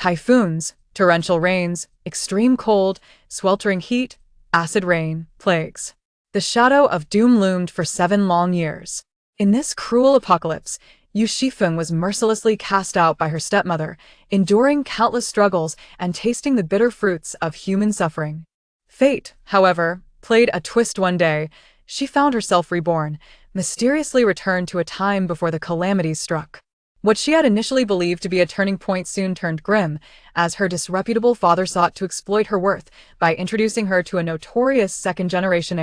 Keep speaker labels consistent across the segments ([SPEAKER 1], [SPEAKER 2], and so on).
[SPEAKER 1] Typhoons, torrential rains, extreme cold, sweltering heat, acid rain, plagues. The shadow of doom loomed for 7 long years. In this cruel apocalypse, Yu Xifeng was mercilessly cast out by her stepmother, enduring countless struggles and tasting the bitter fruits of human suffering. Fate, however, played a twist one day. She found herself reborn, mysteriously returned to a time before the calamities struck. What she had initially believed to be a turning point soon turned grim, as her disreputable father sought to exploit her worth by introducing her to a notorious second-generation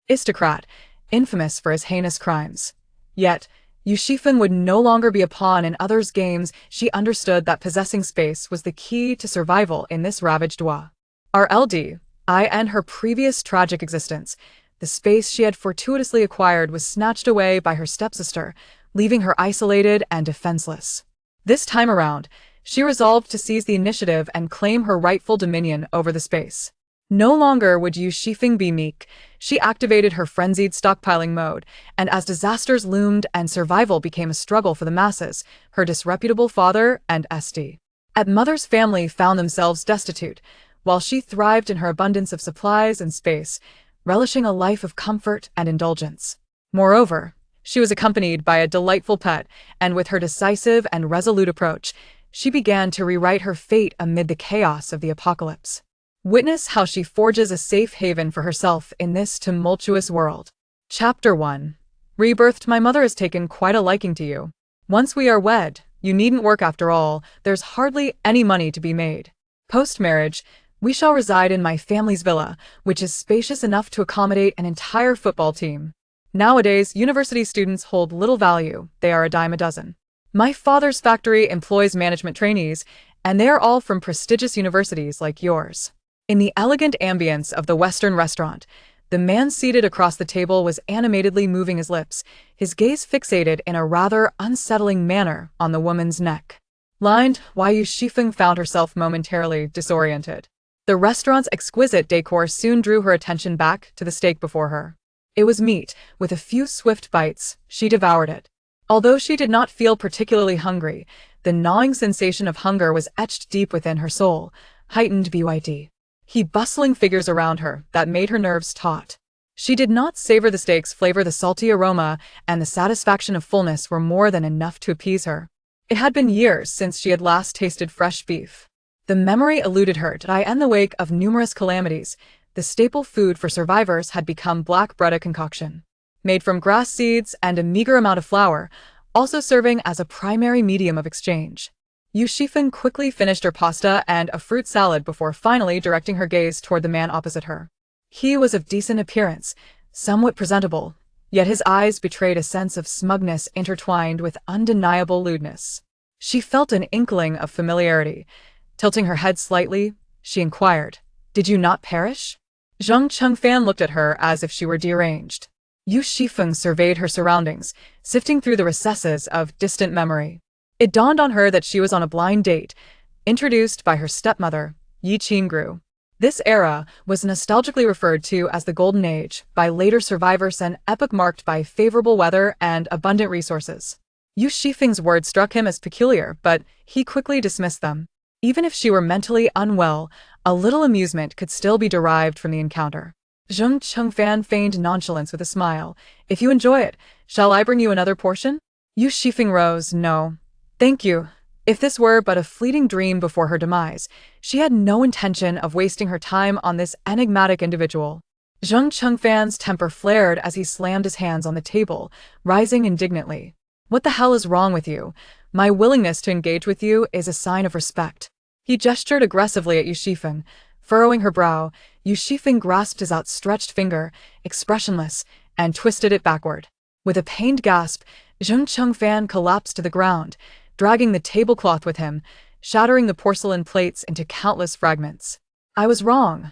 [SPEAKER 1] aristocrat, infamous for his heinous crimes. Yet, Yu Xifeng would no longer be a pawn in others' games. She understood that possessing space was the key to survival in this ravaged world. And her previous tragic existence, the space she had fortuitously acquired was snatched away by her stepsister, leaving her isolated and defenseless. This time around, she resolved to seize the initiative and claim her rightful dominion over the space. No longer would Yu Xifeng be meek. She activated her frenzied stockpiling mode, and as disasters loomed and survival became a struggle for the masses, her disreputable father and mother's family found themselves destitute, while she thrived in her abundance of supplies and space, relishing a life of comfort and indulgence. Moreover, she was accompanied by a delightful pet, and with her decisive and resolute approach, she began to rewrite her fate amid the chaos of the apocalypse. Witness how she forges a safe haven for herself in this tumultuous world. Chapter 1. Rebirthed. My mother has taken quite a liking to you. Once we are wed, you needn't work after all. There's hardly any money to be made. Post-marriage, we shall reside in my family's villa, which is spacious enough to accommodate an entire football team. Nowadays, university students hold little value. They are a dime a dozen. My father's factory employs management trainees, and they are all from prestigious universities like yours. In the elegant ambience of the Western restaurant, the man seated across the table was animatedly moving his lips, his gaze fixated in a rather unsettling manner on the woman's neck. Yu Xifeng found herself momentarily disoriented. The restaurant's exquisite decor soon drew her attention back to the steak before her. It was meat. With a few swift bites, she devoured it. Although she did not feel particularly hungry, the gnawing sensation of hunger was etched deep within her soul, heightened by bustling figures around her that made her nerves taut. She did not savor the steak's flavor. The salty aroma and the satisfaction of fullness were more than enough to appease her. It had been years since she had last tasted fresh beef. The memory eluded her. In the wake of numerous calamities, the staple food for survivors had become black bread, a concoction made from grass seeds and a meager amount of flour, also serving as a primary medium of exchange. Yu Xifeng quickly finished her pasta and a fruit salad before finally directing her gaze toward the man opposite her. He was of decent appearance, somewhat presentable, yet his eyes betrayed a sense of smugness intertwined with undeniable lewdness. She felt an inkling of familiarity. Tilting her head slightly, she inquired, "Did you not perish?" Zhang Chengfan looked at her as if she were deranged. Yu Xifeng surveyed her surroundings, sifting through the recesses of distant memory. It dawned on her that she was on a blind date, introduced by her stepmother, Yi Qingru. This era was nostalgically referred to as the Golden Age by later survivors, an epoch marked by favorable weather and abundant resources. Yu Xifeng's words struck him as peculiar, but he quickly dismissed them. Even if she were mentally unwell, a little amusement could still be derived from the encounter. Zhang Chengfan feigned nonchalance with a smile. "If you enjoy it, shall I bring you another portion?" Yu Xifeng rose. "No, thank you." If this were but a fleeting dream before her demise, she had no intention of wasting her time on this enigmatic individual. Zhang Chengfan's temper flared as he slammed his hands on the table, rising indignantly. "What the hell is wrong with you? My willingness to engage with you is a sign of respect." He gestured aggressively at Yu Xifeng. Furrowing her brow, Yu Xifeng grasped his outstretched finger, expressionless, and twisted it backward. With a pained gasp, Zhang Chengfan collapsed to the ground, dragging the tablecloth with him, shattering the porcelain plates into countless fragments. I was wrong.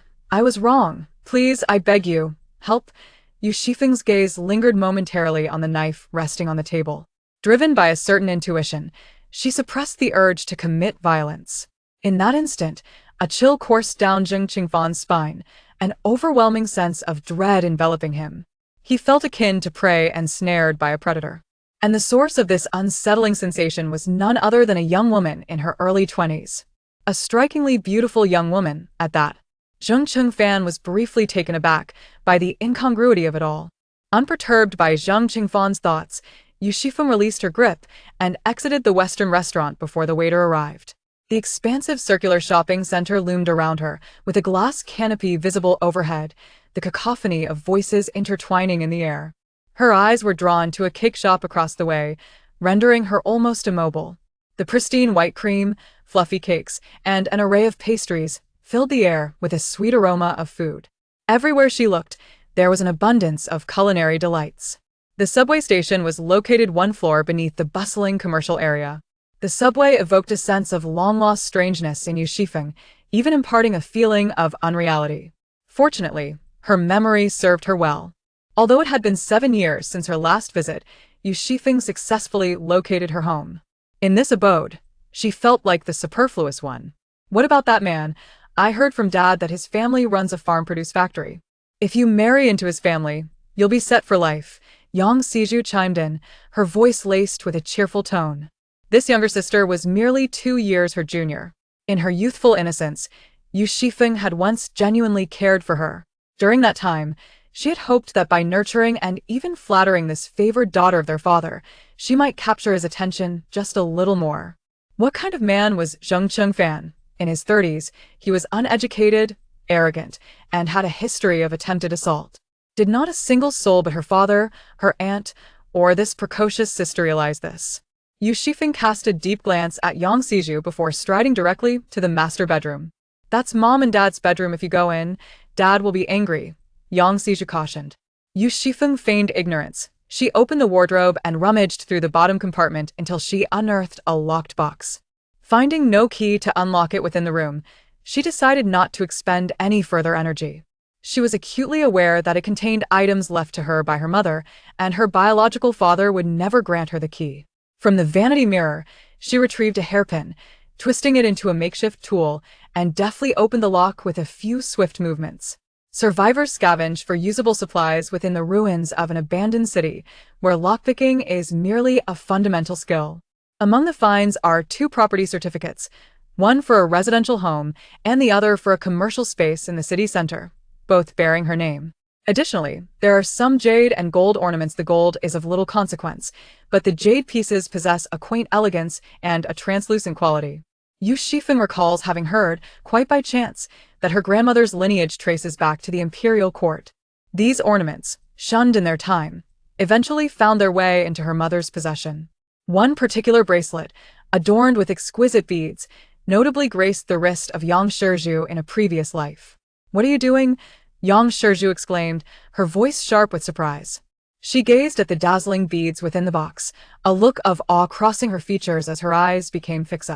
[SPEAKER 1] Please, I beg you, help." Yu Xifeng's gaze lingered momentarily on the knife resting on the table. Driven by a certain intuition, she suppressed the urge to commit violence. In that instant, a chill coursed down Zhang Qingfan's spine, an overwhelming sense of dread enveloping him. He felt akin to prey ensnared by a predator. And the source of this unsettling sensation was none other than a young woman in her early 20s. A strikingly beautiful young woman, at that. Zheng Chengfan was briefly taken aback by the incongruity of it all. Unperturbed by Zheng Chengfan's thoughts, Yu Xifeng released her grip and exited the Western restaurant before the waiter arrived. The expansive circular shopping center loomed around her, with a glass canopy visible overhead, the cacophony of voices intertwining in the air. Her eyes were drawn to a cake shop across the way, rendering her almost immobile. The pristine white cream, fluffy cakes, and an array of pastries filled the air with a sweet aroma of food. Everywhere she looked, there was an abundance of culinary delights. The subway station was located one floor beneath the bustling commercial area. The subway evoked a sense of long-lost strangeness in Yu Xifeng, even imparting a feeling of unreality. Fortunately, her memory served her well. Although it had been 7 years since her last visit, Yu Xifeng successfully located her home. In this abode, she felt like the superfluous one. What about that man? I heard from Dad that his family runs a farm produce factory. If you marry into his family, you'll be set for life, Yang Xizhu chimed in, her voice laced with a cheerful tone. This younger sister was merely 2 years her junior. In her youthful innocence, Yu Xifeng had once genuinely cared for her. During that time, she had hoped that by nurturing and even flattering this favored daughter of their father, she might capture his attention just a little more. What kind of man was Zheng Chengfan? In his 30s, he was uneducated, arrogant, and had a history of attempted assault. Did not a single soul but her father, her aunt, or this precocious sister realize this? Yu Xifeng cast a deep glance at Yang Xizhu before striding directly to the master bedroom. That's Mom and Dad's bedroom. If you go in, Dad will be angry, Yang Xizhu cautioned. Yu Xifeng feigned ignorance. She opened the wardrobe and rummaged through the bottom compartment until she unearthed a locked box. Finding no key to unlock it within the room, she decided not to expend any further energy. She was acutely aware that it contained items left to her by her mother, and her biological father would never grant her the key. From the vanity mirror, she retrieved a hairpin, twisting it into a makeshift tool, and deftly opened the lock with a few swift movements. Survivors scavenge for usable supplies within the ruins of an abandoned city, where lockpicking is merely a fundamental skill. Among the finds are 2 property certificates, one for a residential home and the other for a commercial space in the city center, both bearing her name. Additionally, there are some jade and gold ornaments. The gold is of little consequence, but the jade pieces possess a quaint elegance and a translucent quality. Yu Xifeng recalls having heard, quite by chance, that her grandmother's lineage traces back to the imperial court. These ornaments, shunned in their time, eventually found their way into her mother's possession. One particular bracelet, adorned with exquisite beads, notably graced the wrist of Yang Shizhu in a previous life. "What are you doing?" Yang Shizhu exclaimed, her voice sharp with surprise. She gazed at the dazzling beads within the box, a look of awe crossing her features as her eyes became fixed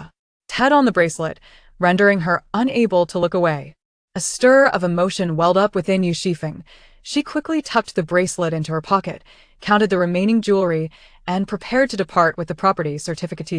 [SPEAKER 1] on the bracelet, rendering her unable to look away. A stir of emotion welled up within Yu Xifeng. She quickly tucked the bracelet into her pocket, counted the remaining jewelry, and prepared to depart with the property certificate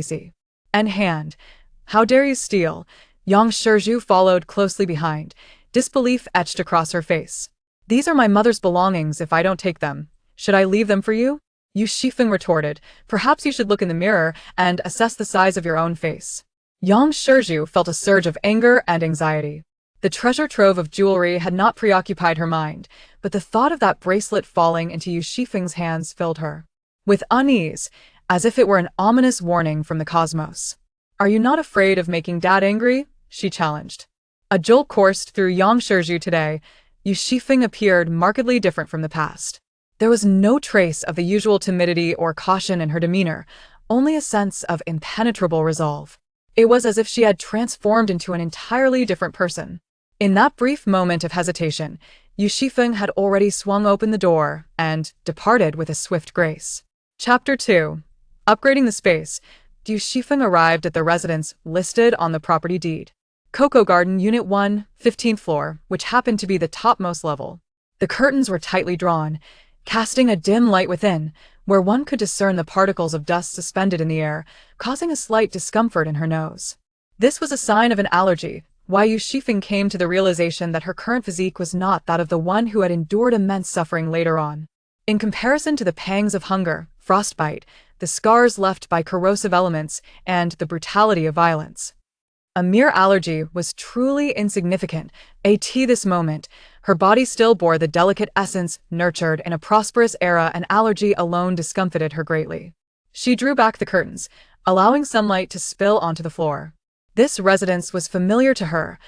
[SPEAKER 1] in hand. "How dare you steal?" Yang Shizhu followed closely behind, disbelief etched across her face. "These are my mother's belongings. If I don't take them, should I leave them for you?" Yu Xifeng retorted. "Perhaps you should look in the mirror and assess the size of your own face." Yang Shizhu felt a surge of anger and anxiety. The treasure trove of jewelry had not preoccupied her mind, but the thought of that bracelet falling into Yu Xifeng's hands filled her with unease, as if it were an ominous warning from the cosmos. "Are you not afraid of making Dad angry?" she challenged. A jolt coursed through Yang Shizhu today. Yu Xifeng appeared markedly different from the past. There was no trace of the usual timidity or caution in her demeanor, only a sense of impenetrable resolve. It was as if she had transformed into an entirely different person. In that brief moment of hesitation, Yu Xifeng had already swung open the door and departed with a swift grace. Chapter 2. Upgrading the space. Yu Xifeng arrived at the residence listed on the property deed. Cocoa Garden Unit 1, 15th floor, which happened to be the topmost level. The curtains were tightly drawn, casting a dim light within, where one could discern the particles of dust suspended in the air, causing a slight discomfort in her nose. This was a sign of an allergy. Yu Xifeng came to the realization that her current physique was not that of the one who had endured immense suffering later on. In comparison to the pangs of hunger, frostbite, the scars left by corrosive elements, and the brutality of violence, A mere allergy was truly insignificant. At this moment, her body still bore the delicate essence nurtured in a prosperous era, and allergy alone discomfited her greatly. She drew back the curtains, allowing sunlight to spill onto the floor. This residence was familiar to her.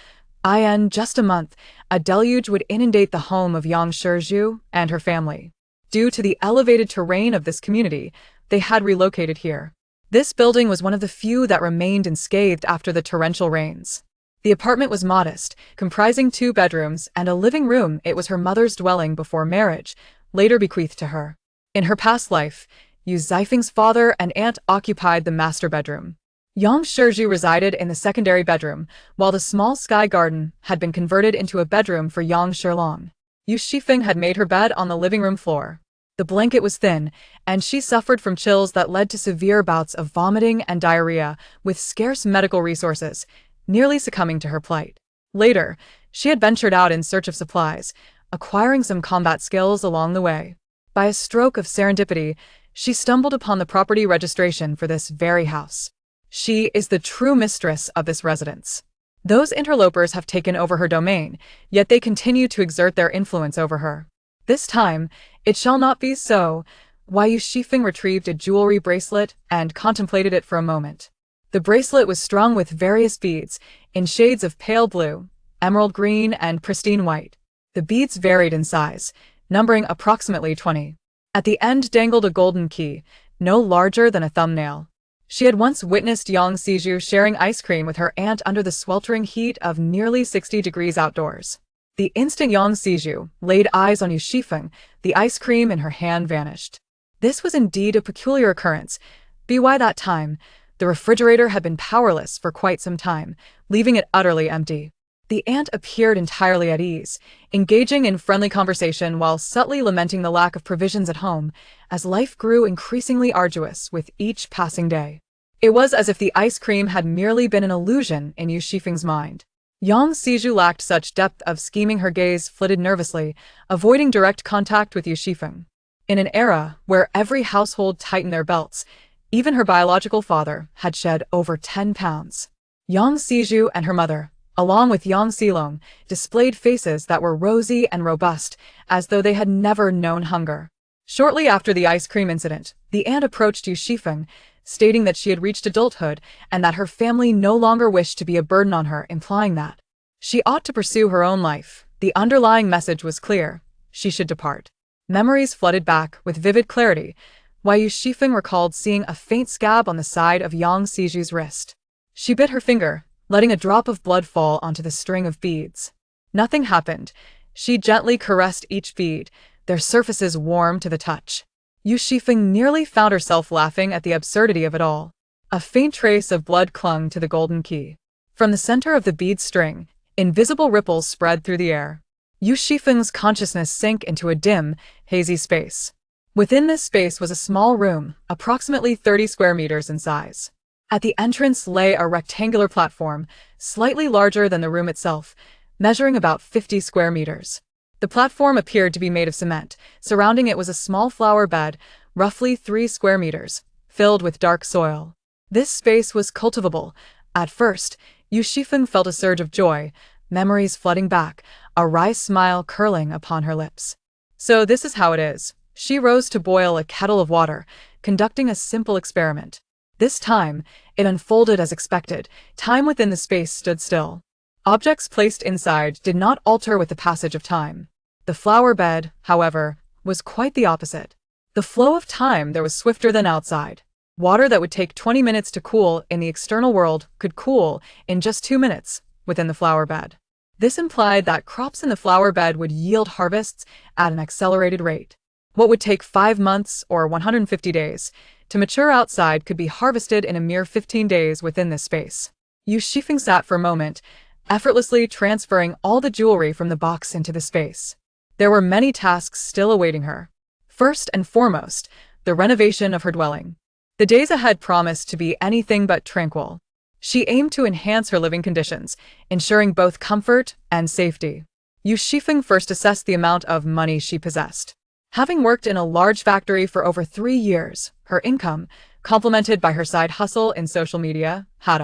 [SPEAKER 1] In just a month, a deluge would inundate the home of Yang Shizhu and her family. Due to the elevated terrain of this community, they had relocated here. This building was one of the few that remained unscathed after the torrential rains. The apartment was modest, comprising 2 bedrooms and a living room. It was her mother's dwelling before marriage, later bequeathed to her. In her past life, Yu Xifeng's father and aunt occupied the master bedroom. Yang Shizhu resided in the secondary bedroom, while the small sky garden had been converted into a bedroom for Yang Shilong. Yu Xifeng had made her bed on the living room floor. The blanket was thin, and she suffered from chills that led to severe bouts of vomiting and diarrhea. With scarce medical resources, nearly succumbing to her plight. Later, she had ventured out in search of supplies, acquiring some combat skills along the way. By a stroke of serendipity, she stumbled upon the property registration for this very house. She is the true mistress of this residence. Those interlopers have taken over her domain, yet they continue to exert their influence over her. This time, it shall not be so. Yu Xifeng retrieved a jewelry bracelet and contemplated it for a moment. The bracelet was strung with various beads, in shades of pale blue, emerald green, and pristine white. The beads varied in size, numbering approximately 20. At the end dangled a golden key, no larger than a thumbnail. She had once witnessed Yang Shizhu sharing ice cream with her aunt under the sweltering heat of nearly 60 degrees outdoors. The instant Yang Shizhu laid eyes on Yu Xifeng, the ice cream in her hand vanished. This was indeed a peculiar occurrence. By that time, the refrigerator had been powerless for quite some time, leaving it utterly empty. The aunt appeared entirely at ease, engaging in friendly conversation while subtly lamenting the lack of provisions at home, as life grew increasingly arduous with each passing day. It was as if the ice cream had merely been an illusion in Yu Xifeng's mind. Yang Shizhu lacked such depth of scheming. Her gaze flitted nervously, avoiding direct contact with Yu Xifeng. In an era where every household tightened their belts, even her biological father had shed over 10 pounds. Yang Shizhu and her mother, along with Yang Xilong, displayed faces that were rosy and robust, as though they had never known hunger. Shortly after the ice cream incident, the aunt approached Yu Xifeng, stating that she had reached adulthood and that her family no longer wished to be a burden on her, implying that she ought to pursue her own life. The underlying message was clear: she should depart. Memories flooded back with vivid clarity, while Yu Xifeng recalled seeing a faint scab on the side of Yang Shizhu's wrist. She bit her finger, letting a drop of blood fall onto the string of beads. Nothing happened. She gently caressed each bead, their surfaces warm to the touch. Yu Xifeng nearly found herself laughing at the absurdity of it all. A faint trace of blood clung to the golden key. From the center of the bead string, invisible ripples spread through the air. Yu Xifeng's consciousness sank into a dim, hazy space. Within this space was a small room, approximately 30 square meters in size. At the entrance lay a rectangular platform, slightly larger than the room itself, measuring about 50 square meters. The platform appeared to be made of cement. Surrounding it was a small flower bed, roughly 3 square meters, filled with dark soil. This space was cultivable. At first, Yu Xifeng felt a surge of joy, memories flooding back, a wry smile curling upon her lips. So this is how it is. She rose to boil a kettle of water, conducting a simple experiment. This time, it unfolded as expected. Time within the space stood still. Objects placed inside did not alter with the passage of time. The flower bed, however, was quite the opposite. The flow of time there was swifter than outside. Water that would take 20 minutes to cool in the external world could cool in just 2 minutes within the flower bed. This implied that crops in the flower bed would yield harvests at an accelerated rate. What would take 5 months or 150 days to mature outside could be harvested in a mere 15 days within this space. Yu Xifeng sat for a moment, effortlessly transferring all the jewelry from the box into the space. There were many tasks still awaiting her. First and foremost, the renovation of her dwelling. The days ahead promised to be anything but tranquil. She aimed to enhance her living conditions, ensuring both comfort and safety. Yu Xifeng first assessed the amount of money she possessed. Having worked in a large factory for over 3 years, her income, complemented by her side hustle in social media, had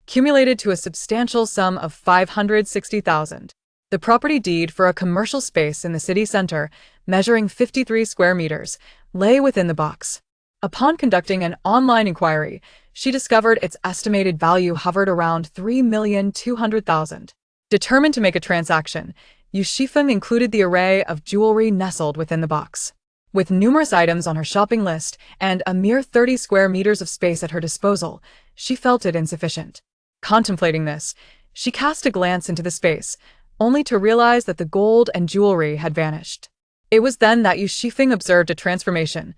[SPEAKER 1] accumulated to a substantial sum of 560,000. The property deed for a commercial space in the city center, measuring 53 square meters, lay within the box. Upon conducting an online inquiry, she discovered its estimated value hovered around 3,200,000. Determined to make a transaction, Yu Xifeng included the array of jewelry nestled within the box. With numerous items on her shopping list and a mere 30 square meters of space at her disposal, she felt it insufficient. Contemplating this, she cast a glance into the space, only to realize that the gold and jewelry had vanished. It was then that Yu Xifeng observed a transformation.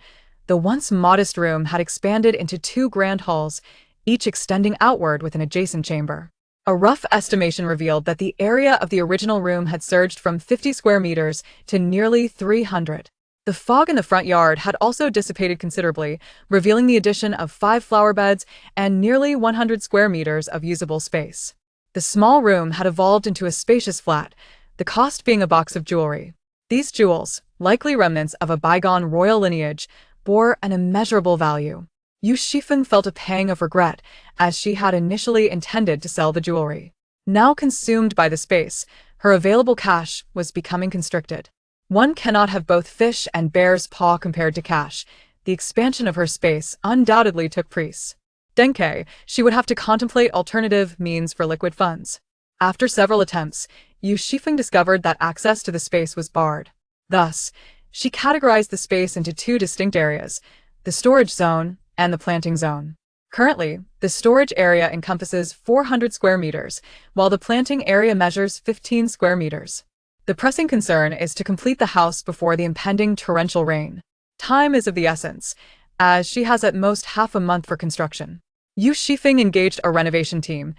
[SPEAKER 1] The once modest room had expanded into two grand halls, each extending outward with an adjacent chamber. A rough estimation revealed that the area of the original room had surged from 50 square meters to nearly 300. The fog in the front yard had also dissipated considerably, revealing the addition of 5 flower beds and nearly 100 square meters of usable space. The small room had evolved into a spacious flat, the cost being a box of jewelry. These jewels, likely remnants of a bygone royal lineage, bore an immeasurable value. Yu Xifeng felt a pang of regret, as she had initially intended to sell the jewelry. Now consumed by the space, her available cash was becoming constricted. One cannot have both fish and bear's paw compared to cash. The expansion of her space undoubtedly took price. Denke, she would have to contemplate alternative means for liquid funds. After several attempts, Yu Xifeng discovered that access to the space was barred. Thus, she categorized the space into 2 distinct areas, the storage zone and the planting zone. Currently, the storage area encompasses 400 square meters, while the planting area measures 15 square meters. The pressing concern is to complete the house before the impending torrential rain. Time is of the essence, as she has at most half a month for construction. Yu Xifeng engaged a renovation team,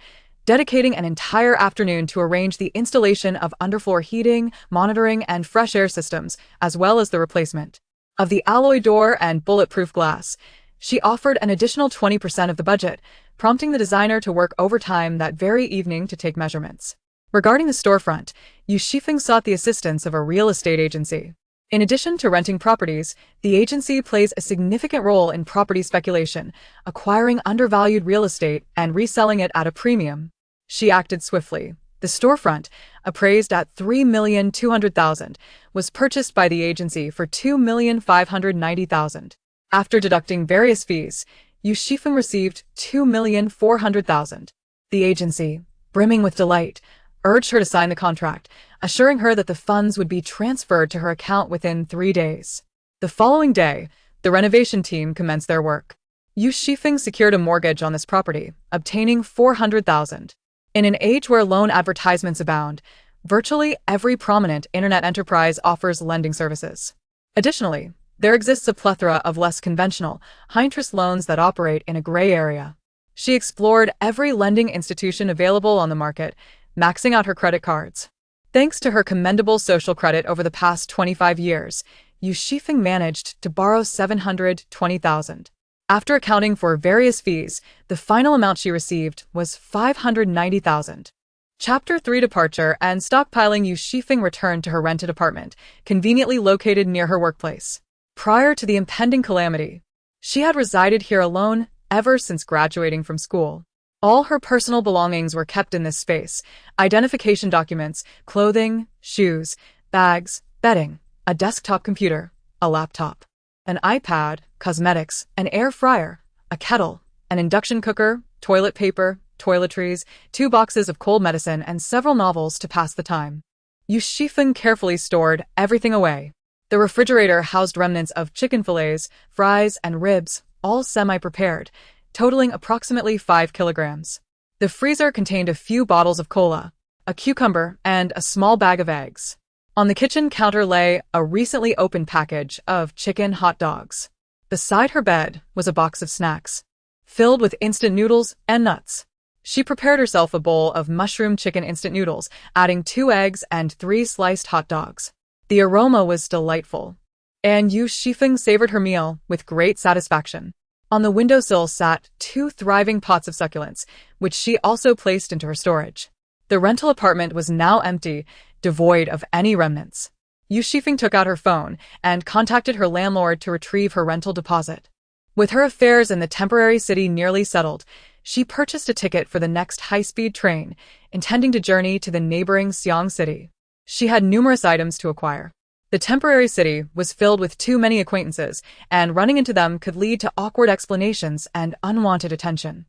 [SPEAKER 1] dedicating an entire afternoon to arrange the installation of underfloor heating, monitoring, and fresh air systems, as well as the replacement of the alloy door and bulletproof glass. She offered an additional 20% of the budget, prompting the designer to work overtime that very evening to take measurements. Regarding the storefront, Yu Xifeng sought the assistance of a real estate agency. In addition to renting properties, the agency plays a significant role in property speculation, acquiring undervalued real estate and reselling it at a premium. She acted swiftly. The storefront, appraised at $3,200,000, was purchased by the agency for $2,590,000. After deducting various fees, Yu Xifeng received $2,400,000. The agency, brimming with delight, urged her to sign the contract, assuring her that the funds would be transferred to her account within 3 days. The following day, the renovation team commenced their work. Yu Xifeng secured a mortgage on this property, obtaining $400,000. In an age where loan advertisements abound, virtually every prominent internet enterprise offers lending services. Additionally, there exists a plethora of less conventional, high-interest loans that operate in a gray area. She explored every lending institution available on the market, maxing out her credit cards. Thanks to her commendable social credit over the past 25 years, Yu Xifeng managed to borrow $720,000. After accounting for various fees, the final amount she received was $590,000. Chapter 3 Departure and Stockpiling. Yu Xifeng returned to her rented apartment, conveniently located near her workplace. Prior to the impending calamity, she had resided here alone ever since graduating from school. All her personal belongings were kept in this space: identification documents, clothing, shoes, bags, bedding, a desktop computer, a laptop, an iPad, cosmetics, an air fryer, a kettle, an induction cooker, toilet paper, toiletries, 2 boxes of cold medicine, and several novels to pass the time. Yu Xifeng carefully stored everything away. The refrigerator housed remnants of chicken fillets, fries, and ribs, all semi-prepared, totaling approximately 5 kilograms. The freezer contained a few bottles of cola, a cucumber, and a small bag of eggs. On the kitchen counter lay a recently opened package of chicken hot dogs. Beside her bed was a box of snacks, filled with instant noodles and nuts. She prepared herself a bowl of mushroom chicken instant noodles, adding 2 eggs and 3 sliced hot dogs. The aroma was delightful, and Yu Xifeng savored her meal with great satisfaction. On the windowsill sat 2 thriving pots of succulents, which she also placed into her storage. The rental apartment was now empty, devoid of any remnants. Yu Xifeng took out her phone and contacted her landlord to retrieve her rental deposit. With her affairs in the temporary city nearly settled, she purchased a ticket for the next high-speed train, intending to journey to the neighboring Xiang city. She had numerous items to acquire. The temporary city was filled with too many acquaintances, and running into them could lead to awkward explanations and unwanted attention.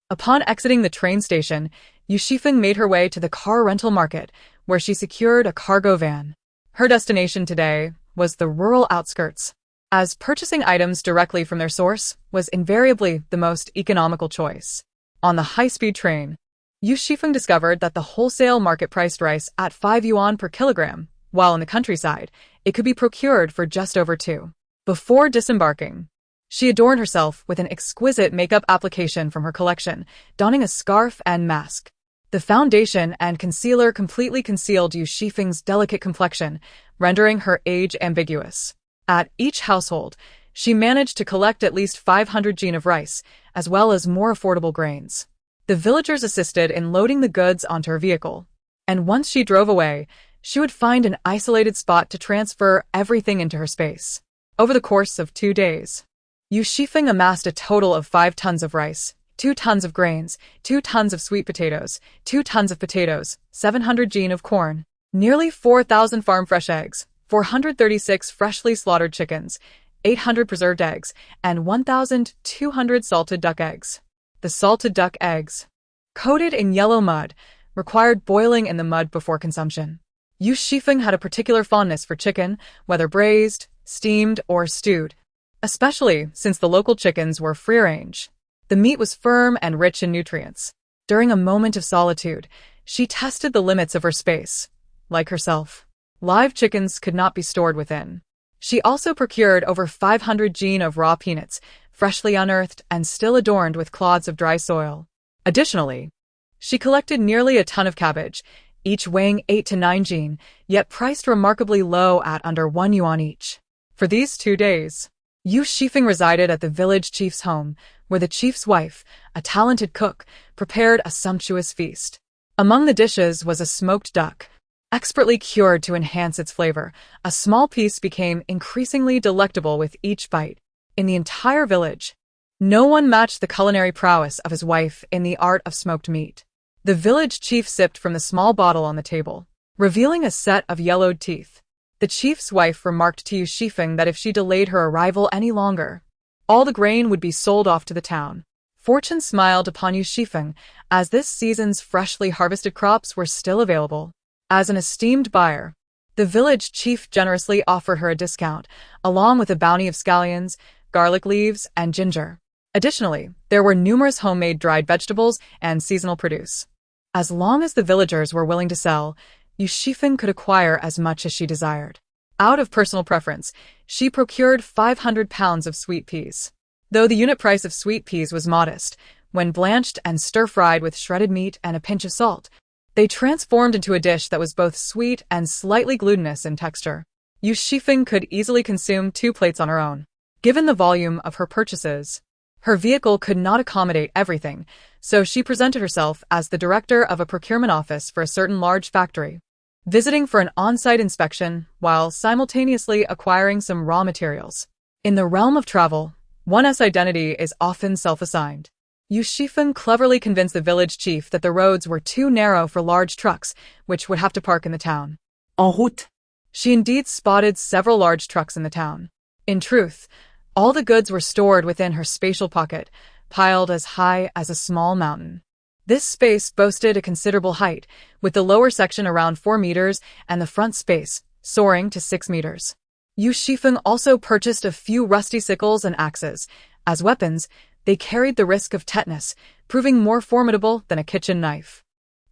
[SPEAKER 1] Upon exiting the train station, Yu Xifeng made her way to the car rental market, where she secured a cargo van. Her destination today was the rural outskirts, as purchasing items directly from their source was invariably the most economical choice. On the high-speed train, Yu Xifeng discovered that the wholesale market priced rice at 5 yuan per kilogram, while in the countryside, it could be procured for just over 2. Before disembarking, she adorned herself with an exquisite makeup application from her collection, donning a scarf and mask. The foundation and concealer completely concealed Yu Xifeng's delicate complexion, rendering her age ambiguous. At each household, she managed to collect at least 500 jin of rice, as well as more affordable grains. The villagers assisted in loading the goods onto her vehicle, and once she drove away, she would find an isolated spot to transfer everything into her space. Over the course of 2 days, Yu Xifeng amassed a total of 5 tons of rice, 2 tons of grains, 2 tons of sweet potatoes, 2 tons of potatoes, 700 jin of corn, nearly 4,000 farm-fresh eggs, 436 freshly slaughtered chickens, 800 preserved eggs, and 1,200 salted duck eggs. The salted duck eggs, coated in yellow mud, required boiling in the mud before consumption. Yu Xifeng had a particular fondness for chicken, whether braised, steamed, or stewed, especially since the local chickens were free-range. The meat was firm and rich in nutrients. During a moment of solitude, she tested the limits of her space. Like herself, live chickens could not be stored within. She also procured over 500 jin of raw peanuts, freshly unearthed and still adorned with clods of dry soil. Additionally, she collected nearly a ton of cabbage, each weighing 8 to 9 jin, yet priced remarkably low at under 1 yuan each. For these 2 days, Yu Xifeng resided at the village chief's home, where the chief's wife, a talented cook, prepared a sumptuous feast. Among the dishes was a smoked duck, expertly cured to enhance its flavor. A small piece became increasingly delectable with each bite. In the entire village, no one matched the culinary prowess of his wife in the art of smoked meat. The village chief sipped from the small bottle on the table, revealing a set of yellowed teeth. The chief's wife remarked to Yu Xifeng that if she delayed her arrival any longer, all the grain would be sold off to the town. Fortune smiled upon Yu Xifeng, as this season's freshly harvested crops were still available. As an esteemed buyer, the village chief generously offered her a discount, along with a bounty of scallions, garlic leaves, and ginger. Additionally, there were numerous homemade dried vegetables and seasonal produce. As long as the villagers were willing to sell, Yu Xifeng could acquire as much as she desired. Out of personal preference, she procured 500 pounds of sweet peas. Though the unit price of sweet peas was modest, when blanched and stir-fried with shredded meat and a pinch of salt, they transformed into a dish that was both sweet and slightly glutinous in texture. Yu Xifeng could easily consume 2 plates on her own. Given the volume of her purchases, her vehicle could not accommodate everything, so she presented herself as the director of a procurement office for a certain large factory, visiting for an on-site inspection while simultaneously acquiring some raw materials. In the realm of travel, one's identity is often self-assigned. Yu Xifeng cleverly convinced the village chief that the roads were too narrow for large trucks, which would have to park in the town. En route. She indeed spotted several large trucks in the town. In truth, all the goods were stored within her spatial pocket, piled as high as a small mountain. This space boasted a considerable height, with the lower section around 4 meters and the front space soaring to 6 meters. Yu Xifeng also purchased a few rusty sickles and axes. As weapons, they carried the risk of tetanus, proving more formidable than a kitchen knife.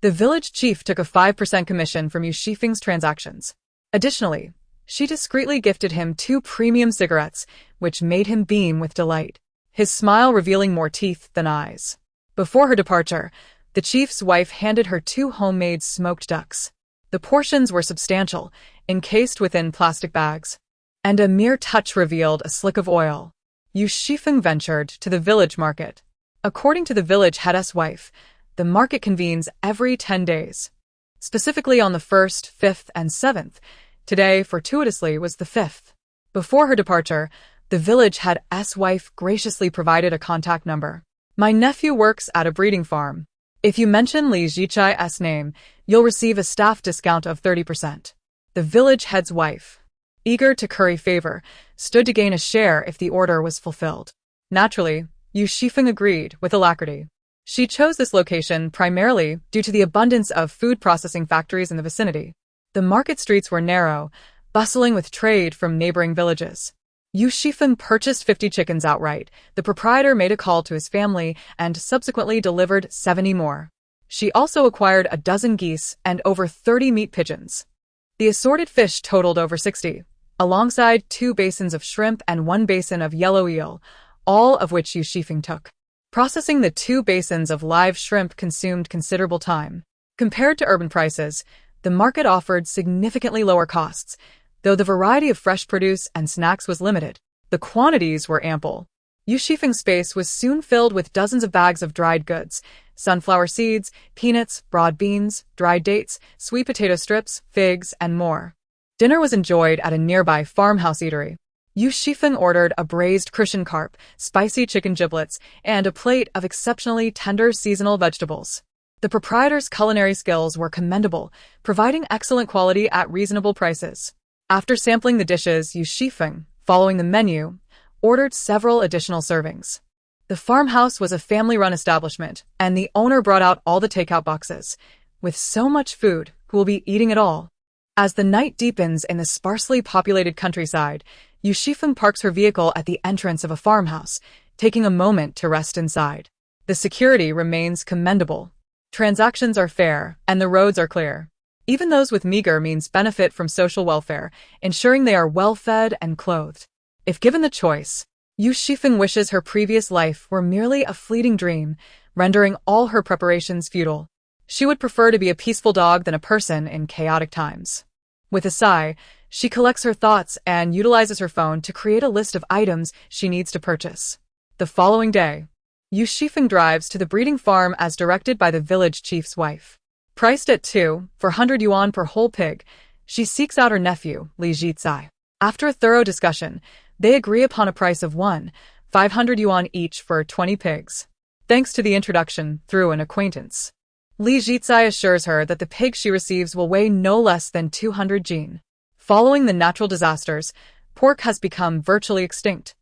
[SPEAKER 1] The village chief took a 5% commission from Yu Xifeng's transactions. Additionally, she discreetly gifted him 2 premium cigarettes, which made him beam with delight, his smile revealing more teeth than eyes. Before her departure, the chief's wife handed her 2 homemade smoked ducks. The portions were substantial, encased within plastic bags, and a mere touch revealed a slick of oil. Yu Xifeng ventured to the village market. According to the village head's wife, the market convenes every 10 days, specifically on the 1st, 5th, and 7th. Today, fortuitously, was the 5th. Before her departure, the village head's wife graciously provided a contact number. My nephew works at a breeding farm. If you mention Li Zichai's name, you'll receive a staff discount of 30%. The village head's wife, eager to curry favor, stood to gain a share if the order was fulfilled. Naturally, Yu Xifeng agreed with alacrity. She chose this location primarily due to the abundance of food processing factories in the vicinity. The market streets were narrow, bustling with trade from neighboring villages. Yu Xifeng purchased 50 chickens outright. The proprietor made a call to his family and subsequently delivered 70 more. She also acquired a dozen geese and over 30 meat pigeons. The assorted fish totaled over 60, alongside 2 basins of shrimp and 1 basin of yellow eel, all of which Yu Xifeng took. Processing the 2 basins of live shrimp consumed considerable time. Compared to urban prices, the market offered significantly lower costs, though the variety of fresh produce and snacks was limited. The quantities were ample. Yu Xifeng's space was soon filled with dozens of bags of dried goods, sunflower seeds, peanuts, broad beans, dried dates, sweet potato strips, figs, and more. Dinner was enjoyed at a nearby farmhouse eatery. Yu Xifeng ordered a braised Crucian carp, spicy chicken giblets, and a plate of exceptionally tender seasonal vegetables. The proprietor's culinary skills were commendable, providing excellent quality at reasonable prices. After sampling the dishes, Yu Xifeng, following the menu, ordered several additional servings. The farmhouse was a family-run establishment, and the owner brought out all the takeout boxes. With so much food, who will be eating it all? As the night deepens in the sparsely populated countryside, Yu Xifeng parks her vehicle at the entrance of a farmhouse, taking a moment to rest inside. The security remains commendable. Transactions are fair, and the roads are clear. Even those with meager means benefit from social welfare, ensuring they are well-fed and clothed. If given the choice, Yu Xifeng wishes her previous life were merely a fleeting dream, rendering all her preparations futile. She would prefer to be a peaceful dog than a person in chaotic times. With a sigh, she collects her thoughts and utilizes her phone to create a list of items she needs to purchase. The following day, Yu Xifeng drives to the breeding farm as directed by the village chief's wife. Priced at 400 yuan per whole pig, she seeks out her nephew, Li Zhizai. After a thorough discussion, they agree upon a price of 500 yuan each for 20 pigs. Thanks to the introduction through an acquaintance, Li Zhizai assures her that the pig she receives will weigh no less than 200 jin. Following the natural disasters, pork has become virtually extinct,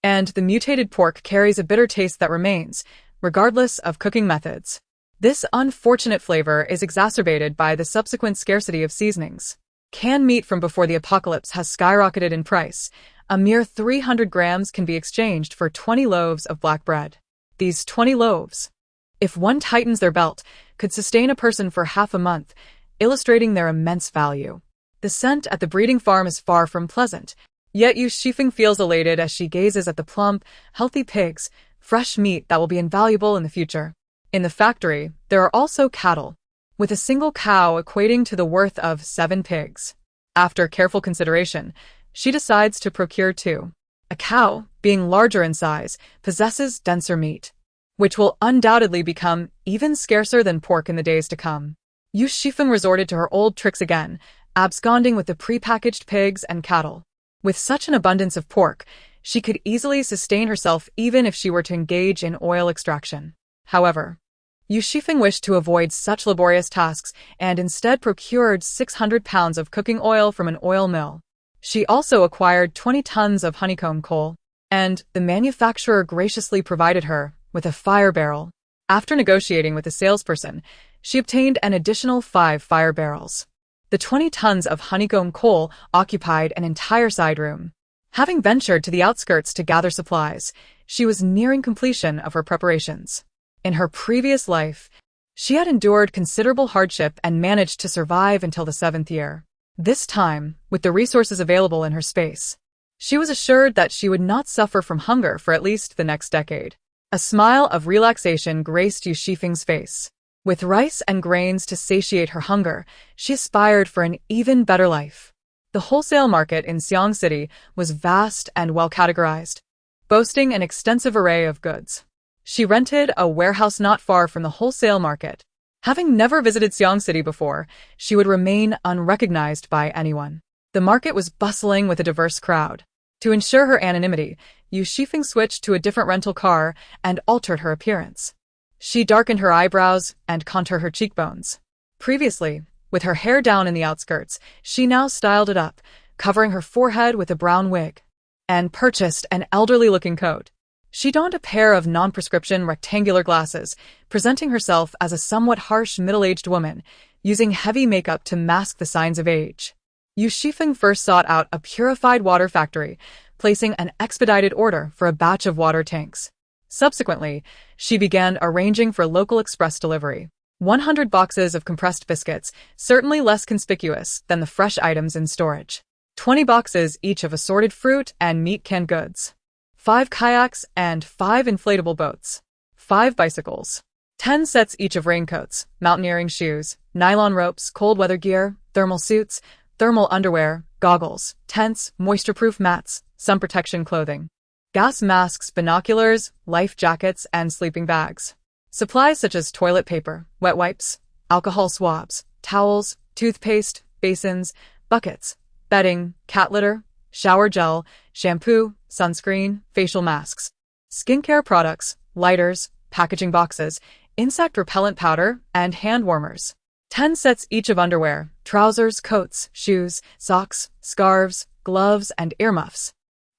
[SPEAKER 1] and the mutated pork carries a bitter taste that remains, regardless of cooking methods. This unfortunate flavor is exacerbated by the subsequent scarcity of seasonings. Canned meat from before the apocalypse has skyrocketed in price. A mere 300 grams can be exchanged for 20 loaves of black bread. These 20 loaves, if one tightens their belt, could sustain a person for half a month, illustrating their immense value. The scent at the breeding farm is far from pleasant, yet Yu Xifeng feels elated as she gazes at the plump, healthy pigs, fresh meat that will be invaluable in the future. In the factory, there are also cattle, with a single cow equating to the worth of 7 pigs. After careful consideration, she decides to procure 2. A cow, being larger in size, possesses denser meat, which will undoubtedly become even scarcer than pork in the days to come. Yu Xifeng resorted to her old tricks again, absconding with the prepackaged pigs and cattle. With such an abundance of pork, she could easily sustain herself even if she were to engage in oil extraction. However, Yu Xifeng wished to avoid such laborious tasks and instead procured 600 pounds of cooking oil from an oil mill. She also acquired 20 tons of honeycomb coal, and the manufacturer graciously provided her with a fire barrel. After negotiating with the salesperson, she obtained an additional 5 fire barrels. The 20 tons of honeycomb coal occupied an entire side room. Having ventured to the outskirts to gather supplies, she was nearing completion of her preparations. In her previous life, she had endured considerable hardship and managed to survive until the 7th year. This time, with the resources available in her space, she was assured that she would not suffer from hunger for at least the next decade. A smile of relaxation graced Yu Xifeng's face. With rice and grains to satiate her hunger, she aspired for an even better life. The wholesale market in Xiang City was vast and well categorized, boasting an extensive array of goods. She rented a warehouse not far from the wholesale market. Having never visited Xiang City before, she would remain unrecognized by anyone. The market was bustling with a diverse crowd. To ensure her anonymity, Yu Xifeng switched to a different rental car and altered her appearance. She darkened her eyebrows and contoured her cheekbones. Previously, with her hair down in the outskirts, she now styled it up, covering her forehead with a brown wig, and purchased an elderly-looking coat. She donned a pair of non-prescription rectangular glasses, presenting herself as a somewhat harsh middle-aged woman, using heavy makeup to mask the signs of age. Yu Xifeng first sought out a purified water factory, placing an expedited order for a batch of water tanks. Subsequently, she began arranging for local express delivery. 100 boxes of compressed biscuits, certainly less conspicuous than the fresh items in storage. 20 boxes each of assorted fruit and meat canned goods. 5 kayaks and 5 inflatable boats. 5 bicycles. 10 sets each of raincoats, mountaineering shoes, nylon ropes, cold weather gear, thermal suits, thermal underwear, goggles, tents, moisture-proof mats, sun protection clothing, gas masks, binoculars, life jackets, and sleeping bags. Supplies such as toilet paper, wet wipes, alcohol swabs, towels, toothpaste, basins, buckets, bedding, cat litter, shower gel, shampoo, sunscreen, facial masks, skincare products, lighters, packaging boxes, insect repellent powder, and hand warmers. 10 sets each of underwear, trousers, coats, shoes, socks, scarves, gloves, and earmuffs.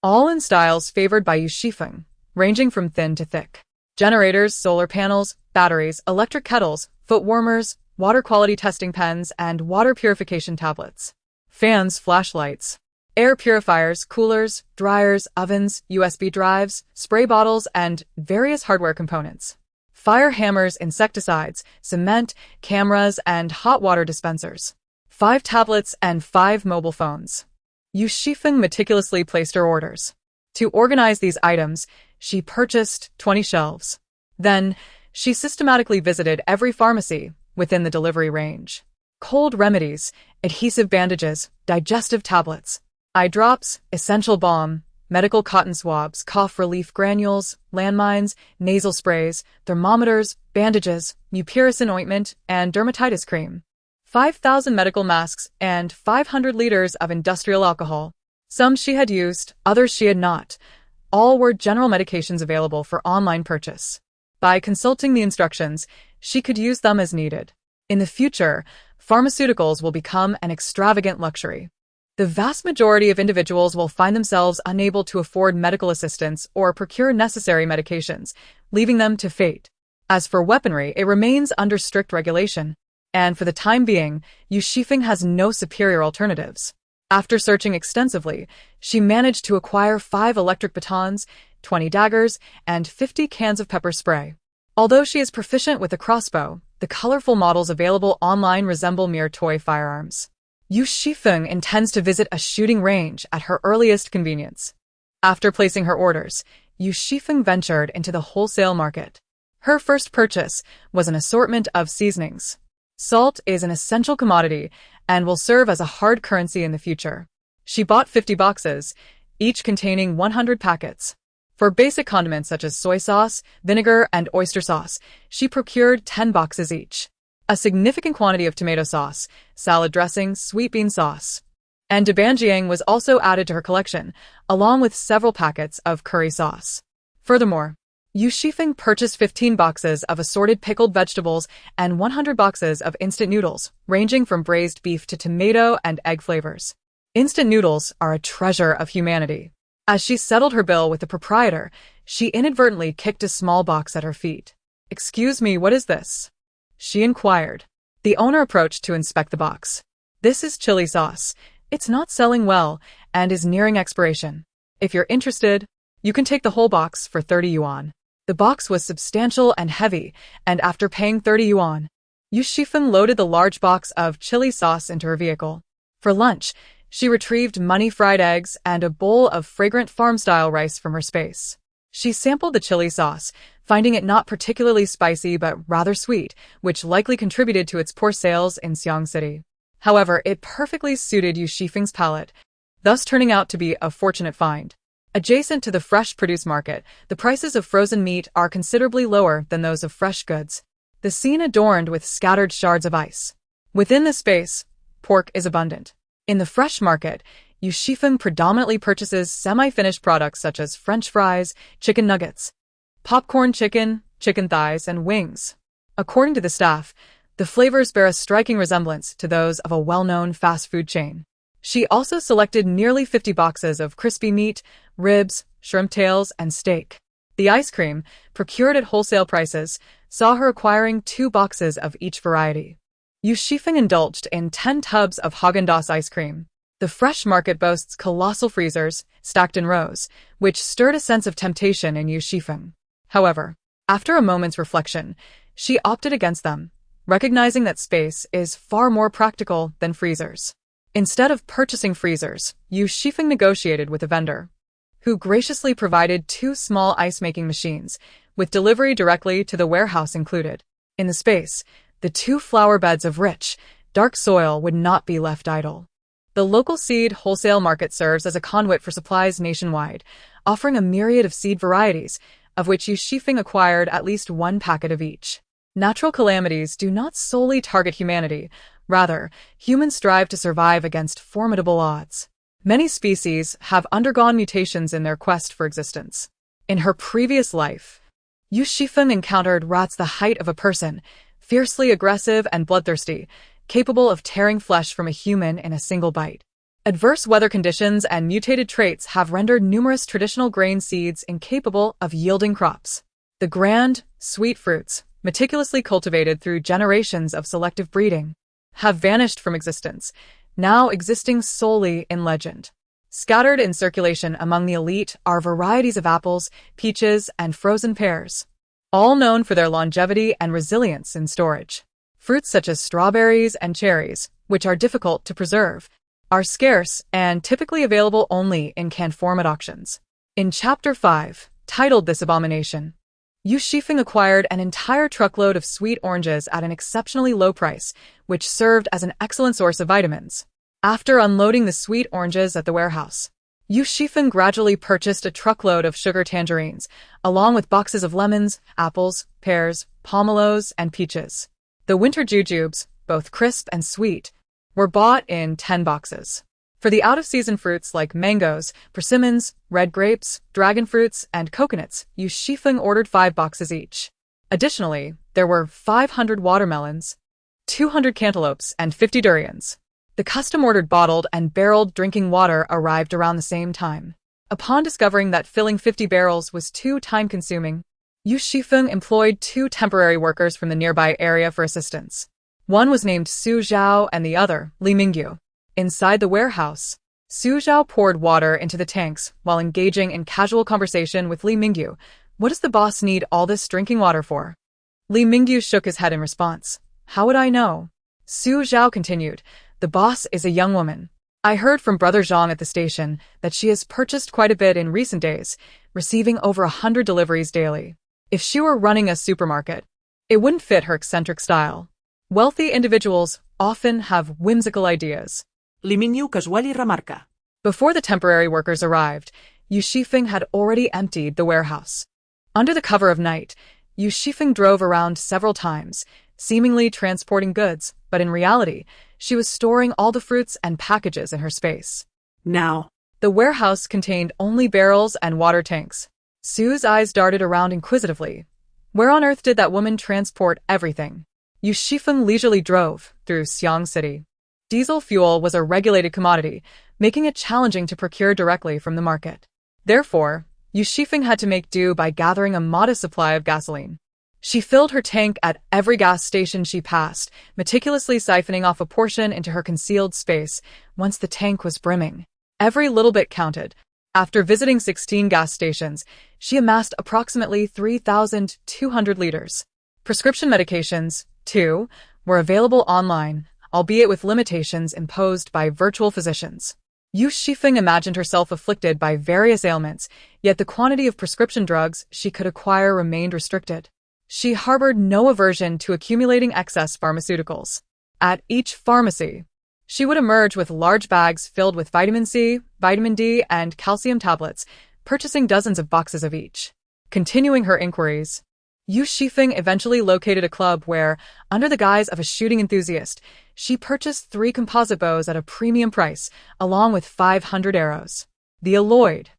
[SPEAKER 1] All in styles favored by Yu Xifeng, ranging from thin to thick. Generators, solar panels, batteries, electric kettles, foot warmers, water quality testing pens, and water purification tablets. Fans, flashlights, air purifiers, coolers, dryers, ovens, USB drives, spray bottles, and various hardware components. Fire hammers, insecticides, cement, cameras, and hot water dispensers. 5 tablets and 5 mobile phones. Yu Xifeng meticulously placed her orders. To organize these items, she purchased 20 shelves. Then, she systematically visited every pharmacy within the delivery range. Cold remedies, adhesive bandages, digestive tablets, eye drops, essential balm, medical cotton swabs, cough relief granules, landmines, nasal sprays, thermometers, bandages, mupirocin ointment, and dermatitis cream. 5,000 medical masks and 500 liters of industrial alcohol. Some she had used, others she had not. All were general medications available for online purchase. By consulting the instructions, she could use them as needed. In the future, pharmaceuticals will become an extravagant luxury. The vast majority of individuals will find themselves unable to afford medical assistance or procure necessary medications, leaving them to fate. As for weaponry, it remains under strict regulation, and for the time being, Yu Xifeng has no superior alternatives. After searching extensively, she managed to acquire 5 electric batons, 20 daggers, and 50 cans of pepper spray. Although she is proficient with a crossbow, the colorful models available online resemble mere toy firearms. Yu Xifeng intends to visit a shooting range at her earliest convenience. After placing her orders, Yu Xifeng ventured into the wholesale market. Her first purchase was an assortment of seasonings. Salt is an essential commodity and will serve as a hard currency in the future. She bought 50 boxes, each containing 100 packets. For basic condiments such as soy sauce, vinegar, and oyster sauce, she procured 10 boxes each. A significant quantity of tomato sauce, salad dressing, sweet bean sauce, and debanjiang was also added to her collection, along with several packets of curry sauce. Furthermore, Yu Xifeng purchased 15 boxes of assorted pickled vegetables and 100 boxes of instant noodles, ranging from braised beef to tomato and egg flavors. Instant noodles are a treasure of humanity. As she settled her bill with the proprietor, she inadvertently kicked a small box at her feet. "Excuse me, what is this?" she inquired. The owner approached to inspect the box. "This is chili sauce. It's not selling well and is nearing expiration. If you're interested, you can take the whole box for 30 yuan. The box was substantial and heavy, and after paying 30 yuan, Yu Xifeng loaded the large box of chili sauce into her vehicle. For lunch, she retrieved money-fried eggs and a bowl of fragrant farm-style rice from her space. She sampled the chili sauce, finding it not particularly spicy but rather sweet, which likely contributed to its poor sales in Xiang City. However, it perfectly suited Yu Xifeng's palate, thus turning out to be a fortunate find. Adjacent to the fresh produce market, the prices of frozen meat are considerably lower than those of fresh goods. The scene adorned with scattered shards of ice. Within this space, pork is abundant. In the fresh market, Yu Xifeng predominantly purchases semi-finished products such as French fries, chicken nuggets, popcorn chicken, chicken thighs, and wings. According to the staff, the flavors bear a striking resemblance to those of a well-known fast food chain. She also selected nearly 50 boxes of crispy meat, ribs, shrimp tails, and steak. The ice cream, procured at wholesale prices, saw her acquiring 2 boxes of each variety. Yu Xifeng indulged in 10 tubs of Häagen-Dazs ice cream. The fresh market boasts colossal freezers, stacked in rows, which stirred a sense of temptation in Yu Xifeng. However, after a moment's reflection, she opted against them, recognizing that space is far more practical than freezers. Instead of purchasing freezers, Yu Xifeng negotiated with a vendor, who graciously provided 2 small ice-making machines, with delivery directly to the warehouse included. In the space, the 2 flower beds of rich, dark soil would not be left idle. The local seed wholesale market serves as a conduit for supplies nationwide, offering a myriad of seed varieties, of which Yu Xifeng acquired at least 1 packet of each. Natural calamities do not solely target humanity. Rather, humans strive to survive against formidable odds. Many species have undergone mutations in their quest for existence. In her previous life, Yu Xifeng encountered rats the height of a person, fiercely aggressive and bloodthirsty, capable of tearing flesh from a human in a single bite. Adverse weather conditions and mutated traits have rendered numerous traditional grain seeds incapable of yielding crops. The grand, sweet fruits, meticulously cultivated through generations of selective breeding, have vanished from existence, now existing solely in legend. Scattered in circulation among the elite are varieties of apples, peaches, and frozen pears, all known for their longevity and resilience in storage. Fruits such as strawberries and cherries, which are difficult to preserve, are scarce and typically available only in canned form at auctions. In Chapter 5, titled This Abomination, Yu Xifeng acquired an entire truckload of sweet oranges at an exceptionally low price, which served as an excellent source of vitamins. After unloading the sweet oranges at the warehouse, Yu Xifeng gradually purchased a truckload of sugar tangerines, along with boxes of lemons, apples, pears, pomelos, and peaches. The winter jujubes, both crisp and sweet, were bought in 10 boxes. For the out-of-season fruits like mangoes, persimmons, red grapes, dragon fruits, and coconuts, Yu Xifeng ordered 5 boxes each. Additionally, there were 500 watermelons, 200 cantaloupes, and 50 durians. The custom-ordered bottled and barreled drinking water arrived around the same time. Upon discovering that filling 50 barrels was too time-consuming, Yu Xifeng employed 2 temporary workers from the nearby area for assistance. One was named Su Zhao and the other, Li Mingyu. Inside the warehouse, Su Zhao poured water into the tanks while engaging in casual conversation with Li Mingyu. What does the boss need all this drinking water for? Li Mingyu shook his head in response. How would I know? Su Zhao continued. The boss is a young woman. I heard from Brother Zhang at the station that she has purchased quite a bit in recent days, receiving over 100 deliveries daily. If she were running a supermarket, it wouldn't fit her eccentric style. Wealthy individuals often have whimsical ideas.
[SPEAKER 2] Li Mingyu casually remarca.
[SPEAKER 1] Before the temporary workers arrived, Yu Xifeng had already emptied the warehouse. Under the cover of night, Yu Xifeng drove around several times, seemingly transporting goods, but in reality, she was storing all the fruits and packages in her space.
[SPEAKER 2] Now,
[SPEAKER 1] the warehouse contained only barrels and water tanks. Su's eyes darted around inquisitively. Where on earth did that woman transport everything? Yu Xifeng leisurely drove through Xiang City. Diesel fuel was a regulated commodity, making it challenging to procure directly from the market. Therefore, Yu Xifeng had to make do by gathering a modest supply of gasoline. She filled her tank at every gas station she passed, meticulously siphoning off a portion into her concealed space once the tank was brimming. Every little bit counted. After visiting 16 gas stations, she amassed approximately 3,200 liters. Prescription medications, too, were available online, albeit with limitations imposed by virtual physicians. Yu Xifeng imagined herself afflicted by various ailments, yet the quantity of prescription drugs she could acquire remained restricted. She harbored no aversion to accumulating excess pharmaceuticals. At each pharmacy, she would emerge with large bags filled with vitamin C, vitamin D, and calcium tablets, purchasing dozens of boxes of each. Continuing her inquiries, Yu Xifeng eventually located a club where, under the guise of a shooting enthusiast, she purchased 3 composite bows at a premium price, along with 500 arrows. The alloyed,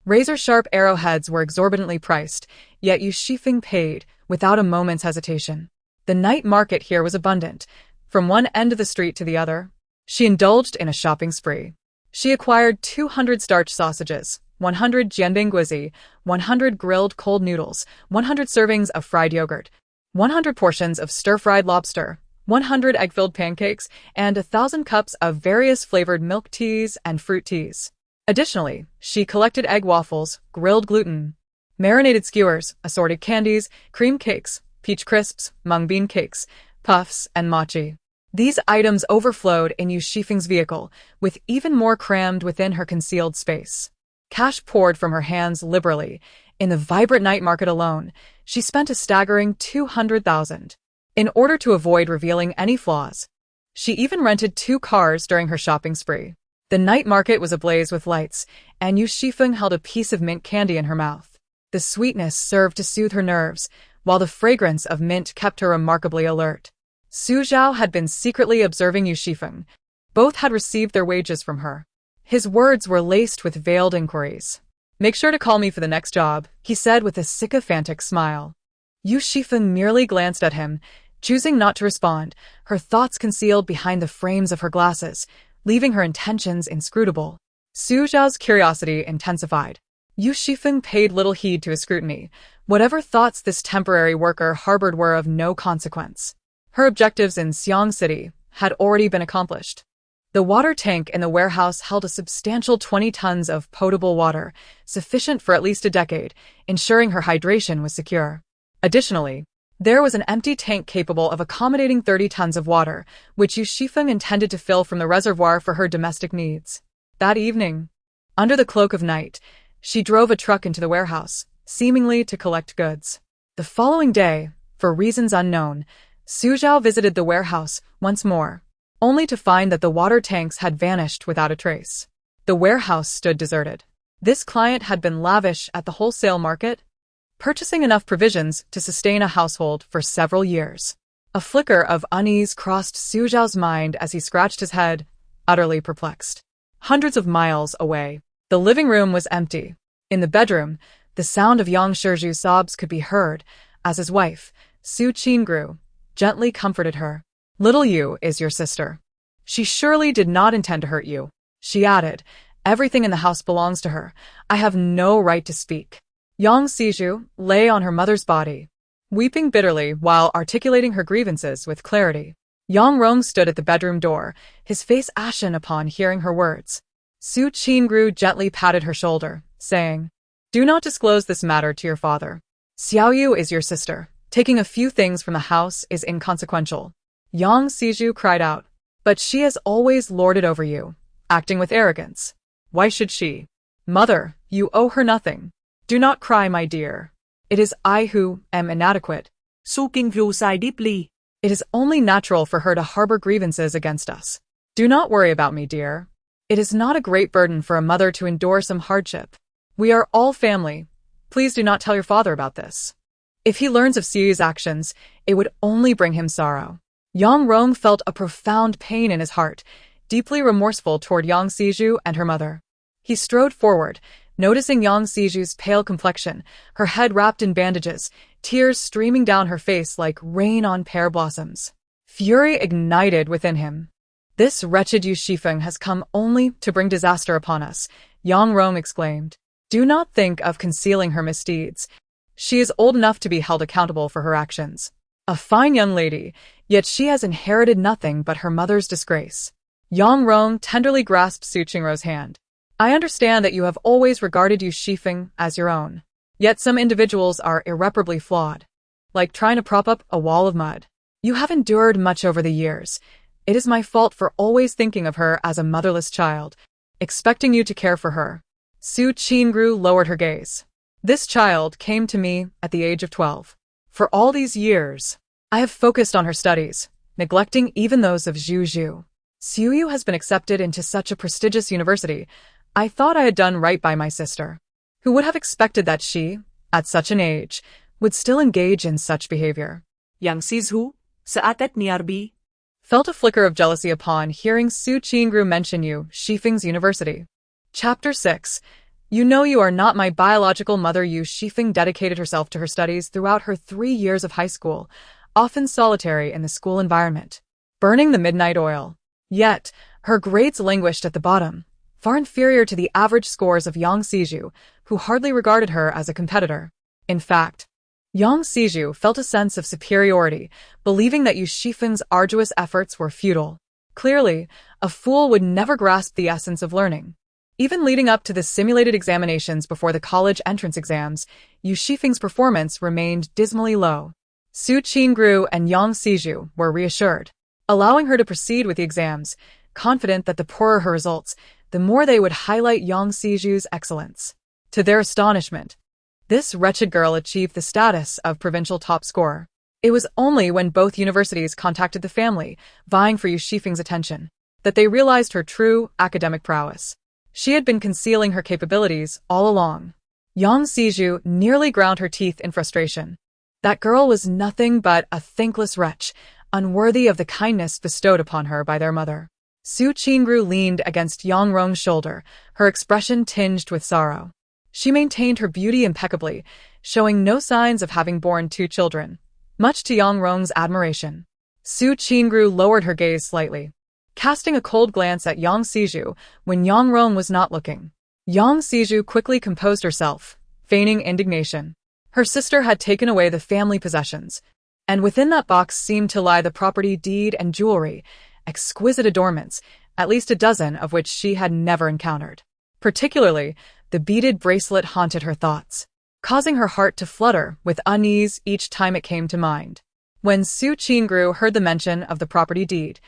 [SPEAKER 1] razor-sharp arrowheads were exorbitantly priced, yet Yu Xifeng paid, without a moment's hesitation. The night market here was abundant, from one end of the street to the other. She indulged in a shopping spree. She acquired 200 starch sausages, 100 jianbing 100 grilled cold noodles, 100 servings of fried yogurt, 100 portions of stir-fried lobster, 100 egg-filled pancakes, and 1,000 cups of various flavored milk teas and fruit teas. Additionally, she collected egg waffles, grilled gluten, marinated skewers, assorted candies, cream cakes, peach crisps, mung bean cakes, puffs, and mochi. These items overflowed in Yu Xifeng's vehicle, with even more crammed within her concealed space. Cash poured from her hands liberally. In the vibrant night market alone, she spent a staggering 200,000. In order to avoid revealing any flaws, she even rented 2 cars during her shopping spree. The night market was ablaze with lights, and Yu Xifeng held a piece of mint candy in her mouth. The sweetness served to soothe her nerves, while the fragrance of mint kept her remarkably alert. Su Zhao had been secretly observing Yu Xifeng. Both had received their wages from her. His words were laced with veiled inquiries. "Make sure to call me for the next job," he said with a sycophantic smile. Yu Xifeng merely glanced at him, choosing not to respond, her thoughts concealed behind the frames of her glasses, leaving her intentions inscrutable. Su Zhao's curiosity intensified. Yu Xifeng paid little heed to his scrutiny. Whatever thoughts this temporary worker harbored were of no consequence. Her objectives in Xiang City had already been accomplished. The water tank in the warehouse held a substantial 20 tons of potable water, sufficient for at least a decade, ensuring her hydration was secure. Additionally, there was an empty tank capable of accommodating 30 tons of water, which Yu Xifeng intended to fill from the reservoir for her domestic needs. That evening, under the cloak of night, she drove a truck into the warehouse, seemingly to collect goods. The following day, for reasons unknown, Su Zhao visited the warehouse once more, only to find that the water tanks had vanished without a trace. The warehouse stood deserted. This client had been lavish at the wholesale market, purchasing enough provisions to sustain a household for several years. A flicker of unease crossed Su Zhao's mind as he scratched his head, utterly perplexed. Hundreds of miles away, the living room was empty. In the bedroom, the sound of Yang Shizhu's sobs could be heard, as his wife, Su Qingru, gently comforted her. "Little Yu is your sister. She surely did not intend to hurt you," she added. "Everything in the house belongs to her. I have no right to speak." Yang Shizhu lay on her mother's body, weeping bitterly while articulating her grievances with clarity. Yang Rong stood at the bedroom door, his face ashen upon hearing her words. Su Qingru gently patted her shoulder, saying, "Do not disclose this matter to your father. Xiao Yu is your sister. Taking a few things from the house is inconsequential." Yang Shizhu cried out, "But she has always lorded over you, acting with arrogance. Why should she? Mother, you owe her nothing. Do not cry, my dear. It is I who am inadequate."
[SPEAKER 2] Su Qingru sighed deeply.
[SPEAKER 1] "It is only natural for her to harbor grievances against us. Do not worry about me, dear. It is not a great burden for a mother to endure some hardship. We are all family. Please do not tell your father about this. If he learns of Xiu's actions, it would only bring him sorrow." Yang Rong felt a profound pain in his heart, deeply remorseful toward Yang Shizhu and her mother. He strode forward, noticing Yang Shizhu's pale complexion, her head wrapped in bandages, tears streaming down her face like rain on pear blossoms. Fury ignited within him. "This wretched Yu Xifeng has come only to bring disaster upon us," Yang Rong exclaimed. "Do not think of concealing her misdeeds. She is old enough to be held accountable for her actions. A fine young lady, yet she has inherited nothing but her mother's disgrace." Yang Rong tenderly grasped Su Qingru's hand. "I understand that you have always regarded Yu Xifeng as your own. Yet some individuals are irreparably flawed, like trying to prop up a wall of mud. You have endured much over the years. It is my fault for always thinking of her as a motherless child, expecting you to care for her." Su Qingru lowered her gaze. "This child came to me at the age of 12. For all these years, I have focused on her studies, neglecting even those of Zhu. Xiuyu has been accepted into such a prestigious university. I thought I had done right by my sister. Who would have expected that she, at such an age, would still engage in such behavior.
[SPEAKER 2] Yang Sisu, sa atet ni Arbi.
[SPEAKER 1] Felt a flicker of jealousy upon hearing Su Qingru mention Yu Xifeng's university. Chapter 6. You know you are not my biological mother. Yu Xifeng dedicated herself to her studies throughout her 3 years of high school, often solitary in the school environment, burning the midnight oil. Yet, her grades languished at the bottom, far inferior to the average scores of Yang Siju, who hardly regarded her as a competitor. In fact, Yang Siju felt a sense of superiority, believing that Yu Xifeng's arduous efforts were futile. Clearly, a fool would never grasp the essence of learning. Even leading up to the simulated examinations before the college entrance exams, Yu Xifeng's performance remained dismally low. Su Qingru and Yang Siju were reassured, allowing her to proceed with the exams, confident that the poorer her results, the more they would highlight Yang Siju's excellence. To their astonishment, this wretched girl achieved the status of provincial top scorer. It was only when both universities contacted the family, vying for Yu Xifeng's attention, that they realized her true academic prowess. She had been concealing her capabilities all along. Yang Siju nearly ground her teeth in frustration. That girl was nothing but a thankless wretch, unworthy of the kindness bestowed upon her by their mother. Su Qingru leaned against Yang Rong's shoulder, her expression tinged with sorrow. She maintained her beauty impeccably, showing no signs of having borne 2 children, much to Yang Rong's admiration. Su Qingru lowered her gaze slightly, casting a cold glance at Yang Siju when Yang Rong was not looking. Yang Siju quickly composed herself, feigning indignation. Her sister had taken away the family possessions, and within that box seemed to lie the property deed and jewelry, exquisite adornments, at least a dozen of which she had never encountered. Particularly, the beaded bracelet haunted her thoughts, causing her heart to flutter with unease each time it came to mind. When Su Qingru heard the mention of the property deed,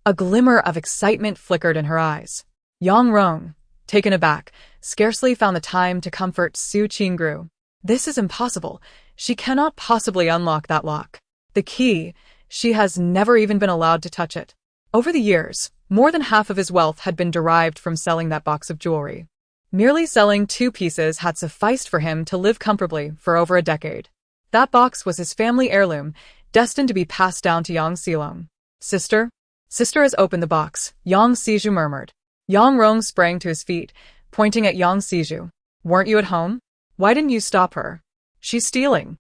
[SPEAKER 1] a glimmer of excitement flickered in her eyes. Yang Rong, taken aback, scarcely found the time to comfort Su Qingru. This is impossible. She cannot possibly unlock that lock. The key, she has never even been allowed to touch it. Over the years, more than half of his wealth had been derived from selling that box of jewelry. Merely selling 2 pieces had sufficed for him to live comfortably for over a decade. That box was his family heirloom, destined to be passed down to Yang Silong. Sister? Sister has opened the box, Yang Siju murmured. Yang Rong sprang to his feet, pointing at Yang Siju. Weren't you at home? Why didn't you stop her? She's stealing.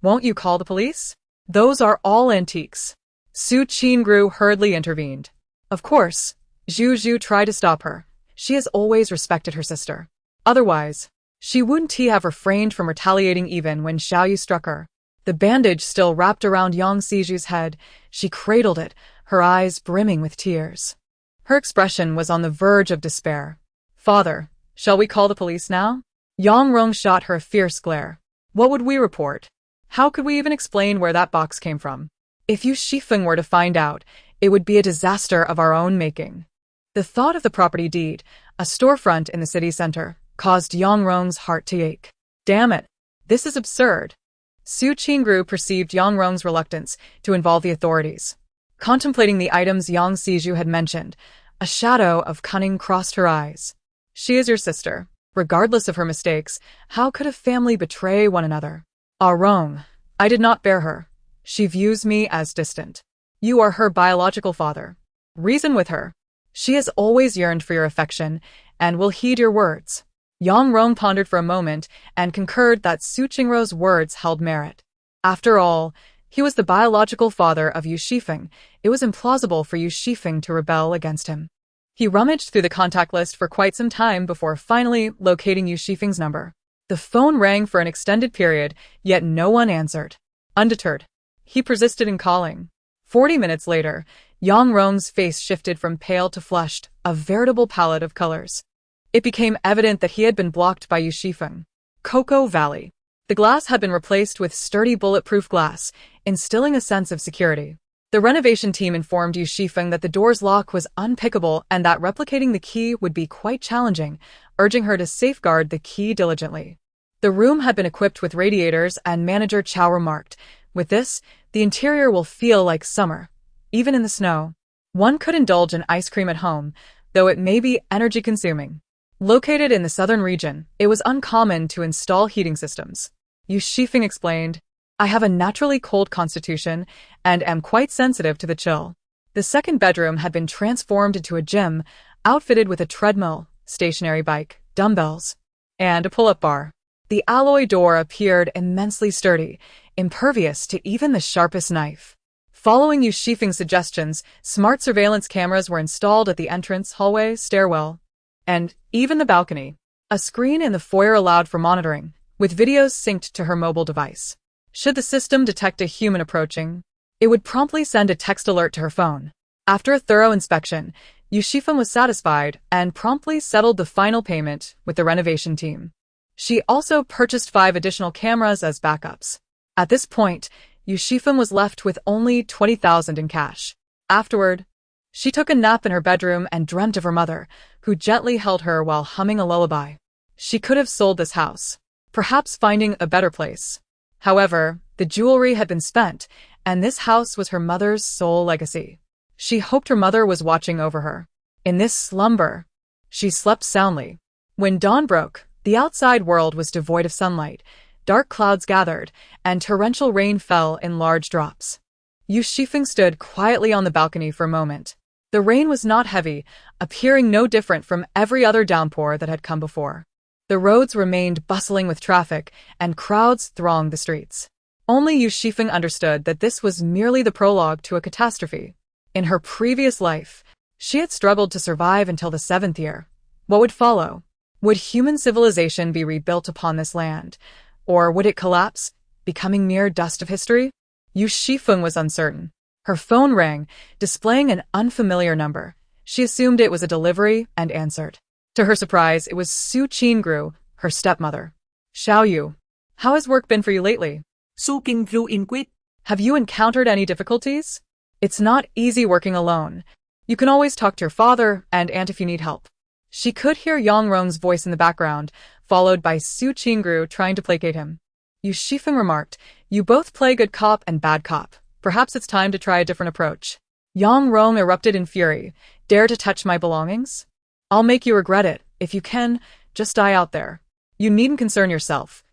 [SPEAKER 1] Won't you call the police? Those are all antiques. Su Qingru hurriedly intervened. Of course, Zhu tried to stop her. She has always respected her sister. Otherwise, she wouldn't have refrained from retaliating even when Xiaoyu struck her. The bandage still wrapped around Yang Siju's head, she cradled it, her eyes brimming with tears. Her expression was on the verge of despair. Father, shall we call the police now? Yang Rong shot her a fierce glare. What would we report? How could we even explain where that box came from? If Yu Xifeng were to find out, it would be a disaster of our own making. The thought of the property deed, a storefront in the city center, caused Yang Rong's heart to ache. Damn it, this is absurd. Su Qingru perceived Yang Rong's reluctance to involve the authorities. Contemplating the items Yang Siju had mentioned, a shadow of cunning crossed her eyes. She is your sister. Regardless of her mistakes, how could a family betray one another? Ah, Rong, I did not bear her. She views me as distant. You are her biological father. Reason with her. She has always yearned for your affection, and will heed your words. Yang Rong pondered for a moment and concurred that Su Qingru's words held merit. After all, he was the biological father of Yu Xifeng. It was implausible for Yu Xifeng to rebel against him. He rummaged through the contact list for quite some time before finally locating Yu Xifeng's number. The phone rang for an extended period, yet no one answered. Undeterred, he persisted in calling. 40 minutes later, Yang Rong's face shifted from pale to flushed, a veritable palette of colors. It became evident that he had been blocked by Yu Xifeng. Cocoa Valley. The glass had been replaced with sturdy bulletproof glass, instilling a sense of security. The renovation team informed Yu Xifeng that the door's lock was unpickable and that replicating the key would be quite challenging, urging her to safeguard the key diligently. The room had been equipped with radiators, and Manager Chow remarked, "With this, the interior will feel like summer, even in the snow. One could indulge in ice cream at home, though it may be energy-consuming." Located in the southern region, it was uncommon to install heating systems. Yu Xifeng explained, I have a naturally cold constitution and am quite sensitive to the chill. The second bedroom had been transformed into a gym, outfitted with a treadmill, stationary bike, dumbbells, and a pull-up bar. The alloy door appeared immensely sturdy, impervious to even the sharpest knife. Following Yu Xifeng's suggestions, smart surveillance cameras were installed at the entrance, hallway, stairwell, and even the balcony. A screen in the foyer allowed for monitoring, with videos synced to her mobile device. Should the system detect a human approaching, it would promptly send a text alert to her phone. After a thorough inspection, Yu Xifeng was satisfied and promptly settled the final payment with the renovation team. She also purchased 5 additional cameras as backups. At this point, Yu Xifeng was left with only 20,000 in cash. Afterward, she took a nap in her bedroom and dreamt of her mother, who gently held her while humming a lullaby. She could have sold this house, perhaps finding a better place. However, the jewelry had been spent, and this house was her mother's sole legacy. She hoped her mother was watching over her. In this slumber, she slept soundly. When dawn broke, the outside world was devoid of sunlight. Dark clouds gathered, and torrential rain fell in large drops. Yu Xifeng stood quietly on the balcony for a moment. The rain was not heavy, appearing no different from every other downpour that had come before. The roads remained bustling with traffic, and crowds thronged the streets. Only Yu Xifeng understood that this was merely the prologue to a catastrophe. In her previous life, she had struggled to survive until the 7th year. What would follow? Would human civilization be rebuilt upon this land? Or would it collapse, becoming mere dust of history? Yu Xifeng was uncertain. Her phone rang, displaying an unfamiliar number. She assumed it was a delivery and answered. To her surprise, it was Su Qingru, her stepmother. Xiao Yu, how has work been for you lately?
[SPEAKER 2] Su Qingru inquired.
[SPEAKER 1] Have you encountered any difficulties? It's not easy working alone. You can always talk to your father and aunt if you need help. She could hear Yang Rong's voice in the background, followed by Su Qingru trying to placate him. Yu Xifeng remarked, "You both play good cop and bad cop. Perhaps it's time to try a different approach." Yang Rong erupted in fury. "Dare to touch my belongings? I'll make you regret it. If you can, just die out there. You needn't concern yourself.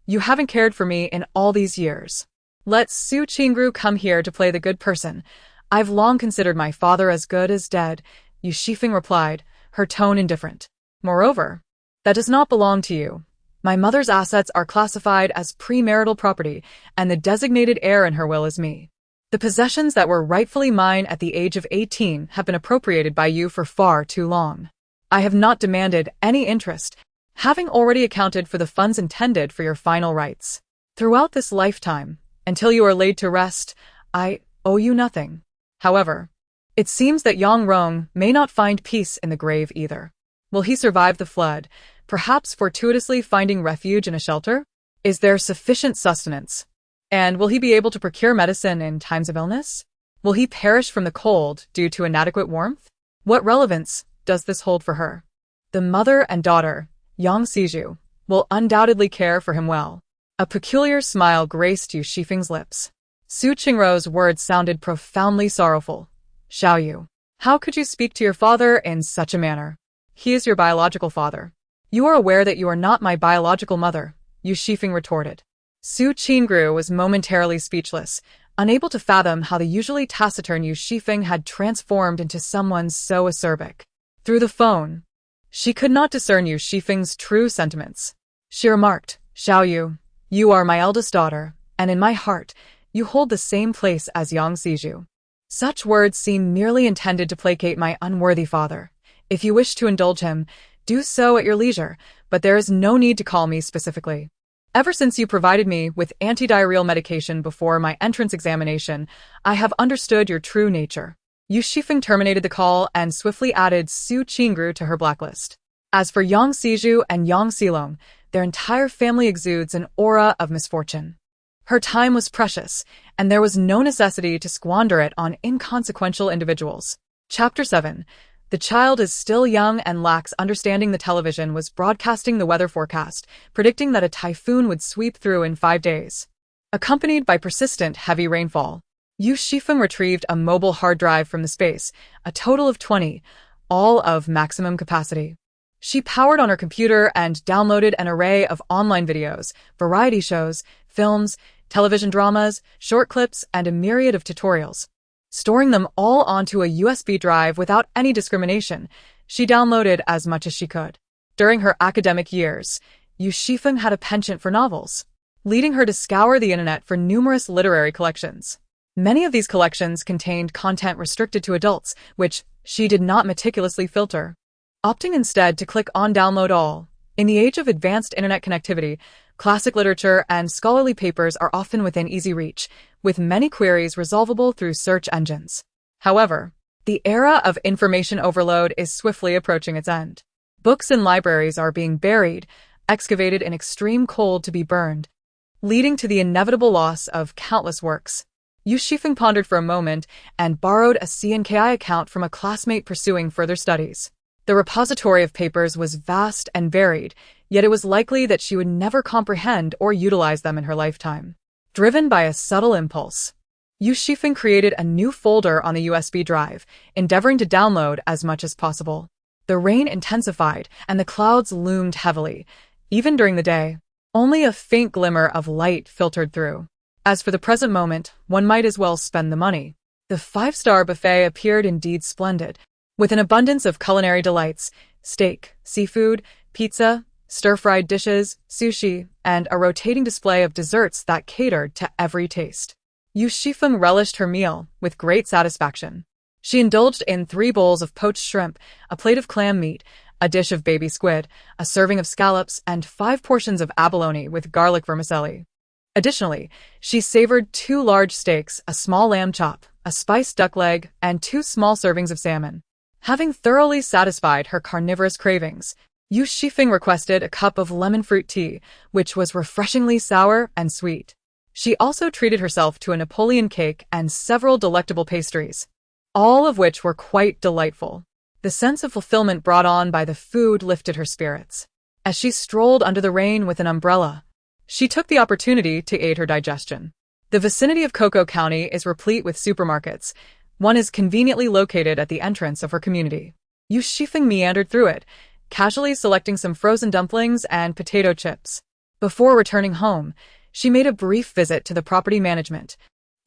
[SPEAKER 1] You haven't cared for me in all these years. Let Su Qingru come here to play the good person. I've long considered my father as good as dead," Yu Xifeng replied, her tone indifferent. "Moreover, that does not belong to you. My mother's assets are classified as premarital property, and the designated heir in her will is me. The possessions that were rightfully mine at the age of 18 have been appropriated by you for far too long. I have not demanded any interest, having already accounted for the funds intended for your final rights. Throughout this lifetime, until you are laid to rest, I owe you nothing. However, it seems that Yang Rong may not find peace in the grave either. Will he survive the flood, perhaps fortuitously finding refuge in a shelter? Is there sufficient sustenance? And will he be able to procure medicine in times of illness? Will he perish from the cold due to inadequate warmth? What relevance does this hold for her? The mother and daughter, Yang Xiju, will undoubtedly care for him well." A peculiar smile graced Yu Xifeng's lips. Su Qingru's words sounded profoundly sorrowful. "Xiao Yu, how could you speak to your father in such a manner? He is your biological father. You are aware that you are not my biological mother," Yu Xifeng retorted. Su Qingru was momentarily speechless, unable to fathom how the usually taciturn Yu Xifeng had transformed into someone so acerbic. Through the phone, she could not discern Yu Xifeng's true sentiments. She remarked, "Xiao Yu, you are my eldest daughter, and in my heart, you hold the same place as Yang Xiju. Such words seem merely intended to placate my unworthy father. If you wish to indulge him, do so at your leisure, but there is no need to call me specifically. Ever since you provided me with antidiarrheal medication before my entrance examination, I have understood your true nature." Yu Xifeng terminated the call and swiftly added Su Qingru to her blacklist. As for Yang Xiju and Yang Xilong, their entire family exudes an aura of misfortune. Her time was precious, and there was no necessity to squander it on inconsequential individuals. Chapter 7. The child is still young and lacks understanding. The television was broadcasting the weather forecast, predicting that a typhoon would sweep through in 5 days, accompanied by persistent heavy rainfall. Yu Xifeng retrieved a mobile hard drive from the space, a total of 20, all of maximum capacity. She powered on her computer and downloaded an array of online videos, variety shows, films, television dramas, short clips, and a myriad of tutorials. Storing them all onto a USB drive without any discrimination, she downloaded as much as she could. During her academic years, Yu Xifeng had a penchant for novels, leading her to scour the internet for numerous literary collections. Many of these collections contained content restricted to adults, which she did not meticulously filter, opting instead to click on Download All. In the age of advanced internet connectivity, classic literature and scholarly papers are often within easy reach, with many queries resolvable through search engines. However, the era of information overload is swiftly approaching its end. Books in libraries are being buried, excavated in extreme cold to be burned, leading to the inevitable loss of countless works. Yu Xifeng pondered for a moment and borrowed a CNKI account from a classmate pursuing further studies. The repository of papers was vast and varied, yet it was likely that she would never comprehend or utilize them in her lifetime. Driven by a subtle impulse, Yu Xifeng created a new folder on the USB drive, endeavoring to download as much as possible. The rain intensified and the clouds loomed heavily. Even during the day, only a faint glimmer of light filtered through. As for the present moment, one might as well spend the money. The five-star buffet appeared indeed splendid, with an abundance of culinary delights: steak, seafood, pizza, stir-fried dishes, sushi, and a rotating display of desserts that catered to every taste. Yu Xifeng relished her meal with great satisfaction. She indulged in 3 bowls of poached shrimp, a plate of clam meat, a dish of baby squid, a serving of scallops, and 5 portions of abalone with garlic vermicelli. Additionally, she savored 2 large steaks, a small lamb chop, a spiced duck leg, and 2 small servings of salmon. Having thoroughly satisfied her carnivorous cravings, Yu Xifeng requested a cup of lemon fruit tea, which was refreshingly sour and sweet. She also treated herself to a Napoleon cake and several delectable pastries, all of which were quite delightful. The sense of fulfillment brought on by the food lifted her spirits. As she strolled under the rain with an umbrella, she took the opportunity to aid her digestion. The vicinity of Cocoa County is replete with supermarkets. One is conveniently located at the entrance of her community. Yu Xifeng meandered through it, casually selecting some frozen dumplings and potato chips. Before returning home, she made a brief visit to the property management,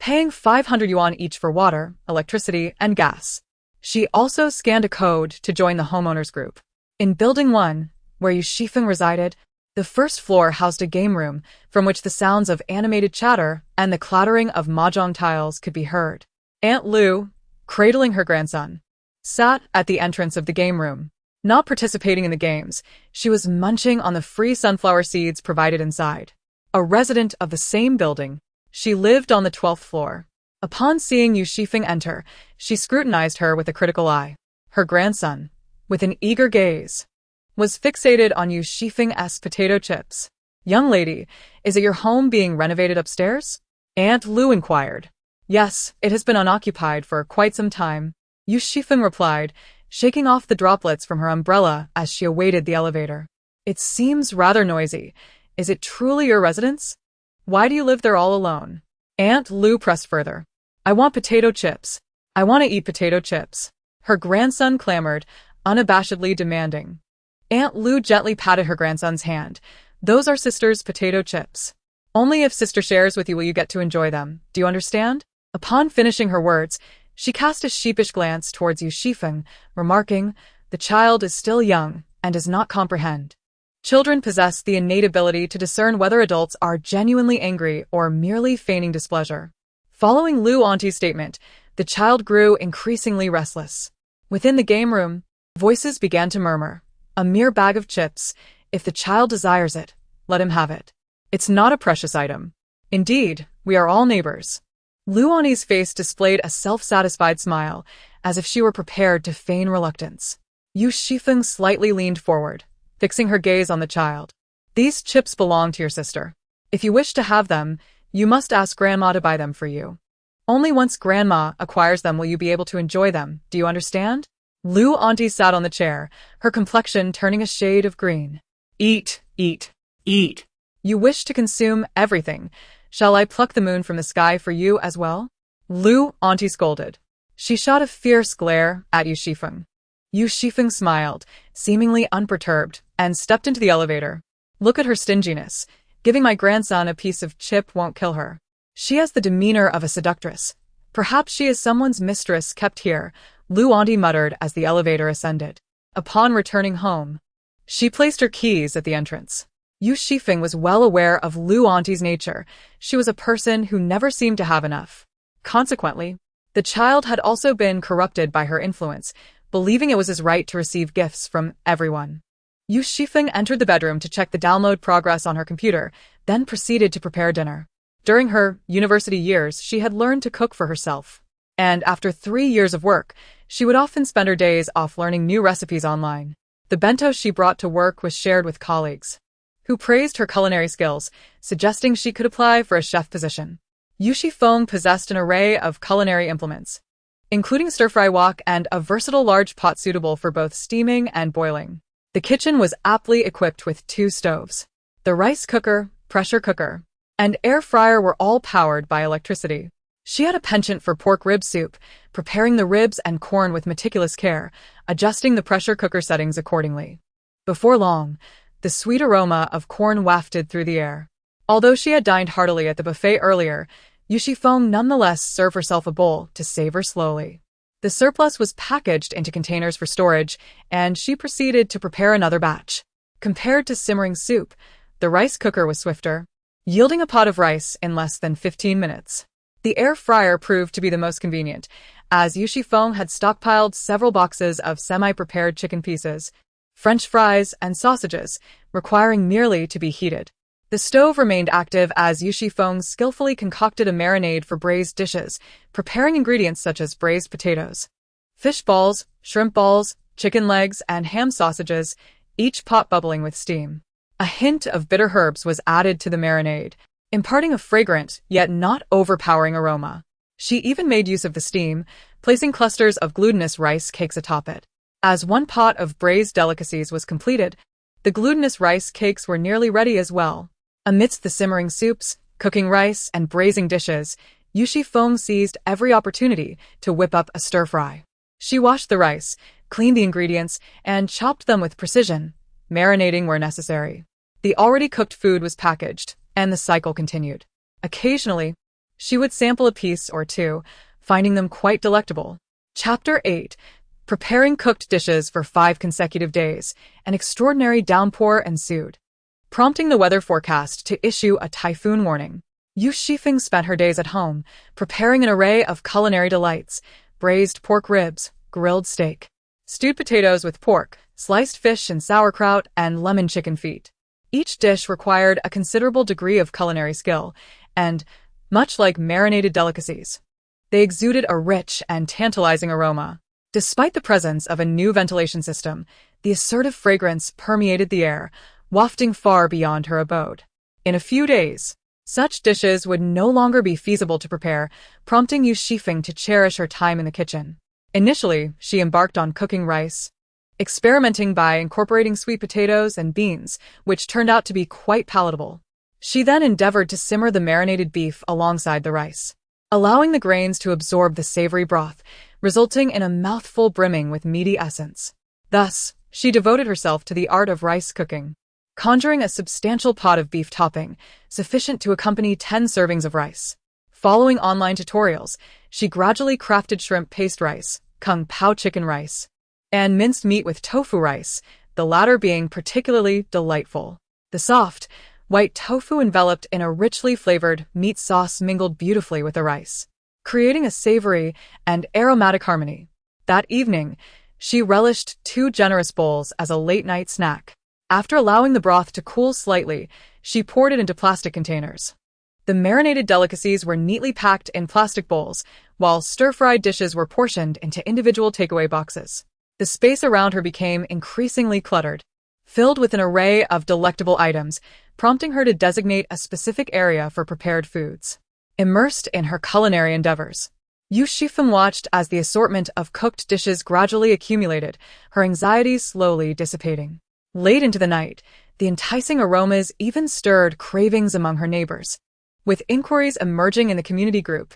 [SPEAKER 1] paying 500 yuan each for water, electricity, and gas. She also scanned a code to join the homeowners group. In Building 1, where Yu Xifeng resided, the first floor housed a game room from which the sounds of animated chatter and the clattering of mahjong tiles could be heard. Aunt Lu, cradling her grandson, sat at the entrance of the game room. Not participating in the games, she was munching on the free sunflower seeds provided inside. A resident of the same building, she lived on the 12th floor. Upon seeing Yu Xifeng enter, she scrutinized her with a critical eye. Her grandson, with an eager gaze, was fixated on Yu Xifeng's potato chips. "Young lady, is it your home being renovated upstairs?" Aunt Lu inquired. "Yes, it has been unoccupied for quite some time," Yu Xifeng replied, shaking off the droplets from her umbrella as she awaited the elevator. "It seems rather noisy. Is it truly your residence? Why do you live there all alone?" Aunt Lu pressed further. "I want potato chips. I want to eat potato chips," her grandson clamored, unabashedly demanding. Aunt Lu gently patted her grandson's hand. "Those are sister's potato chips. Only if sister shares with you will you get to enjoy them. Do you understand?" Upon finishing her words, she cast a sheepish glance towards Yu Xifeng, remarking, "The child is still young and does not comprehend." Children possess the innate ability to discern whether adults are genuinely angry or merely feigning displeasure. Following Lu Auntie's statement, the child grew increasingly restless. Within the game room, voices began to murmur. "A mere bag of chips. If the child desires it, let him have it. It's not a precious item. Indeed, we are all neighbors." Lu Auntie's face displayed a self-satisfied smile, as if she were prepared to feign reluctance. Yu Xifeng slightly leaned forward, fixing her gaze on the child. "These chips belong to your sister. If you wish to have them, you must ask Grandma to buy them for you. Only once Grandma acquires them will you be able to enjoy them. Do you understand?" Lu Auntie sat on the chair, her complexion turning a shade of green. "Eat, eat, eat. You wish to consume everything. Shall I pluck the moon from the sky for you as well?" Lu Auntie scolded. She shot a fierce glare at Yu Xifeng. Yu Xifeng smiled, seemingly unperturbed, and stepped into the elevator. "Look at her stinginess. Giving my grandson a piece of chip won't kill her. She has the demeanor of a seductress. Perhaps she is someone's mistress kept here, Lu Auntie muttered as the elevator ascended. Upon returning home, she placed her keys at the entrance. Yu Xifeng was well aware of Lu Auntie's nature. She was a person who never seemed to have enough. Consequently, the child had also been corrupted by her influence, believing it was his right to receive gifts from everyone. Yu Xifeng entered the bedroom to check the download progress on her computer, then proceeded to prepare dinner. During her university years, she had learned to cook for herself. And after 3 years of work, she would often spend her days off learning new recipes online. The bento she brought to work was shared with colleagues, who praised her culinary skills, suggesting she could apply for a chef position. Yu Xifeng possessed an array of culinary implements, including a stir-fry wok and a versatile large pot suitable for both steaming and boiling. The kitchen was aptly equipped with 2 stoves. The rice cooker, pressure cooker, and air fryer were all powered by electricity. She had a penchant for pork rib soup, preparing the ribs and corn with meticulous care, adjusting the pressure cooker settings accordingly. Before long, the sweet aroma of corn wafted through the air. Although she had dined heartily at the buffet earlier, Yu Xifeng nonetheless served herself a bowl to savor slowly. The surplus was packaged into containers for storage, and she proceeded to prepare another batch. Compared to simmering soup, the rice cooker was swifter, yielding a pot of rice in less than 15 minutes. The air fryer proved to be the most convenient, as Yu Xifeng had stockpiled several boxes of semi-prepared chicken pieces, French fries, and sausages, requiring merely to be heated. The stove remained active as Yu Xifeng skillfully concocted a marinade for braised dishes, preparing ingredients such as braised potatoes, fish balls, shrimp balls, chicken legs, and ham sausages, each pot bubbling with steam. A hint of bitter herbs was added to the marinade, imparting a fragrant, yet not overpowering aroma. She even made use of the steam, placing clusters of glutinous rice cakes atop it. As one pot of braised delicacies was completed, the glutinous rice cakes were nearly ready as well. Amidst the simmering soups, cooking rice, and braising dishes, Yu Xifeng seized every opportunity to whip up a stir-fry. She washed the rice, cleaned the ingredients, and chopped them with precision, marinating where necessary. The already cooked food was packaged, and the cycle continued. Occasionally, she would sample a piece or two, finding them quite delectable. Chapter 8. Preparing cooked dishes for 5 consecutive days, an extraordinary downpour ensued, prompting the weather forecast to issue a typhoon warning. Yu Xifeng spent her days at home, preparing an array of culinary delights: braised pork ribs, grilled steak, stewed potatoes with pork, sliced fish and sauerkraut, and lemon chicken feet. Each dish required a considerable degree of culinary skill, and, much like marinated delicacies, they exuded a rich and tantalizing aroma. Despite the presence of a new ventilation system, the assertive fragrance permeated the air, wafting far beyond her abode. In a few days, such dishes would no longer be feasible to prepare, prompting Yu Xifeng to cherish her time in the kitchen. Initially, she embarked on cooking rice, experimenting by incorporating sweet potatoes and beans, which turned out to be quite palatable. She then endeavored to simmer the marinated beef alongside the rice, allowing the grains to absorb the savory broth, resulting in a mouthful brimming with meaty essence. Thus, she devoted herself to the art of rice cooking, conjuring a substantial pot of beef topping, sufficient to accompany 10 servings of rice. Following online tutorials, she gradually crafted shrimp paste rice, kung pao chicken rice, and minced meat with tofu rice, the latter being particularly delightful. The soft, white tofu enveloped in a richly flavored meat sauce mingled beautifully with the rice, creating a savory and aromatic harmony. That evening, she relished 2 generous bowls as a late-night snack. After allowing the broth to cool slightly, she poured it into plastic containers. The marinated delicacies were neatly packed in plastic bowls, while stir-fried dishes were portioned into individual takeaway boxes. The space around her became increasingly cluttered, filled with an array of delectable items, prompting her to designate a specific area for prepared foods. Immersed in her culinary endeavors, Yu Xifeng watched as the assortment of cooked dishes gradually accumulated, her anxieties slowly dissipating. Late into the night, the enticing aromas even stirred cravings among her neighbors, with inquiries emerging in the community group.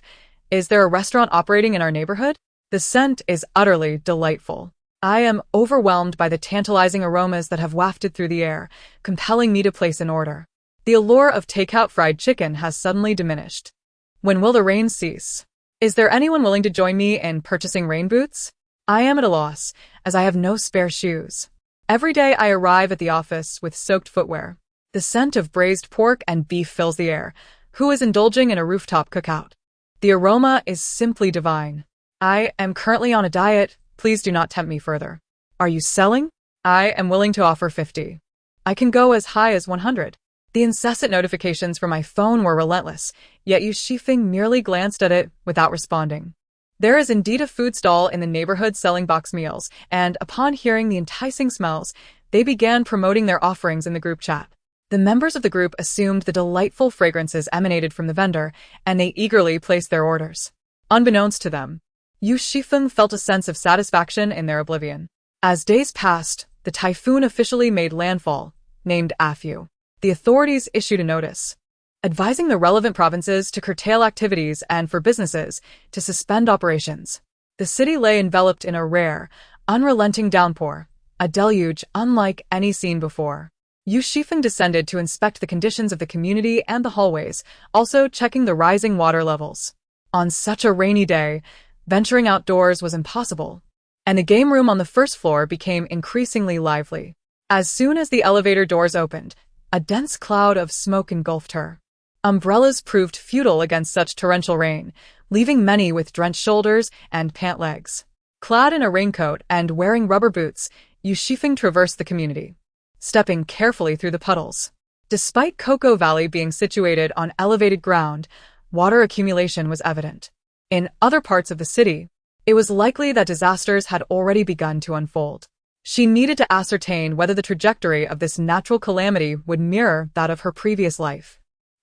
[SPEAKER 1] "Is there a restaurant operating in our neighborhood? The scent is utterly delightful. I am overwhelmed by the tantalizing aromas that have wafted through the air, compelling me to place an order." The allure of takeout fried chicken has suddenly diminished. When will the rain cease? Is there anyone willing to join me in purchasing rain boots? I am at a loss, as I have no spare shoes. Every day I arrive at the office with soaked footwear. The scent of braised pork and beef fills the air. Who is indulging in a rooftop cookout? The aroma is simply divine. I am currently on a diet. Please do not tempt me further. Are you selling? I am willing to offer 50. I can go as high as 100. The incessant notifications from my phone were relentless, yet Yu Xifeng merely glanced at it without responding. There is indeed a food stall in the neighborhood selling box meals, and upon hearing the enticing smells, they began promoting their offerings in the group chat. The members of the group assumed the delightful fragrances emanated from the vendor, and they eagerly placed their orders. Unbeknownst to them, Yu Xifeng felt a sense of satisfaction in their oblivion. As days passed, the typhoon officially made landfall, named Afu. The authorities issued a notice, advising the relevant provinces to curtail activities and for businesses to suspend operations. The city lay enveloped in a rare, unrelenting downpour, a deluge unlike any seen before. Yu Xifeng descended to inspect the conditions of the community and the hallways, also checking the rising water levels. On such a rainy day, venturing outdoors was impossible, and the game room on the first floor became increasingly lively. As soon as the elevator doors opened, a dense cloud of smoke engulfed her. Umbrellas proved futile against such torrential rain, leaving many with drenched shoulders and pant legs. Clad in a raincoat and wearing rubber boots, Yu Xifeng traversed the community, stepping carefully through the puddles. Despite Cocoa Valley being situated on elevated ground, water accumulation was evident. In other parts of the city, it was likely that disasters had already begun to unfold. She needed to ascertain whether the trajectory of this natural calamity would mirror that of her previous life,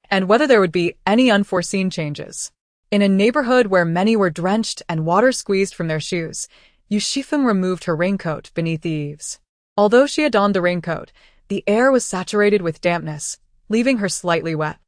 [SPEAKER 1] and whether there would be any unforeseen changes. In a neighborhood where many were drenched and water squeezed from their shoes, Yu Xifeng removed her raincoat beneath the eaves. Although she had donned the raincoat, the air was saturated with dampness, leaving her slightly wet.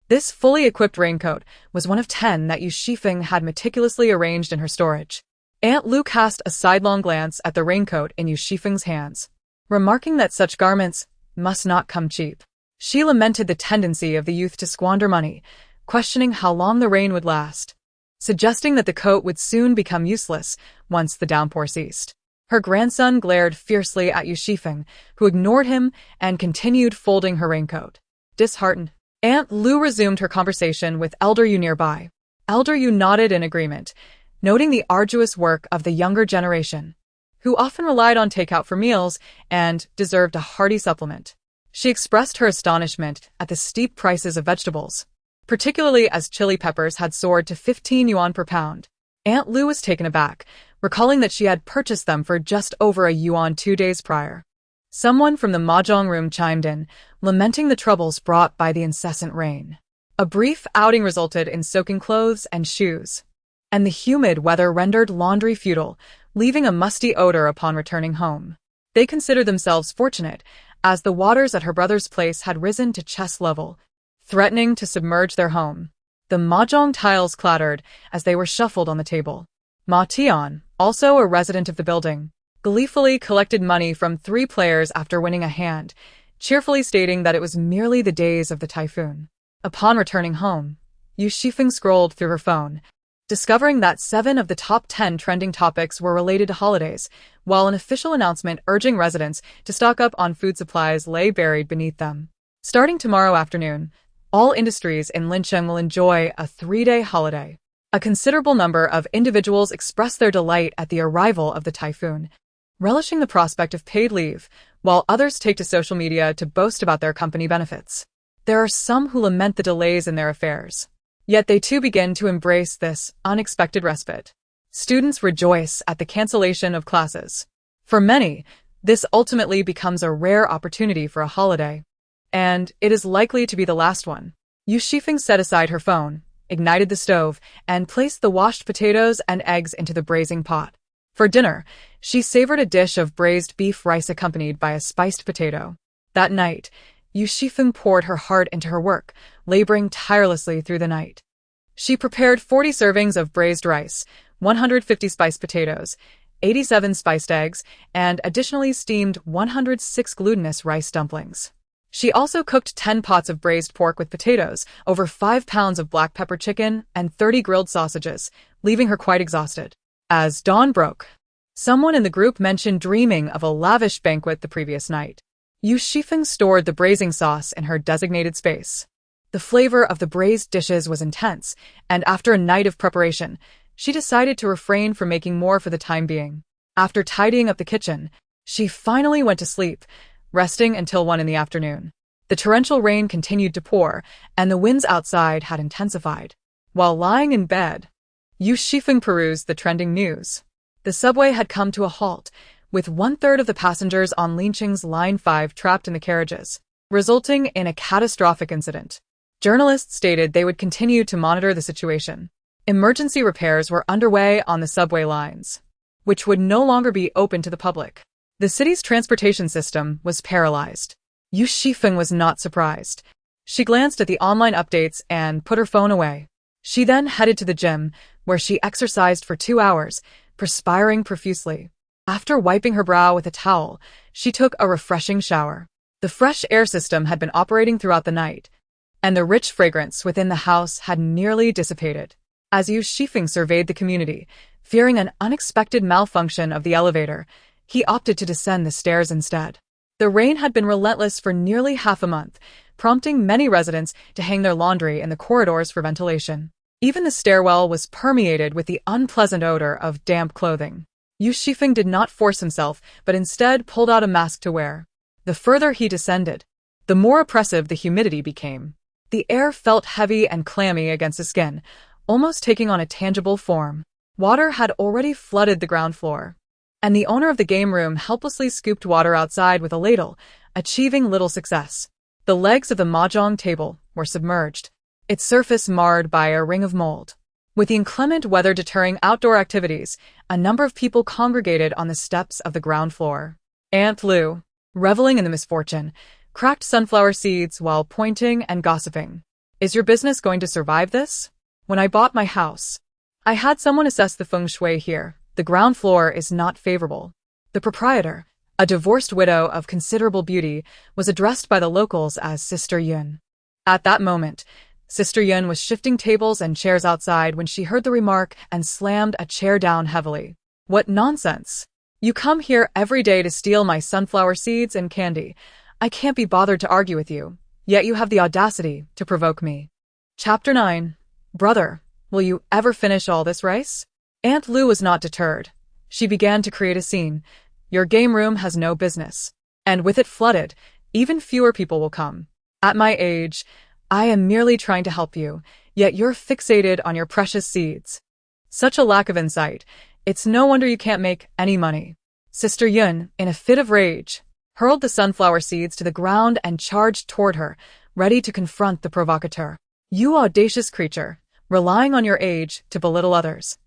[SPEAKER 1] This fully equipped raincoat was one of 10 that Yu Xifeng had meticulously arranged in her storage. Aunt Lu cast a sidelong glance at the raincoat in Yu Xifeng's hands, remarking that such garments must not come cheap. She lamented the tendency of the youth to squander money, questioning how long the rain would last, suggesting that the coat would soon become useless once the downpour ceased. Her grandson glared fiercely at Yu Xifeng, who ignored him and continued folding her raincoat. Disheartened, Aunt Lu resumed her conversation with Elder Yu nearby. Elder Yu nodded in agreement, noting the arduous work of the younger generation, who often relied on takeout for meals and deserved a hearty supplement. She expressed her astonishment at the steep prices of vegetables, particularly as chili peppers had soared to 15 yuan per pound. Aunt Lu was taken aback, recalling that she had purchased them for just over a yuan 2 days prior. Someone from the mahjong room chimed in, lamenting the troubles brought by the incessant rain. A brief outing resulted in soaking clothes and shoes, and the humid weather rendered laundry futile, leaving a musty odor upon returning home. They considered themselves fortunate, as the waters at her brother's place had risen to chest level, threatening to submerge their home. The mahjong tiles clattered as they were shuffled on the table. Ma Tian, also a resident of the building, gleefully collected money from 3 players after winning a hand, cheerfully stating that it was merely the days of the typhoon. Upon returning home, Yu Xifeng scrolled through her phone, discovering that 7 of the top 10 trending topics were related to holidays, while an official announcement urging residents to stock up on food supplies lay buried beneath them. Starting tomorrow afternoon, all industries in Lincheng will enjoy a 3-day holiday. A considerable number of individuals expressed their delight at the arrival of the typhoon, relishing the prospect of paid leave, while others take to social media to boast about their company benefits. There are some who lament the delays in their affairs, yet they too begin to embrace this unexpected respite. Students rejoice at the cancellation of classes. For many, this ultimately becomes a rare opportunity for a holiday, and it is likely to be the last one. Yu Xifeng set aside her phone, ignited the stove, and placed the washed potatoes and eggs into the braising pot. For dinner, she savored a dish of braised beef rice accompanied by a spiced potato. That night, Yu Xifeng poured her heart into her work, laboring tirelessly through the night. She prepared 40 servings of braised rice, 150 spiced potatoes, 87 spiced eggs, and additionally steamed 106 glutinous rice dumplings. She also cooked 10 pots of braised pork with potatoes, over 5 pounds of black pepper chicken, and 30 grilled sausages, leaving her quite exhausted. As dawn broke, someone in the group mentioned dreaming of a lavish banquet the previous night. Yu Xifeng stored the braising sauce in her designated space. The flavor of the braised dishes was intense, and after a night of preparation, she decided to refrain from making more for the time being. After tidying up the kitchen, she finally went to sleep, resting until 1 in the afternoon. The torrential rain continued to pour, and the winds outside had intensified. While lying in bed, Yu Xifeng perused the trending news. The subway had come to a halt, with 1/3 of the passengers on Linqing's Line 5 trapped in the carriages, resulting in a catastrophic incident. Journalists stated they would continue to monitor the situation. Emergency repairs were underway on the subway lines, which would no longer be open to the public. The city's transportation system was paralyzed. Yu Xifeng was not surprised. She glanced at the online updates and put her phone away. She then headed to the gym, where she exercised for 2 hours, perspiring profusely. After wiping her brow with a towel, she took a refreshing shower. The fresh air system had been operating throughout the night, and the rich fragrance within the house had nearly dissipated. As Yu Xifeng surveyed the community, fearing an unexpected malfunction of the elevator, he opted to descend the stairs instead. The rain had been relentless for nearly half a month, prompting many residents to hang their laundry in the corridors for ventilation. Even the stairwell was permeated with the unpleasant odor of damp clothing. Yu Xifeng did not force himself, but instead pulled out a mask to wear. The further he descended, the more oppressive the humidity became. The air felt heavy and clammy against his skin, almost taking on a tangible form. Water had already flooded the ground floor, and the owner of the game room helplessly scooped water outside with a ladle, achieving little success. The legs of the mahjong table were submerged, its surface marred by a ring of mold. With the inclement weather deterring outdoor activities, a number of people congregated on the steps of the ground floor. Aunt Lu, reveling in the misfortune, cracked sunflower seeds while pointing and gossiping. "Is your business going to survive this? When I bought my house, I had someone assess the feng shui here. The ground floor is not favorable." The proprietor, a divorced widow of considerable beauty, was addressed by the locals as Sister Yun. At that moment, Sister Yun was shifting tables and chairs outside when she heard the remark and slammed a chair down heavily. "What nonsense! You come here every day to steal my sunflower seeds and candy. I can't be bothered to argue with you, yet you have the audacity to provoke me." Chapter 9. Brother, will you ever finish all this rice? Aunt Lu was not deterred. She began to create a scene. "Your game room has no business. And with it flooded, even fewer people will come. At my age, I am merely trying to help you, yet you're fixated on your precious seeds. Such a lack of insight. It's no wonder you can't make any money." Sister Yun, in a fit of rage, hurled the sunflower seeds to the ground and charged toward her, ready to confront the provocateur. "You audacious creature, relying on your age to belittle others.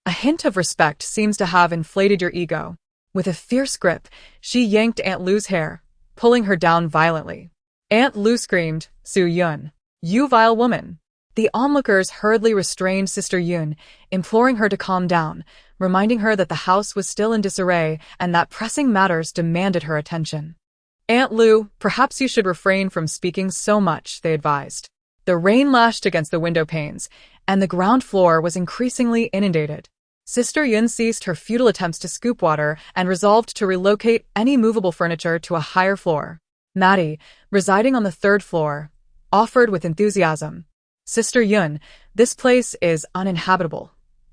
[SPEAKER 1] A hint of respect seems to have inflated your ego." With a fierce grip, she yanked Aunt Lu's hair, pulling her down violently. Aunt Lu screamed, "Su Yun, you vile woman!" The onlookers hurriedly restrained Sister Yun, imploring her to calm down, reminding her that the house was still in disarray and that pressing matters demanded her attention. "Aunt Lu, perhaps you should refrain from speaking so much," they advised. The rain lashed against the window panes, and the ground floor was increasingly inundated. Sister Yun ceased her futile attempts to scoop water and resolved to relocate any movable furniture to a higher floor. Maddie, residing on the 3rd floor, offered with enthusiasm, "Sister Yun, this place is uninhabitable.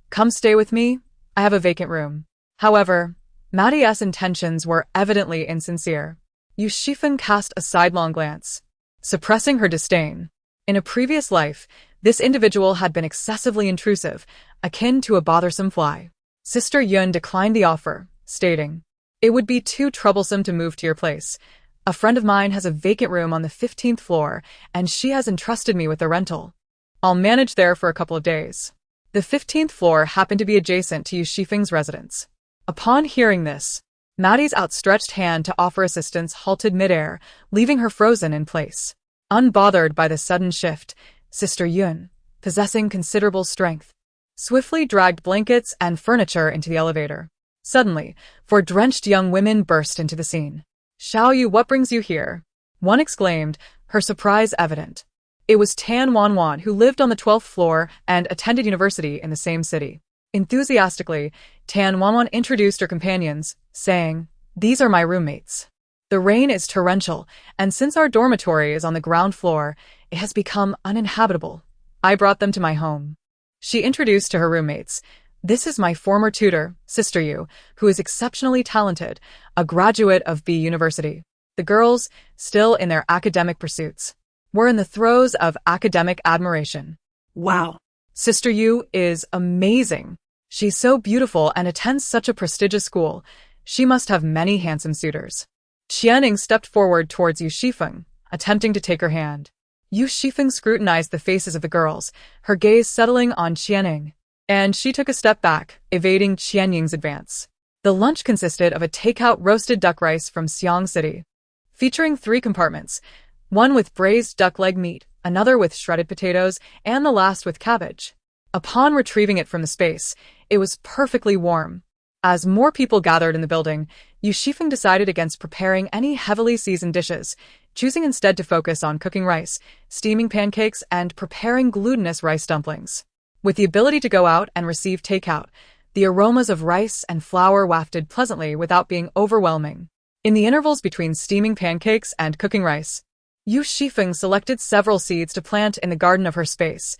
[SPEAKER 1] Come stay with me. I have a vacant room." However, Maddie's intentions were evidently insincere. Yu Xifeng cast a sidelong glance, suppressing her disdain. In a previous life, this individual had been excessively intrusive, akin to a bothersome fly. Sister Yun declined the offer, stating, "It would be too troublesome to move to your place. A friend of mine has a vacant room on the 15th floor, and she has entrusted me with the rental. I'll manage there for a couple of days." The 15th floor happened to be adjacent to Yu Xifeng's residence. Upon hearing this, Maddie's outstretched hand to offer assistance halted midair, leaving her frozen in place. Unbothered by the sudden shift, Sister Yun, possessing considerable strength, swiftly dragged blankets and furniture into the elevator. Suddenly, 4 drenched young women burst into the scene. "Xiao Yu, what brings you here?" One exclaimed, her surprise evident. It was Tan Wanwan, who lived on the 12th floor and attended university in the same city. Enthusiastically, Tan Wanwan introduced her companions, saying, "These are my roommates. The rain is torrential, and since our dormitory is on the ground floor, it has become uninhabitable. I brought them to my home." She introduced to her roommates, "This is my former tutor, Sister Yu, who is exceptionally talented, a graduate of B University." The girls, still in their academic pursuits, were in the throes of academic admiration.
[SPEAKER 2] Wow.
[SPEAKER 1] Sister Yu is amazing. She's so beautiful and attends such a prestigious school. She must have many handsome suitors. Qianing stepped forward towards Yu Xifeng, attempting to take her hand. Yu Xifeng scrutinized the faces of the girls, her gaze settling on Qianing, and she took a step back, evading Qianying's advance. The lunch consisted of a takeout roasted duck rice from Xiang City, featuring 3 compartments, one with braised duck leg meat, another with shredded potatoes, and the last with cabbage. Upon retrieving it from the space, it was perfectly warm. As more people gathered in the building, Yu Xifeng decided against preparing any heavily seasoned dishes, choosing instead to focus on cooking rice, steaming pancakes, and preparing glutinous rice dumplings. With the ability to go out and receive takeout, the aromas of rice and flour wafted pleasantly without being overwhelming. In the intervals between steaming pancakes and cooking rice, Yu Xifeng selected several seeds to plant in the garden of her space: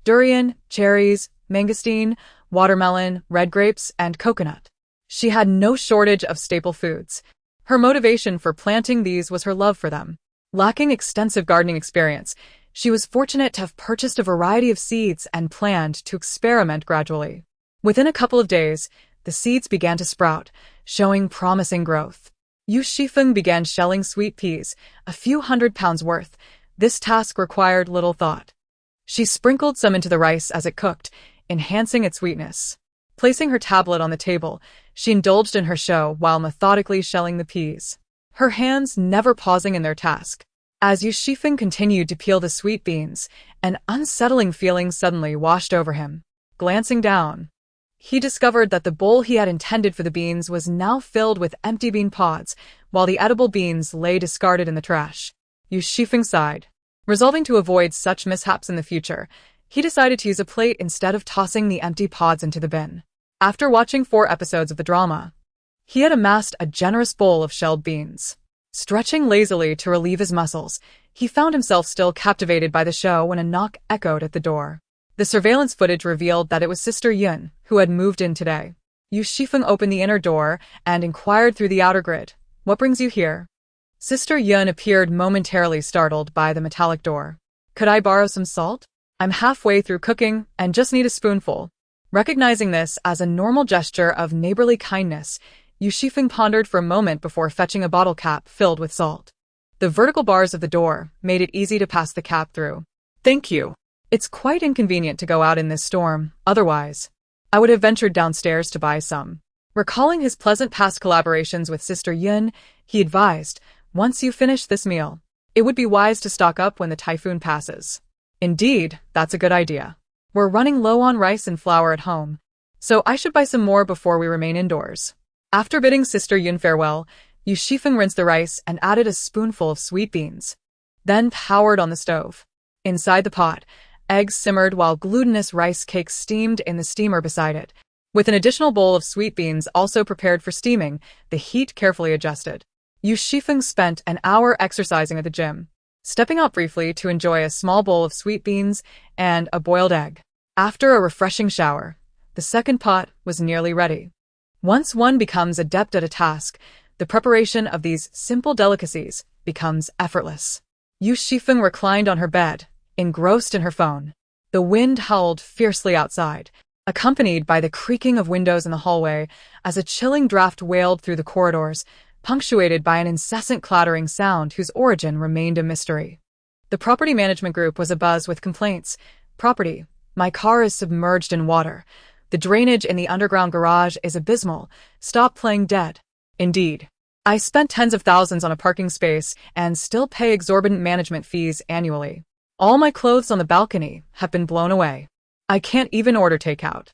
[SPEAKER 1] durian, cherries, mangosteen, watermelon, red grapes, and coconut. She had no shortage of staple foods. Her motivation for planting these was her love for them. Lacking extensive gardening experience, she was fortunate to have purchased a variety of seeds and planned to experiment gradually. Within a couple of days, the seeds began to sprout, showing promising growth. Yu Xifeng began shelling sweet peas, a few £100 worth. This task required little thought. She sprinkled some into the rice as it cooked, enhancing its sweetness. Placing her tablet on the table, she indulged in her show while methodically shelling the peas, her hands never pausing in their task. As Yu Xifeng continued to peel the sweet beans, an unsettling feeling suddenly washed over him. Glancing down, he discovered that the bowl he had intended for the beans was now filled with empty bean pods, while the edible beans lay discarded in the trash. Yu Xifeng sighed. Resolving to avoid such mishaps in the future, he decided to use a plate instead of tossing the empty pods into the bin. After watching 4 episodes of the drama, he had amassed a generous bowl of shelled beans. Stretching lazily to relieve his muscles, he found himself still captivated by the show when a knock echoed at the door. The surveillance footage revealed that it was Sister Yun, who had moved in today. Yu Xifeng opened the inner door and inquired through the outer grid, "What brings you here?" Sister Yun appeared momentarily startled by the metallic door. "Could I borrow some salt? I'm halfway through cooking and just need a spoonful." Recognizing this as a normal gesture of neighborly kindness, Yu Xifeng pondered for a moment before fetching a bottle cap filled with salt. The vertical bars of the door made it easy to pass the cap through. "Thank you. It's quite inconvenient to go out in this storm, otherwise I would have ventured downstairs to buy some." Recalling his pleasant past collaborations with Sister Yun, he advised, "Once you finish this meal, it would be wise to stock up when the typhoon passes." "Indeed, that's a good idea. We're running low on rice and flour at home, so I should buy some more before we remain indoors." After bidding Sister Yun farewell, Yu Xifeng rinsed the rice and added a spoonful of sweet beans, then powered on the stove. Inside the pot, eggs simmered while glutinous rice cakes steamed in the steamer beside it. With an additional bowl of sweet beans also prepared for steaming, the heat carefully adjusted. Yu Xifeng spent an hour exercising at the gym, stepping out briefly to enjoy a small bowl of sweet beans and a boiled egg. After a refreshing shower, the second pot was nearly ready. Once one becomes adept at a task, the preparation of these simple delicacies becomes effortless. Yu Xifeng reclined on her bed, engrossed in her phone. The wind howled fiercely outside, accompanied by the creaking of windows in the hallway as a chilling draft wailed through the corridors, punctuated by an incessant clattering sound whose origin remained a mystery. The property management group was abuzz with complaints. "Property, my car is submerged in water. The drainage in the underground garage is abysmal. Stop playing dead." Indeed, I spent tens of thousands on a parking space and still pay exorbitant management fees annually. All my clothes on the balcony have been blown away. I can't even order takeout.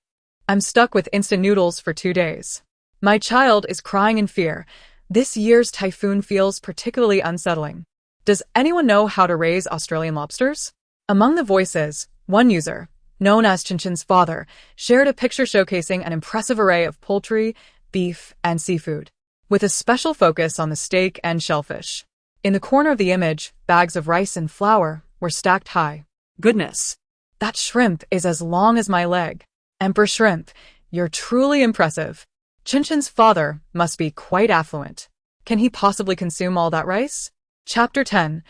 [SPEAKER 1] I'm stuck with instant noodles for 2 days. My child is crying in fear. This year's typhoon feels particularly unsettling. Does anyone know how to raise Australian lobsters? Among the voices, one user, known as Chinchin's father, shared a picture showcasing an impressive array of poultry, beef, and seafood, with a special focus on the steak and shellfish. In the corner of the image, bags of rice and flour were stacked high.
[SPEAKER 2] Goodness.
[SPEAKER 1] That shrimp is as long as my leg. Emperor Shrimp, you're truly impressive. Chinchin's father must be quite affluent. Can he possibly consume all that rice? Chapter 10.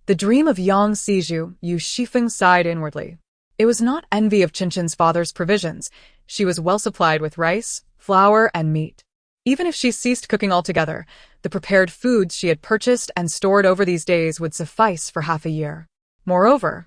[SPEAKER 1] The dream of Yang Siju, Yu Xifeng sighed inwardly. It was not envy of Chinchin's father's provisions. She was well supplied with rice, flour, and meat. Even if she ceased cooking altogether, the prepared foods she had purchased and stored over these days would suffice for half a year. Moreover,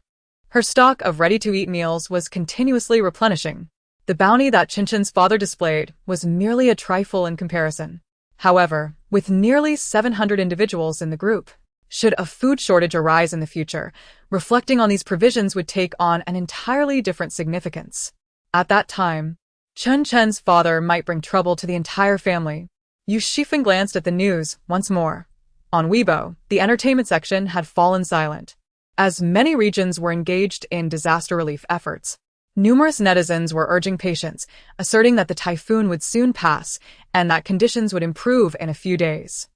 [SPEAKER 1] her stock of ready-to-eat meals was continuously replenishing. The bounty that Chinchin's father displayed was merely a trifle in comparison. However, with nearly 700 individuals in the group, should a food shortage arise in the future, reflecting on these provisions would take on an entirely different significance. At that time, Chen Chen's father might bring trouble to the entire family. Yu Xifeng glanced at the news once more. On Weibo, the entertainment section had fallen silent. As many regions were engaged in disaster relief efforts, numerous netizens were urging patience, asserting that the typhoon would soon pass and that conditions would improve in a few days.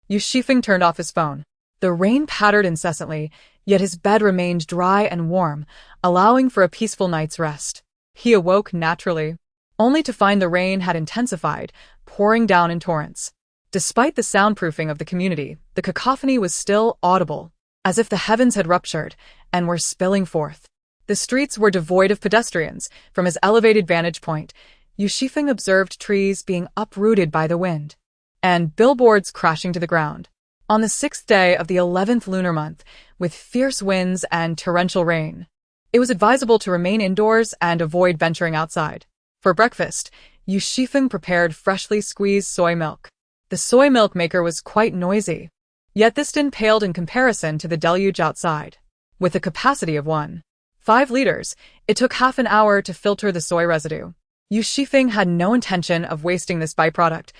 [SPEAKER 1] Yu Xifeng turned off his phone. The rain pattered incessantly, yet his bed remained dry and warm, allowing for a peaceful night's rest. He awoke naturally, only to find the rain had intensified, pouring down in torrents. Despite the soundproofing of the community, the cacophony was still audible, as if the heavens had ruptured and were spilling forth. The streets were devoid of pedestrians. From his elevated vantage point, Yu Xifeng observed trees being uprooted by the wind, and billboards crashing to the ground. On the 6th day of the 11th lunar month, with fierce winds and torrential rain, it was advisable to remain indoors and avoid venturing outside. For breakfast, Yu Xifeng prepared freshly squeezed soy milk. The soy milk maker was quite noisy, yet this didn't pale in comparison to the deluge outside. With a capacity of 1.5 liters, it took half an hour to filter the soy residue. Yu Xifeng had no intention of wasting this byproduct.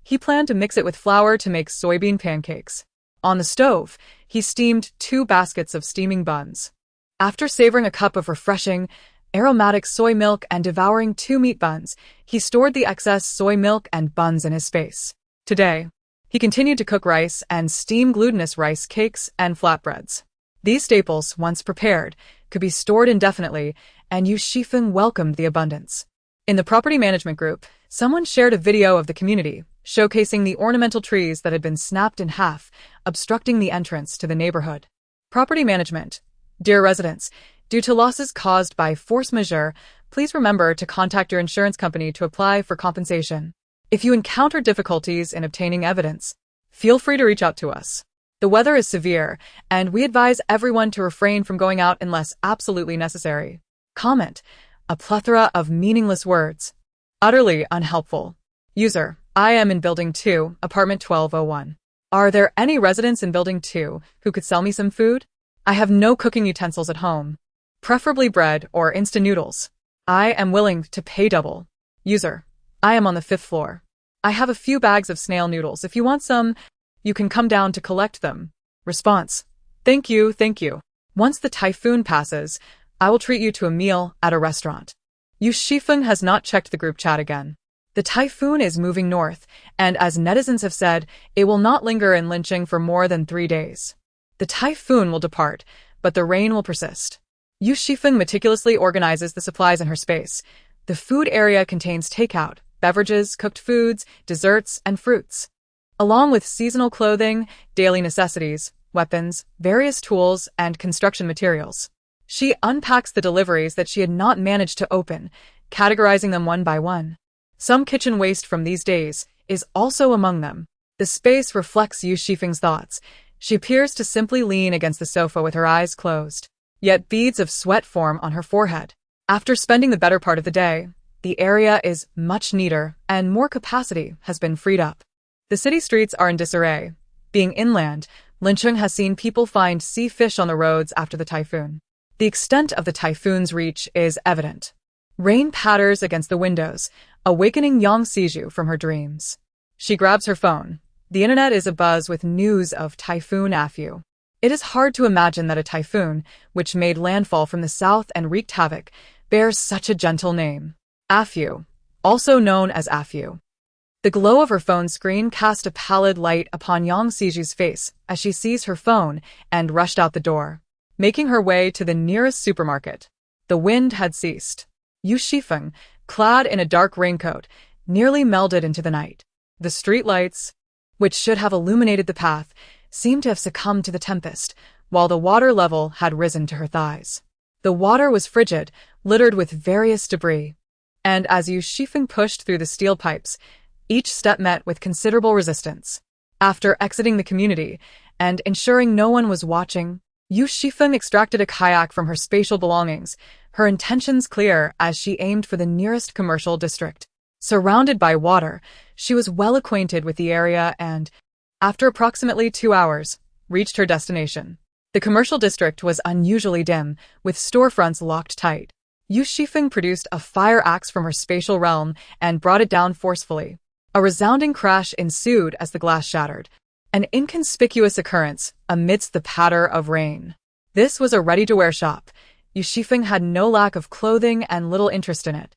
[SPEAKER 1] He planned to mix it with flour to make soybean pancakes. On the stove, he steamed 2 baskets of steaming buns. After savoring a cup of refreshing, aromatic soy milk and devouring 2 meat buns, he stored the excess soy milk and buns in his space. Today, he continued to cook rice and steam glutinous rice cakes and flatbreads. These staples, once prepared, could be stored indefinitely, and Yu Xifeng welcomed the abundance. In the property management group, someone shared a video of the community, showcasing the ornamental trees that had been snapped in half, obstructing the entrance to the neighborhood. Property management. Dear residents, due to losses caused by force majeure, please remember to contact your insurance company to apply for compensation. If you encounter difficulties in obtaining evidence, feel free to reach out to us. The weather is severe, and we advise everyone to refrain from going out unless absolutely necessary. Comment. A plethora of meaningless words. Utterly unhelpful. User. I am in Building 2, Apartment 1201. Are there any residents in Building 2 who could sell me some food? I have no cooking utensils at home. Preferably bread or instant noodles. I am willing to pay double. User. I am on the 5th floor. I have a few bags of snail noodles. If you want some, you can come down to collect them. Response. Thank you, thank you. Once the typhoon passes, I will treat you to a meal at a restaurant. Yu Xifeng has not checked the group chat again. The typhoon is moving north, and as netizens have said, it will not linger in Lincheng for more than 3 days. The typhoon will depart, but the rain will persist. Yu Xifeng meticulously organizes the supplies in her space. The food area contains takeout, beverages, cooked foods, desserts, and fruits, along with seasonal clothing, daily necessities, weapons, various tools, and construction materials. She unpacks the deliveries that she had not managed to open, categorizing them one by one. Some kitchen waste from these days is also among them. The space reflects Yu Xifeng's thoughts. She appears to simply lean against the sofa with her eyes closed, yet beads of sweat form on her forehead. After spending the better part of the day, the area is much neater and more capacity has been freed up. The city streets are in disarray. Being inland, Lincheng has seen people find sea fish on the roads after the typhoon. The extent of the typhoon's reach is evident. Rain patters against the windows, awakening Yang Siju from her dreams. She grabs her phone. The internet is abuzz with news of Typhoon Afu. It is hard to imagine that a typhoon, which made landfall from the south and wreaked havoc, bears such a gentle name. Afu, also known as Afu. The glow of her phone screen cast a pallid light upon Yang Xiju's face as she seized her phone and rushed out the door, making her way to the nearest supermarket. The wind had ceased. Yu Xifeng, clad in a dark raincoat, nearly melded into the night. The street lights, which should have illuminated the path, seemed to have succumbed to the tempest, while the water level had risen to her thighs. The water was frigid, littered with various debris, and as Yu Xifeng pushed through the steel pipes, each step met with considerable resistance. After exiting the community and ensuring no one was watching, Yu Xifeng extracted a kayak from her spatial belongings, her intentions clear as she aimed for the nearest commercial district. Surrounded by water, she was well acquainted with the area and, after approximately 2 hours, reached her destination. The commercial district was unusually dim, with storefronts locked tight. Yu Xifeng produced a fire axe from her spatial realm and brought it down forcefully. A resounding crash ensued as the glass shattered, an inconspicuous occurrence amidst the patter of rain. This was a ready-to-wear shop. Yu Xifeng had no lack of clothing and little interest in it.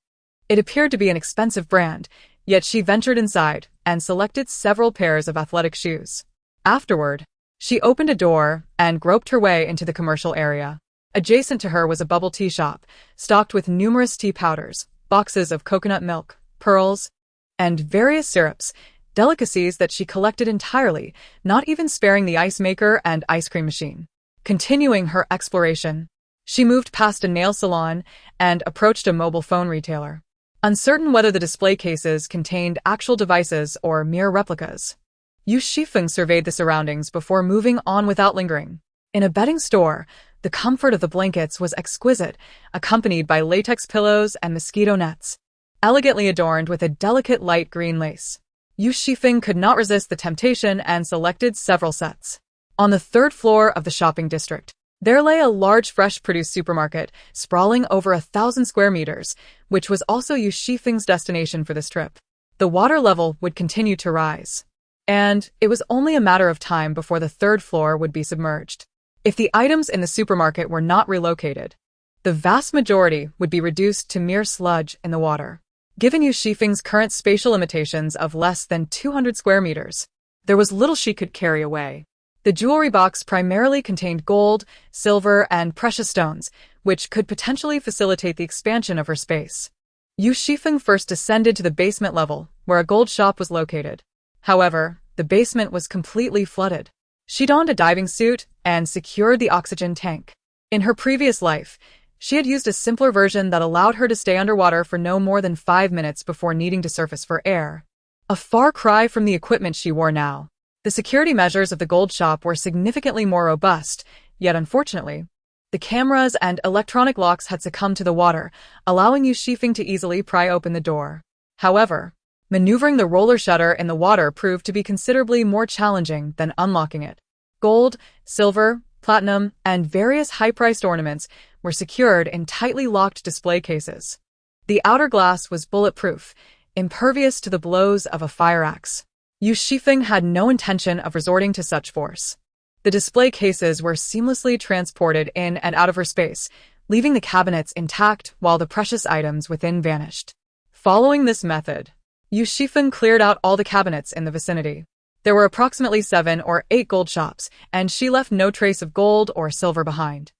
[SPEAKER 1] It appeared to be an expensive brand, yet she ventured inside and selected several pairs of athletic shoes. Afterward, she opened a door and groped her way into the commercial area. Adjacent to her was a bubble tea shop, stocked with numerous tea powders, boxes of coconut milk, pearls, and various syrups, delicacies that she collected entirely, not even sparing the ice maker and ice cream machine. Continuing her exploration, she moved past a nail salon and approached a mobile phone retailer. Uncertain whether the display cases contained actual devices or mere replicas, Yu Xifeng surveyed the surroundings before moving on without lingering. In a bedding store, the comfort of the blankets was exquisite, accompanied by latex pillows and mosquito nets, elegantly adorned with a delicate light green lace. Yu Xifeng could not resist the temptation and selected several sets. On the 3rd floor of the shopping district, there lay a large fresh produce supermarket sprawling over 1,000 square meters, which was also Yu Xifeng's destination for this trip. The water level would continue to rise, and it was only a matter of time before the 3rd floor would be submerged. If the items in the supermarket were not relocated, the vast majority would be reduced to mere sludge in the water. Given Yu Xifeng's current spatial limitations of less than 200 square meters, there was little she could carry away. The jewelry box primarily contained gold, silver, and precious stones, which could potentially facilitate the expansion of her space. Yu Xifeng first descended to the basement level, where a gold shop was located. However, the basement was completely flooded. She donned a diving suit and secured the oxygen tank. In her previous life, she had used a simpler version that allowed her to stay underwater for no more than 5 minutes before needing to surface for air. A far cry from the equipment she wore now. The security measures of the gold shop were significantly more robust, yet unfortunately, the cameras and electronic locks had succumbed to the water, allowing Yu Xifeng to easily pry open the door. However, maneuvering the roller shutter in the water proved to be considerably more challenging than unlocking it. Gold, silver, platinum, and various high-priced ornaments were secured in tightly locked display cases. The outer glass was bulletproof, impervious to the blows of a fire axe. Yu Xifeng had no intention of resorting to such force. The display cases were seamlessly transported in and out of her space, leaving the cabinets intact while the precious items within vanished. Following this method, Yu Xifeng cleared out all the cabinets in the vicinity. There were approximately 7 or 8 gold shops, and she left no trace of gold or silver behind.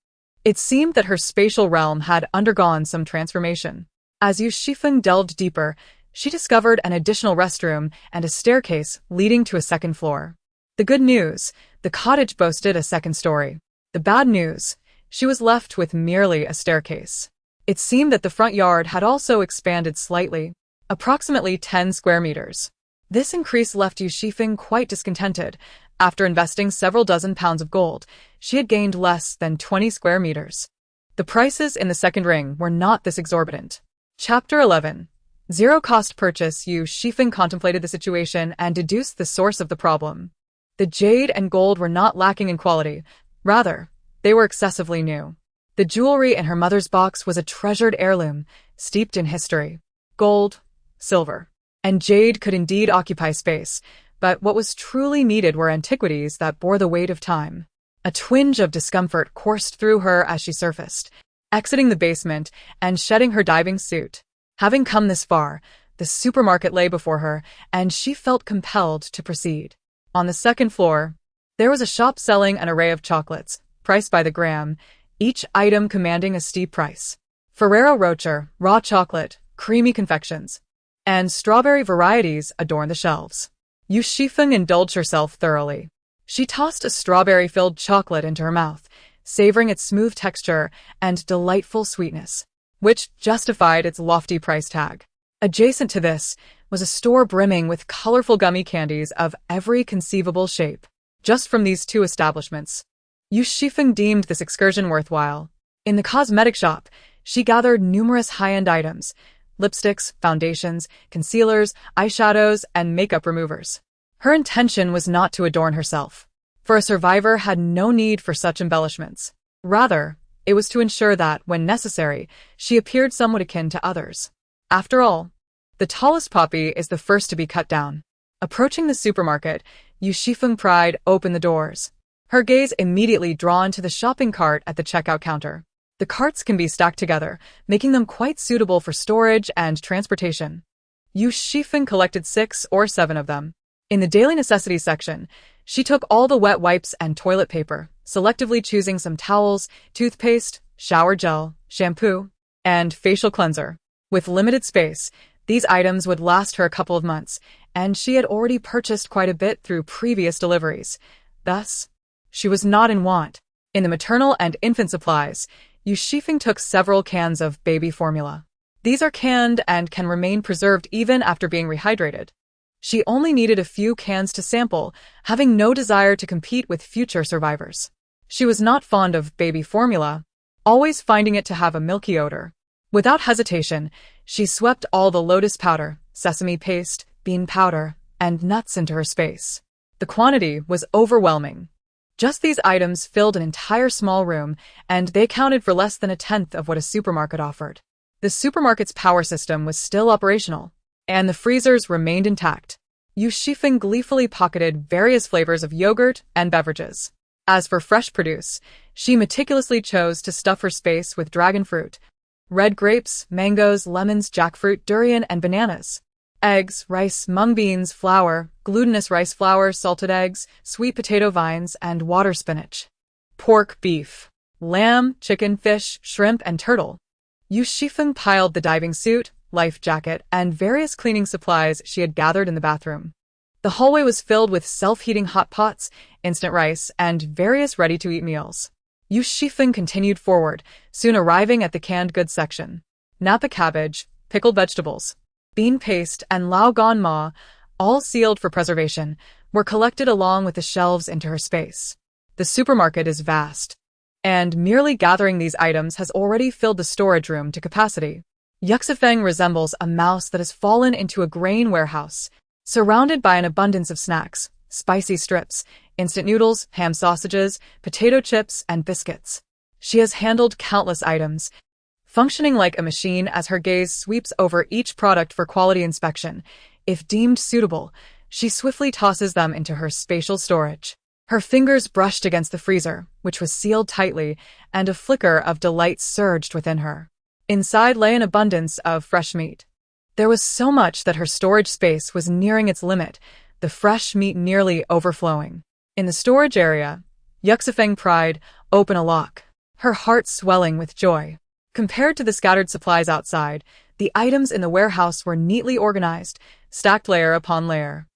[SPEAKER 1] It seemed that her spatial realm had undergone some transformation. As Yu Xifeng delved deeper, she discovered an additional restroom and a staircase leading to a 2nd floor. The good news, the cottage boasted a 2nd story. The bad news, she was left with merely a staircase. It seemed that the front yard had also expanded slightly, approximately 10 square meters. This increase left Yu Xifeng quite discontented. After investing several dozen pounds of gold, she had gained less than 20 square meters. The prices in the 2nd ring were not this exorbitant. Chapter 11. Zero-cost purchase. Yu Xifeng contemplated the situation and deduced the source of the problem. The jade and gold were not lacking in quality. Rather, they were excessively new. The jewelry in her mother's box was a treasured heirloom, steeped in history. Gold, silver, and jade could indeed occupy space, but what was truly needed were antiquities that bore the weight of time. A twinge of discomfort coursed through her as she surfaced, exiting the basement and shedding her diving suit. Having come this far, the supermarket lay before her, and she felt compelled to proceed. On the second floor, there was a shop selling an array of chocolates, priced by the gram, each item commanding a steep price. Ferrero Rocher, raw chocolate, creamy confections, and strawberry varieties adorned the shelves. Yu Xifeng indulged herself thoroughly. She tossed a strawberry-filled chocolate into her mouth, savoring its smooth texture and delightful sweetness, which justified its lofty price tag. Adjacent to this was a store brimming with colorful gummy candies of every conceivable shape. Just from these two establishments, Yu Xifeng deemed this excursion worthwhile. In the cosmetic shop, she gathered numerous high-end items: lipsticks, foundations, concealers, eyeshadows, and makeup removers. Her intention was not to adorn herself, for a survivor had no need for such embellishments. Rather, it was to ensure that, when necessary, she appeared somewhat akin to others. After all, the tallest poppy is the first to be cut down. Approaching the supermarket, Yu Xifeng pried open the doors, her gaze immediately drawn to the shopping cart at the checkout counter. The carts can be stacked together, making them quite suitable for storage and transportation. Yu Xifeng collected 6 or 7 of them. In the daily necessities section, she took all the wet wipes and toilet paper, selectively choosing some towels, toothpaste, shower gel, shampoo, and facial cleanser. With limited space, these items would last her a couple of months, and she had already purchased quite a bit through previous deliveries. Thus, she was not in want. In the maternal and infant supplies, Yu Xifeng took several cans of baby formula. These are canned and can remain preserved even after being rehydrated. She only needed a few cans to sample, having no desire to compete with future survivors. She was not fond of baby formula, always finding it to have a milky odor. Without hesitation, she swept all the lotus powder, sesame paste, bean powder, and nuts into her space. The quantity was overwhelming. Just these items filled an entire small room, and they accounted for less than a tenth of what a supermarket offered. The supermarket's power system was still operational, and the freezers remained intact. Yu Xifeng gleefully pocketed various flavors of yogurt and beverages. As for fresh produce, she meticulously chose to stuff her space with dragon fruit, red grapes, mangoes, lemons, jackfruit, durian, and bananas. Eggs, rice, mung beans, flour, glutinous rice flour, salted eggs, sweet potato vines, and water spinach. Pork, beef, lamb, chicken, fish, shrimp, and turtle. Yu Xifeng piled the diving suit, life jacket, and various cleaning supplies she had gathered in the bathroom. The hallway was filled with self-heating hot pots, instant rice, and various ready-to-eat meals. Yu Xifeng continued forward, soon arriving at the canned goods section. Napa cabbage, pickled vegetables, bean paste, and lao gan ma, all sealed for preservation, were collected along with the shelves into her space. The supermarket is vast, and merely gathering these items has already filled the storage room to capacity. Yu Xifeng resembles a mouse that has fallen into a grain warehouse, surrounded by an abundance of snacks, spicy strips, instant noodles, ham sausages, potato chips, and biscuits. She has handled countless items, functioning like a machine as her gaze sweeps over each product for quality inspection. If deemed suitable, she swiftly tosses them into her spatial storage. Her fingers brushed against the freezer, which was sealed tightly, and a flicker of delight surged within her. Inside lay an abundance of fresh meat. There was so much that her storage space was nearing its limit, the fresh meat nearly overflowing. In the storage area, Yu Xifeng pried open a lock, her heart swelling with joy. Compared to the scattered supplies outside, the items in the warehouse were neatly organized, stacked layer upon layer.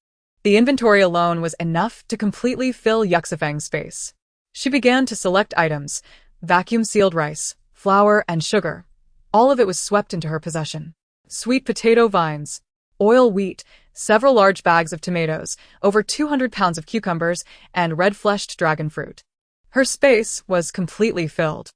[SPEAKER 1] The inventory alone was enough to completely fill Yu Xifeng's space. She began to select items: vacuum-sealed rice, flour, and sugar. All of it was swept into her possession. Sweet potato vines, oil wheat, several large bags of tomatoes, over 200 pounds of cucumbers, and red-fleshed dragon fruit. Her space was completely filled.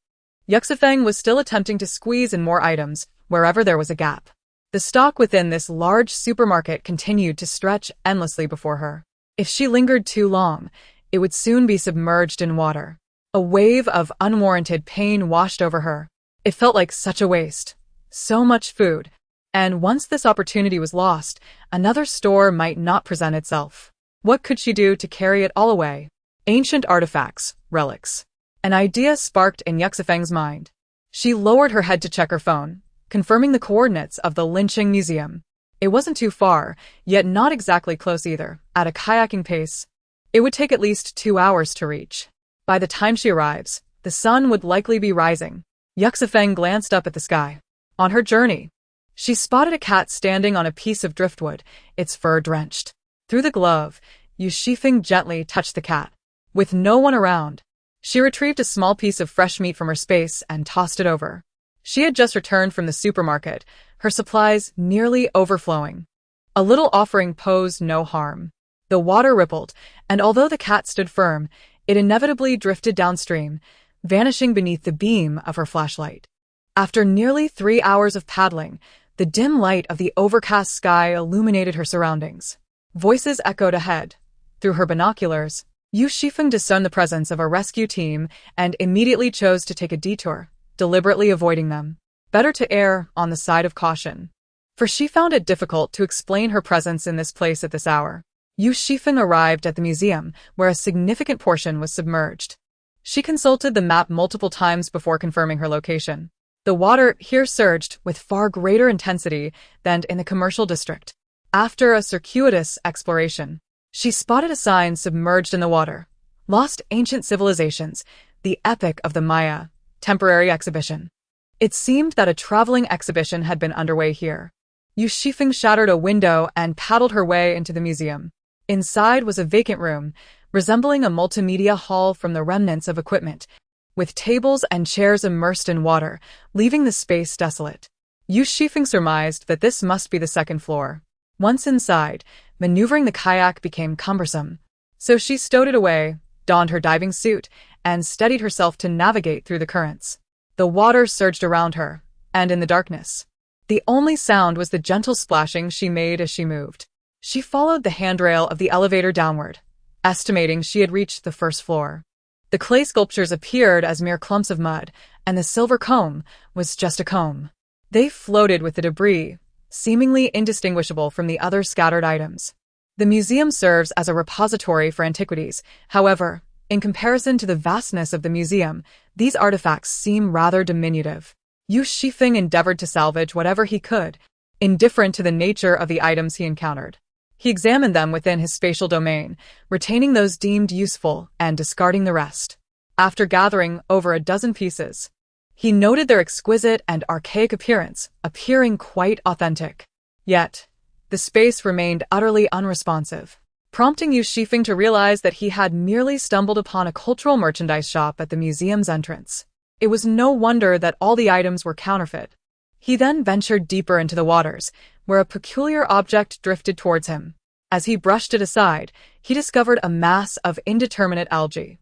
[SPEAKER 1] Yu Xifeng was still attempting to squeeze in more items wherever there was a gap. The stock within this large supermarket continued to stretch endlessly before her. If she lingered too long, it would soon be submerged in water. A wave of unwarranted pain washed over her. It felt like such a waste. So much food. And once this opportunity was lost, another store might not present itself. What could she do to carry it all away? Ancient artifacts, relics. An idea sparked in Yu Xifeng's mind. She lowered her head to check her phone, confirming the coordinates of the Linqing Museum. It wasn't too far, yet not exactly close either. At a kayaking pace, it would take at least 2 hours to reach. By the time she arrives, the sun would likely be rising. Yu Xifeng glanced up at the sky. On her journey, she spotted a cat standing on a piece of driftwood, its fur drenched. Through the glove, Yu Xifeng gently touched the cat. With no one around, she retrieved a small piece of fresh meat from her space and tossed it over. She had just returned from the supermarket, her supplies nearly overflowing. A little offering posed no harm. The water rippled, and although the cat stood firm, it inevitably drifted downstream, vanishing beneath the beam of her flashlight. After nearly 3 hours of paddling, the dim light of the overcast sky illuminated her surroundings. Voices echoed ahead. Through her binoculars, Yu Xifeng discerned the presence of a rescue team and immediately chose to take a detour, deliberately avoiding them. Better to err on the side of caution. For she found it difficult to explain her presence in this place at this hour. Yu Xifeng arrived at the museum, where a significant portion was submerged. She consulted the map multiple times before confirming her location. The water here surged with far greater intensity than in the commercial district. After a circuitous exploration, she spotted a sign submerged in the water. Lost Ancient Civilizations, the Epic of the Maya, temporary exhibition. It seemed that a traveling exhibition had been underway here. Yu Xifeng shattered a window and paddled her way into the museum. Inside was a vacant room, resembling a multimedia hall from the remnants of equipment, with tables and chairs immersed in water, leaving the space desolate. Yu Xifeng surmised that this must be the second floor. Once inside, maneuvering the kayak became cumbersome, so she stowed it away, donned her diving suit, and steadied herself to navigate through the currents. The water surged around her, and in the darkness, the only sound was the gentle splashing she made as she moved. She followed the handrail of the elevator downward, estimating she had reached the first floor. The clay sculptures appeared as mere clumps of mud, and the silver comb was just a comb. They floated with the debris, seemingly indistinguishable from the other scattered items. The museum serves as a repository for antiquities. However, in comparison to the vastness of the museum, these artifacts seem rather diminutive. Yu Xifeng endeavored to salvage whatever he could, indifferent to the nature of the items he encountered. He examined them within his spatial domain, retaining those deemed useful and discarding the rest. After gathering over a dozen pieces, he noted their exquisite and archaic appearance, appearing quite authentic. Yet, the space remained utterly unresponsive, prompting Yu Xifeng to realize that he had merely stumbled upon a cultural merchandise shop at the museum's entrance. It was no wonder that all the items were counterfeit. He then ventured deeper into the waters, where a peculiar object drifted towards him. As he brushed it aside, he discovered a mass of indeterminate algae.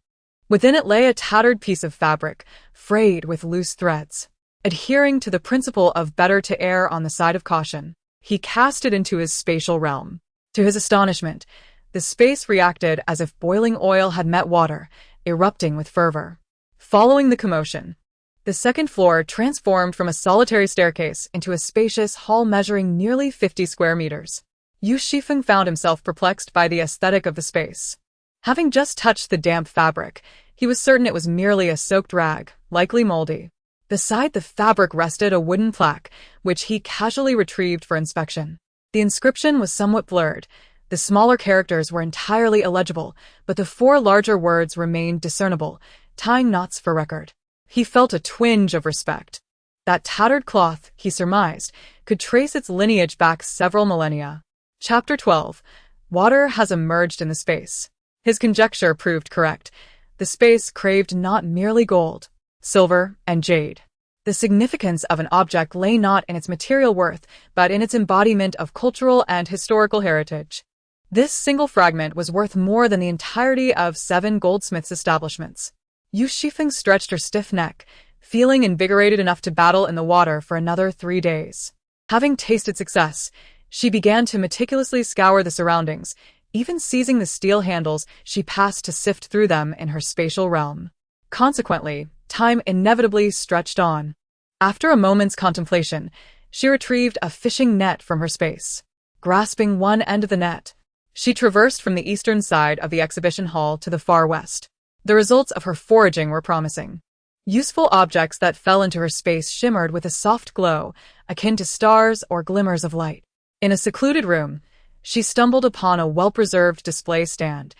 [SPEAKER 1] Within it lay a tattered piece of fabric, frayed with loose threads. Adhering to the principle of better to err on the side of caution, he cast it into his spatial realm. To his astonishment, the space reacted as if boiling oil had met water, erupting with fervor. Following the commotion, the second floor transformed from a solitary staircase into a spacious hall measuring nearly 50 square meters. Yu Xifeng found himself perplexed by the aesthetic of the space. Having just touched the damp fabric, he was certain it was merely a soaked rag, likely moldy. Beside the fabric rested a wooden plaque, which he casually retrieved for inspection. The inscription was somewhat blurred. The smaller characters were entirely illegible, but the 4 larger words remained discernible, tying knots for record. He felt a twinge of respect. That tattered cloth, he surmised, could trace its lineage back several millennia. Chapter 12. Water has emerged in the space. His conjecture proved correct. The space craved not merely gold, silver, and jade. The significance of an object lay not in its material worth, but in its embodiment of cultural and historical heritage. This single fragment was worth more than the entirety of 7 goldsmiths' establishments. Yu Xifeng stretched her stiff neck, feeling invigorated enough to battle in the water for another 3 days. Having tasted success, she began to meticulously scour the surroundings, even seizing the steel handles she passed to sift through them in her spatial realm. Consequently, time inevitably stretched on. After a moment's contemplation, she retrieved a fishing net from her space. Grasping one end of the net, She traversed from the eastern side of the exhibition hall to the far west. The results of her foraging were promising. Useful objects that fell into her space shimmered with a soft glow, akin to stars or glimmers of light. In a secluded room, she stumbled upon a well-preserved display stand,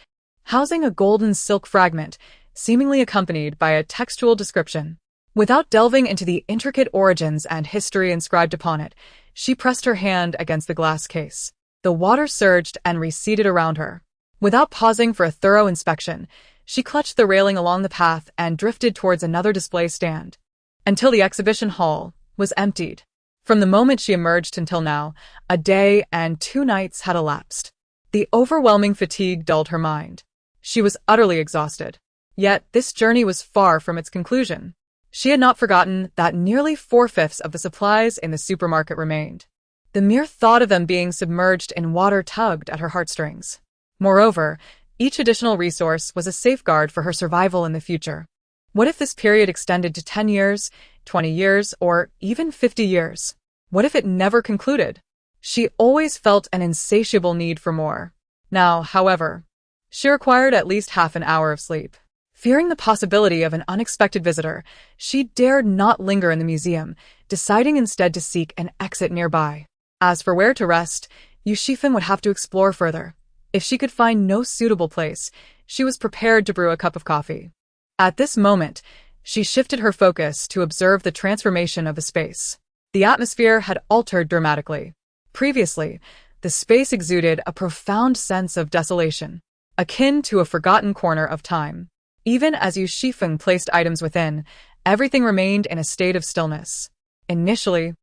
[SPEAKER 1] housing a golden silk fragment, seemingly accompanied by a textual description. Without delving into the intricate origins and history inscribed upon it, she pressed her hand against the glass case. The water surged and receded around her. Without pausing for a thorough inspection, she clutched the railing along the path and drifted towards another display stand, until the exhibition hall was emptied. From the moment she emerged until now, a day and 2 nights had elapsed. The overwhelming fatigue dulled her mind. She was utterly exhausted. Yet this journey was far from its conclusion. She had not forgotten that nearly 4/5 of the supplies in the supermarket remained. The mere thought of them being submerged in water tugged at her heartstrings. Moreover, each additional resource was a safeguard for her survival in the future. What if this period extended to 10 years, 20 years, or even 50 years? What if it never concluded? She always felt an insatiable need for more. Now, however, she required at least half an hour of sleep. Fearing the possibility of an unexpected visitor, she dared not linger in the museum, deciding instead to seek an exit nearby. As for where to rest, Yu Xifeng would have to explore further. If she could find no suitable place, she was prepared to brew a cup of coffee. At this moment, she shifted her focus to observe the transformation of the space. The atmosphere had altered dramatically. Previously, the space exuded a profound sense of desolation, akin to a forgotten corner of time. Even as Yu Xifeng placed items within, everything remained in a state of stillness. Initially,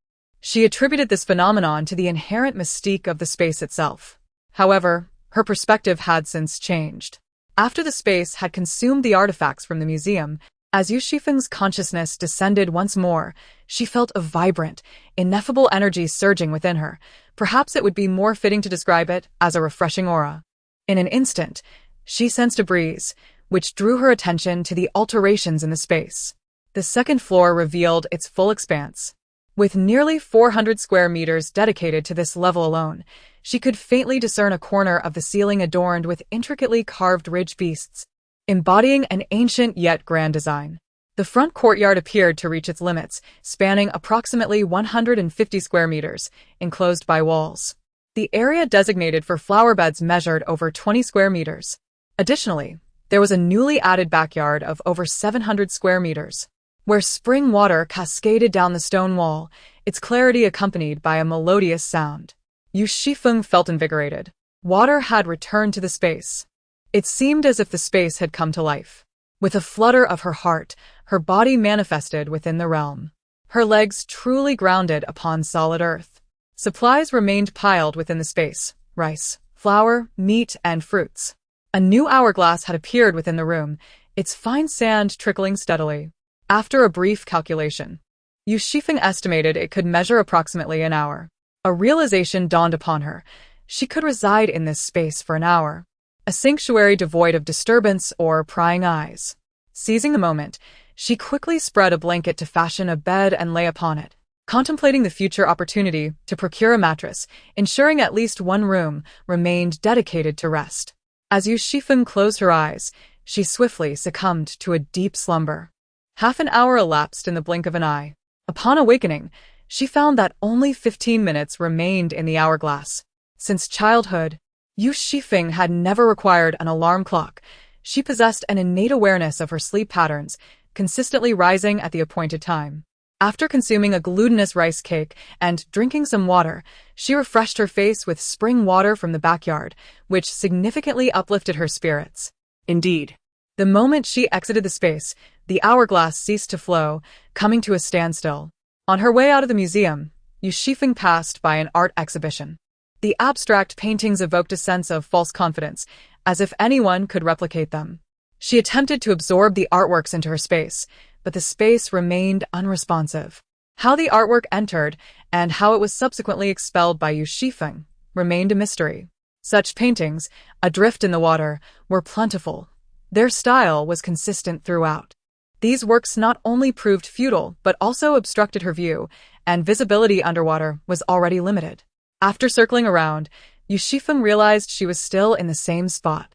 [SPEAKER 1] she attributed this phenomenon to the inherent mystique of the space itself. However, her perspective had since changed. After the space had consumed the artifacts from the museum, as Yu Xifeng's consciousness descended once more, she felt a vibrant, ineffable energy surging within her. Perhaps it would be more fitting to describe it as a refreshing aura. In an instant, she sensed a breeze, which drew her attention to the alterations in the space. The second floor revealed its full expanse. With nearly 400 square meters dedicated to this level alone, she could faintly discern a corner of the ceiling adorned with intricately carved ridge beasts, embodying an ancient yet grand design. The front courtyard appeared to reach its limits, spanning approximately 150 square meters, enclosed by walls. The area designated for flower beds measured over 20 square meters. Additionally, there was a newly added backyard of over 700 square meters, where spring water cascaded down the stone wall, its clarity accompanied by a melodious sound. Yu Xifeng felt invigorated. Water had returned to the space. It seemed as if the space had come to life. With a flutter of her heart, her body manifested within the realm. Her legs truly grounded upon solid earth. Supplies remained piled within the space: rice, flour, meat, and fruits. A new hourglass had appeared within the room, its fine sand trickling steadily. After a brief calculation, Yu Xifeng estimated it could measure approximately an hour. A realization dawned upon her. She could reside in this space for an hour, a sanctuary devoid of disturbance or prying eyes. Seizing the moment, she quickly spread a blanket to fashion a bed and lay upon it, contemplating the future opportunity to procure a mattress, ensuring at least one room remained dedicated to rest. As Yu Xifeng closed her eyes, she swiftly succumbed to a deep slumber. Half an hour elapsed in the blink of an eye. Upon awakening, she found that only 15 minutes remained in the hourglass. Since childhood, Yu Xifeng had never required an alarm clock. She possessed an innate awareness of her sleep patterns, consistently rising at the appointed time. After consuming a glutinous rice cake and drinking some water, she refreshed her face with spring water from the backyard, which significantly uplifted her spirits. Indeed, the moment she exited the space, the hourglass ceased to flow, coming to a standstill. On her way out of the museum, Yu Xifeng passed by an art exhibition. The abstract paintings evoked a sense of false confidence, as if anyone could replicate them. She attempted to absorb the artworks into her space, but the space remained unresponsive. How the artwork entered and how it was subsequently expelled by Yu Xifeng remained a mystery. Such paintings, adrift in the water, were plentiful. Their style was consistent throughout. These works not only proved futile but also obstructed her view, and visibility underwater was already limited. After circling around, Yu Xifeng realized she was still in the same spot.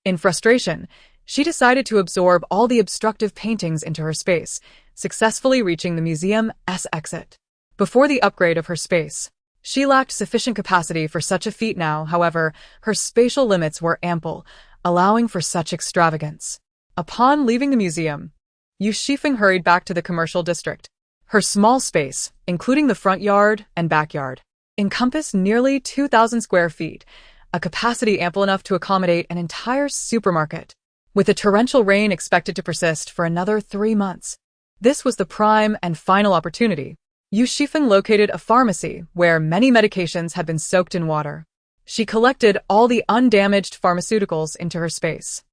[SPEAKER 1] In frustration, she decided to absorb all the obstructive paintings into her space, successfully reaching the museum's exit. Before the upgrade of her space, she lacked sufficient capacity for such a feat now. However, her spatial limits were ample, allowing for such extravagance. Upon leaving the museum, Yu Xifeng hurried back to the commercial district. Her small space, including the front yard and backyard, encompassed nearly 2,000 square feet, a capacity ample enough to accommodate an entire supermarket. With the torrential rain expected to persist for another 3 months, this was the prime and final opportunity. Yu Xifeng located a pharmacy where many medications had been soaked in water. She collected all the undamaged pharmaceuticals into her space.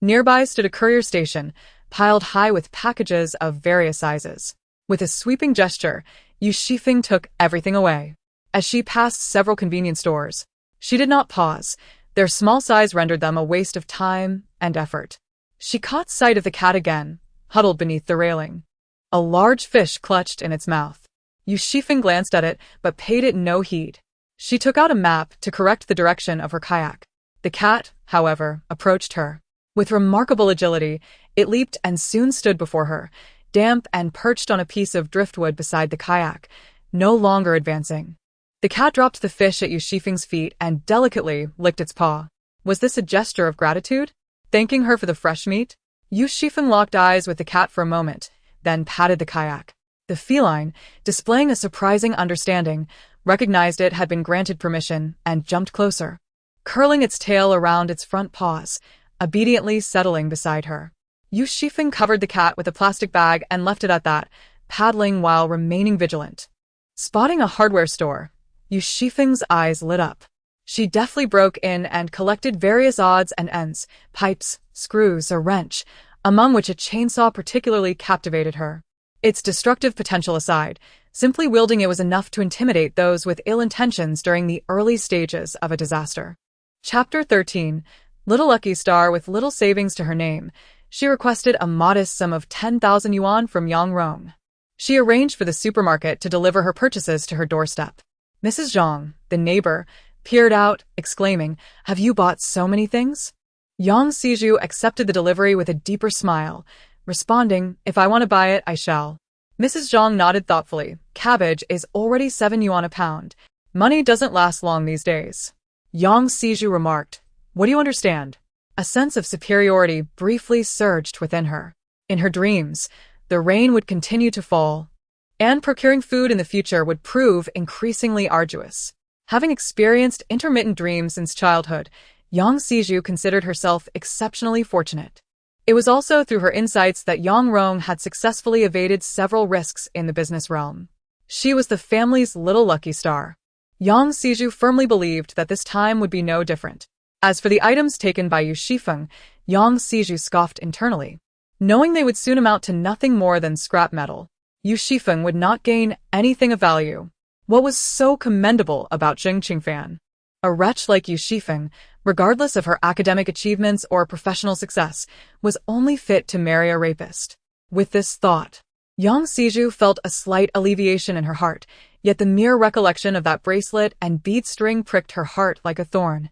[SPEAKER 1] Nearby stood a courier station, piled high with packages of various sizes. With a sweeping gesture, Yu Xifeng took everything away. As she passed several convenience stores, she did not pause. Their small size rendered them a waste of time and effort. She caught sight of the cat again, huddled beneath the railing. A large fish clutched in its mouth. Yu Xifeng glanced at it, but paid it no heed. She took out a map to correct the direction of her kayak. The cat, however, approached her. With remarkable agility, it leaped and soon stood before her, damp and perched on a piece of driftwood beside the kayak, no longer advancing. The cat dropped the fish at Yu Xifeng's feet and delicately licked its paw. Was this a gesture of gratitude? Thanking her for the fresh meat? Yu Xifeng locked eyes with the cat for a moment, then patted the kayak. The feline, displaying a surprising understanding, recognized it had been granted permission and jumped closer, curling its tail around its front paws, obediently settling beside her. Yu Xifeng covered the cat with a plastic bag and left it at that, paddling while remaining vigilant. Spotting a hardware store, Yu Xifeng's eyes lit up. She deftly broke in and collected various odds and ends, pipes, screws, a wrench, among which a chainsaw particularly captivated her. Its destructive potential aside, simply wielding it was enough to intimidate those with ill intentions during the early stages of a disaster. Chapter 13. Little Lucky Star. With little savings to her name, she requested a modest sum of 10,000 yuan from Yang Rong. She arranged for the supermarket to deliver her purchases to her doorstep. Mrs. Zhang, the neighbor, peered out, exclaiming, "Have you bought so many things?" Yang Xizhu accepted the delivery with a deeper smile, responding, "If I want to buy it, I shall." Mrs. Zhang nodded thoughtfully. "Cabbage is already 7 yuan a pound. Money doesn't last long these days." Yang Xizhu remarked, "What do you understand?" A sense of superiority briefly surged within her. In her dreams, the rain would continue to fall, and procuring food in the future would prove increasingly arduous. Having experienced intermittent dreams since childhood, Yang Xizhu considered herself exceptionally fortunate. It was also through her insights that Yang Rong had successfully evaded several risks in the business realm. She was the family's little lucky star. Yang Xizhu firmly believed that this time would be no different. As for the items taken by Yu Xifeng, Yang Xizhu scoffed internally. Knowing they would soon amount to nothing more than scrap metal, Yu Xifeng would not gain anything of value. What was so commendable about Yu Xifeng? A wretch like Yu Xifeng, regardless of her academic achievements or professional success, was only fit to marry a rapist. With this thought, Yang Xizhu felt a slight alleviation in her heart, yet the mere recollection of that bracelet and bead string pricked her heart like a thorn,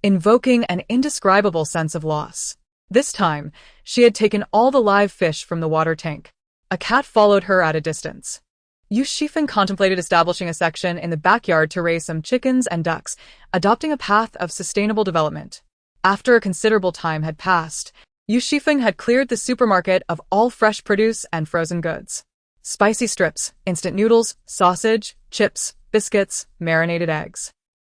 [SPEAKER 1] invoking an indescribable sense of loss. This time, she had taken all the live fish from the water tank. A cat followed her at a distance. Yu Xifeng contemplated establishing a section in the backyard to raise some chickens and ducks, adopting a path of sustainable development. After a considerable time had passed, Yu Xifeng had cleared the supermarket of all fresh produce and frozen goods. Spicy strips, instant noodles, sausage, chips, biscuits, marinated eggs.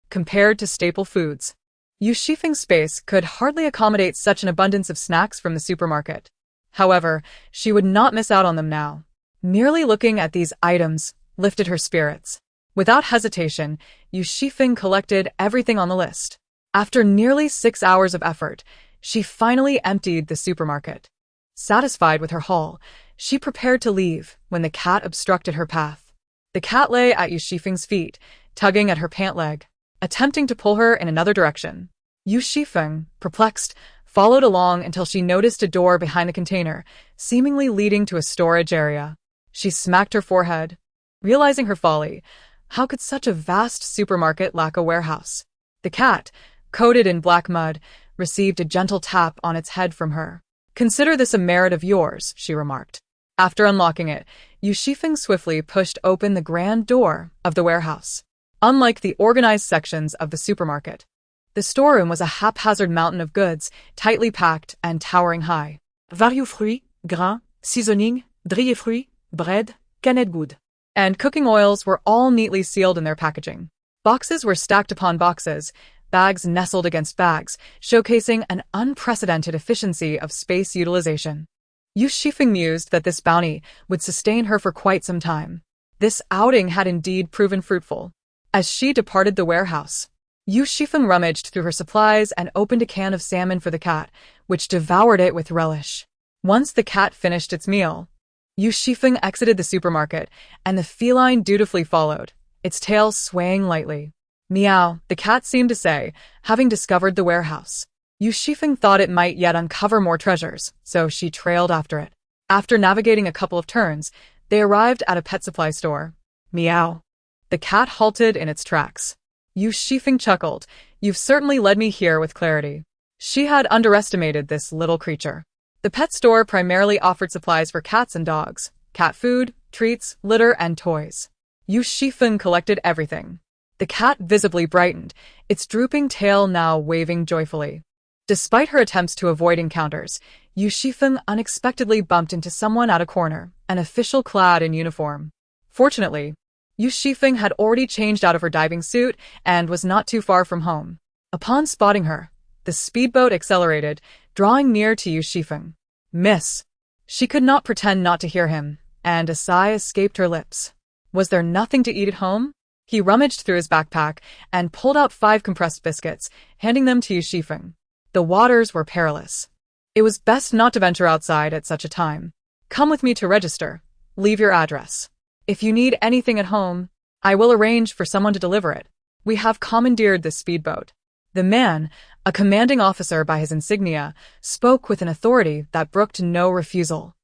[SPEAKER 1] Compared to staple foods, Yu Xifeng's space could hardly accommodate such an abundance of snacks from the supermarket. However, she would not miss out on them now. Merely looking at these items lifted her spirits. Without hesitation, Yu Xifeng collected everything on the list. After nearly 6 hours of effort, she finally emptied the supermarket. Satisfied with her haul, she prepared to leave when the cat obstructed her path. The cat lay at Yu Xifeng's feet, tugging at her pant leg, attempting to pull her in another direction. Yu Xifeng, perplexed, followed along until she noticed a door behind the container, seemingly leading to a storage area. She smacked her forehead, realizing her folly. How could such a vast supermarket lack a warehouse? The cat, coated in black mud, received a gentle tap on its head from her. "Consider this a merit of yours," she remarked. After unlocking it, Yu Xifeng swiftly pushed open the grand door of the warehouse. Unlike the organized sections of the supermarket, the storeroom was a haphazard mountain of goods, tightly packed and towering high.
[SPEAKER 2] Various fruits, grains, seasoning, dried fruits, bread, canned goods.
[SPEAKER 1] And cooking oils were all neatly sealed in their packaging. Boxes were stacked upon boxes, bags nestled against bags, showcasing an unprecedented efficiency of space utilization. Yu Xifeng mused that this bounty would sustain her for quite some time. This outing had indeed proven fruitful. As she departed the warehouse, Yu Xifeng rummaged through her supplies and opened a can of salmon for the cat, which devoured it with relish. Once the cat finished its meal, Yu Xifeng exited the supermarket, and the feline dutifully followed, its tail swaying lightly. "Meow," the cat seemed to say, having discovered the warehouse. Yu Xifeng thought it might yet uncover more treasures, so she trailed after it. After navigating a couple of turns, they arrived at a pet supply store. "Meow." The cat halted in its tracks. Yu Xifeng chuckled. "You've certainly led me here with clarity." She had underestimated this little creature. The pet store primarily offered supplies for cats and dogs, cat food, treats, litter, and toys. Yu Xifeng collected everything. The cat visibly brightened, its drooping tail now waving joyfully. Despite her attempts to avoid encounters, Yu Xifeng unexpectedly bumped into someone at a corner, an official clad in uniform. Fortunately, Yu Xifeng had already changed out of her diving suit and was not too far from home. Upon spotting her, the speedboat accelerated, drawing near to Yu Xifeng. "Miss." She could not pretend not to hear him, and a sigh escaped her lips. Was there nothing to eat at home? He rummaged through his backpack and pulled out 5 compressed biscuits, handing them to Yu Xifeng. The waters were perilous. It was best not to venture outside at such a time. "Come with me to register. Leave your address. If you need anything at home, I will arrange for someone to deliver it. We have commandeered this speedboat." The man, a commanding officer by his insignia, spoke with an authority that brooked no refusal.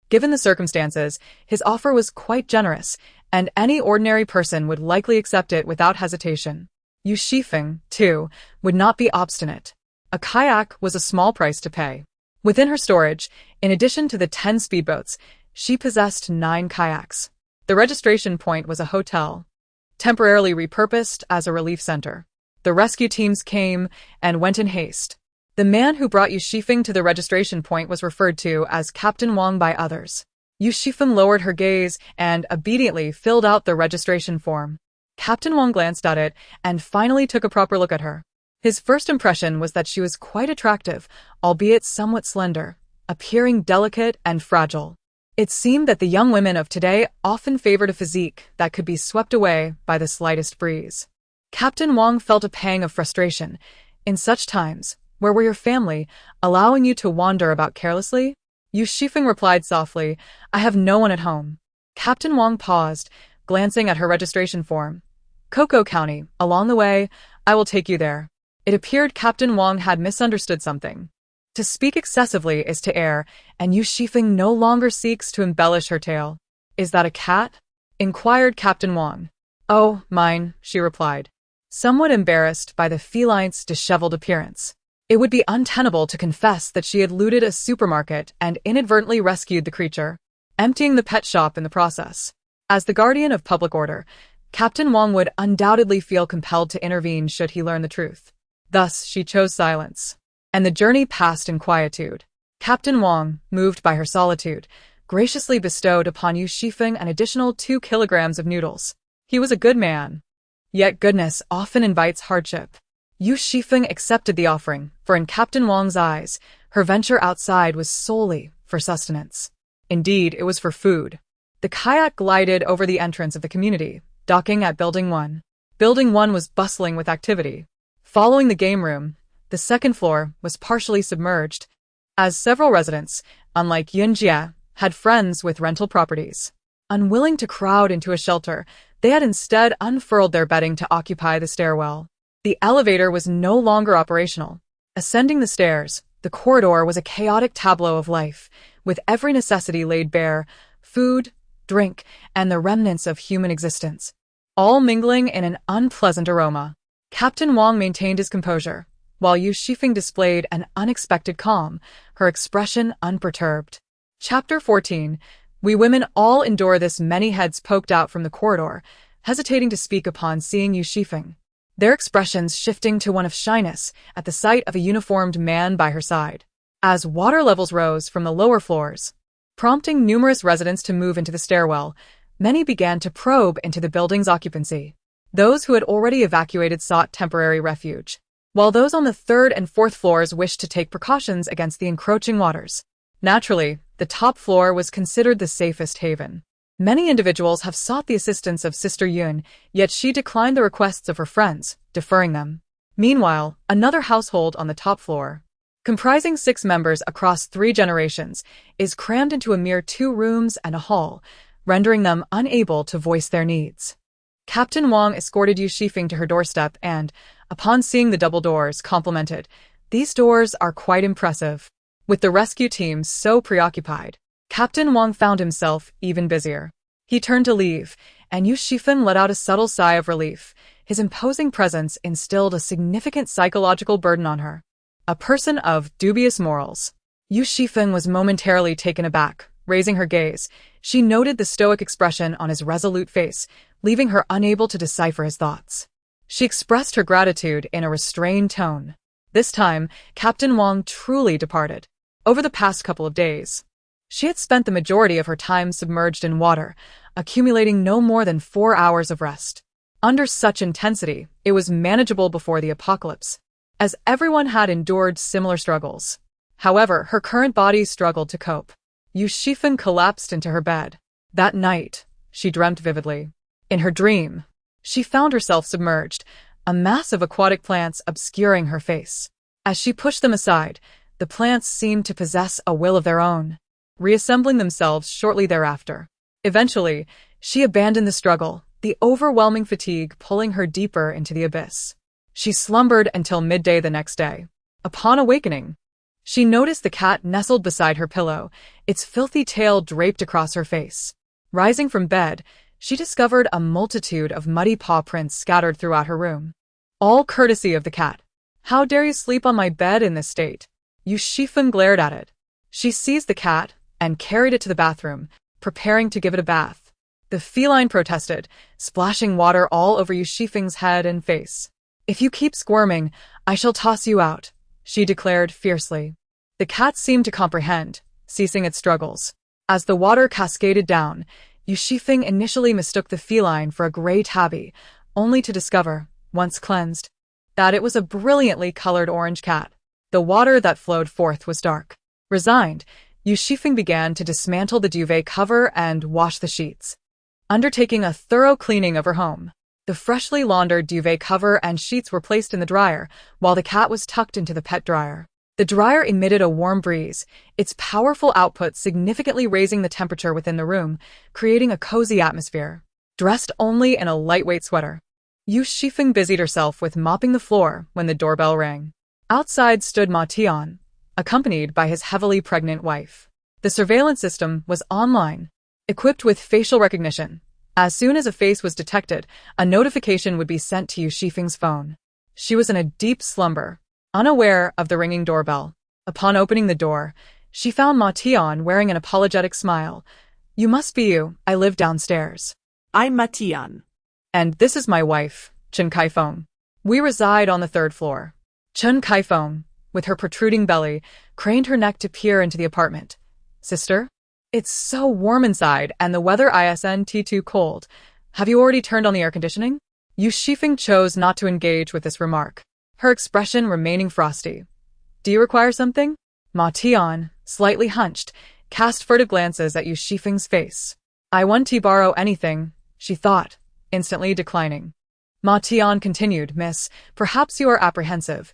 [SPEAKER 1] Given the circumstances, his offer was quite generous, and any ordinary person would likely accept it without hesitation. Yu Xifeng, too, would not be obstinate. A kayak was a small price to pay. Within her storage, in addition to the 10 speedboats, she possessed 9 kayaks. The registration point was a hotel, temporarily repurposed as a relief center. The rescue teams came and went in haste. The man who brought Yu Xifeng to the registration point was referred to as Captain Wang by others. Yu Xifeng lowered her gaze and obediently filled out the registration form. Captain Wang glanced at it and finally took a proper look at her. His first impression was that she was quite attractive, albeit somewhat slender, appearing delicate and fragile. It seemed that the young women of today often favored a physique that could be swept away by the slightest breeze. Captain Wang felt a pang of frustration. In such times, where were your family, allowing you to wander about carelessly? Yu Xifeng replied softly, "I have no one at home." Captain Wang paused, glancing at her registration form. "Coco County, along the way, I will take you there." It appeared Captain Wang had misunderstood something. To speak excessively is to err, and Yu Xifeng no longer seeks to embellish her tale. "Is that a cat?" inquired Captain Wang. "Oh, mine," she replied, somewhat embarrassed by the feline's disheveled appearance. It would be untenable to confess that she had looted a supermarket and inadvertently rescued the creature, emptying the pet shop in the process. As the guardian of public order, Captain Wang would undoubtedly feel compelled to intervene should he learn the truth. Thus, she chose silence, and the journey passed in quietude. Captain Wang, moved by her solitude, graciously bestowed upon Yu Xifeng an additional 2 kilograms of noodles. He was a good man. Yet goodness often invites hardship. Yu Xifeng accepted the offering, for in Captain Wang's eyes, her venture outside was solely for sustenance. Indeed, it was for food. The kayak glided over the entrance of the community, docking at Building 1. Building 1 was bustling with activity. Following the game room, the second floor was partially submerged, as several residents, unlike Yunjie, had friends with rental properties. Unwilling to crowd into a shelter, they had instead unfurled their bedding to occupy the stairwell. The elevator was no longer operational. Ascending the stairs, the corridor was a chaotic tableau of life, with every necessity laid bare: food, drink, and the remnants of human existence, all mingling in an unpleasant aroma. Captain Wang maintained his composure, while Yu Xifeng displayed an unexpected calm, her expression unperturbed. Chapter 14. We women all endure this. Many heads poked out from the corridor, hesitating to speak upon seeing Yu Xifeng, their expressions shifting to one of shyness at the sight of a uniformed man by her side. As water levels rose from the lower floors, prompting numerous residents to move into the stairwell, many began to probe into the building's occupancy. Those who had already evacuated sought temporary refuge, while those on the third and fourth floors wished to take precautions against the encroaching waters. Naturally, the top floor was considered the safest haven. Many individuals have sought the assistance of Sister Yun, yet she declined the requests of her friends, deferring them. Meanwhile, another household on the top floor, comprising 6 members across 3 generations, is crammed into a mere 2 rooms and a hall, rendering them unable to voice their needs. Captain Wang escorted Yu Xifeng to her doorstep and, upon seeing the double doors, complimented, "These doors are quite impressive." With the rescue team so preoccupied, Captain Wang found himself even busier. He turned to leave, and Yu Xifeng let out a subtle sigh of relief. His imposing presence instilled a significant psychological burden on her. A person of dubious morals. Yu Xifeng was momentarily taken aback. Raising her gaze, she noted the stoic expression on his resolute face, leaving her unable to decipher his thoughts. She expressed her gratitude in a restrained tone. This time, Captain Wang truly departed. Over the past couple of days, she had spent the majority of her time submerged in water, accumulating no more than 4 hours of rest. Under such intensity, it was manageable before the apocalypse, as everyone had endured similar struggles. However, her current body struggled to cope. Yu Xifeng collapsed into her bed. That night, she dreamt vividly. In her dream, she found herself submerged, a mass of aquatic plants obscuring her face. As she pushed them aside, the plants seemed to possess a will of their own, reassembling themselves shortly thereafter. Eventually, she abandoned the struggle, the overwhelming fatigue pulling her deeper into the abyss. She slumbered until midday the next day. Upon awakening, she noticed the cat nestled beside her pillow, its filthy tail draped across her face. Rising from bed, she discovered a multitude of muddy paw prints scattered throughout her room. All courtesy of the cat. "How dare you sleep on my bed in this state?" Yu Xifeng glared at it. She seized the cat and carried it to the bathroom, preparing to give it a bath. The feline protested, splashing water all over Yu Xifeng's head and face. "If you keep squirming, I shall toss you out," she declared fiercely. The cat seemed to comprehend, ceasing its struggles. As the water cascaded down, Yu Xifeng initially mistook the feline for a gray tabby, only to discover, once cleansed, that it was a brilliantly colored orange cat. The water that flowed forth was dark. Resigned, Yu Xifeng began to dismantle the duvet cover and wash the sheets, undertaking a thorough cleaning of her home. The freshly laundered duvet cover and sheets were placed in the dryer, while the cat was tucked into the pet dryer. The dryer emitted a warm breeze, its powerful output significantly raising the temperature within the room, creating a cozy atmosphere. Dressed only in a lightweight sweater, Yu Xifeng busied herself with mopping the floor when the doorbell rang. Outside stood Ma Tian, accompanied by his heavily pregnant wife. The surveillance system was online, equipped with facial recognition. As soon as a face was detected, a notification would be sent to Yu Xifeng's phone. She was in a deep slumber, unaware of the ringing doorbell. Upon opening the door, she found Ma Tian wearing an apologetic smile. "You must be you. I live downstairs."
[SPEAKER 2] I'm Matian.
[SPEAKER 1] "And this is my wife, Chen Kaifeng. We reside on the 3rd floor." Chen Kaifeng, with her protruding belly, craned her neck to peer into the apartment. "Sister? It's so warm inside and the weather isn't too cold. Have you already turned on the air conditioning?" Yu Xifeng chose not to engage with this remark, her expression remaining frosty. "Do you require something?" Ma Tian, slightly hunched, cast furtive glances at Yu Xifeng's face. "I want to borrow anything," she thought, instantly declining. Ma Tian continued, "Miss, perhaps you are apprehensive.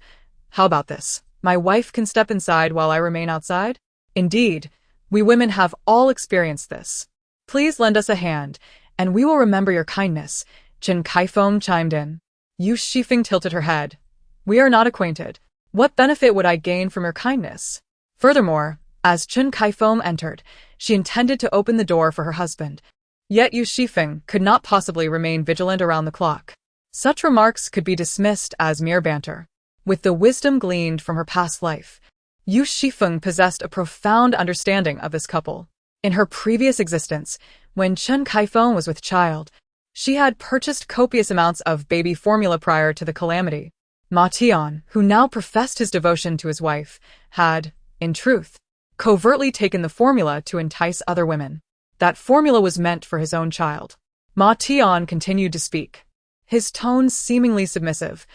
[SPEAKER 1] How about this? My wife can step inside while I remain outside?" "Indeed, we women have all experienced this. Please lend us a hand, and we will remember your kindness," Chen Kaifeng chimed in. Yu Xifeng tilted her head. "We are not acquainted. What benefit would I gain from your kindness?" Furthermore, as Chen Kaifeng entered, she intended to open the door for her husband. Yet Yu Xifeng could not possibly remain vigilant around the clock. Such remarks could be dismissed as mere banter. With the wisdom gleaned from her past life, Yu Xifeng possessed a profound understanding of this couple. In her previous existence, when Chen Kaifeng was with child, she had purchased copious amounts of baby formula prior to the calamity. Ma Tian, who now professed his devotion to his wife, had, in truth, covertly taken the formula to entice other women. That formula was meant for his own child. Ma Tian continued to speak, his tone seemingly submissive.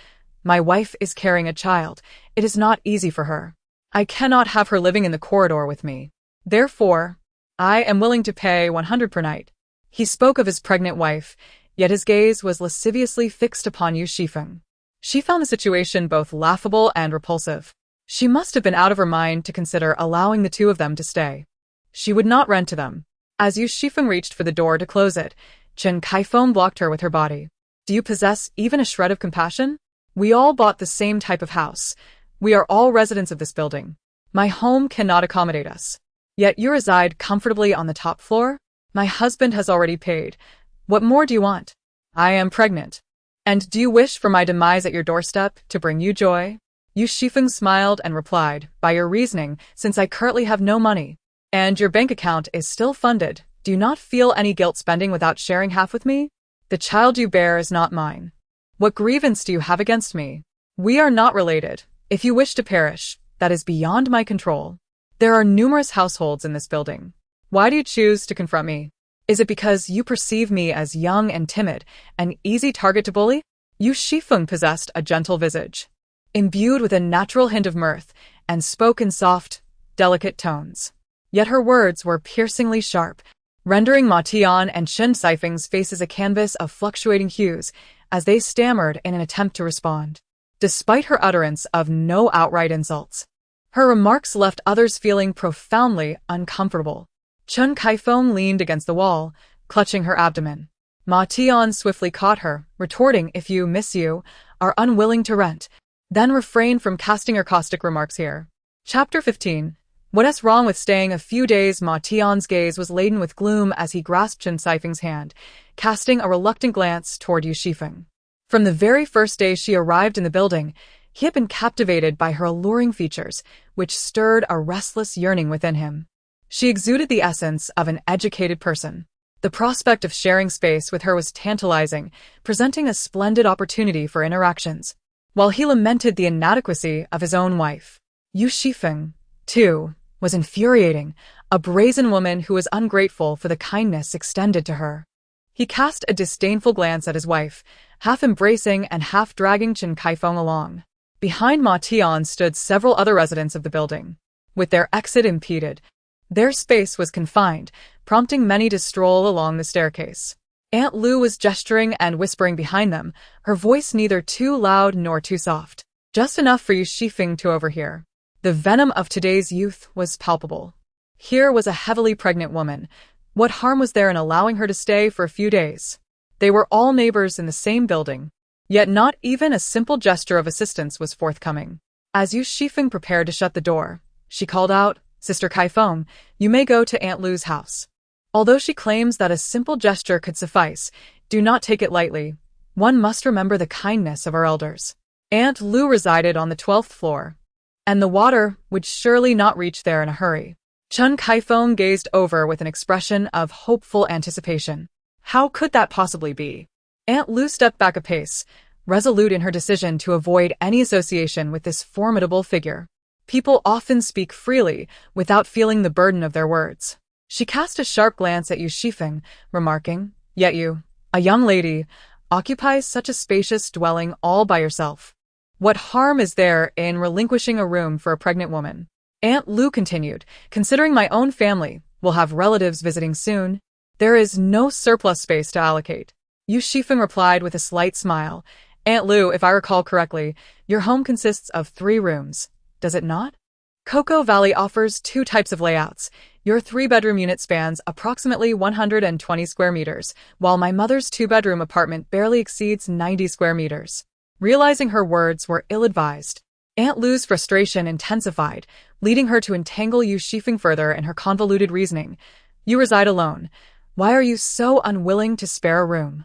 [SPEAKER 1] My wife is carrying a child. It is not easy for her. I cannot have her living in the corridor with me. Therefore, I am willing to pay 100 per night. He spoke of his pregnant wife, yet his gaze was lasciviously fixed upon Yu Xifeng. She found the situation both laughable and repulsive. She must have been out of her mind to consider allowing the two of them to stay. She would not rent to them. As Yu Xifeng reached for the door to close it, Chen Kaifeng blocked her with her body. Do you possess even a shred of compassion? We all bought the same type of house. We are all residents of this building. My home cannot accommodate us. Yet you reside comfortably on the top floor? My husband has already paid. What more do you want? I am pregnant. And do you wish for my demise at your doorstep to bring you joy? Yu Xifeng smiled and replied, by your reasoning, since I currently have no money, and your bank account is still funded, do you not feel any guilt spending without sharing half with me? The child you bear is not mine. What grievance do you have against me? We are not related. If you wish to perish, that is beyond my control. There are numerous households in this building. Why do you choose to confront me? Is it because you perceive me as young and timid, an easy target to bully? Yu Xifeng possessed a gentle visage, imbued with a natural hint of mirth, and spoke in soft, delicate tones. Yet her words were piercingly sharp, rendering Ma Tian and Chen Xifeng's faces a canvas of fluctuating hues as they stammered in an attempt to respond. Despite her utterance of no outright insults, her remarks left others feeling profoundly uncomfortable. Chen Kaifeng leaned against the wall, clutching her abdomen. Ma Tian swiftly caught her, retorting, if you, miss you, are unwilling to rent, then refrain from casting your caustic remarks here. Chapter 15. What's wrong with staying a few days? Ma Tian's gaze was laden with gloom as he grasped Chen Xifeng's hand, casting a reluctant glance toward Yu Xifeng. From the very first day she arrived in the building, he had been captivated by her alluring features, which stirred a restless yearning within him. She exuded the essence of an educated person. The prospect of sharing space with her was tantalizing, presenting a splendid opportunity for interactions. While he lamented the inadequacy of his own wife, Yu Xifeng, too, was infuriating, a brazen woman who was ungrateful for the kindness extended to her. He cast a disdainful glance at his wife, half embracing and half dragging Chen Kaifeng along. Behind Ma Tian stood several other residents of the building. With their exit impeded, their space was confined, prompting many to stroll along the staircase. Aunt Lu was gesturing and whispering behind them, her voice neither too loud nor too soft, just enough for Yu Xifeng to overhear. The venom of today's youth was palpable. Here was a heavily pregnant woman. What harm was there in allowing her to stay for a few days? They were all neighbors in the same building, yet not even a simple gesture of assistance was forthcoming. As Yu Xifeng prepared to shut the door, she called out, Sister Kaifeng, you may go to Aunt Lu's house. Although she claims that a simple gesture could suffice, do not take it lightly. One must remember the kindness of our elders. Aunt Lu resided on the 12th floor, and the water would surely not reach there in a hurry. Chen Kaifeng gazed over with an expression of hopeful anticipation. How could that possibly be? Aunt Lu stepped back a pace, resolute in her decision to avoid any association with this formidable figure. People often speak freely without feeling the burden of their words. She cast a sharp glance at Yu Xifeng, remarking, Yet you, a young lady, occupies such a spacious dwelling all by yourself. What harm is there in relinquishing a room for a pregnant woman? Aunt Lu continued, Considering my own family will have relatives visiting soon, there is no surplus space to allocate. Yu Xifeng replied with a slight smile, Aunt Lu, if I recall correctly, your home consists of 3 rooms, does it not? Cocoa Valley offers 2 types of layouts. Your 3-bedroom unit spans approximately 120 square meters, while my mother's 2-bedroom apartment barely exceeds 90 square meters. Realizing her words were ill-advised, Aunt Lu's frustration intensified, leading her to entangle Yu Xifeng further in her convoluted reasoning. You reside alone. Why are you so unwilling to spare a room?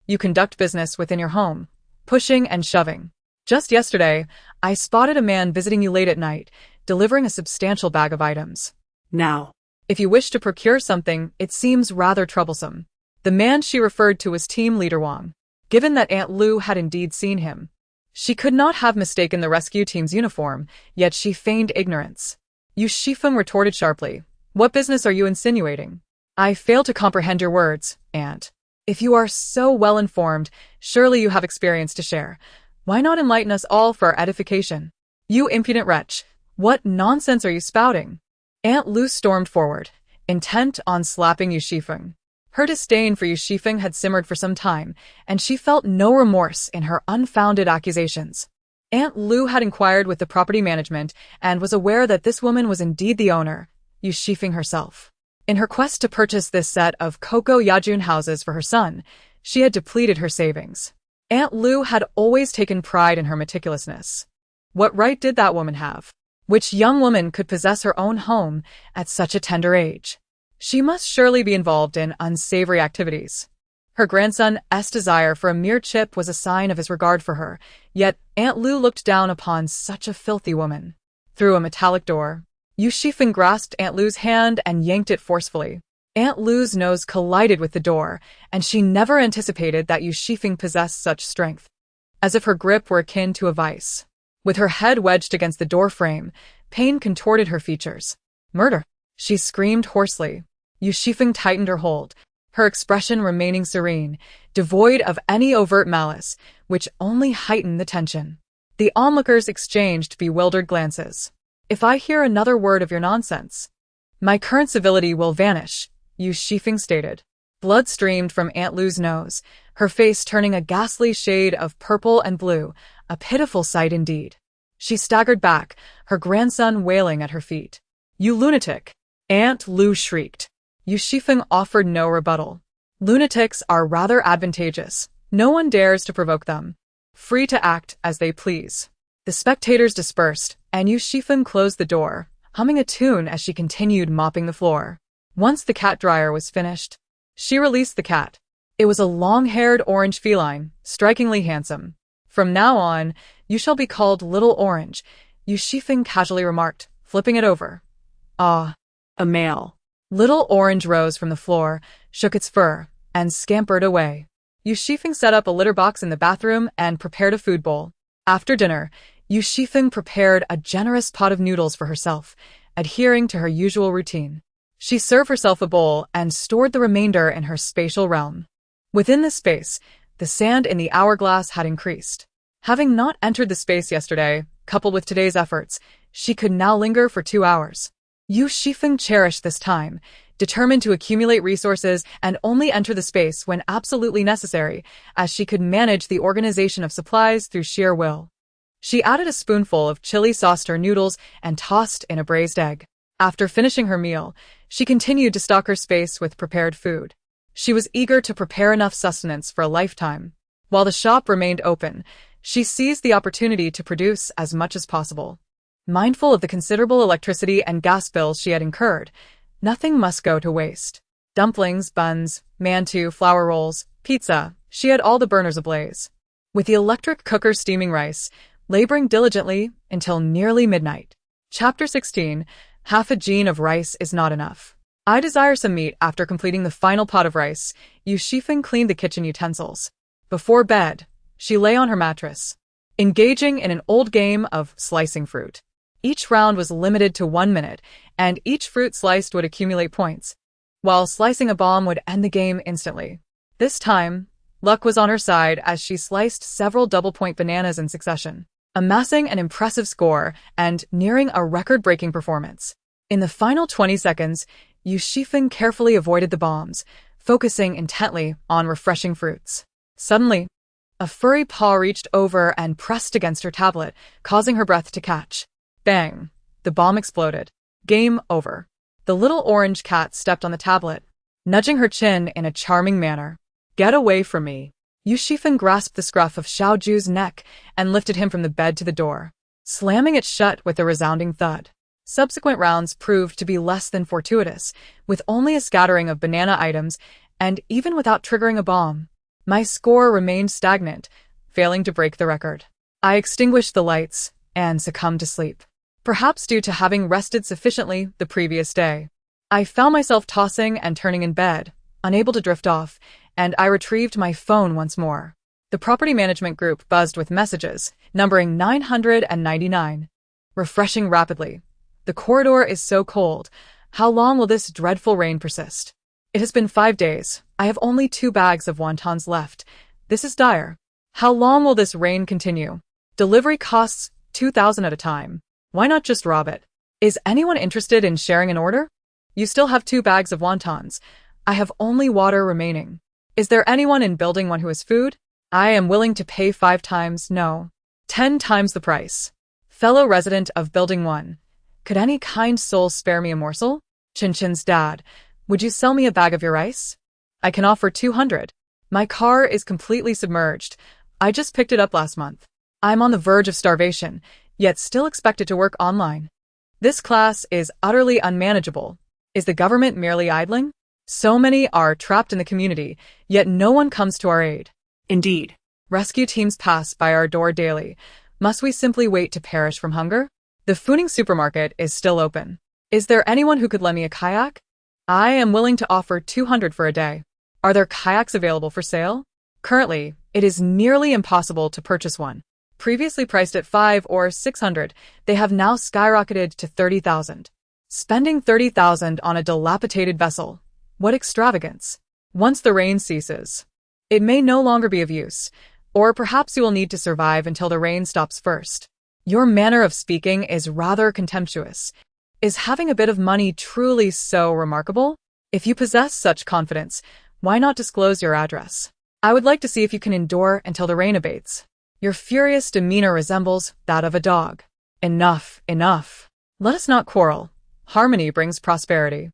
[SPEAKER 1] You conduct business within your home. pushing and shoving. Just yesterday, I spotted a man visiting you late at night, delivering a substantial bag of items.
[SPEAKER 2] Now,
[SPEAKER 1] If you wish to procure something, it seems rather troublesome. The man she referred to was team leader Wang. Given that Aunt Lu had indeed seen him, she could not have mistaken the rescue team's uniform, yet she feigned ignorance. Yu Xifeng retorted sharply. What business are you insinuating? I fail to comprehend your words, Aunt. If you are so well informed, surely you have experience to share. Why not enlighten us all for our edification? You impudent wretch, what nonsense are you spouting? Aunt Lu stormed forward, intent on slapping Yu Xifeng. Her disdain for Yu Xifeng had simmered for some time, and she felt no remorse in her unfounded accusations. Aunt Lu had inquired with the property management and was aware that this woman was indeed the owner, Yu Xifeng herself. In her quest to purchase this set of Coco Yajun houses for her son, she had depleted her savings. Aunt Lu had always taken pride in her meticulousness. What right did that woman have? Which young woman could possess her own home at such a tender age? She must surely be involved in unsavory activities. Her grandson's desire for a mere chip was a sign of his regard for her, yet Aunt Lu looked down upon such a filthy woman. Through a metallic door, Yu Xifeng grasped Aunt Lu's hand and yanked it forcefully. Aunt Lu's nose collided with the door, and she never anticipated that Yu Xifeng possessed such strength. As if her grip were akin to a vice. With her head wedged against the door frame, pain contorted her features. Murder! She screamed hoarsely. Yu Xifeng tightened her hold, her expression remaining serene, devoid of any overt malice, which only heightened the tension. The onlookers exchanged bewildered glances. If I hear another word of your nonsense, my current civility will vanish, Yu Xifeng stated. Blood streamed from Aunt Lu's nose, her face turning a ghastly shade of purple and blue, a pitiful sight indeed. She staggered back, her grandson wailing at her feet. You lunatic! Aunt Lu shrieked. Yu Xifeng offered no rebuttal. Lunatics are rather advantageous. No one dares to provoke them. Free to act as they please. The spectators dispersed, and Yu Xifeng closed the door, humming a tune as she continued mopping the floor. Once the cat dryer was finished, she released the cat. It was a long-haired orange feline, strikingly handsome. From now on, you shall be called Little Orange, Yu Xifeng casually remarked, flipping it over. Ah,
[SPEAKER 2] a male.
[SPEAKER 1] Little Orange rose from the floor, shook its fur, and scampered away. Yu Xifeng set up a litter box in the bathroom and prepared a food bowl. After dinner, Yu Xifeng prepared a generous pot of noodles for herself, adhering to her usual routine. She served herself a bowl and stored the remainder in her spatial realm. Within this space, the sand in the hourglass had increased. Having not entered the space yesterday, coupled with today's efforts, she could now linger for 2 hours. Yu Xifeng cherished this time, determined to accumulate resources and only enter the space when absolutely necessary, as she could manage the organization of supplies through sheer will. She added a spoonful of chili sauce to her noodles and tossed in a braised egg. After finishing her meal, she continued to stock her space with prepared food. She was eager to prepare enough sustenance for a lifetime. While the shop remained open, she seized the opportunity to produce as much as possible. Mindful of the considerable electricity and gas bills she had incurred, nothing must go to waste. Dumplings, buns, mantou, flour rolls, pizza, she had all the burners ablaze. With the electric cooker steaming rice, laboring diligently until nearly midnight. Chapter 16, Half a gene of rice is not enough. I desire some meat. After completing the final pot of rice, Yu Xifeng cleaned the kitchen utensils. Before bed, she lay on her mattress, engaging in an old game of slicing fruit. Each round was limited to 1 minute, and each fruit sliced would accumulate points, while slicing a bomb would end the game instantly. This time, luck was on her side as she sliced several double-point bananas in succession, amassing an impressive score and nearing a record-breaking performance. In the final 20 seconds, Yu Xifeng carefully avoided the bombs, focusing intently on refreshing fruits. Suddenly, a furry paw reached over and pressed against her tablet, causing her breath to catch. Bang! The bomb exploded. Game over. The little orange cat stepped on the tablet, nudging her chin in a charming manner. Get away from me. Yu Xifeng grasped the scruff of Xiaoju's neck and lifted him from the bed to the door, slamming it shut with a resounding thud. Subsequent rounds proved to be less than fortuitous, with only a scattering of banana items, and even without triggering a bomb, my score remained stagnant, failing to break the record. I extinguished the lights and succumbed to sleep, perhaps due to having rested sufficiently the previous day. I found myself tossing and turning in bed, unable to drift off, and I retrieved my phone once more. The property management group buzzed with messages, numbering 999. Refreshing rapidly. The corridor is so cold. How long will this dreadful rain persist? It has been 5 days. I have only 2 bags of wontons left. This is dire. How long will this rain continue? Delivery costs 2,000 at a time. Why not just rob it? Is anyone interested in sharing an order? You still have 2 bags of wontons. I have only water remaining. Is there anyone in building 1 who has food? I am willing to pay 5 times, no, 10 times the price. Fellow resident of building 1. Could any kind soul spare me a morsel? Chin-Chin's dad. Would you sell me a bag of your rice? I can offer 200. My car is completely submerged. I just picked it up last month. I'm on the verge of starvation, yet still expected to work online. This class is utterly unmanageable. Is the government merely idling? So many are trapped in the community, yet no one comes to our aid.
[SPEAKER 2] Indeed.
[SPEAKER 1] Rescue teams pass by our door daily. Must we simply wait to perish from hunger? The Funing supermarket is still open. Is there anyone who could lend me a kayak? I am willing to offer 200 for a day. Are there kayaks available for sale? Currently, it is nearly impossible to purchase one. Previously priced at 500 or 600, they have now skyrocketed to 30,000. Spending 30,000 on a dilapidated vessel. What extravagance. Once the rain ceases, it may no longer be of use, or perhaps you will need to survive until the rain stops first. Your manner of speaking is rather contemptuous. Is having a bit of money truly so remarkable? If you possess such confidence, why not disclose your address? I would like to see if you can endure until the rain abates. Your furious demeanor resembles that of a dog. Enough, enough. Let us not quarrel. Harmony brings prosperity.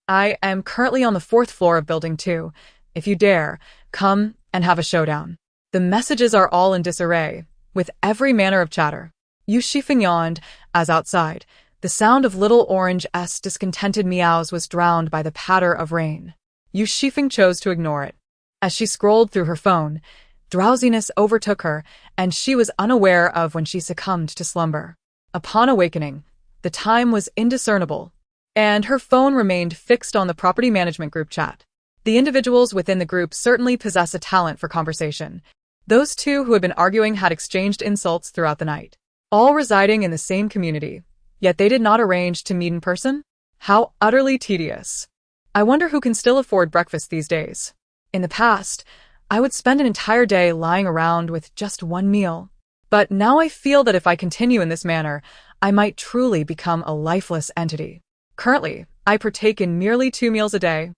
[SPEAKER 1] I am currently on the 4th floor of Building 2. If you dare, come and have a showdown. The messages are all in disarray, with every manner of chatter. Yu Xifeng yawned, as outside, the sound of Little Orange's discontented meows was drowned by the patter of rain. Yu Xifeng chose to ignore it. As she scrolled through her phone, drowsiness overtook her, and she was unaware of when she succumbed to slumber. Upon awakening, the time was indiscernible, and her phone remained fixed on the property management group chat. The individuals within the group certainly possess a talent for conversation. Those 2 who had been arguing had exchanged insults throughout the night, all residing in the same community, yet they did not arrange to meet in person? How utterly tedious. I wonder who can still afford breakfast these days. In the past, I would spend an entire day lying around with just 1 meal. But now I feel that if I continue in this manner, I might truly become a lifeless entity. Currently, I partake in merely 2 meals a day,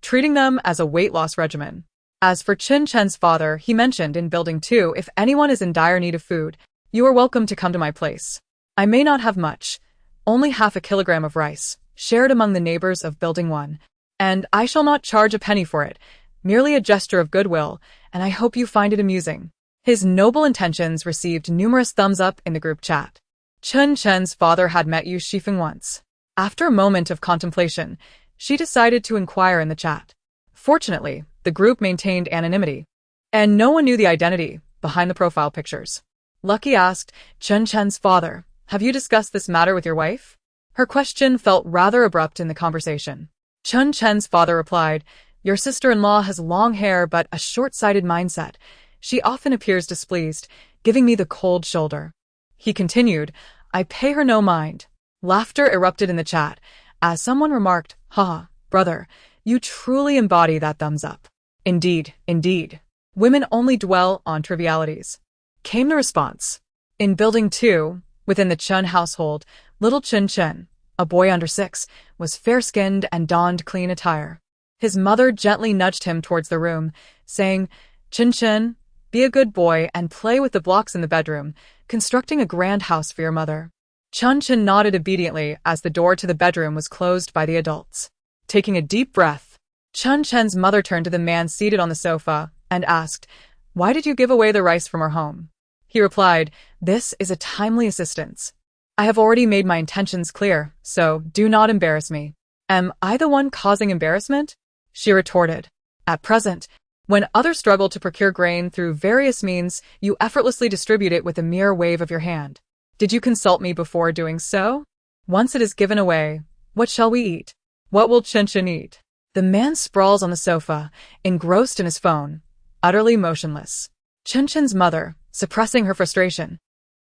[SPEAKER 1] treating them as a weight loss regimen. As for Chin-Chen's father, he mentioned in Building 2, if anyone is in dire need of food, you are welcome to come to my place. I may not have much, only half a kilogram of rice, shared among the neighbors of Building 1, and I shall not charge a penny for it, merely a gesture of goodwill, and I hope you find it amusing. His noble intentions received numerous thumbs up in the group chat. Chin-Chen's father had met Yu Xifeng once. After a moment of contemplation, she decided to inquire in the chat. Fortunately, the group maintained anonymity, and no one knew the identity behind the profile pictures. Lucky asked, Chin-Chen's father, have you discussed this matter with your wife? Her question felt rather abrupt in the conversation. Chin-Chen's father replied, your sister-in-law has long hair but a short-sighted mindset. She often appears displeased, giving me the cold shoulder. He continued, I pay her no mind. Laughter erupted in the chat, as someone remarked, haha, brother, you truly embody that thumbs up. Indeed, indeed. Women only dwell on trivialities. Came the response. In Building 2, within the Chun household, little Chin-Chen, a boy under 6, was fair-skinned and donned clean attire. His mother gently nudged him towards the room, saying, Chin-Chen, be a good boy and play with the blocks in the bedroom, constructing a grand house for your mother. Chin-Chen nodded obediently as the door to the bedroom was closed by the adults. Taking a deep breath, Chin-Chen's mother turned to the man seated on the sofa and asked, why did you give away the rice from our home? He replied, this is a timely assistance. I have already made my intentions clear, so do not embarrass me. Am I the one causing embarrassment? She retorted. At present, When others struggle to procure grain through various means, you effortlessly distribute it with a mere wave of your hand. Did you consult me before doing so? Once it is given away, what shall we eat? What will Chen eat? The man sprawls on the sofa, engrossed in his phone, utterly motionless. Chen's mother, suppressing her frustration,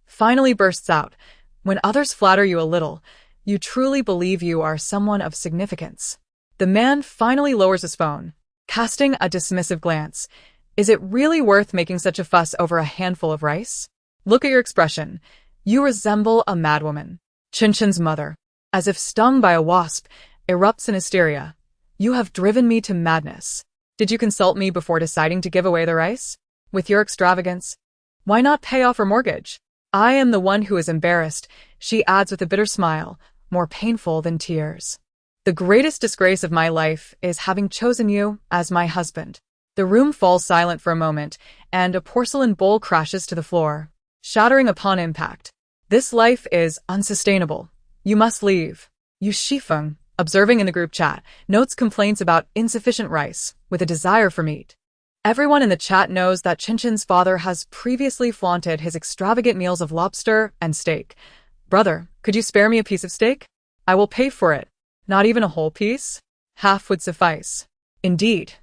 [SPEAKER 1] finally bursts out. When others flatter you a little, you truly believe you are someone of significance. The man finally lowers his phone, casting a dismissive glance. Is it really worth making such a fuss over a handful of rice? Look at your expression. You resemble a madwoman. Chen's mother, as if stung by a wasp, erupts in hysteria. You have driven me to madness. Did you consult me before deciding to give away the rice? With your extravagance, why not pay off her mortgage? I am the one who is embarrassed, she adds with a bitter smile, more painful than tears. The greatest disgrace of my life is having chosen you as my husband. The room falls silent for a moment, and a porcelain bowl crashes to the floor, shattering upon impact. This life is unsustainable. You must leave. Yu Xifeng, observing in the group chat, notes complaints about insufficient rice, with a desire for meat. Everyone in the chat knows that Chen's father has previously flaunted his extravagant meals of lobster and steak. Brother, could you spare me a piece of steak? I will pay for it. Not even a whole piece? Half would suffice. Indeed,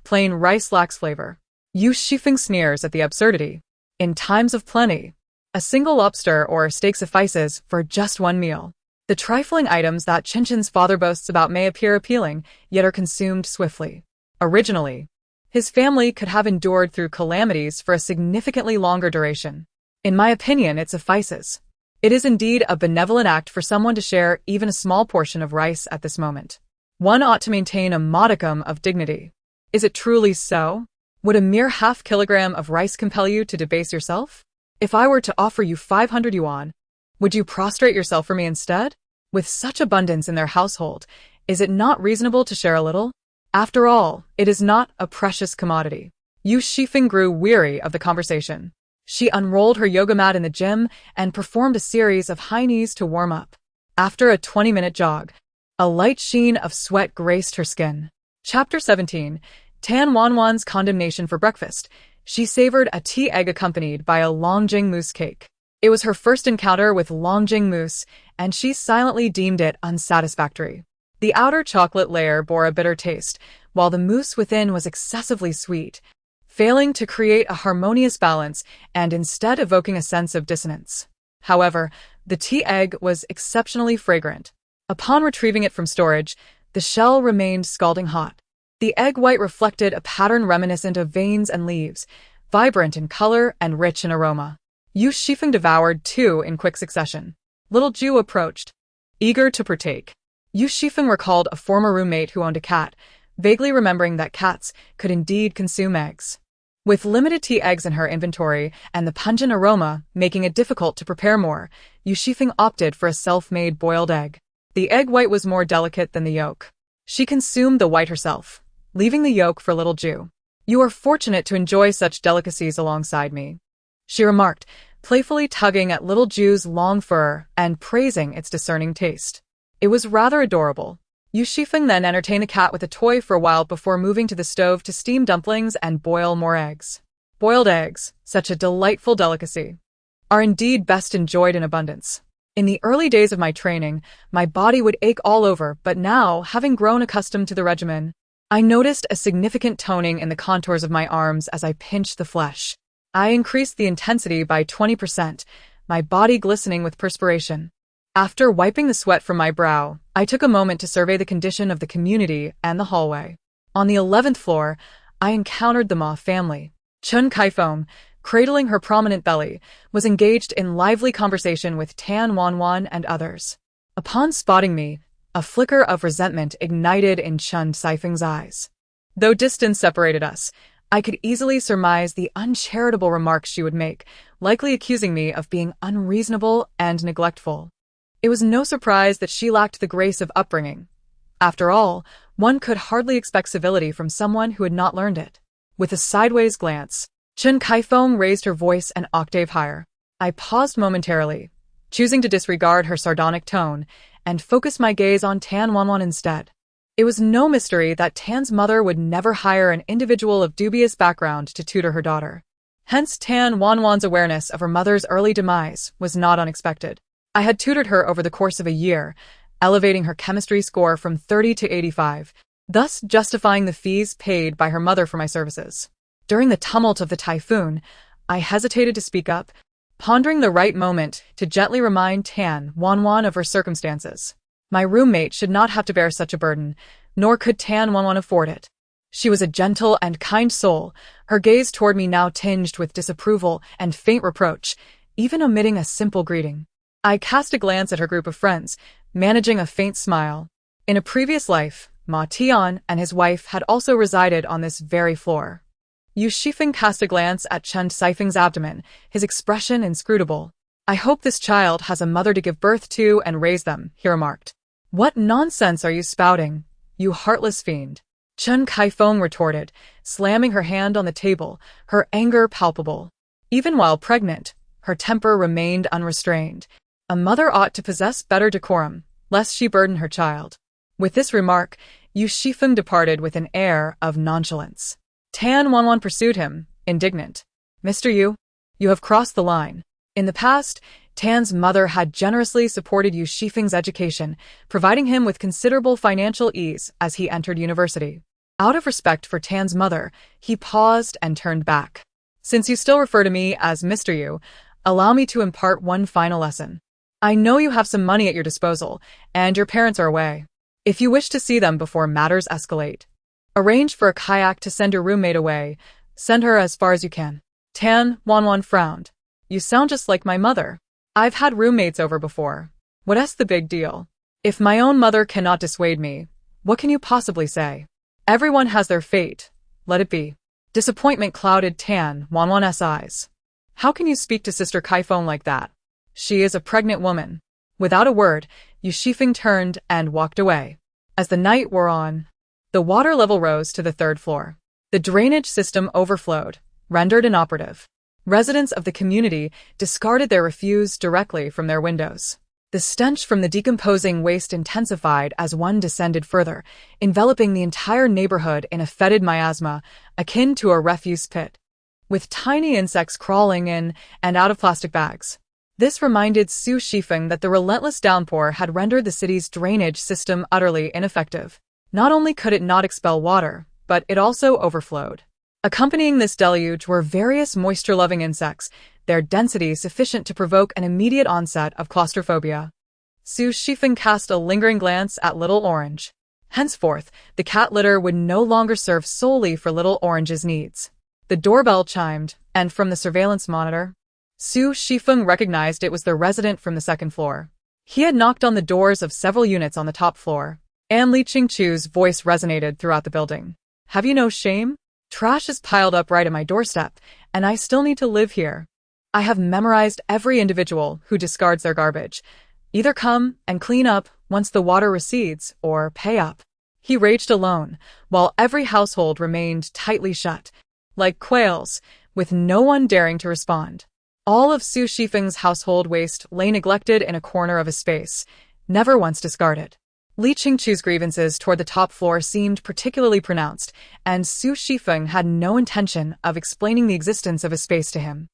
[SPEAKER 1] plain rice lacks flavor. Yu Xifeng sneers at the absurdity. In times of plenty, a single lobster or steak suffices for just one meal. The trifling items that Chen's father boasts about may appear appealing, yet are consumed swiftly. Originally, his family could have endured through calamities for a significantly longer duration. In my opinion, it suffices. It is indeed a benevolent act for someone to share even a small portion of rice at this moment. One ought to maintain a modicum of dignity. Is it truly so? Would a mere half kilogram of rice compel you to debase yourself? If I were to offer you 500 yuan, would you prostrate yourself for me instead? With such abundance in their household, is it not reasonable to share a little? After all, it is not a precious commodity. Yu Xifeng grew weary of the conversation. She unrolled her yoga mat in the gym and performed a series of high knees to warm up. After a 20-minute jog, a light sheen of sweat graced her skin. Chapter 17. Tan Wanwan's condemnation for breakfast. She savored a tea egg accompanied by a longjing mousse cake. It was her first encounter with longjing mousse, and she silently deemed it unsatisfactory. The outer chocolate layer bore a bitter taste, while the mousse within was excessively sweet, failing to create a harmonious balance and instead evoking a sense of dissonance. However, the tea egg was exceptionally fragrant. Upon retrieving it from storage, the shell remained scalding hot. The egg white reflected a pattern reminiscent of veins and leaves, vibrant in color and rich in aroma. Yu Xifeng devoured two in quick succession. Little Ju approached, eager to partake. Yu Xifeng recalled a former roommate who owned a cat, vaguely remembering that cats could indeed consume eggs. With limited tea eggs in her inventory and the pungent aroma making it difficult to prepare more, Yu Xifeng opted for a self-made boiled egg. The egg white was more delicate than the yolk. She consumed the white herself, leaving the yolk for little Ju. You are fortunate to enjoy such delicacies alongside me, she remarked, playfully tugging at little Ju's long fur and praising its discerning taste. It was rather adorable. Yu Xifeng then entertained the cat with a toy for a while before moving to the stove to steam dumplings and boil more eggs. Boiled eggs, such a delightful delicacy, are indeed best enjoyed in abundance. In the early days of my training, my body would ache all over, but now, having grown accustomed to the regimen, I noticed a significant toning in the contours of my arms as I pinched the flesh. I increased the intensity by 20%, my body glistening with perspiration. After wiping the sweat from my brow, I took a moment to survey the condition of the community and the hallway. On the 11th floor, I encountered the Ma family. Chen Kaifeng, cradling her prominent belly, was engaged in lively conversation with Tan Wanwan and others. Upon spotting me, a flicker of resentment ignited in Chen Kaifeng's eyes. Though distance separated us, I could easily surmise the uncharitable remarks she would make, likely accusing me of being unreasonable and neglectful. It was no surprise that she lacked the grace of upbringing. After all, one could hardly expect civility from someone who had not learned it. With a sideways glance, Chen Kaifeng raised her voice an octave higher. I paused momentarily, choosing to disregard her sardonic tone, and focus my gaze on Tan Wanwan instead. It was no mystery that Tan's mother would never hire an individual of dubious background to tutor her daughter. Hence, Tan Wanwan's awareness of her mother's early demise was not unexpected. I had tutored her over the course of a year, elevating her chemistry score from 30 to 85, thus justifying the fees paid by her mother for my services. During the tumult of the typhoon, I hesitated to speak up, pondering the right moment to gently remind Tan Wanwan of her circumstances. My roommate should not have to bear such a burden, nor could Tan Wanwan afford it. She was a gentle and kind soul, her gaze toward me now tinged with disapproval and faint reproach, even omitting a simple greeting. I cast a glance at her group of friends, managing a faint smile. In a previous life, Ma Tian and his wife had also resided on this very floor. Yu Xifeng cast a glance at Chen Xifeng's abdomen, his expression inscrutable. I hope this child has a mother to give birth to and raise them, he remarked. What nonsense are you spouting, you heartless fiend? Chen Kaifeng retorted, slamming her hand on the table, her anger palpable. Even while pregnant, her temper remained unrestrained. A mother ought to possess better decorum, lest she burden her child. With this remark, Yu Xifeng departed with an air of nonchalance. Tan Wanwan pursued him, indignant. Mr. Yu, you have crossed the line. In the past, Tan's mother had generously supported Yu Xifeng's education, providing him with considerable financial ease as he entered university. Out of respect for Tan's mother, he paused and turned back. Since you still refer to me as Mr. Yu, allow me to impart one final lesson. I know you have some money at your disposal, and your parents are away. If you wish to see them before matters escalate, arrange for a kayak to send your roommate away. Send her as far as you can. Tan Wanwan frowned. You sound just like my mother. I've had roommates over before. What's the big deal? If my own mother cannot dissuade me, what can you possibly say? Everyone has their fate. Let it be. Disappointment clouded Tan Wanwan's eyes. How can you speak to Sister Kaifeng like that? She is a pregnant woman. Without a word, Yu Xifeng turned and walked away. As the night wore on, the water level rose to the 3rd floor. The drainage system overflowed, rendered inoperative. Residents of the community discarded their refuse directly from their windows. The stench from the decomposing waste intensified as one descended further, enveloping the entire neighborhood in a fetid miasma akin to a refuse pit, with tiny insects crawling in and out of plastic bags. This reminded Yu Xifeng that the relentless downpour had rendered the city's drainage system utterly ineffective. Not only could it not expel water, but it also overflowed. Accompanying this deluge were various moisture-loving insects, their density sufficient to provoke an immediate onset of claustrophobia. Yu Xifeng cast a lingering glance at Little Orange. Henceforth, the cat litter would no longer serve solely for Little Orange's needs. The doorbell chimed, and from the surveillance monitor, Yu Xifeng recognized it was the resident from the 2nd floor. He had knocked on the doors of several units on the top floor, and Li Qingchu's voice resonated throughout the building. Have you no shame? Trash is piled up right at my doorstep, and I still need to live here. I have memorized every individual who discards their garbage. Either come and clean up once the water recedes, or pay up. He raged alone, while every household remained tightly shut, like quails, with no one daring to respond. All of Yu Xifeng's household waste lay neglected in a corner of a space, never once discarded. Li Qingchu's grievances toward the top floor seemed particularly pronounced, and Yu Xifeng had no intention of explaining the existence of a space to him.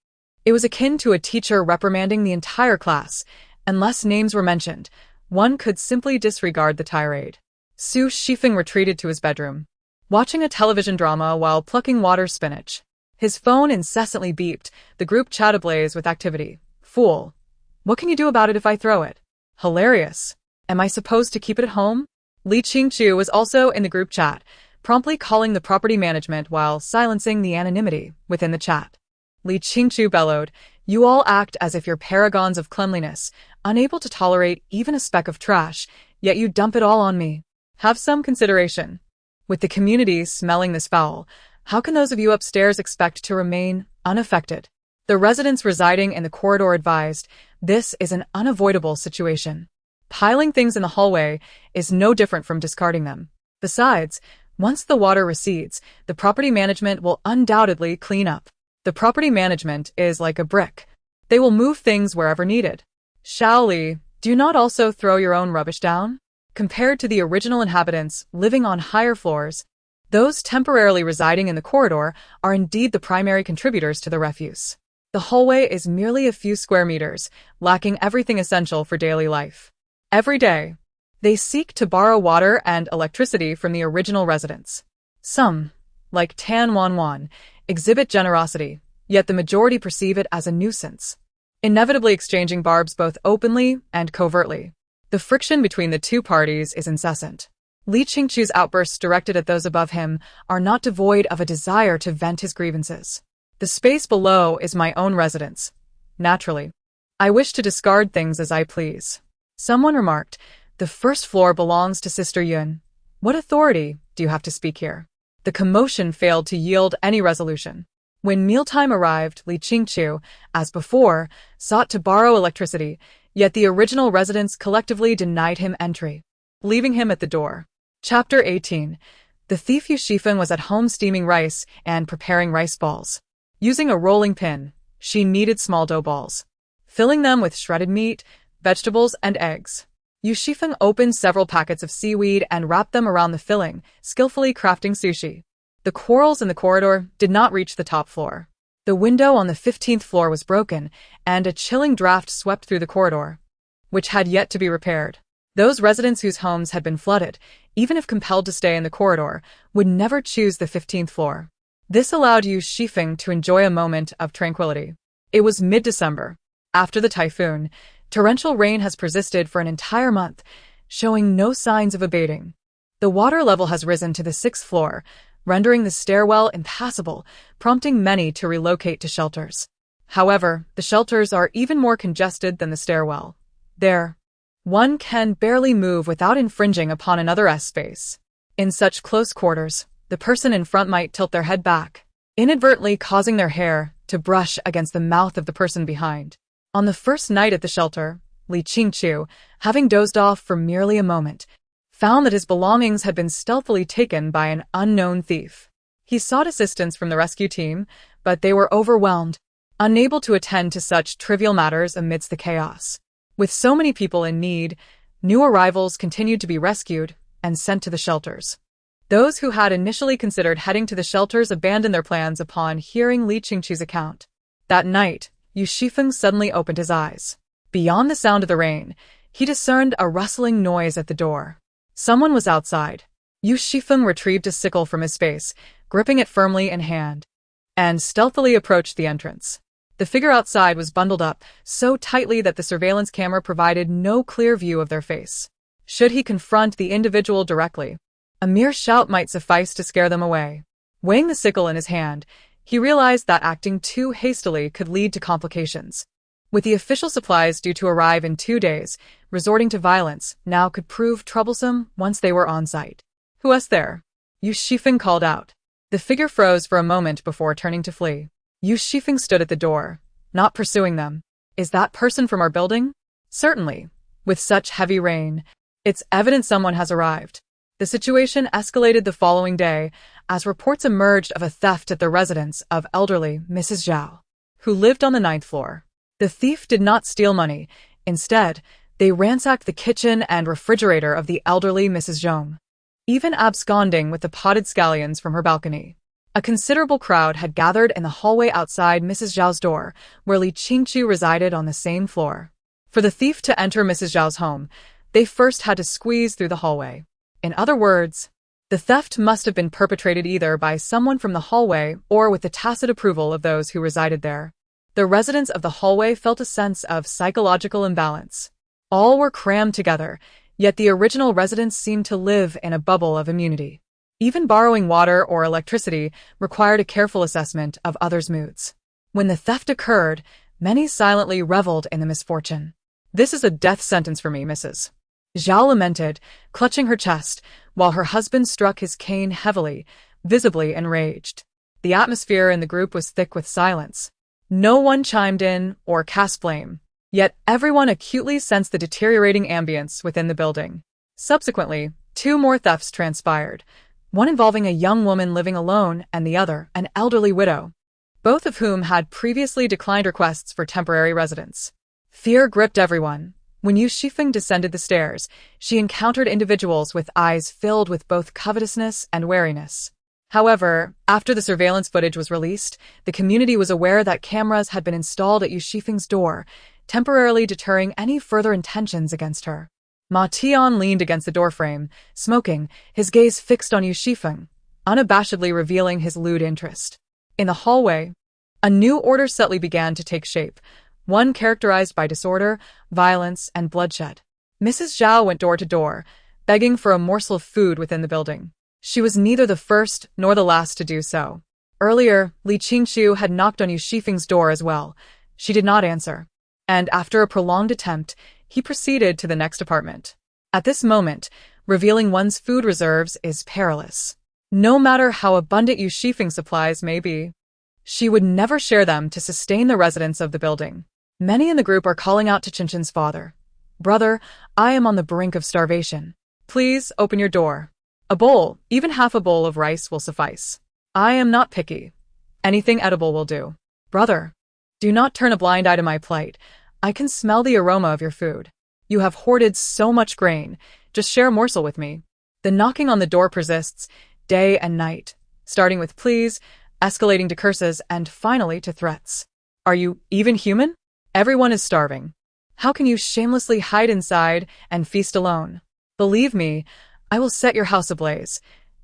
[SPEAKER 1] It was akin to a teacher reprimanding the entire class. Unless names were mentioned, one could simply disregard the tirade. Yu Xifeng retreated to his bedroom, watching a television drama while plucking water spinach. His phone incessantly beeped, the group chat ablaze with activity. Fool. What can you do about it if I throw it? Hilarious. Am I supposed to keep it at home? Li Qingchu was also in the group chat, promptly calling the property management while silencing the anonymity within the chat. Li Qingchu bellowed, you all act as if you're paragons of cleanliness, unable to tolerate even a speck of trash, yet you dump it all on me. Have some consideration. With the community smelling this foul, how can those of you upstairs expect to remain unaffected? The residents residing in the corridor advised, this is an unavoidable situation. Piling things in the hallway is no different from discarding them. Besides, once the water recedes, the property management will undoubtedly clean up. The property management is like a brick. They will move things wherever needed. Shaoli, do you not also throw your own rubbish down? Compared to the original inhabitants living on higher floors, those temporarily residing in the corridor are indeed the primary contributors to the refuse. The hallway is merely a few square meters, lacking everything essential for daily life. Every day, they seek to borrow water and electricity from the original residents. Some, like Tan Wan, exhibit generosity, yet the majority perceive it as a nuisance, inevitably exchanging barbs both openly and covertly. The friction between the two parties is incessant. Li Qingqiu's outbursts directed at those above him are not devoid of a desire to vent his grievances. The space below is my own residence. Naturally, I wish to discard things as I please. Someone remarked, the first floor belongs to Sister Yun. What authority do you have to speak here? The commotion failed to yield any resolution. When mealtime arrived, Li Qingqiu, as before, sought to borrow electricity, yet the original residents collectively denied him entry, leaving him at the door. Chapter 18. The thief Yu Xifeng was at home steaming rice and preparing rice balls. Using a rolling pin, she kneaded small dough balls, filling them with shredded meat, vegetables, and eggs. Yu Xifeng opened several packets of seaweed and wrapped them around the filling, skillfully crafting sushi. The quarrels in the corridor did not reach the top floor. The window on the 15th floor was broken, and a chilling draft swept through the corridor, which had yet to be repaired. Those residents whose homes had been flooded, even if compelled to stay in the corridor, would never choose the 15th floor. This allowed Yu Xifeng to enjoy a moment of tranquility. It was mid-December. After the typhoon, torrential rain has persisted for an entire month, showing no signs of abating. The water level has risen to the 6th floor, rendering the stairwell impassable, prompting many to relocate to shelters. However, the shelters are even more congested than the stairwell. There, one can barely move without infringing upon another's space. In such close quarters, the person in front might tilt their head back, inadvertently causing their hair to brush against the mouth of the person behind. On the first night at the shelter, Li Qingqiu, having dozed off for merely a moment, found that his belongings had been stealthily taken by an unknown thief. He sought assistance from the rescue team, but they were overwhelmed, unable to attend to such trivial matters amidst the chaos. With so many people in need, new arrivals continued to be rescued and sent to the shelters. Those who had initially considered heading to the shelters abandoned their plans upon hearing Li Qingqiu's account. That night, Yu Xifeng suddenly opened his eyes. Beyond the sound of the rain, he discerned a rustling noise at the door. Someone was outside. Yu Xifeng retrieved a sickle from his space, gripping it firmly in hand, and stealthily approached the entrance. The figure outside was bundled up so tightly that the surveillance camera provided no clear view of their face. Should he confront the individual directly, a mere shout might suffice to scare them away. Weighing the sickle in his hand, he realized that acting too hastily could lead to complications. With the official supplies due to arrive in 2 days, resorting to violence now could prove troublesome once they were on site. "Who is there?" Yu Xifeng called out. The figure froze for a moment before turning to flee. Yu Xifeng stood at the door, not pursuing them. "Is that person from our building?" "Certainly. With such heavy rain, it's evident someone has arrived." The situation escalated the following day as reports emerged of a theft at the residence of elderly Mrs. Zhao, who lived on the 9th floor. The thief did not steal money. Instead, they ransacked the kitchen and refrigerator of the elderly Mrs. Zhong, even absconding with the potted scallions from her balcony. A considerable crowd had gathered in the hallway outside Mrs. Zhao's door, where Li Qingqiu resided on the same floor. For the thief to enter Mrs. Zhao's home, they first had to squeeze through the hallway. In other words, the theft must have been perpetrated either by someone from the hallway or with the tacit approval of those who resided there. The residents of the hallway felt a sense of psychological imbalance. All were crammed together, yet the original residents seemed to live in a bubble of immunity. Even borrowing water or electricity required a careful assessment of others' moods. When the theft occurred, many silently reveled in the misfortune. "This is a death sentence for me, Mrs. Zhao lamented, clutching her chest, while her husband struck his cane heavily, visibly enraged. The atmosphere in the group was thick with silence. No one chimed in or cast blame, yet everyone acutely sensed the deteriorating ambience within the building. Subsequently, 2 more thefts transpired, one involving a young woman living alone and the other an elderly widow, both of whom had previously declined requests for temporary residence. Fear gripped everyone, When Yu Xifeng descended the stairs, she encountered individuals with eyes filled with both covetousness and wariness. However, after the surveillance footage was released, the community was aware that cameras had been installed at Yu Xifeng's door, temporarily deterring any further intentions against her. Ma Tian leaned against the doorframe, smoking, his gaze fixed on Yu Xifeng, unabashedly revealing his lewd interest. In the hallway, a new order subtly began to take shape, one characterized by disorder, violence, and bloodshed. Mrs. Zhao went door to door, begging for a morsel of food within the building. She was neither the first nor the last to do so. Earlier, Li Qingxiu had knocked on Yu Xifeng's door as well. She did not answer, and after a prolonged attempt, he proceeded to the next apartment. At this moment, revealing one's food reserves is perilous. No matter how abundant Yu Xifeng's supplies may be, she would never share them to sustain the residents of the building. Many in the group are calling out to Qinchin's father. "Brother, I am on the brink of starvation. Please open your door. A bowl, even half a bowl of rice will suffice. I am not picky. Anything edible will do. Brother, do not turn a blind eye to my plight. I can smell the aroma of your food. You have hoarded so much grain. Just share a morsel with me." The knocking on the door persists, day and night, starting with pleas, escalating to curses, and finally to threats. "Are you even human? Everyone is starving. How can you shamelessly hide inside and feast alone? Believe me, I will set your house ablaze.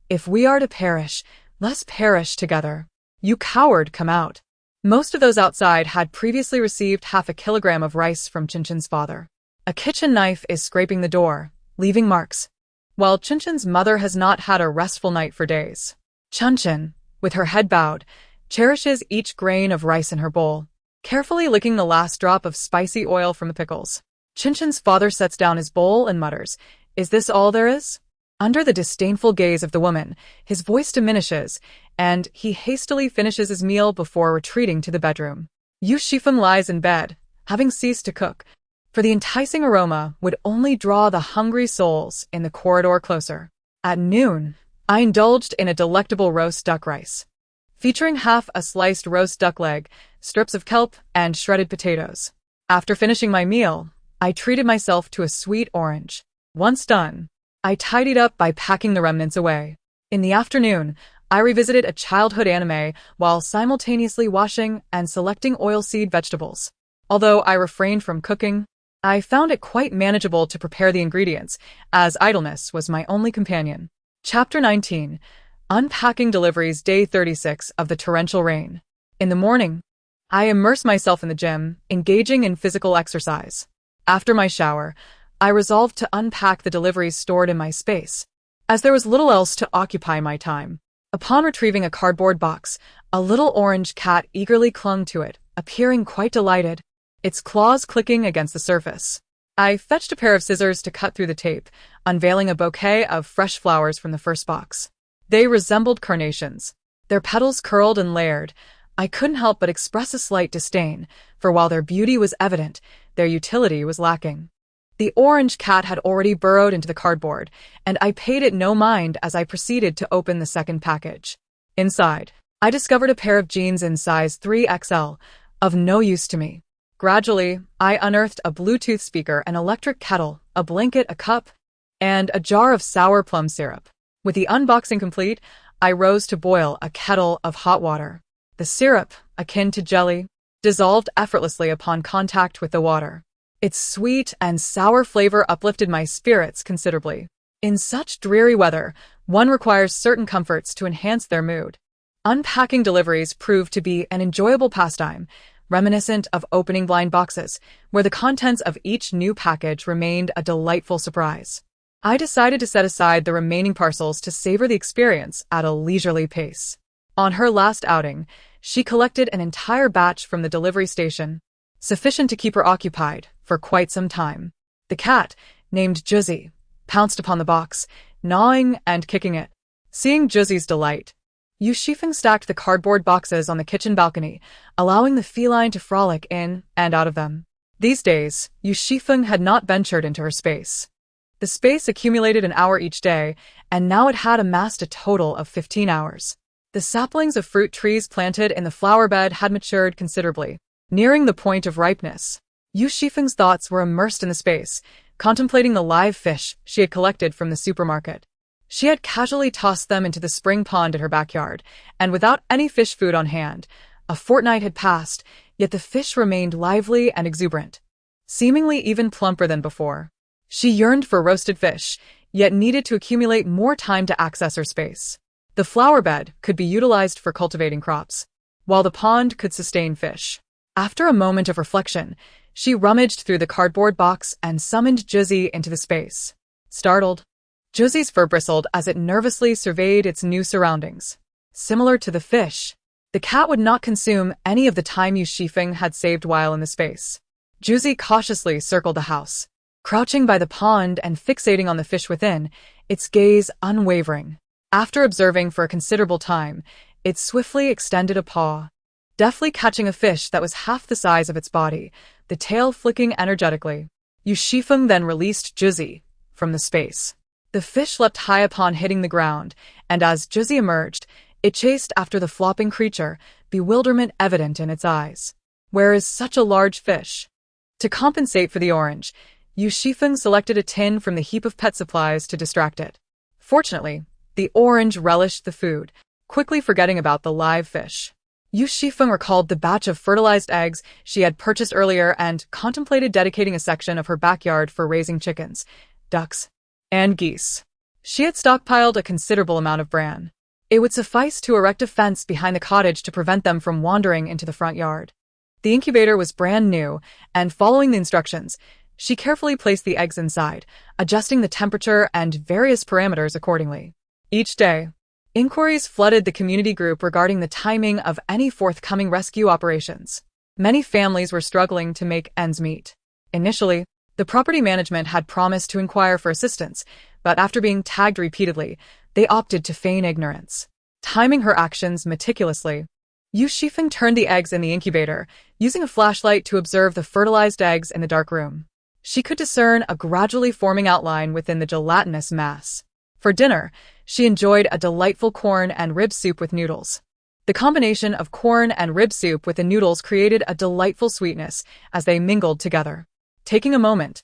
[SPEAKER 1] If we are to perish, let's perish together. You coward, come out." Most of those outside had previously received half a kilogram of rice from Qinchin's father. A kitchen knife is scraping the door, leaving marks, while Qinchin's mother has not had a restful night for days. Qinchin, with her head bowed, cherishes each grain of rice in her bowl, carefully licking the last drop of spicy oil from the pickles. Qinchin's father sets down his bowl and mutters, "Is this all there is?" Under the disdainful gaze of the woman, his voice diminishes, and he hastily finishes his meal before retreating to the bedroom. Yu Xifeng lies in bed, having ceased to cook, for the enticing aroma would only draw the hungry souls in the corridor closer. At noon, I indulged in a delectable roast duck rice, featuring half a sliced roast duck leg, strips of kelp, and shredded potatoes. After finishing my meal, I treated myself to a sweet orange. Once done, I tidied up by packing the remnants away. In the afternoon, I revisited a childhood anime while simultaneously washing and selecting oilseed vegetables. Although I refrained from cooking, I found it quite manageable to prepare the ingredients, as idleness was my only companion. Chapter 19. Unpacking Deliveries, Day 36 of the Torrential Rain. In the morning, I immerse myself in the gym, engaging in physical exercise. After my shower, I resolved to unpack the deliveries stored in my space, as there was little else to occupy my time. Upon retrieving a cardboard box, a little orange cat eagerly clung to it, appearing quite delighted, its claws clicking against the surface. I fetched a pair of scissors to cut through the tape, unveiling a bouquet of fresh flowers from the first box. They resembled carnations, their petals curled and layered. I couldn't help but express a slight disdain, for while their beauty was evident, their utility was lacking. The orange cat had already burrowed into the cardboard, and I paid it no mind as I proceeded to open the second package. Inside, I discovered a pair of jeans in size 3XL, of no use to me. Gradually, I unearthed a Bluetooth speaker, an electric kettle, a blanket, a cup, and a jar of sour plum syrup. With the unboxing complete, I rose to boil a kettle of hot water. The syrup, akin to jelly, dissolved effortlessly upon contact with the water. Its sweet and sour flavor uplifted my spirits considerably. In such dreary weather, one requires certain comforts to enhance their mood. Unpacking deliveries proved to be an enjoyable pastime, reminiscent of opening blind boxes, where the contents of each new package remained a delightful surprise. I decided to set aside the remaining parcels to savor the experience at a leisurely pace. On her last outing, she collected an entire batch from the delivery station, sufficient to keep her occupied for quite some time. The cat, named Juzi, pounced upon the box, gnawing and kicking it. Seeing Juzi's delight, Yu Xifeng stacked the cardboard boxes on the kitchen balcony, allowing the feline to frolic in and out of them. These days, Yu Xifeng had not ventured into her space. The space accumulated an hour each day, and now it had amassed a total of 15 hours. The saplings of fruit trees planted in the flower bed had matured considerably, nearing the point of ripeness. Yu Xifeng's thoughts were immersed in the space, contemplating the live fish she had collected from the supermarket. She had casually tossed them into the spring pond in her backyard, and without any fish food on hand, a fortnight had passed, yet the fish remained lively and exuberant, seemingly even plumper than before. She yearned for roasted fish, yet needed to accumulate more time to access her space. The flower bed could be utilized for cultivating crops, while the pond could sustain fish. After a moment of reflection, she rummaged through the cardboard box and summoned Juzzy into the space. Startled, Juzzy's fur bristled as it nervously surveyed its new surroundings. Similar to the fish, the cat would not consume any of the time Yu Xifeng had saved while in the space. Juzzy cautiously circled the house, crouching by the pond and fixating on the fish within, its gaze unwavering. After observing for a considerable time, it swiftly extended a paw, deftly catching a fish that was half the size of its body, the tail flicking energetically. Yu Xifeng then released Juzzy from the space. The fish leapt high upon hitting the ground, and as Juzzy emerged, it chased after the flopping creature, bewilderment evident in its eyes. Where is such a large fish? To compensate for the orange, Yu Xifeng selected a tin from the heap of pet supplies to distract it. Fortunately, the orange relished the food, quickly forgetting about the live fish. Yu Xifeng recalled the batch of fertilized eggs she had purchased earlier and contemplated dedicating a section of her backyard for raising chickens, ducks, and geese. She had stockpiled a considerable amount of bran. It would suffice to erect a fence behind the cottage to prevent them from wandering into the front yard. The incubator was brand new, and following the instructions, she carefully placed the eggs inside, adjusting the temperature and various parameters accordingly. Each day, inquiries flooded the community group regarding the timing of any forthcoming rescue operations. Many families were struggling to make ends meet. Initially, the property management had promised to inquire for assistance, but after being tagged repeatedly, they opted to feign ignorance. Timing her actions meticulously, Yu Xifeng turned the eggs in the incubator, using a flashlight to observe the fertilized eggs in the dark room. She could discern a gradually forming outline within the gelatinous mass. For dinner, she enjoyed a delightful corn and rib soup with noodles. The combination of corn and rib soup with the noodles created a delightful sweetness as they mingled together. Taking a moment,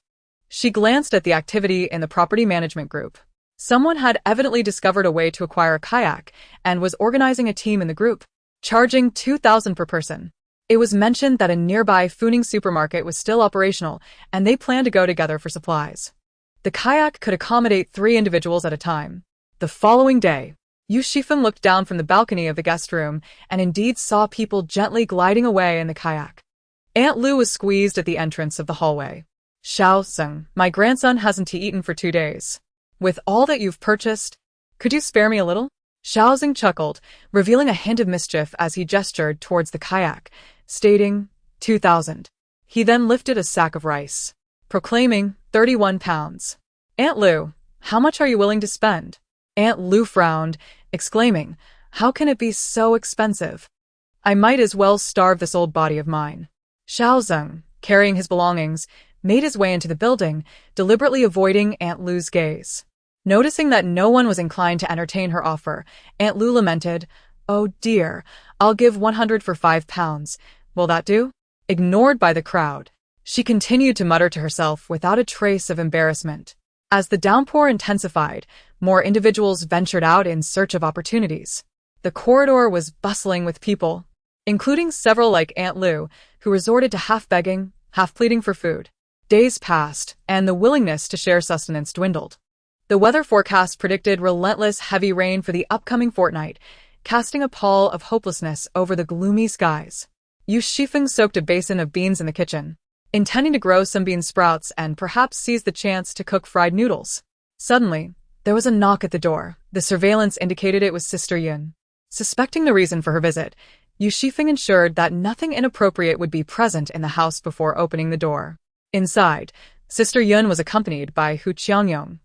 [SPEAKER 1] she glanced at the activity in the property management group. Someone had evidently discovered a way to acquire a kayak and was organizing a team in the group, charging 2,000 per person. It was mentioned that a nearby Funing supermarket was still operational and they planned to go together for supplies. The kayak could accommodate 3 individuals at a time. The following day, Yu Xifeng looked down from the balcony of the guest room and indeed saw people gently gliding away in the kayak. Aunt Lu was squeezed at the entrance of the hallway. "Xiao Seng, my grandson hasn't eaten for 2 days. With all that you've purchased, could you spare me a little?" Xiao Zeng chuckled, revealing a hint of mischief as he gestured towards the kayak, stating, 2,000. He then lifted a sack of rice, proclaiming, 31 pounds. "Aunt Lu, how much are you willing to spend?" Aunt Lu frowned, exclaiming, "How can it be so expensive? I might as well starve this old body of mine." Xiao Zeng, carrying his belongings, made his way into the building, deliberately avoiding Aunt Lu's gaze. Noticing that no one was inclined to entertain her offer, Aunt Lu lamented, "Oh dear, I'll give 100 for 5 pounds. Will that do?" Ignored by the crowd, she continued to mutter to herself without a trace of embarrassment. As the downpour intensified, more individuals ventured out in search of opportunities. The corridor was bustling with people, including several like Aunt Lu, who resorted to half-begging, half-pleading for food. Days passed, and the willingness to share sustenance dwindled. The weather forecast predicted relentless heavy rain for the upcoming fortnight, casting a pall of hopelessness over the gloomy skies. Yu Xifeng soaked a basin of beans in the kitchen, intending to grow some bean sprouts and perhaps seize the chance to cook fried noodles. Suddenly, there was a knock at the door. The surveillance indicated it was Sister Yun. Suspecting the reason for her visit, Yu Xifeng ensured that nothing inappropriate would be present in the house before opening the door. Inside, Sister Yun was accompanied by Hu Qiangyong,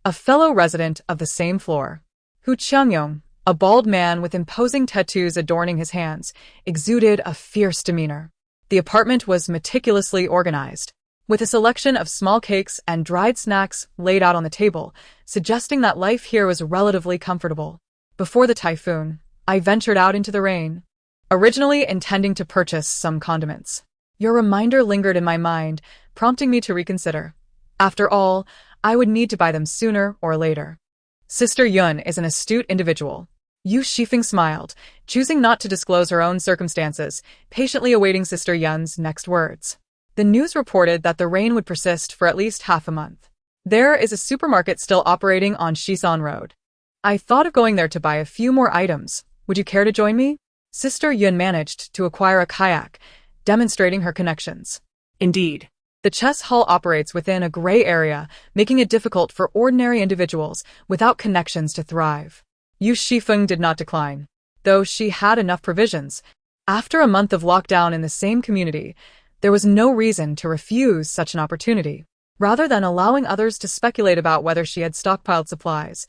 [SPEAKER 1] a fellow resident of the same floor. Hu Qiangyong, a bald man with imposing tattoos adorning his hands, exuded a fierce demeanor. The apartment was meticulously organized, with a selection of small cakes and dried snacks laid out on the table, suggesting that life here was relatively comfortable. Before the typhoon, I ventured out into the rain, originally intending to purchase some condiments. Your reminder lingered in my mind, prompting me to reconsider. After all, I would need to buy them sooner or later. Sister Yun is an astute individual. Yu Xifeng smiled, choosing not to disclose her own circumstances, patiently awaiting Sister Yun's next words. The news reported that the rain would persist for at least half a month. There is a supermarket still operating on Shisan Road. I thought of going there to buy a few more items. Would you care to join me? Sister Yun managed to acquire a kayak, demonstrating her connections.
[SPEAKER 2] Indeed.
[SPEAKER 1] The chess hall operates within a gray area, making it difficult for ordinary individuals without connections to thrive. Yu Xifeng did not decline, though she had enough provisions. After a month of lockdown in the same community, there was no reason to refuse such an opportunity. Rather than allowing others to speculate about whether she had stockpiled supplies,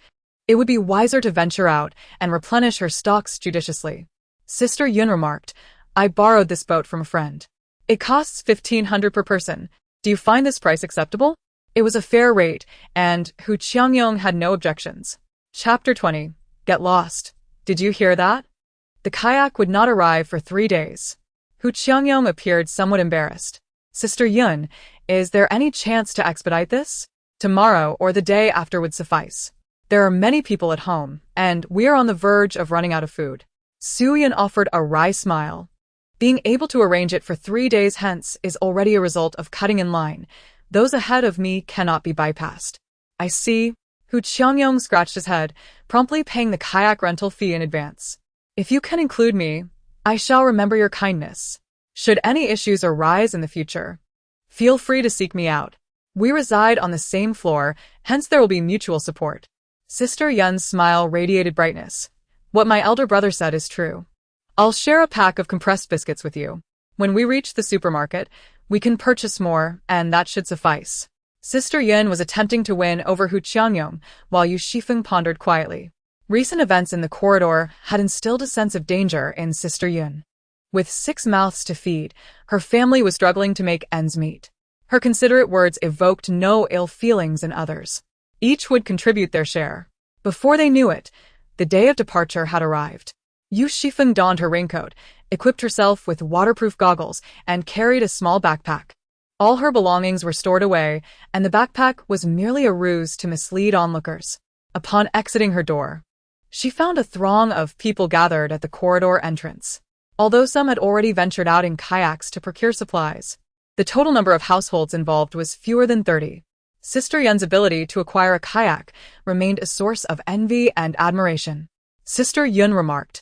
[SPEAKER 1] it would be wiser to venture out and replenish her stocks judiciously. Sister Yun remarked, I borrowed this boat from a friend. It costs 1,500 per person. Do you find this price acceptable? It was a fair rate, and Hu Qiangyong had no objections. Chapter 20. Get lost. Did you hear that? The kayak would not arrive for 3 days. Hu Qiangyong appeared somewhat embarrassed. Sister Yun, is there any chance to expedite this? Tomorrow or the day after would suffice. There are many people at home, and we are on the verge of running out of food. Su Yun offered a wry smile. Being able to arrange it for 3 days hence is already a result of cutting in line. Those ahead of me cannot be bypassed. I see. Hu Qiangyong scratched his head, promptly paying the kayak rental fee in advance. If you can include me, I shall remember your kindness. Should any issues arise in the future, feel free to seek me out. We reside on the same floor, hence there will be mutual support. Sister Yun's smile radiated brightness. What my elder brother said is true. I'll share a pack of compressed biscuits with you. When we reach the supermarket, we can purchase more, and that should suffice. Sister Yun was attempting to win over Hu Qiangyong, while Yu Xifeng pondered quietly. Recent events in the corridor had instilled a sense of danger in Sister Yun. With 6 mouths to feed, her family was struggling to make ends meet. Her considerate words evoked no ill feelings in others. Each would contribute their share. Before they knew it, the day of departure had arrived. Yu Xifeng donned her raincoat, equipped herself with waterproof goggles, and carried a small backpack. All her belongings were stored away, and the backpack was merely a ruse to mislead onlookers. Upon exiting her door, she found a throng of people gathered at the corridor entrance. Although some had already ventured out in kayaks to procure supplies, the total number of households involved was fewer than 30. Sister Yun's ability to acquire a kayak remained a source of envy and admiration. Sister Yun remarked,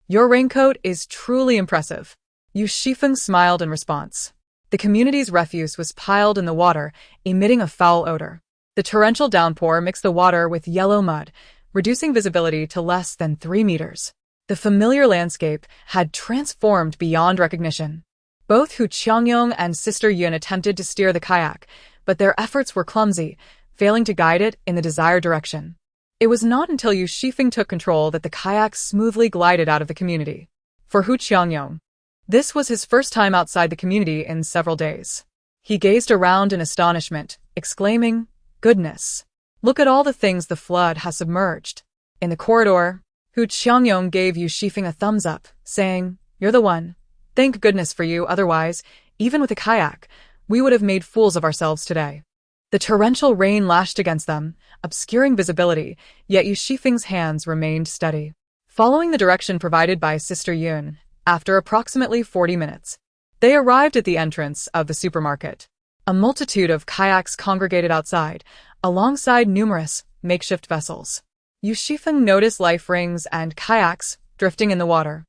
[SPEAKER 1] Your raincoat is truly impressive. Yu Xifeng smiled in response. The community's refuse was piled in the water, emitting a foul odor. The torrential downpour mixed the water with yellow mud, reducing visibility to less than 3 meters. The familiar landscape had transformed beyond recognition. Both Hu Qiangyong and Sister Yun attempted to steer the kayak, but their efforts were clumsy, failing to guide it in the desired direction. It was not until Yu Xifeng took control that the kayak smoothly glided out of the community. For Hu Qiangyong, this was his first time outside the community in several days. He gazed around in astonishment, exclaiming, Goodness! Look at all the things the flood has submerged. In the corridor, Hu Qiangyong gave Yu Xifeng a thumbs up, saying, You're the one. Thank goodness for you, otherwise, even with a kayak, we would have made fools of ourselves today. The torrential rain lashed against them, obscuring visibility, yet Yu Xifeng's hands remained steady. Following the direction provided by Sister Yun, after approximately 40 minutes, they arrived at the entrance of the supermarket. A multitude of kayaks congregated outside, alongside numerous makeshift vessels. Yu Xifeng noticed life rings and kayaks drifting in the water.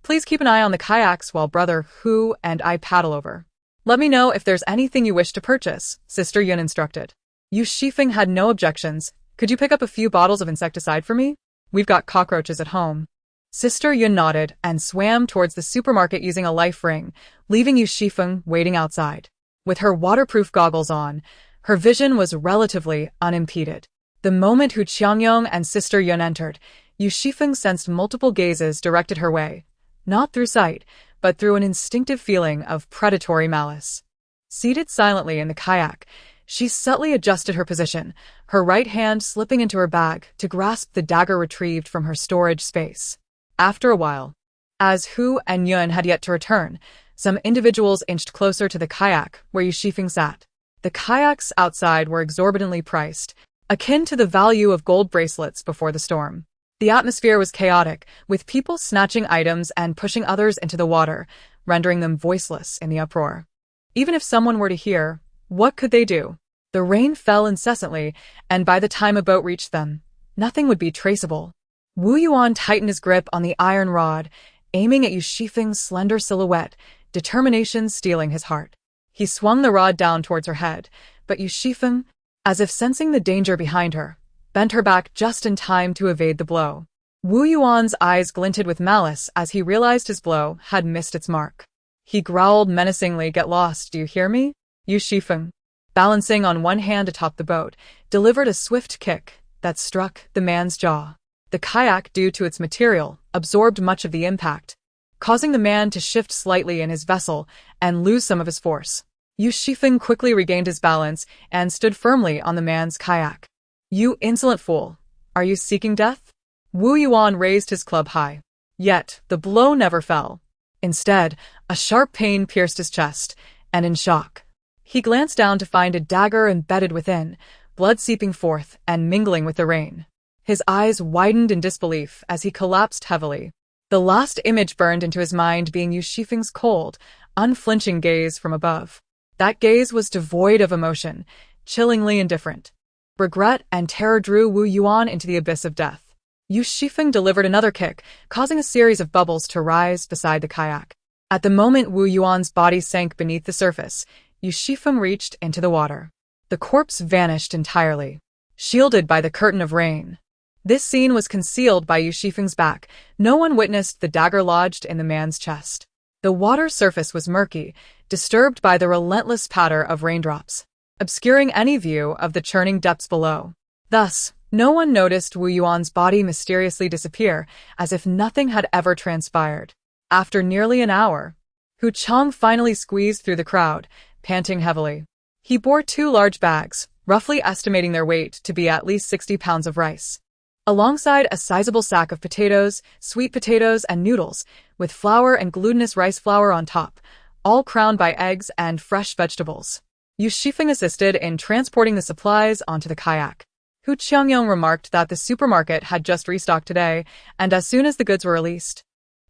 [SPEAKER 1] Please keep an eye on the kayaks while Brother Hu and I paddle over. Let me know if there's anything you wish to purchase, Sister Yun instructed. Yu Xifeng had no objections. Could you pick up a few bottles of insecticide for me? We've got cockroaches at home. Sister Yun nodded and swam towards the supermarket using a life ring, leaving Yu Xifeng waiting outside. With her waterproof goggles on, her vision was relatively unimpeded. The moment Hu Qiangyong and Sister Yun entered, Yu Xifeng sensed multiple gazes directed her way, not through sight, but through an instinctive feeling of predatory malice. Seated silently in the kayak, she subtly adjusted her position, her right hand slipping into her bag to grasp the dagger retrieved from her storage space. After a while, as Hu and Yun had yet to return, Some individuals inched closer to the kayak where Yu Xifeng sat. The kayaks outside were exorbitantly priced, akin to the value of gold bracelets before the storm. The atmosphere was chaotic, with people snatching items and pushing others into the water, rendering them voiceless in the uproar. Even if someone were to hear, what could they do? The rain fell incessantly, and by the time a boat reached them, nothing would be traceable. Wu Yuan tightened his grip on the iron rod, aiming at Yu Xifeng's slender silhouette, determination stealing his heart. He swung the rod down towards her head, but Yu Xifeng, as if sensing the danger behind her, bent her back just in time to evade the blow. Wu Yuan's eyes glinted with malice as he realized his blow had missed its mark. He growled menacingly, "Get lost, do you hear me?" Yu Xifeng, balancing on one hand atop the boat, delivered a swift kick that struck the man's jaw. The kayak, due to its material, absorbed much of the impact, causing the man to shift slightly in his vessel and lose some of his force. Yu Xifeng quickly regained his balance and stood firmly on the man's kayak. "You insolent fool! Are you seeking death?" Wu Yuan raised his club high. Yet, the blow never fell. Instead, a sharp pain pierced his chest, and in shock, he glanced down to find a dagger embedded within, blood seeping forth and mingling with the rain. His eyes widened in disbelief as he collapsed heavily. The last image burned into his mind being Yu Xifeng's cold, unflinching gaze from above. That gaze was devoid of emotion, chillingly indifferent. Regret and terror drew Wu Yuan into the abyss of death. Yu Xifeng delivered another kick, causing a series of bubbles to rise beside the kayak. At the moment Wu Yuan's body sank beneath the surface, Yu Xifeng reached into the water. The corpse vanished entirely, shielded by the curtain of rain. This scene was concealed by Yu Xifeng's back. No one witnessed the dagger lodged in the man's chest. The water surface was murky, disturbed by the relentless patter of raindrops, obscuring any view of the churning depths below. Thus, no one noticed Wu Yuan's body mysteriously disappear, as if nothing had ever transpired. After nearly an hour, Hu Chang finally squeezed through the crowd, panting heavily. He bore 2 large bags, roughly estimating their weight to be at least 60 pounds of rice, alongside a sizable sack of potatoes, sweet potatoes, and noodles, with flour and glutinous rice flour on top, all crowned by eggs and fresh vegetables. Yu Xifeng assisted in transporting the supplies onto the kayak. Hu Qiangyong remarked that the supermarket had just restocked today, and as soon as the goods were released,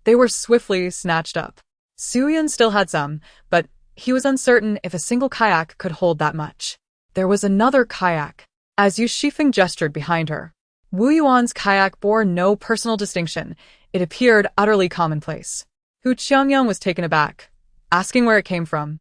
[SPEAKER 1] they were swiftly snatched up. Su Yun still had some, but he was uncertain if a single kayak could hold that much. There was another kayak. As Yu Xifeng gestured behind her, Wu Yuan's kayak bore no personal distinction. It appeared utterly commonplace. Hu Qiangyong was taken aback, asking where it came from.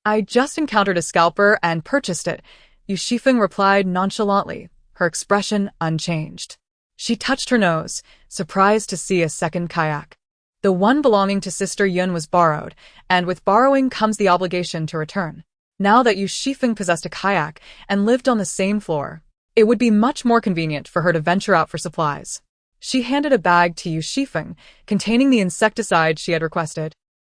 [SPEAKER 1] "I just encountered a scalper and purchased it," Yu Xifeng replied nonchalantly, her expression unchanged. She touched her nose, surprised to see a second kayak. The one belonging to Sister Yun was borrowed, and with borrowing comes the obligation to return. Now that Yu Xifeng possessed a kayak and lived on the same floor, it would be much more convenient for her to venture out for supplies. She handed a bag to Yu Xifeng, containing the insecticide she had requested.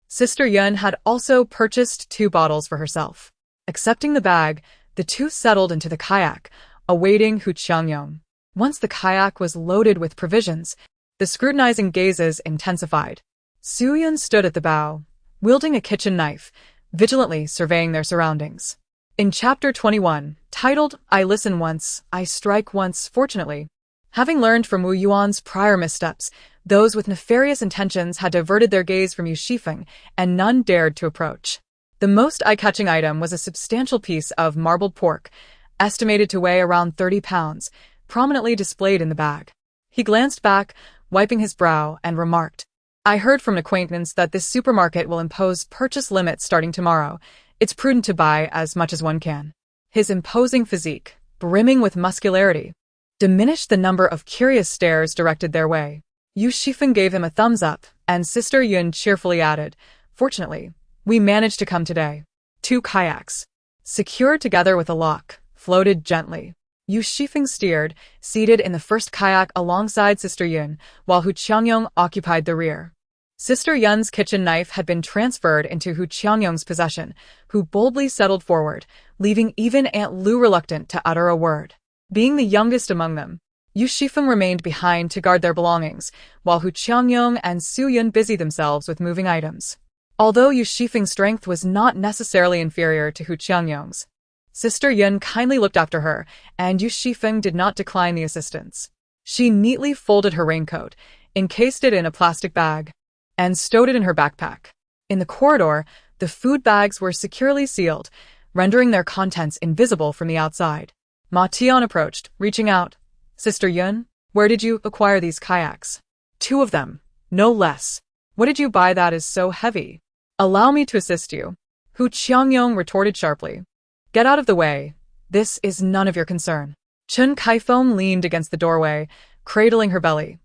[SPEAKER 1] Sister Yun had also purchased 2 bottles for herself. Accepting the bag, the two settled into the kayak, awaiting Hu Qiangyong. Once the kayak was loaded with provisions, the scrutinizing gazes intensified. Su Yun stood at the bow, wielding a kitchen knife, vigilantly surveying their surroundings. In Chapter 21, titled, "I Listen Once, I Strike Once," fortunately, having learned from Wu Yuan's prior missteps, those with nefarious intentions had diverted their gaze from Yu Xifeng, and none dared to approach. The most eye-catching item was a substantial piece of marbled pork, estimated to weigh around 30 pounds, prominently displayed in the bag. He glanced back, wiping his brow, and remarked, "I heard from an acquaintance that this supermarket will impose purchase limits starting tomorrow. It's prudent to buy as much as one can." His imposing physique, brimming with muscularity, diminished the number of curious stares directed their way. Yu Xifeng gave him a thumbs up, and Sister Yun cheerfully added, "Fortunately, we managed to come today." 2 kayaks, secured together with a lock, floated gently. Yu Xifeng steered, seated in the first kayak alongside Sister Yun, while Hu Qiangyong occupied the rear. Sister Yun's kitchen knife had been transferred into Hu Qiangyong's possession, who boldly settled forward, leaving even Aunt Lu reluctant to utter a word. Being the youngest among them, Yu Xifeng remained behind to guard their belongings, while Hu Qiangyong and Su Yun busied themselves with moving items. Although Yu Xifeng's strength was not necessarily inferior to Hu Qiangyong's, Sister Yun kindly looked after her, and Yu Xifeng did not decline the assistance. She neatly folded her raincoat, encased it in a plastic bag, and stowed it in her backpack. In the corridor, the food bags were securely sealed, rendering their contents invisible from the outside. Ma Tian approached, reaching out. Sister Yun, where did you acquire these kayaks? 2 of them, no less. What did you buy that is so heavy? Allow me to assist you. Hu Qiangyong retorted sharply. Get out of the way. This is none of your concern. Chen Kaifeng leaned against the doorway, cradling her belly.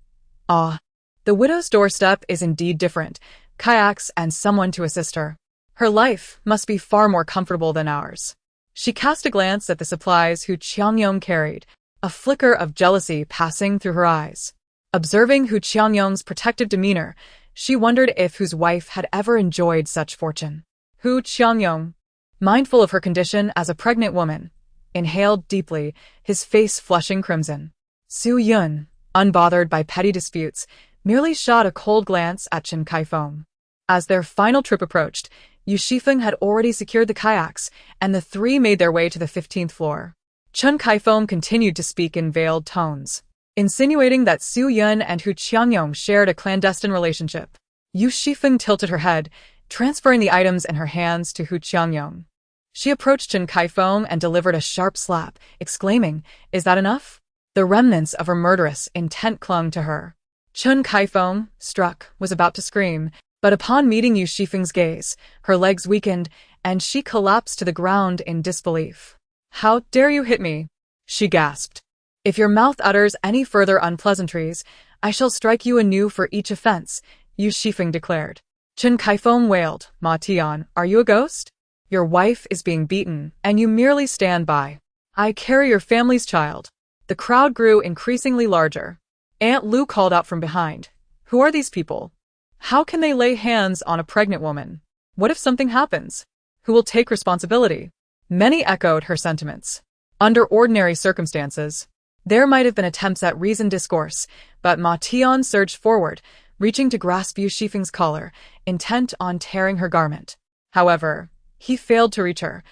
[SPEAKER 1] Ah, the widow's doorstep is indeed different. Kayaks and someone to assist her. Her life must be far more comfortable than ours. She cast a glance at the supplies Hu Qiangyong carried, a flicker of jealousy passing through her eyes. Observing Hu Qiangyong's protective demeanor, she wondered if Hu's wife had ever enjoyed such fortune. Hu Qiangyong, mindful of her condition as a pregnant woman, inhaled deeply, his face flushing crimson. Su Yun, unbothered by petty disputes, merely shot a cold glance at Chen Kaifeng. As their final trip approached, Yu Xifeng had already secured the kayaks, and the 3 made their way to the 15th floor. Chen Kaifeng continued to speak in veiled tones, insinuating that Su Yun and Hu Qiangyong shared a clandestine relationship. Yu Xifeng tilted her head, transferring the items in her hands to Hu Qiangyong. She approached Chen Kaifeng and delivered a sharp slap, exclaiming, "Is that enough?" The remnants of her murderous intent clung to her. Chen Kaifeng, struck, was about to scream, but upon meeting Yu Xifeng's gaze, her legs weakened, and she collapsed to the ground in disbelief. "How dare you hit me?" she gasped. "If your mouth utters any further unpleasantries, I shall strike you anew for each offense," Yu Xifeng declared. Chen Kaifeng wailed, "Ma Tian, are you a ghost? Your wife is being beaten, and you merely stand by. I carry your family's child." The crowd grew increasingly larger. Aunt Lu called out from behind, "Who are these people? How can they lay hands on a pregnant woman? What if something happens? Who will take responsibility?" Many echoed her sentiments. Under ordinary circumstances, there might have been attempts at reasoned discourse, but Ma Tian surged forward, reaching to grasp Yu Xifeng's collar, intent on tearing her garment. However, he failed to reach her.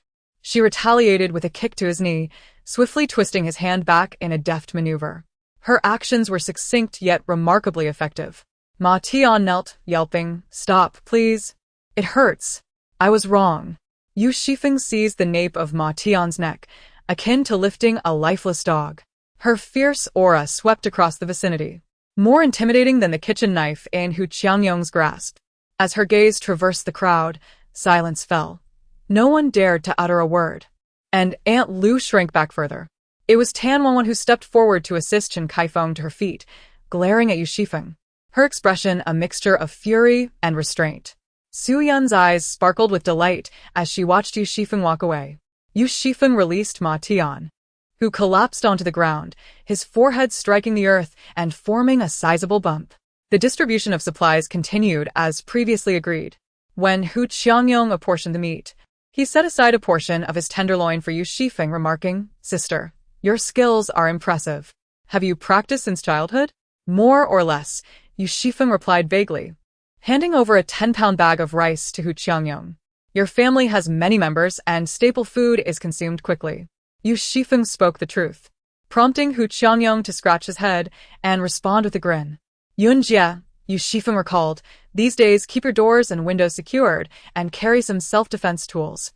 [SPEAKER 1] She retaliated with a kick to his knee, swiftly twisting his hand back in a deft maneuver. Her actions were succinct yet remarkably effective. Ma Tian knelt, yelping, "Stop, please. It hurts. I was wrong." Yu Xifeng seized the nape of Ma Tian's neck, akin to lifting a lifeless dog. Her fierce aura swept across the vicinity, more intimidating than the kitchen knife in Hu Qiangyong's grasp. As her gaze traversed the crowd, silence fell. No one dared to utter a word, and Aunt Lu shrank back further. It was Tan Wenwen who stepped forward to assist Chen Kaifeng to her feet, glaring at Yu Xifeng, her expression a mixture of fury and restraint. Su Yun's eyes sparkled with delight as she watched Yu Xifeng walk away. Yu Xifeng released Ma Tian, who collapsed onto the ground, his forehead striking the earth and forming a sizable bump. The distribution of supplies continued as previously agreed. When Hu Qiangyong apportioned the meat, he set aside a portion of his tenderloin for Yu Xifeng, remarking, "Sister, your skills are impressive. Have you practiced since childhood?" "More or less," Yu Xifeng replied vaguely, handing over a 10-pound bag of rice to Hu Qiangyong. "Your family has many members and staple food is consumed quickly." Yu Xifeng spoke the truth, prompting Hu Qiangyong to scratch his head and respond with a grin. "Yun Jie," Yu Xifeng recalled, "these days keep your doors and windows secured and carry some self-defense tools.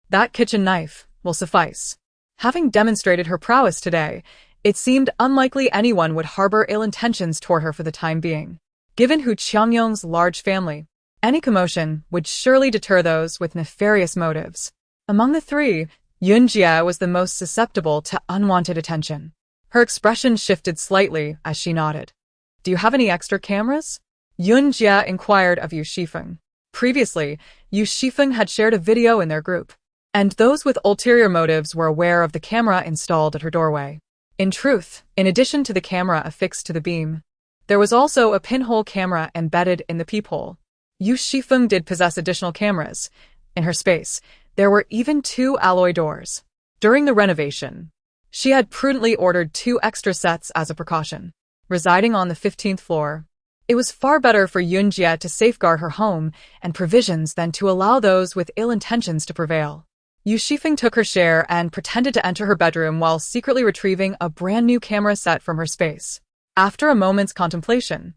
[SPEAKER 1] That kitchen knife will suffice." Having demonstrated her prowess today, it seemed unlikely anyone would harbor ill intentions toward her for the time being. Given Hu Qiangyong's large family, any commotion would surely deter those with nefarious motives. Among the 3, Yun Jie was the most susceptible to unwanted attention. Her expression shifted slightly as she nodded. "Do you have any extra cameras?" Yun Jie inquired of Yu Xifeng. Previously, Yu Xifeng had shared a video in their group, and those with ulterior motives were aware of the camera installed at her doorway. In truth, in addition to the camera affixed to the beam, there was also a pinhole camera embedded in the peephole. Yu Xifeng did possess additional cameras. In her space, there were even 2 alloy doors. During the renovation, she had prudently ordered 2 extra sets as a precaution. Residing on the 15th floor, It was far better for Yunjie to safeguard her home and provisions than to allow those with ill intentions to prevail. Yu Xifeng took her share and pretended to enter her bedroom while secretly retrieving a brand new camera set from her space. After a moment's contemplation,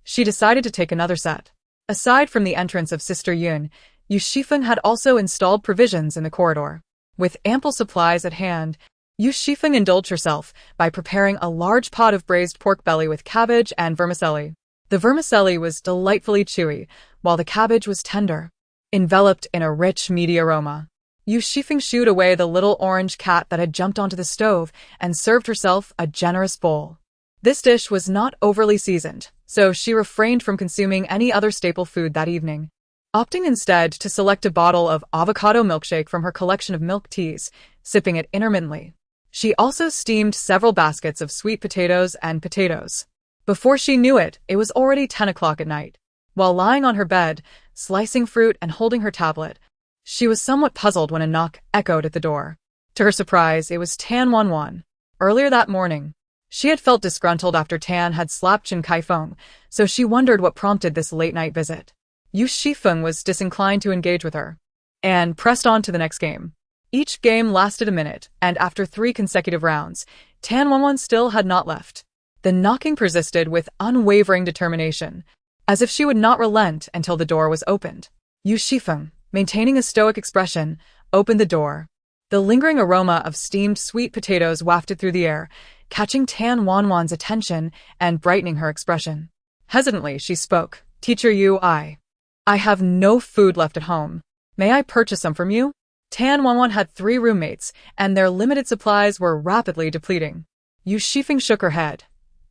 [SPEAKER 1] she decided to take another set. Aside from the entrance of Sister Yun, Yu Xifeng had also installed provisions in the corridor. With ample supplies at hand, Yu Xifeng indulged herself by preparing a large pot of braised pork belly with cabbage and vermicelli. The vermicelli was delightfully chewy, while the cabbage was tender, enveloped in a rich, meaty aroma. Yu Xifeng shooed away the little orange cat that had jumped onto the stove and served herself a generous bowl. This dish was not overly seasoned, so she refrained from consuming any other staple food that evening, opting instead to select a bottle of avocado milkshake from her collection of milk teas, sipping it intermittently. She also steamed several baskets of sweet potatoes and potatoes. Before she knew it, it was already 10 o'clock at night. While lying on her bed, slicing fruit and holding her tablet, she was somewhat puzzled when a knock echoed at the door. To her surprise, it was Tan Wanwan. Earlier that morning, she had felt disgruntled after Tan had slapped Chen Kaifeng, so she wondered what prompted this late-night visit. Yu Xifeng was disinclined to engage with her, and pressed on to the next game. Each game lasted a minute, and after 3 consecutive rounds, Tan Wanwan still had not left. The knocking persisted with unwavering determination, as if she would not relent until the door was opened. Yu Xifeng, maintaining a stoic expression, opened the door. The lingering aroma of steamed sweet potatoes wafted through the air, catching Tan Wanwan's attention and brightening her expression. Hesitantly, she spoke. "Teacher Yu, I have no food left at home. May I purchase some from you?" Tan Wanwan had 3 roommates, and their limited supplies were rapidly depleting. Yu Xifeng shook her head.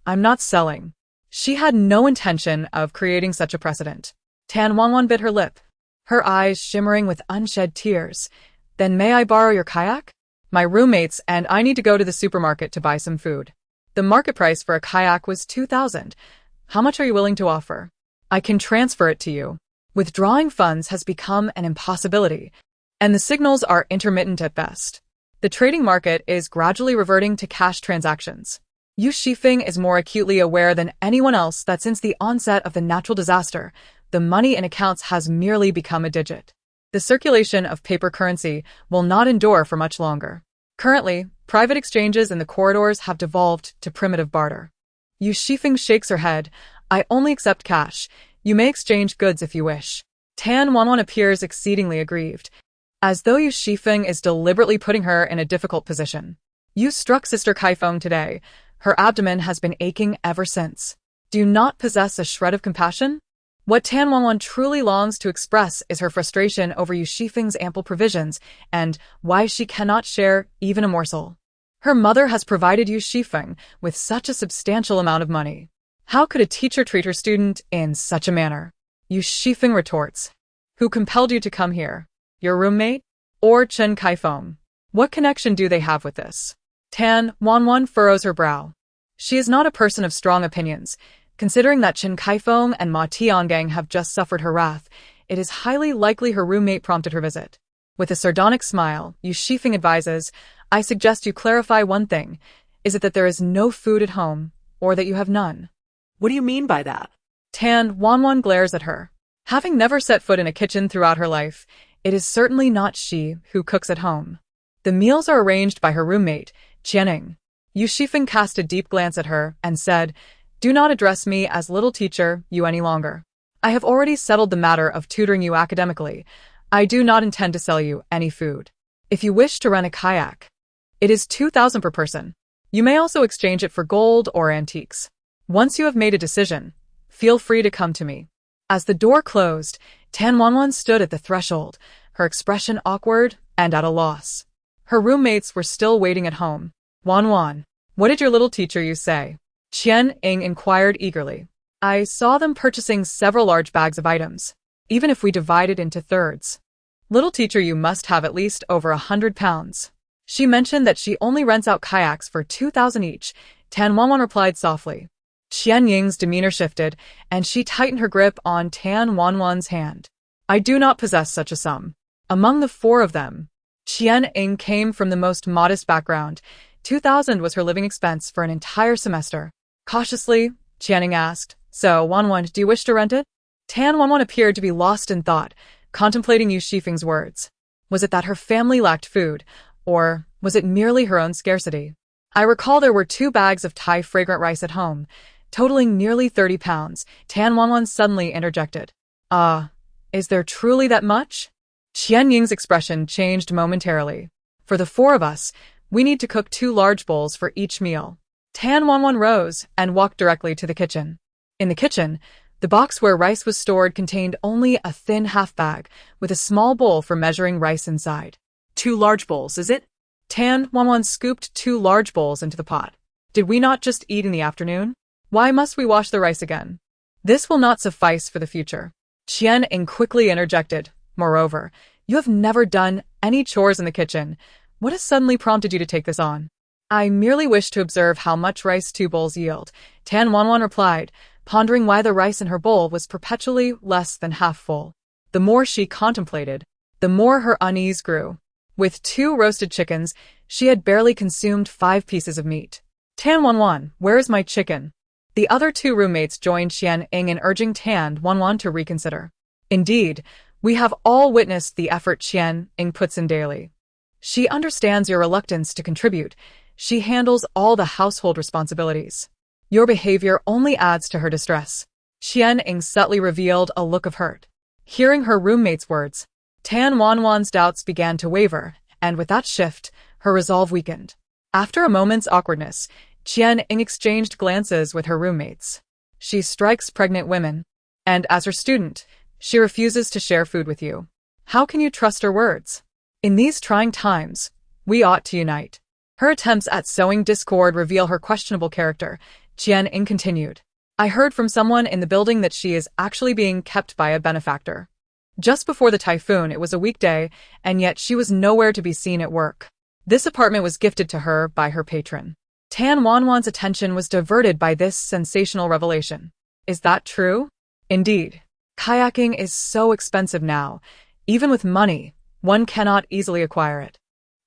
[SPEAKER 1] "I'm not selling." She had no intention of creating such a precedent. Tan Wanwan bit her lip, her eyes shimmering with unshed tears. "Then may I borrow your kayak? My roommates and I need to go to the supermarket to buy some food." The market price for a kayak was 2,000. "How much are you willing to offer? I can transfer it to you." Withdrawing funds has become an impossibility, and the signals are intermittent at best. The trading market is gradually reverting to cash transactions. Yu Xifeng is more acutely aware than anyone else that since the onset of the natural disaster, the money in accounts has merely become a digit. The circulation of paper currency will not endure for much longer. Currently, private exchanges in the corridors have devolved to primitive barter. Yu Xifeng shakes her head. "I only accept cash. You may exchange goods if you wish." Tan Wanwan appears exceedingly aggrieved, as though Yu Xifeng is deliberately putting her in a difficult position. "You struck Sister Kaifeng today. Her abdomen has been aching ever since. Do you not possess a shred of compassion?" What Tan Wanwan truly longs to express is her frustration over Yu Xifeng's ample provisions and why she cannot share even a morsel. Her mother has provided Yu Xifeng with such a substantial amount of money. How could a teacher treat her student in such a manner? Yu Xifeng retorts. "Who compelled you to come here? Your roommate? Or Chen Kaifeng? What connection do they have with this?" Tan Wanwan furrows her brow. She is not a person of strong opinions. Considering that Chen Kaifeng and Ma Tiangang have just suffered her wrath, it is highly likely her roommate prompted her visit. With a sardonic smile, Yu Xifeng advises, "I suggest you clarify one thing. Is it that there is no food at home, or that you have none?"
[SPEAKER 2] What do you mean by that?
[SPEAKER 1] Tan Wanwan glares at her. Having never set foot in a kitchen throughout her life, it is certainly not she who cooks at home. The meals are arranged by her roommate, Qianing. Yu Xifeng cast a deep glance at her and said, "Do not address me as little teacher Yu any longer. I have already settled the matter of tutoring you academically. I do not intend to sell you any food. If you wish to rent a kayak, it is 2,000 per person. You may also exchange it for gold or antiques. Once you have made a decision, feel free to come to me." As the door closed, Tan Wanwan stood at the threshold, her expression awkward and at a loss. Her roommates were still waiting at home. "Wanwan, what did your little teacher Yu say?" Qian-ing inquired eagerly. "I saw them purchasing several large bags of items, even if we divide it into thirds. Little teacher Yu must have at least over 100 pounds. She mentioned that she only rents out kayaks for 2,000 each." Tan Wanwan replied softly. Qian Ying's demeanor shifted, and she tightened her grip on Tan Wanwan's hand. "I do not possess such a sum." Among the 4 of them, Qian Ying came from the most modest background. 2,000 was her living expense for an entire semester. Cautiously, Qian Ying asked, So, Wanwan, do you wish to rent it? Tan Wanwan appeared to be lost in thought, contemplating Yu Xifeng's words. Was it that her family lacked food, or was it merely her own scarcity? I recall there were 2 bags of Thai fragrant rice at home, totaling nearly 30 pounds. Tan Wanwan suddenly interjected. Is there truly that much? Qian Ying's expression changed momentarily. For the 4 of us, we need to cook 2 large bowls for each meal. Tan Wanwan rose and walked directly to the kitchen. In the kitchen, the box where rice was stored contained only a thin half bag, with a small bowl for measuring rice inside.
[SPEAKER 2] 2 large bowls, is it?
[SPEAKER 1] Tan Wanwan scooped 2 large bowls into the pot. Did we not just eat in the afternoon? Why must we wash the rice again? This will not suffice for the future. Qian Ying quickly interjected. Moreover, you have never done any chores in the kitchen. What has suddenly prompted you to take this on? I merely wish to observe how much rice 2 bowls yield, Tan Wanwan replied, pondering why the rice in her bowl was perpetually less than half full. The more she contemplated, the more her unease grew. With 2 roasted chickens, she had barely consumed 5 pieces of meat. Tan Wanwan, where is my chicken? The other 2 roommates joined Qian Ying in urging Tan Wanwan to reconsider. Indeed, we have all witnessed the effort Qian Ying puts in daily. She understands your reluctance to contribute. She handles all the household responsibilities. Your behavior only adds to her distress. Qian Ying subtly revealed a look of hurt. Hearing her roommate's words, Tan Wanwan's doubts began to waver, and with that shift, her resolve weakened. After a moment's awkwardness, Qian Ying exchanged glances with her roommates. She strikes pregnant women, and as her student, she refuses to share food with you. How can you trust her words? In these trying times, we ought to unite. Her attempts at sowing discord reveal her questionable character. Qian Ying continued. I heard from someone in the building that she is actually being kept by a benefactor. Just before the typhoon, it was a weekday, and yet she was nowhere to be seen at work. This apartment was gifted to her by her patron. Tan Wanwan's attention was diverted by this sensational revelation. Is that true? Indeed. Kayaking is so expensive now. Even with money, one cannot easily acquire it.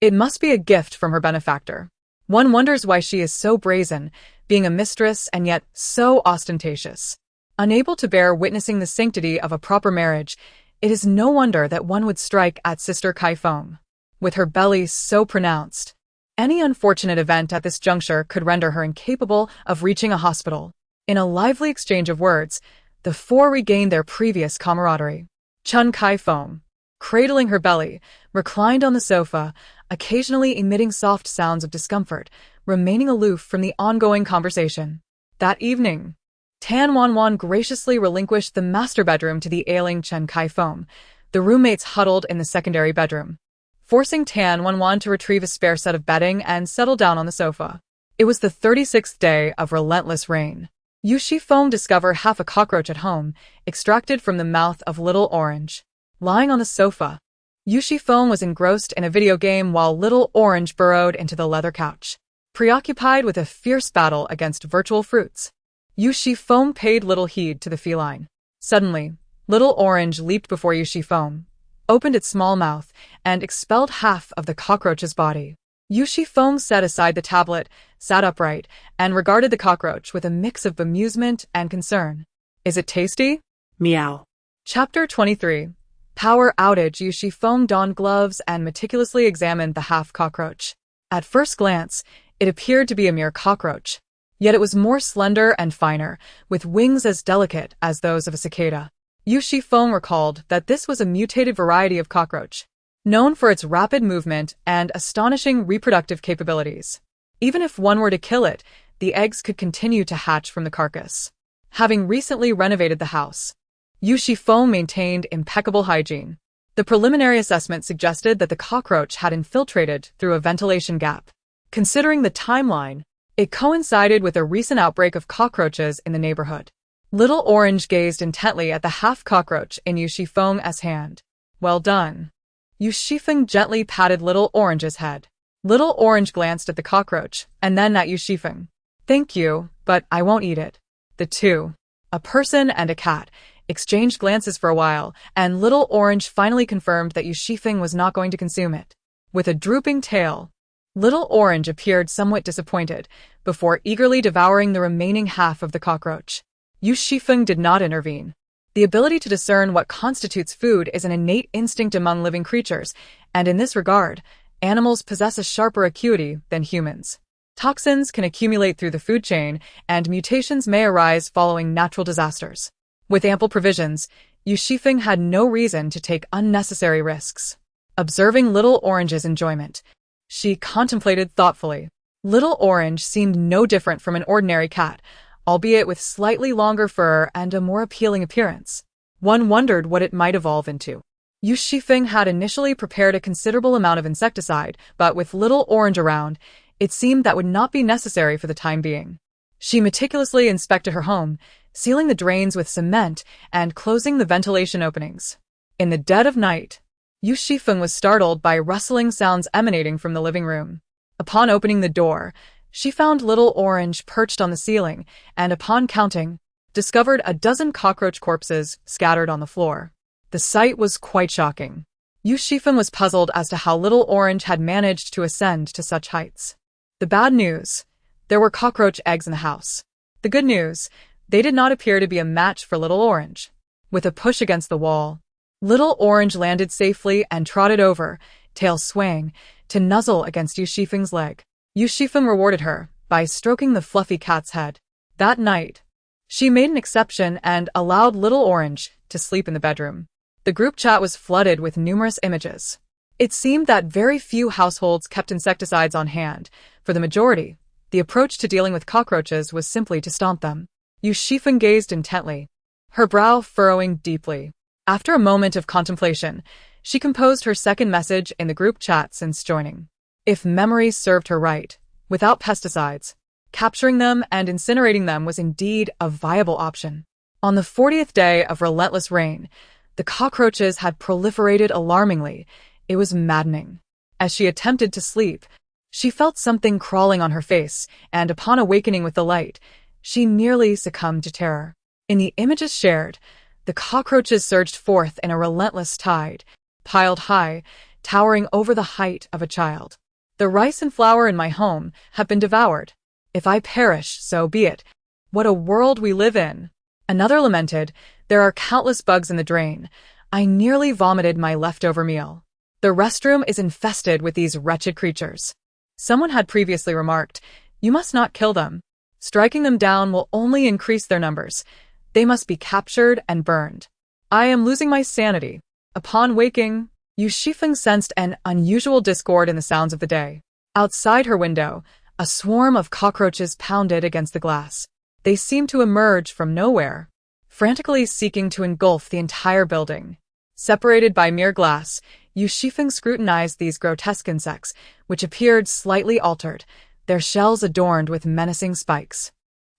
[SPEAKER 1] It must be a gift from her benefactor. One wonders why she is so brazen, being a mistress and yet so ostentatious. Unable to bear witnessing the sanctity of a proper marriage, it is no wonder that one would strike at Sister Kaifeng. With her belly so pronounced, any unfortunate event at this juncture could render her incapable of reaching a hospital. In a lively exchange of words, the 4 regained their previous camaraderie. Chun Kaifeng, cradling her belly, reclined on the sofa, occasionally emitting soft sounds of discomfort, remaining aloof from the ongoing conversation. That evening, Tan Wanwan graciously relinquished the master bedroom to the ailing Chen Kaifeng. The roommates huddled in the secondary bedroom, forcing Tan Wanwan to retrieve a spare set of bedding and settle down on the sofa. It was the 36th day of relentless rain. Yu Xifeng discovered half a cockroach at home, extracted from the mouth of Little Orange. Lying on the sofa, Yu Xifeng was engrossed in a video game while Little Orange burrowed into the leather couch. Preoccupied with a fierce battle against virtual fruits, Yu Xifeng paid little heed to the feline. Suddenly, Little Orange leaped before Yu Xifeng, opened its small mouth, and expelled half of the cockroach's body. Yu Xifeng set aside the tablet, sat upright, and regarded the cockroach with a mix of bemusement and concern. Is it tasty?
[SPEAKER 2] Meow.
[SPEAKER 1] Chapter 23. Power outage. Yu Xifeng donned gloves and meticulously examined the half-cockroach. At first glance, it appeared to be a mere cockroach. Yet it was more slender and finer, with wings as delicate as those of a cicada. Yu Xifeng recalled that this was a mutated variety of cockroach, known for its rapid movement and astonishing reproductive capabilities. Even if one were to kill it, the eggs could continue to hatch from the carcass. Having recently renovated the house, Yu Xifeng maintained impeccable hygiene. The preliminary assessment suggested that the cockroach had infiltrated through a ventilation gap. Considering the timeline, it coincided with a recent outbreak of cockroaches in the neighborhood. Little Orange gazed intently at the half-cockroach in Yu Xifeng's hand. Well done. Yu Xifeng gently patted Little Orange's head. Little Orange glanced at the cockroach, and then at Yu Xifeng. Thank you, but I won't eat it. The 2, a person and a cat, exchanged glances for a while, and Little Orange finally confirmed that Yu Xifeng was not going to consume it. With a drooping tail, Little Orange appeared somewhat disappointed, before eagerly devouring the remaining half of the cockroach. Yu Xifeng did not intervene. The ability to discern what constitutes food is an innate instinct among living creatures, and in this regard, animals possess a sharper acuity than humans. Toxins can accumulate through the food chain, and mutations may arise following natural disasters. With ample provisions, Yu Xifeng had no reason to take unnecessary risks. Observing Little Orange's enjoyment, she contemplated thoughtfully. Little Orange seemed no different from an ordinary cat, albeit with slightly longer fur and a more appealing appearance. One wondered what it might evolve into. Yu Xifeng had initially prepared a considerable amount of insecticide, but with Little Orange around, it seemed that would not be necessary for the time being. She meticulously inspected her home, sealing the drains with cement and closing the ventilation openings. In the dead of night, Yu Xifeng was startled by rustling sounds emanating from the living room. Upon opening the door, she found Little Orange perched on the ceiling, and upon counting, discovered a dozen cockroach corpses scattered on the floor. The sight was quite shocking. Yu Xifeng was puzzled as to how Little Orange had managed to ascend to such heights. The bad news: there were cockroach eggs in the house. The good news: they did not appear to be a match for Little Orange. With a push against the wall, Little Orange landed safely and trotted over, tail swaying, to nuzzle against Yu Xifeng's leg. Yu Xifeng rewarded her by stroking the fluffy cat's head. That night, she made an exception and allowed Little Orange to sleep in the bedroom. The group chat was flooded with numerous images. It seemed that very few households kept insecticides on hand. For the majority, the approach to dealing with cockroaches was simply to stomp them. Yu Xifeng gazed intently, her brow furrowing deeply. After a moment of contemplation, she composed her second message in the group chat since joining. If memory served her right, without pesticides, capturing them and incinerating them was indeed a viable option. On the 40th day of relentless rain, the cockroaches had proliferated alarmingly. It was maddening. As she attempted to sleep, she felt something crawling on her face, and upon awakening with the light, she nearly succumbed to terror. In the images shared, the cockroaches surged forth in a relentless tide, piled high, towering over the height of a child. The rice and flour in my home have been devoured. If I perish, so be it. What a world we live in. Another lamented, there are countless bugs in the drain. I nearly vomited my leftover meal. The restroom is infested with these wretched creatures. Someone had previously remarked, you must not kill them. Striking them down will only increase their numbers. They must be captured and burned. I am losing my sanity. Upon waking, Yu Xifeng sensed an unusual discord in the sounds of the day. Outside her window, a swarm of cockroaches pounded against the glass. They seemed to emerge from nowhere, frantically seeking to engulf the entire building. Separated by mere glass, Yu Xifeng scrutinized these grotesque insects, which appeared slightly altered, their shells adorned with menacing spikes.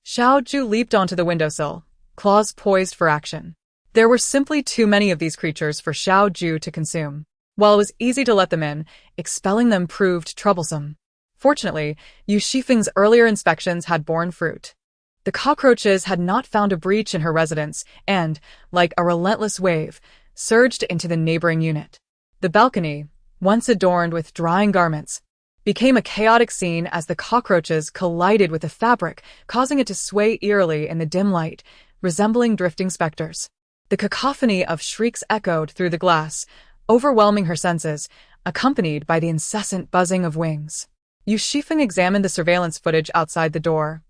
[SPEAKER 1] Xiao Zhu leaped onto the windowsill, claws poised for action. There were simply too many of these creatures for Xiao Zhu to consume. While it was easy to let them in, expelling them proved troublesome. Fortunately, Yu Xifeng's earlier inspections had borne fruit. The cockroaches had not found a breach in her residence and, like a relentless wave, surged into the neighboring unit. The balcony, once adorned with drying garments, became a chaotic scene as the cockroaches collided with the fabric, causing it to sway eerily in the dim light, resembling drifting specters. The cacophony of shrieks echoed through the glass, overwhelming her senses, accompanied by the incessant buzzing of wings. Yu Xifeng examined the surveillance footage outside the door,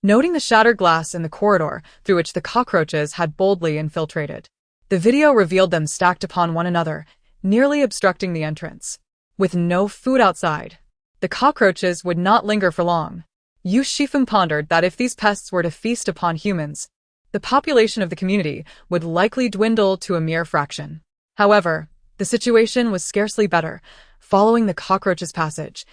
[SPEAKER 1] noting the shattered glass in the corridor through which the cockroaches had boldly infiltrated. The video revealed them stacked upon one another, nearly obstructing the entrance. With no food outside, the cockroaches would not linger for long. Yu Xifeng pondered that if these pests were to feast upon humans, the population of the community would likely dwindle to a mere fraction. However, the situation was scarcely better. Following the cockroaches' passage,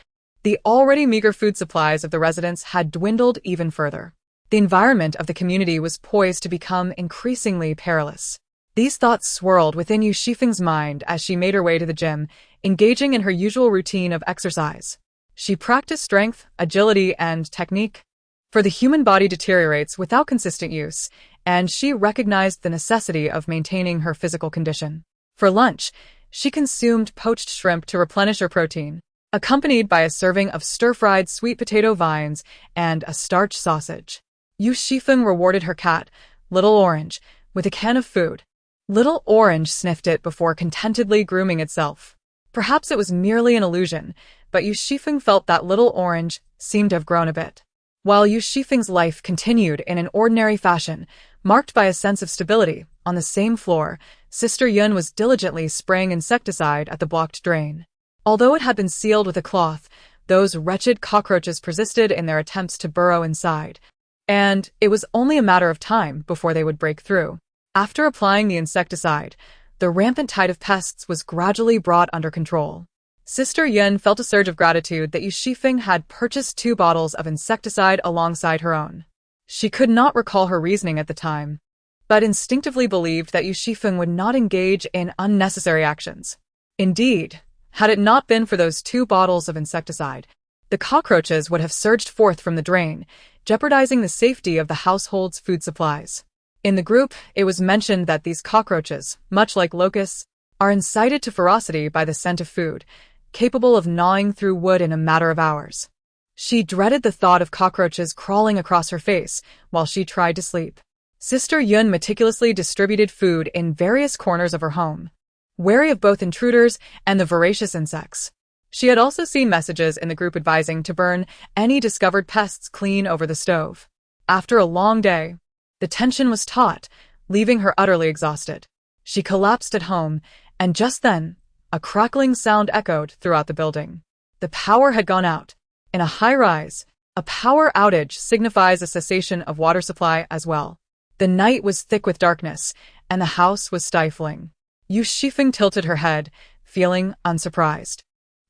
[SPEAKER 1] the already meager food supplies of the residents had dwindled even further. The environment of the community was poised to become increasingly perilous. These thoughts swirled within Yu Xifeng's mind as she made her way to the gym, engaging in her usual routine of exercise. She practiced strength, agility, and technique. For the human body deteriorates without consistent use, and she recognized the necessity of maintaining her physical condition. For lunch, she consumed poached shrimp to replenish her protein, accompanied by a serving of stir-fried sweet potato vines and a starch sausage. Yu Xifeng rewarded her cat Little Orange, with a can of food. Little Orange sniffed it before contentedly grooming itself. Perhaps it was merely an illusion, but Yu Xifeng felt that Little Orange seemed to have grown a bit. While Yu Xifeng's life continued in an ordinary fashion, marked by a sense of stability, on the same floor, Sister Yun was diligently spraying insecticide at the blocked drain. Although it had been sealed with a cloth, those wretched cockroaches persisted in their attempts to burrow inside, and it was only a matter of time before they would break through. After applying the insecticide, the rampant tide of pests was gradually brought under control. Sister Yun felt a surge of gratitude that Yu Xifeng had purchased 2 bottles of insecticide alongside her own. She could not recall her reasoning at the time, but instinctively believed that Yu Xifeng would not engage in unnecessary actions. Indeed, had it not been for those 2 bottles of insecticide, the cockroaches would have surged forth from the drain, jeopardizing the safety of the household's food supplies. In the group, it was mentioned that these cockroaches, much like locusts, are incited to ferocity by the scent of food, capable of gnawing through wood in a matter of hours. She dreaded the thought of cockroaches crawling across her face while she tried to sleep. Sister Yun meticulously distributed food in various corners of her home, wary of both intruders and the voracious insects. She had also seen messages in the group advising to burn any discovered pests clean over the stove. After a long day, the tension was taut, leaving her utterly exhausted. She collapsed at home, and just then, a crackling sound echoed throughout the building. The power had gone out. In a high-rise, a power outage signifies a cessation of water supply as well. The night was thick with darkness, and the house was stifling. Yu Xifeng tilted her head, feeling unsurprised.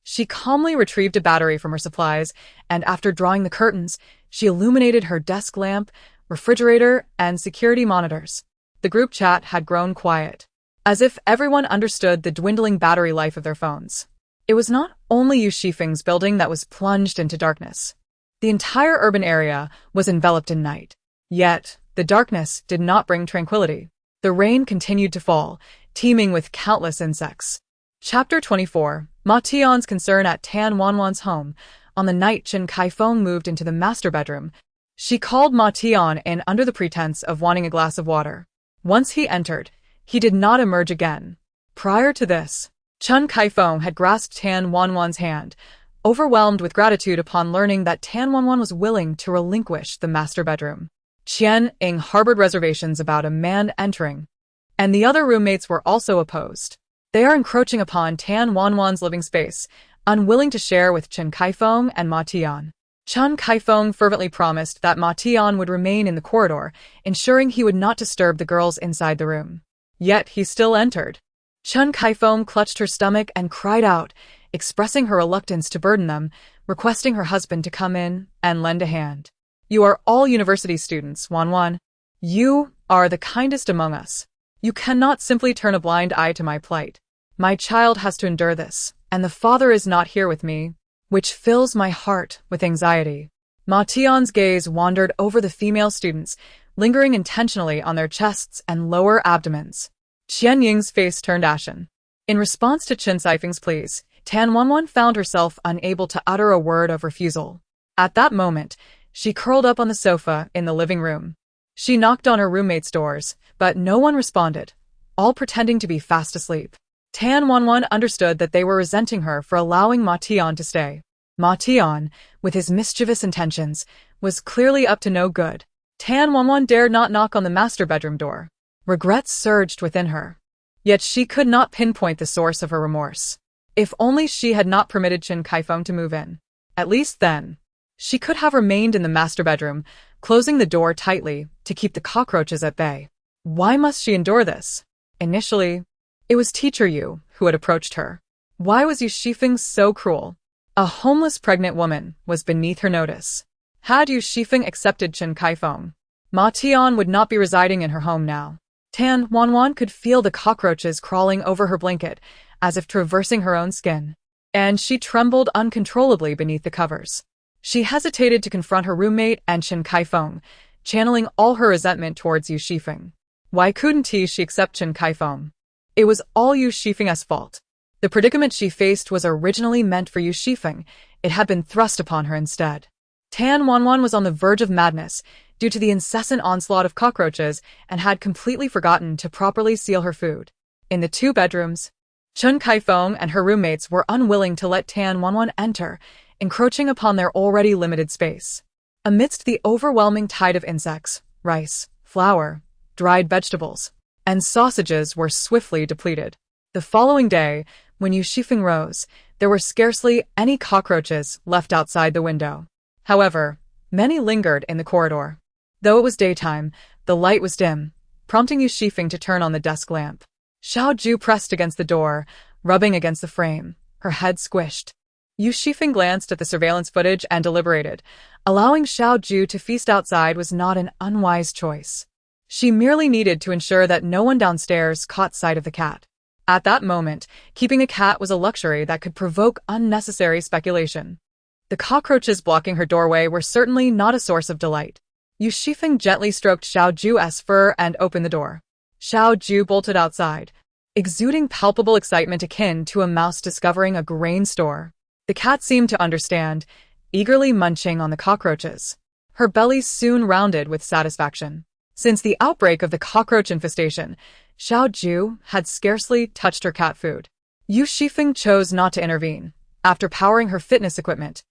[SPEAKER 1] She calmly retrieved a battery from her supplies, and after drawing the curtains, she illuminated her desk lamp, refrigerator, and security monitors. The group chat had grown quiet, as if everyone understood the dwindling battery life of their phones. It was not only Yu Xifeng's building that was plunged into darkness. The entire urban area was enveloped in night. Yet, the darkness did not bring tranquility. The rain continued to fall, teeming with countless insects. Chapter 24. Ma Tian's concern at Tan Wanwan's home. On the night Chen Kaifeng moved into the master bedroom, she called Ma Tian in under the pretense of wanting a glass of water. Once he entered, he did not emerge again. Prior to this, Chen Kaifeng had grasped Tan Wanwan's hand, overwhelmed with gratitude upon learning that Tan Wanwan was willing to relinquish the master bedroom. Qian Ying harbored reservations about a man entering, and the other roommates were also opposed. They are encroaching upon Tan Wanwan's living space, unwilling to share with Chen Kaifeng and Ma Tian. Chen Kaifeng fervently promised that Ma Tian would remain in the corridor, ensuring he would not disturb the girls inside the room. Yet he still entered. Chen Kaifeng clutched her stomach and cried out, expressing her reluctance to burden them, requesting her husband to come in and lend a hand. You are all university students, Wanwan. You are the kindest among us. You cannot simply turn a blind eye to my plight. My child has to endure this, and the father is not here with me, which fills my heart with anxiety. Ma Tian's gaze wandered over the female students, lingering intentionally on their chests and lower abdomens. Qian Ying's face turned ashen. In response to Chen Xifeng's pleas, Tan Wanwan found herself unable to utter a word of refusal. At that moment, she curled up on the sofa in the living room. She knocked on her roommates' doors, but no one responded, all pretending to be fast asleep. Tan Wanwan understood that they were resenting her for allowing Ma Tian to stay. Ma Tian, with his mischievous intentions, was clearly up to no good. Tan Wanwan dared not knock on the master bedroom door. Regrets surged within her. Yet she could not pinpoint the source of her remorse. If only she had not permitted Chen Kaifeng to move in. At least then, she could have remained in the master bedroom, closing the door tightly to keep the cockroaches at bay. Why must she endure this? Initially, it was Teacher Yu who had approached her. Why was Yu Xifeng so cruel? A homeless pregnant woman was beneath her notice. Had Yu Xifeng accepted Chen Kaifeng, Ma Tian would not be residing in her home now. Tan Wanwan could feel the cockroaches crawling over her blanket, as if traversing her own skin, and she trembled uncontrollably beneath the covers. She hesitated to confront her roommate and Chen Kaifeng, channeling all her resentment towards Yu Xifeng. Why couldn't she accept Chen Kaifeng? It was all Yu Xifeng's fault. The predicament she faced was originally meant for Yu Xifeng. It had been thrust upon her instead. Tan Wanwan was on the verge of madness, due to the incessant onslaught of cockroaches and had completely forgotten to properly seal her food. In the two bedrooms, Chun Kaifeng and her roommates were unwilling to let Tan Wanwan enter, encroaching upon their already limited space. Amidst the overwhelming tide of insects, rice, flour, dried vegetables, and sausages were swiftly depleted. The following day, when Yu Xifeng rose, there were scarcely any cockroaches left outside the window. However, many lingered in the corridor. Though it was daytime, the light was dim, prompting Yu Xifeng to turn on the desk lamp. Xiao Ju pressed against the door, rubbing against the frame, her head squished. Yu Xifeng glanced at the surveillance footage and deliberated. Allowing Xiao Ju to feast outside was not an unwise choice. She merely needed to ensure that no one downstairs caught sight of the cat. At that moment, keeping a cat was a luxury that could provoke unnecessary speculation. The cockroaches blocking her doorway were certainly not a source of delight. Yu Xifeng gently stroked Xiao Ju's fur and opened the door. Xiao Ju bolted outside, exuding palpable excitement akin to a mouse discovering a grain store. The cat seemed to understand, eagerly munching on the cockroaches. Her belly soon rounded with satisfaction. Since the outbreak of the cockroach infestation, Xiao Ju had scarcely touched her cat food. Yu Xifeng chose not to intervene. After powering her fitness equipment,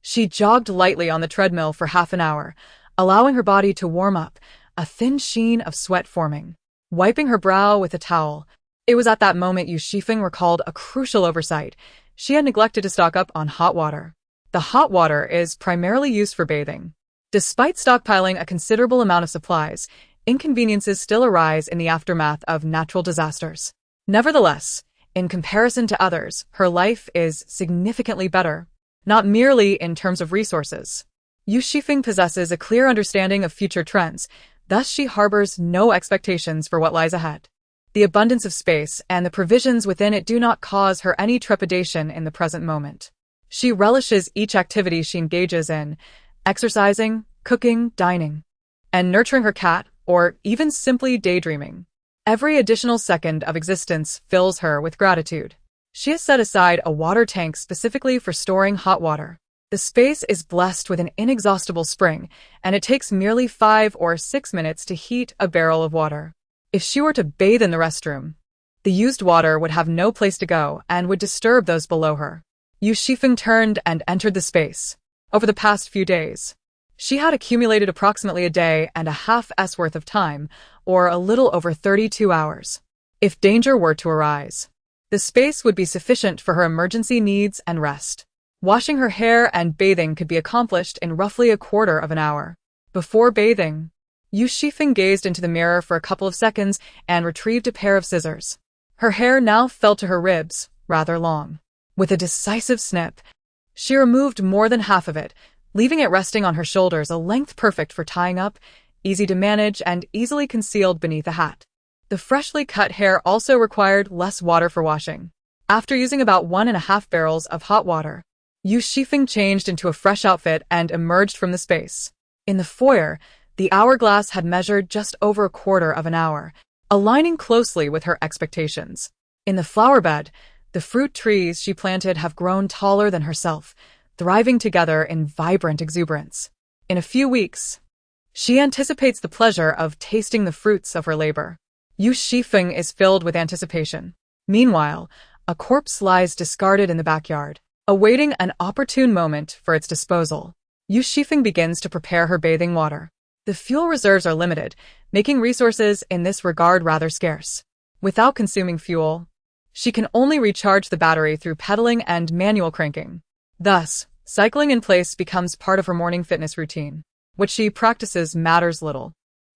[SPEAKER 1] she jogged lightly on the treadmill for half an hour, allowing her body to warm up, a thin sheen of sweat forming. Wiping her brow with a towel, it was at that moment Yu Xifeng recalled a crucial oversight. She had neglected to stock up on hot water. The hot water is primarily used for bathing. Despite stockpiling a considerable amount of supplies, inconveniences still arise in the aftermath of natural disasters. Nevertheless, in comparison to others, her life is significantly better, not merely in terms of resources. Yu Xifeng possesses a clear understanding of future trends, thus she harbors no expectations for what lies ahead. The abundance of space and the provisions within it do not cause her any trepidation in the present moment. She relishes each activity she engages in, exercising, cooking, dining, and nurturing her cat, or even simply daydreaming. Every additional second of existence fills her with gratitude. She has set aside a water tank specifically for storing hot water. The space is blessed with an inexhaustible spring, and it takes merely 5 or 6 minutes to heat a barrel of water. If she were to bathe in the restroom, the used water would have no place to go and would disturb those below her. Yu Xifeng turned and entered the space. Over the past few days, she had accumulated approximately a day and a half's worth of time, or a little over 32 hours. If danger were to arise, the space would be sufficient for her emergency needs and rest. Washing her hair and bathing could be accomplished in roughly a quarter of an hour. Before bathing, Yu Xifeng gazed into the mirror for a couple of seconds and retrieved a pair of scissors. Her hair now fell to her ribs, rather long. With a decisive snip, she removed more than half of it, leaving it resting on her shoulders, a length perfect for tying up, easy to manage and easily concealed beneath a hat. The freshly cut hair also required less water for washing. After using about 1.5 barrels of hot water, Yu Xifeng changed into a fresh outfit and emerged from the space. In the foyer, the hourglass had measured just over a quarter of an hour, aligning closely with her expectations. In the flower bed, the fruit trees she planted have grown taller than herself, thriving together in vibrant exuberance. In a few weeks, she anticipates the pleasure of tasting the fruits of her labor. Yu Xifeng is filled with anticipation. Meanwhile, a corpse lies discarded in the backyard, awaiting an opportune moment for its disposal. Yu Xifeng begins to prepare her bathing water. The fuel reserves are limited, making resources in this regard rather scarce. Without consuming fuel, she can only recharge the battery through pedaling and manual cranking. Thus, cycling in place becomes part of her morning fitness routine. What she practices matters little.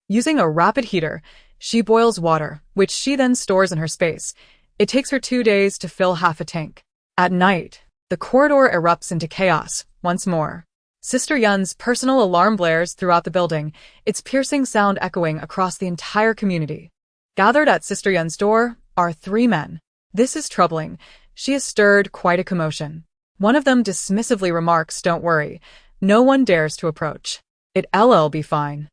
[SPEAKER 1] Using a rapid heater, she boils water, which she then stores in her space. It takes her 2 days to fill half a tank. At night, the corridor erupts into chaos once more. Sister Yun's personal alarm blares throughout the building, its piercing sound echoing across the entire community. Gathered at Sister Yun's door are 3 men. This is troubling. She has stirred quite a commotion. One of them dismissively remarks, "Don't worry, no one dares to approach. It'll be fine."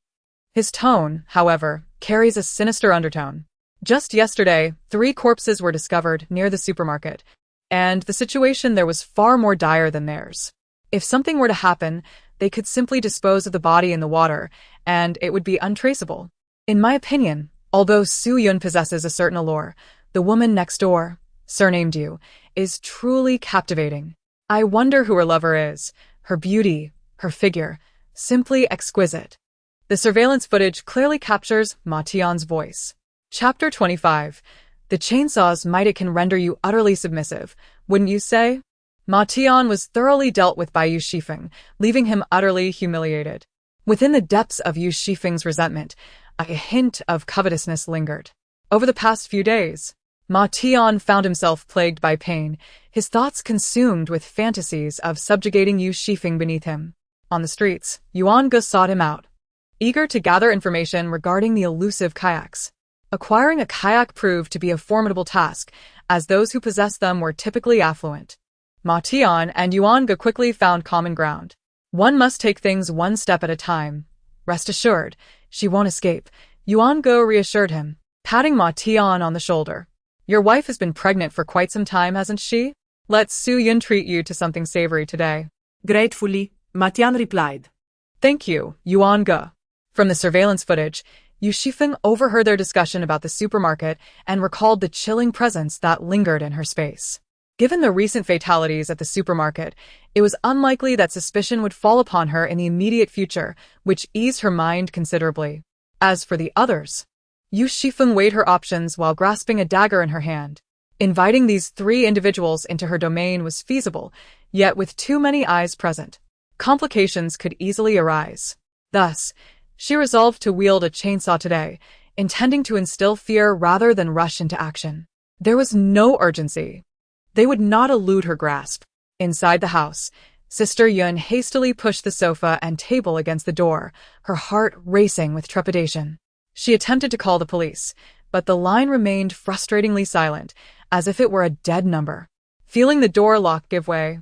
[SPEAKER 1] His tone, however, carries a sinister undertone. Just yesterday, 3 corpses were discovered near the supermarket, and the situation there was far more dire than theirs. If something were to happen, they could simply dispose of the body in the water, and it would be untraceable. In my opinion, although Su Yun possesses a certain allure, the woman next door, surnamed Yu, is truly captivating. I wonder who her lover is. Her beauty, her figure, simply exquisite. The surveillance footage clearly captures Ma Tian's voice. Chapter 25. The chainsaws might it can render you utterly submissive, wouldn't you say? Ma Tian was thoroughly dealt with by Yu Xifeng, leaving him utterly humiliated. Within the depths of Yu Xifeng's resentment, a hint of covetousness lingered. Over the past few days, Ma Tian found himself plagued by pain, his thoughts consumed with fantasies of subjugating Yu Xifeng beneath him. On the streets, Yuan Ge sought him out, eager to gather information regarding the elusive kayaks. Acquiring a kayak proved to be a formidable task, as those who possessed them were typically affluent. Ma Tian and Yuan Ge quickly found common ground. One must take things one step at a time. Rest assured, she won't escape, Yuan Ge reassured him, patting Ma Tian on the shoulder. Your wife has been pregnant for quite some time, hasn't she? Let Su Yun treat you to something savory today.
[SPEAKER 2] Gratefully, Ma Tian replied.
[SPEAKER 1] Thank you, Yuan Ge. From the surveillance footage, Yu Xifeng overheard their discussion about the supermarket and recalled the chilling presence that lingered in her space. Given the recent fatalities at the supermarket, it was unlikely that suspicion would fall upon her in the immediate future, which eased her mind considerably. As for the others, Yu Xifeng weighed her options while grasping a dagger in her hand. Inviting these three individuals into her domain was feasible, yet with too many eyes present, complications could easily arise. Thus, she resolved to wield a chainsaw today, intending to instill fear rather than rush into action. There was no urgency. They would not elude her grasp. Inside the house, Sister Yun hastily pushed the sofa and table against the door, her heart racing with trepidation. She attempted to call the police, but the line remained frustratingly silent, as if it were a dead number. Feeling the door lock give way,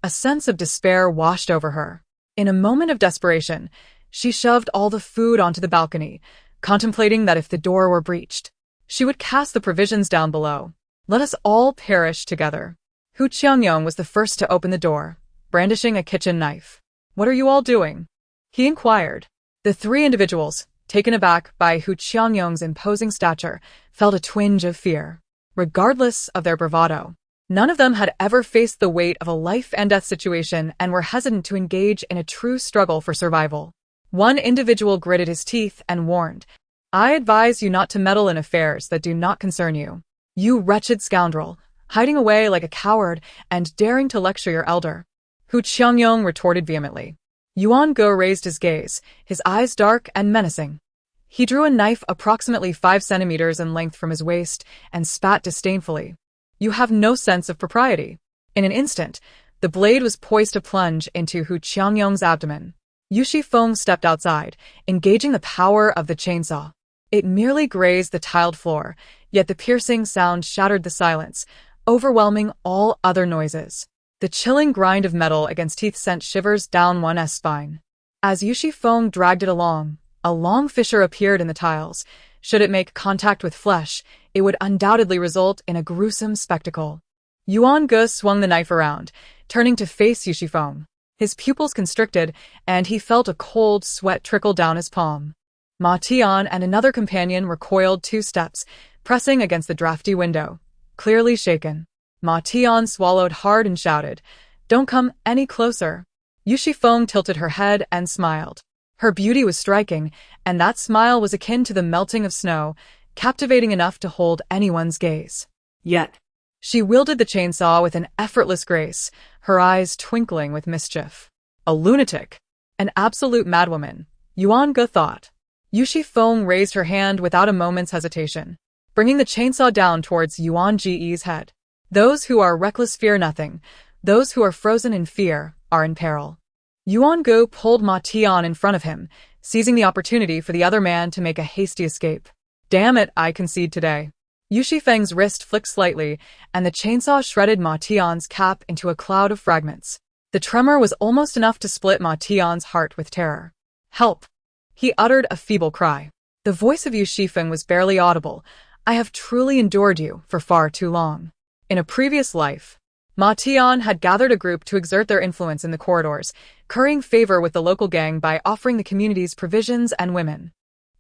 [SPEAKER 1] a sense of despair washed over her. In a moment of desperation, she shoved all the food onto the balcony, contemplating that if the door were breached, she would cast the provisions down below. Let us all perish together. Hu Qiangyong was the first to open the door, brandishing a kitchen knife. What are you all doing? He inquired. The three individuals, taken aback by Hu Qiangyong's imposing stature, felt a twinge of fear. Regardless of their bravado, none of them had ever faced the weight of a life-and-death situation and were hesitant to engage in a true struggle for survival. One individual gritted his teeth and warned, I advise you not to meddle in affairs that do not concern you. You wretched scoundrel, hiding away like a coward and daring to lecture your elder. Hu Qiangyong retorted vehemently. Yuan Ge raised his gaze, his eyes dark and menacing. He drew a knife approximately 5 centimeters in length from his waist and spat disdainfully. You have no sense of propriety. In an instant, the blade was poised to plunge into Hu Qiangyong's abdomen. Yu Xifeng stepped outside, engaging the power of the chainsaw. It merely grazed the tiled floor, yet the piercing sound shattered the silence, overwhelming all other noises. The chilling grind of metal against teeth sent shivers down one's spine. As Yu Xifeng dragged it along, a long fissure appeared in the tiles. Should it make contact with flesh, it would undoubtedly result in a gruesome spectacle. Yuan Ge swung the knife around, turning to face Yu Xifeng. His pupils constricted, and he felt a cold sweat trickle down his palm. Ma Tian and another companion recoiled 2 steps, pressing against the drafty window, clearly shaken. Ma Tian swallowed hard and shouted, Don't come any closer. Yu Xifeng tilted her head and smiled. Her beauty was striking, and that smile was akin to the melting of snow, captivating enough to hold anyone's gaze.
[SPEAKER 2] Yet,
[SPEAKER 1] she wielded the chainsaw with an effortless grace, her eyes twinkling with mischief. A lunatic. An absolute madwoman, Yuan Ge thought. Yu Xifeng raised her hand without a moment's hesitation, bringing the chainsaw down towards Yuan Ge's head. Those who are reckless fear nothing. Those who are frozen in fear are in peril. Yuan Ge pulled Ma Tian in front of him, seizing the opportunity for the other man to make a hasty escape. Damn it, I concede today. Yu Xifeng's wrist flicked slightly, and the chainsaw shredded Ma Tian's cap into a cloud of fragments. The tremor was almost enough to split Ma Tian's heart with terror. Help! He uttered a feeble cry. The voice of Yu Xifeng was barely audible. I have truly endured you for far too long. In a previous life, Ma Tian had gathered a group to exert their influence in the corridors, currying favor with the local gang by offering the communities provisions and women.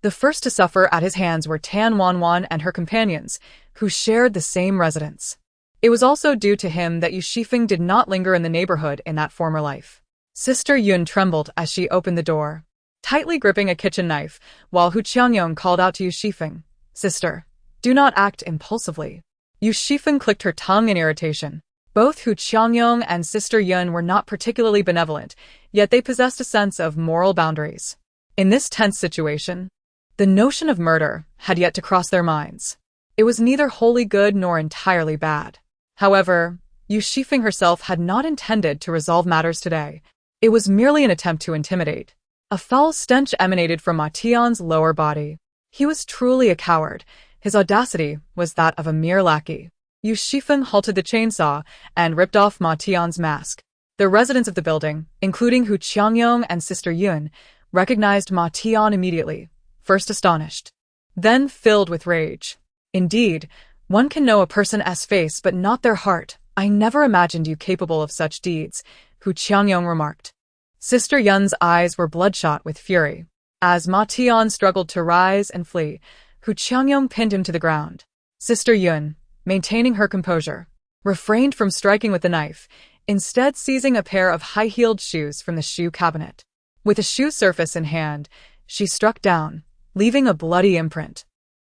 [SPEAKER 1] The first to suffer at his hands were Tan Wanwan and her companions, who shared the same residence. It was also due to him that Yu Xifeng did not linger in the neighborhood in that former life. Sister Yun trembled as she opened the door, tightly gripping a kitchen knife, while Hu Qiangyong called out to Yu Xifeng, "Sister, do not act impulsively." Yu Xifeng clicked her tongue in irritation. Both Hu Qiangyong and Sister Yun were not particularly benevolent, yet they possessed a sense of moral boundaries. In this tense situation, the notion of murder had yet to cross their minds. It was neither wholly good nor entirely bad. However, Yu Xifeng herself had not intended to resolve matters today. It was merely an attempt to intimidate. A foul stench emanated from Ma Tian's lower body. He was truly a coward. His audacity was that of a mere lackey. Yu Xifeng halted the chainsaw and ripped off Ma Tian's mask. The residents of the building, including Hu Qiangyong and Sister Yun, recognized Ma Tian immediately, first astonished, then filled with rage. Indeed, one can know a person's face but not their heart. I never imagined you capable of such deeds, Hu Qiangyong remarked. Sister Yun's eyes were bloodshot with fury. As Ma Tian struggled to rise and flee, Hu Qiangyong pinned him to the ground. Sister Yun, maintaining her composure, refrained from striking with the knife, instead seizing a pair of high-heeled shoes from the shoe cabinet. With the shoe surface in hand, she struck down, leaving a bloody imprint.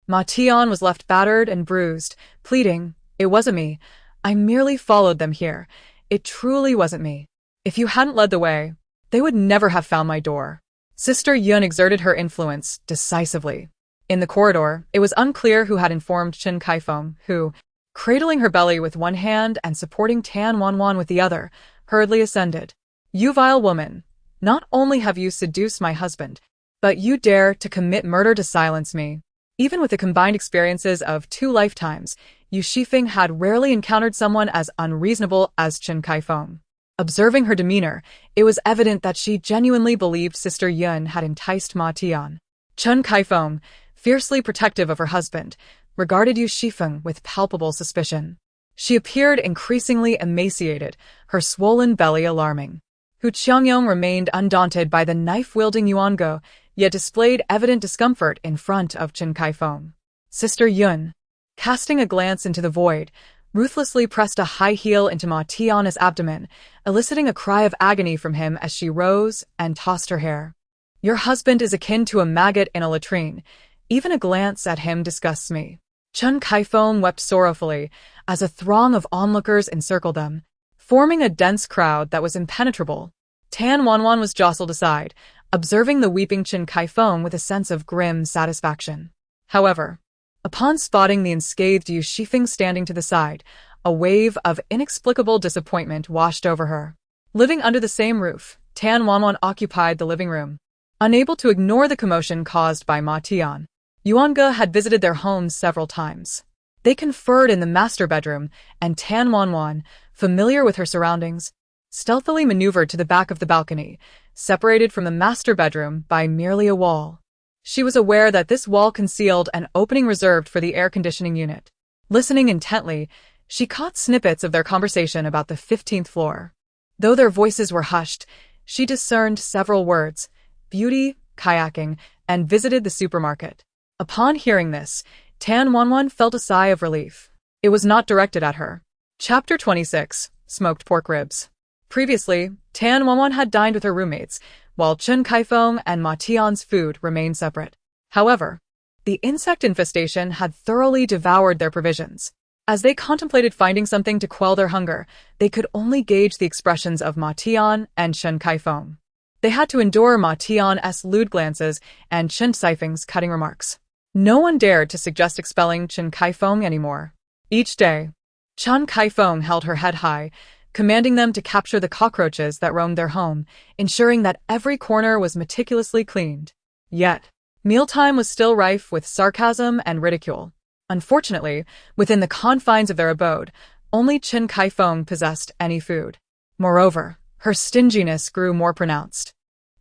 [SPEAKER 1] Ma Tian was left battered and bruised, pleading, "It wasn't me. I merely followed them here. It truly wasn't me. If you hadn't led the way, they would never have found my door." Sister Yun exerted her influence decisively. In the corridor, it was unclear who had informed Chen Kaifeng, who, cradling her belly with one hand and supporting Tan Wanwan with the other, hurriedly ascended. "You vile woman, not only have you seduced my husband, but you dare to commit murder to silence me." Even with the combined experiences of 2 lifetimes, Yu Xifeng had rarely encountered someone as unreasonable as Chen Kaifeng. Observing her demeanor, it was evident that she genuinely believed Sister Yun had enticed Ma Tian. Chen Kaifeng, fiercely protective of her husband, regarded Yu Xifeng with palpable suspicion. She appeared increasingly emaciated, her swollen belly alarming. Hu Qiangyong remained undaunted by the knife-wielding Yuange, yet displayed evident discomfort in front of Chen Kaifeng. Sister Yun, casting a glance into the void, ruthlessly pressed a high heel into Ma Tian's abdomen, eliciting a cry of agony from him as she rose and tossed her hair. "Your husband is akin to a maggot in a latrine. Even a glance at him disgusts me." Chen Kaifeng wept sorrowfully as a throng of onlookers encircled them, forming a dense crowd that was impenetrable. Tan Wanwan was jostled aside, observing the weeping Chen Kaifeng with a sense of grim satisfaction. However, upon spotting the unscathed Yu Xifeng standing to the side, a wave of inexplicable disappointment washed over her. Living under the same roof, Tan Wanwan occupied the living room. Unable to ignore the commotion caused by Ma Tian, Yuange had visited their homes several times. They conferred in the master bedroom, and Tan Wanwan, familiar with her surroundings, stealthily maneuvered to the back of the balcony, separated from the master bedroom by merely a wall. She was aware that this wall concealed an opening reserved for the air conditioning unit. Listening intently, she caught snippets of their conversation about the 15th floor. Though their voices were hushed, she discerned several words: beauty, kayaking, and visited the supermarket. Upon hearing this, Tan Wanwan felt a sigh of relief. It was not directed at her. Chapter 26, Smoked Pork Ribs. Previously, Tan Wanwan had dined with her roommates, while Chen Kaifeng and Ma Tian's food remained separate. However, the insect infestation had thoroughly devoured their provisions. As they contemplated finding something to quell their hunger, they could only gauge the expressions of Ma Tian and Chen Kaifeng. They had to endure Ma Tian's lewd glances and Chen Xifeng's cutting remarks. No one dared to suggest expelling Chen Kaifeng anymore. Each day, Chen Kaifeng held her head high, commanding them to capture the cockroaches that roamed their home, ensuring that every corner was meticulously cleaned. Yet, mealtime was still rife with sarcasm and ridicule. Unfortunately, within the confines of their abode, only Chen Kaifeng possessed any food. Moreover, her stinginess grew more pronounced.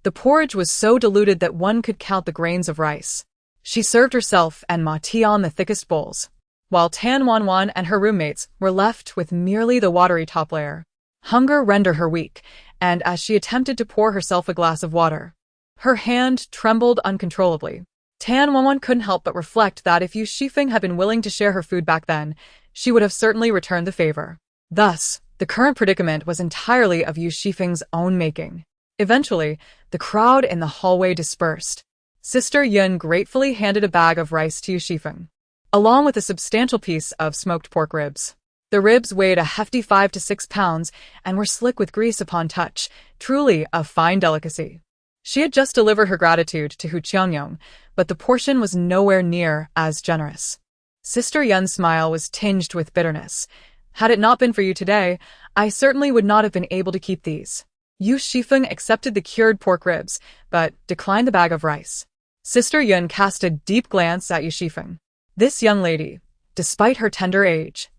[SPEAKER 1] The porridge was so diluted that one could count the grains of rice. She served herself and Ma Tian the thickest bowls. while Tan Wanwan and her roommates were left with merely the watery top layer. Hunger rendered her weak, and as she attempted to pour herself a glass of water, her hand trembled uncontrollably. Tan Wanwan couldn't help but reflect that if Yu Xifeng had been willing to share her food back then, she would have certainly returned the favor. Thus, the current predicament was entirely of Yu Xifeng's own making. Eventually, the crowd in the hallway dispersed. Sister Yun gratefully handed a bag of rice to Yu Xifeng, along with a substantial piece of smoked pork ribs. The ribs weighed a hefty 5 to 6 pounds and were slick with grease upon touch, truly a fine delicacy. She had just delivered her gratitude to Hu Qiangyong, but the portion was nowhere near as generous. Sister Yun's smile was tinged with bitterness. Had it not been for you today, I certainly would not have been able to keep these. Yu Xifeng accepted the cured pork ribs, but declined the bag of rice. Sister Yun cast a deep glance at Yu Xifeng. This young lady, despite her tender age,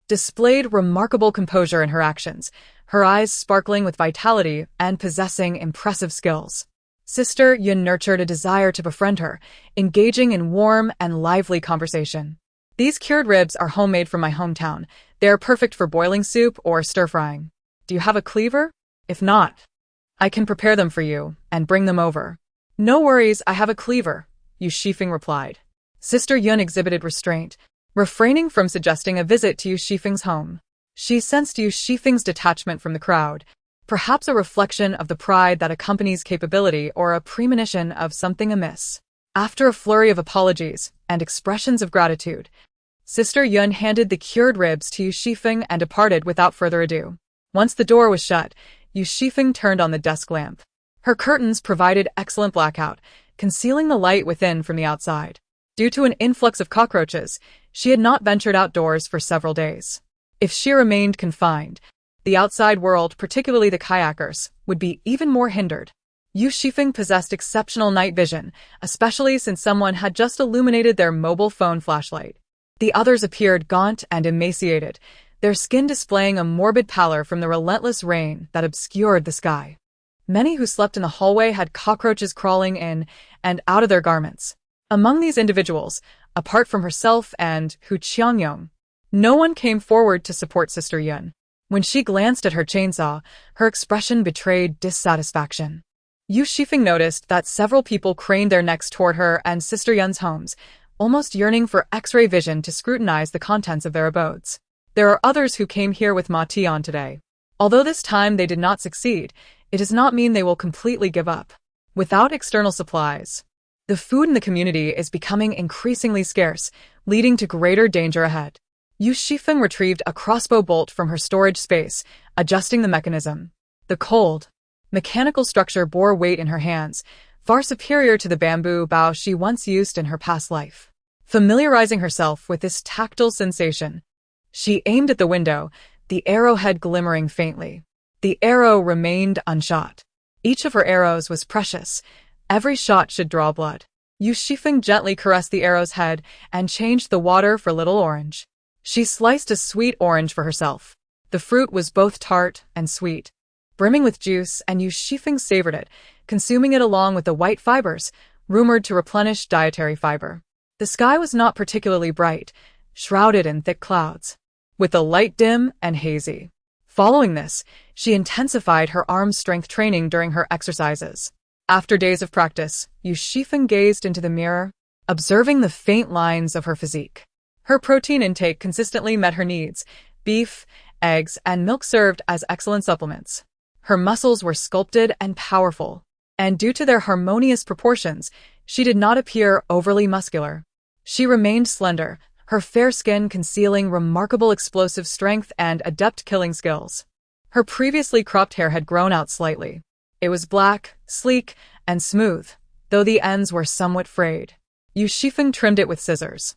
[SPEAKER 1] displayed remarkable composure in her actions, her eyes sparkling with vitality and possessing impressive skills. Sister Yun nurtured a desire to befriend her, engaging in warm and lively conversation. These cured ribs are homemade from my hometown. They are perfect for boiling soup or stir-frying. Do you have a cleaver? If not, I can prepare them for you and bring them over. No worries, I have a cleaver, Yu Xifeng replied. Sister Yun exhibited restraint, refraining from suggesting a visit to Yu Xifeng's home. She sensed Yu Xifeng's detachment from the crowd, perhaps a reflection of the pride that accompanies capability or a premonition of something amiss. After a flurry of apologies and expressions of gratitude, Sister Yun handed the cured ribs to Yu Xifeng and departed without further ado. Once the door was shut, Yu Xifeng turned on the desk lamp. Her curtains provided excellent blackout, concealing the light within from the outside. Due to an influx of cockroaches, she had not ventured outdoors for several days. If she remained confined, the outside world, particularly the kayakers, would be even more hindered. Yu Xifeng possessed exceptional night vision, especially since someone had just illuminated their mobile phone flashlight. The others appeared gaunt and emaciated, their skin displaying a morbid pallor from the relentless rain that obscured the sky. Many who slept in the hallway had cockroaches crawling in and out of their garments. Among these individuals, apart from herself and Hu Qiangyong, no one came forward to support Sister Yun. When she glanced at her chainsaw, her expression betrayed dissatisfaction. Yu Xifeng noticed that several people craned their necks toward her and Sister Yun's homes, almost yearning for X-ray vision to scrutinize the contents of their abodes. There are others who came here with Ma Tian today. Although this time they did not succeed, it does not mean they will completely give up. Without external supplies, the food in the community is becoming increasingly scarce, leading to greater danger ahead. Yu Xifeng retrieved a crossbow bolt from her storage space, adjusting the mechanism. The cold, mechanical structure bore weight in her hands, far superior to the bamboo bow she once used in her past life. Familiarizing herself with this tactile sensation, she aimed at the window, the arrowhead glimmering faintly. The arrow remained unshot. Each of her arrows was precious. Every shot should draw blood. Yu Xifeng gently caressed the arrow's head and changed the water for Little Orange. She sliced a sweet orange for herself. The fruit was both tart and sweet, brimming with juice, and Yu Xifeng savored it, consuming it along with the white fibers, rumored to replenish dietary fiber. The sky was not particularly bright, shrouded in thick clouds, with the light dim and hazy. Following this, she intensified her arm strength training during her exercises. After days of practice, Yu Xifeng gazed into the mirror, observing the faint lines of her physique. Her protein intake consistently met her needs. Beef, eggs, and milk served as excellent supplements. Her muscles were sculpted and powerful, and due to their harmonious proportions, she did not appear overly muscular. She remained slender, her fair skin concealing remarkable explosive strength and adept killing skills. Her previously cropped hair had grown out slightly. It was black, sleek, and smooth, though the ends were somewhat frayed. Yu Xifeng trimmed it with scissors.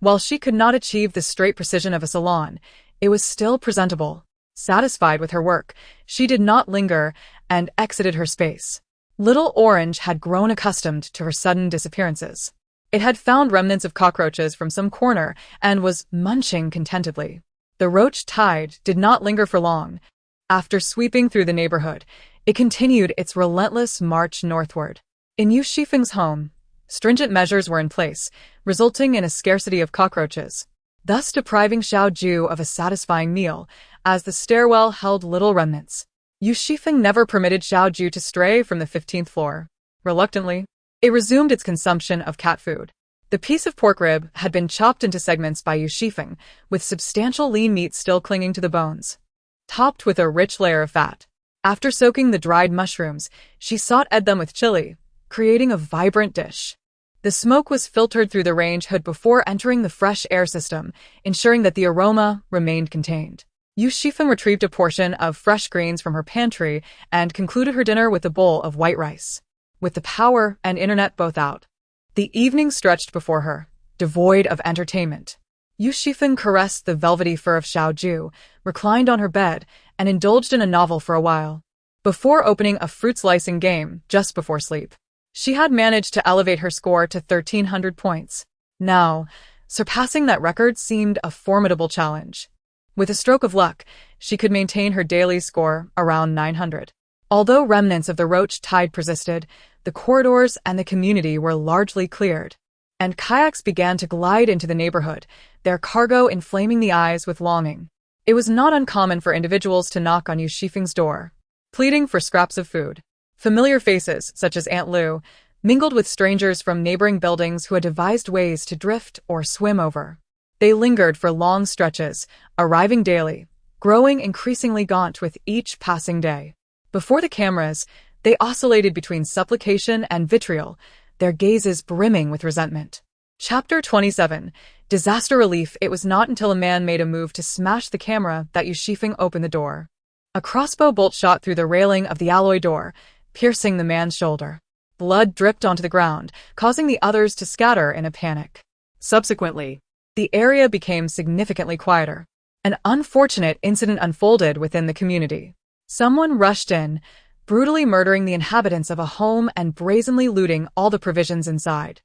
[SPEAKER 1] While she could not achieve the straight precision of a salon, it was still presentable. Satisfied with her work, she did not linger and exited her space. Little Orange had grown accustomed to her sudden disappearances. It had found remnants of cockroaches from some corner and was munching contentedly. The roach tide did not linger for long. After sweeping through the neighborhood, it continued its relentless march northward. In Yu Xifeng's home, stringent measures were in place, resulting in a scarcity of cockroaches. thus depriving Xiao Ju of a satisfying meal, as the stairwell held little remnants. Yu Xifeng never permitted Xiao Ju to stray from the 15th floor. Reluctantly, it resumed its consumption of cat food. The piece of pork rib had been chopped into segments by Yu Xifeng, with substantial lean meat still clinging to the bones, topped with a rich layer of fat. After soaking the dried mushrooms, she sautéed them with chili, creating a vibrant dish. The smoke was filtered through the range hood before entering the fresh air system, ensuring that the aroma remained contained. Yu Xifeng retrieved a portion of fresh greens from her pantry and concluded her dinner with a bowl of white rice. With the power and internet both out, the evening stretched before her, devoid of entertainment. Yu Xifeng caressed the velvety fur of Xiao Ju, reclined on her bed, and indulged in a novel for a while, before opening a fruit-slicing game just before sleep. She had managed to elevate her score to 1,300 points. Now, surpassing that record seemed a formidable challenge. With a stroke of luck, she could maintain her daily score around 900. Although remnants of the roach tide persisted, the corridors and the community were largely cleared, and kayaks began to glide into the neighborhood, their cargo inflaming the eyes with longing. It was not uncommon for individuals to knock on Yu Xifeng's door, pleading for scraps of food. Familiar faces, such as Aunt Lu, mingled with strangers from neighboring buildings who had devised ways to drift or swim over. They lingered for long stretches, arriving daily, growing increasingly gaunt with each passing day. Before the cameras, they oscillated between supplication and vitriol, their gazes brimming with resentment. Chapter 27. Disaster Relief. It was not until a man made a move to smash the camera that Yu Xifeng opened the door. A crossbow bolt shot through the railing of the alloy door, piercing the man's shoulder. Blood dripped onto the ground, causing the others to scatter in a panic. Subsequently, the area became significantly quieter. An unfortunate incident unfolded within the community. Someone rushed in, brutally murdering the inhabitants of a home and brazenly looting all the provisions inside.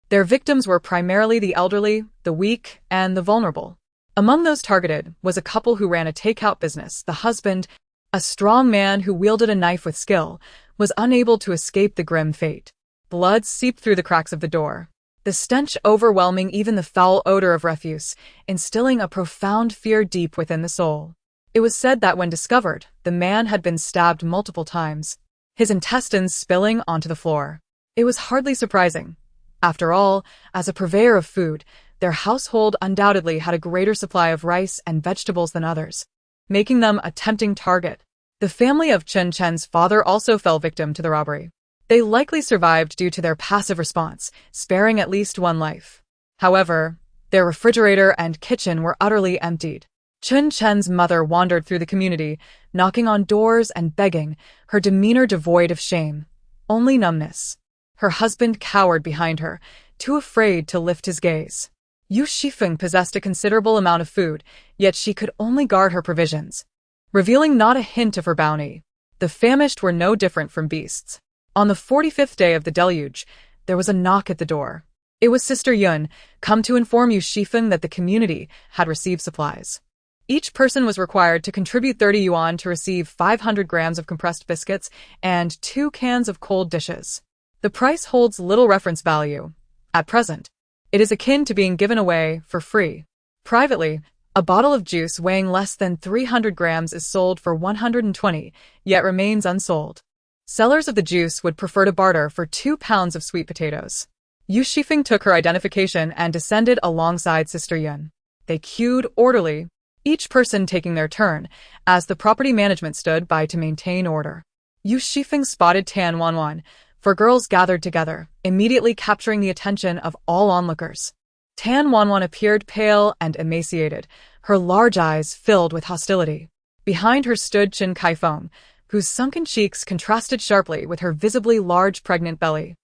[SPEAKER 1] Their victims were primarily the elderly, the weak, and the vulnerable. Among those targeted was a couple who ran a takeout business. The husband, a strong man who wielded a knife with skill, was unable to escape the grim fate. Blood seeped through the cracks of the door, the stench overwhelming even the foul odor of refuse, instilling a profound fear deep within the soul. It was said that when discovered, the man had been stabbed multiple times, his intestines spilling onto the floor. It was hardly surprising. After all, as a purveyor of food, their household undoubtedly had a greater supply of rice and vegetables than others, making them a tempting target. The family of Chen Chen's father also fell victim to the robbery. They likely survived due to their passive response, sparing at least one life. However, their refrigerator and kitchen were utterly emptied. Chen Chen's mother wandered through the community, knocking on doors and begging, her demeanor devoid of shame, only numbness. Her husband cowered behind her, too afraid to lift his gaze. Yu Xifeng possessed a considerable amount of food, yet she could only guard her provisions, revealing not a hint of her bounty. The famished were no different from beasts. On the 45th day of the deluge, there was a knock at the door. It was Sister Yun, come to inform Yu Xifeng that the community had received supplies. Each person was required to contribute 30 yuan to receive 500 grams of compressed biscuits and 2 cans of cold dishes. The price holds little reference value. At present, it is akin to being given away for free. Privately, a bottle of juice weighing less than 300 grams is sold for 120, yet remains unsold. Sellers of the juice would prefer to barter for 2 pounds of sweet potatoes. Yu Xifeng took her identification and descended alongside Sister Yun. They queued orderly, each person taking their turn, as the property management stood by to maintain order. Yu Xifeng spotted Tan Wanwan, 4 girls gathered together, immediately capturing the attention of all onlookers. Tan Wanwan appeared pale and emaciated, her large eyes filled with hostility. Behind her stood Qin Kaifeng, whose sunken cheeks contrasted sharply with her visibly large pregnant belly.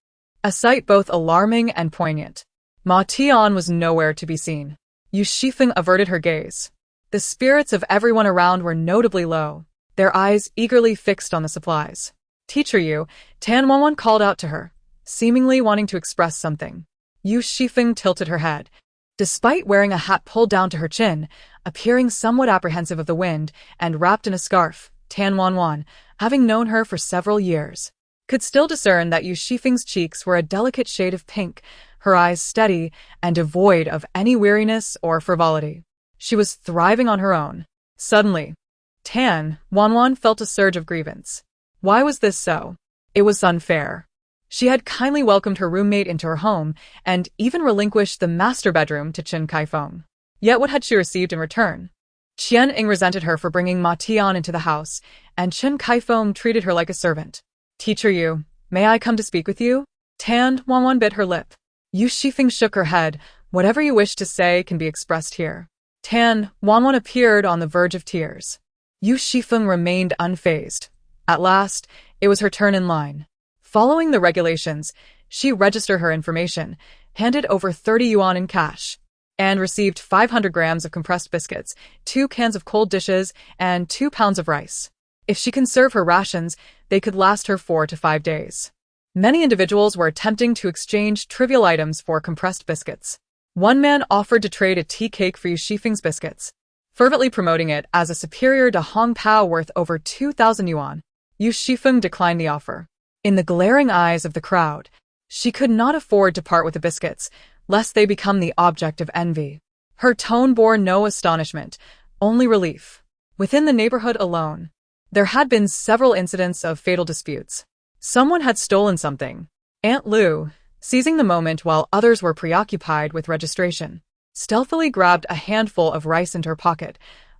[SPEAKER 1] A sight both alarming and poignant. Ma Tian was nowhere to be seen. Yu Xifeng averted her gaze. The spirits of everyone around were notably low, their eyes eagerly fixed on the supplies. Teacher Yu, Tan Wanwan called out to her, seemingly wanting to express something. Yu Xifeng tilted her head, despite wearing a hat pulled down to her chin, appearing somewhat apprehensive of the wind, and wrapped in a scarf. Tan Wanwan, having known her for several years, could still discern that Yu Xifeng's cheeks were a delicate shade of pink, her eyes steady and devoid of any weariness or frivolity. She was thriving on her own. Suddenly, Tan Wanwan felt a surge of grievance. Why was this so? It was unfair. She had kindly welcomed her roommate into her home and even relinquished the master bedroom to Chen Kaifeng. Yet what had she received in return? Qian Ying resented her for bringing Ma Tian into the house, and Chen Kaifeng treated her like a servant. Teacher Yu, may I come to speak with you? Tan Wanwan bit her lip. Yu Xifeng shook her head. Whatever you wish to say can be expressed here. Tan Wanwan appeared on the verge of tears. Yu Xifeng remained unfazed. At last, it was her turn in line. Following the regulations, she registered her information, handed over 30 yuan in cash, and received 500 grams of compressed biscuits, 2 cans of cold dishes, and 2 pounds of rice. If she conserved her rations, they could last her 4 to 5 days. Many individuals were attempting to exchange trivial items for compressed biscuits. One man offered to trade a tea cake for Yu Xifeng's biscuits, fervently promoting it as a superior to Hong Pao worth over 2,000 yuan. Yu Xifeng declined the offer. In the glaring eyes of the crowd, she could not afford to part with the biscuits, lest they become the object of envy. Her tone bore no astonishment, only relief. Within the neighborhood alone, there had been several incidents of fatal disputes. Someone had stolen something. Aunt Lu, seizing the moment while others were preoccupied with registration, stealthily grabbed a handful of rice into her pocket,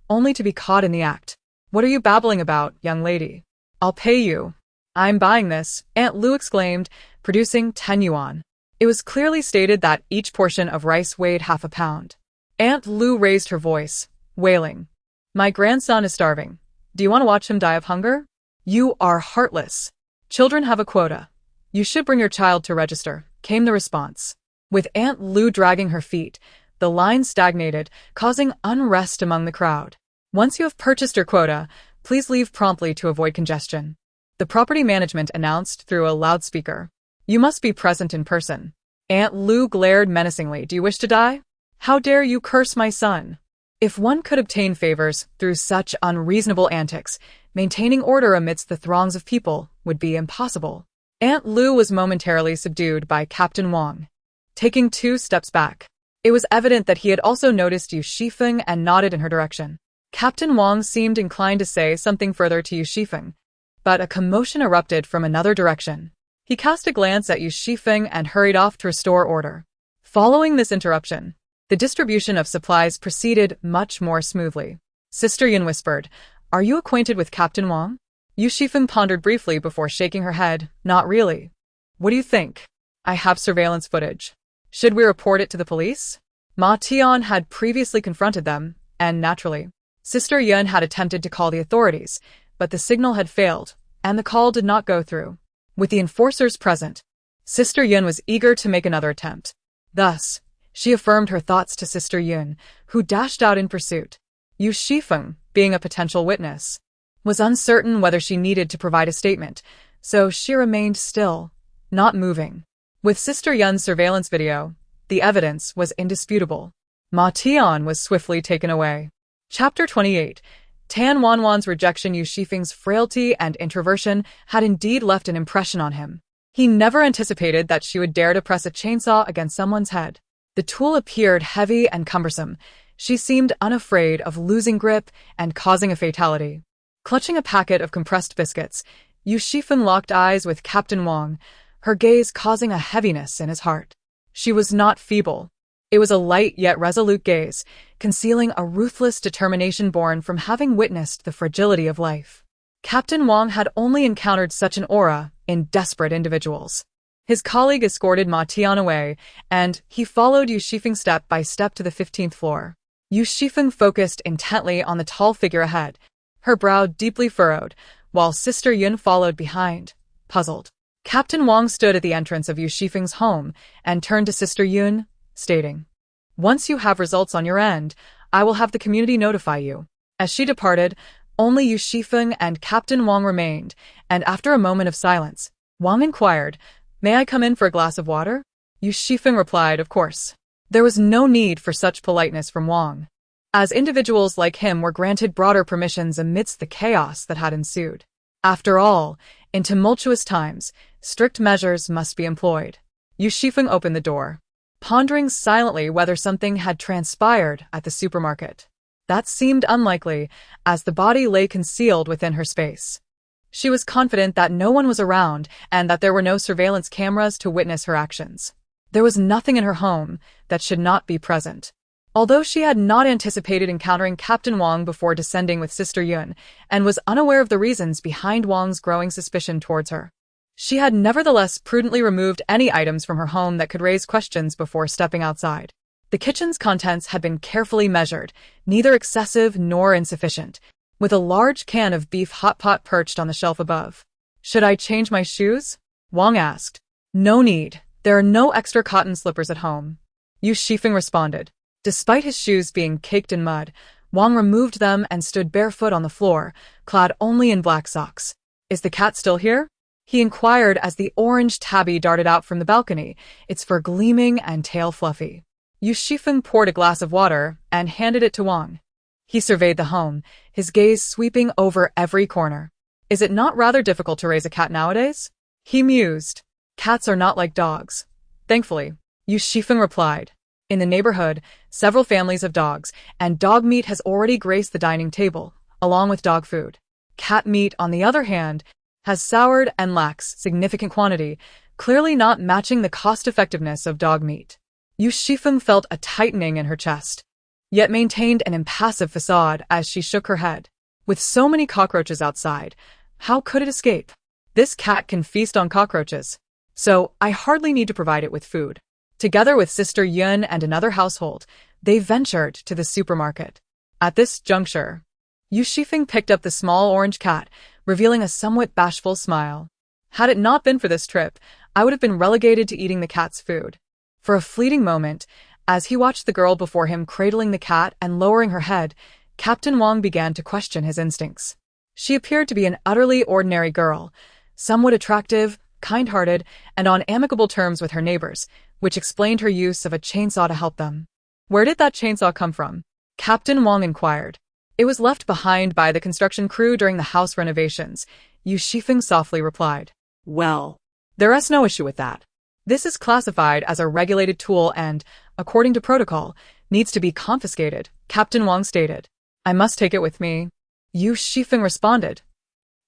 [SPEAKER 1] only to be caught in the act. What are you babbling about, young lady? I'll pay you. I'm buying this, Aunt Lu exclaimed, producing 10 yuan. It was clearly stated that each portion of rice weighed half a pound. Aunt Lu raised her voice, wailing. My grandson is starving. Do you want to watch him die of hunger? You are heartless. Children have a quota. You should bring your child to register, came the response. With Aunt Lu dragging her feet, the line stagnated, causing unrest among the crowd. Once you have purchased your quota, please leave promptly to avoid congestion. The property management announced through a loudspeaker. You must be present in person. Aunt Lu glared menacingly. Do you wish to die? How dare you curse my son? If one could obtain favors through such unreasonable antics, maintaining order amidst the throngs of people would be impossible. Aunt Lu was momentarily subdued by Captain Wang, taking 2 steps back. It was evident that he had also noticed Yu Xifeng and nodded in her direction. Captain Wang seemed inclined to say something further to Yu Xifeng, but a commotion erupted from another direction. He cast a glance at Yu Xifeng and hurried off to restore order. Following this interruption, the distribution of supplies proceeded much more smoothly. Sister Yin whispered, Are you acquainted with Captain Wang? Yu Xifeng pondered briefly before shaking her head. Not really. What do you think? I have surveillance footage. Should we report it to the police? Ma Tian had previously confronted them, and naturally, Sister Yin had attempted to call the authorities, but the signal had failed, and the call did not go through. With the enforcers present, Sister Yin was eager to make another attempt. Thus, she affirmed her thoughts to Sister Yin, who dashed out in pursuit. Yu Xifeng, being a potential witness, was uncertain whether she needed to provide a statement, so she remained still, not moving. With Sister Yun's surveillance video, the evidence was indisputable. Ma Tian was swiftly taken away. Chapter 28. Tan Wanwan's rejection. Yu Xifeng's frailty and introversion had indeed left an impression on him. He never anticipated that she would dare to press a chainsaw against someone's head. The tool appeared heavy and cumbersome. She seemed unafraid of losing grip and causing a fatality. Clutching a packet of compressed biscuits, Yu Xifeng locked eyes with Captain Wang, her gaze causing a heaviness in his heart. She was not feeble. It was a light yet resolute gaze, concealing a ruthless determination born from having witnessed the fragility of life. Captain Wang had only encountered such an aura in desperate individuals. His colleague escorted Ma Tian away, and he followed Yu Xifeng step by step to the 15th floor. Yu Xifeng focused intently on the tall figure ahead, her brow deeply furrowed, while Sister Yin followed behind, puzzled. Captain Wang stood at the entrance of Yu Xifeng's home and turned to Sister Yin, stating, Once you have results on your end, I will have the community notify you. As she departed, only Yu Xifeng and Captain Wang remained, and after a moment of silence, Wang inquired, May I come in for a glass of water? Yu Xifeng replied, Of course. There was no need for such politeness from Wang, as individuals like him were granted broader permissions amidst the chaos that had ensued. After all, in tumultuous times, strict measures must be employed. Yu Xifeng opened the door. pondering silently whether something had transpired at the supermarket. That seemed unlikely, as the body lay concealed within her space. She was confident that no one was around and that there were no surveillance cameras to witness her actions. There was nothing in her home that should not be present. Although she had not anticipated encountering Captain Wang before descending with Sister Yun, and was unaware of the reasons behind Wang's growing suspicion towards her, she had nevertheless prudently removed any items from her home that could raise questions before stepping outside. The kitchen's contents had been carefully measured, neither excessive nor insufficient, with a large can of beef hot pot perched on the shelf above. "Should I change my shoes?" Wang asked. "No need. There are no extra cotton slippers at home," Yu Xifeng responded. Despite his shoes being caked in mud, Wang removed them and stood barefoot on the floor, clad only in black socks. "Is the cat still here?" he inquired as the orange tabby darted out from the balcony, its fur gleaming and tail fluffy. Yu Xifeng poured a glass of water and handed it to Wang. He surveyed the home, his gaze sweeping over every corner. "Is it not rather difficult to raise a cat nowadays?" he mused. "Cats are not like dogs." "Thankfully," Yu Xifeng replied. In the neighborhood, several families have dogs, and dog meat has already graced the dining table, along with dog food. Cat meat, on the other hand, has soured and lacks significant quantity, clearly not matching the cost-effectiveness of dog meat. Yu Xifeng felt a tightening in her chest, yet maintained an impassive facade as she shook her head. With so many cockroaches outside, how could it escape? This cat can feast on cockroaches, so I hardly need to provide it with food. Together with Sister Yun and another household, they ventured to the supermarket. At this juncture, Yu Xifeng picked up the small orange cat, revealing a somewhat bashful smile. "Had it not been for this trip, I would have been relegated to eating the cat's food." For a fleeting moment, as he watched the girl before him cradling the cat and lowering her head, Captain Wang began to question his instincts. She appeared to be an utterly ordinary girl, somewhat attractive, kind-hearted, and on amicable terms with her neighbors, which explained her use of a chainsaw to help them. "Where did that chainsaw come from?" Captain Wang inquired. "It was left behind by the construction crew during the house renovations," Yu Xifeng softly replied. "Well, there is no issue with that. This is classified as a regulated tool and, according to protocol, needs to be confiscated," Captain Wang stated. "I must take it with me," Yu Xifeng responded.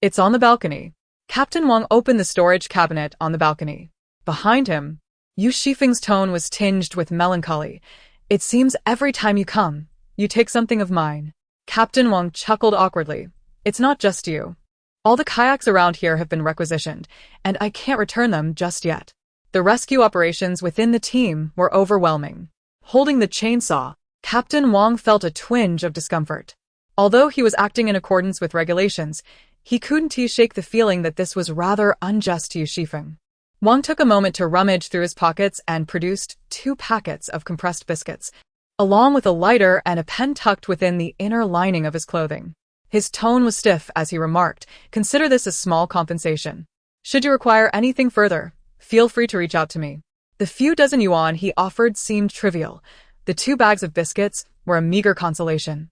[SPEAKER 1] "It's on the balcony." Captain Wang opened the storage cabinet on the balcony. Behind him, Yu Xifeng's tone was tinged with melancholy. "It seems every time you come, you take something of mine." Captain Wang chuckled awkwardly. "It's not just you. All the kayaks around here have been requisitioned, and I can't return them just yet." The rescue operations within the team were overwhelming. Holding the chainsaw, Captain Wang felt a twinge of discomfort. Although he was acting in accordance with regulations, he couldn't shake the feeling that this was rather unjust to Yu Xifeng. Wang took a moment to rummage through his pockets and produced 2 packets of compressed biscuits, along with a lighter and a pen tucked within the inner lining of his clothing. His tone was stiff as he remarked, "Consider this a small compensation. Should you require anything further, feel free to reach out to me." The few dozen yuan he offered seemed trivial. The 2 bags of biscuits were a meager consolation.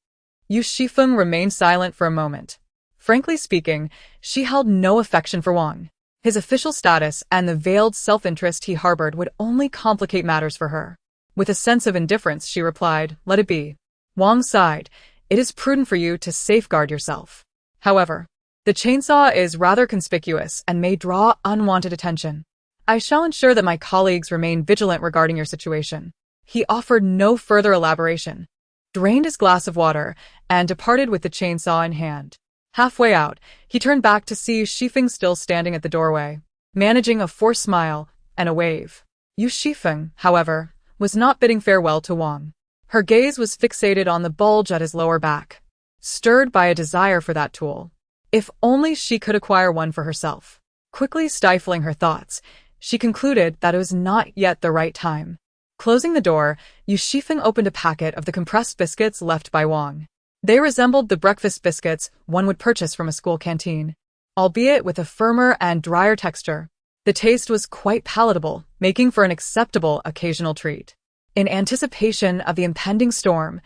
[SPEAKER 1] Yu Xifeng remained silent for a moment. Frankly speaking, she held no affection for Wang. His official status and the veiled self-interest he harbored would only complicate matters for her. With a sense of indifference, she replied, "Let it be." Wang sighed. "It is prudent for you to safeguard yourself. However, the chainsaw is rather conspicuous and may draw unwanted attention. I shall ensure that my colleagues remain vigilant regarding your situation." He offered no further elaboration, drained his glass of water, and departed with the chainsaw in hand. Halfway out, he turned back to see Yu Xifeng still standing at the doorway, managing a forced smile and a wave. Yu Xifeng, however, was not bidding farewell to Wang. Her gaze was fixated on the bulge at his lower back, stirred by a desire for that tool. If only she could acquire one for herself. Quickly stifling her thoughts, she concluded that it was not yet the right time. Closing the door, Yu Xifeng opened a packet of the compressed biscuits left by Wang. They resembled the breakfast biscuits one would purchase from a school canteen, albeit with a firmer and drier texture. The taste was quite palatable, making for an acceptable occasional treat. In anticipation of the impending storm,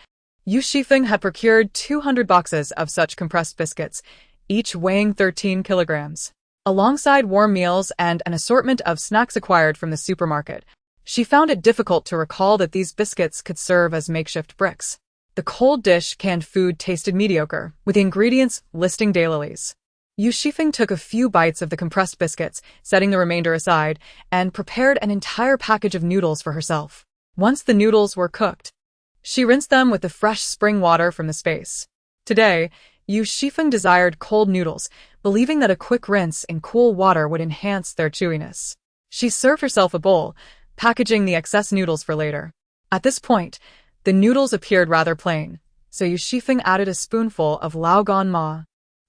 [SPEAKER 1] Yu Xifeng had procured 200 boxes of such compressed biscuits, each weighing 13 kilograms. Alongside warm meals and an assortment of snacks acquired from the supermarket, She found it difficult to recall that these biscuits could serve as makeshift bricks. The cold dish canned food tasted mediocre, with the ingredients listing daylilies. Yu Xifeng took a few bites of the compressed biscuits, setting the remainder aside, and prepared an entire package of noodles for herself. Once the noodles were cooked, she rinsed them with the fresh spring water from the space. Today, Yu Xifeng desired cold noodles, believing that a quick rinse in cool water would enhance their chewiness. She served herself a bowl, packaging the excess noodles for later. At this point, the noodles appeared rather plain, so Yu Xifeng added a spoonful of lao gan ma,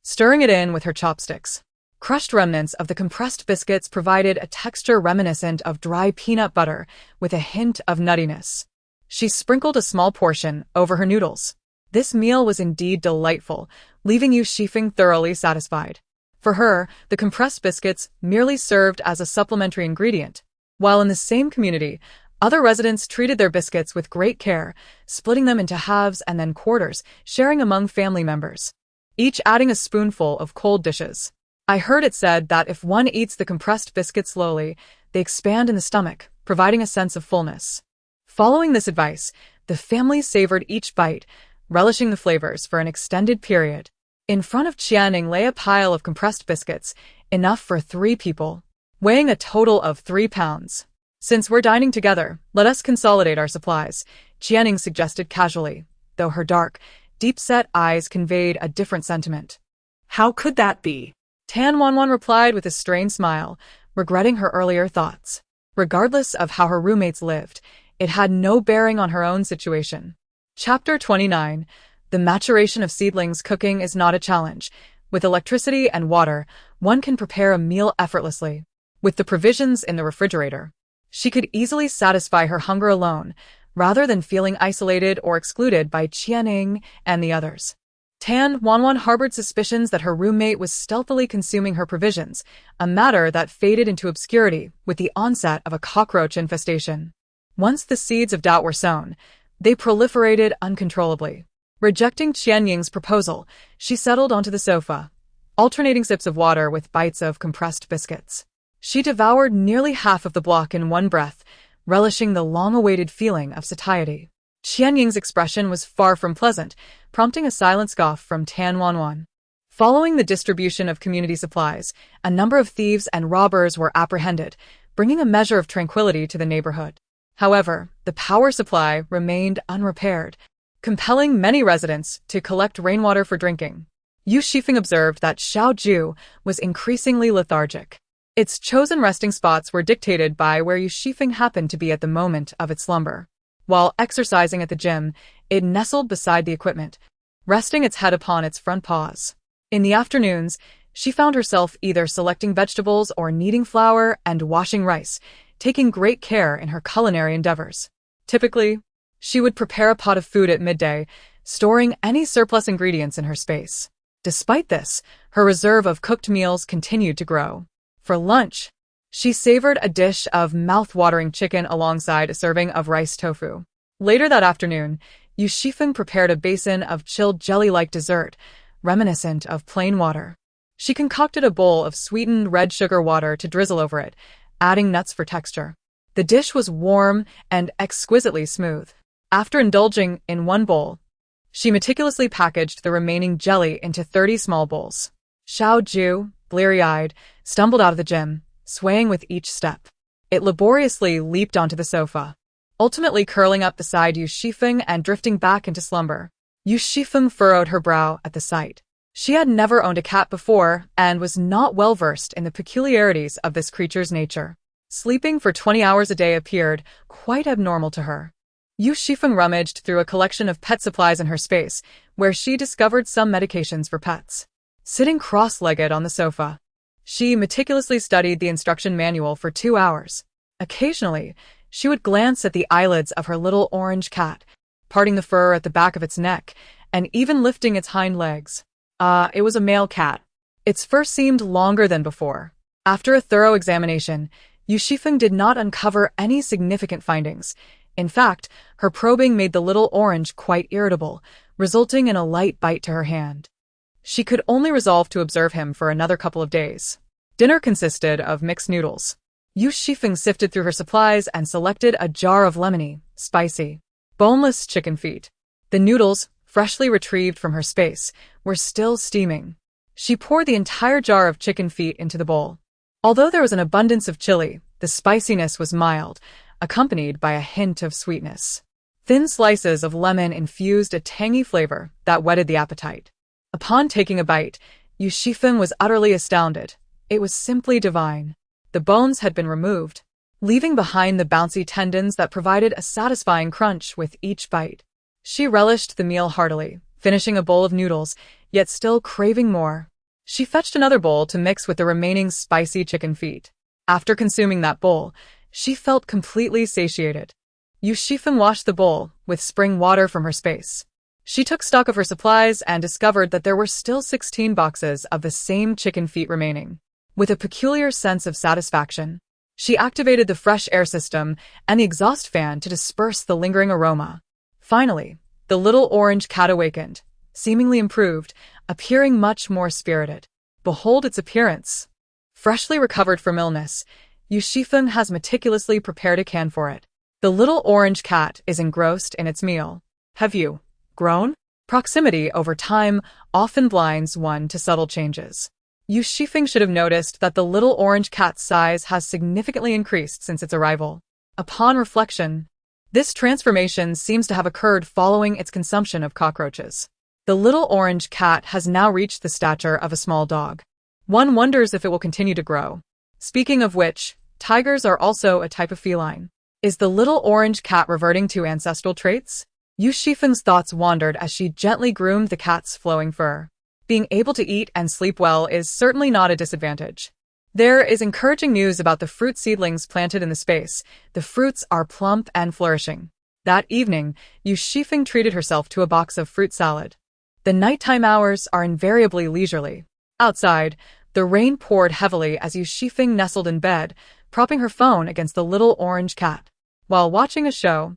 [SPEAKER 1] stirring it in with her chopsticks. Crushed remnants of the compressed biscuits provided a texture reminiscent of dry peanut butter with a hint of nuttiness. She sprinkled a small portion over her noodles. This meal was indeed delightful, leaving Yu Xifeng thoroughly satisfied. For her, the compressed biscuits merely served as a supplementary ingredient. While in the same community, other residents treated their biscuits with great care, splitting them into halves and then quarters, sharing among family members, each adding a spoonful of cold dishes. I heard it said that if one eats the compressed biscuits slowly, they expand in the stomach, providing a sense of fullness. Following this advice, the family savored each bite, relishing the flavors for an extended period. In front of Qianning lay a pile of compressed biscuits, enough for 3 people, weighing a total of 3 pounds. Since we're dining together, let us consolidate our supplies, Qianning suggested casually, though her dark, deep-set eyes conveyed a different sentiment.
[SPEAKER 2] How could that be?
[SPEAKER 1] Tan Wanwan replied with a strained smile, regretting her earlier thoughts. Regardless of how her roommates lived, it had no bearing on her own situation. Chapter 29. The maturation of seedlings. Cooking is not a challenge. With electricity and water, one can prepare a meal effortlessly. With the provisions in the refrigerator, she could easily satisfy her hunger alone, rather than feeling isolated or excluded by Qianning and the others. Tan Wanwan harbored suspicions that her roommate was stealthily consuming her provisions, a matter that faded into obscurity with the onset of a cockroach infestation. Once the seeds of doubt were sown, they proliferated uncontrollably. Rejecting Qianying's proposal, she settled onto the sofa, alternating sips of water with bites of compressed biscuits. She devoured nearly half of the block in one breath, relishing the long-awaited feeling of satiety. Qianying's expression was far from pleasant, prompting a silent scoff from Tan Wanwan. Following the distribution of community supplies, a number of thieves and robbers were apprehended, bringing a measure of tranquility to the neighborhood. However, the power supply remained unrepaired, compelling many residents to collect rainwater for drinking. Yu Xifeng observed that Xiaoju was increasingly lethargic. Its chosen resting spots were dictated by where Yu Xifeng happened to be at the moment of its slumber. While exercising at the gym, it nestled beside the equipment, resting its head upon its front paws. In the afternoons, she found herself either selecting vegetables or kneading flour and washing rice, taking great care in her culinary endeavors. Typically, she would prepare a pot of food at midday, storing any surplus ingredients in her space. Despite this, her reserve of cooked meals continued to grow. For lunch, she savored a dish of mouth-watering chicken alongside a serving of rice tofu. Later that afternoon, Yu Xifeng prepared a basin of chilled jelly-like dessert, reminiscent of plain water. She concocted a bowl of sweetened red sugar water to drizzle over it, adding nuts for texture. The dish was warm and exquisitely smooth. After indulging in one bowl, she meticulously packaged the remaining jelly into 30 small bowls. Xiao Ju, bleary-eyed, stumbled out of the gym, swaying with each step. It laboriously leaped onto the sofa, ultimately curling up beside Yu Xifeng and drifting back into slumber. Yu Xifeng furrowed her brow at the sight. She had never owned a cat before and was not well versed in the peculiarities of this creature's nature. Sleeping for 20 hours a day appeared quite abnormal to her. Yu Xifeng rummaged through a collection of pet supplies in her space, where she discovered some medications for pets. Sitting cross-legged on the sofa, she meticulously studied the instruction manual for 2 hours. Occasionally, she would glance at the eyelids of her little orange cat, parting the fur at the back of its neck, and even lifting its hind legs. It was a male cat. Its fur seemed longer than before. After a thorough examination, Yu Xifeng did not uncover any significant findings. In fact, her probing made the little orange quite irritable, resulting in a light bite to her hand. She could only resolve to observe him for another couple of days. Dinner consisted of mixed noodles. Yu Xifeng sifted through her supplies and selected a jar of lemony, spicy, boneless chicken feet. The noodles, freshly retrieved from her space, were still steaming. She poured the entire jar of chicken feet into the bowl. Although there was an abundance of chili, the spiciness was mild, accompanied by a hint of sweetness. Thin slices of lemon infused a tangy flavor that whetted the appetite. Upon taking a bite, Yu Xifeng was utterly astounded. It was simply divine. The bones had been removed, leaving behind the bouncy tendons that provided a satisfying crunch with each bite. She relished the meal heartily, finishing a bowl of noodles, yet still craving more. She fetched another bowl to mix with the remaining spicy chicken feet. After consuming that bowl, she felt completely satiated. Yu Xifeng washed the bowl with spring water from her space. She took stock of her supplies and discovered that there were still 16 boxes of the same chicken feet remaining. With a peculiar sense of satisfaction, she activated the fresh air system and the exhaust fan to disperse the lingering aroma. Finally, the little orange cat awakened, seemingly improved, appearing much more spirited. Behold its appearance! Freshly recovered from illness, Yu Xifeng has meticulously prepared a can for it. The little orange cat is engrossed in its meal. Have you grown? Proximity over time often blinds one to subtle changes. Yu Xifeng should have noticed that the little orange cat's size has significantly increased since its arrival. Upon reflection, this transformation seems to have occurred following its consumption of cockroaches. The little orange cat has now reached the stature of a small dog. One wonders if it will continue to grow. Speaking of which, tigers are also a type of feline. Is the little orange cat reverting to ancestral traits? Yu Xifeng's thoughts wandered as she gently groomed the cat's flowing fur. Being able to eat and sleep well is certainly not a disadvantage. There is encouraging news about the fruit seedlings planted in the space. The fruits are plump and flourishing. That evening, Yu Xifeng treated herself to a box of fruit salad. The nighttime hours are invariably leisurely. Outside, the rain poured heavily as Yu Xifeng nestled in bed, propping her phone against the little orange cat. While watching a show,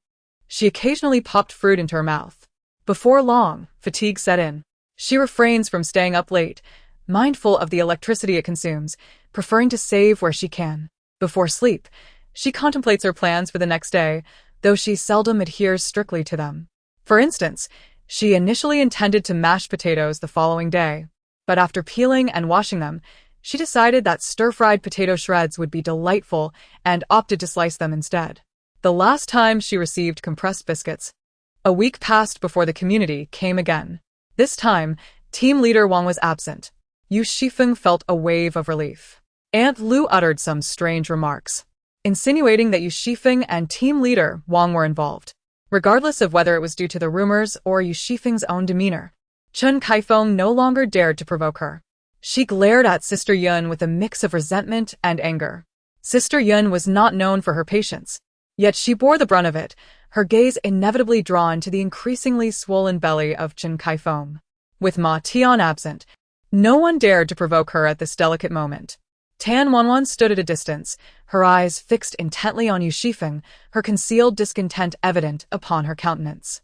[SPEAKER 1] she occasionally popped fruit into her mouth. Before long, fatigue set in. She refrains from staying up late, mindful of the electricity it consumes, preferring to save where she can. Before sleep, she contemplates her plans for the next day, though she seldom adheres strictly to them. For instance, she initially intended to mash potatoes the following day, but after peeling and washing them, she decided that stir-fried potato shreds would be delightful and opted to slice them instead. The last time she received compressed biscuits, a week passed before the community came again. This time, team leader Wang was absent. Yu Xifeng felt a wave of relief. Aunt Lu uttered some strange remarks, insinuating that Yu Xifeng and team leader Wang were involved. Regardless of whether it was due to the rumors or Yu Xifeng's own demeanor, Chen Kaifeng no longer dared to provoke her. She glared at Sister Yun with a mix of resentment and anger. Sister Yun was not known for her patience, yet she bore the brunt of it, her gaze inevitably drawn to the increasingly swollen belly of Chen Kaifeng. With Ma Tian absent, no one dared to provoke her at this delicate moment. Tan Wanwan stood at a distance, her eyes fixed intently on Yu Xifeng, her concealed discontent evident upon her countenance.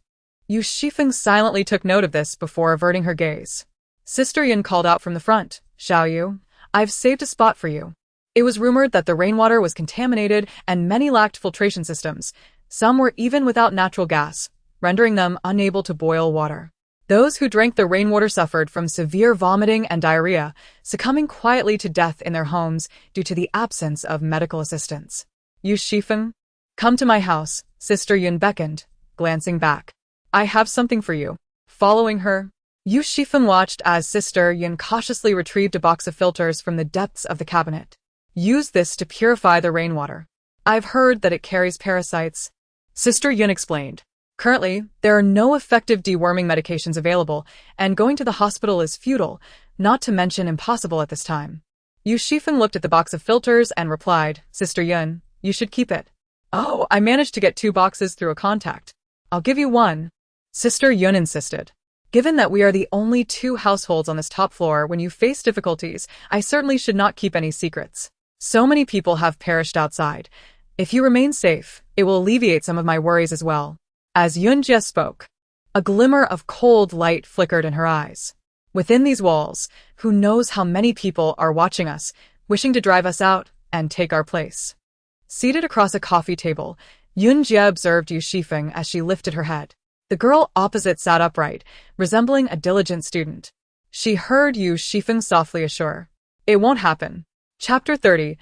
[SPEAKER 1] Yu Xifeng silently took note of this before averting her gaze. Sister Yun called out from the front, "Xiao Yu, I've saved a spot for you." It was rumored that the rainwater was contaminated and many lacked filtration systems. Some were even without natural gas, rendering them unable to boil water. Those who drank the rainwater suffered from severe vomiting and diarrhea, succumbing quietly to death in their homes due to the absence of medical assistance. Yu Xifeng, come to my house, Sister Yun beckoned, glancing back. I have something for you. Following her, Yu Xifeng watched as Sister Yun cautiously retrieved a box of filters from the depths of the cabinet. Use this to purify the rainwater. I've heard that it carries parasites. Sister Yun explained. Currently, there are no effective deworming medications available, and going to the hospital is futile, not to mention impossible at this time. Yu Xifeng looked at the box of filters and replied, Sister Yun, you should keep it. Oh, I managed to get 2 boxes through a contact. I'll give you 1. Sister Yun insisted. Given that we are the only 2 households on this top floor when you face difficulties, I certainly should not keep any secrets. So many people have perished outside. If you remain safe, it will alleviate some of my worries as well. As Yun Jie spoke, a glimmer of cold light flickered in her eyes. Within these walls, who knows how many people are watching us, wishing to drive us out and take our place. Seated across a coffee table, Yun Jie observed Yu Xifeng as she lifted her head. The girl opposite sat upright, resembling a diligent student. She heard Yu Xifeng softly assure, "It won't happen." Chapter 30.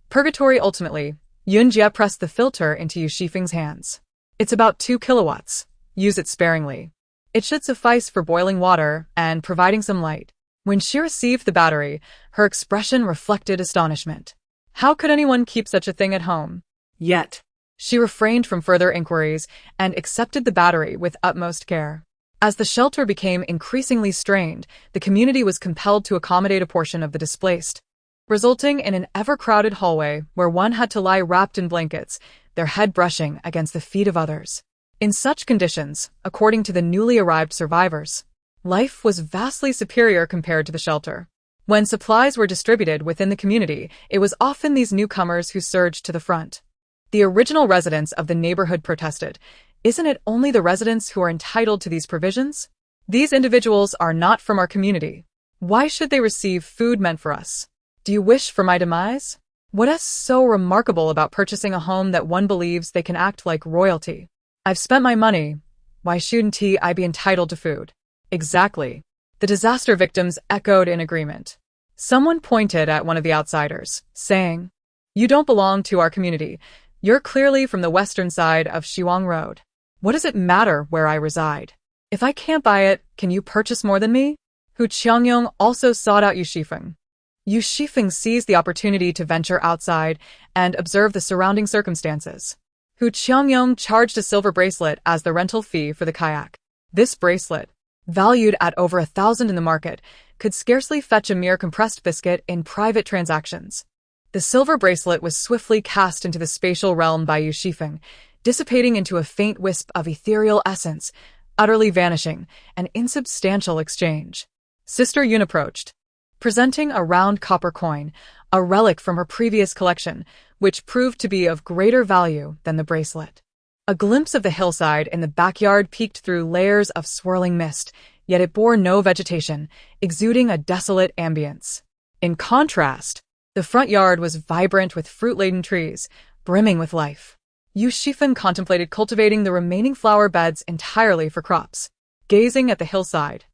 [SPEAKER 1] Purgatory. Ultimately, Yun Jie pressed the filter into Yu Xifeng's hands. "It's about 2 kilowatts. Use it sparingly. It should suffice for boiling water and providing some light." When she received the battery, her expression reflected astonishment. How could anyone keep such a thing at home? Yet, she refrained from further inquiries and accepted the battery with utmost care. As the shelter became increasingly strained, the community was compelled to accommodate a portion of the displaced, resulting in an ever-crowded hallway where one had to lie wrapped in blankets, their head brushing against the feet of others. In such conditions, according to the newly arrived survivors, life was vastly superior compared to the shelter. When supplies were distributed within the community, it was often these newcomers who surged to the front. The original residents of the neighborhood protested, "Isn't it only the residents who are entitled to these provisions? These individuals are not from our community. Why should they receive food meant for us? Do you wish for my demise? What is so remarkable about purchasing a home that one believes they can act like royalty? I've spent my money. Why shouldn't I be entitled to food?" Exactly. The disaster victims echoed in agreement. Someone pointed at one of the outsiders, saying, "You don't belong to our community. You're clearly from the western side of Shiwang Road. What does it matter where I reside? If I can't buy it, can you purchase more than me?" Hu Qiangyong also sought out Yu Xifeng. Yu Xifeng seized the opportunity to venture outside and observe the surrounding circumstances. Hu Qiangyong charged a silver bracelet as the rental fee for the kayak. This bracelet, valued at over 1,000 in the market, could scarcely fetch a mere compressed biscuit in private transactions. The silver bracelet was swiftly cast into the spatial realm by Yu Xifeng, dissipating into a faint wisp of ethereal essence, utterly vanishing, an insubstantial exchange. Sister Yun approached, presenting a round copper coin, a relic from her previous collection, which proved to be of greater value than the bracelet. A glimpse of the hillside in the backyard peeked through layers of swirling mist, yet it bore no vegetation, exuding a desolate ambience. In contrast, the front yard was vibrant with fruit-laden trees, brimming with life. Yu Xifeng contemplated cultivating the remaining flower beds entirely for crops. Gazing at the hillside,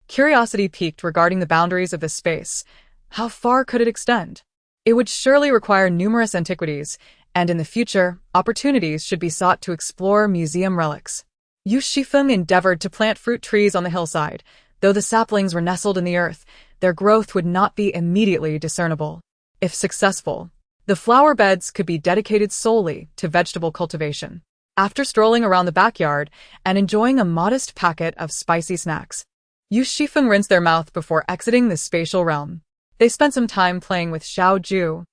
[SPEAKER 1] curiosity piqued regarding the boundaries of this space. How far could it extend? It would surely require numerous antiquities, and in the future, opportunities should be sought to explore museum relics. Yu Xifeng endeavored to plant fruit trees on the hillside. Though the saplings were nestled in the earth, their growth would not be immediately discernible. If successful, the flower beds could be dedicated solely to vegetable cultivation. After strolling around the backyard and enjoying a modest packet of spicy snacks, Yu Xifeng rinsed their mouth before exiting the spatial realm. They spent some time playing with Xiao Ju,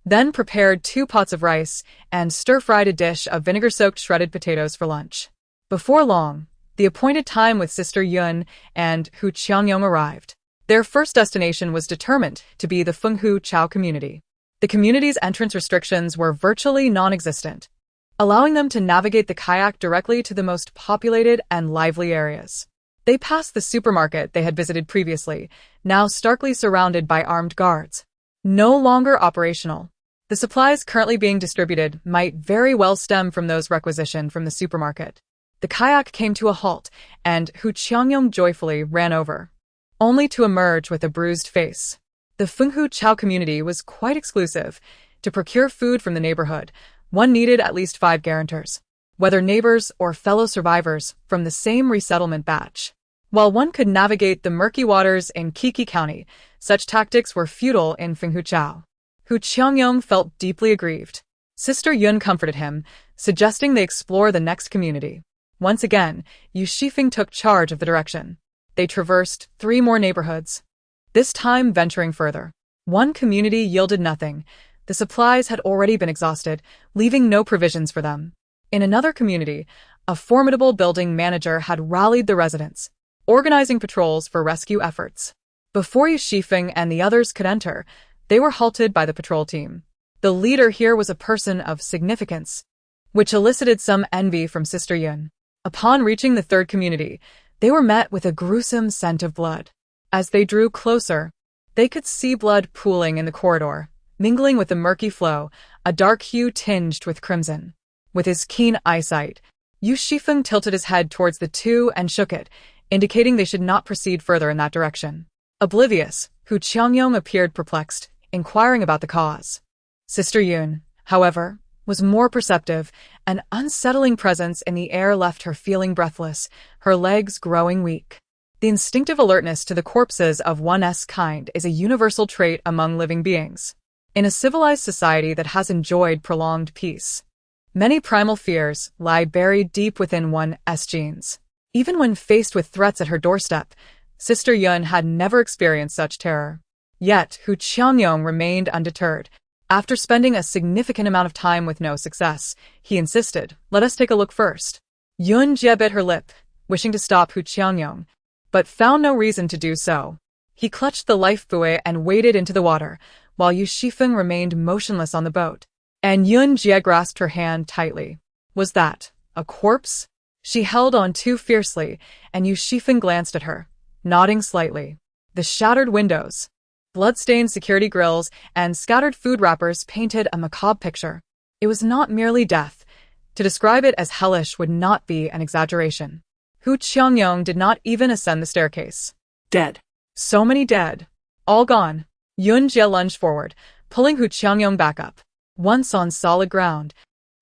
[SPEAKER 1] then prepared 2 pots of rice and stir-fried a dish of vinegar-soaked shredded potatoes for lunch. Before long, the appointed time with Sister Yun and Hu Qiangyong arrived. Their first destination was determined to be the Fenghu Chao community. The community's entrance restrictions were virtually non-existent, allowing them to navigate the kayak directly to the most populated and lively areas. They passed the supermarket they had visited previously, now starkly surrounded by armed guards. No longer operational, the supplies currently being distributed might very well stem from those requisitioned from the supermarket. The kayak came to a halt, and Hu Qiangyong joyfully ran over, only to emerge with a bruised face. The Fenghu Chao community was quite exclusive. To procure food from the neighborhood, one needed at least 5 guarantors, whether neighbors or fellow survivors from the same resettlement batch. While one could navigate the murky waters in Qiki County, such tactics were futile in Fenghu Chao. Hu Qiangyong felt deeply aggrieved. Sister Yun comforted him, suggesting they explore the next community. Once again, Yu Xifeng took charge of the direction. They traversed 3 more neighborhoods, this time venturing further. One community yielded nothing. The supplies had already been exhausted, leaving no provisions for them. In another community, a formidable building manager had rallied the residents, organizing patrols for rescue efforts. Before Yu Xifeng and the others could enter, they were halted by the patrol team. The leader here was a person of significance, which elicited some envy from Sister Yun. Upon reaching the 3rd community, they were met with a gruesome scent of blood. As they drew closer, they could see blood pooling in the corridor, mingling with the murky flow, a dark hue tinged with crimson. With his keen eyesight, Yu Xifeng tilted his head towards the two and shook it, indicating they should not proceed further in that direction. Oblivious, Hu Qiangyong appeared perplexed, inquiring about the cause. Sister Yun, however, was more perceptive. An unsettling presence in the air left her feeling breathless, her legs growing weak. The instinctive alertness to the corpses of one's kind is a universal trait among living beings. In a civilized society that has enjoyed prolonged peace, many primal fears lie buried deep within one's genes. Even when faced with threats at her doorstep, Sister Yun had never experienced such terror. Yet, Hu Qiangyong remained undeterred. After spending a significant amount of time with no success, he insisted, "Let us take a look first." Yun Jie bit her lip, wishing to stop Hu Qiangyong, but found no reason to do so. He clutched the life buoy and waded into the water, while Yu Xifeng remained motionless on the boat. And Yun Jie grasped her hand tightly. Was that a corpse? She held on too fiercely, and Yu Xifeng glanced at her, nodding slightly. The shattered windows, blood-stained security grills, and scattered food wrappers painted a macabre picture. It was not merely death. To describe it as hellish would not be an exaggeration. Hu Qiangyong did not even ascend the staircase.
[SPEAKER 2] Dead.
[SPEAKER 1] So many dead. All gone. Yun Jie lunged forward, pulling Hu Qiangyong back up. Once on solid ground,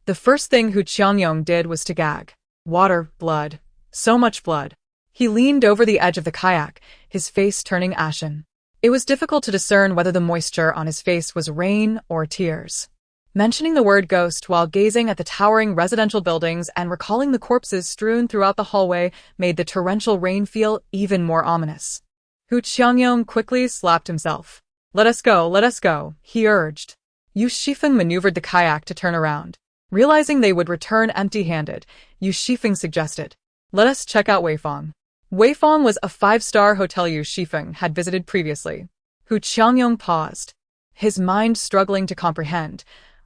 [SPEAKER 1] the first thing Hu Qiangyong did was to gag. Water, blood. So much blood. He leaned over the edge of the kayak, his face turning ashen. It was difficult to discern whether the moisture on his face was rain or tears. Mentioning the word ghost while gazing at the towering residential buildings and recalling the corpses strewn throughout the hallway made the torrential rain feel even more ominous. Hu Qiangyong quickly slapped himself. Let us go, he urged. Yu Xifeng maneuvered the kayak to turn around. Realizing they would return empty-handed, Yu Xifeng suggested, let us check out Weifang. Weifang was a 5-star hotel Yu Xifeng had visited previously. Hu Qiangyong paused, his mind struggling to comprehend.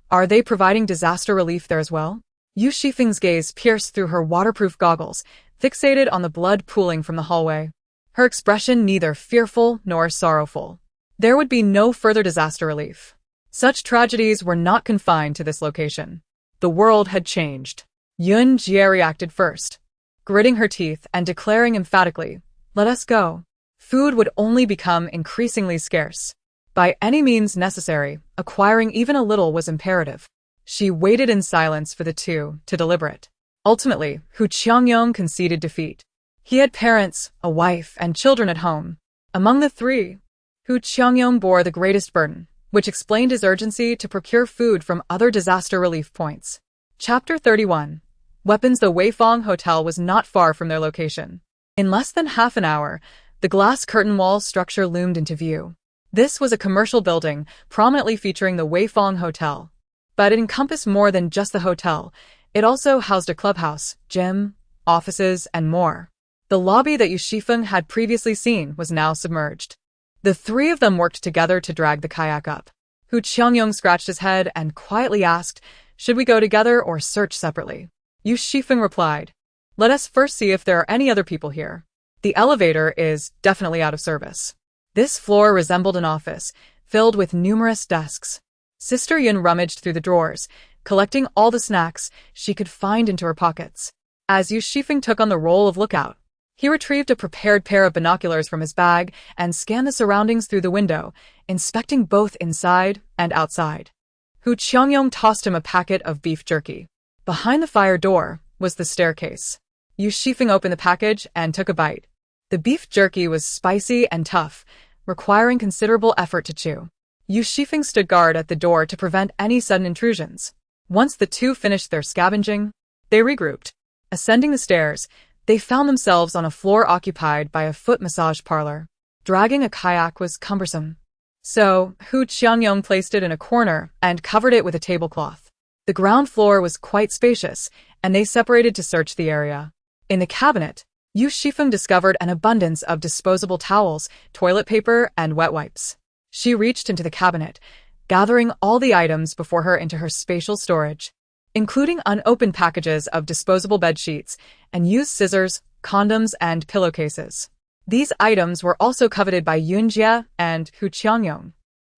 [SPEAKER 1] Are they providing disaster relief there as well? Yu Xifeng's gaze pierced through her waterproof goggles, fixated on the blood pooling from the hallway. Her expression neither fearful nor sorrowful. There would be no further disaster relief. Such tragedies were not confined to this location. The world had changed. Yun Jie reacted first, gritting her teeth and declaring emphatically, let us go. Food would only become increasingly scarce. By any means necessary, acquiring even a little was imperative. She waited in silence for the two to deliberate. Ultimately, Hu Qiangyong conceded defeat. He had parents, a wife, and children at home. Among the three, Hu Qiangyong bore the greatest burden, which explained his urgency to procure food from other disaster relief points. Chapter 31. Weapons. The Weifang Hotel was not far from their location. In less than half an hour, the glass curtain wall structure loomed into view. This was a commercial building, prominently featuring the Weifang Hotel. But it encompassed more than just the hotel. It also housed a clubhouse, gym, offices, and more. The lobby that Yu Xifeng had previously seen was now submerged. The three of them worked together to drag the kayak up. Hu Qiangyong scratched his head and quietly asked, should we go together or search separately? Yu Xifeng replied, let us first see if there are any other people here. The elevator is definitely out of service. This floor resembled an office, filled with numerous desks. Sister Yun rummaged through the drawers, collecting all the snacks she could find into her pockets. As Yu Xifeng took on the role of lookout, he retrieved a prepared pair of binoculars from his bag and scanned the surroundings through the window, inspecting both inside and outside. Hu Qiangyong tossed him a packet of beef jerky. Behind the fire door was the staircase. Yu Xifeng opened the package and took a bite. The beef jerky was spicy and tough, requiring considerable effort to chew. Yu Xifeng stood guard at the door to prevent any sudden intrusions. Once the two finished their scavenging, they regrouped. Ascending the stairs, they found themselves on a floor occupied by a foot massage parlor. Dragging a kayak was cumbersome. So, Hu Qiangyong placed it in a corner and covered it with a tablecloth. The ground floor was quite spacious, and they separated to search the area. In the cabinet, Yu Xifeng discovered an abundance of disposable towels, toilet paper, and wet wipes. She reached into the cabinet, gathering all the items before her into her spatial storage, including unopened packages of disposable bed sheets and used scissors, condoms, and pillowcases. These items were also coveted by Yun Jie and Hu Qiangyong,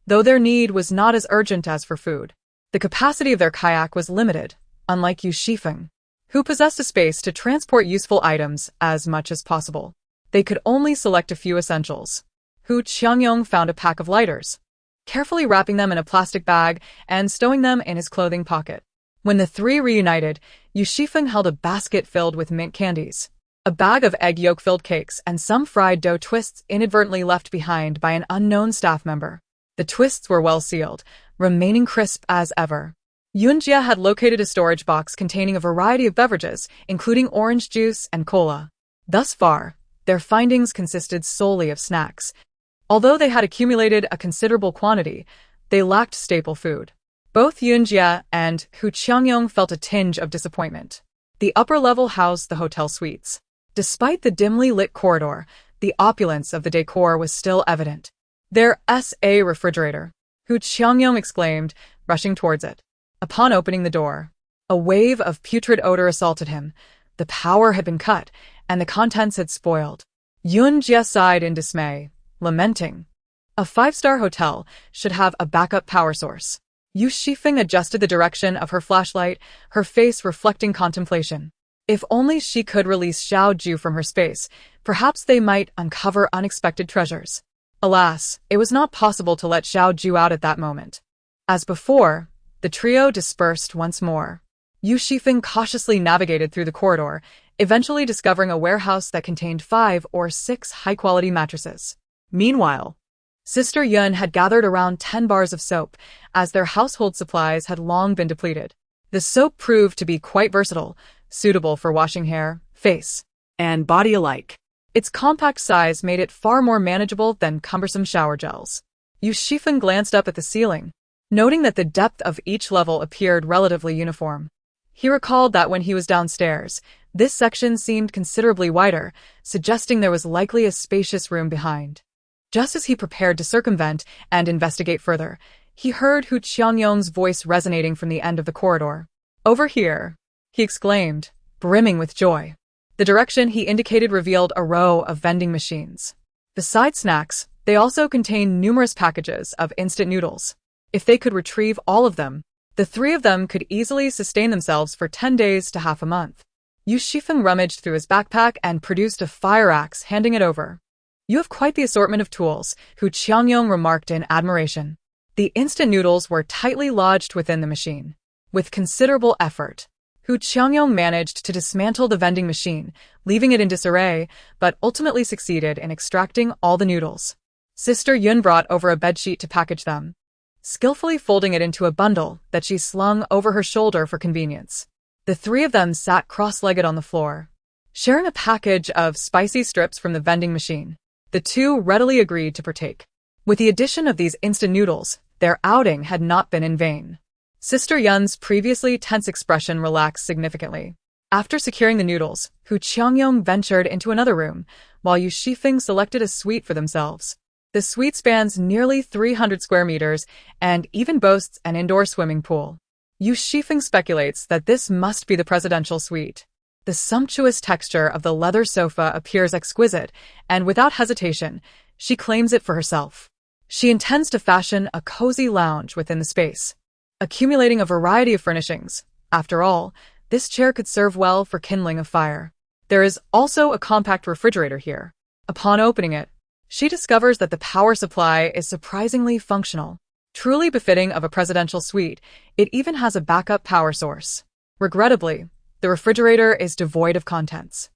[SPEAKER 1] though their need was not as urgent as for food. The capacity of their kayak was limited, unlike Yu Xifeng, who possessed a space to transport useful items as much as possible. They could only select a few essentials. Hu Qiangyong found a pack of lighters, carefully wrapping them in a plastic bag and stowing them in his clothing pocket. When the three reunited, Yu Xifeng held a basket filled with mint candies, a bag of egg yolk-filled cakes, and some fried dough twists inadvertently left behind by an unknown staff member. The twists were well sealed, remaining crisp as ever. Yunjia had located a storage box containing a variety of beverages, including orange juice and cola. Thus far, their findings consisted solely of snacks. Although they had accumulated a considerable quantity, they lacked staple food. Both Yunjia and Hu Qiangyong felt a tinge of disappointment. The upper level housed the hotel suites. Despite the dimly lit corridor, the opulence of the decor was still evident. "There's a refrigerator," Hu Qiangyong exclaimed, rushing towards it. Upon opening the door, a wave of putrid odor assaulted him. The power had been cut, and the contents had spoiled. Yunjia sighed in dismay, lamenting. A five-star hotel should have a backup power source. Yu Xifeng adjusted the direction of her flashlight, her face reflecting contemplation. If only she could release Xiao Ju from her space, perhaps they might uncover unexpected treasures. Alas, it was not possible to let Xiao Ju out at that moment. As before, the trio dispersed once more. Yu Xifeng cautiously navigated through the corridor, eventually discovering a warehouse that contained 5 or 6 high-quality mattresses. Meanwhile, Sister Yun had gathered around 10 bars of soap, as their household supplies had long been depleted. The soap proved to be quite versatile, suitable for washing hair, face, and body alike. Its compact size made it far more manageable than cumbersome shower gels. Yu Xifeng glanced up at the ceiling, noting that the depth of each level appeared relatively uniform. He recalled that when he was downstairs, this section seemed considerably wider, suggesting there was likely a spacious room behind. Just as he prepared to circumvent and investigate further, he heard Hu Qiangyong's voice resonating from the end of the corridor. "Over here," he exclaimed, brimming with joy. The direction he indicated revealed a row of vending machines. Besides snacks, they also contained numerous packages of instant noodles. If they could retrieve all of them, the three of them could easily sustain themselves for 10 days to half a month. Yu Xifeng rummaged through his backpack and produced a fire axe, handing it over. "You have quite the assortment of tools," Hu Qiangyong remarked in admiration. The instant noodles were tightly lodged within the machine. With considerable effort, Hu Qiangyong managed to dismantle the vending machine, leaving it in disarray, but ultimately succeeded in extracting all the noodles. Sister Yun brought over a bedsheet to package them, skillfully folding it into a bundle that she slung over her shoulder for convenience. The three of them sat cross-legged on the floor, sharing a package of spicy strips from the vending machine. The two readily agreed to partake. With the addition of these instant noodles, their outing had not been in vain. Sister Yun's previously tense expression relaxed significantly. After securing the noodles, Hu Qiangyong ventured into another room, while Yu Xifeng selected a suite for themselves. The suite spans nearly 300 square meters and even boasts an indoor swimming pool. Yu Xifeng speculates that this must be the presidential suite. The sumptuous texture of the leather sofa appears exquisite, and without hesitation, she claims it for herself. She intends to fashion a cozy lounge within the space, accumulating a variety of furnishings. After all, this chair could serve well for kindling a fire. There is also a compact refrigerator here. Upon opening it, she discovers that the power supply is surprisingly functional. Truly befitting of a presidential suite, it even has a backup power source. Regrettably, the refrigerator is devoid of contents.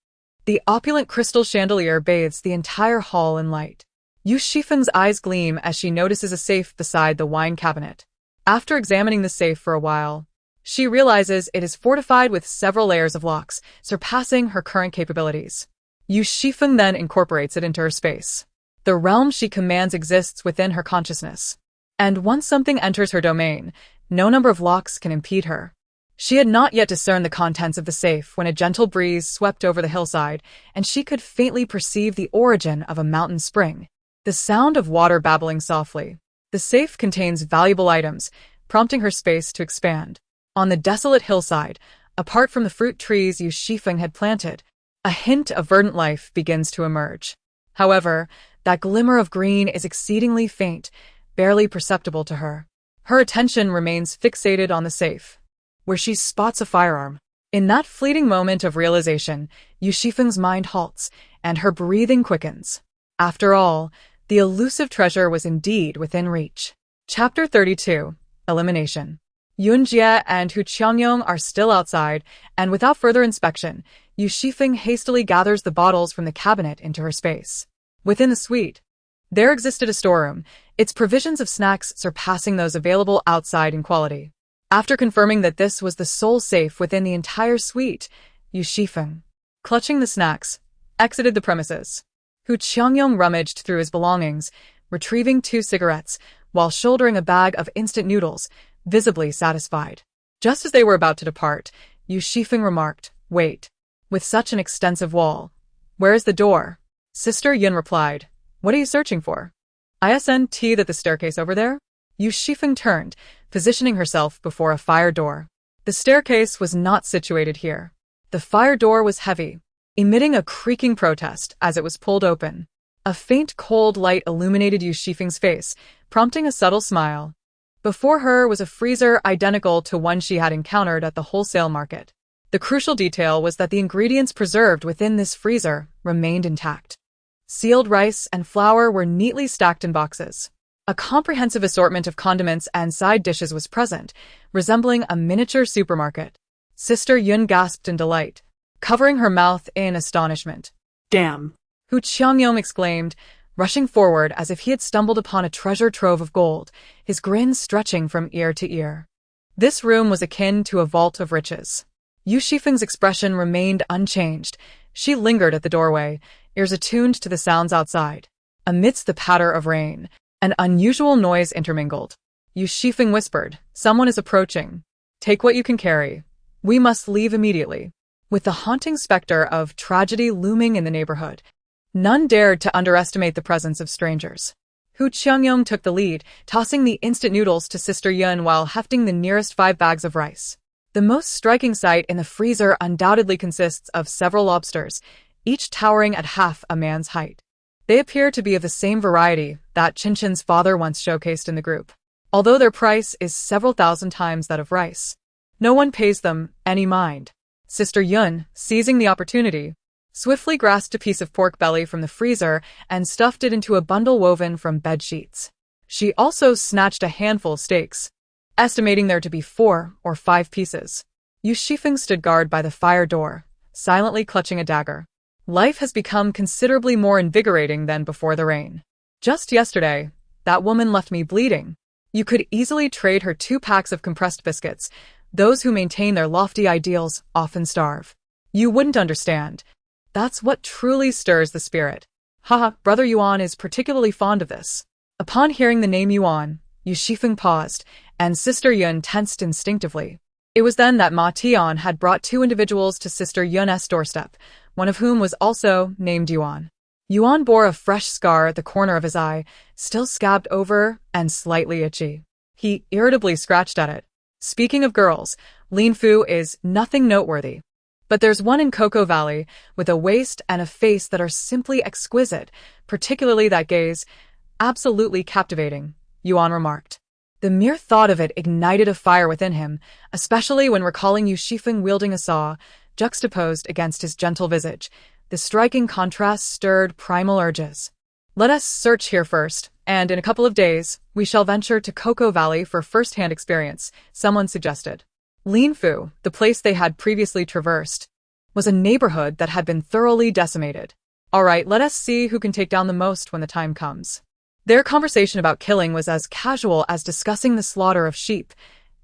[SPEAKER 1] The opulent crystal chandelier bathes the entire hall in light. Yu Xifeng's eyes gleam as she notices a safe beside the wine cabinet. After examining the safe for a while, she realizes it is fortified with several layers of locks, surpassing her current capabilities. Yu Xifeng then incorporates it into her space. The realm she commands exists within her consciousness, and once something enters her domain, no number of locks can impede her. She had not yet discerned the contents of the safe when a gentle breeze swept over the hillside, and she could faintly perceive the origin of a mountain spring. The sound of water babbling softly. The safe contains valuable items, prompting her space to expand. On the desolate hillside, apart from the fruit trees Yu Xifeng had planted, a hint of verdant life begins to emerge. However, that glimmer of green is exceedingly faint, barely perceptible to her. Her attention remains fixated on the safe,
[SPEAKER 2] where she spots a firearm.
[SPEAKER 1] In that fleeting moment of realization, Yu Xifeng's mind halts, and her breathing quickens. After all, the elusive treasure was indeed within reach. Chapter 32. Elimination. Yun Jie and Hu Qiangyong are still outside, and without further inspection, Yu Xifeng hastily gathers the bottles from the cabinet into her space. Within the suite, there existed a storeroom, its provisions of snacks surpassing those available outside in quality. After confirming that this was the sole safe within the entire suite, Yu Xifeng, clutching the snacks, exited the premises. Hu Qiangyong rummaged through his belongings, retrieving 2 cigarettes, while shouldering a bag of instant noodles, visibly satisfied. Just as they were about to depart, Yu Xifeng remarked, "Wait. With such an extensive wall, where is the door?" Sister Yun replied, "What are you searching for? Isn't that the staircase over there?" Yu Xifeng turned, positioning herself before a fire door. The staircase was not situated here. The fire door was heavy, emitting a creaking protest as it was pulled open. A faint cold light illuminated Yu Xifeng's face, prompting a subtle smile. Before her was a freezer identical to one she had encountered at the wholesale market. The crucial detail was that the ingredients preserved within this freezer remained intact. Sealed rice and flour were neatly stacked in boxes. A comprehensive assortment of condiments and side dishes was present, resembling a miniature supermarket. Sister Yun gasped in delight, covering her mouth in astonishment.
[SPEAKER 2] "Damn!"
[SPEAKER 1] Hu Qiangyong exclaimed, rushing forward as if he had stumbled upon a treasure trove of gold, his grin stretching from ear to ear. This room was akin to a vault of riches. Yu Xifeng's expression remained unchanged. She lingered at the doorway, ears attuned to the sounds outside. Amidst the patter of rain, an unusual noise intermingled. Yu Xifeng whispered, "Someone is approaching. Take what you can carry. We must leave immediately." With the haunting specter of tragedy looming in the neighborhood, none dared to underestimate the presence of strangers. Hu Qiangyong took the lead, tossing the instant noodles to Sister Yun while hefting the nearest 5 bags of rice. The most striking sight in the freezer undoubtedly consists of several lobsters, each towering at half a man's height. They appear to be of the same variety that Qinchin's father once showcased in the group, although their price is several thousand times that of rice. No one pays them any mind. Sister Yun, seizing the opportunity, swiftly grasped a piece of pork belly from the freezer and stuffed it into a bundle woven from bed sheets. She also snatched a handful of steaks, estimating there to be 4 or 5 pieces. Yu Xifeng stood guard by the fire door, silently clutching a dagger. Life has become considerably more invigorating than before the rain. Just yesterday, that woman left me bleeding. You could easily trade her 2 packs of compressed biscuits. Those who maintain their lofty ideals often starve. You wouldn't understand. That's what truly stirs the spirit. Haha, Brother Yuan is particularly fond of this. Upon hearing the name Yuan, Yu Xifeng paused, and Sister Yun tensed instinctively. It was then that Ma Tian had brought 2 individuals to Sister Yun's doorstep, one of whom was also named Yuan. Yuan bore a fresh scar at the corner of his eye, still scabbed over and slightly itchy. He irritably scratched at it. Speaking of girls, Lin Fu is nothing noteworthy. But there's one in Cocoa Valley with a waist and a face that are simply exquisite, particularly that gaze. Absolutely captivating, Yuan remarked. The mere thought of it ignited a fire within him, especially when recalling Yu Xifeng wielding a saw, juxtaposed against his gentle visage. The striking contrast stirred primal urges. Let us search here first, and in a couple of days, we shall venture to Cocoa Valley for first-hand experience, someone suggested. Lin Fu, the place they had previously traversed, was a neighborhood that had been thoroughly decimated. All right, let us see who can take down the most when the time comes. Their conversation about killing was as casual as discussing the slaughter of sheep,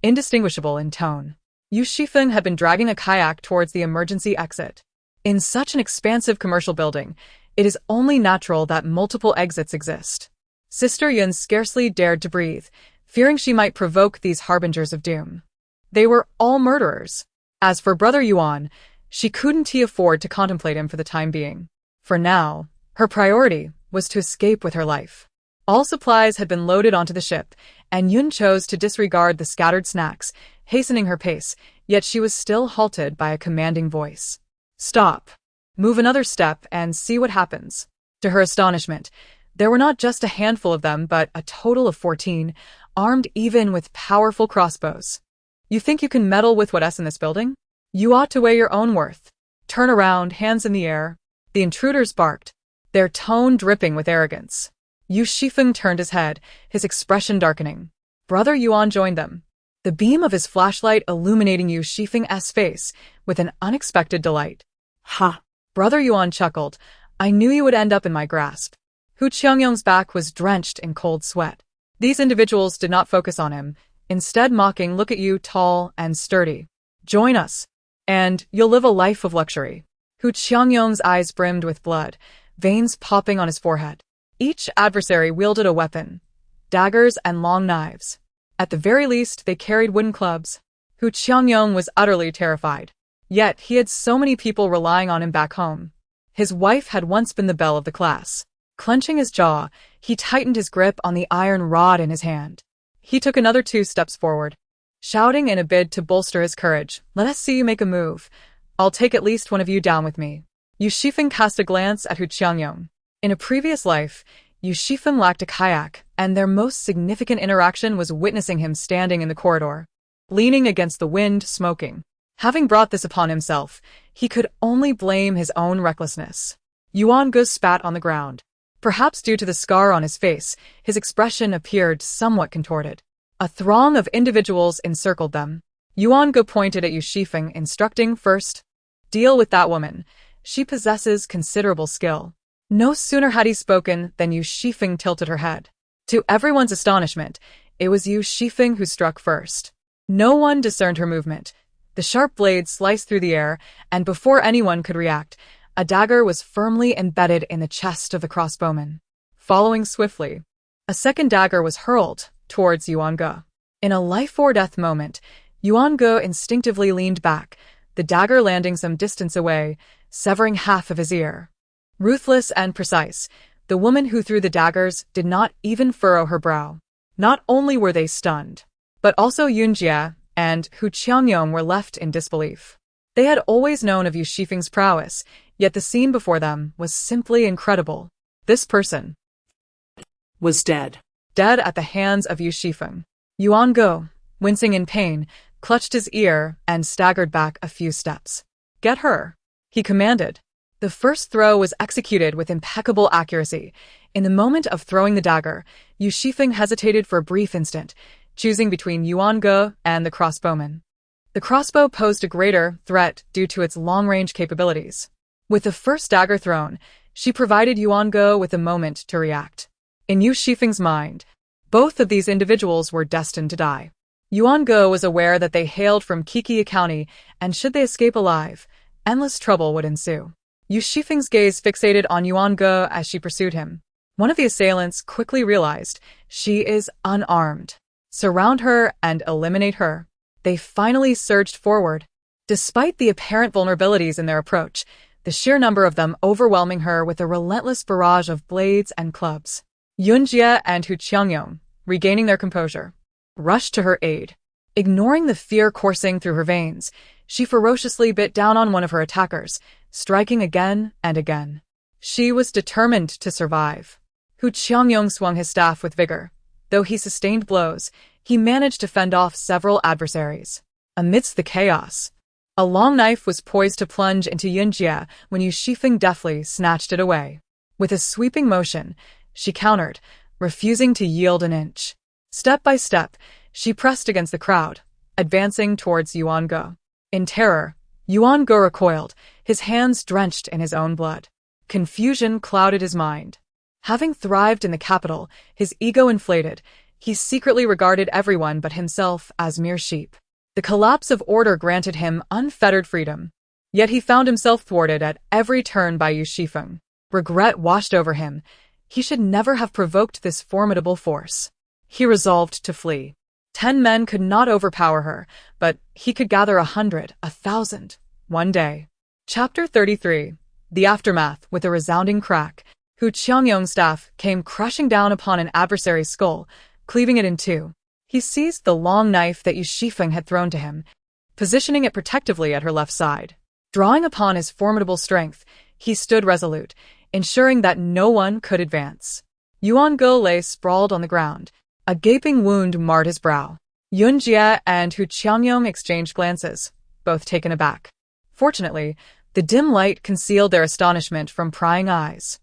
[SPEAKER 1] indistinguishable in tone. Yu Xifeng had been dragging a kayak towards the emergency exit. In such an expansive commercial building, it is only natural that multiple exits exist. Sister Yun scarcely dared to breathe, fearing she might provoke these harbingers of doom. They were all murderers. As for Brother Yuan, she couldn't afford to contemplate him for the time being. For now, her priority was to escape with her life. All supplies had been loaded onto the ship, and Yun chose to disregard the scattered snacks, hastening her pace, yet she was still halted by a commanding voice. Stop. Move another step and see what happens. To her astonishment, there were not just a handful of them but a total of 14, armed even with powerful crossbows. You think you can meddle with what's in this building? You ought to weigh your own worth. Turn around, hands in the air. The intruders barked, their tone dripping with arrogance. Yu Xifeng turned his head, his expression darkening. Brother Yuan joined them, the beam of his flashlight illuminating Yu Xifeng's face with an unexpected delight.
[SPEAKER 2] Ha!
[SPEAKER 1] Brother Yuan chuckled. I knew you would end up in my grasp. Hu Qiangyong's back was drenched in cold sweat. These individuals did not focus on him, instead mocking, look at you, tall and sturdy. Join us, and you'll live a life of luxury. Hu Qiangyong's eyes brimmed with blood, veins popping on his forehead. Each adversary wielded a weapon, daggers and long knives. At the very least, they carried wooden clubs. Hu Qiangyong was utterly terrified. Yet, he had so many people relying on him back home. His wife had once been the belle of the class. Clenching his jaw, he tightened his grip on the iron rod in his hand. He took another 2 steps forward, shouting in a bid to bolster his courage, let us see you make a move. I'll take at least one of you down with me. Yu Xifeng cast a glance at Hu Qiangyong. In a previous life, Yu Xifeng lacked a kayak, and their most significant interaction was witnessing him standing in the corridor, leaning against the wind, smoking. Having brought this upon himself, he could only blame his own recklessness. Yuan Ge spat on the ground. Perhaps due to the scar on his face, his expression appeared somewhat contorted. A throng of individuals encircled them. Yuan Ge pointed at Yu Xifeng, instructing, first, deal with that woman. She possesses considerable skill. No sooner had he spoken than Yu Xifeng tilted her head. To everyone's astonishment, it was Yu Xifeng who struck first. No one discerned her movement. The sharp blade sliced through the air, and before anyone could react, a dagger was firmly embedded in the chest of the crossbowman. Following swiftly, a second dagger was hurled towards Yuan Ge. In a life-or-death moment, Yuan Ge instinctively leaned back, the dagger landing some distance away, severing half of his ear. Ruthless and precise, the woman who threw the daggers did not even furrow her brow. Not only were they stunned, but also Yunjie and Hu Qiangyong were left in disbelief. They had always known of Yu Xifeng's prowess, yet the scene before them was simply incredible. This person
[SPEAKER 2] was dead.
[SPEAKER 1] Dead at the hands of Yu Xifeng. Yuan Ge, wincing in pain, clutched his ear and staggered back a few steps. Get her, he commanded. The first throw was executed with impeccable accuracy. In the moment of throwing the dagger, Yu Xifeng hesitated for a brief instant, choosing between Yuan Ge and the crossbowman. The crossbow posed a greater threat due to its long-range capabilities. With the first dagger thrown, she provided Yuan Ge with a moment to react. In Yu Xifeng's mind, both of these individuals were destined to die. Yuan Ge was aware that they hailed from Qiqi County, and should they escape alive, endless trouble would ensue. Yu Xifeng's gaze fixated on Yuan Ge as she pursued him. One of the assailants quickly realized she is unarmed. Surround her and eliminate her. They finally surged forward. Despite the apparent vulnerabilities in their approach, the sheer number of them overwhelming her with a relentless barrage of blades and clubs. Yunjie and Hu Qiangyong, regaining their composure, rushed to her aid. Ignoring the fear coursing through her veins, she ferociously bit down on one of her attackers, striking again and again. She was determined to survive. Hu Qiangyong swung his staff with vigor. Though he sustained blows, he managed to fend off several adversaries. Amidst the chaos, a long knife was poised to plunge into Yunjie when Yu Xifeng deftly snatched it away. With a sweeping motion, she countered, refusing to yield an inch. Step by step, she pressed against the crowd, advancing towards Yuan Ge. In terror, Yuan Ge recoiled, his hands drenched in his own blood. Confusion clouded his mind. Having thrived in the capital, his ego inflated, he secretly regarded everyone but himself as mere sheep. The collapse of order granted him unfettered freedom. Yet he found himself thwarted at every turn by Yu Xifeng. Regret washed over him. He should never have provoked this formidable force. He resolved to flee. 10 men could not overpower her, but he could gather 100, 1,000, one day. Chapter 33. The Aftermath. With a resounding crack, Hu Qiangyong's staff came crushing down upon an adversary's skull, cleaving it in two. He seized the long knife that Yu Xifeng had thrown to him, positioning it protectively at her left side. Drawing upon his formidable strength, he stood resolute, ensuring that no one could advance. Yuan Ge lay sprawled on the ground, A gaping wound marred his brow. Yun Jie and Hu Qiangyong exchanged glances, both taken aback. Fortunately, the dim light concealed their astonishment from prying eyes.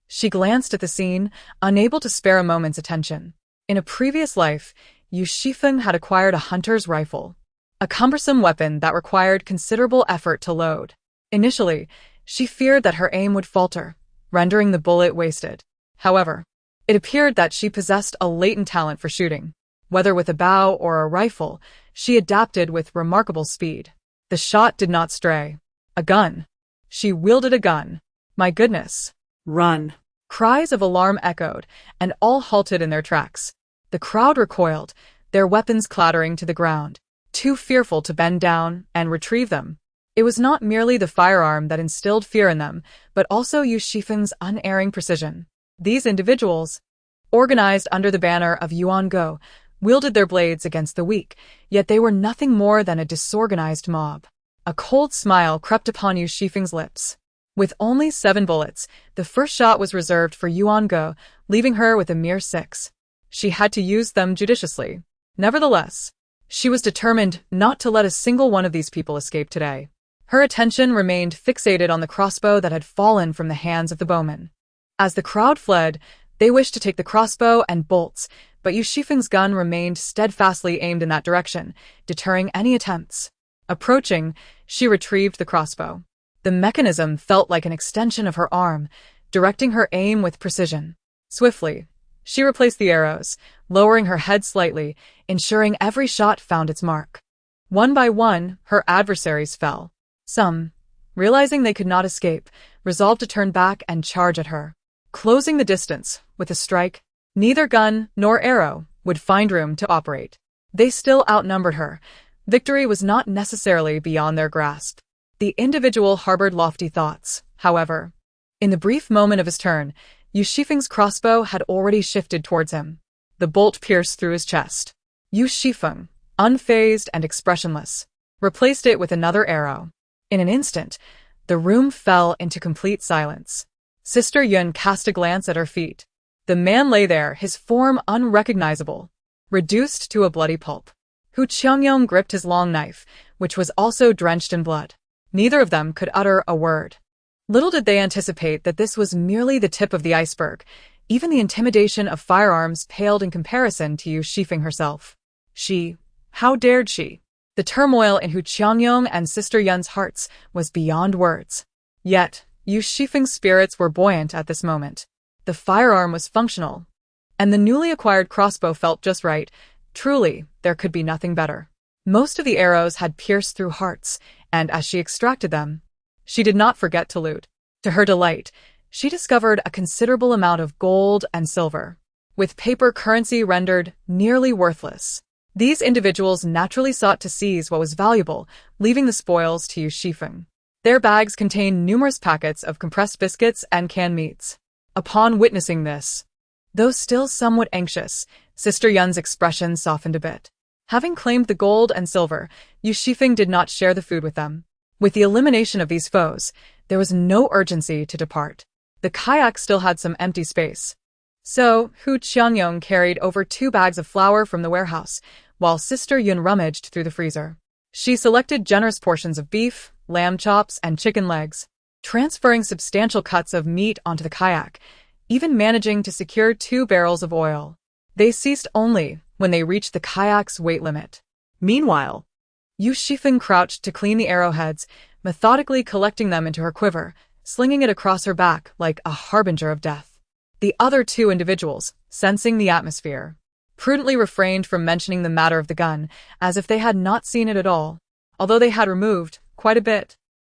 [SPEAKER 1] She glanced at the scene, unable to spare a moment's attention. In a previous life, Yu Xifeng had acquired a hunter's rifle, a cumbersome weapon that required considerable effort to load. Initially, she feared that her aim would falter, rendering the bullet wasted. However, it appeared that she possessed a latent talent for shooting. Whether with a bow or a rifle, she adapted with remarkable speed. The shot did not stray. A gun. She wielded a gun. My goodness.
[SPEAKER 2] Run.
[SPEAKER 1] Cries of alarm echoed, and all halted in their tracks. The crowd recoiled, their weapons clattering to the ground, too fearful to bend down and retrieve them. It was not merely the firearm that instilled fear in them, but also Yu Xifeng's unerring precision. These individuals, organized under the banner of Yuan Go, wielded their blades against the weak, yet they were nothing more than a disorganized mob. A cold smile crept upon Yu Xifeng's lips. With only 7 bullets, the first shot was reserved for Yuan Go, leaving her with a mere 6. She had to use them judiciously. Nevertheless, she was determined not to let a single one of these people escape today. Her attention remained fixated on the crossbow that had fallen from the hands of the bowman. As the crowd fled, they wished to take the crossbow and bolts, but Yu Xifeng's gun remained steadfastly aimed in that direction, deterring any attempts. Approaching, she retrieved the crossbow. The mechanism felt like an extension of her arm, directing her aim with precision. Swiftly, she replaced the arrows, lowering her head slightly, ensuring every shot found its mark. One by one, her adversaries fell. Some, realizing they could not escape, resolved to turn back and charge at her. Closing the distance with a strike, neither gun nor arrow would find room to operate. They still outnumbered her. Victory was not necessarily beyond their grasp. The individual harbored lofty thoughts, however. In the brief moment of his turn, Yu Xifeng's crossbow had already shifted towards him. The bolt pierced through his chest. Yu Xifeng, unfazed and expressionless, replaced it with another arrow. In an instant, the room fell into complete silence. Sister Yun cast a glance at her feet. The man lay there, his form unrecognizable, reduced to a bloody pulp. Hu Qiangyong gripped his long knife, which was also drenched in blood. Neither of them could utter a word. Little did they anticipate that this was merely the tip of the iceberg. Even the intimidation of firearms paled in comparison to Yu Xifeng herself. How dared she? The turmoil in Hu Qiangyong and Sister Yun's hearts was beyond words. Yet, Yu Xifeng's spirits were buoyant at this moment. The firearm was functional, and the newly acquired crossbow felt just right. Truly, there could be nothing better. Most of the arrows had pierced through hearts, and as she extracted them, she did not forget to loot. To her delight, she discovered a considerable amount of gold and silver, with paper currency rendered nearly worthless. These individuals naturally sought to seize what was valuable, leaving the spoils to Yu Xifeng. Their bags contained numerous packets of compressed biscuits and canned meats. Upon witnessing this, though still somewhat anxious, Sister Yun's expression softened a bit. Having claimed the gold and silver, Yu Xifeng did not share the food with them. With the elimination of these foes, there was no urgency to depart. The kayak still had some empty space. So, Hu Qiangyong carried over 2 bags of flour from the warehouse, while Sister Yun rummaged through the freezer. She selected generous portions of beef, lamb chops, and chicken legs, transferring substantial cuts of meat onto the kayak, even managing to secure 2 barrels of oil. They ceased only when they reached the kayak's weight limit.
[SPEAKER 2] Meanwhile,
[SPEAKER 1] Yu Xifeng crouched to clean the arrowheads, methodically collecting them into her quiver, slinging it across her back like a harbinger of death. The other 2 individuals, sensing the atmosphere, prudently refrained from mentioning the matter of the gun, as if they had not seen it at all, although they had removed quite a bit.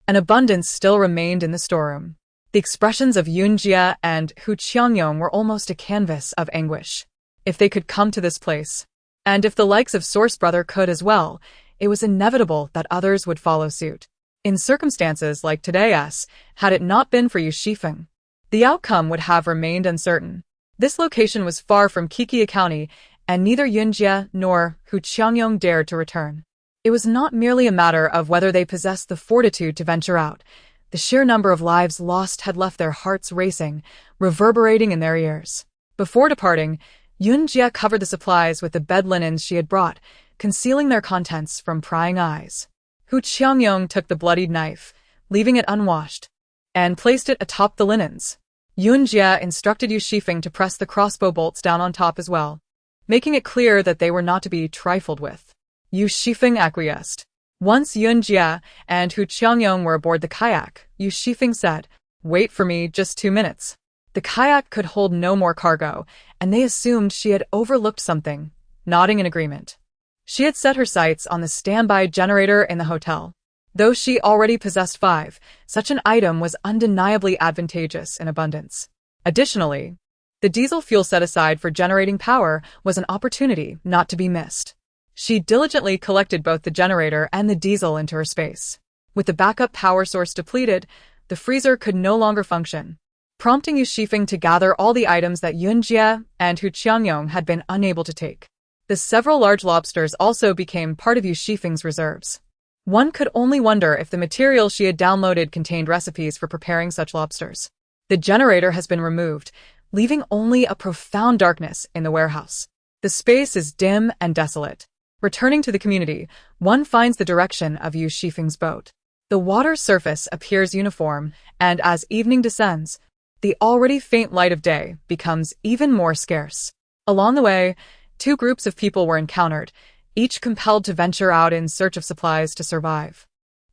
[SPEAKER 1] An abundance still remained in the storeroom. The expressions of Yun Jie and Hu Qiangyong were almost a canvas of anguish. If they could come to this place, and if the likes of Source Brother could as well, it was inevitable that others would follow suit. In circumstances like today's, had it not been for Yu Xifeng, the outcome would have remained uncertain. This location was far from Qiqia County, and neither Yun Jie nor Hu Qiangyong dared to return. It was not merely a matter of whether they possessed the fortitude to venture out. The sheer number of lives lost had left their hearts racing, reverberating in their ears. Before departing, Yunjie covered the supplies with the bed linens she had brought, concealing their contents from prying eyes. Hu Qiangyong took the bloodied knife, leaving it unwashed, and placed it atop the linens. Yunjie instructed Yu Xifeng to press the crossbow bolts down on top as well, making it clear that they were not to be trifled with. Yu Xifeng acquiesced. Once Yunjie and Hu Qiangyong were aboard the kayak, Yu Xifeng said, "Wait for me just 2 minutes." The kayak could hold no more cargo, and they assumed she had overlooked something, nodding in agreement. She had set her sights on the standby generator in the hotel. Though she already possessed 5, such an item was undeniably advantageous in abundance. Additionally, the diesel fuel set aside for generating power was an opportunity not to be missed. She diligently collected both the generator and the diesel into her space. With the backup power source depleted, the freezer could no longer function, prompting Yu Xifeng to gather all the items that Yunjie and Hu Qiangyong had been unable to take. The several large lobsters also became part of Yu Xifeng's reserves. One could only wonder if the material she had downloaded contained recipes for preparing such lobsters. The generator has been removed, leaving only a profound darkness in the warehouse. The space is dim and desolate. Returning to the community, one finds the direction of Yu Xifeng's boat. The water's surface appears uniform, and as evening descends, the already faint light of day becomes even more scarce. Along the way, 2 groups of people were encountered, each compelled to venture out in search of supplies to survive.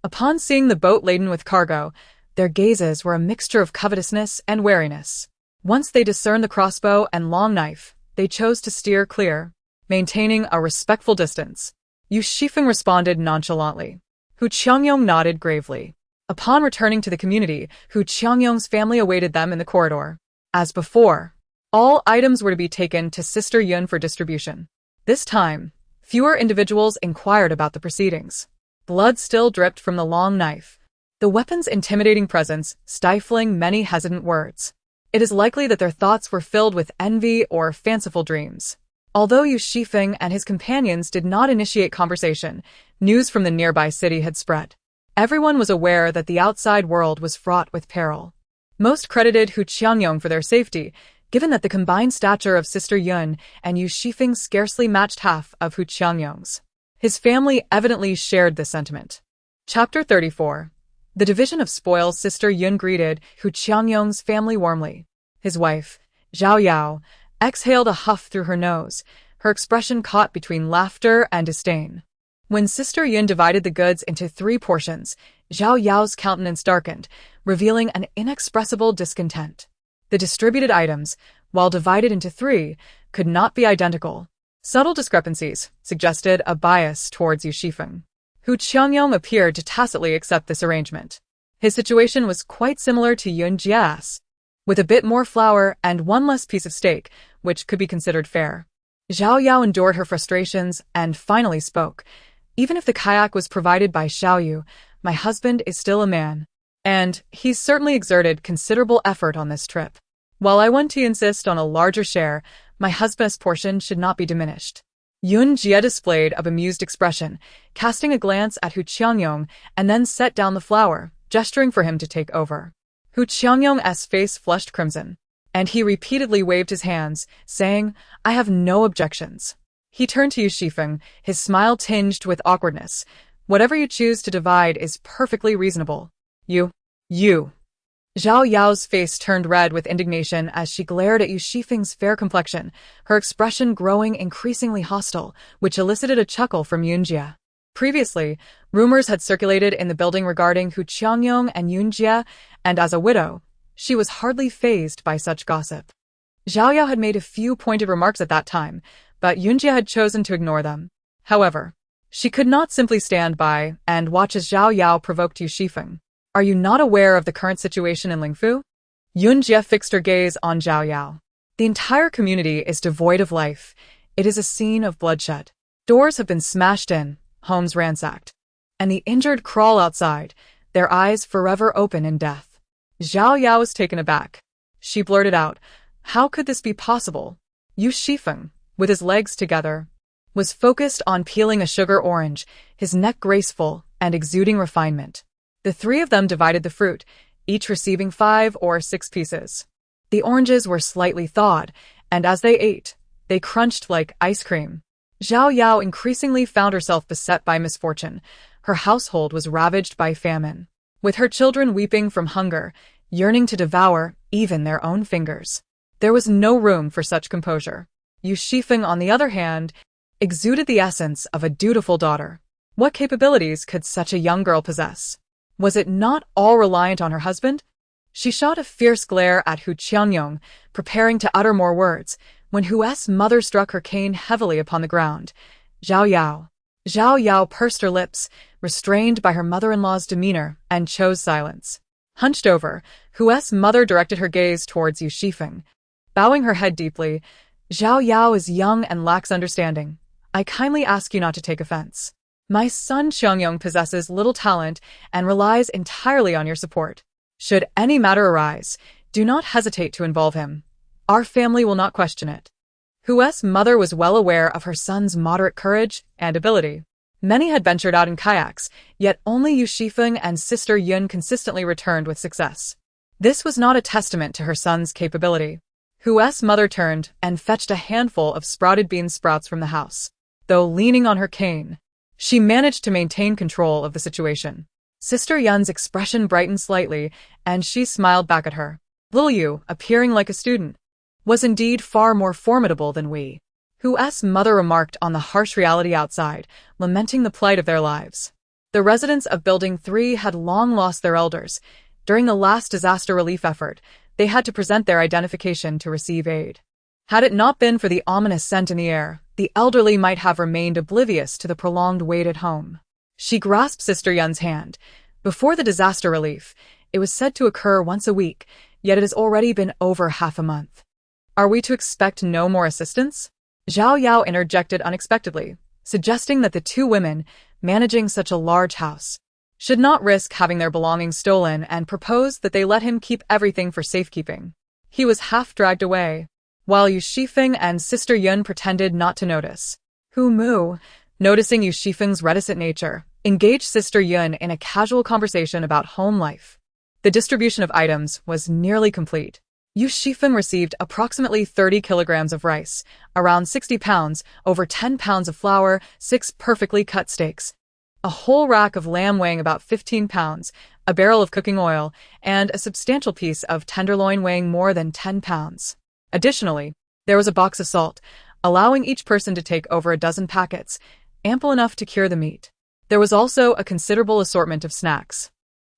[SPEAKER 1] Upon seeing the boat laden with cargo, their gazes were a mixture of covetousness and wariness. Once they discerned the crossbow and long knife, they chose to steer clear, maintaining a respectful distance. Yu Xifeng responded nonchalantly. Hu Qiangyong nodded gravely. Upon returning to the community, Hu Qiangyong's family awaited them in the corridor. As before, all items were to be taken to Sister Yun for distribution. This time, fewer individuals inquired about the proceedings. Blood still dripped from the long knife, the weapon's intimidating presence stifling many hesitant words. It is likely that their thoughts were filled with envy or fanciful dreams. Although Yu Xifeng and his companions did not initiate conversation, news from the nearby city had spread. Everyone was aware that the outside world was fraught with peril. Most credited Hu Qiangyong for their safety, given that the combined stature of Sister Yun and Yu Xifeng scarcely matched half of Hu Qiangyong's. His family evidently shared this sentiment. Chapter 34. The division of spoils. Sister Yun greeted Hu Qiangyong's family warmly. His wife, Zhao Yao, exhaled a huff through her nose, her expression caught between laughter and disdain. When Sister Yun divided the goods into 3 portions, Zhao Yao's countenance darkened, revealing an inexpressible discontent. The distributed items, while divided into 3, could not be identical. Subtle discrepancies suggested a bias towards Yu Xifeng. Hu Qiangyong appeared to tacitly accept this arrangement. His situation was quite similar to Yunjie's, with a bit more flour and 1 less piece of steak, which could be considered fair. Zhao Yao endured her frustrations and finally spoke. "Even if the kayak was provided by Xiaoyu, my husband is still a man, and he's certainly exerted considerable effort on this trip. While I want to insist on a larger share, my husband's portion should not be diminished." Yunjie displayed a bemused expression, casting a glance at Hu Qiangyong and then set down the flour, gesturing for him to take over. Hu Qiangyong's face flushed crimson, and he repeatedly waved his hands, saying, "I have no objections." He turned to Yu Xifeng, his smile tinged with awkwardness. "Whatever you choose to divide is perfectly reasonable. You. Zhao Yao's face turned red with indignation as she glared at Yu Xifeng's fair complexion, her expression growing increasingly hostile, which elicited a chuckle from Yunjie. Previously, rumors had circulated in the building regarding Hu Qiangyong and Yunjie, and as a widow, she was hardly fazed by such gossip. Zhao Yao had made a few pointed remarks at that time, but Yunjie had chosen to ignore them. However, she could not simply stand by and watch as Zhao Yao provoked Yu Xifeng. "Are you not aware of the current situation in Lingfu?" Yunjie fixed her gaze on Zhao Yao. "The entire community is devoid of life. It is a scene of bloodshed. Doors have been smashed in, homes ransacked, and the injured crawl outside, their eyes forever open in death." Zhao Yao was taken aback. She blurted out, "How could this be possible?" Yu Xifeng, with his legs together, was focused on peeling a sugar orange, his neck graceful and exuding refinement. The 3 of them divided the fruit, each receiving 5 or 6 pieces. The oranges were slightly thawed, and as they ate, They crunched like ice cream. Zhao Yao increasingly found herself beset by misfortune. Her household was ravaged by famine, with her children weeping from hunger, yearning to devour even their own fingers. There was no room for such composure. Yu Xifeng, on the other hand, exuded the essence of a dutiful daughter. What capabilities could such a young girl possess? Was it not all reliant on her husband? She shot a fierce glare at Hu Qiangyong, preparing to utter more words, when Hu's mother struck her cane heavily upon the ground. Zhao Yao. Zhao Yao pursed her lips, restrained by her mother-in-law's demeanor, and chose silence. Hunched over, Hu's mother directed her gaze towards Yu Xifeng. Bowing her head deeply, Zhao Yao is young and lacks understanding. I kindly ask you not to take offense. My son Qiangyong possesses little talent and relies entirely on your support. Should any matter arise, do not hesitate to involve him. Our family will not question it. Hu's mother was well aware of her son's moderate courage and ability. Many had ventured out in kayaks, yet only Yu Xifeng and Sister Yun consistently returned with success. This was not a testament to her son's capability. Hu's mother turned and fetched a handful of sprouted bean sprouts from the house. Though leaning on her cane, she managed to maintain control of the situation. Sister Yun's expression brightened slightly, and she smiled back at her. Little Yu, appearing like a student, was indeed far more formidable than we. Hu's mother remarked on the harsh reality outside, lamenting the plight of their lives. The residents of Building 3 had long lost their elders. During the last disaster relief effort, they had to present their identification to receive aid. Had it not been for the ominous scent in the air, the elderly might have remained oblivious to the prolonged wait at home. She grasped Sister Yun's hand. Before the disaster relief, it was said to occur once a week, yet it has already been over half a month. Are we to expect no more assistance? Zhao Yao interjected unexpectedly, suggesting that the two women, managing such a large house, should not risk having their belongings stolen, and proposed that they let him keep everything for safekeeping. He was half dragged away, while Yu Xifeng and Sister Yun pretended not to notice. Hu Mu, noticing Yu Xifeng's reticent nature, engaged Sister Yun in a casual conversation about home life. The distribution of items was nearly complete. Yu Xifeng received approximately 30 kilograms of rice, around 60 pounds, over 10 pounds of flour, 6 perfectly cut steaks, a whole rack of lamb weighing about 15 pounds, a barrel of cooking oil, and a substantial piece of tenderloin weighing more than 10 pounds. Additionally, there was a box of salt, allowing each person to take over a dozen packets, ample enough to cure the meat. There was also a considerable assortment of snacks.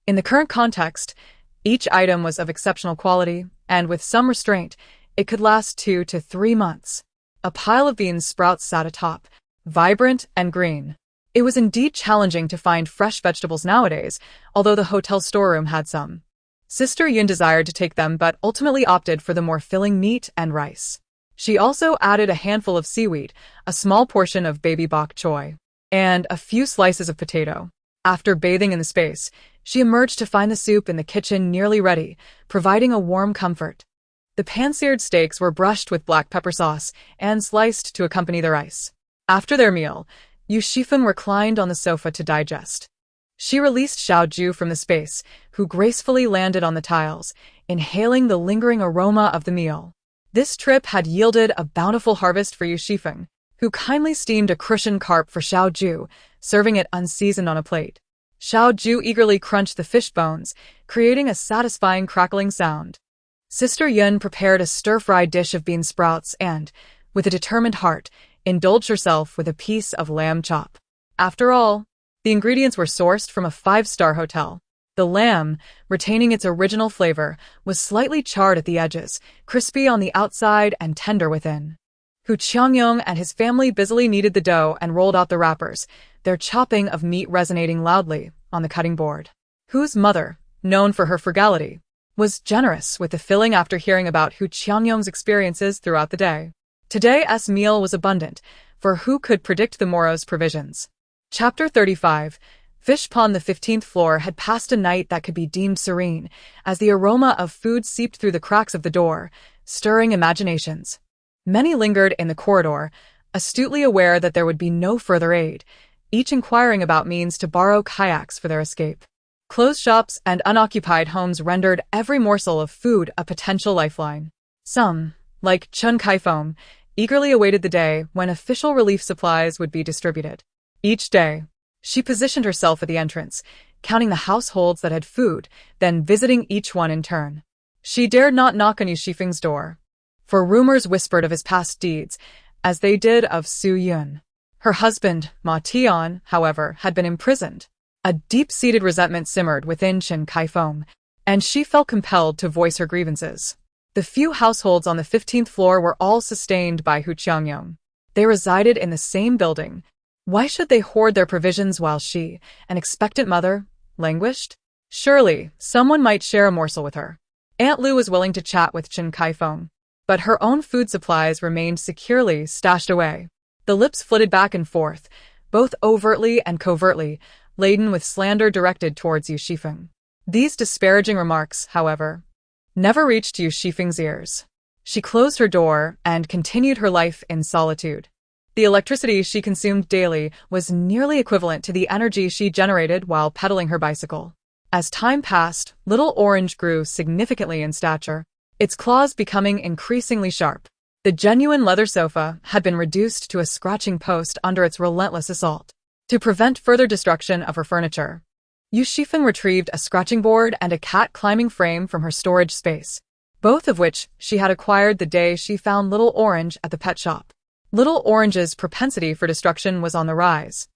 [SPEAKER 1] In the current context, each item was of exceptional quality, and with some restraint, it could last 2 to 3 months. A pile of bean sprouts sat atop, vibrant and green. It was indeed challenging to find fresh vegetables nowadays, although the hotel storeroom had some. Sister Yun desired to take them but ultimately opted for the more filling meat and rice. She also added a handful of seaweed, a small portion of baby bok choy, and a few slices of potato. After bathing in the space, she emerged to find the soup in the kitchen nearly ready, providing a warm comfort. The pan-seared steaks were brushed with black pepper sauce and sliced to accompany the rice. After their meal, Yu Xifeng reclined on the sofa to digest. She released Xiao Ju from the space, who gracefully landed on the tiles, inhaling the lingering aroma of the meal. This trip had yielded a bountiful harvest for Yu Xifeng, who kindly steamed a crucian carp for Xiao Ju, serving it unseasoned on a plate. Xiao Ju eagerly crunched the fish bones, creating a satisfying crackling sound. Sister Yun prepared a stir-fried dish of bean sprouts and, with a determined heart, indulged herself with a piece of lamb chop. After all, the ingredients were sourced from a 5-star hotel. The lamb, retaining its original flavor, was slightly charred at the edges, crispy on the outside and tender within. Hu Qiangyong and his family busily kneaded the dough and rolled out the wrappers, their chopping of meat resonating loudly on the cutting board. Hu's mother, known for her frugality, was generous with the filling after hearing about Hu Qiangyong's experiences throughout the day. Today's meal was abundant, for who could predict the morrow's provisions? Chapter 35. Fish Pond. The 15th floor had passed a night that could be deemed serene, as the aroma of food seeped through the cracks of the door, stirring imaginations. Many lingered in the corridor, astutely aware that there would be no further aid, each inquiring about means to borrow kayaks for their escape. Closed shops and unoccupied homes rendered every morsel of food a potential lifeline. Some, like Chun Kai Foam, eagerly awaited the day when official relief supplies would be distributed. Each day, she positioned herself at the entrance, counting the households that had food, then visiting each one in turn. She dared not knock on Yu Xifeng's door, for rumors whispered of his past deeds, as they did of Su Yun. Her husband, Ma Tian, however, had been imprisoned. A deep-seated resentment simmered within Chen Kaifeng, and she felt compelled to voice her grievances. The few households on the 15th floor were all sustained by Hu Qiangyong. They resided in the same building. Why should they hoard their provisions while she, an expectant mother, languished? Surely, someone might share a morsel with her. Aunt Lu was willing to chat with Chen Kaifeng, but her own food supplies remained securely stashed away. The lips flitted back and forth, both overtly and covertly, laden with slander directed towards Yu Xifeng. These disparaging remarks, however, never reached Yu Xifeng's ears. She closed her door and continued her life in solitude. The electricity she consumed daily was nearly equivalent to the energy she generated while pedaling her bicycle. As time passed, Little Orange grew significantly in stature, its claws becoming increasingly sharp. The genuine leather sofa had been reduced to a scratching post under its relentless assault. To prevent further destruction of her furniture, Yu Xifeng retrieved a scratching board and a cat-climbing frame from her storage space, both of which she had acquired the day she found Little Orange at the pet shop. Little Orange's propensity for destruction was on the rise,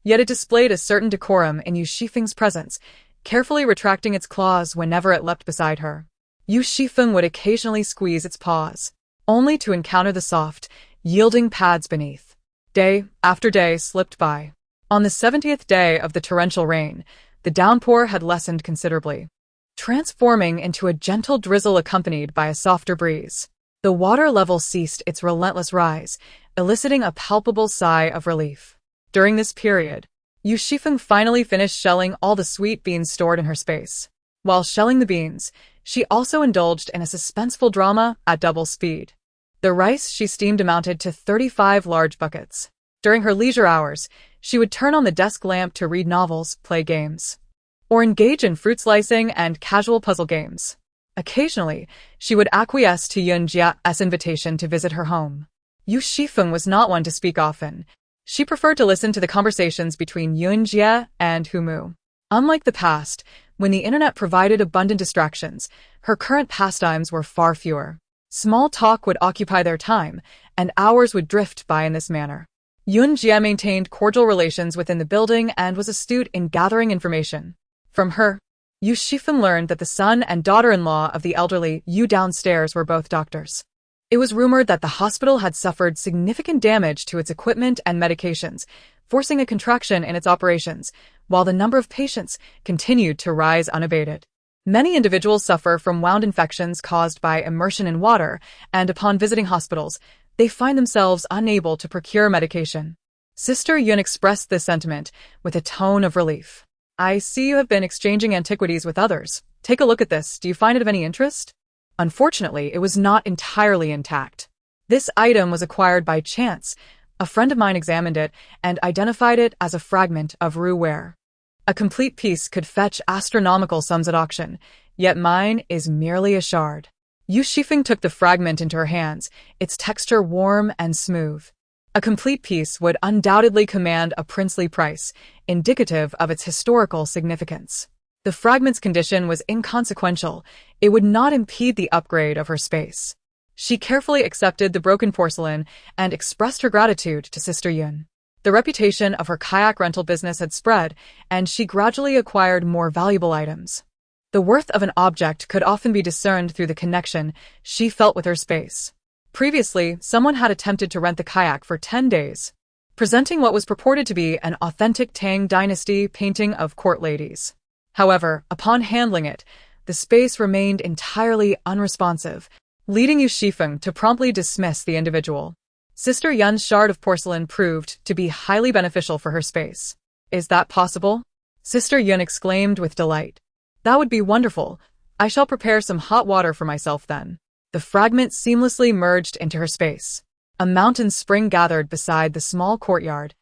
[SPEAKER 1] yet it displayed a certain decorum in Yu Xifeng's presence, carefully retracting its claws whenever it leapt beside her. Yu Xifeng would occasionally squeeze its paws, only to encounter the soft, yielding pads beneath. Day after day slipped by. On the 70th day of the torrential rain, the downpour had lessened considerably, transforming into a gentle drizzle accompanied by a softer breeze. The water level ceased its relentless rise, eliciting a palpable sigh of relief. During this period, Yu Xifeng finally finished shelling all the sweet beans stored in her space. While shelling the beans, she also indulged in a suspenseful drama at double speed. The rice she steamed amounted to 35 large buckets. During her leisure hours, she would turn on the desk lamp to read novels, play games, or engage in fruit slicing and casual puzzle games. Occasionally, she would acquiesce to Yun Jia's invitation to visit her home. Yu Xifeng was not one to speak often. She preferred to listen to the conversations between Yun Jia and Hu Mu. Unlike the past, when the internet provided abundant distractions, her current pastimes were far fewer. Small talk would occupy their time, and hours would drift by in this manner. Yun Jia maintained cordial relations within the building and was astute in gathering information. From her, Yu Xifeng learned that the son and daughter-in-law of the elderly Yu downstairs were both doctors. It was rumored that the hospital had suffered significant damage to its equipment and medications, forcing a contraction in its operations, while the number of patients continued to rise unabated. Many individuals suffer from wound infections caused by immersion in water, and upon visiting hospitals, they find themselves unable to procure medication. Sister Yun expressed this sentiment with a tone of relief. I see you have been exchanging antiquities with others. Take a look at this. Do you find it of any interest? Unfortunately, it was not entirely intact. This item was acquired by chance. A friend of mine examined it and identified it as a fragment of Ru-ware. A complete piece could fetch astronomical sums at auction, yet mine is merely a shard. Yu Xifeng took the fragment into her hands, its texture warm and smooth. A complete piece would undoubtedly command a princely price, indicative of its historical significance. The fragment's condition was inconsequential. It would not impede the upgrade of her space. She carefully accepted the broken porcelain and expressed her gratitude to Sister Yun. The reputation of her kayak rental business had spread, and she gradually acquired more valuable items. The worth of an object could often be discerned through the connection she felt with her space. Previously, someone had attempted to rent the kayak for 10 days, presenting what was purported to be an authentic Tang Dynasty painting of court ladies. However, upon handling it, the space remained entirely unresponsive, leading Yu Xifeng to promptly dismiss the individual. Sister Yun's shard of porcelain proved to be highly beneficial for her space. Is that possible? Sister Yun exclaimed with delight. That would be wonderful. I shall prepare some hot water for myself then. The fragment seamlessly merged into her space. A mountain spring gathered beside the small courtyard,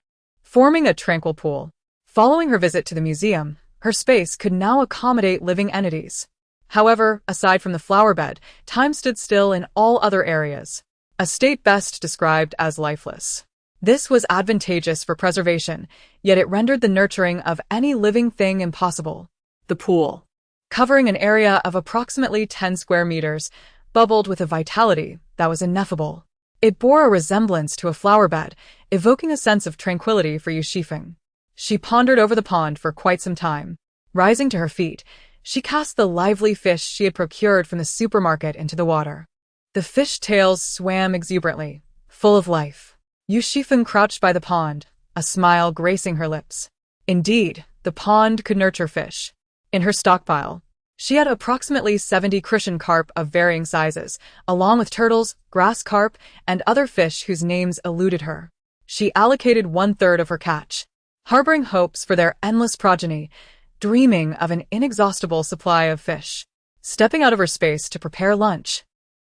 [SPEAKER 1] forming a tranquil pool. Following her visit to the museum, her space could now accommodate living entities. However, aside from the flower bed, time stood still in all other areas. a state best described as lifeless. This was advantageous for preservation, yet it rendered the nurturing of any living thing impossible. The pool, covering an area of approximately 10 square meters, bubbled with a vitality that was ineffable. It bore a resemblance to a flower bed, evoking a sense of tranquility for Yu Xifeng. She pondered over the pond for quite some time. Rising to her feet, she cast the lively fish she had procured from the supermarket into the water. The fish tails swam exuberantly, full of life. Yu Xifeng crouched by the pond, a smile gracing her lips. Indeed, the pond could nurture fish. In her stockpile, she had approximately 70 crucian carp of varying sizes, along with turtles, grass carp, and other fish whose names eluded her. She allocated 1/3 of her catch, harboring hopes for their endless progeny, dreaming of an inexhaustible supply of fish. Stepping out of her space to prepare lunch,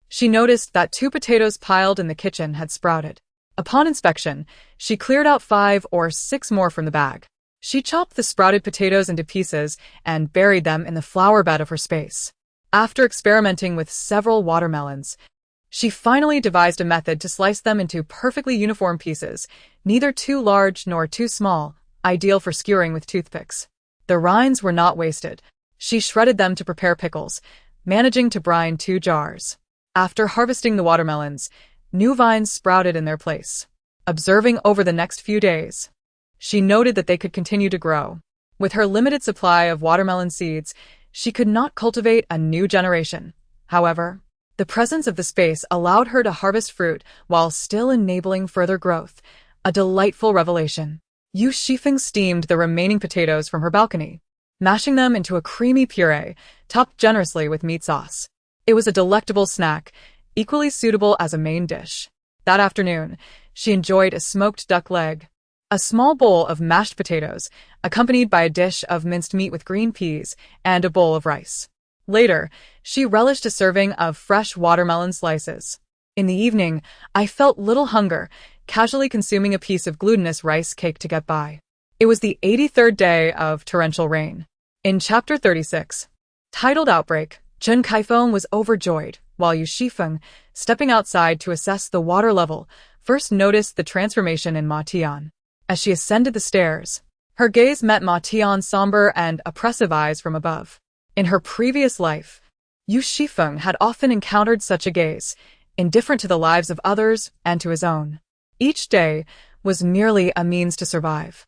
[SPEAKER 1] she noticed that 2 potatoes piled in the kitchen had sprouted. Upon inspection, she cleared out 5 or 6 more from the bag. She chopped the sprouted potatoes into pieces and buried them in the flower bed of her space. After experimenting with several watermelons, she finally devised a method to slice them into perfectly uniform pieces, neither too large nor too small, ideal for skewering with toothpicks. The rinds were not wasted. She shredded them to prepare pickles, managing to brine 2 jars. After harvesting the watermelons, new vines sprouted in their place. Observing over the next few days, she noted that they could continue to grow. With her limited supply of watermelon seeds, she could not cultivate a new generation. However, the presence of the space allowed her to harvest fruit while still enabling further growth, a delightful revelation. Yu Xifeng steamed the remaining potatoes from her balcony, mashing them into a creamy puree, topped generously with meat sauce. It was a delectable snack, equally suitable as a main dish. That afternoon, she enjoyed a smoked duck leg, a small bowl of mashed potatoes, accompanied by a dish of minced meat with green peas, and a bowl of rice. Later, she relished a serving of fresh watermelon slices. In the evening, I felt little hunger, casually consuming a piece of glutinous rice cake to get by. It was the 83rd day of torrential rain. In Chapter 36, titled Outbreak, Chen Kaifeng was overjoyed, while Yu Xifeng, stepping outside to assess the water level, first noticed the transformation in Ma Tian. As she ascended the stairs, her gaze met Ma Tian's somber and oppressive eyes from above. In her previous life, Yu Xifeng had often encountered such a gaze, indifferent to the lives of others and to his own. Each day was merely a means to survive.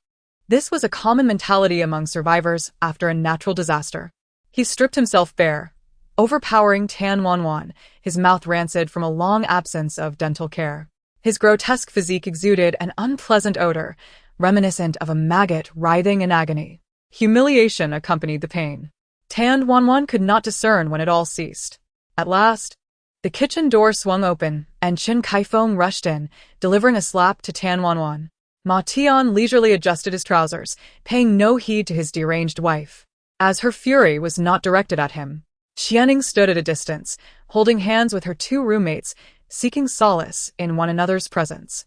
[SPEAKER 1] This was a common mentality among survivors after a natural disaster. He stripped himself bare, overpowering Tan Wanwan, his mouth rancid from a long absence of dental care. His grotesque physique exuded an unpleasant odor, reminiscent of a maggot writhing in agony. Humiliation accompanied the pain. Tan Wanwan could not discern when it all ceased. At last, the kitchen door swung open, and Chen Kaifeng rushed in, delivering a slap to Tan Wanwan. Ma Tian leisurely adjusted his trousers, paying no heed to his deranged wife. As her fury was not directed at him, Qianing stood at a distance, holding hands with her 2 roommates, seeking solace in one another's presence.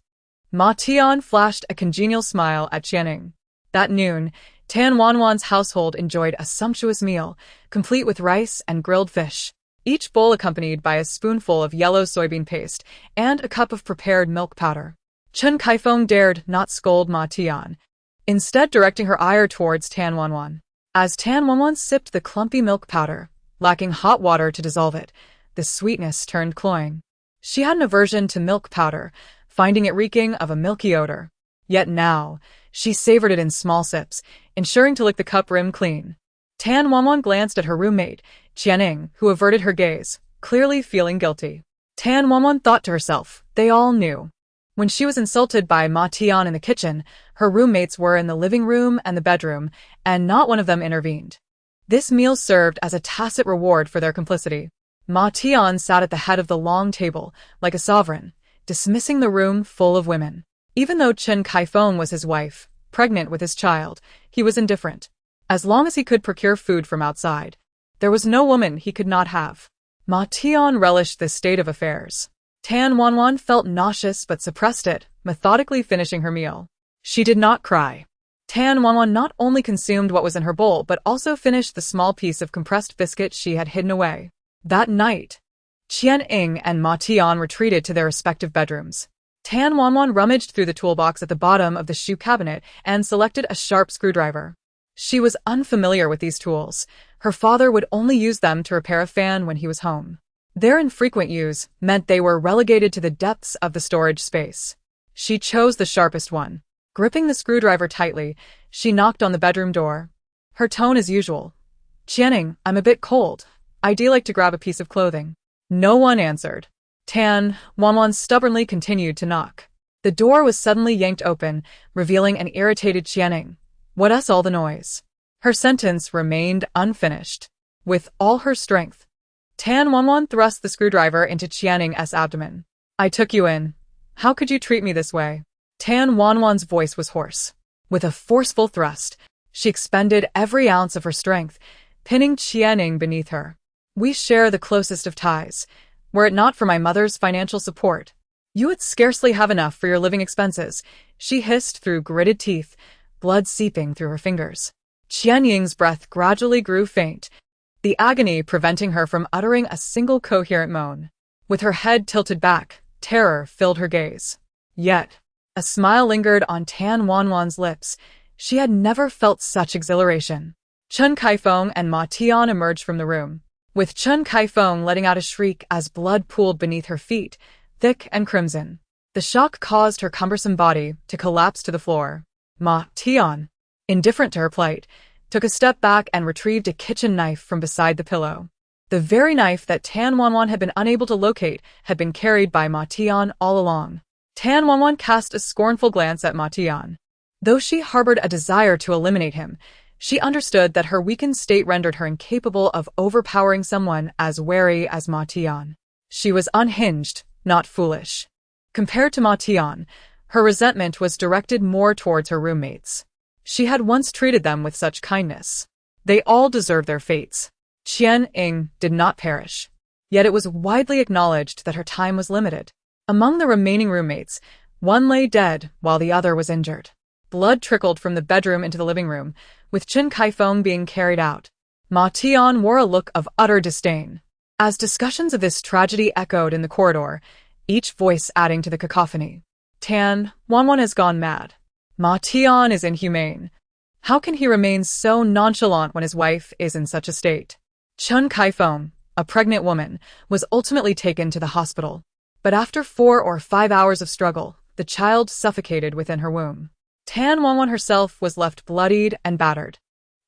[SPEAKER 1] Ma Tian flashed a congenial smile at Qianing. That noon, Tan Wanwan's household enjoyed a sumptuous meal, complete with rice and grilled fish, each bowl accompanied by a spoonful of yellow soybean paste and a cup of prepared milk powder. Chen Kaifeng dared not scold Ma Tian, instead directing her ire towards Tan Wanwan. As Tan Wanwan sipped the clumpy milk powder, lacking hot water to dissolve it, the sweetness turned cloying. She had an aversion to milk powder, finding it reeking of a milky odor. Yet now, she savored it in small sips, ensuring to lick the cup rim clean. Tan Wanwan glanced at her roommate, Qianing, who averted her gaze, clearly feeling guilty. Tan Wanwan thought to herself, they all knew. When she was insulted by Ma Tian in the kitchen, her roommates were in the living room and the bedroom, and not one of them intervened. This meal served as a tacit reward for their complicity. Ma Tian sat at the head of the long table, like a sovereign, dismissing the room full of women. Even though Chen Kaifeng was his wife, pregnant with his child, he was indifferent. As long as he could procure food from outside, there was no woman he could not have. Ma Tian relished this state of affairs. Tan Wanwan felt nauseous but suppressed it, methodically finishing her meal. She did not cry. Tan Wanwan not only consumed what was in her bowl but also finished the small piece of compressed biscuit she had hidden away. That night, Qian Ying and Ma Tian retreated to their respective bedrooms. Tan Wanwan rummaged through the toolbox at the bottom of the shoe cabinet and selected a sharp screwdriver. She was unfamiliar with these tools. Her father would only use them to repair a fan when he was home. Their infrequent use meant they were relegated to the depths of the storage space. She chose the sharpest one. Gripping the screwdriver tightly, she knocked on the bedroom door. Her tone as usual. "Qianing, I'm a bit cold. I'd like to grab a piece of clothing." No one answered. Tan Wanwan stubbornly continued to knock. The door was suddenly yanked open, revealing an irritated Qianing. "What's all the noise?" Her sentence remained unfinished. With all her strength, Tan Wanwan thrust the screwdriver into Qianing's abdomen. "I took you in. How could you treat me this way?" Tan Wanwan's voice was hoarse. With a forceful thrust, she expended every ounce of her strength, pinning Qianing beneath her. "We share the closest of ties. Were it not for my mother's financial support, you would scarcely have enough for your living expenses," she hissed through gritted teeth, blood seeping through her fingers. Qian Ying's breath gradually grew faint, the agony preventing her from uttering a single coherent moan. With her head tilted back, terror filled her gaze. Yet, a smile lingered on Tan Wanwan's lips. She had never felt such exhilaration. Chen Kaifeng and Ma Tian emerged from the room, with Chen Kaifeng letting out a shriek as blood pooled beneath her feet, thick and crimson. The shock caused her cumbersome body to collapse to the floor. Ma Tian, indifferent to her plight, took a step back and retrieved a kitchen knife from beside the pillow. The very knife that Tan Wanwan had been unable to locate had been carried by Ma Tian all along. Tan Wanwan cast a scornful glance at Ma Tian. Though she harbored a desire to eliminate him, she understood that her weakened state rendered her incapable of overpowering someone as wary as Ma Tian. She was unhinged, not foolish. Compared to Ma Tian, her resentment was directed more towards her roommates. She had once treated them with such kindness. They all deserved their fates. Qian Ying did not perish. Yet it was widely acknowledged that her time was limited. Among the remaining roommates, one lay dead while the other was injured. Blood trickled from the bedroom into the living room, with Chen Kaifeng being carried out. Ma Tian wore a look of utter disdain. As discussions of this tragedy echoed in the corridor, each voice adding to the cacophony. Tan Wanwan has gone mad. Ma Tian is inhumane. How can he remain so nonchalant when his wife is in such a state? Chen Kaifeng, a pregnant woman, was ultimately taken to the hospital. But after 4 or 5 hours of struggle, the child suffocated within her womb. Tan Wanwan herself was left bloodied and battered.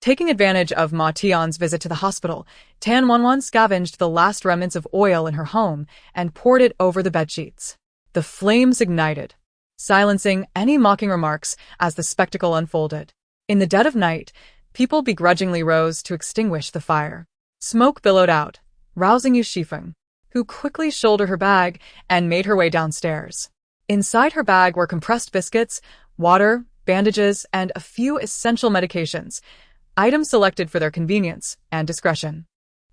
[SPEAKER 1] Taking advantage of Ma Tian's visit to the hospital, Tan Wanwan scavenged the last remnants of oil in her home and poured it over the bedsheets. The flames ignited, silencing any mocking remarks as the spectacle unfolded. In the dead of night, people begrudgingly rose to extinguish the fire. Smoke billowed out, rousing Yu Xifeng, who quickly shouldered her bag and made her way downstairs. Inside her bag were compressed biscuits, water, bandages, and a few essential medications, items selected for their convenience and discretion.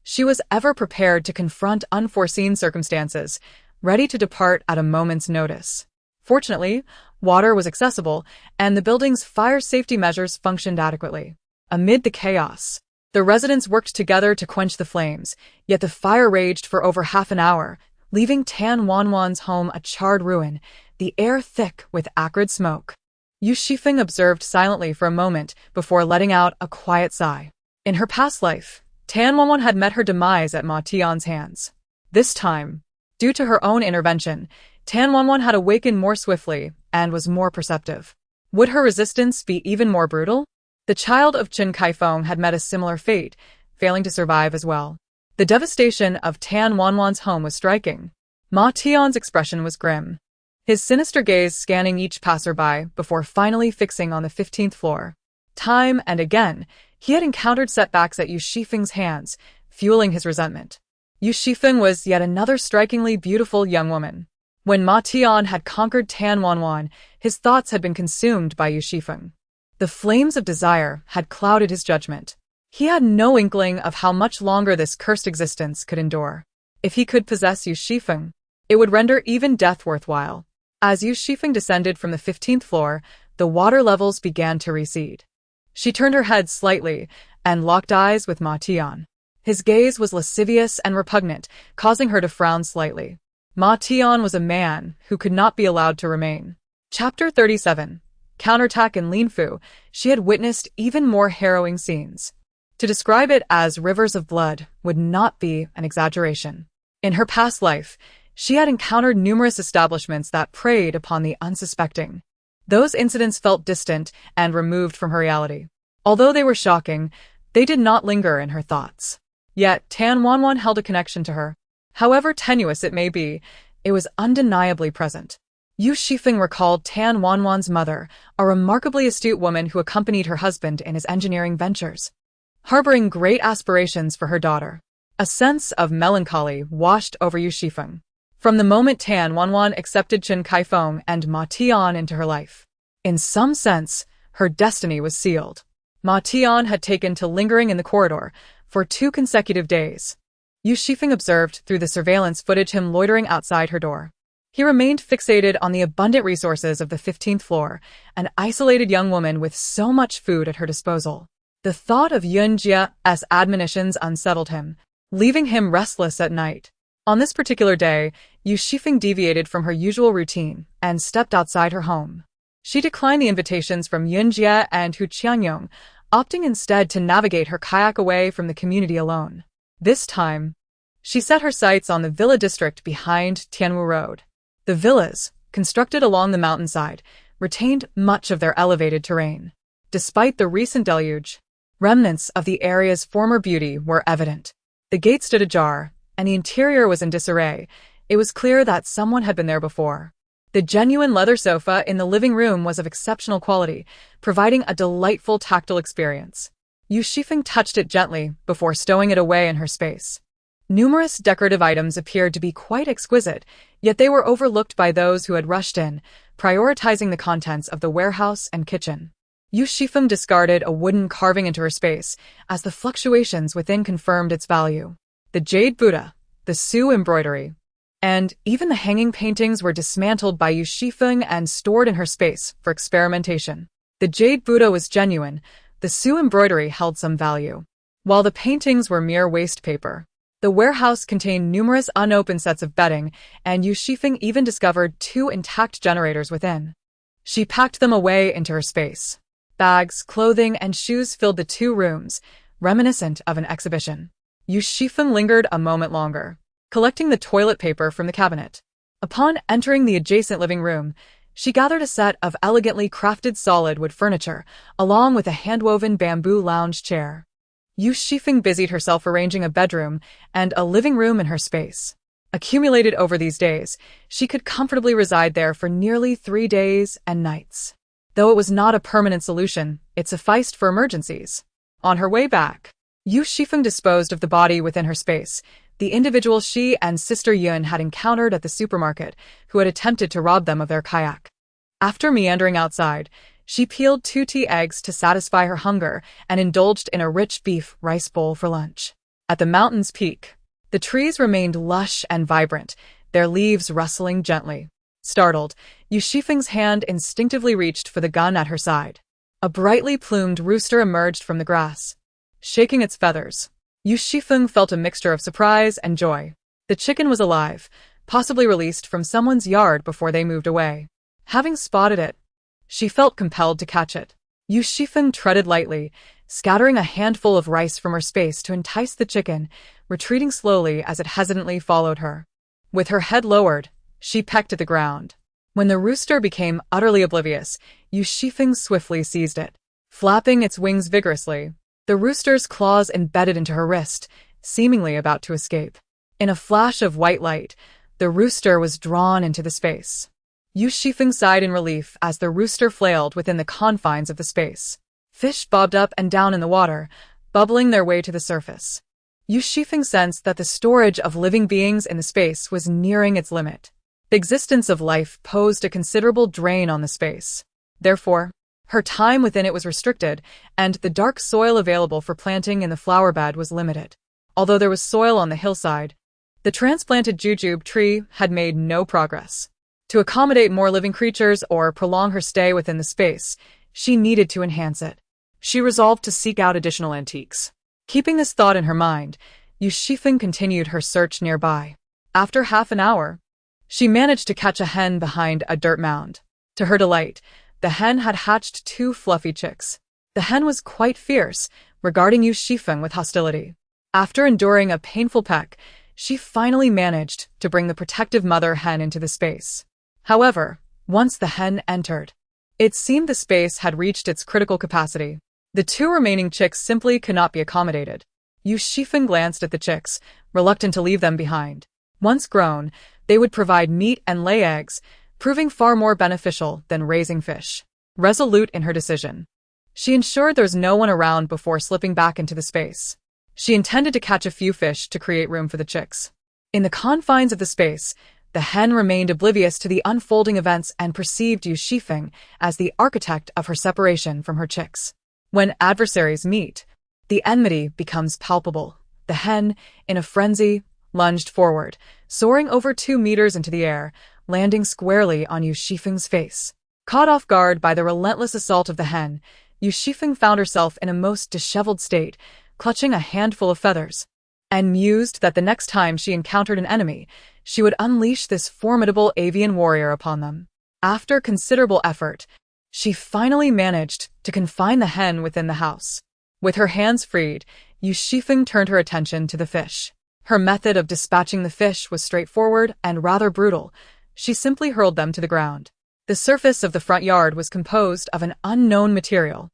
[SPEAKER 1] She was ever prepared to confront unforeseen circumstances, ready to depart at a moment's notice. Fortunately, water was accessible, and the building's fire safety measures functioned adequately. Amid the chaos, the residents worked together to quench the flames, yet the fire raged for over half an hour, leaving Tan Wanwan's home a charred ruin, the air thick with acrid smoke. Yu Xifeng observed silently for a moment before letting out a quiet sigh. In her past life, Tan Wanwan had met her demise at Ma Tian's hands. This time, due to her own intervention, Tan Wanwan had awakened more swiftly and was more perceptive. Would her resistance be even more brutal? The child of Chen Kaifeng had met a similar fate, failing to survive as well. The devastation of Tan Wanwan's home was striking. Ma Tian's expression was grim, his sinister gaze scanning each passerby before finally fixing on the 15th floor. Time and again, he had encountered setbacks at Yu Xifeng's hands, fueling his resentment. Yu Xifeng was yet another strikingly beautiful young woman. When Ma Tian had conquered Tan Wanwan, his thoughts had been consumed by Yu Xifeng. The flames of desire had clouded his judgment. He had no inkling of how much longer this cursed existence could endure. If he could possess Yu Xifeng, it would render even death worthwhile. As Yu Xifeng descended from the 15th floor, the water levels began to recede. She turned her head slightly and locked eyes with Ma Tian. His gaze was lascivious and repugnant, causing her to frown slightly. Ma Tian was a man who could not be allowed to remain. Chapter 37. Counterattack in Linfu. She had witnessed even more harrowing scenes. To describe it as rivers of blood would not be an exaggeration. In her past life, she had encountered numerous establishments that preyed upon the unsuspecting. Those incidents felt distant and removed from her reality. Although they were shocking, they did not linger in her thoughts. Yet Tan Wanwan held a connection to her. However tenuous it may be, it was undeniably present. Yu Xifeng recalled Tan Wanwan's mother, a remarkably astute woman who accompanied her husband in his engineering ventures, harboring great aspirations for her daughter. A sense of melancholy washed over Yu Xifeng. From the moment Tan Wanwan accepted Chen Kaifeng and Ma Tian into her life, in some sense, her destiny was sealed. Ma Tian had taken to lingering in the corridor for 2 consecutive days. Yu Xifeng observed through the surveillance footage him loitering outside her door. He remained fixated on the abundant resources of the 15th floor, an isolated young woman with so much food at her disposal. The thought of Yun Jia's admonitions unsettled him, leaving him restless at night. On this particular day, Yu Xifeng deviated from her usual routine and stepped outside her home. She declined the invitations from Yun Jia and Hu Qianyong, opting instead to navigate her kayak away from the community alone. This time, she set her sights on the villa district behind Tianwu Road. The villas, constructed along the mountainside, retained much of their elevated terrain. Despite the recent deluge, remnants of the area's former beauty were evident. The gate stood ajar, and the interior was in disarray. It was clear that someone had been there before. The genuine leather sofa in the living room was of exceptional quality, providing a delightful tactile experience. Yu Xifeng touched it gently before stowing it away in her space. Numerous decorative items appeared to be quite exquisite, yet they were overlooked by those who had rushed in, prioritizing the contents of the warehouse and kitchen. Yu Xifeng discarded a wooden carving into her space, as the fluctuations within confirmed its value. The jade Buddha, the Su embroidery, and even the hanging paintings were dismantled by Yu Xifeng and stored in her space for experimentation. The jade Buddha was genuine, the Su embroidery held some value, while the paintings were mere waste paper. The warehouse contained numerous unopened sets of bedding, and Yu Xifeng even discovered 2 intact generators within. She packed them away into her space. Bags, clothing, and shoes filled the 2 rooms, reminiscent of an exhibition. Yu Xifeng lingered a moment longer, collecting the toilet paper from the cabinet. Upon entering the adjacent living room, she gathered a set of elegantly crafted solid wood furniture, along with a hand-woven bamboo lounge chair. Yu Xifeng busied herself arranging a bedroom and a living room in her space. Accumulated over these days, she could comfortably reside there for nearly 3 days and nights. Though it was not a permanent solution, it sufficed for emergencies. On her way back, Yu Xifeng disposed of the body within her space, the individual she and Sister Yun had encountered at the supermarket, who had attempted to rob them of their kayak. After meandering outside, she peeled 2 tea eggs to satisfy her hunger and indulged in a rich beef rice bowl for lunch. At the mountain's peak, the trees remained lush and vibrant, their leaves rustling gently. Startled, Yu Xifeng's hand instinctively reached for the gun at her side. A brightly plumed rooster emerged from the grass, shaking its feathers. Yu Xifeng felt a mixture of surprise and joy. The chicken was alive, possibly released from someone's yard before they moved away. Having spotted it, she felt compelled to catch it. Yu Xifeng treaded lightly, scattering a handful of rice from her space to entice the chicken, retreating slowly as it hesitantly followed her. With her head lowered, she pecked at the ground. When the rooster became utterly oblivious, Yu Xifeng swiftly seized it. Flapping its wings vigorously, the rooster's claws embedded into her wrist, seemingly about to escape. In a flash of white light, the rooster was drawn into the space. Yu Xifeng sighed in relief as the rooster flailed within the confines of the space. Fish bobbed up and down in the water, bubbling their way to the surface. Yu Xifeng sensed that the storage of living beings in the space was nearing its limit. The existence of life posed a considerable drain on the space. Therefore, her time within it was restricted, and the dark soil available for planting in the flower bed was limited. Although there was soil on the hillside, the transplanted jujube tree had made no progress. To accommodate more living creatures or prolong her stay within the space, she needed to enhance it. She resolved to seek out additional antiques. Keeping this thought in her mind, Yu Xifeng continued her search nearby. After half an hour, she managed to catch a hen behind a dirt mound. To her delight, the hen had hatched 2 fluffy chicks. The hen was quite fierce, regarding Yu Xifeng with hostility. After enduring a painful peck, she finally managed to bring the protective mother hen into the space. However, once the hen entered, it seemed the space had reached its critical capacity. The 2 remaining chicks simply could not be accommodated. Yu Xifeng glanced at the chicks, reluctant to leave them behind. Once grown, they would provide meat and lay eggs, proving far more beneficial than raising fish. Resolute in her decision, she ensured there was no one around before slipping back into the space. She intended to catch a few fish to create room for the chicks. In the confines of the space, the hen remained oblivious to the unfolding events and perceived Yu Xifeng as the architect of her separation from her chicks. When adversaries meet, the enmity becomes palpable. The hen, in a frenzy, lunged forward, soaring over 2 meters into the air, landing squarely on Yu Xifeng's face. Caught off guard by the relentless assault of the hen, Yu Xifeng found herself in a most disheveled state, clutching a handful of feathers, and mused that the next time she encountered an enemy, she would unleash this formidable avian warrior upon them. After considerable effort, she finally managed to confine the hen within the house. With her hands freed, Yu Xifeng turned her attention to the fish. Her method of dispatching the fish was straightforward and rather brutal. She simply hurled them to the ground. The surface of the front yard was composed of an unknown material,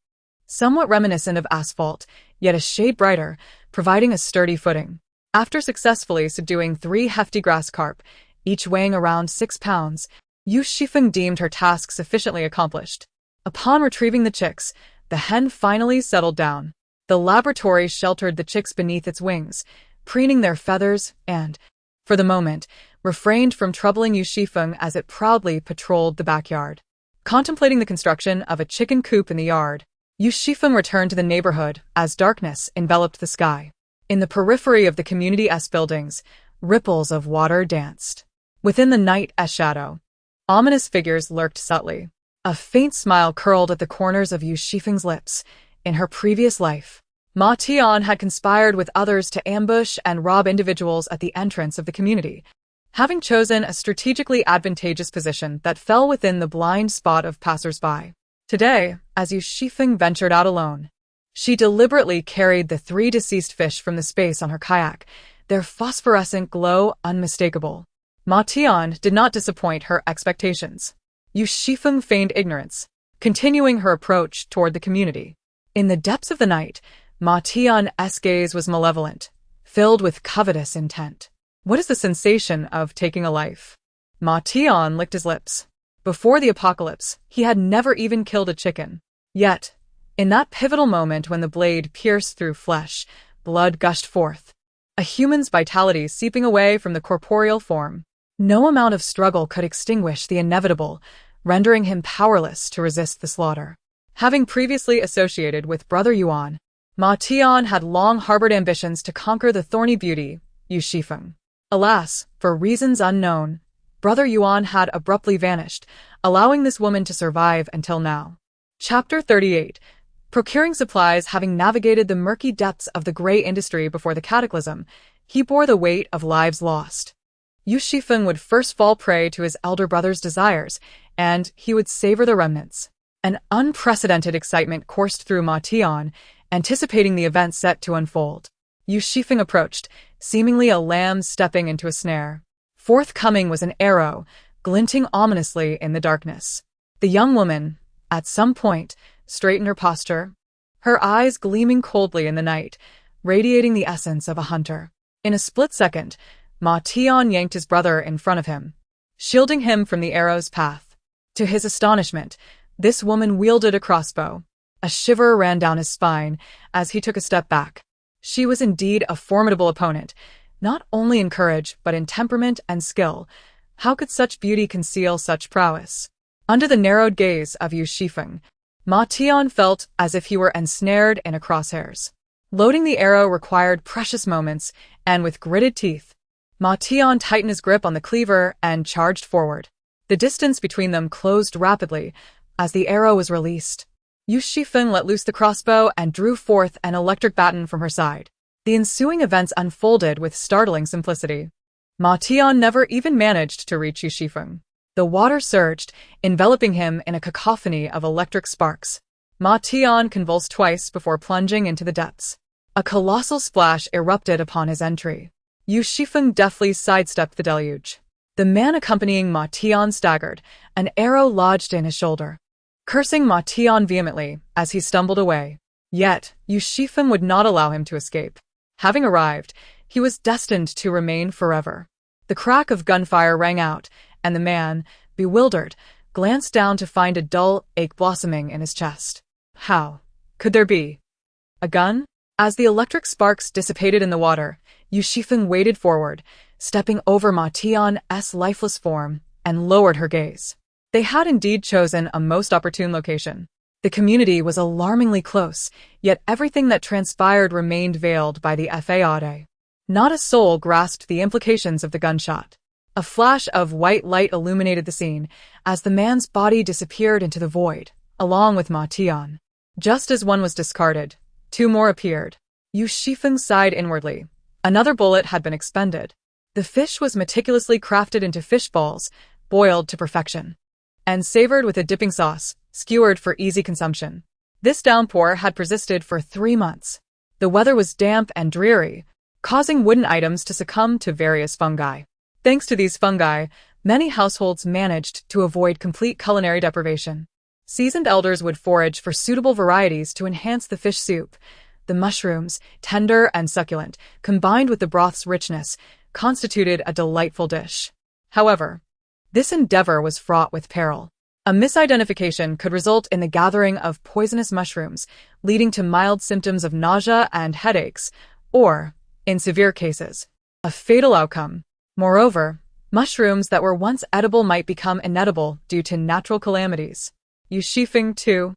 [SPEAKER 1] somewhat reminiscent of asphalt, yet a shade brighter, providing a sturdy footing. After successfully subduing 3 hefty grass carp, each weighing around 6 pounds, Yu Xifeng deemed her task sufficiently accomplished. Upon retrieving the chicks, the hen finally settled down. The laboratory sheltered the chicks beneath its wings, preening their feathers and, for the moment, refrained from troubling Yu Xifeng as it proudly patrolled the backyard. Contemplating the construction of a chicken coop in the yard, Yu Xifeng returned to the neighborhood as darkness enveloped the sky. In the periphery of the community-s buildings, ripples of water danced. Within the night-s shadow, ominous figures lurked subtly. A faint smile curled at the corners of Yu Xifeng's lips. In her previous life, Ma Tian had conspired with others to ambush and rob individuals at the entrance of the community, having chosen a strategically advantageous position that fell within the blind spot of passers-by. Today, as Yu Xifeng ventured out alone, she deliberately carried the 3 deceased fish from the space on her kayak, their phosphorescent glow unmistakable. Ma Tian did not disappoint her expectations. Yu Xifeng feigned ignorance, continuing her approach toward the community. In the depths of the night, Ma Tian's gaze was malevolent, filled with covetous intent. What is the sensation of taking a life? Ma Tian licked his lips. Before the apocalypse, he had never even killed a chicken. Yet, in that pivotal moment when the blade pierced through flesh, blood gushed forth, a human's vitality seeping away from the corporeal form. No amount of struggle could extinguish the inevitable, rendering him powerless to resist the slaughter. Having previously associated with Brother Yuan, Ma Tian had long harbored ambitions to conquer the thorny beauty, Yu Xifeng. Alas, for reasons unknown, Brother Yuan had abruptly vanished, allowing this woman to survive until now. Chapter 38. Procuring supplies. Having navigated the murky depths of the gray industry before the Cataclysm, he bore the weight of lives lost. Yu Xifeng would first fall prey to his elder brother's desires, and he would savor the remnants. An unprecedented excitement coursed through Ma Tian, anticipating the events set to unfold. Yu Xifeng approached, seemingly a lamb stepping into a snare. Forthcoming was an arrow, glinting ominously in the darkness. The young woman, at some point, straightened her posture, her eyes gleaming coldly in the night, radiating the essence of a hunter. In a split second, Ma Tian yanked his brother in front of him, shielding him from the arrow's path. To his astonishment, this woman wielded a crossbow. A shiver ran down his spine as he took a step back. She was indeed a formidable opponent, not only in courage but in temperament and skill. How could such beauty conceal such prowess? Under the narrowed gaze of Yu Xifeng, Ma Tian felt as if he were ensnared in a crosshairs. Loading the arrow required precious moments, and with gritted teeth, Ma Tian tightened his grip on the cleaver and charged forward. The distance between them closed rapidly as the arrow was released. Yu Xifeng let loose the crossbow and drew forth an electric baton from her side. The ensuing events unfolded with startling simplicity. Ma Tian never even managed to reach Yu Xifeng. The water surged, enveloping him in a cacophony of electric sparks. Ma Tian convulsed twice before plunging into the depths. A colossal splash erupted upon his entry. Yu Xifeng deftly sidestepped the deluge. The man accompanying Ma Tian staggered, an arrow lodged in his shoulder, cursing Ma Tian vehemently as he stumbled away. Yet, Yu Xifeng would not allow him to escape. Having arrived, he was destined to remain forever. The crack of gunfire rang out, and the man, bewildered, glanced down to find a dull ache blossoming in his chest. How could there be a gun? As the electric sparks dissipated in the water, Yu Xifeng waded forward, stepping over Ma Tian's lifeless form, and lowered her gaze. They had indeed chosen a most opportune location. The community was alarmingly close, yet everything that transpired remained veiled by the fade. Not a soul grasped the implications of the gunshot. A flash of white light illuminated the scene, as the man's body disappeared into the void, along with Ma Tian. Just as one was discarded, two more appeared. Yu Xifeng sighed inwardly. Another bullet had been expended. The fish was meticulously crafted into fish balls, boiled to perfection, and savored with a dipping sauce, skewered for easy consumption. This downpour had persisted for 3 months. The weather was damp and dreary, causing wooden items to succumb to various fungi. Thanks to these fungi, many households managed to avoid complete culinary deprivation. Seasoned elders would forage for suitable varieties to enhance the fish soup. The mushrooms, tender and succulent, combined with the broth's richness, constituted a delightful dish. However, this endeavor was fraught with peril. A misidentification could result in the gathering of poisonous mushrooms, leading to mild symptoms of nausea and headaches, or, in severe cases, a fatal outcome. Moreover, mushrooms that were once edible might become inedible due to natural calamities. Yu Xifeng, too,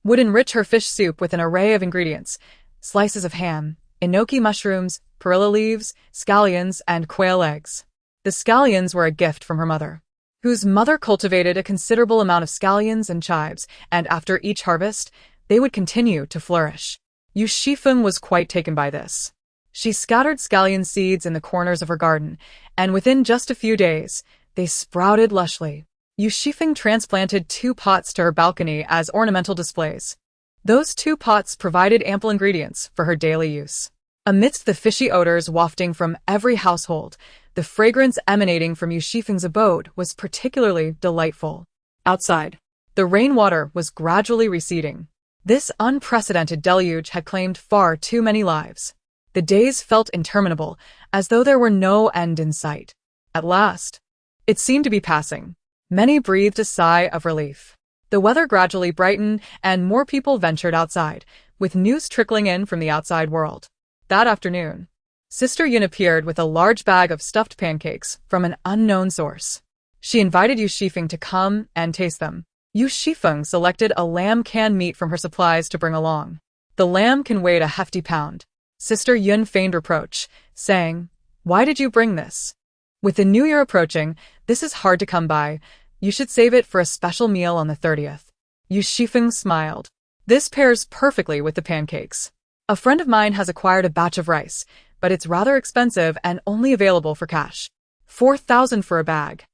[SPEAKER 1] would enrich her fish soup with an array of ingredients: slices of ham, enoki mushrooms, perilla leaves, scallions, and quail eggs. The scallions were a gift from her mother, whose mother cultivated a considerable amount of scallions and chives, and after each harvest, they would continue to flourish. Yu Xifeng was quite taken by this. She scattered scallion seeds in the corners of her garden, and within just a few days, they sprouted lushly. Yu Xifeng transplanted 2 pots to her balcony as ornamental displays. Those 2 pots provided ample ingredients for her daily use. Amidst the fishy odors wafting from every household, the fragrance emanating from Yu Xifeng's abode was particularly delightful. Outside, the rainwater was gradually receding. This unprecedented deluge had claimed far too many lives. The days felt interminable, as though there were no end in sight. At last, it seemed to be passing. Many breathed a sigh of relief. The weather gradually brightened, and more people ventured outside, with news trickling in from the outside world. That afternoon, Sister Yun appeared with a large bag of stuffed pancakes from an unknown source. She invited Yu Xifeng to come and taste them. Yu Xifeng selected a lamb canned meat from her supplies to bring along. The lamb can weigh a hefty pound. Sister Yun feigned reproach, saying, "Why did you bring this? With the new year approaching, this is hard to come by. You should save it for a special meal on the 30th. Yu Xifeng smiled. "This pairs perfectly with the pancakes. A friend of mine has acquired a batch of rice, but it's rather expensive and only available for cash. 4,000 for a bag,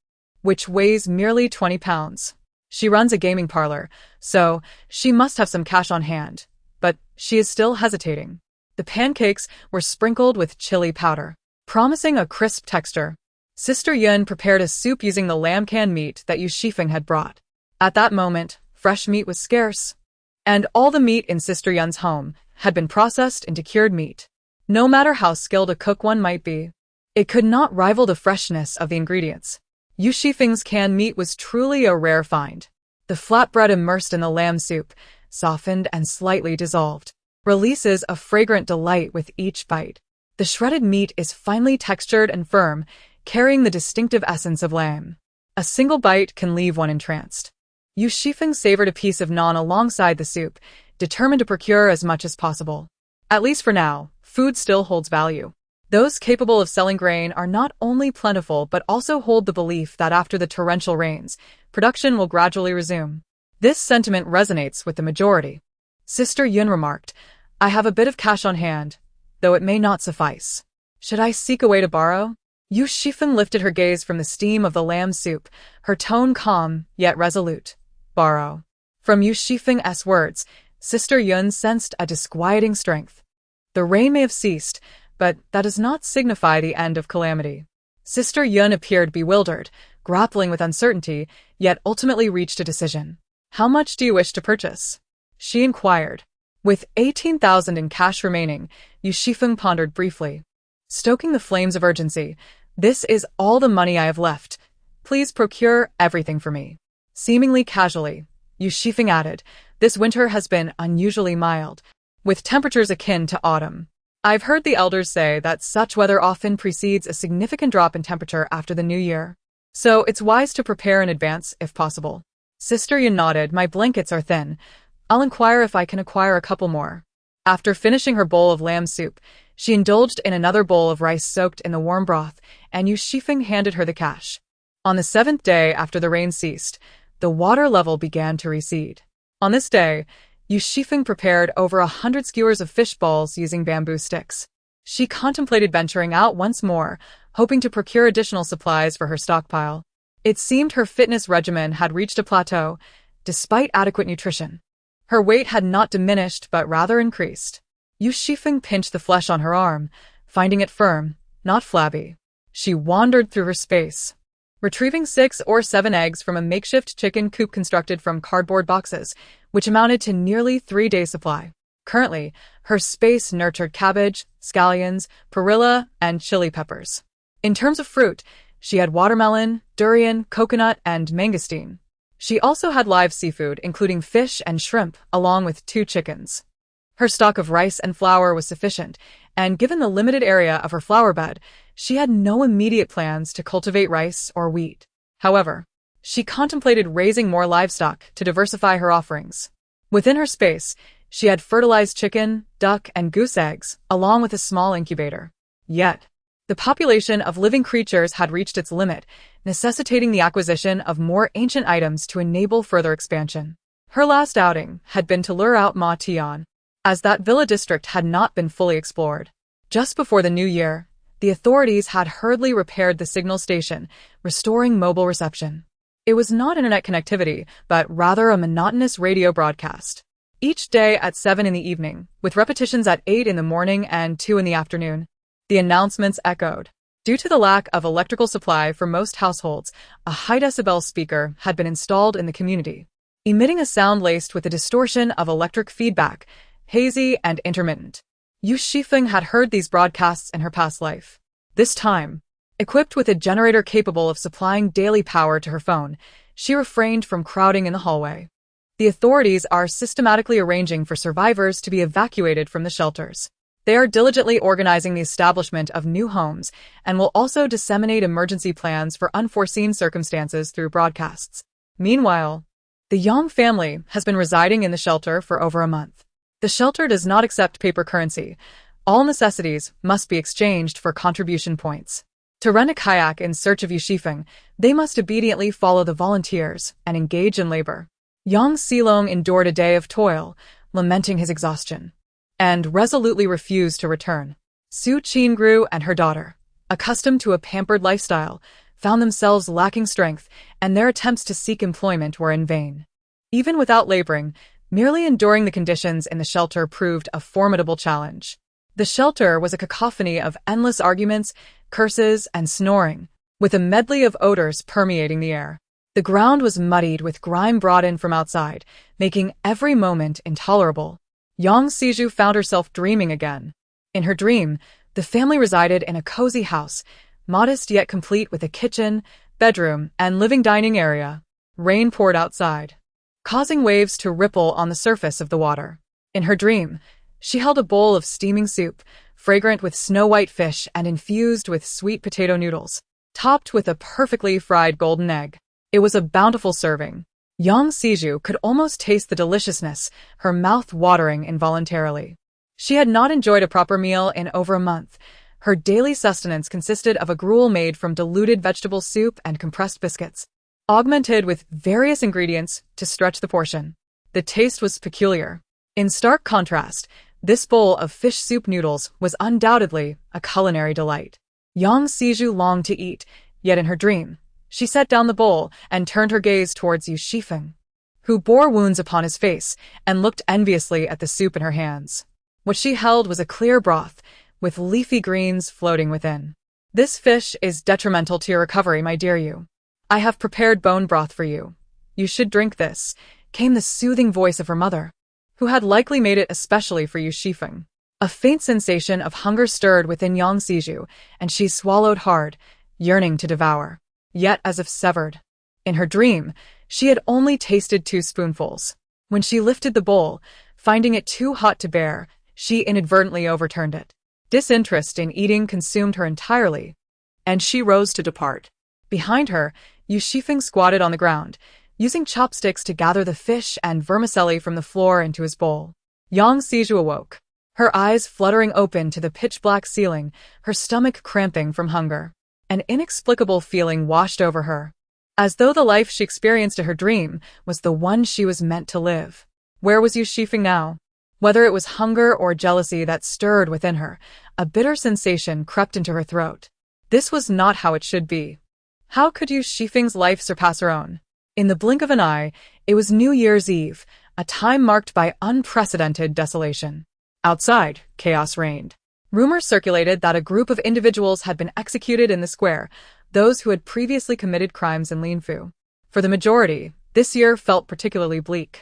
[SPEAKER 1] which weighs merely 20 pounds. She runs a gaming parlor, so she must have some cash on hand, but she is still hesitating." The pancakes were sprinkled with chili powder, promising a crisp texture. Sister Yun prepared a soup using the lamb canned meat that Yu Xifeng had brought. At that moment, fresh meat was scarce, and all the meat in Sister Yun's home had been processed into cured meat. No matter how skilled a cook one might be, it could not rival the freshness of the ingredients. Yu Xifeng's canned meat was truly a rare find. The flatbread immersed in the lamb soup, softened and slightly dissolved, releases a fragrant delight with each bite. The shredded meat is finely textured and firm, carrying the distinctive essence of lamb. A single bite can leave one entranced. Yu Xifeng savored a piece of naan alongside the soup, determined to procure as much as possible. At least for now, food still holds value. Those capable of selling grain are not only plentiful but also hold the belief that after the torrential rains, production will gradually resume. This sentiment resonates with the majority. Sister Yun remarked, I have a bit of cash on hand, though it may not suffice. Should I seek a way to borrow? Yu Xifeng lifted her gaze from the steam of the lamb soup, her tone calm, yet resolute. Borrow. From Yu Xifeng's words, Sister Yun sensed a disquieting strength. The rain may have ceased, but that does not signify the end of calamity. Sister Yun appeared bewildered, grappling with uncertainty, yet ultimately reached a decision. How much do you wish to purchase? She inquired. With 18,000 in cash remaining, Yu Xifeng pondered briefly. Stoking the flames of urgency, this is all the money I have left. Please procure everything for me. Seemingly casually, Yu Xifeng added, this winter has been unusually mild, with temperatures akin to autumn. I've heard the elders say that such weather often precedes a significant drop in temperature after the new year. So it's wise to prepare in advance if possible. Sister Yun nodded, my blankets are thin. I'll inquire if I can acquire a couple more. After finishing her bowl of lamb soup, she indulged in another bowl of rice soaked in the warm broth, and Yu Xifeng handed her the cash. On the 7th day after the rain ceased, the water level began to recede. On this day, Yu Xifeng prepared over 100 skewers of fish balls using bamboo sticks. She contemplated venturing out once more, hoping to procure additional supplies for her stockpile. It seemed her fitness regimen had reached a plateau, despite adequate nutrition. Her weight had not diminished but rather increased. Yu Xifeng pinched the flesh on her arm, finding it firm, not flabby. She wandered through her space, retrieving 6 or 7 eggs from a makeshift chicken coop constructed from cardboard boxes, which amounted to nearly 3 days' supply. Currently, her space nurtured cabbage, scallions, perilla, and chili peppers. In terms of fruit, she had watermelon, durian, coconut, and mangosteen. She also had live seafood, including fish and shrimp, along with 2 chickens. Her stock of rice and flour was sufficient, and given the limited area of her flower bed, she had no immediate plans to cultivate rice or wheat. However, she contemplated raising more livestock to diversify her offerings. Within her space, she had fertilized chicken, duck, and goose eggs, along with a small incubator. Yet, the population of living creatures had reached its limit, necessitating the acquisition of more ancient items to enable further expansion. Her last outing had been to lure out Ma Tian, as that villa district had not been fully explored. Just before the new year, the authorities had hurriedly repaired the signal station, restoring mobile reception. It was not internet connectivity, but rather a monotonous radio broadcast. Each day at 7 in the evening, with repetitions at 8 in the morning and 2 in the afternoon, the announcements echoed. Due to the lack of electrical supply for most households, a high-decibel speaker had been installed in the community, emitting a sound laced with the distortion of electric feedback, hazy and intermittent. Yu Xifeng had heard these broadcasts in her past life. This time, equipped with a generator capable of supplying daily power to her phone, she refrained from crowding in the hallway. The authorities are systematically arranging for survivors to be evacuated from the shelters. They are diligently organizing the establishment of new homes and will also disseminate emergency plans for unforeseen circumstances through broadcasts. Meanwhile, the Yang family has been residing in the shelter for over a month. The shelter does not accept paper currency. All necessities must be exchanged for contribution points. To rent a kayak in search of Yu Xifeng, they must obediently follow the volunteers and engage in labor. Yang Xilong endured a day of toil, lamenting his exhaustion, and resolutely refused to return. Su Qingru and her daughter, accustomed to a pampered lifestyle, found themselves lacking strength, and their attempts to seek employment were in vain. Even without laboring, merely enduring the conditions in the shelter proved a formidable challenge. The shelter was a cacophony of endless arguments, curses, and snoring, with a medley of odors permeating the air. The ground was muddied with grime brought in from outside, making every moment intolerable. Yang Xizhu found herself dreaming again. In her dream, the family resided in a cozy house, modest yet complete with a kitchen, bedroom, and living dining area. Rain poured outside, causing waves to ripple on the surface of the water. In her dream, she held a bowl of steaming soup, fragrant with snow-white fish and infused with sweet potato noodles, topped with a perfectly fried golden egg. It was a bountiful serving. Yang Xizhu could almost taste the deliciousness, her mouth watering involuntarily. She had not enjoyed a proper meal in over a month. Her daily sustenance consisted of a gruel made from diluted vegetable soup and compressed biscuits. augmented with various ingredients to stretch the portion. The taste was peculiar. In stark contrast, this bowl of fish soup noodles was undoubtedly a culinary delight. Yang Xizhu longed to eat, yet in her dream, she set down the bowl and turned her gaze towards Yu Xifeng, who bore wounds upon his face and looked enviously at the soup in her hands. What she held was a clear broth, with leafy greens floating within. "This fish is detrimental to your recovery, my dear Yu. I have prepared bone broth for you. You should drink this," came the soothing voice of her mother, who had likely made it especially for Yu Xifeng. A faint sensation of hunger stirred within Yang Xizhu, and she swallowed hard, yearning to devour, yet as if severed. In her dream, she had only tasted 2 spoonfuls. When she lifted the bowl, finding it too hot to bear, she inadvertently overturned it. Disinterest in eating consumed her entirely, and she rose to depart. Behind her, Yu Xifeng squatted on the ground, using chopsticks to gather the fish and vermicelli from the floor into his bowl. Yang Xizhu awoke, her eyes fluttering open to the pitch-black ceiling, her stomach cramping from hunger. An inexplicable feeling washed over her, as though the life she experienced in her dream was the one she was meant to live. Where was Yu Xifeng now? Whether it was hunger or jealousy that stirred within her, a bitter sensation crept into her throat. This was not how it should be. How could Yu Xifeng's life surpass her own? In the blink of an eye, it was New Year's Eve, a time marked by unprecedented desolation. Outside, chaos reigned. Rumors circulated that a group of individuals had been executed in the square, those who had previously committed crimes in Linfu. For the majority, this year felt particularly bleak.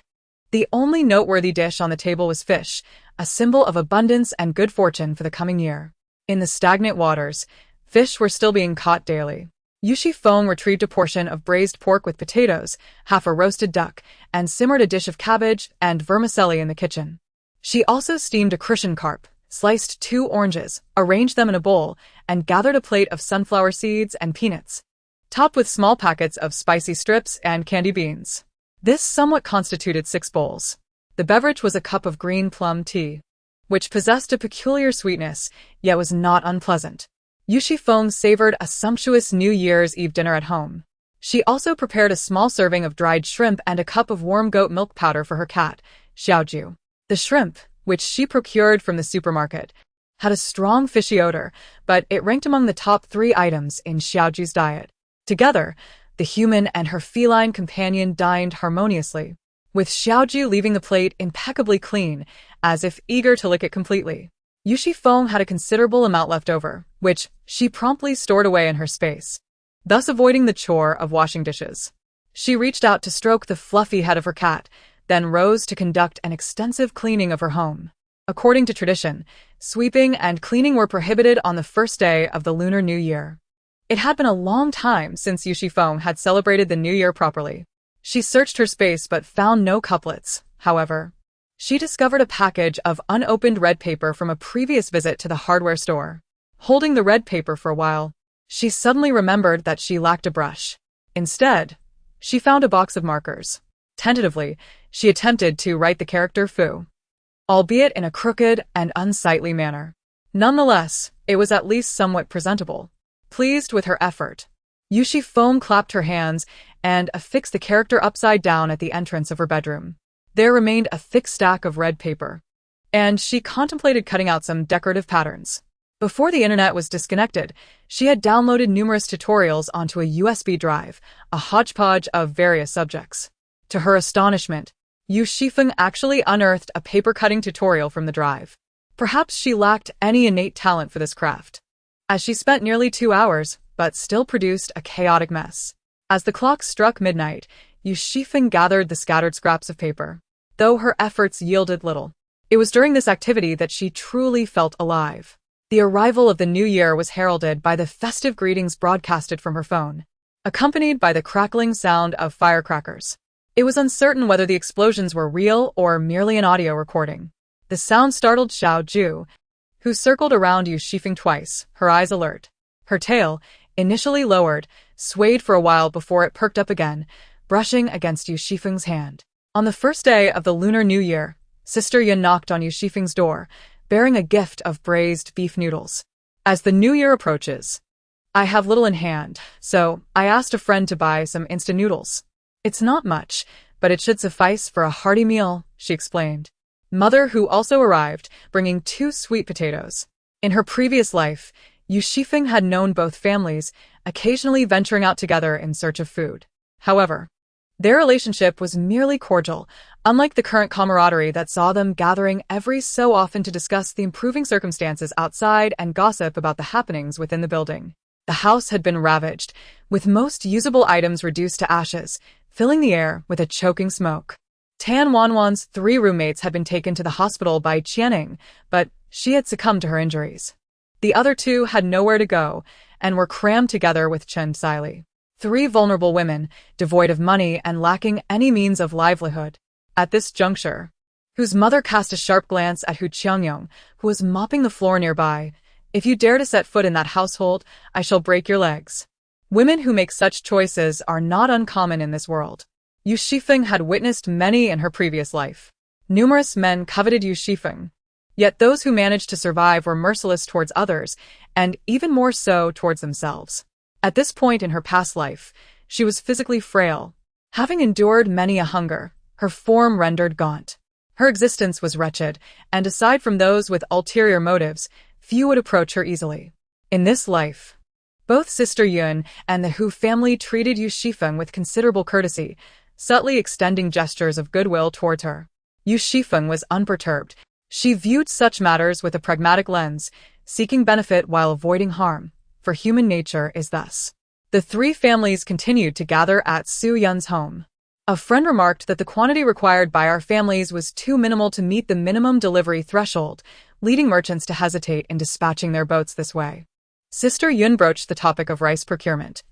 [SPEAKER 1] The only noteworthy dish on the table was fish, a symbol of abundance and good fortune for the coming year. In the stagnant waters, fish were still being caught daily. Yu Xifeng retrieved a portion of braised pork with potatoes, half a roasted duck, and simmered a dish of cabbage and vermicelli in the kitchen. She also steamed a Crucian carp, sliced 2 oranges, arranged them in a bowl, and gathered a plate of sunflower seeds and peanuts, topped with small packets of spicy strips and candy beans. This somewhat constituted 6 bowls. The beverage was a cup of green plum tea, which possessed a peculiar sweetness, yet was not unpleasant. Yu Xifeng savored a sumptuous New Year's Eve dinner at home. She also prepared a small serving of dried shrimp and a cup of warm goat milk powder for her cat, Xiaoju. The shrimp, which she procured from the supermarket, had a strong fishy odor, but it ranked among the top 3 items in Xiaoju's diet. Together, the human and her feline companion dined harmoniously, with Xiaoju leaving the plate impeccably clean, as if eager to lick it completely. Yu Xifeng had a considerable amount left over, which she promptly stored away in her space, thus avoiding the chore of washing dishes. She reached out to stroke the fluffy head of her cat, then rose to conduct an extensive cleaning of her home. According to tradition, sweeping and cleaning were prohibited on the first day of the Lunar New Year. It had been a long time since Yu Xifeng had celebrated the New Year properly. She searched her space but found no couplets. However, she discovered a package of unopened red paper from a previous visit to the hardware store. Holding the red paper for a while, she suddenly remembered that she lacked a brush. Instead, she found a box of markers. Tentatively, she attempted to write the character Fu, albeit in a crooked and unsightly manner. Nonetheless, it was at least somewhat presentable. Pleased with her effort, Yu Xifeng clapped her hands and affixed the character upside down at the entrance of her bedroom. There remained a thick stack of red paper, and she contemplated cutting out some decorative patterns. Before the internet was disconnected, she had downloaded numerous tutorials onto a USB drive, a hodgepodge of various subjects. To her astonishment, Yu Xifeng actually unearthed a paper-cutting tutorial from the drive. Perhaps she lacked any innate talent for this craft, as she spent nearly 2 hours, but still produced a chaotic mess. As the clock struck midnight, Yu Xifeng gathered the scattered scraps of paper, though her efforts yielded little. It was during this activity that she truly felt alive. The arrival of the new year was heralded by the festive greetings broadcasted from her phone, accompanied by the crackling sound of firecrackers. It was uncertain whether the explosions were real or merely an audio recording. The sound startled Xiaoju, who circled around Yu Xifeng twice, her eyes alert. Her tail, initially lowered, swayed for a while before it perked up again, brushing against Yu Xifeng's hand. On the first day of the Lunar New Year, Sister Yin knocked on Yu Xifeng's door, bearing a gift of braised beef noodles. As the new year approaches, I have little in hand, so I asked a friend to buy some instant noodles. It's not much, but it should suffice for a hearty meal, she explained. Mother, who also arrived, bringing 2 sweet potatoes. In her previous life, Yu Xifeng had known both families, occasionally venturing out together in search of food. However, their relationship was merely cordial, unlike the current camaraderie that saw them gathering every so often to discuss the improving circumstances outside and gossip about the happenings within the building. The house had been ravaged, with most usable items reduced to ashes, filling the air with a choking smoke. Tan Wanwan's 3 roommates had been taken to the hospital by Qianing, but she had succumbed to her injuries. The other 2 had nowhere to go and were crammed together with Chen Xili. 3 vulnerable women, devoid of money and lacking any means of livelihood. At this juncture, whose mother cast a sharp glance at Hu Qiangyong, who was mopping the floor nearby. If you dare to set foot in that household, I shall break your legs. Women who make such choices are not uncommon in this world. Yu Xifeng had witnessed many in her previous life. Numerous men coveted Yu Xifeng. Yet those who managed to survive were merciless towards others, and even more so towards themselves. At this point in her past life, she was physically frail. Having endured many a hunger, her form rendered gaunt. Her existence was wretched, and aside from those with ulterior motives, few would approach her easily. In this life, both Sister Yun and the Hu family treated Yu Xifeng with considerable courtesy, subtly extending gestures of goodwill towards her. Yu Xifeng was unperturbed. She viewed such matters with a pragmatic lens, seeking benefit while avoiding harm, for human nature is thus. The 3 families continued to gather at Su Yun's home. A friend remarked that the quantity required by our families was too minimal to meet the minimum delivery threshold, leading merchants to hesitate in dispatching their boats this way. Sister Yun broached the topic of rice procurement.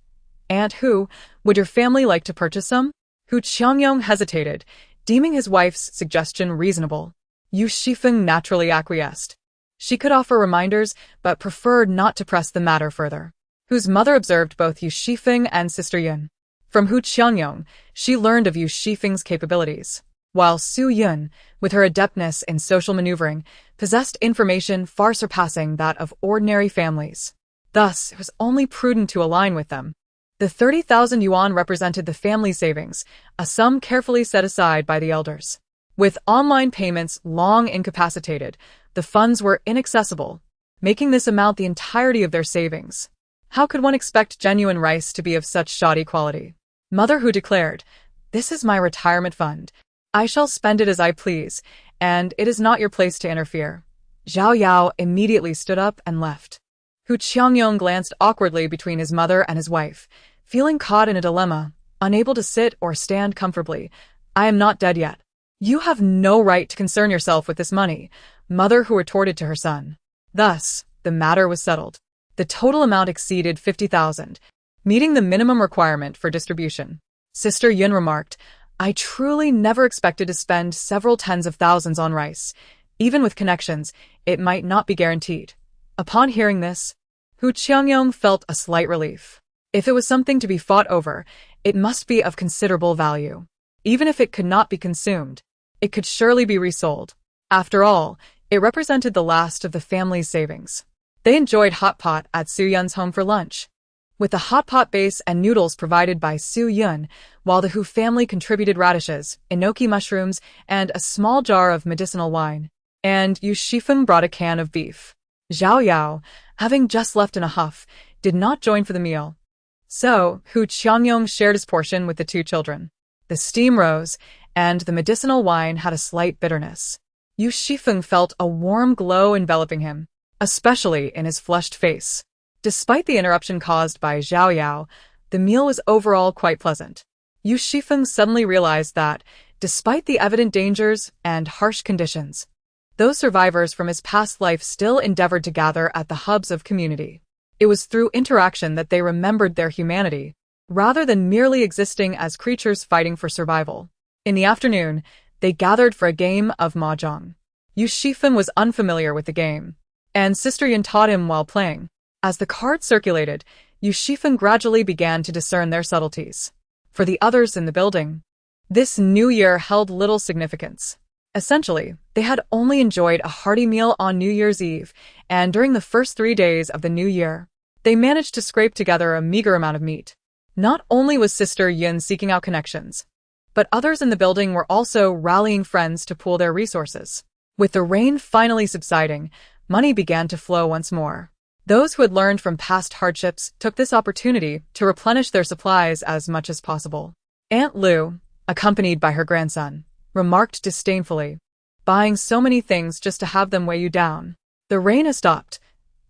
[SPEAKER 1] Aunt Hu, would your family like to purchase some? Hu Qiangyong hesitated, deeming his wife's suggestion reasonable. Yu Xifeng naturally acquiesced. She could offer reminders, but preferred not to press the matter further. Hu's mother observed both Yu Xifeng and Sister Yun. From Hu Qiangyong, she learned of Yu Xifeng's capabilities, while Su Yun, with her adeptness in social maneuvering, possessed information far surpassing that of ordinary families. Thus, it was only prudent to align with them. The 30,000 yuan represented the family savings, a sum carefully set aside by the elders. With online payments long incapacitated, the funds were inaccessible, making this amount the entirety of their savings. How could one expect genuine rice to be of such shoddy quality? Mother Hu declared, "This is my retirement fund. I shall spend it as I please, and it is not your place to interfere." Zhao Yao immediately stood up and left. Hu Qiangyong glanced awkwardly between his mother and his wife, feeling caught in a dilemma, unable to sit or stand comfortably. "I am not dead yet. You have no right to concern yourself with this money," Mother Hu retorted to her son. Thus, the matter was settled. The total amount exceeded 50,000, meeting the minimum requirement for distribution. Sister Yun remarked, "I truly never expected to spend several tens of thousands on rice. Even with connections, it might not be guaranteed." Upon hearing this, Hu Qiangyong felt a slight relief. If it was something to be fought over, it must be of considerable value. Even if it could not be consumed, it could surely be resold. After all, it represented the last of the family's savings. They enjoyed hot pot at Su Yun's home for lunch, with the hot pot base and noodles provided by Su Yun, while the Hu family contributed radishes, enoki mushrooms, and a small jar of medicinal wine. And Yu Xifeng brought a can of beef. Zhao Yao, having just left in a huff, did not join for the meal. So, Hu Qiangyong shared his portion with the 2 children. The steam rose, and the medicinal wine had a slight bitterness. Yu Xifeng felt a warm glow enveloping him, especially in his flushed face. Despite the interruption caused by Zhao Yao, the meal was overall quite pleasant. Yu Xifeng suddenly realized that, despite the evident dangers and harsh conditions, those survivors from his past life still endeavored to gather at the hubs of community. It was through interaction that they remembered their humanity, rather than merely existing as creatures fighting for survival. In the afternoon, they gathered for a game of mahjong. Yu Xifeng was unfamiliar with the game, and Sister Yun taught him while playing. As the cards circulated, Yu Xifeng gradually began to discern their subtleties. For the others in the building, this new year held little significance. Essentially, they had only enjoyed a hearty meal on New Year's Eve, and during the first 3 days of the new year, They managed to scrape together a meager amount of meat. Not only was Sister Yun seeking out connections, but others in the building were also rallying friends to pool their resources. With the rain finally subsiding, money began to flow once more. Those who had learned from past hardships took this opportunity to replenish their supplies as much as possible. Aunt Lu, accompanied by her grandson, remarked disdainfully, "Buying so many things just to have them weigh you down. The rain has stopped.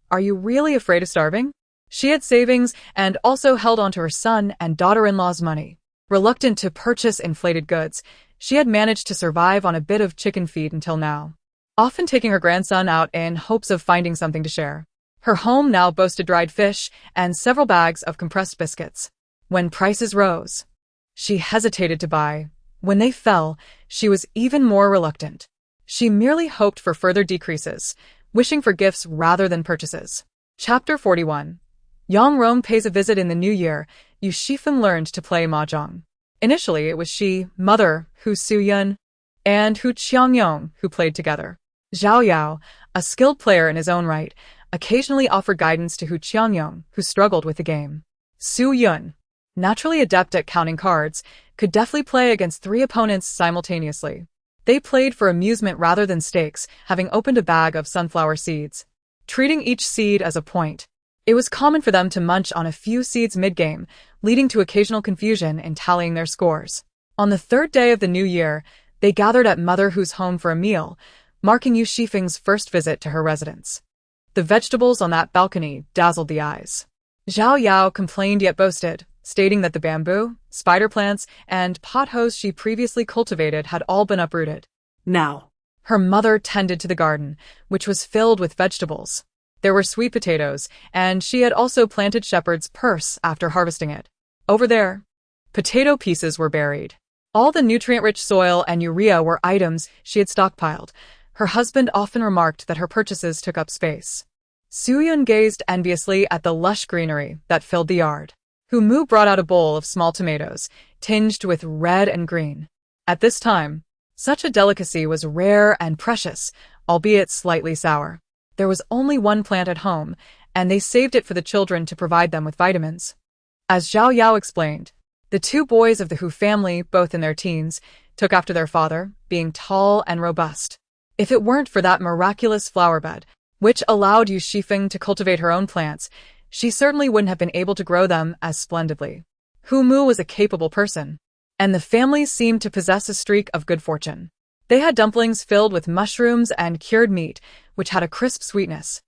[SPEAKER 1] Are you really afraid of starving?" She had savings and also held on to her son and daughter-in-law's money. Reluctant to purchase inflated goods, she had managed to survive on a bit of chicken feed until now, often taking her grandson out in hopes of finding something to share. Her home now boasted dried fish and several bags of compressed biscuits. When prices rose, she hesitated to buy. When they fell, she was even more reluctant. She merely hoped for further decreases, wishing for gifts rather than purchases. Chapter 41. Yang Rong pays a visit in the new year. Yu Xifeng learned to play mahjong. Initially, it was she, mother, Hu Su-yun, and Hu Qiangyong who played together. Zhao Yao, a skilled player in his own right, occasionally offered guidance to Hu Qiangyong, who struggled with the game. Su-yun, naturally adept at counting cards, could deftly play against 3 opponents simultaneously. They played for amusement rather than stakes, having opened a bag of sunflower seeds, treating each seed as a point. It was common for them to munch on a few seeds mid-game, leading to occasional confusion in tallying their scores. On the 3rd day of the new year, they gathered at Mother Hu's home for a meal, marking Yu Xifeng's first visit to her residence. The vegetables on that balcony dazzled the eyes. Zhao Yao complained yet boasted, stating that the bamboo, spider plants, and pothoes she previously cultivated had all been uprooted.
[SPEAKER 2] Now,
[SPEAKER 1] her mother tended to the garden, which was filled with vegetables. There were sweet potatoes, and she had also planted shepherd's purse after harvesting it. Over there, potato pieces were buried. All the nutrient-rich soil and urea were items she had stockpiled. Her husband often remarked that her purchases took up space. Su-yun gazed enviously at the lush greenery that filled the yard. Hu Mu brought out a bowl of small tomatoes, tinged with red and green. At this time, such a delicacy was rare and precious, albeit slightly sour. There was only one plant at home, and they saved it for the children to provide them with vitamins. As Zhao Yao explained, the 2 boys of the Hu family, both in their teens, took after their father, being tall and robust. If it weren't for that miraculous flower bed, which allowed Yu Xifeng to cultivate her own plants, she certainly wouldn't have been able to grow them as splendidly. Hu Mu was a capable person, and the family seemed to possess a streak of good fortune. They had dumplings filled with mushrooms and cured meat, which had a crisp sweetness,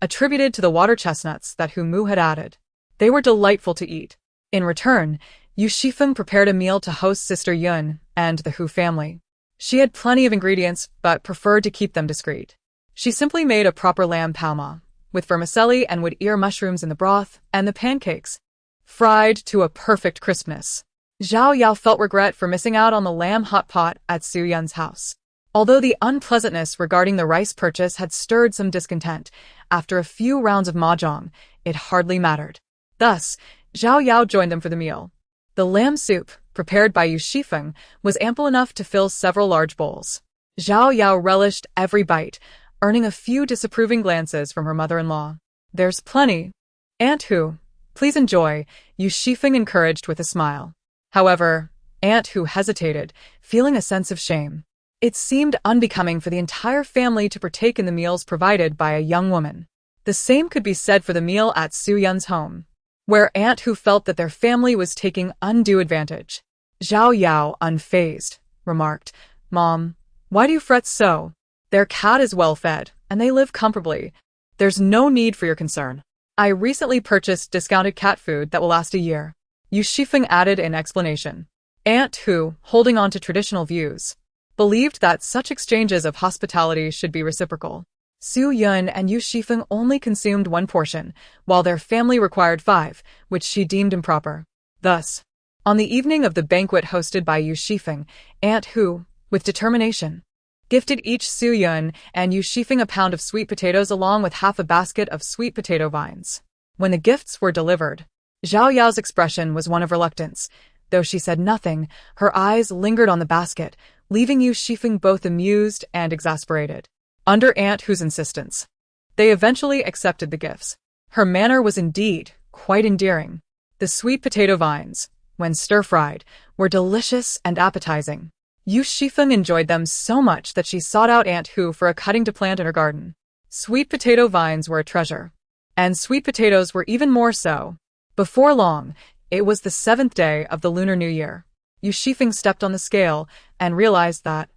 [SPEAKER 1] attributed to the water chestnuts that Hu Mu had added. They were delightful to eat. In return, Yu Xifeng prepared a meal to host Sister Yun and the Hu family. She had plenty of ingredients, but preferred to keep them discreet. She simply made a proper lamb palma, with vermicelli and wood ear mushrooms in the broth, and the pancakes, fried to a perfect crispness. Zhao Yao felt regret for missing out on the lamb hot pot at Su Yun's house. Although the unpleasantness regarding the rice purchase had stirred some discontent, after a few rounds of mahjong, it hardly mattered. Thus, Zhao Yao joined them for the meal. The lamb soup, prepared by Yu Xifeng, was ample enough to fill several large bowls. Zhao Yao relished every bite, earning a few disapproving glances from her mother-in-law. "There's plenty. Aunt Hu, please enjoy," Yu Xifeng encouraged with a smile. However, Aunt Hu hesitated, feeling a sense of shame. It seemed unbecoming for the entire family to partake in the meals provided by a young woman. The same could be said for the meal at Su Yun's home, where Aunt Hu felt that their family was taking undue advantage. Zhao Yao, unfazed, remarked, "Mom, why do you fret so? Their cat is well fed, and they live comfortably. There's no need for your concern. I recently purchased discounted cat food that will last a year," Yu Xifeng added in explanation. Aunt Hu, holding on to traditional views, believed that such exchanges of hospitality should be reciprocal. Su Yun and Yu Xifeng only consumed 1 portion, while their family required 5, which she deemed improper. Thus, on the evening of the banquet hosted by Yu Xifeng, Aunt Hu, with determination, gifted each Su Yun and Yu Xifeng a pound of sweet potatoes along with half a basket of sweet potato vines. When the gifts were delivered, Zhao Yao's expression was one of reluctance. Though she said nothing, her eyes lingered on the basket, leaving Yu Xifeng both amused and exasperated. Under Aunt Hu's insistence, they eventually accepted the gifts. Her manner was indeed quite endearing. The sweet potato vines, when stir-fried, were delicious and appetizing. Yu Xifeng enjoyed them so much that she sought out Aunt Hu for a cutting to plant in her garden. Sweet potato vines were a treasure. And sweet potatoes were even more so. Before long, it was the 7th day of the Lunar New Year. Yu Xifeng stepped on the scale and realized that,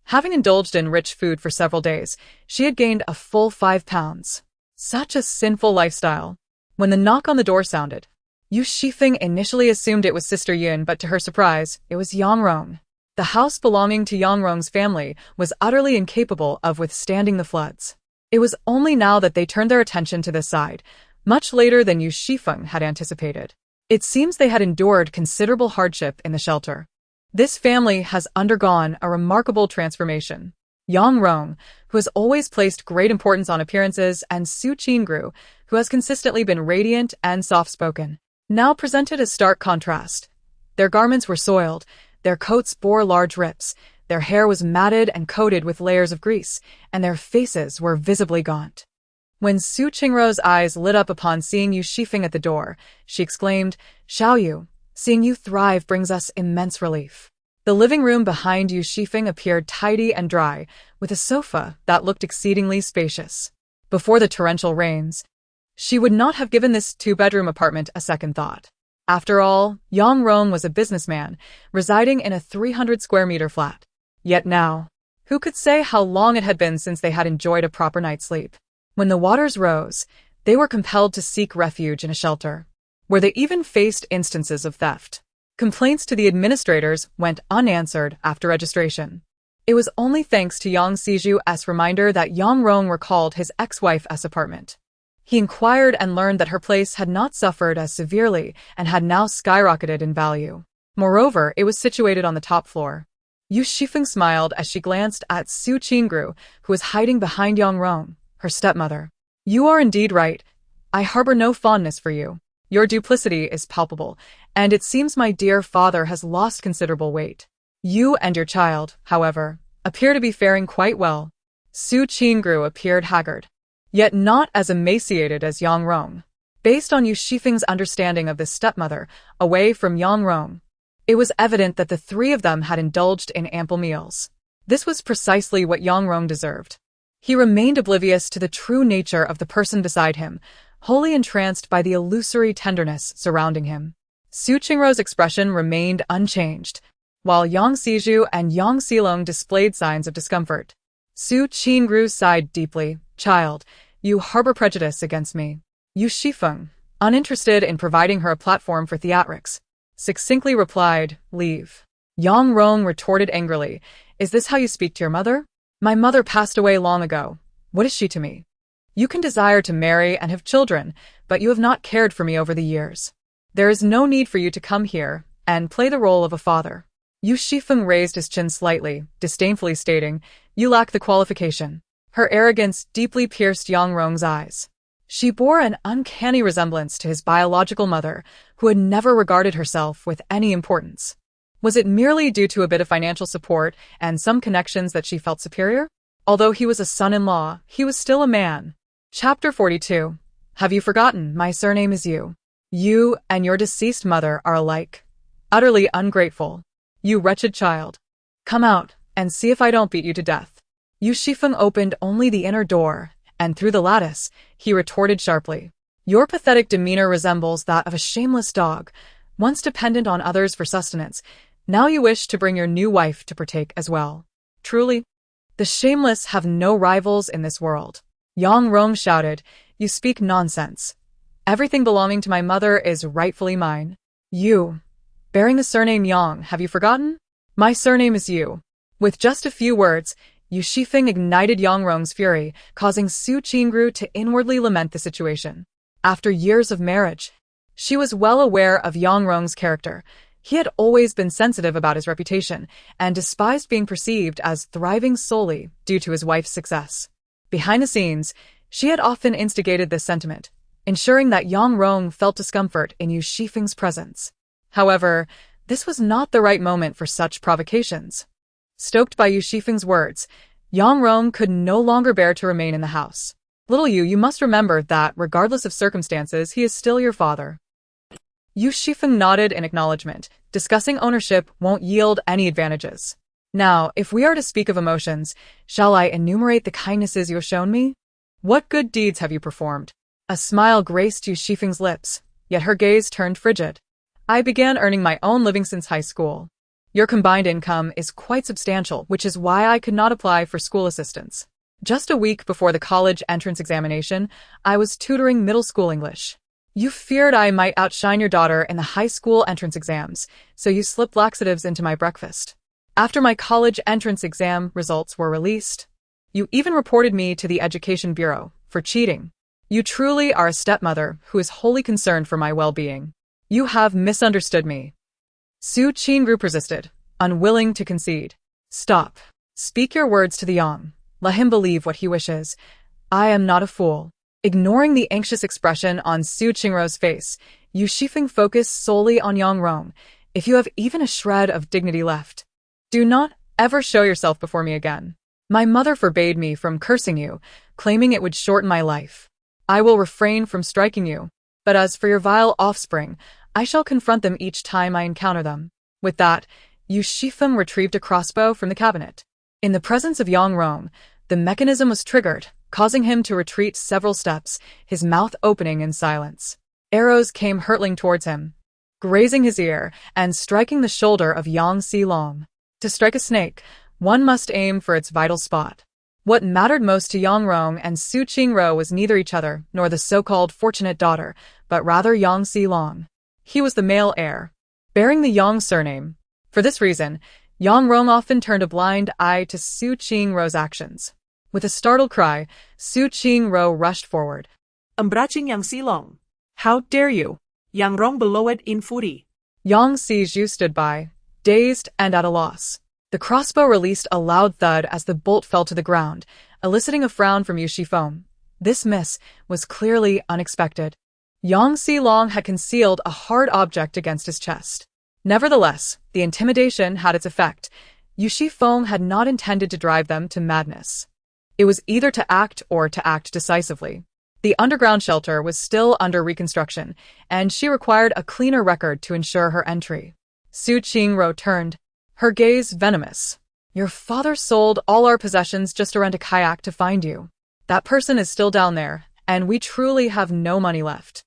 [SPEAKER 1] having indulged in rich food for several days, she had gained a full 5 pounds. Such a sinful lifestyle. When the knock on the door sounded, Yu Xifeng initially assumed it was Sister Yin, but to her surprise, it was Yang Rong. The house belonging to Yang Rong's family was utterly incapable of withstanding the floods. It was only now that they turned their attention to this side, much later than Yu Xifeng had anticipated. It seems they had endured considerable hardship in the shelter. This family has undergone a remarkable transformation. Yang Rong, who has always placed great importance on appearances, and Su Qingru, who has consistently been radiant and soft-spoken, now presented a stark contrast. Their garments were soiled, their coats bore large rips, their hair was matted and coated with layers of grease, and their faces were visibly gaunt. When Su Qingru's eyes lit up upon seeing Yu Xifeng at the door, she exclaimed, "Xiao Yu, seeing you thrive brings us immense relief." The living room behind Yu Xifeng appeared tidy and dry, with a sofa that looked exceedingly spacious. Before the torrential rains, she would not have given this 2-bedroom apartment a second thought. After all, Yang Rong was a businessman, residing in a 300-square-meter flat. Yet now, who could say how long it had been since they had enjoyed a proper night's sleep? When the waters rose, they were compelled to seek refuge in a shelter, where they even faced instances of theft. Complaints to the administrators went unanswered after registration. It was only thanks to Yang Ziju's reminder that Yang Rong recalled his ex-wife's apartment. He inquired and learned that her place had not suffered as severely and had now skyrocketed in value. Moreover, it was situated on the top floor. Yu Xifeng smiled as she glanced at Su Qingru, who was hiding behind Yang Rong, her stepmother. "You are indeed right. I harbor no fondness for you. Your duplicity is palpable, and it seems my dear father has lost considerable weight. You and your child, however, appear to be faring quite well." Su Qingru appeared haggard, yet not as emaciated as Yang Rong. Based on Yu Xifeng's understanding of this stepmother, away from Yang Rong, it was evident that the 3 of them had indulged in ample meals. This was precisely what Yang Rong deserved. He remained oblivious to the true nature of the person beside him, wholly entranced by the illusory tenderness surrounding him. Su Qingru's expression remained unchanged, while Yang Ziju and Yang Xilong displayed signs of discomfort. Su Qingru sighed deeply. "Child, you harbor prejudice against me." Yu Xifeng, uninterested in providing her a platform for theatrics, succinctly replied, "Leave." Yang Rong retorted angrily, "Is this how you speak to your mother? My mother passed away long ago. What is she to me? You can desire to marry and have children, but you have not cared for me over the years. There is no need for you to come here and play the role of a father." Yu Xifeng raised his chin slightly, disdainfully stating, "You lack the qualification." Her arrogance deeply pierced Yang Rong's eyes. She bore an uncanny resemblance to his biological mother, who had never regarded herself with any importance. Was it merely due to a bit of financial support and some connections that she felt superior? Although he was a son-in-law, he was still a man. Chapter 42. Have you forgotten? My surname is Yu. You and your deceased mother are alike. Utterly ungrateful. You wretched child. Come out and see if I don't beat you to death. Yu Xifeng opened only the inner door, and through the lattice, he retorted sharply. Your pathetic demeanor resembles that of a shameless dog, once dependent on others for sustenance. Now you wish to bring your new wife to partake as well. Truly, the shameless have no rivals in this world. Yang Rong shouted, "You speak nonsense. Everything belonging to my mother is rightfully mine. You, bearing the surname Yang, have you forgotten? My surname is Yu." With just a few words, Yu Xifeng ignited Yang Rong's fury, causing Su Qingru to inwardly lament the situation. After years of marriage, she was well aware of Yang Rong's character. He had always been sensitive about his reputation, and despised being perceived as thriving solely due to his wife's success. Behind the scenes, she had often instigated this sentiment, ensuring that Yang Rong felt discomfort in Yu Xifeng's presence. However, this was not the right moment for such provocations. Stoked by Yu Xifeng's words, Yang Rong could no longer bear to remain in the house. Little you must remember that, regardless of circumstances, he is still your father. Yu Xifeng nodded in acknowledgement. Discussing ownership won't yield any advantages. Now, if we are to speak of emotions, shall I enumerate the kindnesses you have shown me? What good deeds have you performed? A smile graced Yu Xifeng's lips, yet her gaze turned frigid. I began earning my own living since high school. Your combined income is quite substantial, which is why I could not apply for school assistance. Just a week before the college entrance examination, I was tutoring middle school English. You feared I might outshine your daughter in the high school entrance exams, so you slipped laxatives into my breakfast. After my college entrance exam results were released, you even reported me to the Education Bureau for cheating. You truly are a stepmother who is wholly concerned for my well-being. You have misunderstood me. Su Qingru persisted, unwilling to concede. Stop. Speak your words to the young. Let him believe what he wishes. I am not a fool. Ignoring the anxious expression on Su Qingru's face, Yu Xifeng focused solely on Yang Rong. If you have even a shred of dignity left, do not ever show yourself before me again. My mother forbade me from cursing you, claiming it would shorten my life. I will refrain from striking you, but as for your vile offspring, I shall confront them each time I encounter them. With that, Yu Xifeng retrieved a crossbow from the cabinet. In the presence of Yang Rong, the mechanism was triggered, causing him to retreat several steps, his mouth opening in silence. Arrows came hurtling towards him, grazing his ear and striking the shoulder of Yang Xilong. To strike a snake, one must aim for its vital spot. What mattered most to Yang Rong and Su Qingru was neither each other nor the so-called fortunate daughter, but rather Yang Xilong. He was the male heir, bearing the Yang surname. For this reason, Yang Rong often turned a blind eye to Su Qingru's actions. With a startled cry, Su Qingru rushed forward.
[SPEAKER 2] Embracing Yang Xilong. How dare you? Yang Rong bellowed in fury.
[SPEAKER 1] Yang Xizhu stood by, dazed and at a loss. The crossbow released a loud thud as the bolt fell to the ground, eliciting a frown from Yu Xifeng. This miss was clearly unexpected. Yang Xilong had concealed a hard object against his chest. Nevertheless, the intimidation had its effect. Yu Xifeng had not intended to drive them to madness. It was either to act or to act decisively. The underground shelter was still under reconstruction, and she required a cleaner record to ensure her entry. Su Qingru turned, her gaze venomous. Your father sold all our possessions just to rent a kayak to find you. That person is still down there, and we truly have no money left.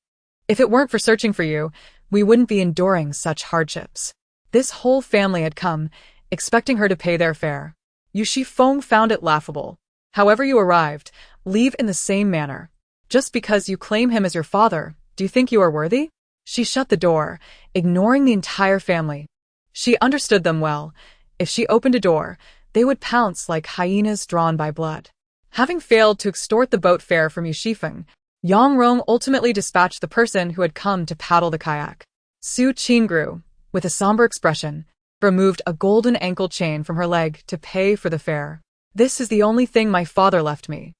[SPEAKER 1] If it weren't for searching for you, we wouldn't be enduring such hardships. This whole family had come, expecting her to pay their fare. Yu Xifeng found it laughable. However you arrived, leave in the same manner. Just because you claim him as your father, do you think you are worthy? She shut the door, ignoring the entire family. She understood them well. If she opened a door, they would pounce like hyenas drawn by blood. Having failed to extort the boat fare from Yu Xifeng, Yang Rong ultimately dispatched the person who had come to paddle the kayak. Su Qingru, with a somber expression, removed a golden ankle chain from her leg to pay for the fare. This is the only thing my father left me.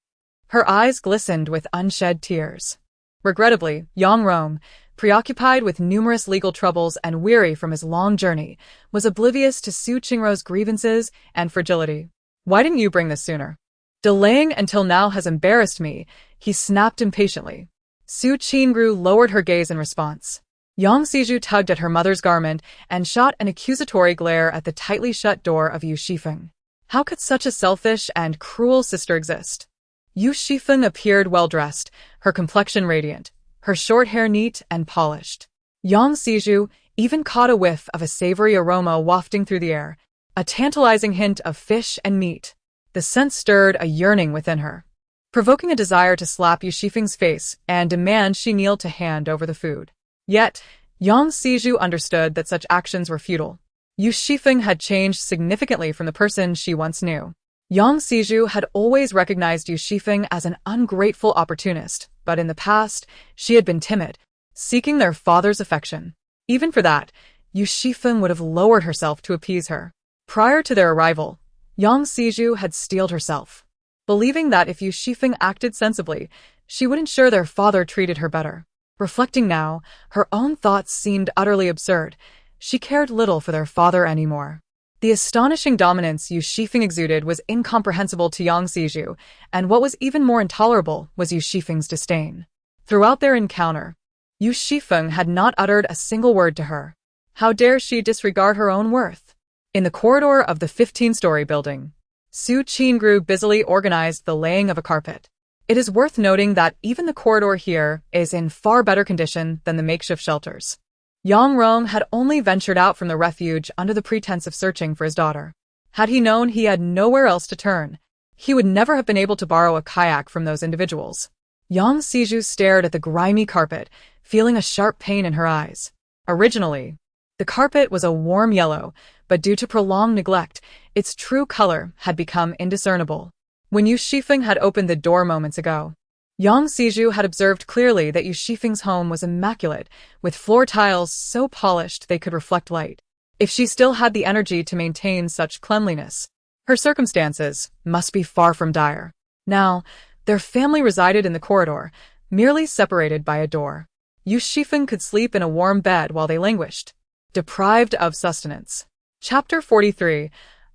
[SPEAKER 1] Her eyes glistened with unshed tears. Regrettably, Yang Rong, preoccupied with numerous legal troubles and weary from his long journey, was oblivious to Su Qingru's grievances and fragility. Why didn't you bring this sooner? Delaying until now has embarrassed me, he snapped impatiently. Su Qingru lowered her gaze in response. Yang Xizhu tugged at her mother's garment and shot an accusatory glare at the tightly shut door of Yu Xifeng. How could such a selfish and cruel sister exist? Yu Xifeng appeared well-dressed, her complexion radiant, her short hair neat and polished. Yang Xizhu even caught a whiff of a savory aroma wafting through the air, a tantalizing hint of fish and meat. The scent stirred a yearning within her, provoking a desire to slap Yu Xifeng's face and demand she kneel to hand over the food. Yet, Yang Xizhu understood that such actions were futile. Yu Xifeng had changed significantly from the person she once knew. Yang Xizhu had always recognized Yu Xifeng as an ungrateful opportunist, but in the past, she had been timid, seeking their father's affection. Even for that, Yu Xifeng would have lowered herself to appease her. Prior to their arrival, Yang Xizhu had steeled herself, believing that if Yu Xifeng acted sensibly, she would ensure their father treated her better. Reflecting now, her own thoughts seemed utterly absurd. She cared little for their father anymore. The astonishing dominance Yu Xifeng exuded was incomprehensible to Yang Xizhu, and what was even more intolerable was Yu Xifeng's disdain. Throughout their encounter, Yu Xifeng had not uttered a single word to her. How dare she disregard her own worth? In the corridor of the 15-story building, Su Qingru busily organized the laying of a carpet. It is worth noting that even the corridor here is in far better condition than the makeshift shelters. Yang Rong had only ventured out from the refuge under the pretense of searching for his daughter. Had he known he had nowhere else to turn, he would never have been able to borrow a kayak from those individuals. Yang Xizhu stared at the grimy carpet, feeling a sharp pain in her eyes. Originally, the carpet was a warm yellow, but due to prolonged neglect, its true color had become indiscernible. When Yu Xifeng had opened the door moments ago, Yang Xizhu had observed clearly that Yu Xifeng's home was immaculate, with floor tiles so polished they could reflect light. If she still had the energy to maintain such cleanliness, her circumstances must be far from dire. Now, their family resided in the corridor, merely separated by a door. Yu Xifeng could sleep in a warm bed while they languished, deprived of sustenance. Chapter 43.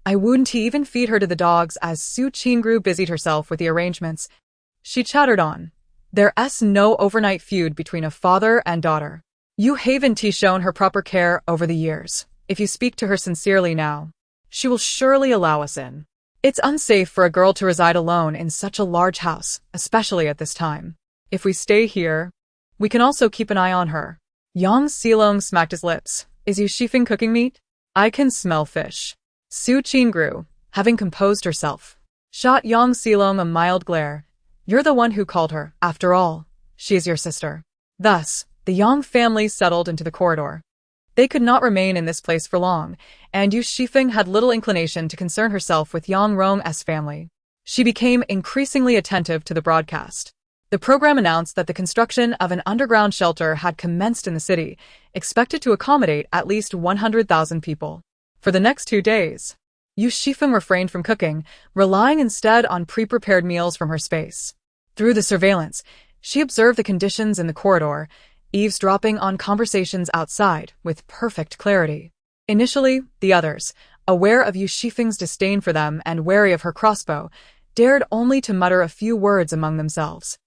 [SPEAKER 1] I wouldn't even feed her to the dogs as Su Qingru busied herself with the arrangements. She chattered on. There's no overnight feud between a father and daughter. You haven't shown her proper care over the years. If you speak to her sincerely now, she will surely allow us in. It's unsafe for a girl to reside alone in such a large house, especially at this time. If we stay here, we can also keep an eye on her. Yang Xilong smacked his lips. Is Yu Xifeng cooking meat? I can smell fish. Su Qingru, having composed herself, shot Yang Xilong a mild glare. You're the one who called her. After all, she is your sister. Thus, the Yang family settled into the corridor. They could not remain in this place for long, and Yu Xifeng had little inclination to concern herself with Yang Rong's family. She became increasingly attentive to the broadcast. The program announced that the construction of an underground shelter had commenced in the city, expected to accommodate at least 100,000 people. For the next 2 days, Yu Xifeng refrained from cooking, relying instead on pre-prepared meals from her space. Through the surveillance, she observed the conditions in the corridor, eavesdropping on conversations outside with perfect clarity. Initially, the others, aware of Yu Xifeng's disdain for them and wary of her crossbow, dared only to mutter a few words among themselves.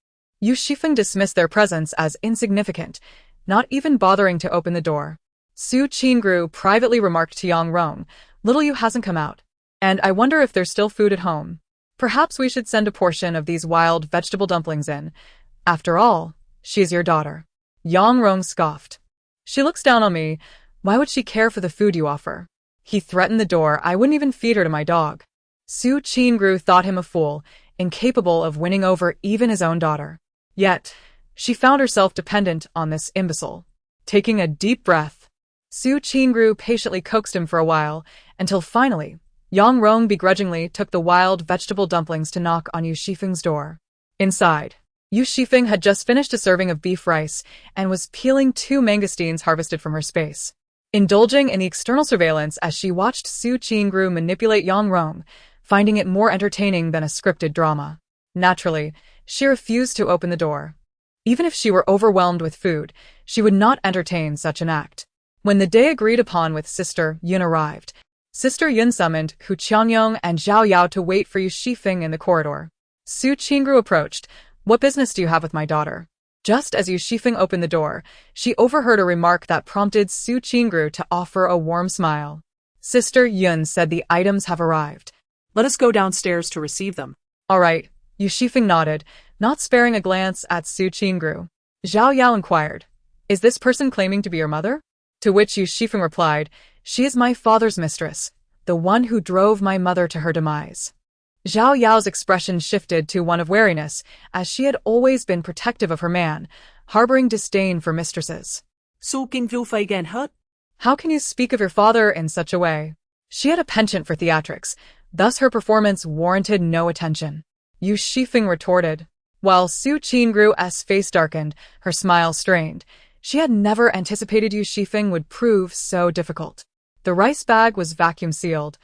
[SPEAKER 1] Yu Xifeng dismissed their presence as insignificant, not even bothering to open the door. Su Qingru privately remarked to Yang Rong, Little Yu hasn't come out, and I wonder if there's still food at home. Perhaps we should send a portion of these wild vegetable dumplings in. After all, she's your daughter. Yang Rong scoffed. She looks down on me. Why would she care for the food you offer? He threatened the door. I wouldn't even feed her to my dog. Su Qingru thought him a fool, incapable of winning over even his own daughter. Yet, she found herself dependent on this imbecile. Taking a deep breath, Su Qingru patiently coaxed him for a while, until finally, Yang Rong begrudgingly took the wild vegetable dumplings to knock on Yu Xifeng's door. Inside, Yu Xifeng had just finished a serving of beef rice and was peeling 2 mangosteens harvested from her space. Indulging in the external surveillance as she watched Su Qingru manipulate Yang Rong, finding it more entertaining than a scripted drama. Naturally, she refused to open the door. Even if she were overwhelmed with food, she would not entertain such an act. When the day agreed upon with Sister Yun arrived, Sister Yun summoned Hu Qiangyong and Zhao Yao to wait for Yu Xifeng in the corridor. Su Qingru approached. What business do you have with my daughter? Just as Yu Xifeng opened the door, she overheard a remark that prompted Su Qingru to offer a warm smile. Sister Yun said the items have arrived.
[SPEAKER 2] Let us go downstairs to receive them.
[SPEAKER 1] All right, Yu Xifeng nodded, not sparing a glance at Su Qingru. Zhao Yao inquired, Is this person claiming to be your mother? To which Yu Xifeng replied, She is my father's mistress, the one who drove my mother to her demise. Zhao Yao's expression shifted to one of wariness, as she had always been protective of her man, harboring disdain for mistresses.
[SPEAKER 2] Su Qingru again hurt?
[SPEAKER 1] How can you speak of your father in such a way? She had a penchant for theatrics, thus her performance warranted no attention. Yu Xifeng retorted. While Su Qingru's face darkened, her smile strained. She had never anticipated Yu Xifeng would prove so difficult. The rice bag was vacuum-sealed.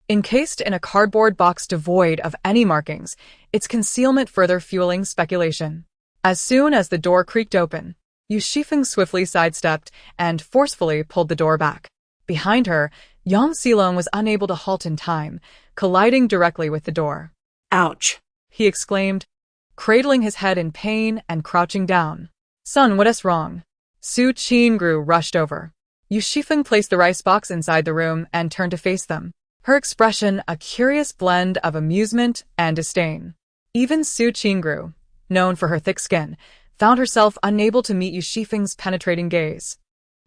[SPEAKER 1] Encased in a cardboard box devoid of any markings, its concealment further fueling speculation. As soon as the door creaked open, Yu Xifeng swiftly sidestepped and forcefully pulled the door back. Behind her, Yang Xilong was unable to halt in time, colliding directly with the door.
[SPEAKER 2] Ouch!
[SPEAKER 1] He exclaimed, cradling his head in pain and crouching down. Son, what's wrong? Su Qingru rushed over. Yu Xifeng placed the rice box inside the room and turned to face them, her expression a curious blend of amusement and disdain. Even Su Qingru, known for her thick skin, found herself unable to meet Yu Xifeng's penetrating gaze.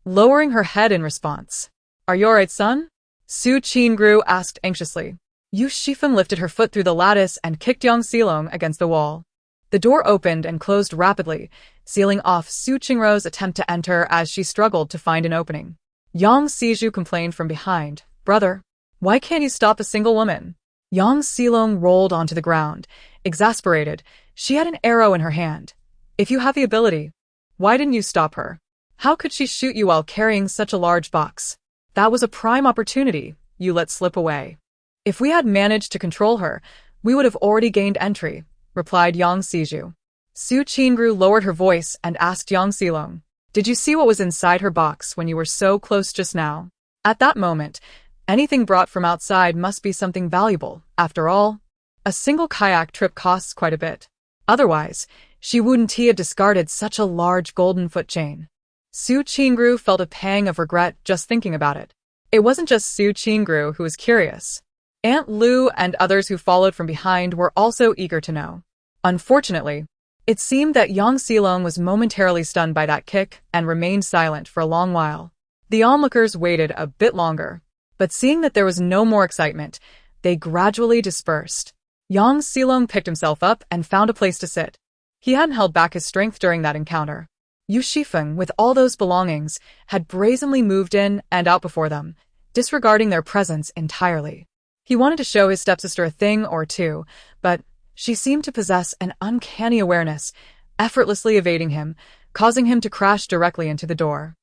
[SPEAKER 1] Lowering her head in response. Are you alright, son? Su Qingru asked anxiously. Yu Xifeng lifted her foot through the lattice and kicked Yang Xilong against the wall. The door opened and closed rapidly, sealing off Su Qingru's attempt to enter as she struggled to find an opening. Yang Xiju complained from behind, Brother, why can't you stop a single woman? Yang Xilong rolled onto the ground. Exasperated, she had an arrow in her hand. If you have the ability, why didn't you stop her? How could she shoot you while carrying such a large box? That was a prime opportunity you let slip away. If we had managed to control her, we would have already gained entry, replied Yang Xiju. Su Qingru lowered her voice and asked Yang Xilong, Did you see what was inside her box when you were so close just now? At that moment, anything brought from outside must be something valuable. After all, a single kayak trip costs quite a bit. Otherwise, she wouldn't have discarded such a large golden foot chain. Su Qingru felt a pang of regret just thinking about it. It wasn't just Su Qingru who was curious. Aunt Lu and others who followed from behind were also eager to know. Unfortunately, it seemed that Yang Xilong was momentarily stunned by that kick and remained silent for a long while. The onlookers waited a bit longer, but seeing that there was no more excitement, they gradually dispersed. Yang Xilong picked himself up and found a place to sit. He hadn't held back his strength during that encounter. Yu Xifeng, with all those belongings, had brazenly moved in and out before them, disregarding their presence entirely. He wanted to show his stepsister a thing or two, but she seemed to possess an uncanny awareness, effortlessly evading him, causing him to crash directly into the door.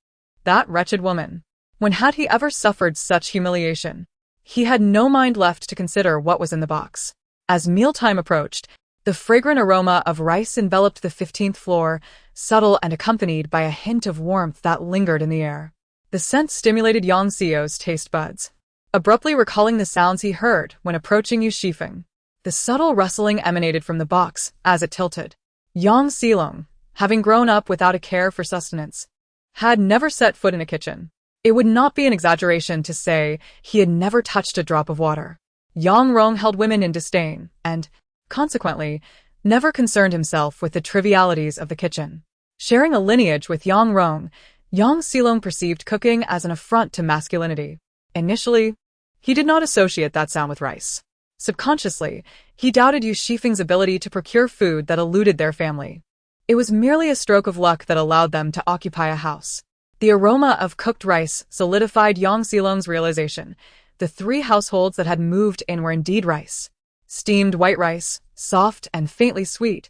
[SPEAKER 1] That wretched woman. When had he ever suffered such humiliation? He had no mind left to consider what was in the box. As mealtime approached, the fragrant aroma of rice enveloped the 15th floor, subtle and accompanied by a hint of warmth that lingered in the air. The scent stimulated Yang Xio's taste buds, abruptly recalling the sounds he heard when approaching Yu Xifeng. The subtle rustling emanated from the box as it tilted. Yang Xilong, having grown up without a care for sustenance, had never set foot in a kitchen. It would not be an exaggeration to say he had never touched a drop of water. Yang Rong held women in disdain and, consequently, never concerned himself with the trivialities of the kitchen. Sharing a lineage with Yang Rong, Yang Xilong perceived cooking as an affront to masculinity. Initially, he did not associate that sound with rice. Subconsciously, he doubted Yu Xifeng's ability to procure food that eluded their family. It was merely a stroke of luck that allowed them to occupy a house. The aroma of cooked rice solidified Yang Xilong's realization. The 3 households that had moved in were indeed rice. Steamed white rice, soft and faintly sweet,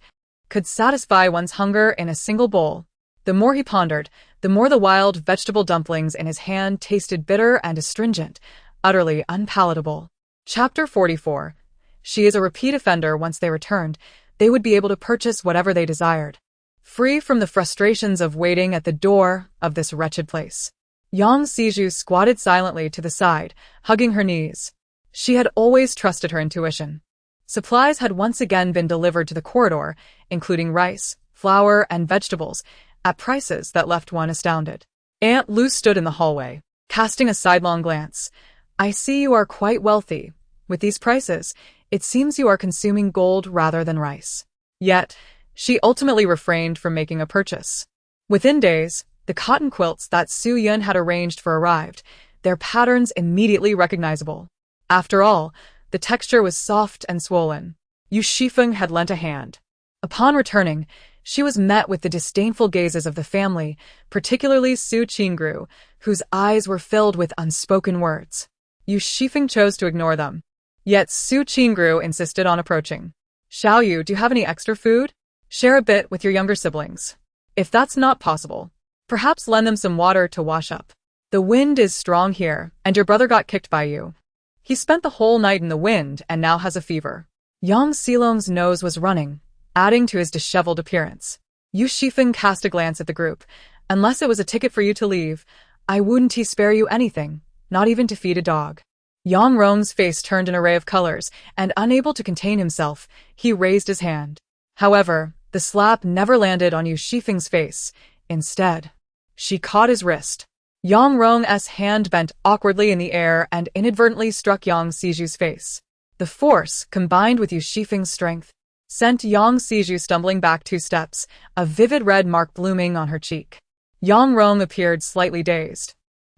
[SPEAKER 1] could satisfy one's hunger in a single bowl. The more he pondered, the more the wild vegetable dumplings in his hand tasted bitter and astringent, utterly unpalatable. Chapter 44. She is a repeat offender. Once they returned, they would be able to purchase whatever they desired, free from the frustrations of waiting at the door of this wretched place. Yang Xiju squatted silently to the side, hugging her knees. She had always trusted her intuition. Supplies had once again been delivered to the corridor, including rice, flour, and vegetables, at prices that left one astounded. Aunt Lu stood in the hallway, casting a sidelong glance. I see you are quite wealthy. With these prices, it seems you are consuming gold rather than rice. Yet, she ultimately refrained from making a purchase. Within days, the cotton quilts that Su Yun had arranged for arrived, their patterns immediately recognizable. After all, the texture was soft and swollen. Yu Xifeng had lent a hand. Upon returning, she was met with the disdainful gazes of the family, particularly Su Qingru, whose eyes were filled with unspoken words. Yu Xifeng chose to ignore them. Yet Su Qingru insisted on approaching. Xiao Yu, do you have any extra food? Share a bit with your younger siblings. If that's not possible, perhaps lend them some water to wash up. The wind is strong here, and your brother got kicked by you. He spent the whole night in the wind and now has a fever. Yang Xilong's nose was running, adding to his disheveled appearance. Yu Xifeng cast a glance at the group. Unless it was a ticket for you to leave, I wouldn't spare you anything. not even to feed a dog. Yang Rong's face turned an array of colors, and unable to contain himself, he raised his hand. However, the slap never landed on Yu Xifeng's face. Instead, she caught his wrist. Yang Rong's hand bent awkwardly in the air and inadvertently struck Yang Siju's face. The force, combined with Yu Xifeng's strength, sent Yang Siju stumbling back 2 steps, a vivid red mark blooming on her cheek. Yang Rong appeared slightly dazed,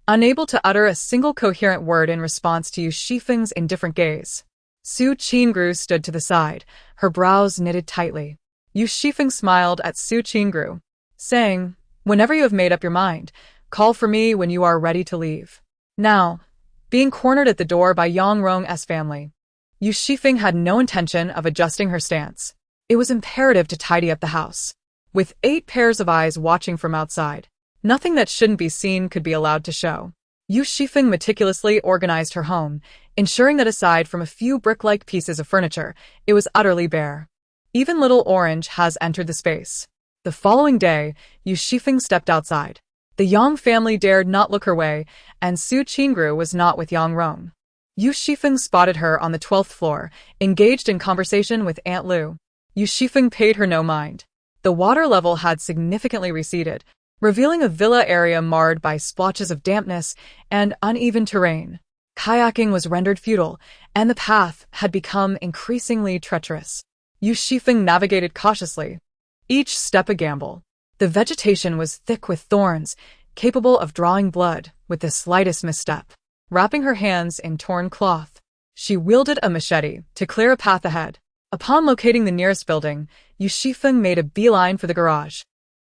[SPEAKER 1] unable to utter a single coherent word in response to Yu Xifeng's indifferent gaze. Su Qingru stood to the side, her brows knitted tightly. Yu Xifeng smiled at Su Qingru, saying, "Whenever you have made up your mind, call for me when you are ready to leave." Now, being cornered at the door by Yang Rong's family, Yu Xifeng had no intention of adjusting her stance. It was imperative to tidy up the house. With 8 pairs of eyes watching from outside, nothing that shouldn't be seen could be allowed to show. Yu Xifeng meticulously organized her home, ensuring that aside from a few brick-like pieces of furniture, it was utterly bare. Even little Orange has entered the space. The following day, Yu Xifeng stepped outside. The Yang family dared not look her way, and Su Qingru was not with Yang Rong. Yu Xifeng spotted her on the 12th floor, engaged in conversation with Aunt Lu. Yu Xifeng paid her no mind. The water level had significantly receded, revealing a villa area marred by splotches of dampness and uneven terrain. Kayaking was rendered futile, and the path had become increasingly treacherous. Yu Xifeng navigated cautiously, each step a gamble. The vegetation was thick with thorns, capable of drawing blood with the slightest misstep. Wrapping her hands in torn cloth, she wielded a machete to clear a path ahead. Upon locating the nearest building, Yu Xifeng made a beeline for the garage,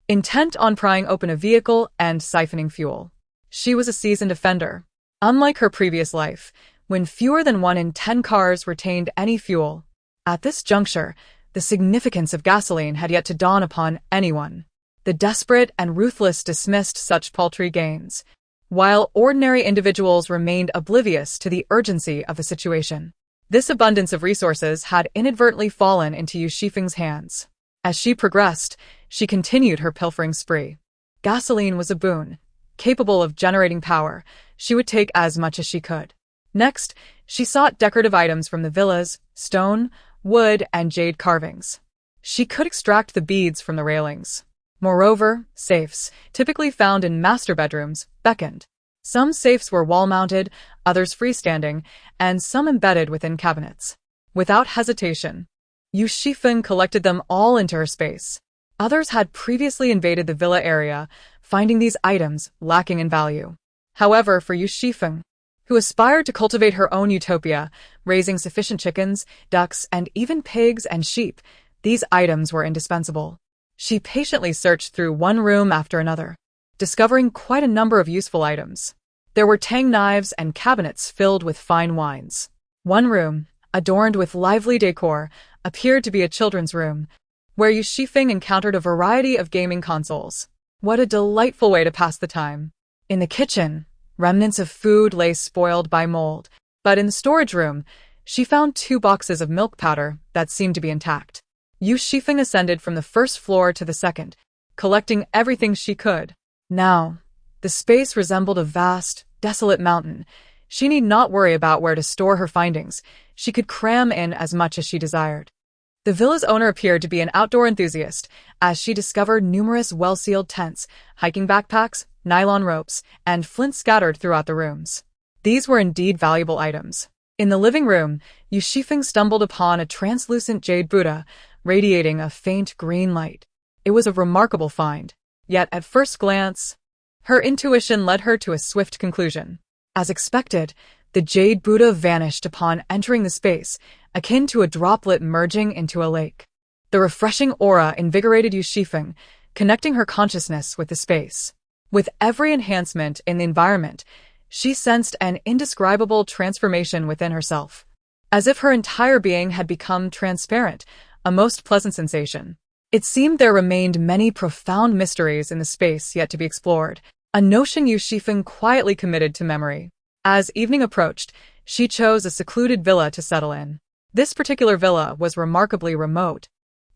[SPEAKER 1] intent on prying open a vehicle and siphoning fuel. She was a seasoned offender. Unlike her previous life, when fewer than 1 in 10 cars retained any fuel, at this juncture, the significance of gasoline had yet to dawn upon anyone. The desperate and ruthless dismissed such paltry gains, while ordinary individuals remained oblivious to the urgency of the situation. This abundance of resources had inadvertently fallen into Yu Xifeng's hands. As she progressed, she continued her pilfering spree. Gasoline was a boon. Capable of generating power, she would take as much as she could. Next, she sought decorative items from the villas, stone, wood, and jade carvings. She could extract the beads from the railings. Moreover, safes, typically found in master bedrooms, beckoned. Some safes were wall-mounted, others freestanding, and some embedded within cabinets. Without hesitation, Yu Xifeng collected them all into her space. Others had previously invaded the villa area, finding these items lacking in value. However, for Yu Xifeng, who aspired to cultivate her own utopia, raising sufficient chickens, ducks, and even pigs and sheep, these items were indispensable. She patiently searched through one room after another, discovering quite a number of useful items. There were tang knives and cabinets filled with fine wines. One room, adorned with lively decor, appeared to be a children's room, where Yu Xifeng encountered a variety of gaming consoles. What a delightful way to pass the time. In the kitchen, remnants of food lay spoiled by mold, but in the storage room, she found 2 boxes of milk powder that seemed to be intact. Yu Xifeng ascended from the 1st floor to the 2nd, collecting everything she could. Now, the space resembled a vast, desolate mountain. She need not worry about where to store her findings. She could cram in as much as she desired. The villa's owner appeared to be an outdoor enthusiast, as she discovered numerous well-sealed tents, hiking backpacks, nylon ropes, and flints scattered throughout the rooms. These were indeed valuable items. In the living room, Yu Xifeng stumbled upon a translucent jade Buddha, radiating a faint green light. It was a remarkable find, yet at first glance, her intuition led her to a swift conclusion. As expected, the jade Buddha vanished upon entering the space, akin to a droplet merging into a lake. The refreshing aura invigorated Yu Xifeng, connecting her consciousness with the space. With every enhancement in the environment, she sensed an indescribable transformation within herself, as if her entire being had become transparent, a most pleasant sensation. It seemed there remained many profound mysteries in the space yet to be explored, a notion Yu Xifeng quietly committed to memory. As evening approached, she chose a secluded villa to settle in. This particular villa was remarkably remote,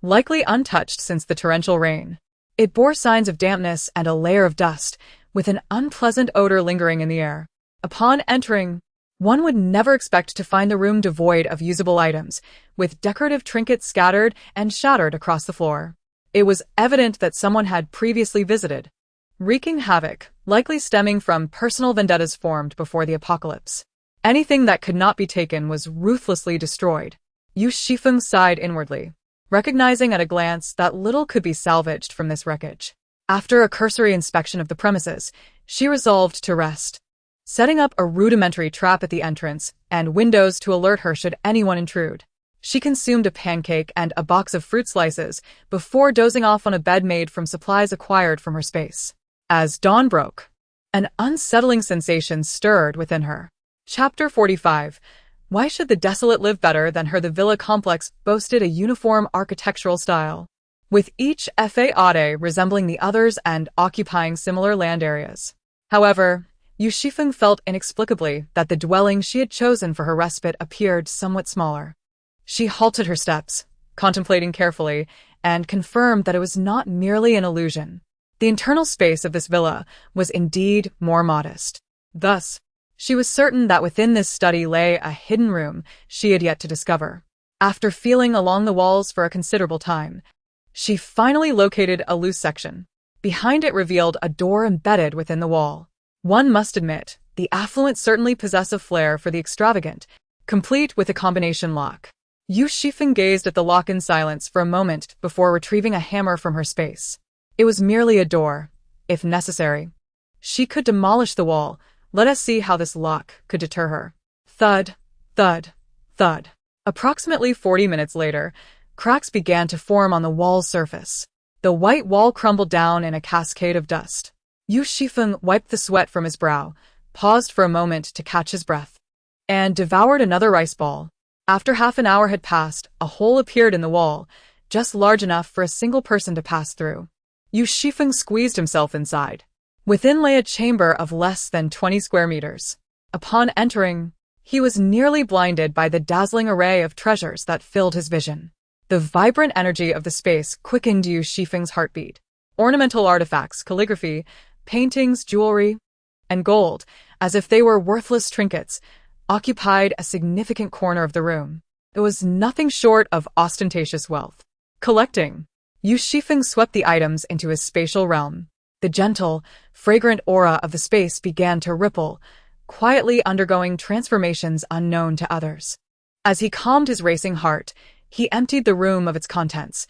[SPEAKER 1] likely untouched since the torrential rain. It bore signs of dampness and a layer of dust, with an unpleasant odor lingering in the air. Upon entering, one would never expect to find the room devoid of usable items, with decorative trinkets scattered and shattered across the floor. It was evident that someone had previously visited, wreaking havoc, likely stemming from personal vendettas formed before the apocalypse. Anything that could not be taken was ruthlessly destroyed. Yu Xifeng sighed inwardly, recognizing at a glance that little could be salvaged from this wreckage. After a cursory inspection of the premises, she resolved to rest, setting up a rudimentary trap at the entrance and windows to alert her should anyone intrude. She consumed a pancake and a box of fruit slices before dozing off on a bed made from supplies acquired from her space. As dawn broke, an unsettling sensation stirred within her. Chapter 45. Why should the desolate live better than her? The villa complex boasted a uniform architectural style, with each faade resembling the others and occupying similar land areas. However, Yu Xifeng felt inexplicably that the dwelling she had chosen for her respite appeared somewhat smaller. She halted her steps, contemplating carefully, and confirmed that it was not merely an illusion. The internal space of this villa was indeed more modest. Thus, she was certain that within this study lay a hidden room she had yet to discover. After feeling along the walls for a considerable time, she finally located a loose section. Behind it revealed a door embedded within the wall. One must admit, the affluent certainly possess a flair for the extravagant, complete with a combination lock. Yu Xifeng gazed at the lock in silence for a moment before retrieving a hammer from her space. It was merely a door. If necessary, she could demolish the wall. Let us see how this lock could deter her. Thud, thud, thud. Approximately 40 minutes later, cracks began to form on the wall's surface. The white wall crumbled down in a cascade of dust. Yu Xifeng wiped the sweat from his brow, paused for a moment to catch his breath, and devoured another rice ball. After half an hour had passed, a hole appeared in the wall, just large enough for a single person to pass through. Yu Xifeng squeezed himself inside. Within lay a chamber of less than 20 square meters. Upon entering, he was nearly blinded by the dazzling array of treasures that filled his vision. The vibrant energy of the space quickened Yu Xifeng's heartbeat. Ornamental artifacts, calligraphy, paintings, jewelry, and gold, as if they were worthless trinkets, occupied a significant corner of the room. It was nothing short of ostentatious wealth. Collecting, Yu Xifeng swept the items into his spatial realm. The gentle, fragrant aura of the space began to ripple, quietly undergoing transformations unknown to others. As he calmed his racing heart, he emptied the room of its contents.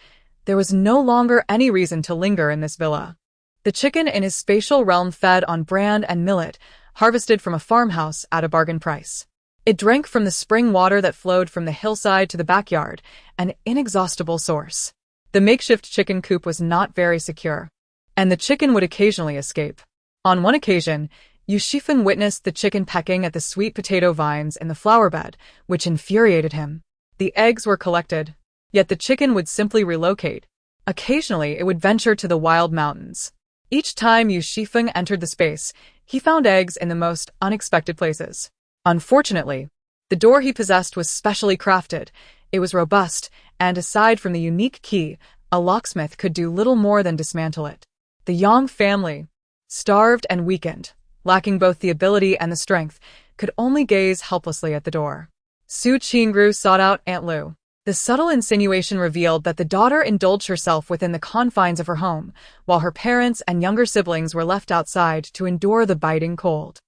[SPEAKER 1] There was no longer any reason to linger in this villa. The chicken in his spatial realm fed on bran and millet, harvested from a farmhouse at a bargain price. It drank from the spring water that flowed from the hillside to the backyard, an inexhaustible source. The makeshift chicken coop was not very secure, and the chicken would occasionally escape. On one occasion, Yu Xifeng witnessed the chicken pecking at the sweet potato vines in the flower bed, which infuriated him. The eggs were collected, yet the chicken would simply relocate. Occasionally, it would venture to the wild mountains. Each time Yu Xifeng entered the space, he found eggs in the most unexpected places. Unfortunately, the door he possessed was specially crafted. It was robust, and aside from the unique key, a locksmith could do little more than dismantle it. The Yang family, starved and weakened, lacking both the ability and the strength, could only gaze helplessly at the door. Su Qingru sought out Aunt Lu. The subtle insinuation revealed that the daughter indulged herself within the confines of her home, while her parents and younger siblings were left outside to endure the biting cold.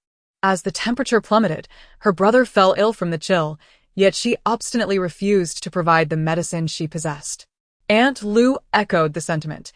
[SPEAKER 1] As the temperature plummeted, her brother fell ill from the chill, yet she obstinately refused to provide the medicine she possessed. Aunt Lu echoed the sentiment,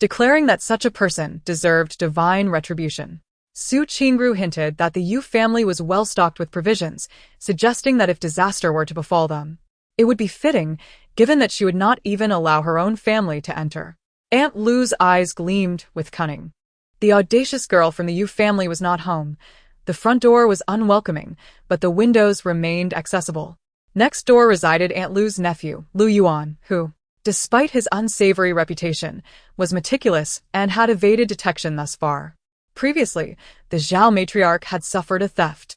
[SPEAKER 1] declaring that such a person deserved divine retribution. Su Qingru hinted that the Yu family was well stocked with provisions, suggesting that if disaster were to befall them, it would be fitting, given that she would not even allow her own family to enter. Aunt Lu's eyes gleamed with cunning. The audacious girl from the Yu family was not home. The front door was unwelcoming, but the windows remained accessible. Next door resided Aunt Lu's nephew, Lu Yuan, who, despite his unsavory reputation, was meticulous and had evaded detection thus far. Previously, the Zhao matriarch had suffered a theft.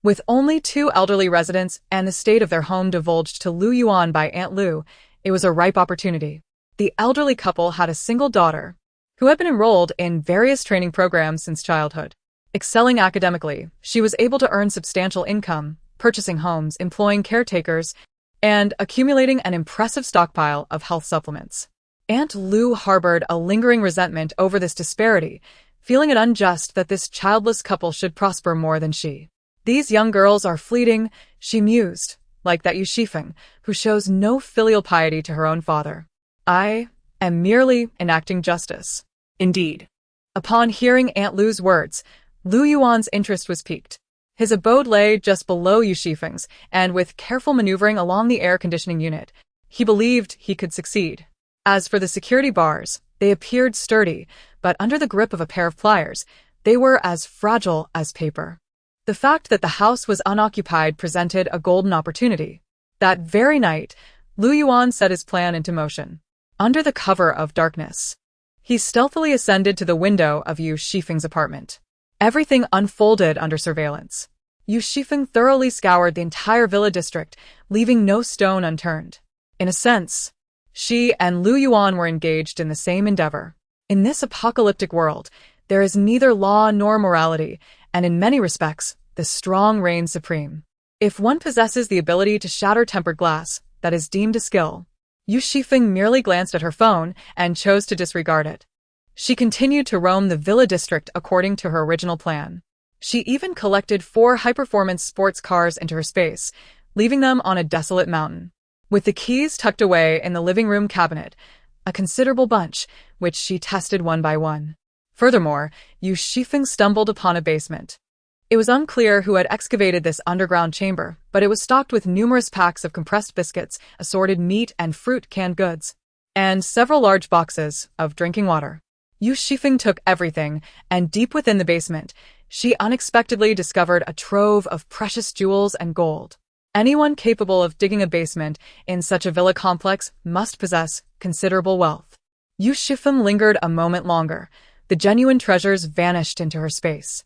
[SPEAKER 1] With only 2 elderly residents and the state of their home divulged to Lu Yuan by Aunt Lu, it was a ripe opportunity. The elderly couple had a single daughter, who had been enrolled in various training programs since childhood. Excelling academically, she was able to earn substantial income, purchasing homes, employing caretakers, and accumulating an impressive stockpile of health supplements. Aunt Lu harbored a lingering resentment over this disparity, feeling it unjust that this childless couple should prosper more than she. These young girls are fleeting, she mused, like that Yu Xifeng, who shows no filial piety to her own father. I am merely enacting justice. Indeed. Upon hearing Aunt Lu's words, Lu Yuan's interest was piqued. His abode lay just below Yu Xifeng's, and with careful maneuvering along the air conditioning unit, he believed he could succeed. As for the security bars, they appeared sturdy, but under the grip of a pair of pliers, they were as fragile as paper. The fact that the house was unoccupied presented a golden opportunity. That very night, Lu Yuan set his plan into motion. Under the cover of darkness, he stealthily ascended to the window of Yu Xifeng's apartment. Everything unfolded under surveillance. Yu Xifeng thoroughly scoured the entire villa district, leaving no stone unturned. In a sense, she and Lu Yuan were engaged in the same endeavor. In this apocalyptic world, there is neither law nor morality, and in many respects, the strong reigns supreme. If one possesses the ability to shatter tempered glass, that is deemed a skill. Yu Xifeng merely glanced at her phone and chose to disregard it. She continued to roam the villa district according to her original plan. She even collected 4 high-performance sports cars into her space, leaving them on a desolate mountain. With the keys tucked away in the living room cabinet, a considerable bunch, which she tested one by one. Furthermore, Yu Xifeng stumbled upon a basement. It was unclear who had excavated this underground chamber, but it was stocked with numerous packs of compressed biscuits, assorted meat and fruit canned goods, and several large boxes of drinking water. Yu Xifeng took everything, and deep within the basement, she unexpectedly discovered a trove of precious jewels and gold. Anyone capable of digging a basement in such a villa complex must possess considerable wealth. Yu Xifeng lingered a moment longer. The genuine treasures vanished into her space,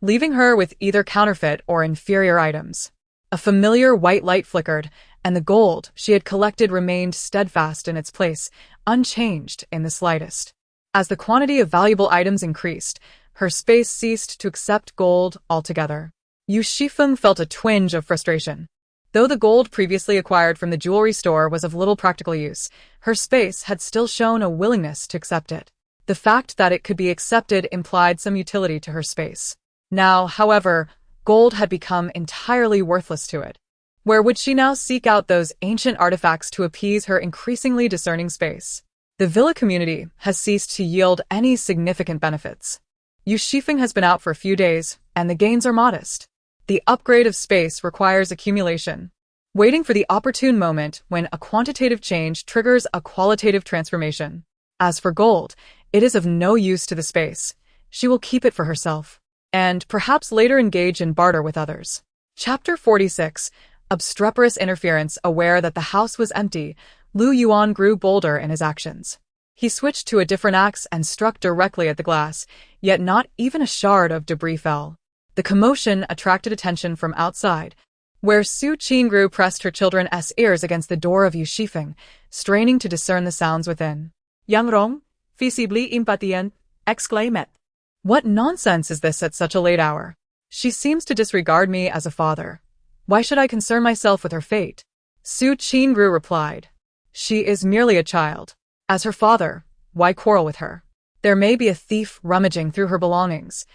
[SPEAKER 1] leaving her with either counterfeit or inferior items. A familiar white light flickered, and the gold she had collected remained steadfast in its place, unchanged in the slightest. As the quantity of valuable items increased, her space ceased to accept gold altogether. Yu Xifeng felt a twinge of frustration. Though the gold previously acquired from the jewelry store was of little practical use, her space had still shown a willingness to accept it. The fact that it could be accepted implied some utility to her space. Now, however, gold had become entirely worthless to it. Where would she now seek out those ancient artifacts to appease her increasingly discerning space? The villa community has ceased to yield any significant benefits. Yu Xifeng has been out for a few days, and the gains are modest. The upgrade of space requires accumulation, waiting for the opportune moment when a quantitative change triggers a qualitative transformation. As for gold, it is of no use to the space. She will keep it for herself, and perhaps later engage in barter with others. Chapter 46. Obstreperous interference. Aware that the house was empty, Lu Yuan grew bolder in his actions. He switched to a different axe and struck directly at the glass, yet not even a shard of debris fell. The commotion attracted attention from outside, where Su Qingru pressed her children's ears against the door of Yu Xifeng, straining to discern the sounds within.
[SPEAKER 2] Yang Rong, visibly impatient, exclaimed.
[SPEAKER 1] What nonsense is this at such a late hour? She seems to disregard me as a father. Why should I concern myself with her fate? Su Qingru replied. She is merely a child. As her father, why quarrel with her? There may be a thief rummaging through her belongings.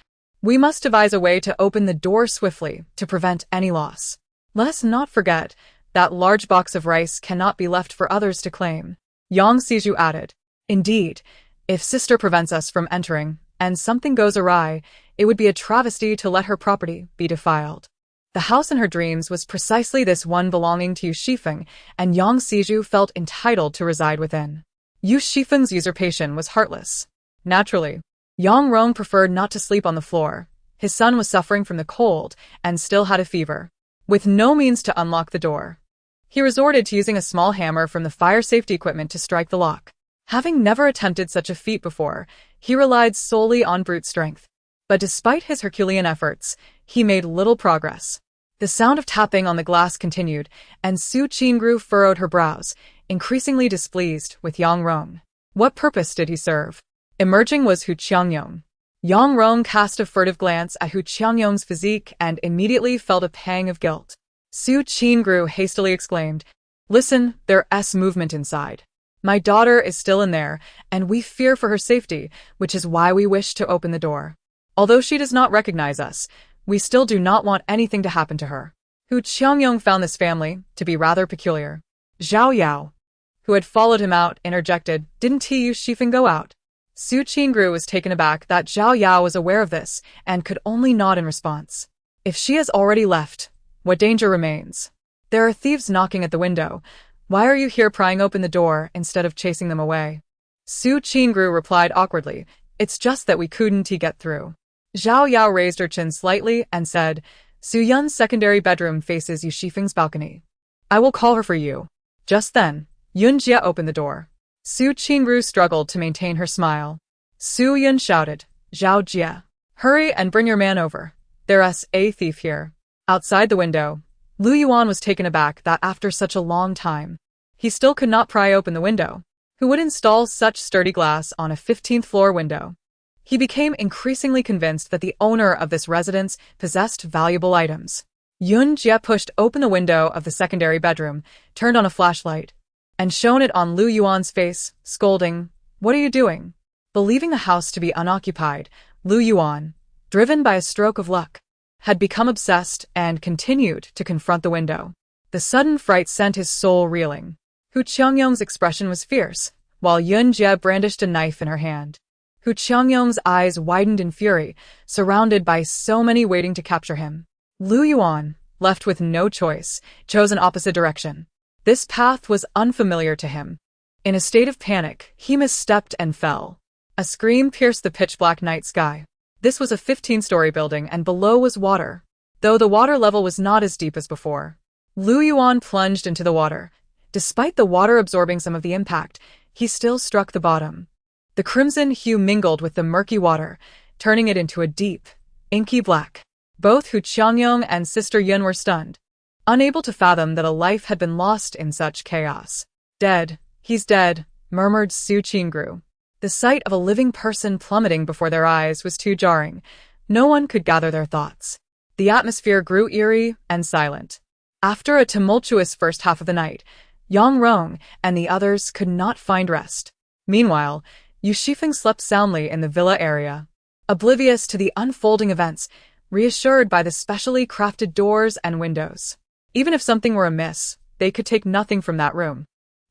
[SPEAKER 1] We must devise a way to open the door swiftly to prevent any loss. Let us not forget that large box of rice cannot be left for others to claim. Yang Xizhu added. Indeed, if sister prevents us from entering, and something goes awry, it would be a travesty to let her property be defiled. The house in her dreams was precisely this one belonging to Yu Xifeng, and Yang Xizhu felt entitled to reside within. Yu Xifeng's usurpation was heartless. Naturally, Yang Rong preferred not to sleep on the floor. His son was suffering from the cold and still had a fever. With no means to unlock the door, he resorted to using a small hammer from the fire safety equipment to strike the lock. Having never attempted such a feat before, he relied solely on brute strength. But despite his Herculean efforts, he made little progress. The sound of tapping on the glass continued, and Su Qingru furrowed her brows, increasingly displeased with Yang Rong. What purpose did he serve? Emerging was Hu Qiangyong. Yang Rong cast a furtive glance at Hu Qiangyong's physique and immediately felt a pang of guilt. Su Qingru hastily exclaimed, "Listen, there's movement inside. My daughter is still in there, and we fear for her safety, which is why we wish to open the door. Although she does not recognize us, we still do not want anything to happen to her." Hu Qiangyong found this family to be rather peculiar. Zhao Yao, who had followed him out, interjected, "Didn't Yu Xifeng go out?" Su Qingru was taken aback that Zhao Yao was aware of this and could only nod in response. If she has already left, what danger remains? There are thieves knocking at the window. Why are you here prying open the door instead of chasing them away? Su Qingru replied awkwardly, "It's just that we couldn't get through." Zhao Yao raised her chin slightly and said, "Su Yun's secondary bedroom faces Yu Xifeng's balcony. I will call her for you." Just then, Yun Jie opened the door. Su Qingru struggled to maintain her smile. Su Yun shouted, "Zhao Jie, hurry and bring your man over. There's a thief here." Outside the window, Lu Yuan was taken aback that after such a long time, he still could not pry open the window. Who would install such sturdy glass on a 15th floor window? He became increasingly convinced that the owner of this residence possessed valuable items. Yun Jie pushed open the window of the secondary bedroom, turned on a flashlight, and shone it on Lu Yuan's face, scolding, "What are you doing?" Believing the house to be unoccupied, Lu Yuan, driven by a stroke of luck, had become obsessed and continued to confront the window. The sudden fright sent his soul reeling. Hu Qiangyong's expression was fierce, while Yun Jie brandished a knife in her hand. Hu Qiangyong's eyes widened in fury, surrounded by so many waiting to capture him. Lu Yuan, left with no choice, chose an opposite direction. This path was unfamiliar to him. In a state of panic, he misstepped and fell. A scream pierced the pitch-black night sky. This was a 15-story building, and below was water, though the water level was not as deep as before. Lu Yuan plunged into the water. Despite the water absorbing some of the impact, he still struck the bottom. The crimson hue mingled with the murky water, turning it into a deep, inky black. Both Hu Qiangyong and Sister Yun were stunned, unable to fathom that a life had been lost in such chaos. "Dead, he's dead," murmured Su Qingru. The sight of a living person plummeting before their eyes was too jarring. No one could gather their thoughts. The atmosphere grew eerie and silent. After a tumultuous first half of the night, Yang Rong and the others could not find rest. Meanwhile, Yu Xifeng slept soundly in the villa area, oblivious to the unfolding events, reassured by the specially crafted doors and windows. Even if something were amiss, they could take nothing from that room.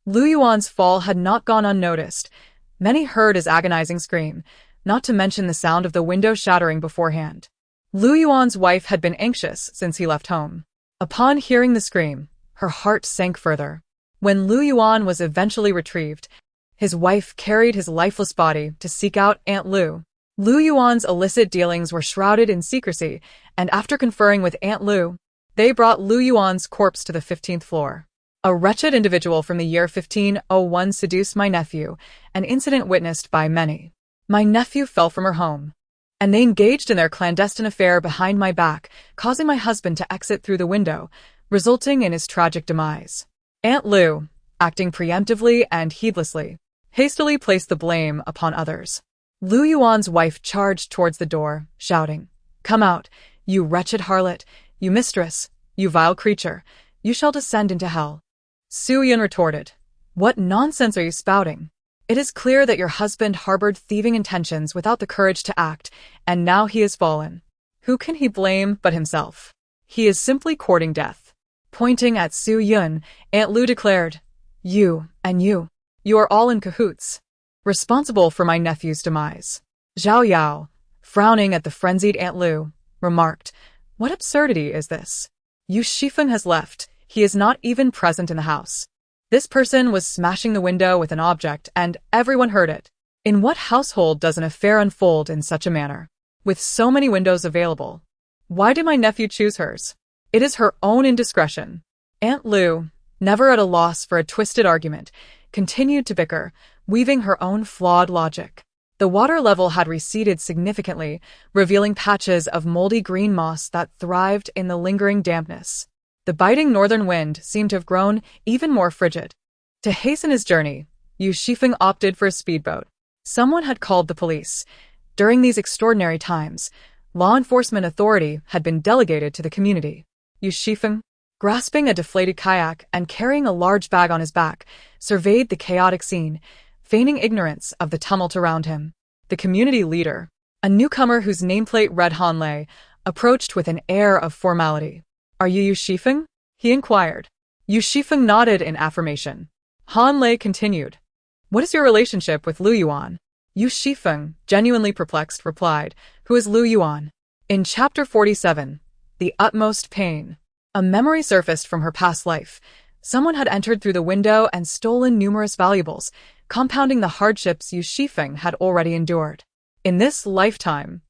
[SPEAKER 1] Lu Yuan's fall had not gone unnoticed. Many heard his agonizing scream, not to mention the sound of the window shattering beforehand. Lu Yuan's wife had been anxious since he left home. Upon hearing the scream, her heart sank further. When Lu Yuan was eventually retrieved, his wife carried his lifeless body to seek out Aunt Lu. Lu Yuan's illicit dealings were shrouded in secrecy, and after conferring with Aunt Lu, they brought Lu Yuan's corpse to the 15th floor. A wretched individual from the year 1501 seduced my nephew, an incident witnessed by many. My nephew fell from her home, and they engaged in their clandestine affair behind my back, causing my husband to exit through the window, resulting in his tragic demise. Aunt Lu, acting preemptively and heedlessly, hastily placed the blame upon others. Lu Yuan's wife charged towards the door, shouting, "Come out, you wretched harlot, you mistress, you vile creature, you shall descend into hell." Su Yun retorted, "What nonsense are you spouting? It is clear that your husband harbored thieving intentions without the courage to act, and now he has fallen. Who can he blame but himself? He is simply courting death." Pointing at Su Yun, Aunt Lu declared, "You, and you are all in cahoots, responsible for my nephew's demise." Zhao Yao, frowning at the frenzied Aunt Lu, remarked, "What absurdity is this? Yu Xifeng has left. He is not even present in the house. This person was smashing the window with an object, and everyone heard it. In what household does an affair unfold in such a manner? With so many windows available, why did my nephew choose hers? It is her own indiscretion." Aunt Lu, never at a loss for a twisted argument, continued to bicker, weaving her own flawed logic. The water level had receded significantly, revealing patches of moldy green moss that thrived in the lingering dampness. The biting northern wind seemed to have grown even more frigid. To hasten his journey, Yu Xifeng opted for a speedboat. Someone had called the police. During these extraordinary times, law enforcement authority had been delegated to the community. Yu Xifeng, grasping a deflated kayak and carrying a large bag on his back, surveyed the chaotic scene, feigning ignorance of the tumult around him. The community leader, a newcomer whose nameplate read Han Lei, approached with an air of formality. "Are you Yu Xifeng?" he inquired. Yu Xifeng nodded in affirmation. Han Lei continued. "What is your relationship with Lu Yuan?" Yu Xifeng, genuinely perplexed, replied, "Who is Lu Yuan?" In Chapter 47, The Utmost Pain, a memory surfaced from her past life. Someone had entered through the window and stolen numerous valuables, compounding the hardships Yu Xifeng had already endured. In this lifetime,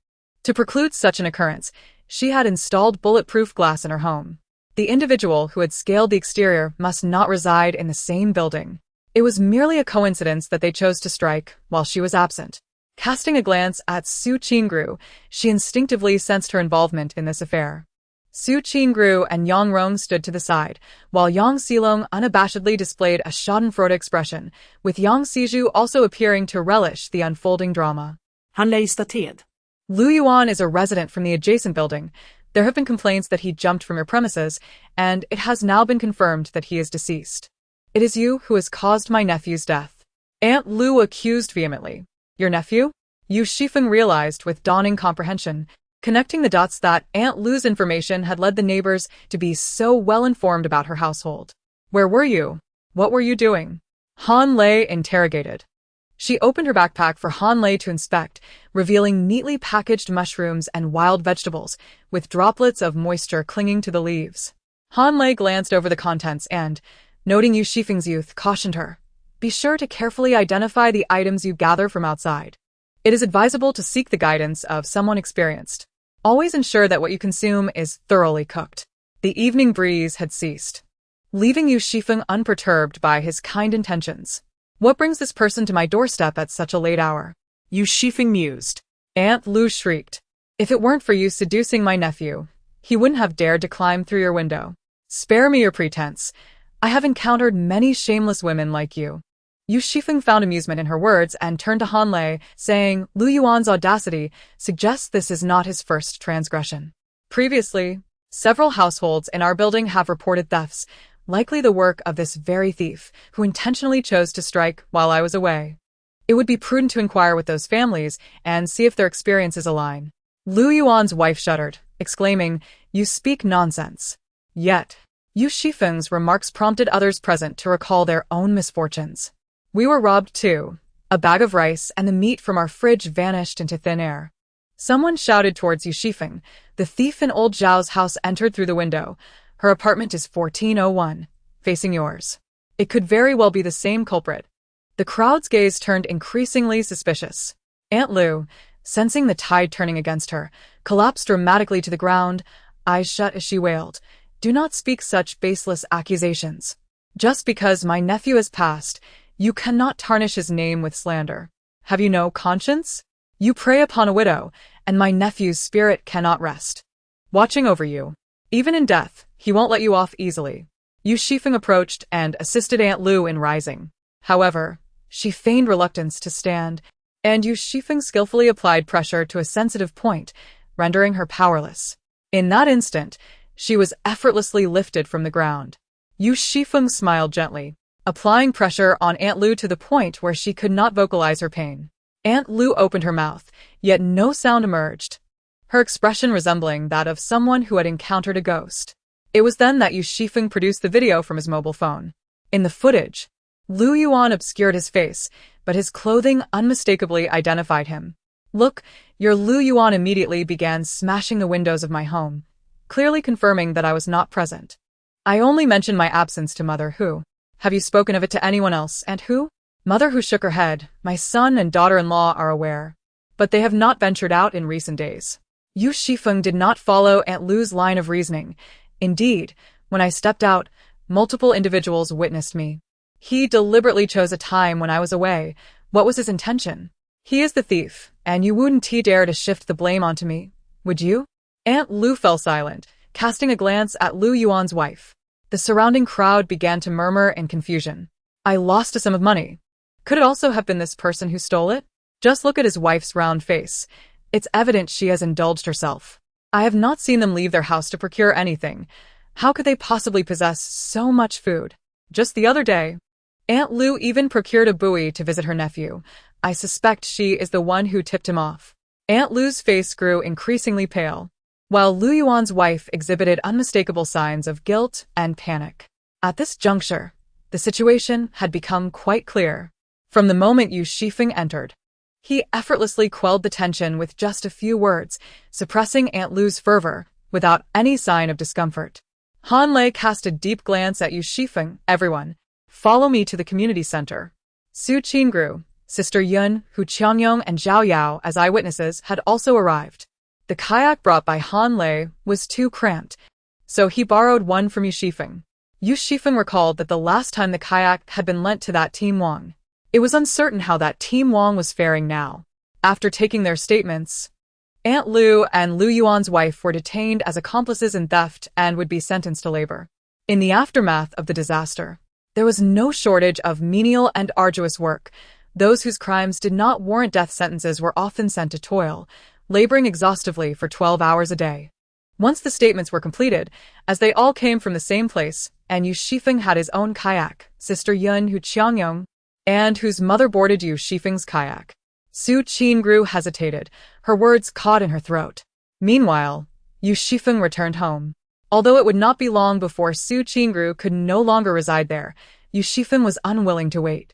[SPEAKER 1] to preclude such an occurrence, she had installed bulletproof glass in her home. The individual who had scaled the exterior must not reside in the same building. It was merely a coincidence that they chose to strike while she was absent. Casting a glance at Su Qingru, she instinctively sensed her involvement in this affair. Su Qingru and Yang Rong stood to the side, while Yang Xilong unabashedly displayed a schadenfreude expression, with Yang Xizhu also appearing to relish the unfolding drama.
[SPEAKER 2] Han Lei stated.
[SPEAKER 1] Lu Yuan is a resident from the adjacent building. There have been complaints that he jumped from your premises, and it has now been confirmed that he is deceased. It is you who has caused my nephew's death. Aunt Lu accused vehemently. Your nephew? Yu Xifeng realized with dawning comprehension, connecting the dots that Aunt Lu's information had led the neighbors to be so well informed about her household. Where were you? What were you doing? Han Lei interrogated. She opened her backpack for Han Lei to inspect, revealing neatly packaged mushrooms and wild vegetables, with droplets of moisture clinging to the leaves. Han Lei glanced over the contents and, noting Yu Xifeng's youth, cautioned her. Be sure to carefully identify the items you gather from outside. It is advisable to seek the guidance of someone experienced. Always ensure that what you consume is thoroughly cooked. The evening breeze had ceased, leaving Yu Xifeng unperturbed by his kind intentions. What brings this person to my doorstep at such a late hour?
[SPEAKER 2] Yu Xifeng mused.
[SPEAKER 1] Aunt Lu shrieked. If it weren't for you seducing my nephew, he wouldn't have dared to climb through your window. Spare me your pretense. I have encountered many shameless women like you. Yu Xifeng found amusement in her words and turned to Han Lei, saying, Lu Yuan's audacity suggests this is not his first transgression. Previously, several households in our building have reported thefts, likely the work of this very thief, who intentionally chose to strike while I was away. It would be prudent to inquire with those families and see if their experiences align. Lu Yuan's wife shuddered, exclaiming, You speak nonsense. Yet, Yu Xifeng's remarks prompted others present to recall their own misfortunes. We were robbed too. A bag of rice and the meat from our fridge vanished into thin air. Someone shouted towards Yu Xifeng. The thief in old Zhao's house entered through the window. Her apartment is 1401, facing yours. It could very well be the same culprit. The crowd's gaze turned increasingly suspicious. Aunt Lu, sensing the tide turning against her, collapsed dramatically to the ground, eyes shut as she wailed, Do not speak such baseless accusations. Just because my nephew has passed, you cannot tarnish his name with slander. Have you no conscience? You prey upon a widow, and my nephew's spirit cannot rest. Watching over you. Even in death, he won't let you off easily. Yu Xifeng approached and assisted Aunt Lu in rising. However, she feigned reluctance to stand, and Yu Xifeng skillfully applied pressure to a sensitive point, rendering her powerless. In that instant, she was effortlessly lifted from the ground. Yu Xifeng smiled gently, applying pressure on Aunt Lu to the point where she could not vocalize her pain. Aunt Lu opened her mouth, yet no sound emerged, her expression resembling that of someone who had encountered a ghost. It was then that Yu Xifeng produced the video from his mobile phone. In the footage, Lu Yuan obscured his face, but his clothing unmistakably identified him. Look, your Lu Yuan immediately began smashing the windows of my home, clearly confirming that I was not present. I only mentioned my absence to Mother Hu. Have you spoken of it to anyone else, and who? Mother Hu shook her head. My son and daughter-in-law are aware, but they have not ventured out in recent days. Yu Xifeng did not follow Aunt Lu's line of reasoning. Indeed, when I stepped out, multiple individuals witnessed me. He deliberately chose a time when I was away. What was his intention? He is the thief, and you wouldn't dare to shift the blame onto me, would you? Aunt Lu fell silent, casting a glance at Lu Yuan's wife. The surrounding crowd began to murmur in confusion. I lost a sum of money. Could it also have been this person who stole it? Just look at his wife's round face. It's evident she has indulged herself. I have not seen them leave their house to procure anything. How could they possibly possess so much food? Just the other day, Aunt Lu even procured a buoy to visit her nephew. I suspect she is the one who tipped him off. Aunt Lu's face grew increasingly pale, while Lu Yuan's wife exhibited unmistakable signs of guilt and panic. At this juncture, the situation had become quite clear. From the moment Yu Xifeng entered, he effortlessly quelled the tension with just a few words, suppressing Aunt Lu's fervor without any sign of discomfort. Han Lei cast a deep glance at Yu Xifeng. Everyone, follow me to the community center. Su Qingru, Sister Yun, Hu Qiangyong, and Zhao Yao as eyewitnesses had also arrived. The kayak brought by Han Lei was too cramped, so he borrowed one from Yu Xifeng. Yu Xifeng recalled that the last time the kayak had been lent to that Team Wang, it was uncertain how that Team Wang was faring now. After taking their statements, Aunt Lu and Lu Yuan's wife were detained as accomplices in theft and would be sentenced to labor. In the aftermath of the disaster, there was no shortage of menial and arduous work. Those whose crimes did not warrant death sentences were often sent to toil, laboring exhaustively for 12 hours a day. Once the statements were completed, as they all came from the same place, and Yu Xifeng had his own kayak, Sister Yun, Hu Qiangyong, and whose mother boarded Yu Xifeng's kayak. Su Qingru hesitated, her words caught in her throat. Meanwhile, Yu Xifeng returned home. Although it would not be long before Su Qingru could no longer reside there, Yu Xifeng was unwilling to wait.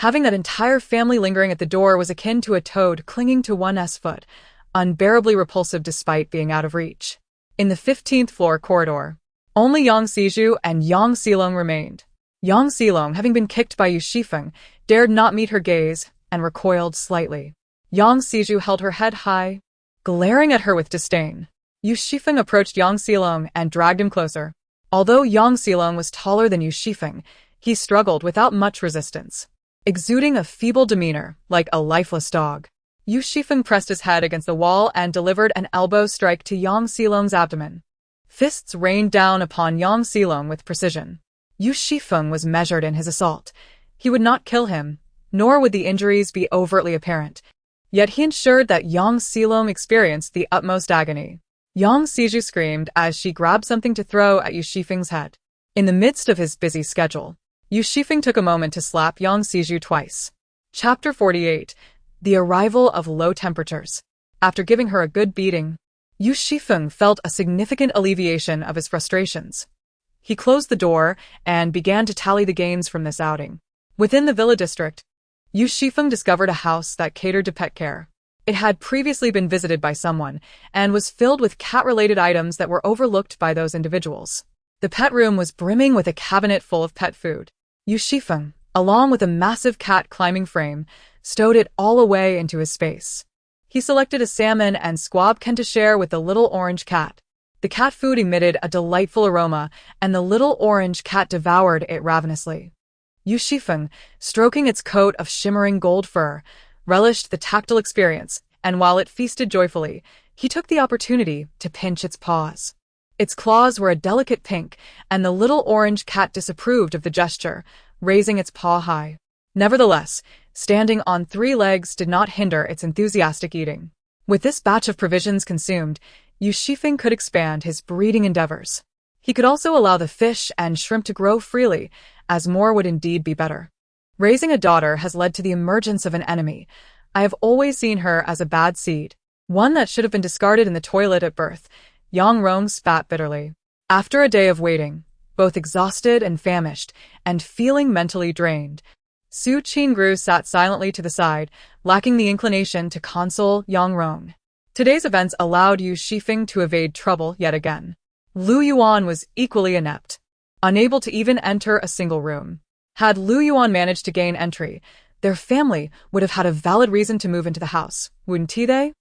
[SPEAKER 1] Having that entire family lingering at the door was akin to a toad clinging to one's foot, unbearably repulsive despite being out of reach. In the 15th floor corridor, only Yang Xizhu and Yang Xilong remained. Yang Xilong, having been kicked by Yu Xifeng, dared not meet her gaze and recoiled slightly. Yang Xizhu held her head high, glaring at her with disdain. Yu Xifeng approached Yang Xilong and dragged him closer. Although Yang Xilong was taller than Yu Xifeng, he struggled without much resistance, exuding a feeble demeanor like a lifeless dog. Yu Xifeng pressed his head against the wall and delivered an elbow strike to Yang Xilong's abdomen. Fists rained down upon Yang Xilong with precision. Yu Xifeng was measured in his assault. He would not kill him, nor would the injuries be overtly apparent. Yet he ensured that Yang Xilong experienced the utmost agony. Yang Xizhu screamed as she grabbed something to throw at Yu Xifeng's head. In the midst of his busy schedule, Yu Xifeng took a moment to slap Yang Xizhu twice. Chapter 48. The Arrival of Low Temperatures. After giving her a good beating, Yu Xifeng felt a significant alleviation of his frustrations. He closed the door and began to tally the gains from this outing. Within the villa district, Yu Xifeng discovered a house that catered to pet care. It had previously been visited by someone and was filled with cat-related items that were overlooked by those individuals. The pet room was brimming with a cabinet full of pet food. Yu Xifeng, along with a massive cat climbing frame, stowed it all away into his space. He selected a salmon and squab can to share with the little orange cat. The cat food emitted a delightful aroma, and the little orange cat devoured it ravenously. Yu Xifeng, stroking its coat of shimmering gold fur, relished the tactile experience, and while it feasted joyfully, he took the opportunity to pinch its paws. Its claws were a delicate pink, and the little orange cat disapproved of the gesture, raising its paw high. Nevertheless, standing on 3 legs did not hinder its enthusiastic eating. With this batch of provisions consumed, Yu Xifeng could expand his breeding endeavors. He could also allow the fish and shrimp to grow freely, as more would indeed be better. Raising a daughter has led to the emergence of an enemy. I have always seen her as a bad seed, one that should have been discarded in the toilet at birth. Yang Rong spat bitterly. After a day of waiting, both exhausted and famished, and feeling mentally drained, Su Qingru sat silently to the side, lacking the inclination to console Yang Rong. Today's events allowed Yu Xifeng to evade trouble yet again. Lu Yuan was equally inept, unable to even enter a single room. Had Lu Yuan managed to gain entry, their family would have had a valid reason to move into the house, wouldn't they?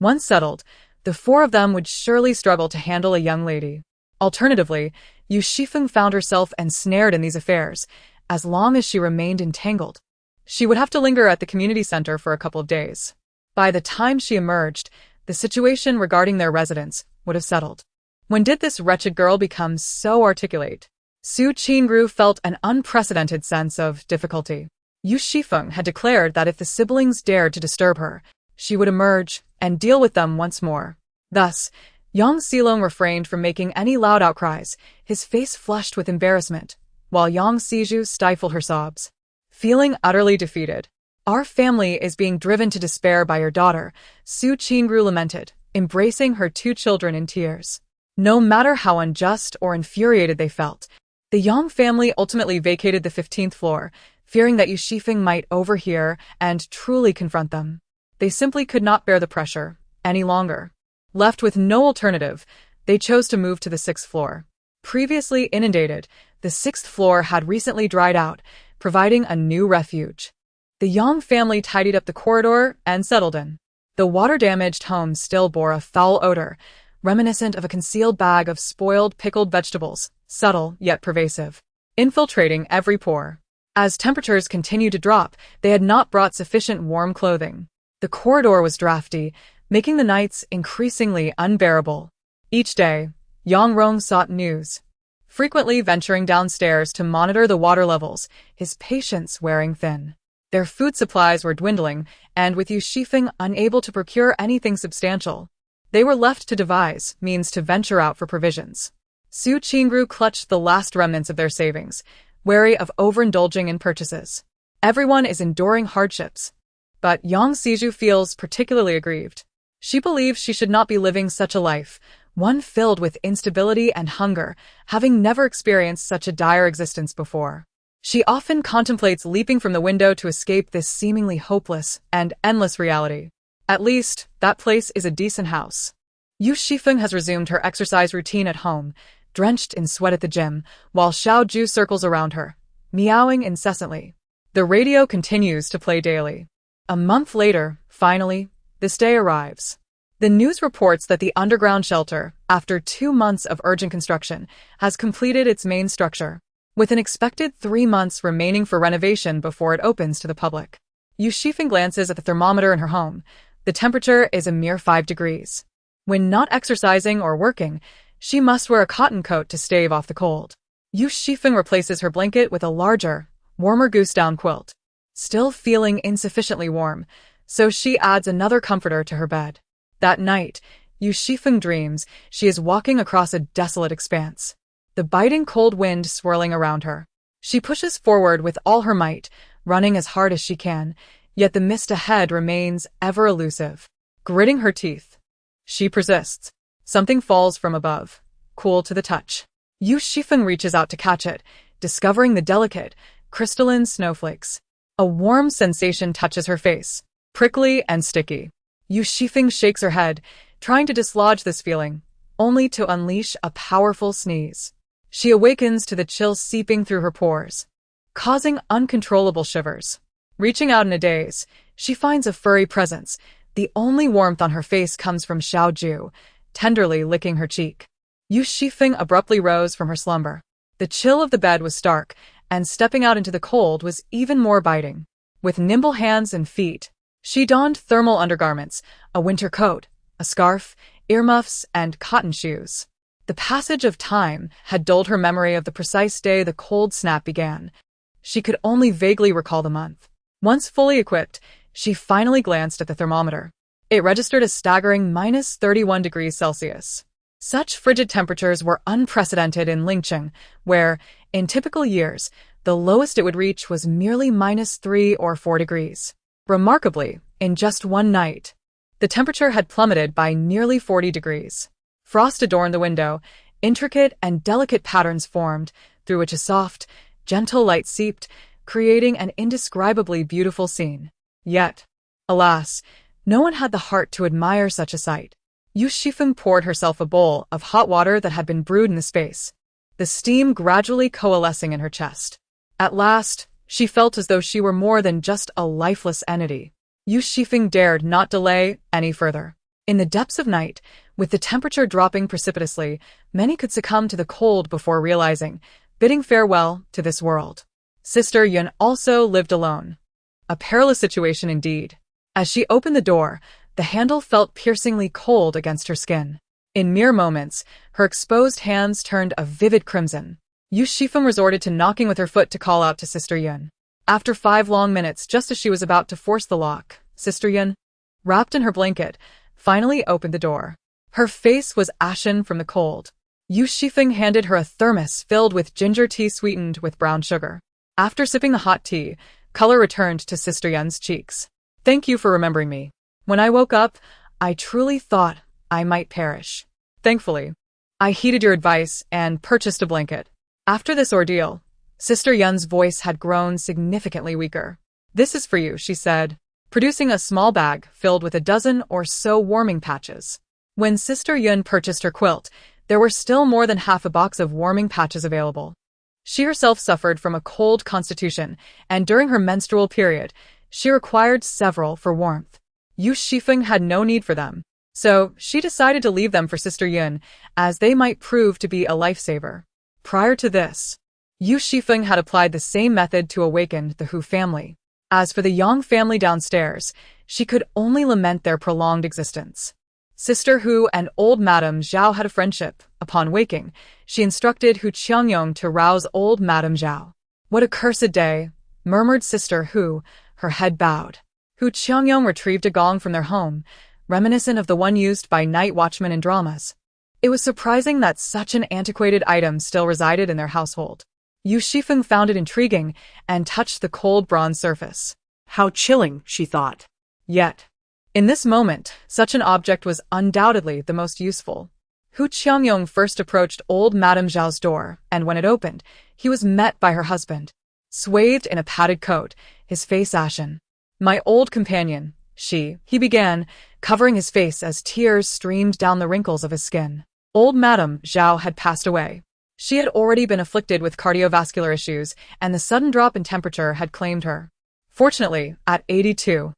[SPEAKER 1] Once settled, the 4 of them would surely struggle to handle a young lady. Alternatively, Yu Xifeng found herself ensnared in these affairs. As long as she remained entangled, she would have to linger at the community center for a couple of days. By the time she emerged, the situation regarding their residence would have settled. When did this wretched girl become so articulate? Su Qingru felt an unprecedented sense of difficulty. Yu Xifeng had declared that if the siblings dared to disturb her, she would emerge and deal with them once more. Thus, Yang Xilong refrained from making any loud outcries, his face flushed with embarrassment, while Yang Xizhu stifled her sobs. Feeling utterly defeated, "Our family is being driven to despair by your daughter," Su Qingru lamented, embracing her two children in tears. No matter how unjust or infuriated they felt, the Yang family ultimately vacated the 15th floor, fearing that Yu Xifeng might overhear and truly confront them. They simply could not bear the pressure any longer. Left with no alternative, they chose to move to the 6th floor. Previously inundated, the 6th floor had recently dried out, providing a new refuge. The Yang family tidied up the corridor and settled in. The water-damaged home still bore a foul odor, reminiscent of a concealed bag of spoiled pickled vegetables, subtle yet pervasive, infiltrating every pore. As temperatures continued to drop, they had not brought sufficient warm clothing. The corridor was drafty, making the nights increasingly unbearable. Each day, Yang Rong sought news, frequently venturing downstairs to monitor the water levels, his patience wearing thin. Their food supplies were dwindling, and with Yu Xifeng unable to procure anything substantial, they were left to devise means to venture out for provisions. Su Qingru clutched the last remnants of their savings, wary of overindulging in purchases. Everyone is enduring hardships, but Yang Xizhu feels particularly aggrieved. She believes she should not be living such a life, one filled with instability and hunger, having never experienced such a dire existence before. She often contemplates leaping from the window to escape this seemingly hopeless and endless reality. At least, that place is a decent house. Yu Xifeng has resumed her exercise routine at home, drenched in sweat at the gym, while Xiao Ju circles around her, meowing incessantly. The radio continues to play daily. A month later, finally, this day arrives. The news reports that the underground shelter, after 2 months of urgent construction, has completed its main structure, with an expected 3 months remaining for renovation before it opens to the public. Yu Xifeng glances at the thermometer in her home. The temperature is a mere 5 degrees. When not exercising or working, she must wear a cotton coat to stave off the cold. Yu Xifeng replaces her blanket with a larger, warmer goose-down quilt. Still feeling insufficiently warm, so she adds another comforter to her bed. That night, Yu Xifeng dreams she is walking across a desolate expanse, the biting cold wind swirling around her. She pushes forward with all her might, running as hard as she can, yet the mist ahead remains ever elusive. Gritting her teeth, she persists. Something falls from above, cool to the touch. Yu Xifeng reaches out to catch it, discovering the delicate, crystalline snowflakes. A warm sensation touches her face, prickly and sticky. Yu Xifeng shakes her head, trying to dislodge this feeling, only to unleash a powerful sneeze. She awakens to the chill seeping through her pores, causing uncontrollable shivers. Reaching out in a daze, she finds a furry presence. The only warmth on her face comes from Xiao Ju, tenderly licking her cheek. Yu Xifeng abruptly rose from her slumber. The chill of the bed was stark, and stepping out into the cold was even more biting. With nimble hands and feet, she donned thermal undergarments, a winter coat, a scarf, earmuffs, and cotton shoes. The passage of time had dulled her memory of the precise day the cold snap began. She could only vaguely recall the month. Once fully equipped, she finally glanced at the thermometer. It registered a staggering minus 31 degrees Celsius. Such frigid temperatures were unprecedented in Lingcheng, where, in typical years, the lowest it would reach was merely minus 3 or 4 degrees. Remarkably, in just one night, the temperature had plummeted by nearly 40 degrees. Frost adorned the window, intricate and delicate patterns formed, through which a soft, gentle light seeped, creating an indescribably beautiful scene. Yet, alas, no one had the heart to admire such a sight. Yu Xifeng poured herself a bowl of hot water that had been brewed in the space, the steam gradually coalescing in her chest. At last, she felt as though she were more than just a lifeless entity. Yu Xifeng dared not delay any further. In the depths of night, with the temperature dropping precipitously, many could succumb to the cold before realizing, bidding farewell to this world. Sister Yun also lived alone. A perilous situation indeed. As she opened the door, the handle felt piercingly cold against her skin. In mere moments, her exposed hands turned a vivid crimson. Yu Xifeng resorted to knocking with her foot to call out to Sister Yun. After 5 long minutes, just as she was about to force the lock, Sister Yun, wrapped in her blanket, finally opened the door. Her face was ashen from the cold. Yu Xifeng handed her a thermos filled with ginger tea sweetened with brown sugar. After sipping the hot tea, color returned to Sister Yun's cheeks. Thank you for remembering me. When I woke up, I truly thought I might perish. Thankfully, I heeded your advice and purchased a blanket. After this ordeal, Sister Yun's voice had grown significantly weaker. This is for you, she said, producing a small bag filled with a dozen or so warming patches. When Sister Yun purchased her quilt, there were still more than half a box of warming patches available. She herself suffered from a cold constitution, and during her menstrual period, she required several for warmth. Yu Xifeng had no need for them, so she decided to leave them for Sister Yun, as they might prove to be a lifesaver. Prior to this, Yu Xifeng had applied the same method to awaken the Hu family. As for the Yang family downstairs, she could only lament their prolonged existence. Sister Hu and old Madame Zhao had a friendship. Upon waking, she instructed Hu Qiangyong to rouse old Madame Zhao. What a cursed day, murmured Sister Hu, her head bowed. Hu Qiangyong retrieved a gong from their home, reminiscent of the one used by night watchmen in dramas. It was surprising that such an antiquated item still resided in their household. Yu Xifeng found it intriguing and touched the cold bronze surface.
[SPEAKER 2] How chilling, she thought.
[SPEAKER 1] Yet, in this moment, such an object was undoubtedly the most useful. Hu Qiangyong first approached old Madame Zhao's door, and when it opened, he was met by her husband. Swathed in a padded coat, his face ashen. My old companion, he began, covering his face as tears streamed down the wrinkles of his skin. Old Madame Zhao had passed away. She had already been afflicted with cardiovascular issues, and the sudden drop in temperature had claimed her. Fortunately, at 82,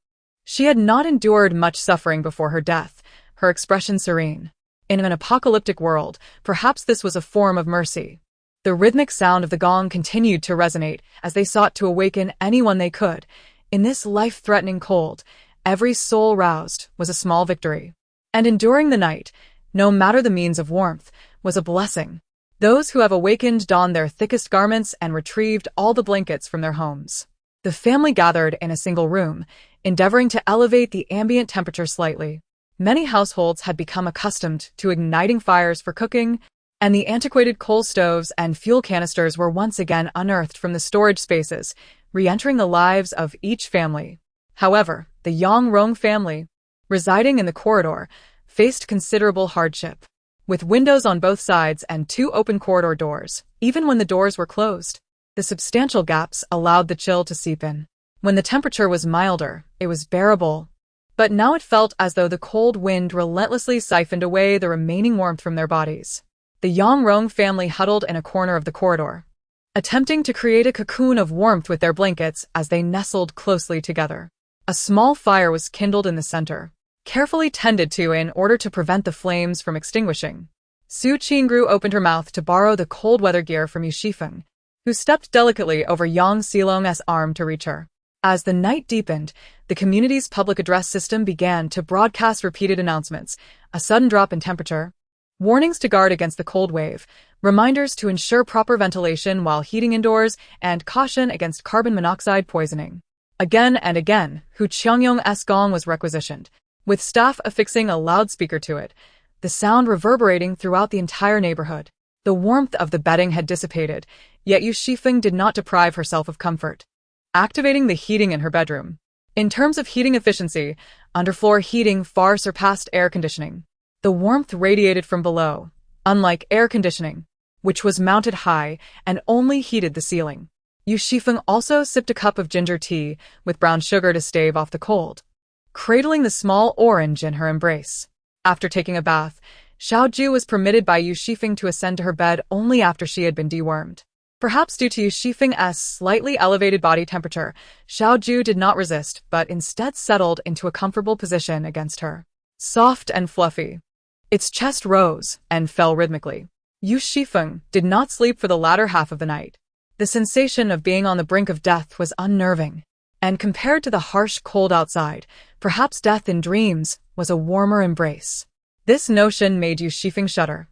[SPEAKER 1] she had not endured much suffering before her death, her expression serene. In an apocalyptic world, perhaps this was a form of mercy. The rhythmic sound of the gong continued to resonate as they sought to awaken anyone they could. In this life-threatening cold, every soul roused was a small victory. And enduring the night, no matter the means of warmth, was a blessing. Those who have awakened donned their thickest garments and retrieved all the blankets from their homes. The family gathered in a single room, endeavoring to elevate the ambient temperature slightly. Many households had become accustomed to igniting fires for cooking, and the antiquated coal stoves and fuel canisters were once again unearthed from the storage spaces, re-entering the lives of each family. However, the Yang Rong family, residing in the corridor, faced considerable hardship. With windows on both sides and 2 open corridor doors, even when the doors were closed, the substantial gaps allowed the chill to seep in. When the temperature was milder, it was bearable, but now it felt as though the cold wind relentlessly siphoned away the remaining warmth from their bodies. The Yang Rong family huddled in a corner of the corridor, attempting to create a cocoon of warmth with their blankets as they nestled closely together. A small fire was kindled in the center, carefully tended to in order to prevent the flames from extinguishing. Su Qingru opened her mouth to borrow the cold weather gear from Yu Xifeng, who stepped delicately over Yang Xilong's arm to reach her. As the night deepened, the community's public address system began to broadcast repeated announcements: a sudden drop in temperature, warnings to guard against the cold wave, reminders to ensure proper ventilation while heating indoors, and caution against carbon monoxide poisoning. Again and again, Hu Qiangyong's gong was requisitioned, with staff affixing a loudspeaker to it, the sound reverberating throughout the entire neighborhood. The warmth of the bedding had dissipated, yet Yu Xifeng did not deprive herself of comfort, activating the heating in her bedroom. In terms of heating efficiency, underfloor heating far surpassed air conditioning. The warmth radiated from below, unlike air conditioning, which was mounted high and only heated the ceiling. Yu Xifeng also sipped a cup of ginger tea with brown sugar to stave off the cold, cradling the small orange in her embrace. After taking a bath, Xiaoju was permitted by Yu Xifeng to ascend to her bed only after she had been dewormed. Perhaps due to Yu Xifeng's slightly elevated body temperature, Xiaoju did not resist, but instead settled into a comfortable position against her. Soft and fluffy, its chest rose and fell rhythmically. Yu Xifeng did not sleep for the latter half of the night. The sensation of being on the brink of death was unnerving, and compared to the harsh cold outside, perhaps death in dreams was a warmer embrace. This notion made Yu Xifeng shudder.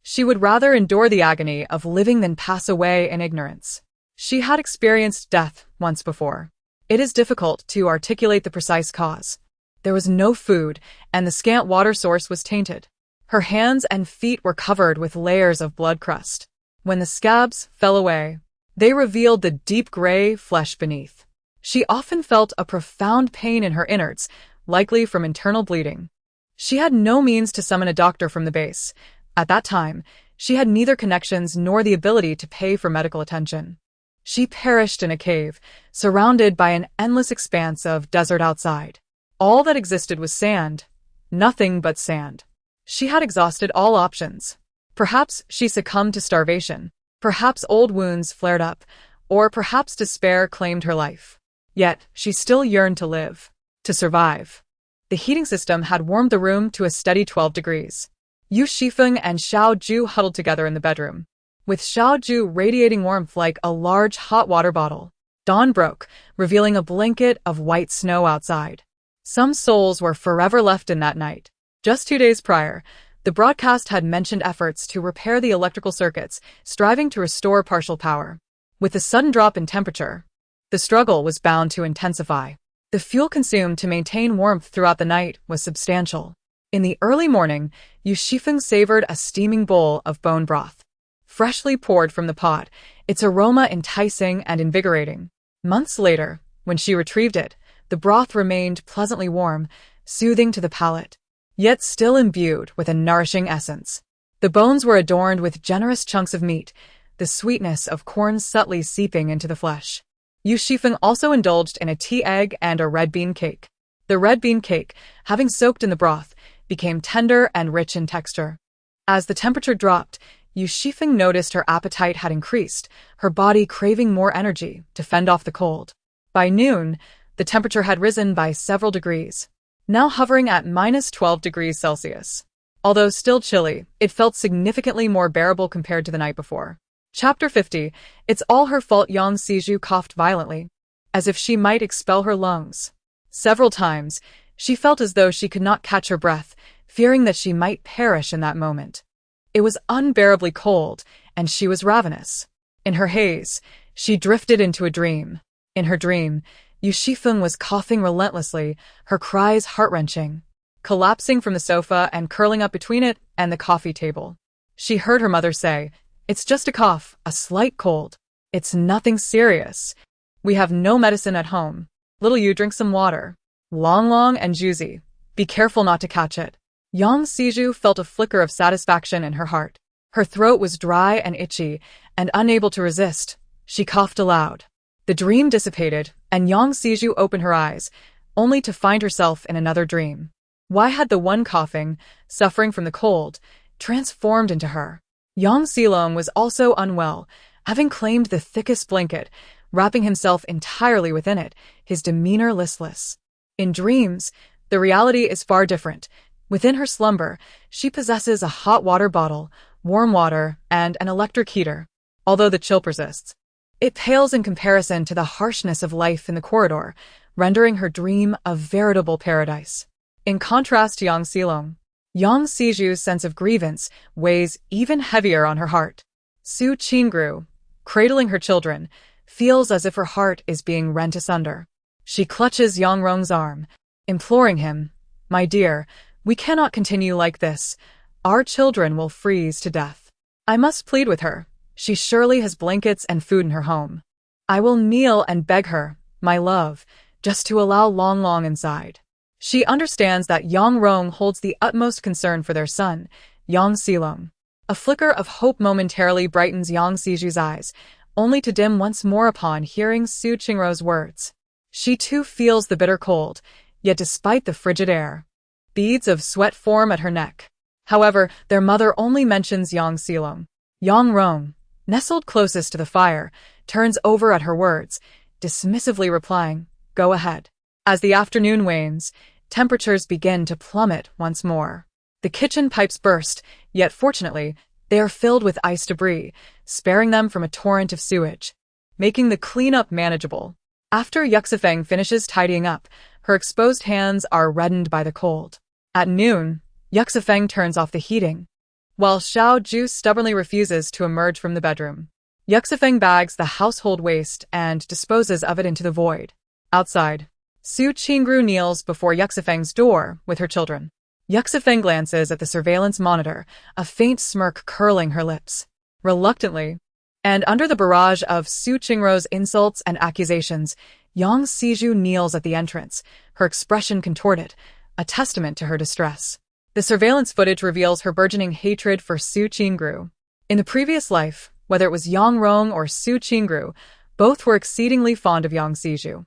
[SPEAKER 1] She would rather endure the agony of living than pass away in ignorance. She had experienced death once before. It is difficult to articulate the precise cause. There was no food, and the scant water source was tainted. Her hands and feet were covered with layers of blood crust. When the scabs fell away, they revealed the deep gray flesh beneath. She often felt a profound pain in her innards, likely from internal bleeding. She had no means to summon a doctor from the base. At that time, she had neither connections nor the ability to pay for medical attention. She perished in a cave, surrounded by an endless expanse of desert outside. All that existed was sand, nothing but sand. She had exhausted all options. Perhaps she succumbed to starvation, perhaps old wounds flared up, or perhaps despair claimed her life. Yet, she still yearned to live, to survive. The heating system had warmed the room to a steady 12 degrees. Yu Xifeng and Xiaoju huddled together in the bedroom, with Xiaoju radiating warmth like a large hot water bottle. Dawn broke, revealing a blanket of white snow outside. Some souls were forever left in that night. Just 2 days prior, the broadcast had mentioned efforts to repair the electrical circuits, striving to restore partial power. With the sudden drop in temperature, the struggle was bound to intensify. The fuel consumed to maintain warmth throughout the night was substantial. In the early morning, Yu Xifeng savored a steaming bowl of bone broth. Freshly poured from the pot, its aroma enticing and invigorating. Months later, when she retrieved it, the broth remained pleasantly warm, soothing to the palate, yet still imbued with a nourishing essence. The bones were adorned with generous chunks of meat, the sweetness of corn subtly seeping into the flesh. Yu Xifeng also indulged in a tea egg and a red bean cake. The red bean cake, having soaked in the broth, became tender and rich in texture. As the temperature dropped, Yu Xifeng noticed her appetite had increased, her body craving more energy to fend off the cold. By noon, the temperature had risen by several degrees, now hovering at -12 degrees Celsius. Although still chilly, it felt significantly more bearable compared to the night before. Chapter 50. It's all her fault. Yang Siju coughed violently, as if she might expel her lungs. Several times, she felt as though she could not catch her breath, fearing that she might perish in that moment. It was unbearably cold, and she was ravenous. In her haze, she drifted into a dream. In her dream, Yu Xifeng was coughing relentlessly, her cries heart-wrenching, collapsing from the sofa and curling up between it and the coffee table. She heard her mother say, "It's just a cough, a slight cold. It's nothing serious. We have no medicine at home. Little Yu, drink some water. Long and juicy. Be careful not to catch it." Yang Siju felt a flicker of satisfaction in her heart. Her throat was dry and itchy, and unable to resist, she coughed aloud. The dream dissipated, and Yang Siju opened her eyes, only to find herself in another dream. Why had the one coughing, suffering from the cold, transformed into her? Yang Silong was also unwell, having claimed the thickest blanket, wrapping himself entirely within it, his demeanor listless. In dreams, the reality is far different. Within her slumber, she possesses a hot water bottle, warm water, and an electric heater. Although the chill persists, it pales in comparison to the harshness of life in the corridor, rendering her dream a veritable paradise. In contrast to Yang Silong, Yang Siju's sense of grievance weighs even heavier on her heart. Su Qingru, cradling her children, feels as if her heart is being rent asunder. She clutches Yang Rong's arm, imploring him, "My dear, we cannot continue like this. Our children will freeze to death. I must plead with her. She surely has blankets and food in her home. I will kneel and beg her, my love, just to allow Long inside." She understands that Yang Rong holds the utmost concern for their son, Yang Silong. A flicker of hope momentarily brightens Yang Siju's eyes, only to dim once more upon hearing Su Qingru's words. She too feels the bitter cold, yet despite the frigid air, beads of sweat form at her neck. However, their mother only mentions Yang Silong. Yang Rong, nestled closest to the fire, turns over at her words, dismissively replying, "Go ahead." As the afternoon wanes, temperatures begin to plummet once more. The kitchen pipes burst, yet fortunately, they are filled with ice debris, sparing them from a torrent of sewage, making the cleanup manageable. After Yu Xifeng finishes tidying up, her exposed hands are reddened by the cold. At noon, Yu Xifeng turns off the heating, while Xiaoju stubbornly refuses to emerge from the bedroom. Yu Xifeng bags the household waste and disposes of it into the void. Outside, Su Qingru kneels before Yu Xifeng's door with her children. Yu Xifeng glances at the surveillance monitor, a faint smirk curling her lips. Reluctantly, and under the barrage of Su Qingru's insults and accusations, Yang Siju kneels at the entrance, her expression contorted, a testament to her distress. The surveillance footage reveals her burgeoning hatred for Su Qingru. In the previous life, whether it was Yang Rong or Su Qingru, both were exceedingly fond of Yang Siju.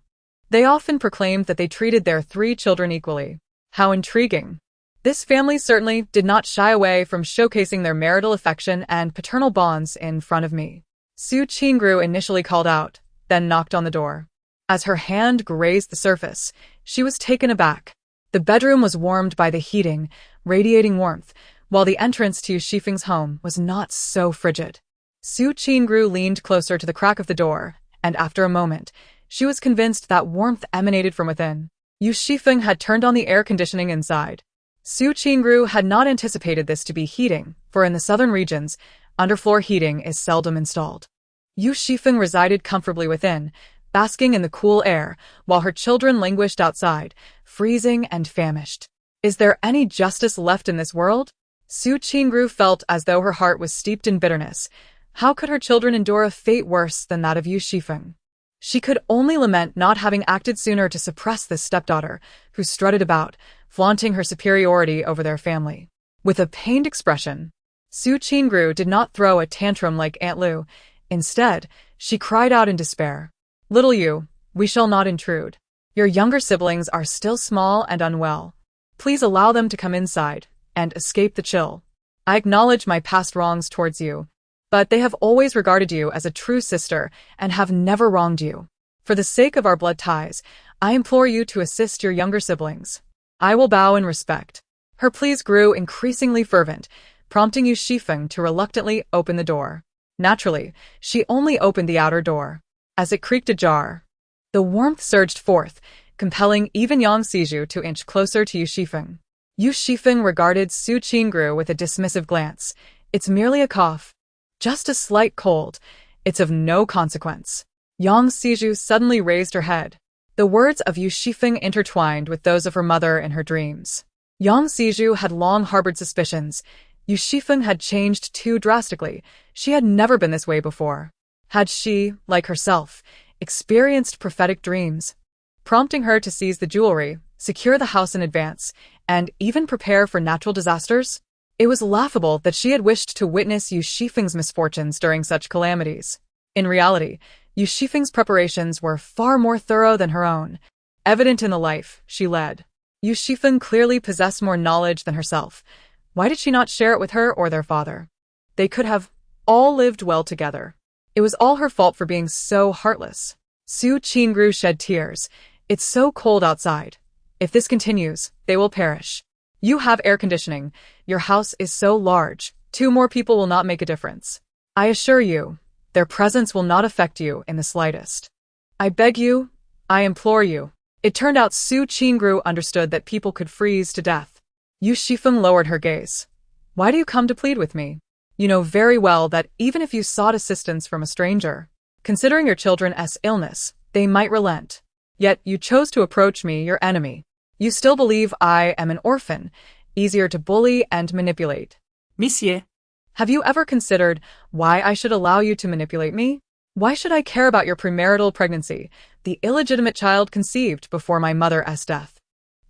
[SPEAKER 1] They often proclaimed that they treated their 3 children equally. How intriguing. This family certainly did not shy away from showcasing their marital affection and paternal bonds in front of me. Su Qingru initially called out, then knocked on the door. As her hand grazed the surface, she was taken aback. The bedroom was warmed by the heating, radiating warmth, while the entrance to Yu Xifeng's home was not so frigid. Su Qingru leaned closer to the crack of the door, and after a moment, she was convinced that warmth emanated from within. Yu Xifeng had turned on the air conditioning inside. Su Qingru had not anticipated this to be heating, for in the southern regions, underfloor heating is seldom installed. Yu Xifeng resided comfortably within, basking in the cool air, while her children languished outside, freezing and famished. Is there any justice left in this world? Su Qingru felt as though her heart was steeped in bitterness. How could her children endure a fate worse than that of Yu Xifeng? She could only lament not having acted sooner to suppress this stepdaughter, who strutted about, flaunting her superiority over their family. With a pained expression, Su Qingru did not throw a tantrum like Aunt Lu. Instead, she cried out in despair. "Little Yu, we shall not intrude. Your younger siblings are still small and unwell. Please allow them to come inside and escape the chill. I acknowledge my past wrongs towards you, but they have always regarded you as a true sister and have never wronged you. For the sake of our blood ties, I implore you to assist your younger siblings. I will bow in respect." Her pleas grew increasingly fervent, prompting Yu Xifeng to reluctantly open the door. Naturally, she only opened the outer door. As it creaked ajar, the warmth surged forth, compelling even Yang Siju to inch closer to Yu Xifeng. Yu Xifeng regarded Su Qingru with a dismissive glance. "It's merely a cough. Just a slight cold. It's of no consequence." Yang Siju suddenly raised her head. The words of Yu Xifeng intertwined with those of her mother in her dreams. Yang Siju had long harbored suspicions. Yu Xifeng had changed too drastically. She had never been this way before. Had she, like herself, experienced prophetic dreams, prompting her to seize the jewelry, secure the house in advance, and even prepare for natural disasters? It was laughable that she had wished to witness Yu Xifeng's misfortunes during such calamities. In reality, Yu Xifeng's preparations were far more thorough than her own, evident in the life she led. Yu Xifeng clearly possessed more knowledge than herself. Why did she not share it with her or their father? They could have all lived well together. It was all her fault for being so heartless. Su Qingru shed tears. "It's so cold outside. If this continues, they will perish. You have air conditioning. Your house is so large. 2 more people will not make a difference. I assure you, their presence will not affect you in the slightest. I beg you, I implore you." It turned out Su Qingru understood that people could freeze to death. Yu Xifeng lowered her gaze. "Why do you come to plead with me? You know very well that even if you sought assistance from a stranger, considering your children's illness, they might relent. Yet you chose to approach me, your enemy. You still believe I am an orphan, easier to bully and manipulate.
[SPEAKER 2] Monsieur,
[SPEAKER 1] Have you ever considered why I should allow you to manipulate me? Why should I care about your premarital pregnancy, the illegitimate child conceived before my mother's death?"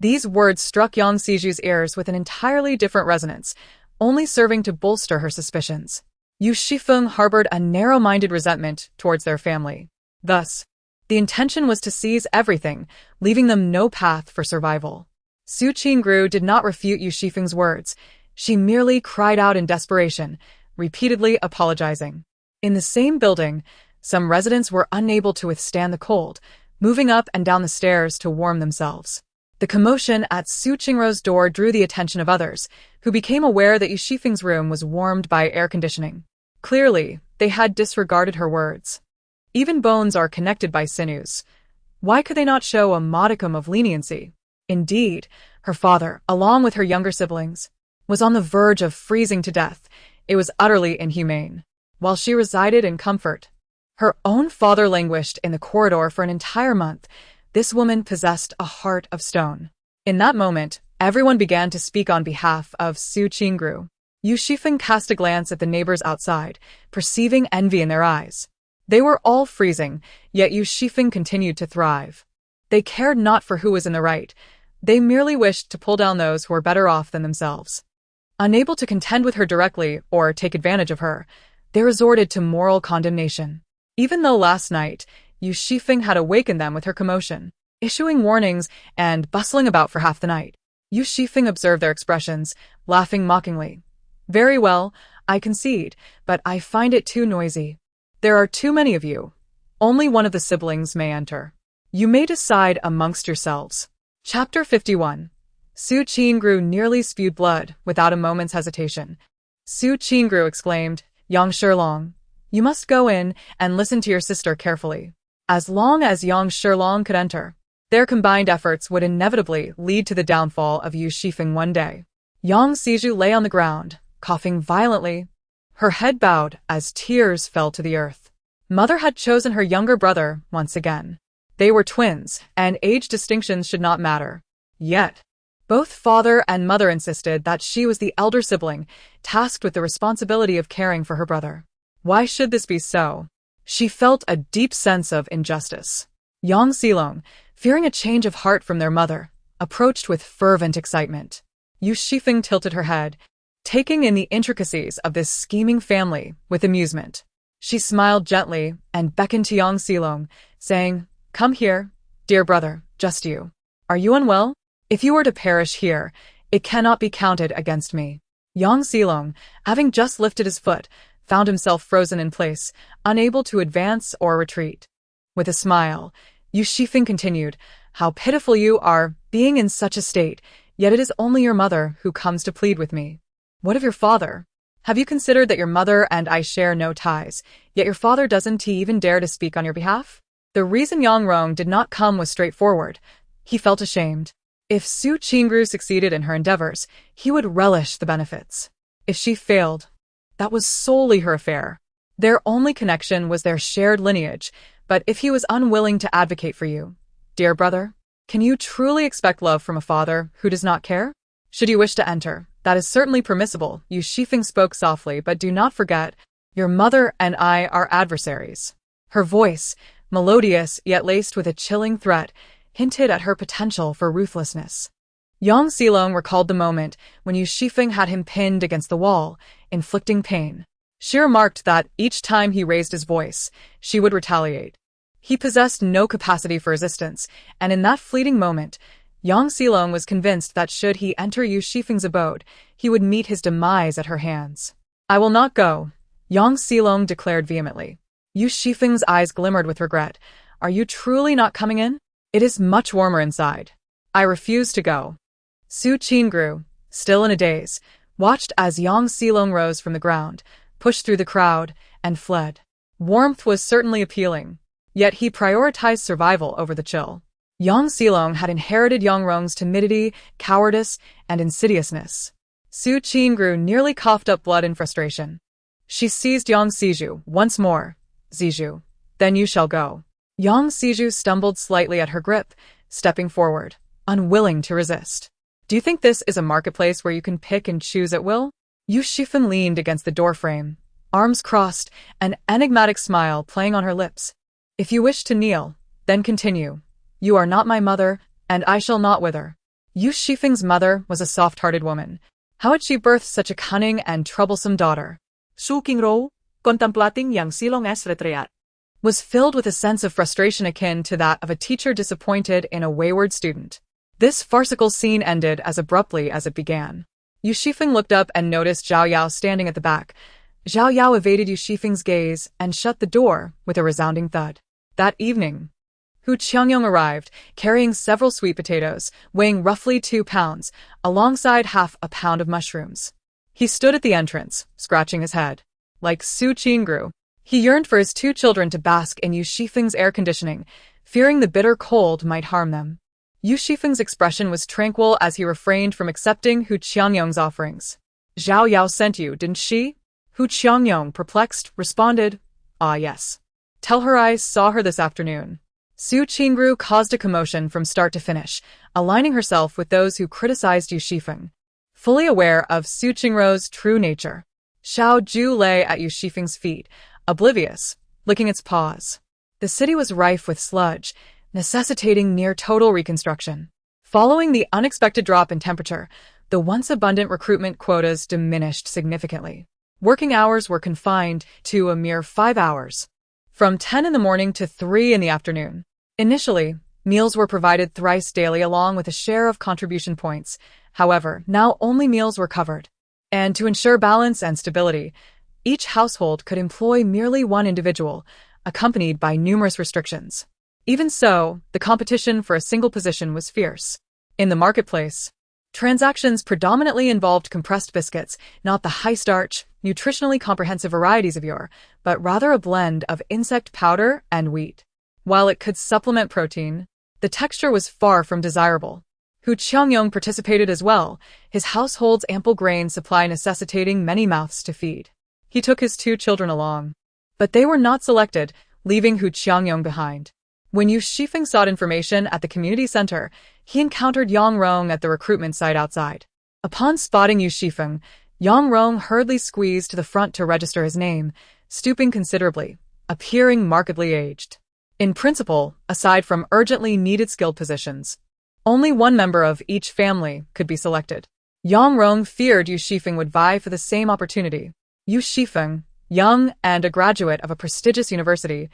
[SPEAKER 1] These words struck Yang Siju's ears with an entirely different resonance, only serving to bolster her suspicions. Yu Xifeng harbored a narrow-minded resentment towards their family. Thus, the intention was to seize everything, leaving them no path for survival. Su Qingru did not refute Yu Xifeng's words. She merely cried out in desperation, repeatedly apologizing. In the same building, some residents were unable to withstand the cold, moving up and down the stairs to warm themselves. The commotion at Su Qingru's door drew the attention of others, who became aware that Yu Xifeng's room was warmed by air conditioning. Clearly, they had disregarded her words. Even bones are connected by sinews. Why could they not show a modicum of leniency? Indeed, her father, along with her younger siblings, was on the verge of freezing to death. It was utterly inhumane. while she resided in comfort. Her own father languished in the corridor for an entire month. This woman possessed a heart of stone. In that moment, everyone began to speak on behalf of Su Qingru. Yu Xifeng cast a glance at the neighbors outside, perceiving envy in their eyes. They were all freezing, yet Yu Xifeng continued to thrive. They cared not for who was in the right. They merely wished to pull down those who were better off than themselves. Unable to contend with her directly or take advantage of her, they resorted to moral condemnation. Even though last night, Yu Xifeng had awakened them with her commotion, issuing warnings and bustling about for half the night. Yu Xifeng observed their expressions, laughing mockingly. Very well, I concede, but I find it too noisy. There are too many of you. Only one of the siblings may enter. You may decide amongst yourselves. Chapter 51. Su Qingru nearly spewed blood without a moment's hesitation. Su Qingru exclaimed, Yang Shilong, you must go in and listen to your sister carefully. As long as Yang Shilong could enter, their combined efforts would inevitably lead to the downfall of Yu Xifeng one day. Yang Xizhu lay on the ground, coughing violently. Her head bowed as tears fell to the earth. Mother had chosen her younger brother once again. They were twins, and age distinctions should not matter. Yet, both father and mother insisted that she was the elder sibling, tasked with the responsibility of caring for her brother. Why should this be so? She felt a deep sense of injustice. Yang Xilong, fearing a change of heart from their mother, approached with fervent excitement. Yu Xifeng tilted her head, taking in the intricacies of this scheming family with amusement. She smiled gently and beckoned to Yang Xilong, saying, Come here, dear brother, just you. Are you unwell? If you were to perish here, it cannot be counted against me. Yang Xilong, having just lifted his foot, found himself frozen in place, unable to advance or retreat. With a smile, Yu Xifeng continued, How pitiful you are, being in such a state, yet it is only your mother who comes to plead with me. What of your father? Have you considered that your mother and I share no ties, yet your father doesn't even dare to speak on your behalf? The reason Yang Rong did not come was straightforward. He felt ashamed. If Su Qingru succeeded in her endeavors, he would relish the benefits. If she failed, that was solely her affair. Their only connection was their shared lineage, but if he was unwilling to advocate for you, dear brother, can you truly expect love from a father who does not care? Should you wish to enter, that is certainly permissible. Yu Xifeng spoke softly, but do not forget, your mother and I are adversaries. Her voice, melodious yet laced with a chilling threat, hinted at her potential for ruthlessness. Yang Xilong recalled the moment when Yu Xifeng had him pinned against the wall, inflicting pain. She remarked that each time he raised his voice, she would retaliate. He possessed no capacity for resistance, and in that fleeting moment, Yang Xilong was convinced that should he enter Yu Xifeng's abode, he would meet his demise at her hands. I will not go, Yang Xilong declared vehemently. Yu Xifeng's eyes glimmered with regret. Are you truly not coming in? It is much warmer inside. I refuse to go. Su Qingru, still in a daze, watched as Yang Xilong rose from the ground, pushed through the crowd, and fled. Warmth was certainly appealing, yet he prioritized survival over the chill. Yang Xilong had inherited Yang Rong's timidity, cowardice, and insidiousness. Su Qingru nearly coughed up blood in frustration. She seized Yang Xizhu once more. Xizhu, then you shall go. Yang Xizhu stumbled slightly at her grip, stepping forward, unwilling to resist. Do you think this is a marketplace where you can pick and choose at will? Yu Xifeng leaned against the doorframe, arms crossed, an enigmatic smile playing on her lips. If you wish to kneel, then continue. You are not my mother, and I shall not wither. Yu Xifeng's mother was a soft-hearted woman. How had she birthed such a cunning and troublesome daughter?
[SPEAKER 2] Su Qingru, contemplating Yang Xilong's retreat,
[SPEAKER 1] was filled with a sense of frustration akin to that of a teacher disappointed in a wayward student. This farcical scene ended as abruptly as it began. Yu Xifeng looked up and noticed Zhao Yao standing at the back. Zhao Yao evaded Yu Xifeng's gaze and shut the door with a resounding thud. That evening, Hu Qiangyong arrived, carrying several sweet potatoes, weighing roughly 2 pounds, alongside half a pound of mushrooms. He stood at the entrance, scratching his head. Like Su Qingru, he yearned for his 2 children to bask in Yu Xifeng's air conditioning, fearing the bitter cold might harm them. Yu Xifeng's expression was tranquil as he refrained from accepting Hu Qiangyong's offerings. Zhao Yao sent you, didn't she? Hu Qiangyong, perplexed, responded, "Ah, yes. Tell her I saw her this afternoon." Su Qingru caused a commotion from start to finish, aligning herself with those who criticized Yu Xifeng. Fully aware of Su Qingru's true nature, Xiao Ju lay at Yu Xifeng's feet, oblivious, licking its paws. The city was rife with sludge, necessitating near-total reconstruction. Following the unexpected drop in temperature, the once-abundant recruitment quotas diminished significantly. Working hours were confined to a mere 5 hours, from 10 in the morning to 3 in the afternoon. Initially, meals were provided thrice daily along with a share of contribution points. However, now only meals were covered. And to ensure balance and stability, each household could employ merely one individual, accompanied by numerous restrictions. Even so, the competition for a single position was fierce. In the marketplace, transactions predominantly involved compressed biscuits, not the high-starch, nutritionally comprehensive varieties of yore, but rather a blend of insect powder and wheat. While it could supplement protein, the texture was far from desirable. Hu Qiangyong participated as well, his household's ample grain supply necessitating many mouths to feed. He took his 2 children along, but they were not selected, leaving Hu Qiangyong behind. When Yu Xifeng sought information at the community center, he encountered Yang Rong at the recruitment site outside. Upon spotting Yu Xifeng, Yang Rong hurriedly squeezed to the front to register his name, stooping considerably, appearing markedly aged. In principle, aside from urgently needed skilled positions, only one member of each family could be selected. Yang Rong feared Yu Xifeng would vie for the same opportunity. Yu Xifeng, young and a graduate of a prestigious university,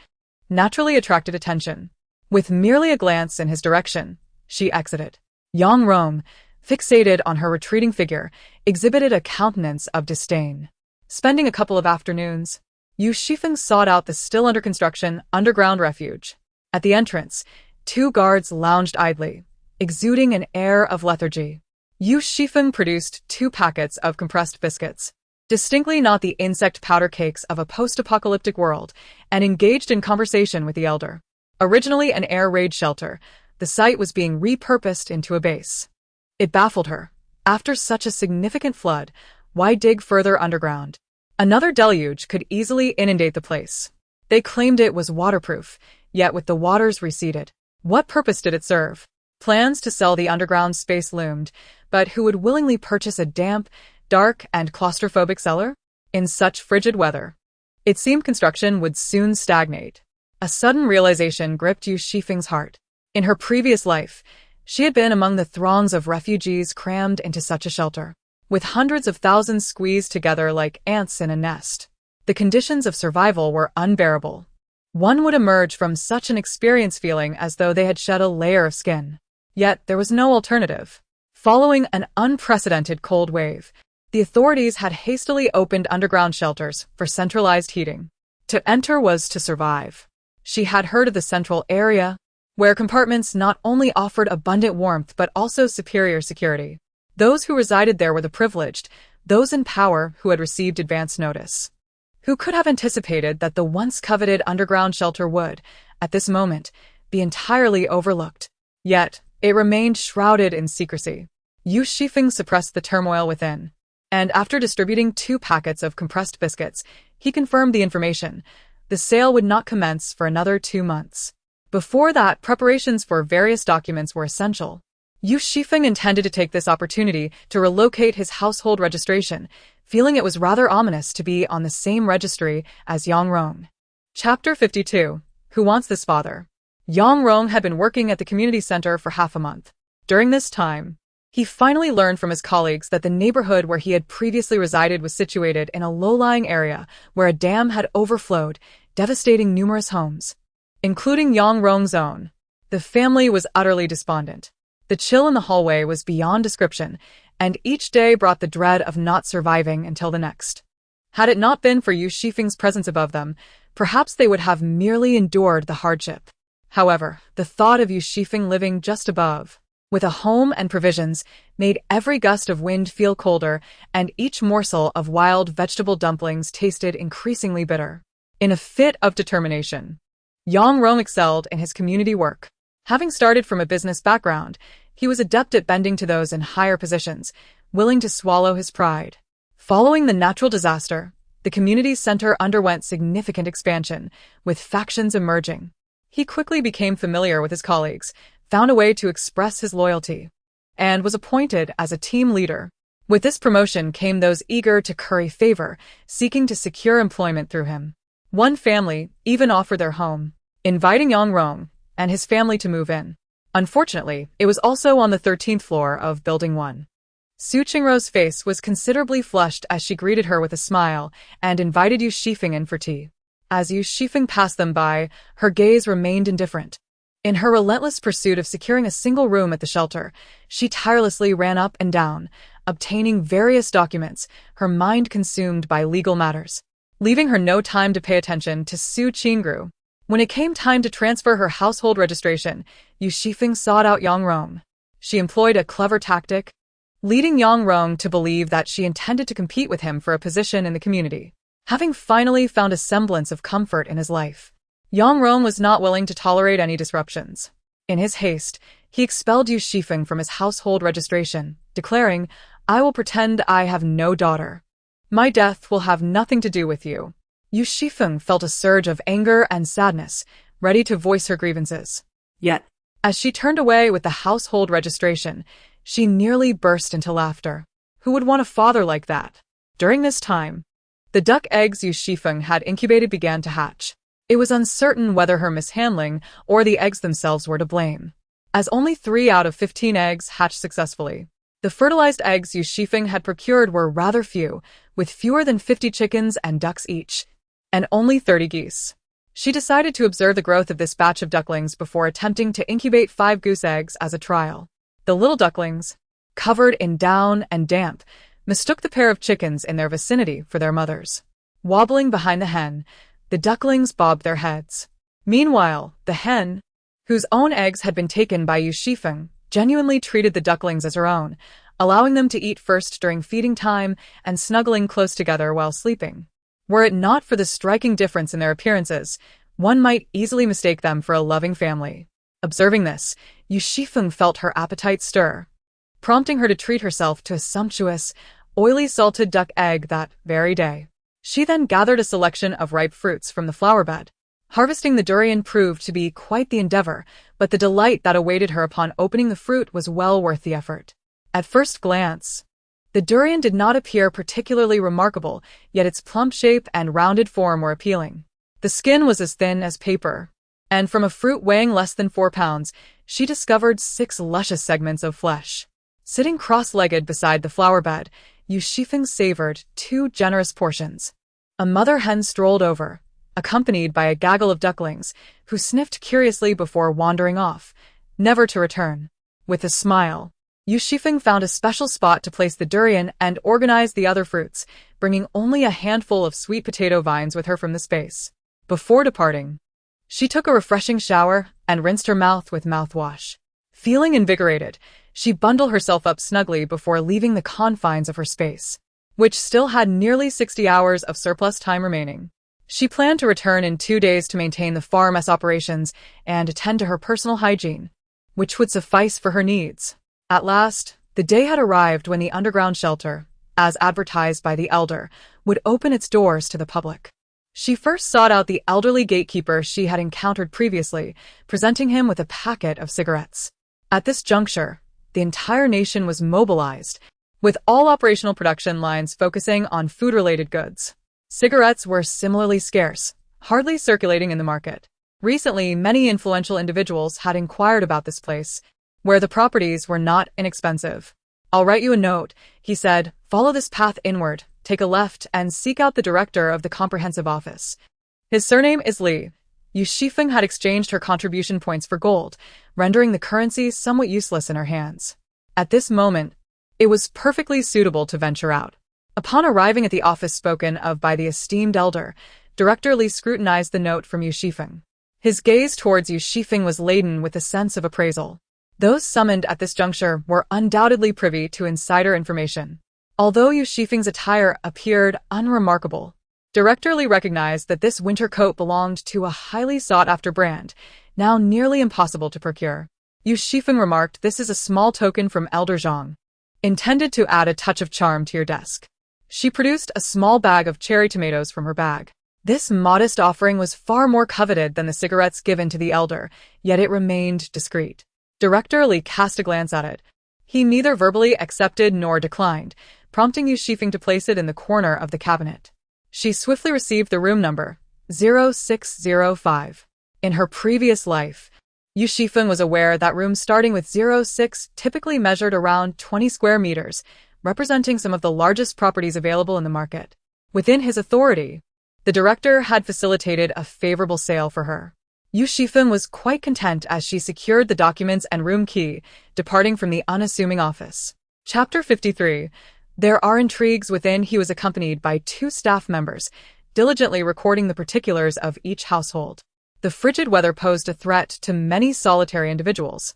[SPEAKER 1] naturally attracted attention. With merely a glance in his direction, she exited. Yang Rong, fixated on her retreating figure, exhibited a countenance of disdain. Spending a couple of afternoons, Yu Xifeng sought out the still-under-construction underground refuge. At the entrance, 2 guards lounged idly, exuding an air of lethargy. Yu Xifeng produced 2 packets of compressed biscuits, distinctly not the insect powder cakes of a post-apocalyptic world, and engaged in conversation with the elder. Originally an air raid shelter, the site was being repurposed into a base. It baffled her. After such a significant flood, why dig further underground? Another deluge could easily inundate the place. They claimed it was waterproof, yet with the waters receded, what purpose did it serve? Plans to sell the underground space loomed, but who would willingly purchase a damp, dark, and claustrophobic cellar? In such frigid weather, it seemed construction would soon stagnate. A sudden realization gripped Yu Xifeng's heart. In her previous life, she had been among the throngs of refugees crammed into such a shelter, with hundreds of thousands squeezed together like ants in a nest. The conditions of survival were unbearable. One would emerge from such an experience feeling as though they had shed a layer of skin. Yet there was no alternative. Following an unprecedented cold wave, the authorities had hastily opened underground shelters for centralized heating. To enter was to survive. She had heard of the central area, where compartments not only offered abundant warmth but also superior security. Those who resided there were the privileged, those in power who had received advance notice. Who could have anticipated that the once coveted underground shelter would, at this moment, be entirely overlooked? Yet, it remained shrouded in secrecy. Yu Xifeng suppressed the turmoil within, and after distributing 2 packets of compressed biscuits, he confirmed the information. The sale would not commence for another 2 months. Before that, preparations for various documents were essential. Yu Xifeng intended to take this opportunity to relocate his household registration, feeling it was rather ominous to be on the same registry as Yang Rong. Chapter 52. Who Wants This Father? Yang Rong had been working at the community center for half a month. During this time, he finally learned from his colleagues that the neighborhood where he had previously resided was situated in a low-lying area where a dam had overflowed, devastating numerous homes, including Yang Rong's own. The family was utterly despondent. The chill in the hallway was beyond description, and each day brought the dread of not surviving until the next. Had it not been for Yu Xifeng's presence above them, perhaps they would have merely endured the hardship. However, the thought of Yu Xifeng living just above, with a home and provisions, made every gust of wind feel colder, and each morsel of wild vegetable dumplings tasted increasingly bitter. In a fit of determination, Yang Rong excelled in his community work. Having started from a business background, he was adept at bending to those in higher positions, willing to swallow his pride. Following the natural disaster, The community center underwent significant expansion, with factions emerging. He quickly became familiar with his colleagues, found a way to express his loyalty, and was appointed as a team leader. With this promotion came those eager to curry favor, seeking to secure employment through him. One family even offered their home, inviting Yang Rong and his family to move in. Unfortunately, it was also on the 13th floor of Building 1. Su Qingrou's face was considerably flushed as she greeted her with a smile and invited Yu Xifeng in for tea. As Yu Xifeng passed them by, her gaze remained indifferent. In her relentless pursuit of securing a single room at the shelter, she tirelessly ran up and down, obtaining various documents, her mind consumed by legal matters, leaving her no time to pay attention to Su Qingrou. When it came time to transfer her household registration, Yu Xifeng sought out Yang Rong. She employed a clever tactic, leading Yang Rong to believe that she intended to compete with him for a position in the community. Having finally found a semblance of comfort in his life, Yang Rong was not willing to tolerate any disruptions. In his haste, he expelled Yu Xifeng from his household registration, declaring, "I will pretend I have no daughter. My death will have nothing to do with you." Yu Xifeng felt a surge of anger and sadness, ready to voice her grievances. Yet, as she turned away with the household registration, she nearly burst into laughter. Who would want a father like that? During this time, the duck eggs Yu Xifeng had incubated began to hatch. It was uncertain whether her mishandling or the eggs themselves were to blame, as only 3 out of 15 eggs hatched successfully. The fertilized eggs Yu Xifeng had procured were rather few, with fewer than 50 chickens and ducks each, and only 30 geese. She decided to observe the growth of this batch of ducklings before attempting to incubate 5 goose eggs as a trial. The little ducklings, covered in down and damp, mistook the pair of chickens in their vicinity for their mothers. Wobbling behind the hen, the ducklings bobbed their heads. Meanwhile, the hen, whose own eggs had been taken by Yu Xifeng, genuinely treated the ducklings as her own, allowing them to eat first during feeding time and snuggling close together while sleeping. Were it not for the striking difference in their appearances, one might easily mistake them for a loving family. Observing this, Yu Xifeng felt her appetite stir, prompting her to treat herself to a sumptuous, oily salted duck egg that very day. She then gathered a selection of ripe fruits from the flower bed. Harvesting the durian proved to be quite the endeavor, but the delight that awaited her upon opening the fruit was well worth the effort. At first glance, the durian did not appear particularly remarkable, yet its plump shape and rounded form were appealing. The skin was as thin as paper, and from a fruit weighing less than 4 pounds, she discovered 6 luscious segments of flesh. Sitting cross-legged beside the flower bed, Yu Xifeng savored 2 generous portions. A mother hen strolled over, accompanied by a gaggle of ducklings, who sniffed curiously before wandering off, never to return. With a smile, Yu Xifeng found a special spot to place the durian and organized the other fruits, bringing only a handful of sweet potato vines with her from the space. Before departing, she took a refreshing shower and rinsed her mouth with mouthwash. Feeling invigorated, she bundled herself up snugly before leaving the confines of her space, which still had nearly 60 hours of surplus time remaining. She planned to return in 2 days to maintain the farm's operations and attend to her personal hygiene, which would suffice for her needs. At last, the day had arrived when the underground shelter, as advertised by the elder, would open its doors to the public. She first sought out the elderly gatekeeper she had encountered previously, presenting him with a packet of cigarettes. At this juncture, the entire nation was mobilized, with all operational production lines focusing on food-related goods. Cigarettes were similarly scarce, hardly circulating in the market. Recently, many influential individuals had inquired about this place, where the properties were not inexpensive. "I'll write you a note," he said. "Follow this path inward, take a left, and seek out the director of the comprehensive office. His surname is Li." Yu Xifeng had exchanged her contribution points for gold, rendering the currency somewhat useless in her hands. At this moment, it was perfectly suitable to venture out. Upon arriving at the office spoken of by the esteemed elder, Director Li scrutinized the note from Yu Xifeng. His gaze towards Yu Xifeng was laden with a sense of appraisal. Those summoned at this juncture were undoubtedly privy to insider information. Although Yu Xifeng's attire appeared unremarkable, Director Li recognized that this winter coat belonged to a highly sought-after brand, now nearly impossible to procure. Yu Xifeng remarked, "This is a small token from Elder Zhang, intended to add a touch of charm to your desk." She produced a small bag of cherry tomatoes from her bag. This modest offering was far more coveted than the cigarettes given to the elder, yet it remained discreet. Director Li cast a glance at it. He neither verbally accepted nor declined, prompting Yu Xifeng to place it in the corner of the cabinet. She swiftly received the room number, 0605. In her previous life, Yu Xifeng was aware that rooms starting with 06 typically measured around 20 square meters, representing some of the largest properties available in the market. Within his authority, the director had facilitated a favorable sale for her. Yu Xifeng was quite content as she secured the documents and room key, departing from the unassuming office. Chapter 53. There are intrigues within. He was accompanied by 2 staff members, diligently recording the particulars of each household. The frigid weather posed a threat to many solitary individuals,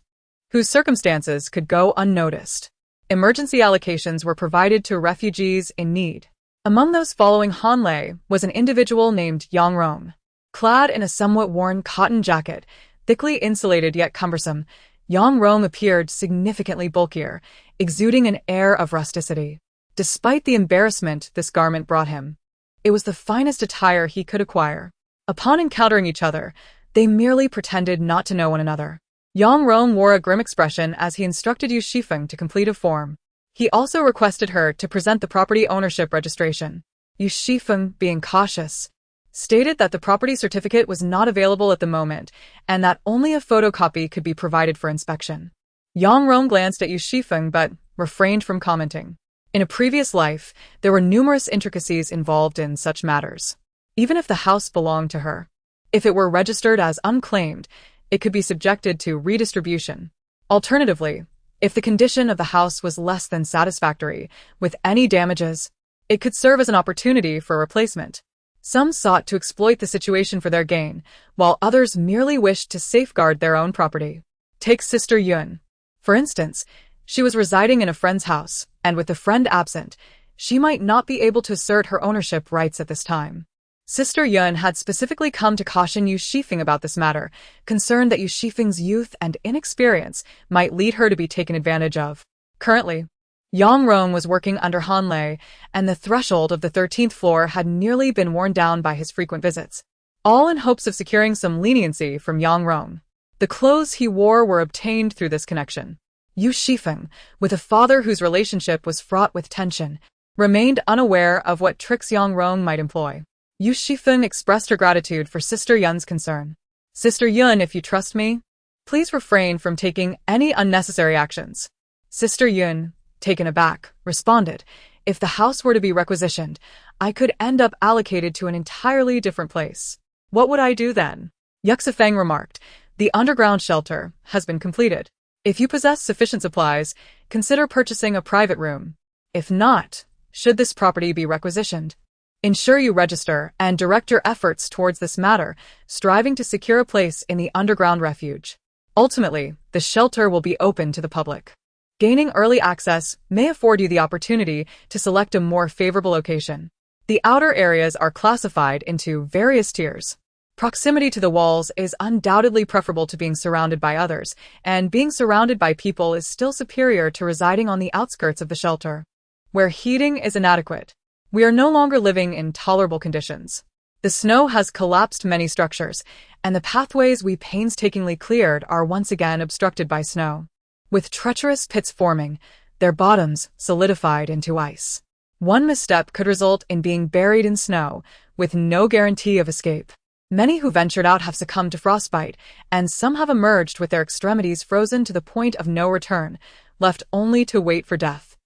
[SPEAKER 1] whose circumstances could go unnoticed. Emergency allocations were provided to refugees in need. Among those following Hanlei was an individual named Yang Rong. Clad in a somewhat worn cotton jacket, thickly insulated yet cumbersome, Yang Rong appeared significantly bulkier, exuding an air of rusticity. Despite the embarrassment this garment brought him, it was the finest attire he could acquire. Upon encountering each other, they merely pretended not to know one another. Yang Rong wore a grim expression as he instructed Yu Xifeng to complete a form. He also requested her to present the property ownership registration. Yu Xifeng, being cautious, stated that the property certificate was not available at the moment and that only a photocopy could be provided for inspection. Yang Rong glanced at Yu Xifeng but refrained from commenting. In a previous life, there were numerous intricacies involved in such matters. Even if the house belonged to her, if it were registered as unclaimed, it could be subjected to redistribution. Alternatively, if the condition of the house was less than satisfactory, with any damages, it could serve as an opportunity for replacement. Some sought to exploit the situation for their gain, while others merely wished to safeguard their own property. Take Sister Yun. For instance, she was residing in a friend's house, and with the friend absent, she might not be able to assert her ownership rights at this time. Sister Yun had specifically come to caution Yu Xifeng about this matter, concerned that Yu Xifeng's youth and inexperience might lead her to be taken advantage of. Currently, Yang Rong was working under Hanlei, and the threshold of the 13th floor had nearly been worn down by his frequent visits, all in hopes of securing some leniency from Yang Rong. The clothes he wore were obtained through this connection. Yu Xifeng, with a father whose relationship was fraught with tension, remained unaware of what tricks Yang Rong might employ. Yu Xifeng expressed her gratitude for Sister Yun's concern. Sister Yun, if you trust me, please refrain from taking any unnecessary actions. Sister Yun, taken aback, responded, if the house were to be requisitioned, I could end up allocated to an entirely different place. What would I do then? Yu Xifeng remarked, the underground shelter has been completed. If you possess sufficient supplies, consider purchasing a private room. If not, should this property be requisitioned, ensure you register and direct your efforts towards this matter, striving to secure a place in the underground refuge. Ultimately, the shelter will be open to the public. Gaining early access may afford you the opportunity to select a more favorable location. The outer areas are classified into various tiers. Proximity to the walls is undoubtedly preferable to being surrounded by others, and being surrounded by people is still superior to residing on the outskirts of the shelter, where heating is inadequate. We are no longer living in tolerable conditions. The snow has collapsed many structures, and the pathways we painstakingly cleared are once again obstructed by snow, with treacherous pits forming, their bottoms solidified into ice. One misstep could result in being buried in snow, with no guarantee of escape. Many who ventured out have succumbed to frostbite, and some have emerged with their extremities frozen to the point of no return, left only to wait for death.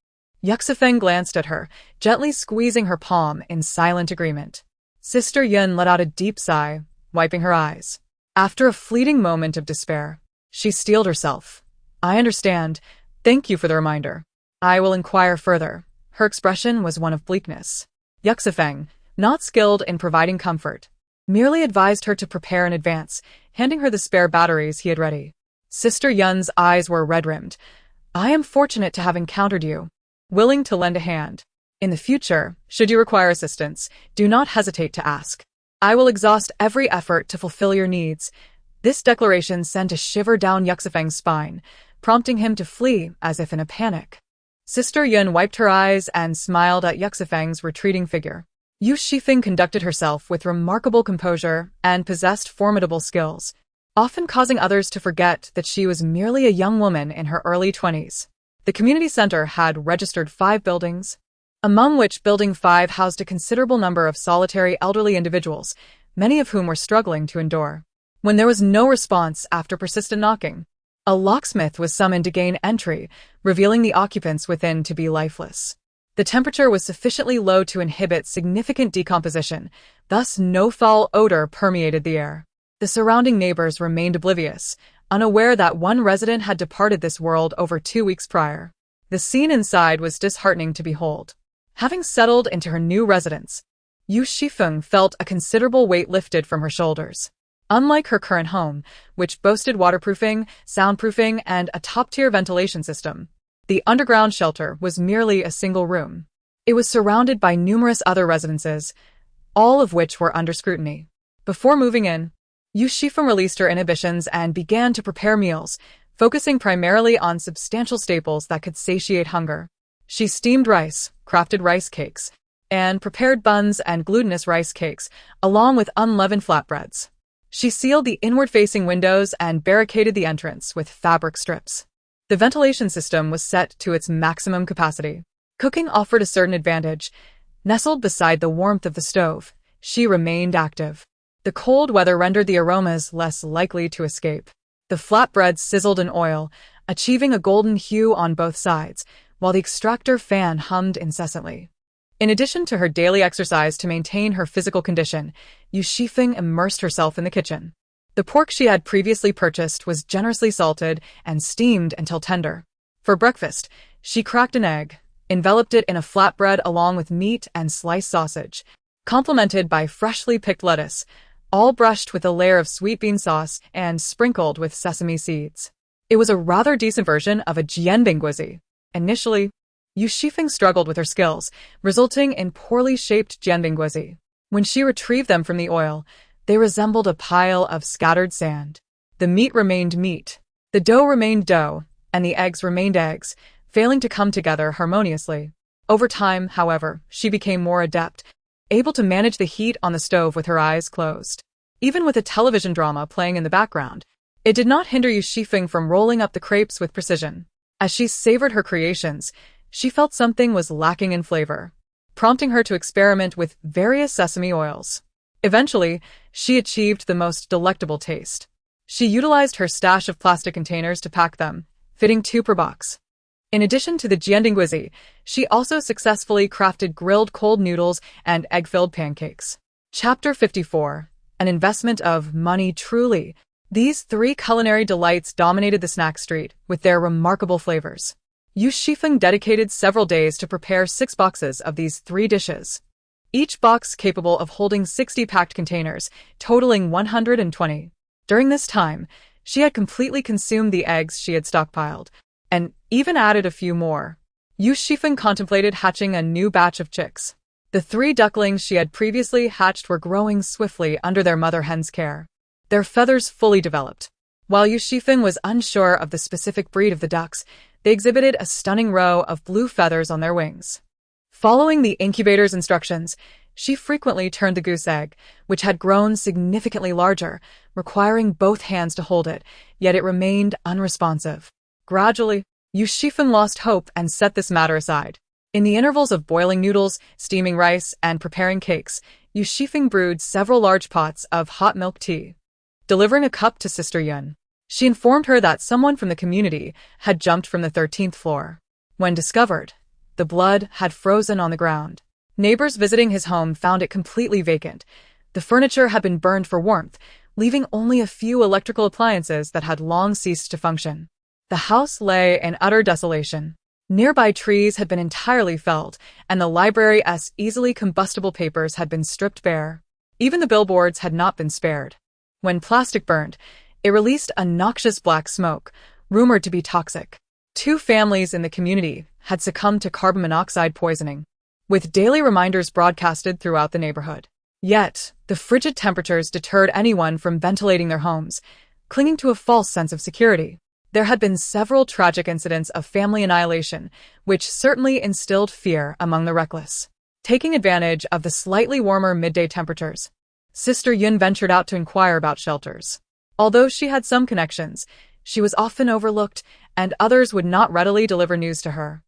[SPEAKER 1] Yu Xifeng glanced at her, gently squeezing her palm in silent agreement. Sister Yun let out a deep sigh, wiping her eyes. After a fleeting moment of despair, she steeled herself. I understand. Thank you for the reminder. I will inquire further. Her expression was one of bleakness. Yu Xifeng, not skilled in providing comfort, merely advised her to prepare in advance, handing her the spare batteries he had ready. Sister Yun's eyes were red-rimmed. I am fortunate to have encountered you, willing to lend a hand. In the future, should you require assistance, do not hesitate to ask. I will exhaust every effort to fulfill your needs. This declaration sent a shiver down Yu Xifeng's spine, prompting him to flee as if in a panic. Sister Yun wiped her eyes and smiled at Yu Xifeng's retreating figure. Yu Xifeng conducted herself with remarkable composure and possessed formidable skills, often causing others to forget that she was merely a young woman in her early 20s. The community center had registered 5 buildings, among which Building 5 housed a considerable number of solitary elderly individuals, many of whom were struggling to endure. When there was no response after persistent knocking, a locksmith was summoned to gain entry, revealing the occupants within to be lifeless. The temperature was sufficiently low to inhibit significant decomposition, thus no foul odor permeated the air. The surrounding neighbors remained oblivious, unaware that one resident had departed this world over 2 weeks prior. The scene inside was disheartening to behold. Having settled into her new residence, Yu Xifeng felt a considerable weight lifted from her shoulders. Unlike her current home, which boasted waterproofing, soundproofing, and a top-tier ventilation system, the underground shelter was merely a single room. It was surrounded by numerous other residences, all of which were under scrutiny. Before moving in, Yu Xifeng released her inhibitions and began to prepare meals, focusing primarily on substantial staples that could satiate hunger. She steamed rice, crafted rice cakes, and prepared buns and glutinous rice cakes, along with unleavened flatbreads. She sealed the inward-facing windows and barricaded the entrance with fabric strips. The ventilation system was set to its maximum capacity. Cooking offered a certain advantage. Nestled beside the warmth of the stove, she remained active. The cold weather rendered the aromas less likely to escape. The flatbreads sizzled in oil, achieving a golden hue on both sides, while the extractor fan hummed incessantly. In addition to her daily exercise to maintain her physical condition, Yu Xifeng immersed herself in the kitchen. The pork she had previously purchased was generously salted and steamed until tender. For breakfast, she cracked an egg, enveloped it in a flatbread along with meat and sliced sausage, complemented by freshly picked lettuce, all brushed with a layer of sweet bean sauce and sprinkled with sesame seeds. It was a rather decent version of a jianbingguizi. Initially, Yu Xifeng struggled with her skills, resulting in poorly shaped jianbingguizi. When she retrieved them from the oil, they resembled a pile of scattered sand. The meat remained meat, the dough remained dough, and the eggs remained eggs, failing to come together harmoniously. Over time, however, she became more adept, able to manage the heat on the stove with her eyes closed. Even with a television drama playing in the background, it did not hinder Yu Xifeng from rolling up the crepes with precision. As she savored her creations, she felt something was lacking in flavor, prompting her to experiment with various sesame oils. Eventually, she achieved the most delectable taste. She utilized her stash of plastic containers to pack them, fitting 2 per box. In addition to the jianbingguizi, she also successfully crafted grilled cold noodles and egg-filled pancakes. Chapter 54. An investment of money truly. These 3 culinary delights dominated the snack street with their remarkable flavors. Yu Xifeng dedicated several days to prepare 6 boxes of these 3 dishes, each box capable of holding 60 packed containers, totaling 120. During this time, she had completely consumed the eggs she had stockpiled, and even added a few more. Yu Xifeng contemplated hatching a new batch of chicks. The 3 ducklings she had previously hatched were growing swiftly under their mother hen's care, their feathers fully developed. While Yu Xifeng was unsure of the specific breed of the ducks, they exhibited a stunning row of blue feathers on their wings. Following the incubator's instructions, she frequently turned the goose egg, which had grown significantly larger, requiring both hands to hold it, yet it remained unresponsive. Gradually, Yu Xifeng lost hope and set this matter aside. In the intervals of boiling noodles, steaming rice, and preparing cakes, Yu Xifeng brewed several large pots of hot milk tea. Delivering a cup to Sister Yun, she informed her that someone from the community had jumped from the 13th floor. When discovered, the blood had frozen on the ground. Neighbors visiting his home found it completely vacant. The furniture had been burned for warmth, leaving only a few electrical appliances that had long ceased to function. The house lay in utter desolation. Nearby trees had been entirely felled, and the library's easily combustible papers had been stripped bare. Even the billboards had not been spared. When plastic burned, it released a noxious black smoke, rumored to be toxic. 2 families in the community had succumbed to carbon monoxide poisoning, with daily reminders broadcasted throughout the neighborhood. Yet, the frigid temperatures deterred anyone from ventilating their homes, clinging to a false sense of security. There had been several tragic incidents of family annihilation, which certainly instilled fear among the reckless. Taking advantage of the slightly warmer midday temperatures, Sister Yun ventured out to inquire about shelters. Although she had some connections, she was often overlooked, and others would not readily deliver news to her.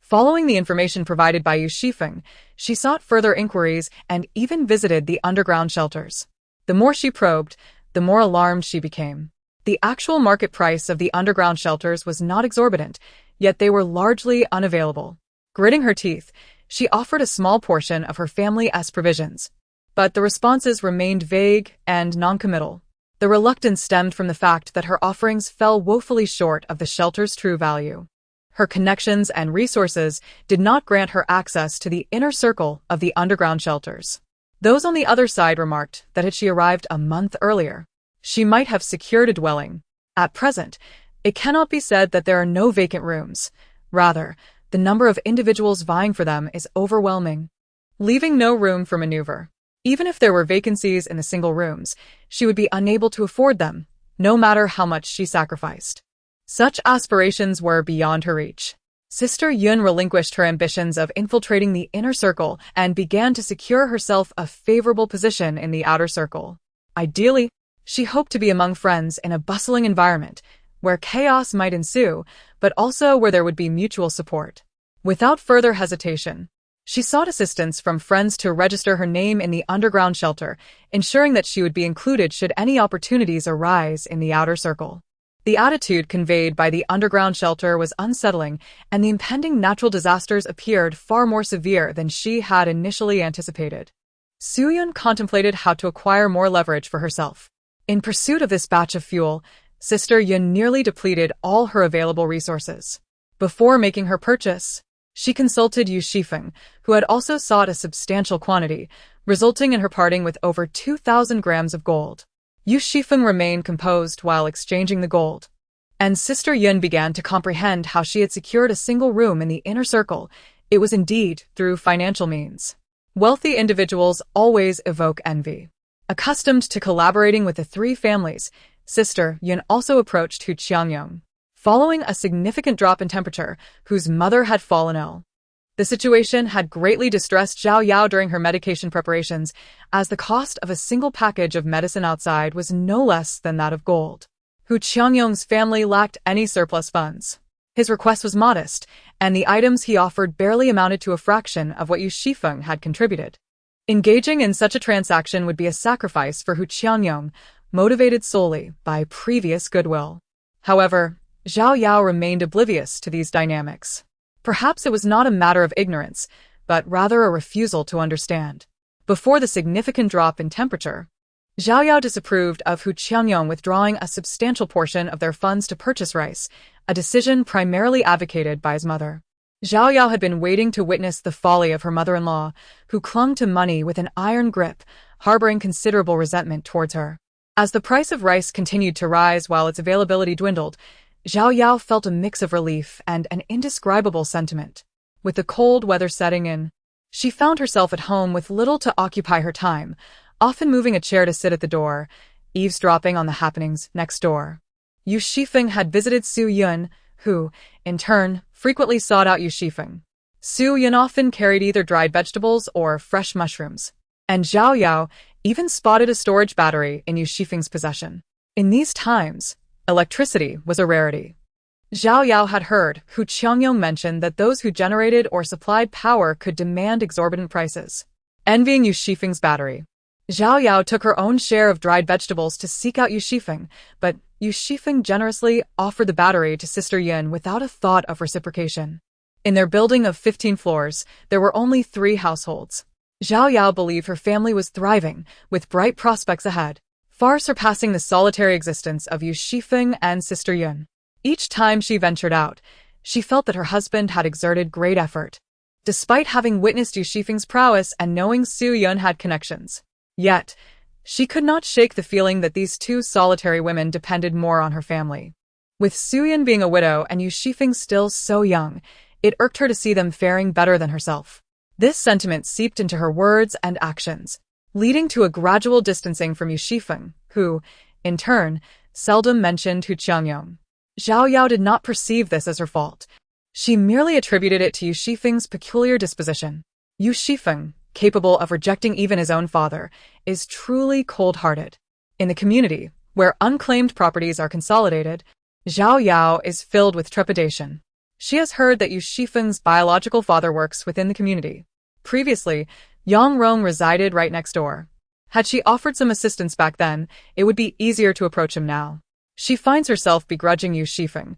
[SPEAKER 1] Following the information provided by Yu Xifeng, she sought further inquiries and even visited the underground shelters. The more she probed, the more alarmed she became. The actual market price of the underground shelters was not exorbitant, yet they were largely unavailable. Gritting her teeth, she offered a small portion of her family as provisions. But the responses remained vague and noncommittal. The reluctance stemmed from the fact that her offerings fell woefully short of the shelter's true value. Her connections and resources did not grant her access to the inner circle of the underground shelters. Those on the other side remarked that had she arrived a month earlier, she might have secured a dwelling. At present, it cannot be said that there are no vacant rooms. Rather, the number of individuals vying for them is overwhelming, leaving no room for maneuver. Even if there were vacancies in the single rooms, she would be unable to afford them, no matter how much she sacrificed. Such aspirations were beyond her reach. Sister Yun relinquished her ambitions of infiltrating the inner circle and began to secure herself a favorable position in the outer circle. Ideally, she hoped to be among friends in a bustling environment, where chaos might ensue, but also where there would be mutual support. Without further hesitation, she sought assistance from friends to register her name in the underground shelter, ensuring that she would be included should any opportunities arise in the outer circle. The attitude conveyed by the underground shelter was unsettling, and the impending natural disasters appeared far more severe than she had initially anticipated. Suyun contemplated how to acquire more leverage for herself. In pursuit of this batch of fuel, Sister Yun nearly depleted all her available resources. Before making her purchase, she consulted Yu Xifeng, who had also sought a substantial quantity, resulting in her parting with over 2,000 grams of gold. Yu Xifeng remained composed while exchanging the gold, and Sister Yun began to comprehend how she had secured a single room in the inner circle. It was indeed through financial means. Wealthy individuals always evoke envy. Accustomed to collaborating with the three families, Sister Yun also approached Hu Qiangyong, following a significant drop in temperature, whose mother had fallen ill. The situation had greatly distressed Zhao Yao during her medication preparations, as the cost of a single package of medicine outside was no less than that of gold. Hu Qiangyong's family lacked any surplus funds. His request was modest, and the items he offered barely amounted to a fraction of what Yu Xifeng had contributed. Engaging in such a transaction would be a sacrifice for Hu Qiangyong, motivated solely by previous goodwill. However, Zhao Yao remained oblivious to these dynamics. Perhaps it was not a matter of ignorance, but rather a refusal to understand. Before the significant drop in temperature, Zhao Yao disapproved of Hu Qiangyong withdrawing a substantial portion of their funds to purchase rice, a decision primarily advocated by his mother. Zhao Yao had been waiting to witness the folly of her mother-in-law, who clung to money with an iron grip, harboring considerable resentment towards her. As the price of rice continued to rise while its availability dwindled, Zhao Yao felt a mix of relief and an indescribable sentiment. With the cold weather setting in, she found herself at home with little to occupy her time, often moving a chair to sit at the door, eavesdropping on the happenings next door. Yu Xifeng had visited Su Yun, who, in turn, frequently sought out Yu Xifeng. Su Yun often carried either dried vegetables or fresh mushrooms, and Zhao Yao even spotted a storage battery in Yu Xifeng's possession. In these times, electricity was a rarity. Zhao Yao had heard Hu Qiangyong mention that those who generated or supplied power could demand exorbitant prices. Envying Yu Xifeng's battery, Zhao Yao took her own share of dried vegetables to seek out Yu Xifeng, but Yu Xifeng generously offered the battery to Sister Yun without a thought of reciprocation. In their building of 15 floors, there were only 3 households. Zhao Yao believed her family was thriving, with bright prospects ahead, far surpassing the solitary existence of Yu Xifeng and Sister Yun. Each time she ventured out, she felt that her husband had exerted great effort. Despite having witnessed Yu Xifeng's prowess and knowing Su Yun had connections, yet, she could not shake the feeling that these 2 solitary women depended more on her family. With Su Yun being a widow and Yu Xifeng still so young, it irked her to see them faring better than herself. This sentiment seeped into her words and actions, leading to a gradual distancing from Yu Xifeng, who, in turn, seldom mentioned Hu Qiangyong. Zhao Yao did not perceive this as her fault. She merely attributed it to Yu Xifeng's peculiar disposition. Yu Xifeng, capable of rejecting even his own father, is truly cold-hearted. In the community, where unclaimed properties are consolidated, Zhao Yao is filled with trepidation. She has heard that Yu Xifeng's biological father works within the community. Previously, Yang Rong resided right next door. Had she offered some assistance back then, it would be easier to approach him now. She finds herself begrudging Yu Xifeng,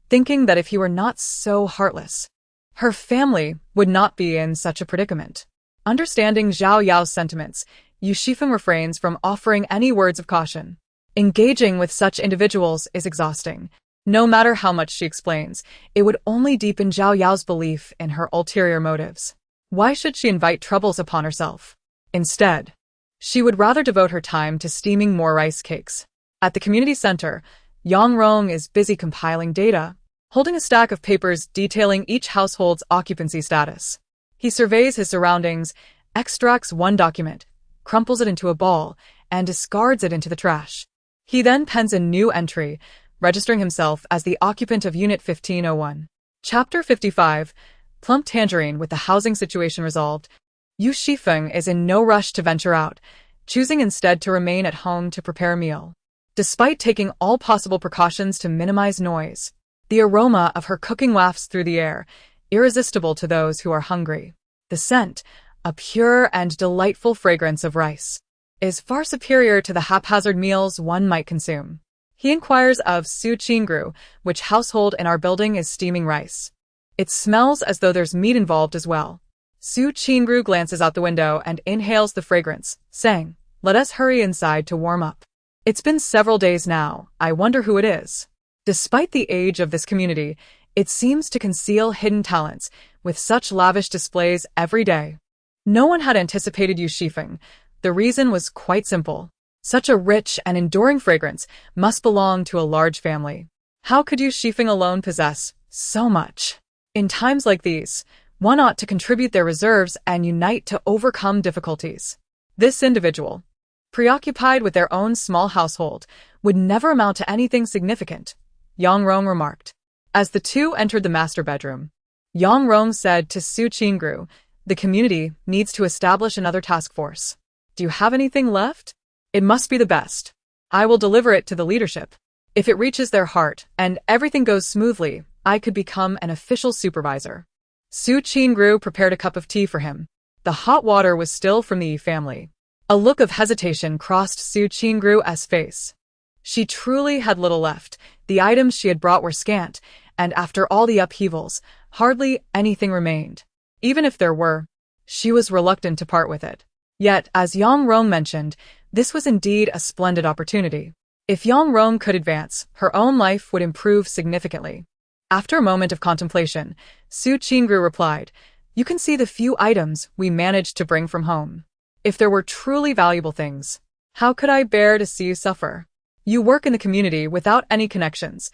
[SPEAKER 1] thinking that if he were not so heartless, her family would not be in such a predicament. Understanding Zhao Yao's sentiments, Yu Xifeng refrains from offering any words of caution. Engaging with such individuals is exhausting. No matter how much she explains, it would only deepen Zhao Yao's belief in her ulterior motives. Why should she invite troubles upon herself? Instead, she would rather devote her time to steaming more rice cakes. At the community center, Yang Rong is busy compiling data, holding a stack of papers detailing each household's occupancy status. He surveys his surroundings, extracts one document, crumples it into a ball, and discards it into the trash. He then pens a new entry, registering himself as the occupant of Unit 1501. Chapter 55, Plump Tangerine. With the housing situation resolved, Yu Xifeng is in no rush to venture out, choosing instead to remain at home to prepare a meal. Despite taking all possible precautions to minimize noise, the aroma of her cooking wafts through the air, irresistible to those who are hungry. The scent, a pure and delightful fragrance of rice, is far superior to the haphazard meals one might consume. He inquires of Su Qingru, which household in our building is steaming rice. It smells as though there's meat involved as well. Su Qingru glances out the window and inhales the fragrance, saying, "Let us hurry inside to warm up. It's been several days now, I wonder who it is." Despite the age of this community, it seems to conceal hidden talents, with such lavish displays every day. No one had anticipated Yu Xifeng. The reason was quite simple. Such a rich and enduring fragrance must belong to a large family. How could Yu Xifeng alone possess so much? In times like these, one ought to contribute their reserves and unite to overcome difficulties. This individual, preoccupied with their own small household, would never amount to anything significant, Yang Rong remarked. As the two entered the master bedroom, Yang Rong said to Su Qingru, "The community needs to establish another task force. Do you have anything left? It must be the best. I will deliver it to the leadership. If it reaches their heart and everything goes smoothly, I could become an official supervisor." Su Qingru prepared a cup of tea for him. The hot water was still from the Yi family. A look of hesitation crossed Su Qingru's face. She truly had little left. The items she had brought were scant, and after all the upheavals, hardly anything remained. Even if there were, she was reluctant to part with it. Yet, as Yang Rong mentioned, this was indeed a splendid opportunity. If Yang Rong could advance, her own life would improve significantly. After a moment of contemplation, Su Qingru replied, "You can see the few items we managed to bring from home. If there were truly valuable things, how could I bear to see you suffer? You work in the community without any connections.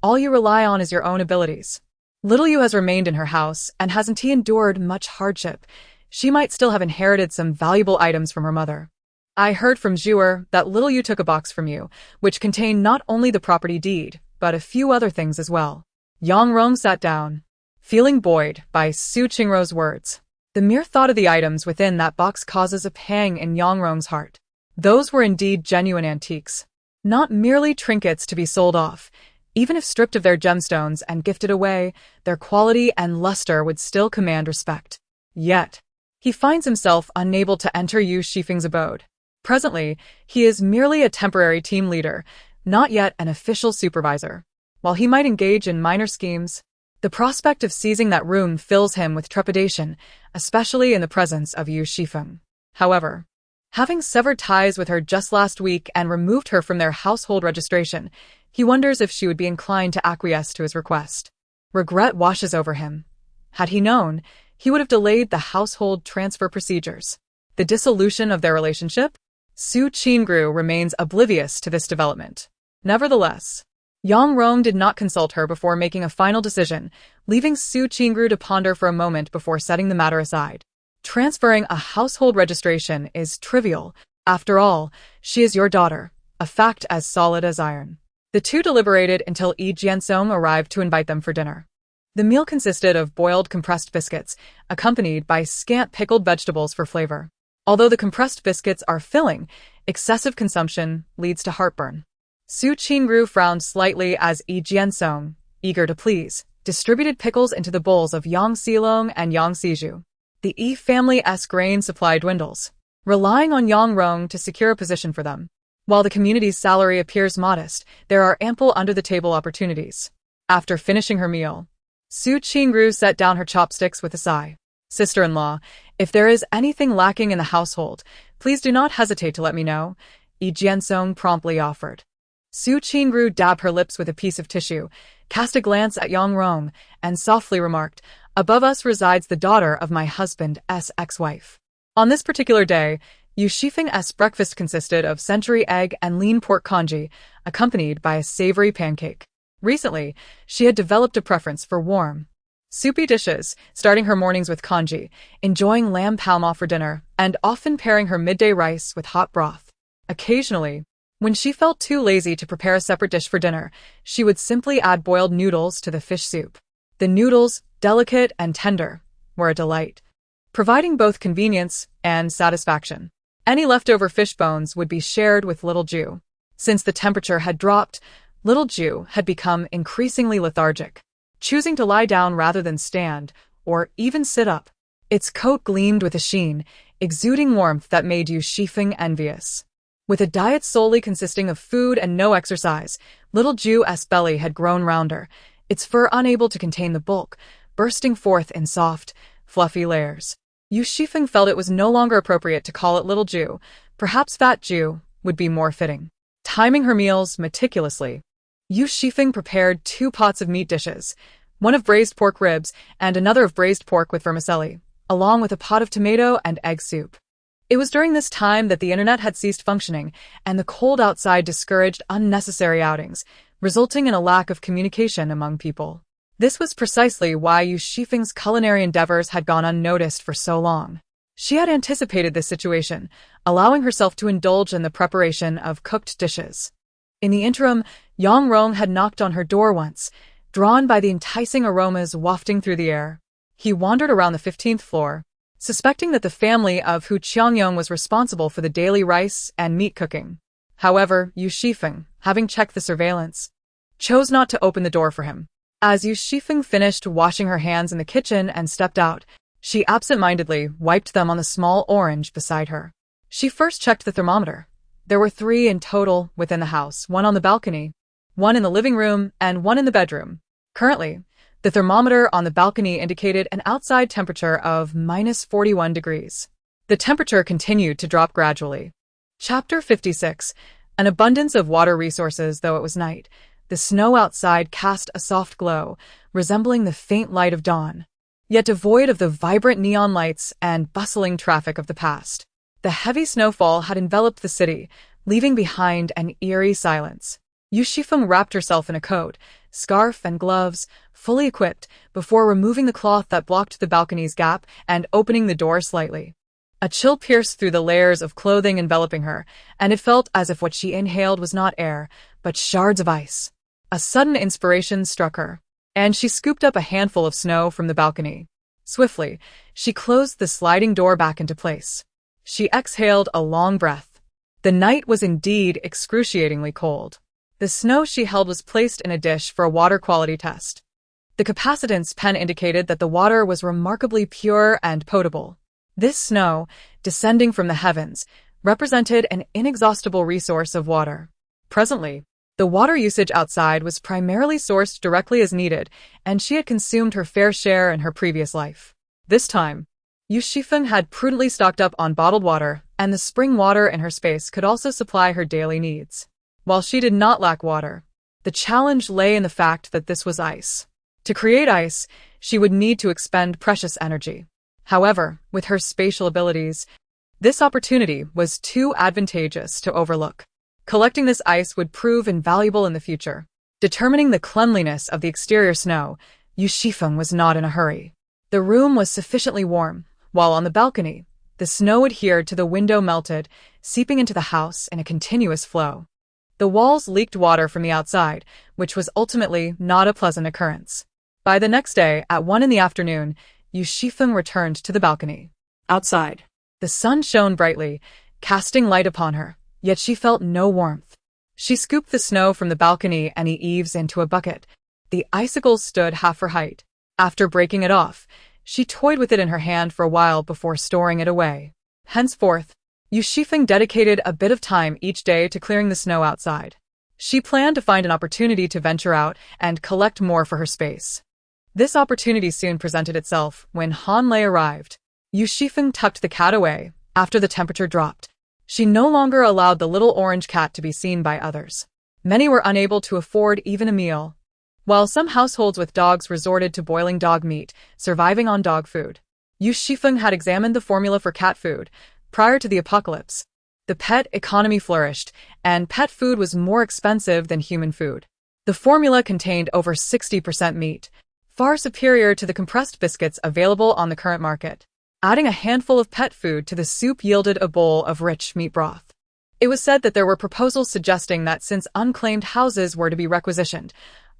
[SPEAKER 1] All you rely on is your own abilities. Little Yu has remained in her house, and hasn't he endured much hardship? She might still have inherited some valuable items from her mother. I heard from Zhuer that little Yu took a box from you, which contained not only the property deed, but a few other things as well." Yang Rong sat down, feeling buoyed by Su Qingru's words. The mere thought of the items within that box causes a pang in Yang Rong's heart. Those were indeed genuine antiques, not merely trinkets to be sold off. Even if stripped of their gemstones and gifted away, their quality and luster would still command respect. Yet, he finds himself unable to enter Yu Xifeng's abode. Presently, he is merely a temporary team leader, not yet an official supervisor. While he might engage in minor schemes, the prospect of seizing that room fills him with trepidation, especially in the presence of Yu Xifeng. However, having severed ties with her just last week and removed her from their household registration, he wonders if she would be inclined to acquiesce to his request. Regret washes over him. Had he known, he would have delayed the household transfer procedures. The dissolution of their relationship? Su Qingru remains oblivious to this development. Nevertheless, Yang Rong did not consult her before making a final decision, leaving Su Qingru to ponder for a moment before setting the matter aside. Transferring a household registration is trivial. After all, she is your daughter, a fact as solid as iron. The two deliberated until Yu Xifeng arrived to invite them for dinner. The meal consisted of boiled compressed biscuits, accompanied by scant pickled vegetables for flavor. Although the compressed biscuits are filling, excessive consumption leads to heartburn. Su Qingru frowned slightly as Yu Xifeng, eager to please, distributed pickles into the bowls of Yang Xilong and Yang Xiju. The Yi family-esque grain supply dwindles, relying on Yang Rong to secure a position for them. While the community's salary appears modest, there are ample under-the-table opportunities. After finishing her meal, Su Qingru set down her chopsticks with a sigh. Sister-in-law, if there is anything lacking in the household, please do not hesitate to let me know, Yu Xifeng promptly offered. Su Qingru dabbed her lips with a piece of tissue, cast a glance at Yang Rong, and softly remarked, "Above us resides the daughter of my husband's ex-wife." On this particular day, Yu Xifeng's breakfast consisted of century egg and lean pork congee, accompanied by a savory pancake. Recently, she had developed a preference for warm, soupy dishes, starting her mornings with congee, enjoying lamb palma for dinner, and often pairing her midday rice with hot broth. Occasionally, when she felt too lazy to prepare a separate dish for dinner, she would simply add boiled noodles to the fish soup. The noodles, delicate and tender, were a delight, providing both convenience and satisfaction. Any leftover fish bones would be shared with little Ju. Since the temperature had dropped, little Ju had become increasingly lethargic, choosing to lie down rather than stand, or even sit up. Its coat gleamed with a sheen, exuding warmth that made Yu Xifeng envious. With a diet solely consisting of food and no exercise, little Ju's belly had grown rounder, its fur unable to contain the bulk, bursting forth in soft, fluffy layers. Yu Xifeng felt it was no longer appropriate to call it little Ju. Perhaps fat Ju would be more fitting. Timing her meals meticulously, Yu Xifeng prepared 2 pots of meat dishes, one of braised pork ribs and another of braised pork with vermicelli, along with a pot of tomato and egg soup. It was during this time that the internet had ceased functioning, and the cold outside discouraged unnecessary outings, resulting in a lack of communication among people. This was precisely why Yu Xifeng's culinary endeavors had gone unnoticed for so long. She had anticipated this situation, allowing herself to indulge in the preparation of cooked dishes. In the interim, Yang Rong had knocked on her door once, drawn by the enticing aromas wafting through the air. He wandered around the 15th floor, suspecting that the family of Hu Qiangyong was responsible for the daily rice and meat cooking. However, Yu Xifeng, having checked the surveillance, chose not to open the door for him. As Yu Xifeng finished washing her hands in the kitchen and stepped out, she absent-mindedly wiped them on the small orange beside her. She first checked the thermometer. There were 3 in total within the house, 1 on the balcony, 1 in the living room, and 1 in the bedroom. Currently, the thermometer on the balcony indicated an outside temperature of -41 degrees. The temperature continued to drop gradually. Chapter 56. An abundance of water resources, though it was night. The snow outside cast a soft glow, resembling the faint light of dawn, yet devoid of the vibrant neon lights and bustling traffic of the past. The heavy snowfall had enveloped the city, leaving behind an eerie silence. Yu Xifeng wrapped herself in a coat, scarf, and gloves, fully equipped, before removing the cloth that blocked the balcony's gap and opening the door slightly. A chill pierced through the layers of clothing enveloping her, and it felt as if what she inhaled was not air, but shards of ice. A sudden inspiration struck her, and she scooped up a handful of snow from the balcony. Swiftly, she closed the sliding door back into place. She exhaled a long breath. The night was indeed excruciatingly cold. The snow she held was placed in a dish for a water quality test. The capacitance pen indicated that the water was remarkably pure and potable. This snow, descending from the heavens, represented an inexhaustible resource of water. Presently, the water usage outside was primarily sourced directly as needed, and she had consumed her fair share in her previous life. This time, Yu Xifeng had prudently stocked up on bottled water, and the spring water in her space could also supply her daily needs. While she did not lack water, the challenge lay in the fact that this was ice. To create ice, she would need to expend precious energy. However, with her spatial abilities, this opportunity was too advantageous to overlook. Collecting this ice would prove invaluable in the future. Determining the cleanliness of the exterior snow, Yu Xifeng was not in a hurry. The room was sufficiently warm, while on the balcony, the snow adhered to the window melted, seeping into the house in a continuous flow. The walls leaked water from the outside, which was ultimately not a pleasant occurrence. By the next day, at 1 in the afternoon, Yu Xifeng returned to the balcony.
[SPEAKER 2] Outside.
[SPEAKER 1] The sun shone brightly, casting light upon her, yet she felt no warmth. She scooped the snow from the balcony and eaves into a bucket. The icicles stood half her height. After breaking it off, she toyed with it in her hand for a while before storing it away. Henceforth, Yu Xifeng dedicated a bit of time each day to clearing the snow outside. She planned to find an opportunity to venture out and collect more for her space. This opportunity soon presented itself when Han Lei arrived. Yu Xifeng tucked the cat away. After the temperature dropped, she no longer allowed the little orange cat to be seen by others. Many were unable to afford even a meal, while some households with dogs resorted to boiling dog meat, surviving on dog food. Yu Xifeng had examined the formula for cat food. Prior to the apocalypse, the pet economy flourished, and pet food was more expensive than human food. The formula contained over 60% meat, far superior to the compressed biscuits available on the current market. Adding a handful of pet food to the soup yielded a bowl of rich meat broth. It was said that there were proposals suggesting that since unclaimed houses were to be requisitioned,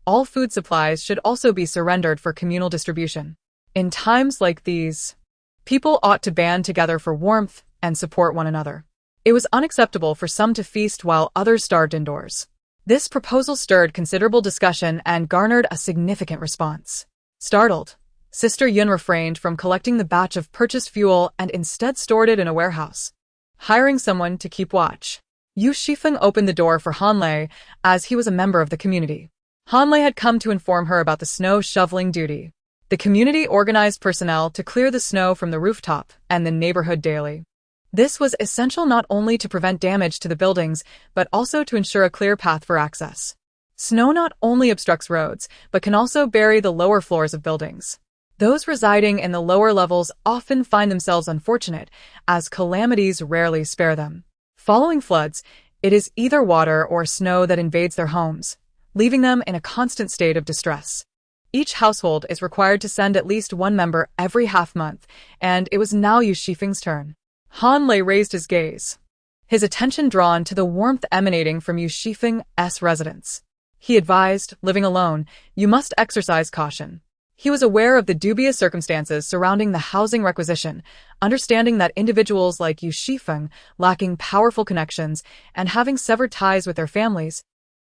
[SPEAKER 1] all food supplies should also be surrendered for communal distribution. In times like these, people ought to band together for warmth and support one another. It was unacceptable for some to feast while others starved indoors. This proposal stirred considerable discussion and garnered a significant response. Startled, Sister Yun refrained from collecting the batch of purchased fuel and instead stored it in a warehouse, hiring someone to keep watch. Yu Xifeng opened the door for Han Lei, as he was a member of the community. Han Lei had come to inform her about the snow shoveling duty. The community organized personnel to clear the snow from the rooftop and the neighborhood daily. This was essential not only to prevent damage to the buildings, but also to ensure a clear path for access. Snow not only obstructs roads, but can also bury the lower floors of buildings. Those residing in the lower levels often find themselves unfortunate, as calamities rarely spare them. Following floods, it is either water or snow that invades their homes, leaving them in a constant state of distress. Each household is required to send at least one member every half-month, and it was now Yu Xifeng's turn. Han Lei raised his gaze, his attention drawn to the warmth emanating from Yu Xifeng's residence. He advised, living alone, you must exercise caution. He was aware of the dubious circumstances surrounding the housing requisition, understanding that individuals like Yu Xifeng, lacking powerful connections and having severed ties with their families,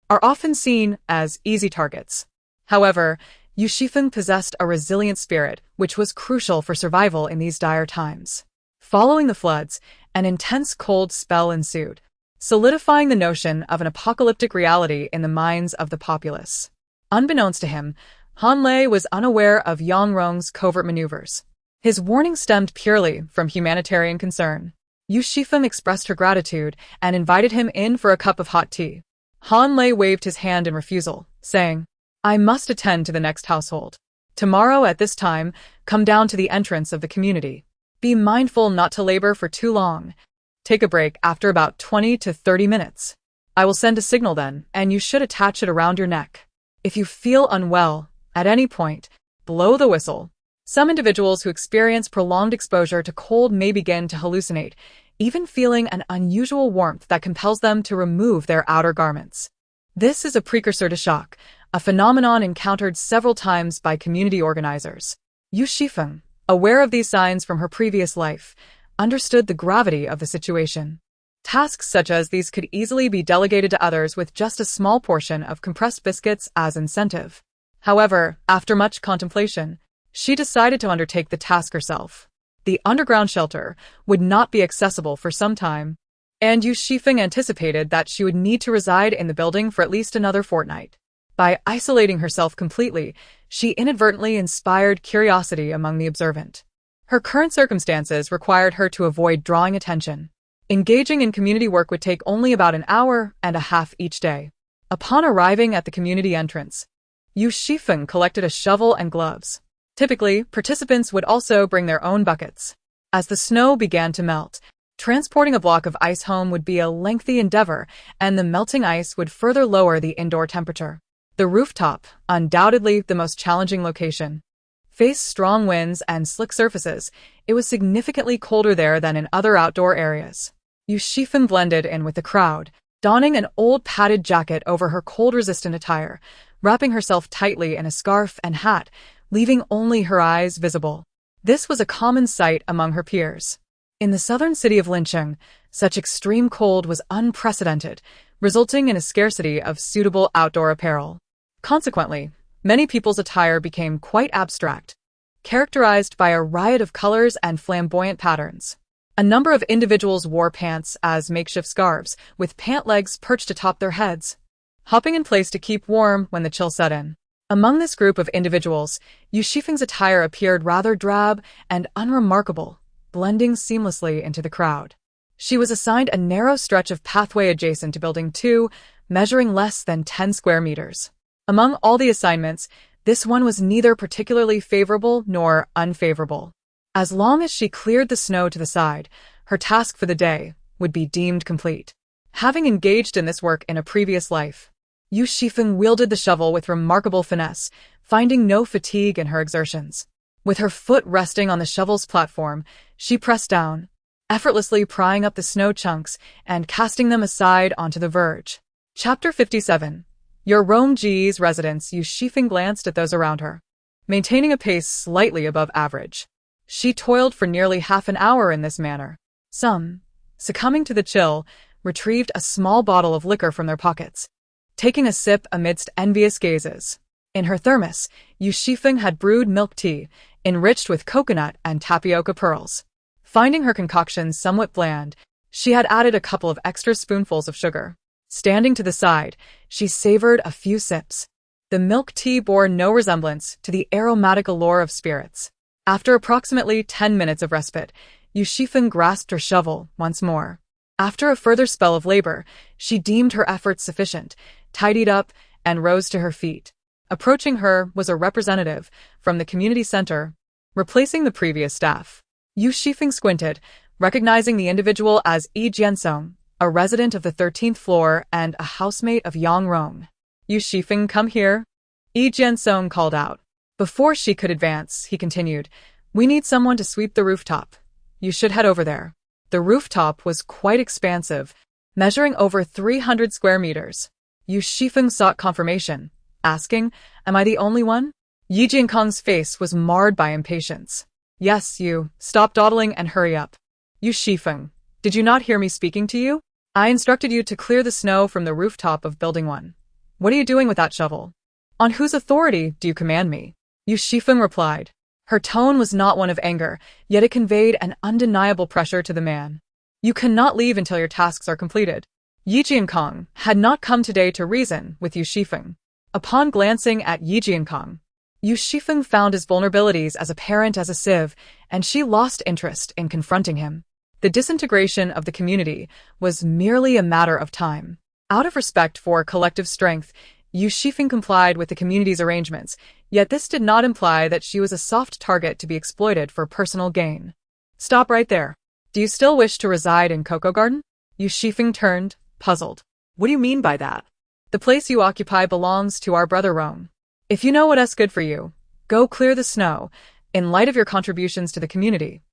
[SPEAKER 1] are often seen as easy targets. However, Yu Xifeng possessed a resilient spirit, which was crucial for survival in these dire times. Following the floods, an intense cold spell ensued, solidifying the notion of an apocalyptic reality in the minds of the populace. Unbeknownst to him, Han Lei was unaware of Yang Rong's covert maneuvers. His warning stemmed purely from humanitarian concern. Yu Xifeng expressed her gratitude and invited him in for a cup of hot tea. Han Lei waved his hand in refusal, saying, I must attend to the next household. Tomorrow at this time, come down to the entrance of the community. Be mindful not to labor for too long. Take a break after about 20 to 30 minutes. I will send a signal then, and you should attach it around your neck. If you feel unwell, at any point, blow the whistle. Some individuals who experience prolonged exposure to cold may begin to hallucinate, even feeling an unusual warmth that compels them to remove their outer garments. This is a precursor to shock, a phenomenon encountered several times by community organizers. Yu Xifeng, aware of these signs from her previous life, understood the gravity of the situation. Tasks such as these could easily be delegated to others with just a small portion of compressed biscuits as incentive. However, after much contemplation, she decided to undertake the task herself. The underground shelter would not be accessible for some time, and Yu Xifeng anticipated that she would need to reside in the building for at least another fortnight. By isolating herself completely, she inadvertently inspired curiosity among the observant. Her current circumstances required her to avoid drawing attention. Engaging in community work would take only about an hour and a half each day. Upon arriving at the community entrance, Yu Xifeng collected a shovel and gloves. Typically, participants would also bring their own buckets. As the snow began to melt, transporting a block of ice home would be a lengthy endeavor, and the melting ice would further lower the indoor temperature. The rooftop, undoubtedly the most challenging location, faced strong winds and slick surfaces. It was significantly colder there than in other outdoor areas. Yu Xifeng blended in with the crowd, donning an old padded jacket over her cold-resistant attire, wrapping herself tightly in a scarf and hat, leaving only her eyes visible. This was a common sight among her peers. In the southern city of Lincheng, such extreme cold was unprecedented, resulting in a scarcity of suitable outdoor apparel. Consequently, many people's attire became quite abstract, characterized by a riot of colors and flamboyant patterns. A number of individuals wore pants as makeshift scarves, with pant legs perched atop their heads, hopping in place to keep warm when the chill set in. Among this group of individuals, Yu Xifeng's attire appeared rather drab and unremarkable, blending seamlessly into the crowd. She was assigned a narrow stretch of pathway adjacent to Building 2, measuring less than 10 square meters. Among all the assignments, this one was neither particularly favorable nor unfavorable. As long as she cleared the snow to the side, her task for the day would be deemed complete. Having engaged in this work in a previous life, Yu Xifeng wielded the shovel with remarkable finesse, finding no fatigue in her exertions. With her foot resting on the shovel's platform, she pressed down, effortlessly prying up the snow chunks and casting them aside onto the verge. Chapter 57. Your Rome-Ji's residence. Yu Xifeng glanced at those around her. Maintaining a pace slightly above average, she toiled for nearly half an hour in this manner. Some, succumbing to the chill, retrieved a small bottle of liquor from their pockets, taking a sip amidst envious gazes. In her thermos, Yu Xifeng had brewed milk tea, enriched with coconut and tapioca pearls. Finding her concoction somewhat bland, she had added a couple of extra spoonfuls of sugar. Standing to the side, she savored a few sips. The milk tea bore no resemblance to the aromatic allure of spirits. After approximately 10 minutes of respite, Yu Xifeng grasped her shovel once more. After a further spell of labor, she deemed her efforts sufficient, tidied up, and rose to her feet. Approaching her was a representative from the community center, replacing the previous staff. Yu Xifeng squinted, recognizing the individual as Yi Jiansong, a resident of the 13th floor and a housemate of Yang Rong. Yu Xifeng, come here, Yi Jiansong called out. Before she could advance, he continued, we need someone to sweep the rooftop. You should head over there. The rooftop was quite expansive, measuring over 300 square meters. Yu Xifeng sought confirmation, asking, am I the only one? Yi Jiankong's face was marred by impatience. Yes, you. Stop dawdling and hurry up. Yu Xifeng, did you not hear me speaking to you? I instructed you to clear the snow from the rooftop of Building 1. What are you doing with that shovel? On whose authority do you command me? Yu Xifeng replied. Her tone was not one of anger, yet it conveyed an undeniable pressure to the man. You cannot leave until your tasks are completed. Yi Jiankong had not come today to reason with Yu Xifeng. Upon glancing at Yi Jiankong, Yu Xifeng found his vulnerabilities as apparent as a sieve, and she lost interest in confronting him. The disintegration of the community was merely a matter of time. Out of respect for collective strength, Yu Xifeng complied with the community's arrangements, yet this did not imply that she was a soft target to be exploited for personal gain. Stop right there. Do you still wish to reside in Cocoa Garden? Yu Xifeng turned, puzzled. What do you mean by that? The place you occupy belongs to our brother Rong. If you know what's good for you, go clear the snow, in light of your contributions to the community.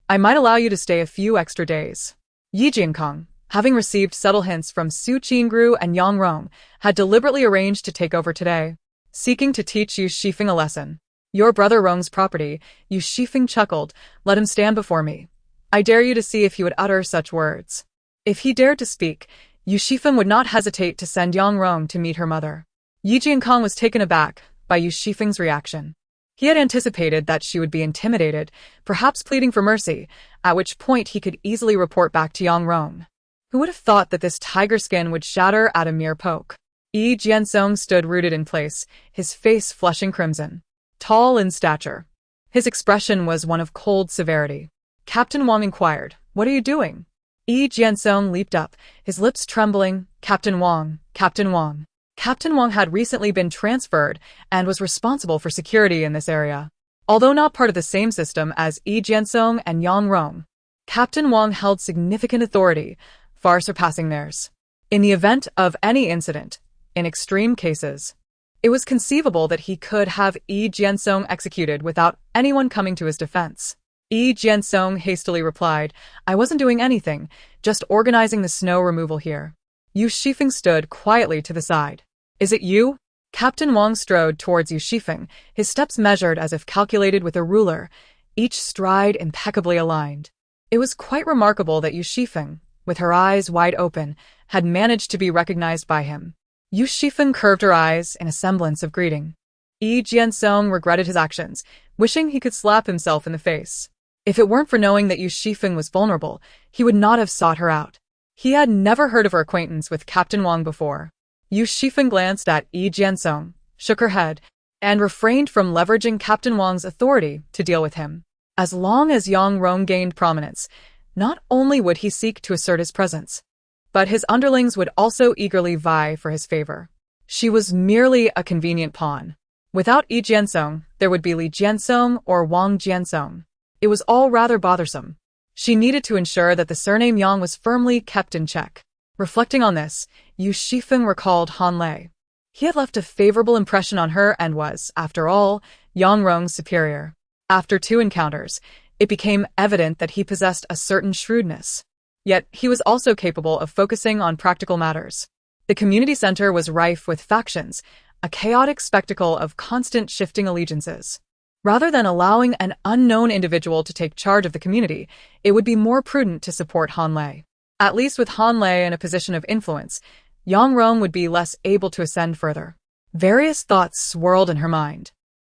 [SPEAKER 1] I might allow you to stay a few extra days. Yi Jiankong, having received subtle hints from Su Qingru and Yang Rong, had deliberately arranged to take over today, seeking to teach Yu Xifeng a lesson. Your brother Rong's property, Yu Xifeng chuckled, let him stand before me. I dare you to see if he would utter such words. If he dared to speak, Yu Xifeng would not hesitate to send Yang Rong to meet her mother. Yi Jiankong was taken aback by Yu Xifeng's reaction. He had anticipated that she would be intimidated, perhaps pleading for mercy, at which point he could easily report back to Yang Rong. Who would have thought that this tiger skin would shatter at a mere poke? Yi Jiansong stood rooted in place, his face flushing crimson. Tall in stature, his expression was one of cold severity. Captain Wang inquired, what are you doing? Yi Jiansong leaped up, his lips trembling. Captain Wang, Captain Wang. Captain Wang had recently been transferred and was responsible for security in this area. Although not part of the same system as Yi Jiansong and Yang Rong, Captain Wang held significant authority, far surpassing theirs. In the event of any incident, in extreme cases, it was conceivable that he could have Yi Jiansong executed without anyone coming to his defense. Yi Jiansong hastily replied, I wasn't doing anything, just organizing the snow removal here. Yu Xifeng stood quietly to the side. Is it you? Captain Wang strode towards Yu Xifeng, his steps measured as if calculated with a ruler, each stride impeccably aligned. It was quite remarkable that Yu Xifeng, with her eyes wide open, had managed to be recognized by him. Yu Xifeng curved her eyes in a semblance of greeting. Yi Jiansong regretted his actions, wishing he could slap himself in the face. If it weren't for knowing that Yu Xifeng was vulnerable, he would not have sought her out. He had never heard of her acquaintance with Captain Wang before. Yu Xifeng glanced at Yi Jiansong, shook her head, and refrained from leveraging Captain Wang's authority to deal with him. As long as Yang Rong gained prominence, not only would he seek to assert his presence, but his underlings would also eagerly vie for his favor. She was merely a convenient pawn. Without Yi Jiansong, there would be Li Jiansong or Wang Jiansong. It was all rather bothersome. She needed to ensure that the surname Yang was firmly kept in check. Reflecting on this, Yu Xifeng recalled Han Lei. He had left a favorable impression on her and was, after all, Yang Rong's superior. After 2 encounters, it became evident that he possessed a certain shrewdness. Yet he was also capable of focusing on practical matters. The community center was rife with factions, a chaotic spectacle of constant shifting allegiances. Rather than allowing an unknown individual to take charge of the community, it would be more prudent to support Han Lei. At least with Han Lei in a position of influence, Yang Rong would be less able to ascend further. Various thoughts swirled in her mind.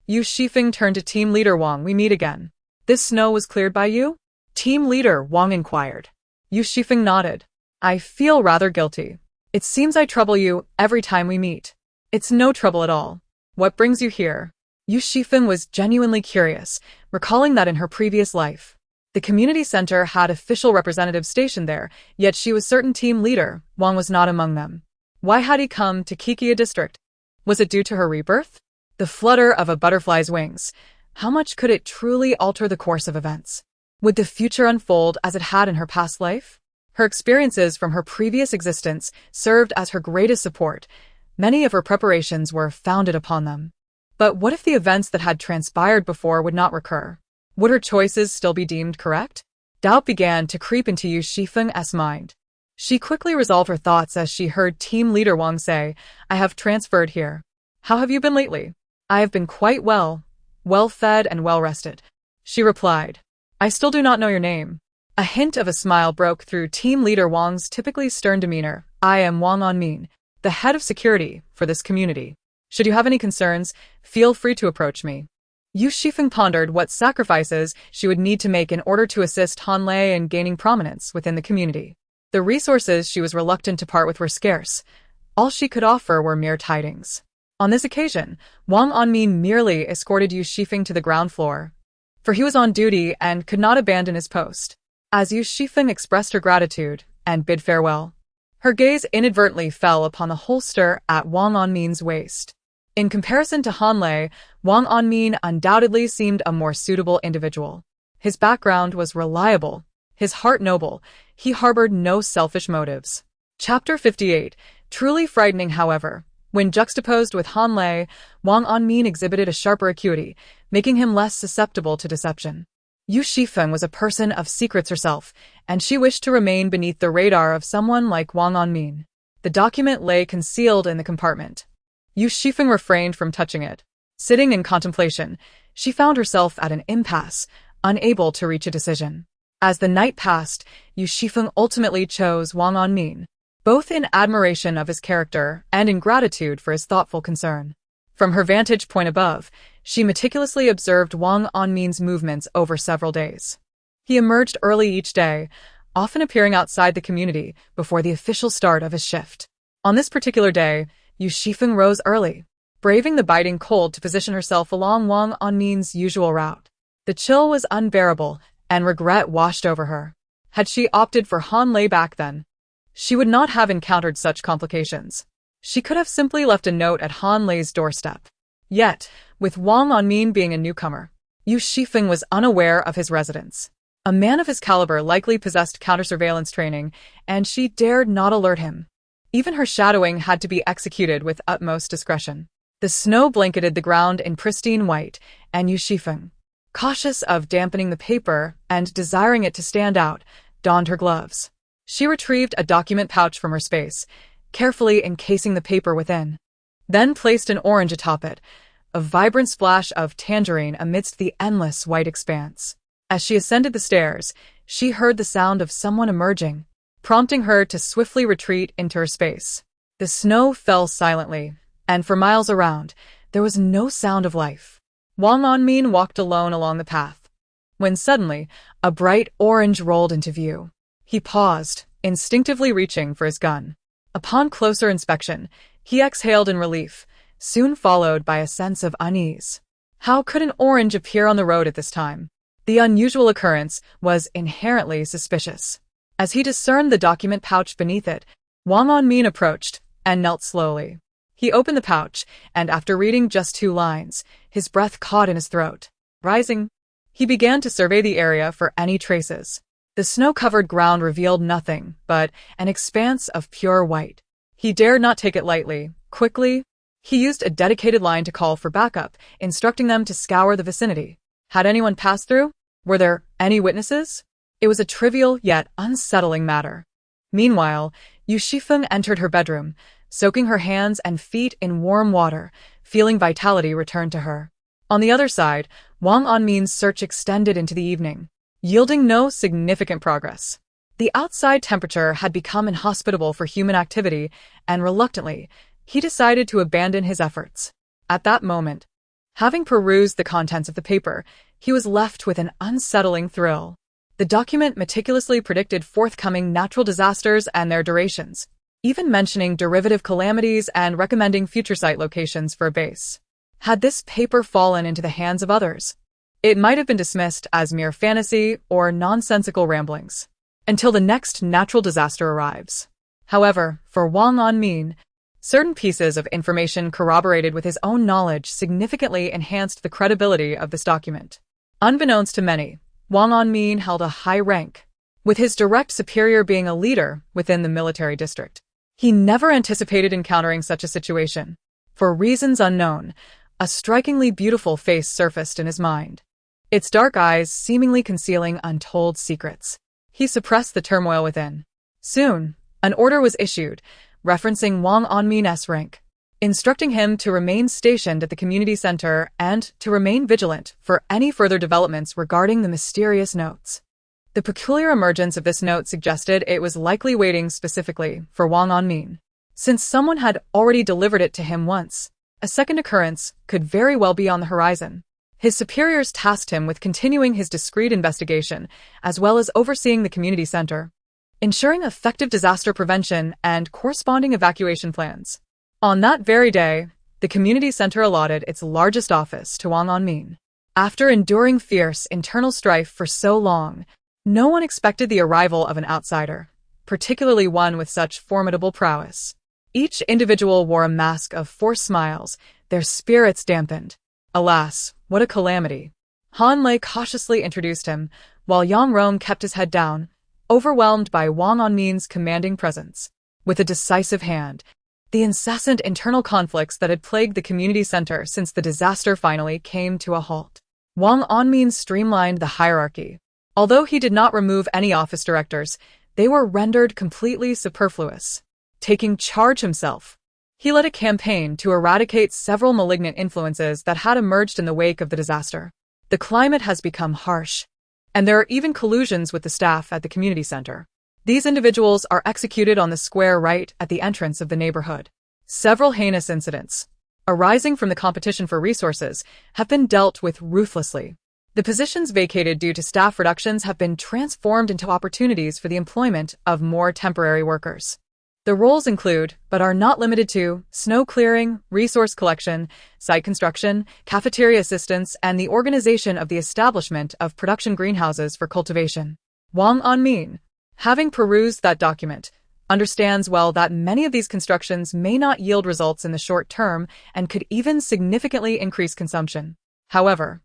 [SPEAKER 1] Yu Xifeng turned to Team Leader Wang. We meet again. This snow was cleared by you? Team Leader Wang inquired. Yu Xifeng nodded. I feel rather guilty. It seems I trouble you every time we meet. It's no trouble at all. What brings you here? Yu Xifeng was genuinely curious, recalling that in her previous life, the community center had official representatives stationed there, yet she was certain Team Leader Wang was not among them. Why had he come to Kikia district? Was it due to her rebirth? The flutter of a butterfly's wings. How much could it truly alter the course of events? Would the future unfold as it had in her past life? Her experiences from her previous existence served as her greatest support. Many of her preparations were founded upon them. But what if the events that had transpired before would not recur? Would her choices still be deemed correct? Doubt began to creep into Yu Xifeng's mind. She quickly resolved her thoughts as she heard Team Leader Wang say, I have transferred here. How have you been lately? I have been quite well-fed and well-rested, she replied. I still do not know your name. A hint of a smile broke through Team Leader Wang's typically stern demeanor. I am Wang Anmin, the head of security for this community. Should you have any concerns, feel free to approach me. Yu Xifeng pondered what sacrifices she would need to make in order to assist Han Lei in gaining prominence within the community. The resources she was reluctant to part with were scarce. All she could offer were mere tidings. On this occasion, Wang Anmin merely escorted Yu Xifeng to the ground floor, for he was on duty and could not abandon his post. As Yu Xifeng expressed her gratitude and bid farewell, her gaze inadvertently fell upon the holster at Wang Anmin's waist. In comparison to Han Lei, Wang Anmin undoubtedly seemed a more suitable individual. His background was reliable, his heart noble, he harbored no selfish motives. Chapter 58. Truly frightening, however. When juxtaposed with Han Lei, Wang Anmin exhibited a sharper acuity, making him less susceptible to deception. Yu Xifeng was a person of secrets herself, and she wished to remain beneath the radar of someone like Wang Anmin. The document lay concealed in the compartment. Yu Xifeng refrained from touching it. Sitting in contemplation, she found herself at an impasse, unable to reach a decision. As the night passed, Yu Xifeng ultimately chose Wang Anmin, both in admiration of his character and in gratitude for his thoughtful concern. From her vantage point above, she meticulously observed Wang Anmin's movements over several days. He emerged early each day, often appearing outside the community before the official start of his shift. On this particular day, Yu Xifeng rose early, braving the biting cold to position herself along Wang Anmin's usual route. The chill was unbearable, and regret washed over her. Had she opted for Han Lei back then, she would not have encountered such complications. She could have simply left a note at Han Lei's doorstep. Yet, with Wang Anmin being a newcomer, Yu Xifeng was unaware of his residence. A man of his caliber likely possessed counter-surveillance training, and she dared not alert him. Even her shadowing had to be executed with utmost discretion. The snow blanketed the ground in pristine white, and Yu Xifeng, cautious of dampening the paper and desiring it to stand out, donned her gloves. She retrieved a document pouch from her space, carefully encasing the paper within, then placed an orange atop it, a vibrant splash of tangerine amidst the endless white expanse. As she ascended the stairs, she heard the sound of someone emerging, prompting her to swiftly retreat into her space. The snow fell silently, and for miles around, there was no sound of life. Wang Onmin walked alone along the path, when suddenly, a bright orange rolled into view. He paused, instinctively reaching for his gun. Upon closer inspection, he exhaled in relief, soon followed by a sense of unease. How could an orange appear on the road at this time? The unusual occurrence was inherently suspicious. As he discerned the document pouch beneath it, Wang Onmin approached and knelt slowly. He opened the pouch, and after reading just 2 lines, his breath caught in his throat. Rising, he began to survey the area for any traces. The snow-covered ground revealed nothing but an expanse of pure white. He dared not take it lightly. Quickly, he used a dedicated line to call for backup, instructing them to scour the vicinity. Had anyone passed through? Were there any witnesses? It was a trivial yet unsettling matter. Meanwhile, Yu Xifeng entered her bedroom, soaking her hands and feet in warm water, feeling vitality return to her. On the other side, Wang Onmin's search extended into the evening, yielding no significant progress. The outside temperature had become inhospitable for human activity, and reluctantly, he decided to abandon his efforts. At that moment, having perused the contents of the paper, he was left with an unsettling thrill. The document meticulously predicted forthcoming natural disasters and their durations, even mentioning derivative calamities and recommending future site locations for a base. Had this paper fallen into the hands of others, it might have been dismissed as mere fantasy or nonsensical ramblings, until the next natural disaster arrives. However, for Wang Onmin, certain pieces of information corroborated with his own knowledge significantly enhanced the credibility of this document. Unbeknownst to many, Wang Onmin held a high rank, with his direct superior being a leader within the military district. He never anticipated encountering such a situation. For reasons unknown, a strikingly beautiful face surfaced in his mind, its dark eyes seemingly concealing untold secrets. He suppressed the turmoil within. Soon, an order was issued, referencing Wang Onmin's rank, instructing him to remain stationed at the community center and to remain vigilant for any further developments regarding the mysterious notes. The peculiar emergence of this note suggested it was likely waiting specifically for Wang Onmin. Since someone had already delivered it to him once, a second occurrence could very well be on the horizon. His superiors tasked him with continuing his discreet investigation, as well as overseeing the community center, ensuring effective disaster prevention and corresponding evacuation plans. On that very day, the community center allotted its largest office to Wang Onmin. After enduring fierce internal strife for so long, no one expected the arrival of an outsider, particularly one with such formidable prowess. Each individual wore a mask of forced smiles, their spirits dampened. Alas, what a calamity. Han Lei cautiously introduced him, while Yang Rong kept his head down, overwhelmed by Wang Onmin's commanding presence. With a decisive hand, the incessant internal conflicts that had plagued the community center since the disaster finally came to a halt. Wang Onmin streamlined the hierarchy. Although he did not remove any office directors, they were rendered completely superfluous. Taking charge himself, he led a campaign to eradicate several malignant influences that had emerged in the wake of the disaster. The climate has become harsh, and there are even collusions with the staff at the community center. These individuals are executed on the square right at the entrance of the neighborhood. Several heinous incidents, arising from the competition for resources, have been dealt with ruthlessly. The positions vacated due to staff reductions have been transformed into opportunities for the employment of more temporary workers. The roles include, but are not limited to, snow clearing, resource collection, site construction, cafeteria assistance, and the organization of the establishment of production greenhouses for cultivation. Wang Onmin, having perused that document, understands well that many of these constructions may not yield results in the short term and could even significantly increase consumption. However,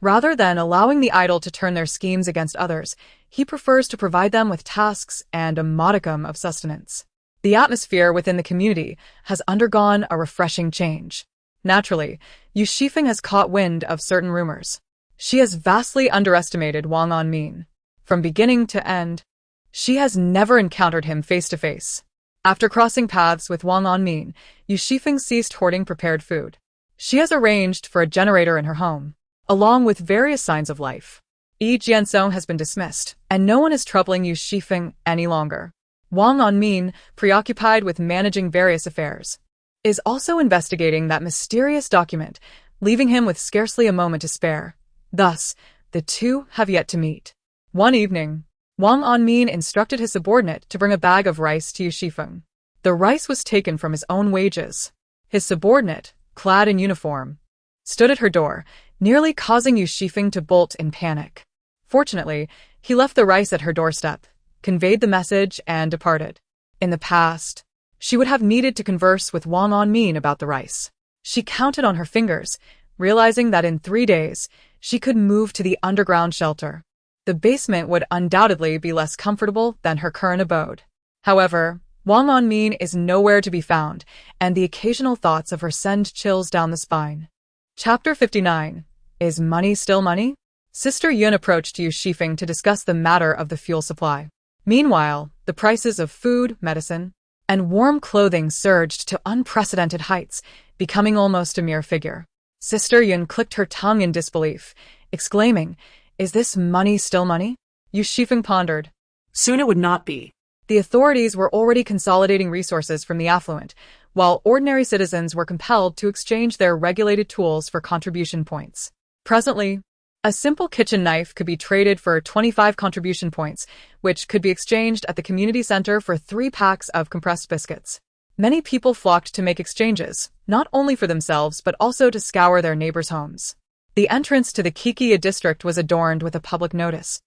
[SPEAKER 1] rather than allowing the idle to turn their schemes against others, he prefers to provide them with tasks and a modicum of sustenance. The atmosphere within the community has undergone a refreshing change. Naturally, Yu Xifeng has caught wind of certain rumors. She has vastly underestimated Wang Onmin. From beginning to end, She has never encountered him face to face. After crossing paths with Wang Anmin, Yu Xifeng ceased hoarding prepared food. She has arranged for a generator in her home, along with various signs of life. Yi Jiansong has been dismissed, and no one is troubling Yu Xifeng any longer. Wang Anmin, preoccupied with managing various affairs, is also investigating that mysterious document, leaving him with scarcely a moment to spare. Thus, the two have yet to meet. One evening, Wang Anmin instructed his subordinate to bring a bag of rice to Yu Xifeng. The rice was taken from his own wages. His subordinate, clad in uniform, stood at her door, nearly causing Yu Xifeng to bolt in panic. Fortunately, he left the rice at her doorstep, conveyed the message, and departed. In the past, she would have needed to converse with Wang Anmin about the rice. She counted on her fingers, realizing that in 3 days, she could move to the underground shelter. The basement would undoubtedly be less comfortable than her current abode. However, Wang Anmin is nowhere to be found, and the occasional thoughts of her send chills down the spine. Chapter 59. Is money still money? Sister Yun approached Yu Xifeng to discuss the matter of the fuel supply. Meanwhile, the prices of food, medicine, and warm clothing surged to unprecedented heights, becoming almost a mere figure. Sister Yun clicked her tongue in disbelief, exclaiming, "Is this money still money?" Yu Xifeng pondered.
[SPEAKER 2] Soon it would not be.
[SPEAKER 1] The authorities were already consolidating resources from the affluent, while ordinary citizens were compelled to exchange their regulated tools for contribution points. Presently, a simple kitchen knife could be traded for 25 contribution points, which could be exchanged at the community center for 3 packs of compressed biscuits. Many people flocked to make exchanges, not only for themselves but also to scour their neighbors' homes. The entrance to the Kikiya district was adorned with a public notice,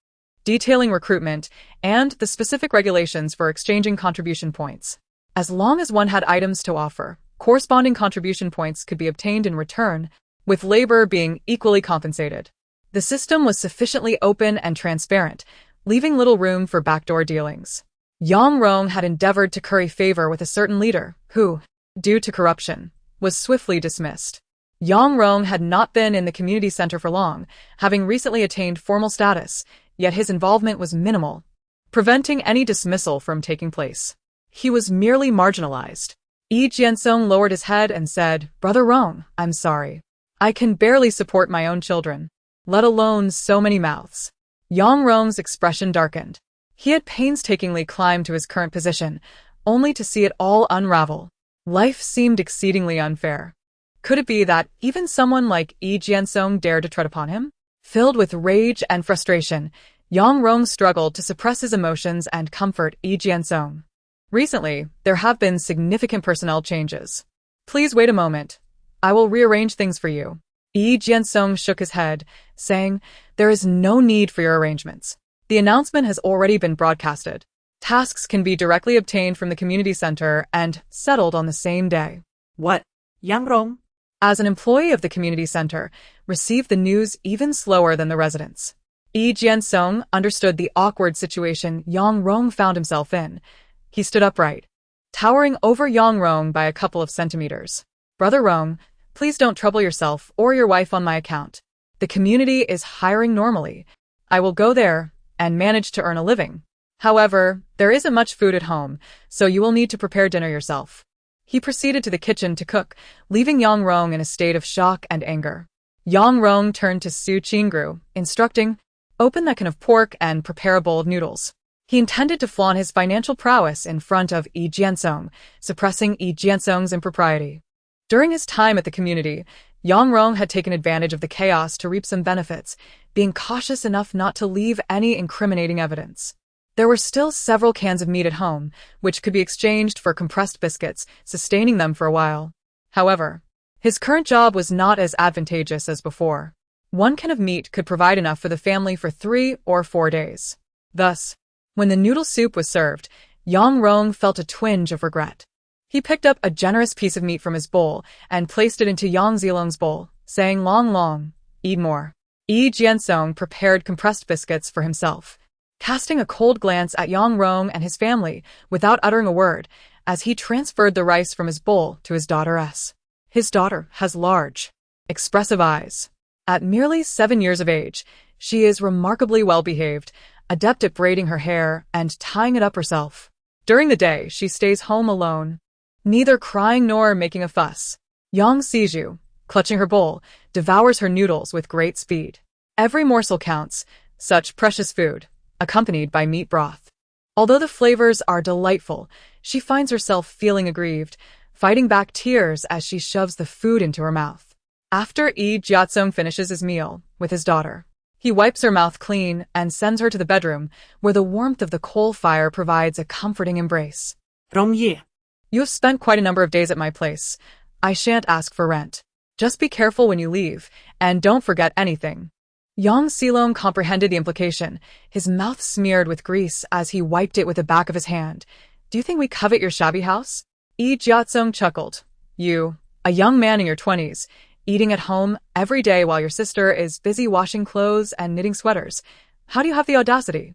[SPEAKER 1] detailing recruitment and the specific regulations for exchanging contribution points. As long as one had items to offer, corresponding contribution points could be obtained in return, with labor being equally compensated. The system was sufficiently open and transparent, leaving little room for backdoor dealings. Yang Rong had endeavored to curry favor with a certain leader, who, due to corruption, was swiftly dismissed. Yang Rong had not been in the community center for long, having recently attained formal status, yet his involvement was minimal, preventing any dismissal from taking place. He was merely marginalized. Yi Jiansong lowered his head and said, "Brother Rong, I'm sorry. I can barely support my own children, let alone so many mouths." Yang Rong's expression darkened. He had painstakingly climbed to his current position, only to see it all unravel. Life seemed exceedingly unfair. Could it be that even someone like Yi Jiansong dared to tread upon him? Filled with rage and frustration, Yang Rong struggled to suppress his emotions and comfort Yi Jiansong. "Recently, there have been significant personnel changes. Please wait a moment. I will rearrange things for you." Yi Jiansong shook his head, saying, "There is no need for your arrangements. The announcement has already been broadcasted. Tasks can be directly obtained from the community center and settled on the same day."
[SPEAKER 2] What? Yang Rong?
[SPEAKER 1] As an employee of the community center, received the news even slower than the residents. Yi Jiansong understood the awkward situation Yang Rong found himself in. He stood upright, towering over Yang Rong by a couple of centimeters. "Brother Rong, please don't trouble yourself or your wife on my account. The community is hiring normally. I will go there and manage to earn a living. However, there isn't much food at home, so you will need to prepare dinner yourself." He proceeded to the kitchen to cook, leaving Yang Rong in a state of shock and anger. Yang Rong turned to Su Qingru, instructing, "Open that can of pork and prepare a bowl of noodles." He intended to flaunt his financial prowess in front of Yi Jiansong, suppressing Yi Jiansong's impropriety. During his time at the community, Yang Rong had taken advantage of the chaos to reap some benefits, being cautious enough not to leave any incriminating evidence. There were still several cans of meat at home, which could be exchanged for compressed biscuits, sustaining them for a while. However, his current job was not as advantageous as before. 1 can of meat could provide enough for the family for 3 or 4 days. Thus, when the noodle soup was served, Yang Rong felt a twinge of regret. He picked up a generous piece of meat from his bowl and placed it into Yang Zilong's bowl, saying, "Long, long, eat more." Yi Jiansong prepared compressed biscuits for himself, casting a cold glance at Yang Rong and his family without uttering a word, as he transferred the rice from his bowl to his daughter S. His daughter has large, expressive eyes. At merely 7 years of age, she is remarkably well-behaved, adept at braiding her hair and tying it up herself. During the day, she stays home alone, neither crying nor making a fuss. Yang Siju, clutching her bowl, devours her noodles with great speed. Every morsel counts, such precious food, accompanied by meat broth. Although the flavors are delightful, she finds herself feeling aggrieved, fighting back tears as she shoves the food into her mouth. After Yu Xifeng finishes his meal with his daughter, he wipes her mouth clean and sends her to the bedroom, where the warmth of the coal fire provides a comforting embrace.
[SPEAKER 2] Romye.
[SPEAKER 1] You have spent quite a number of days at my place. I shan't ask for rent. Just be careful when you leave, and don't forget anything. Yang Silong comprehended the implication, his mouth smeared with grease as he wiped it with the back of his hand. Do you think we covet your shabby house? Yu Xifeng chuckled. You, a young man in your 20s, eating at home every day while your sister is busy washing clothes and knitting sweaters. How do you have the audacity?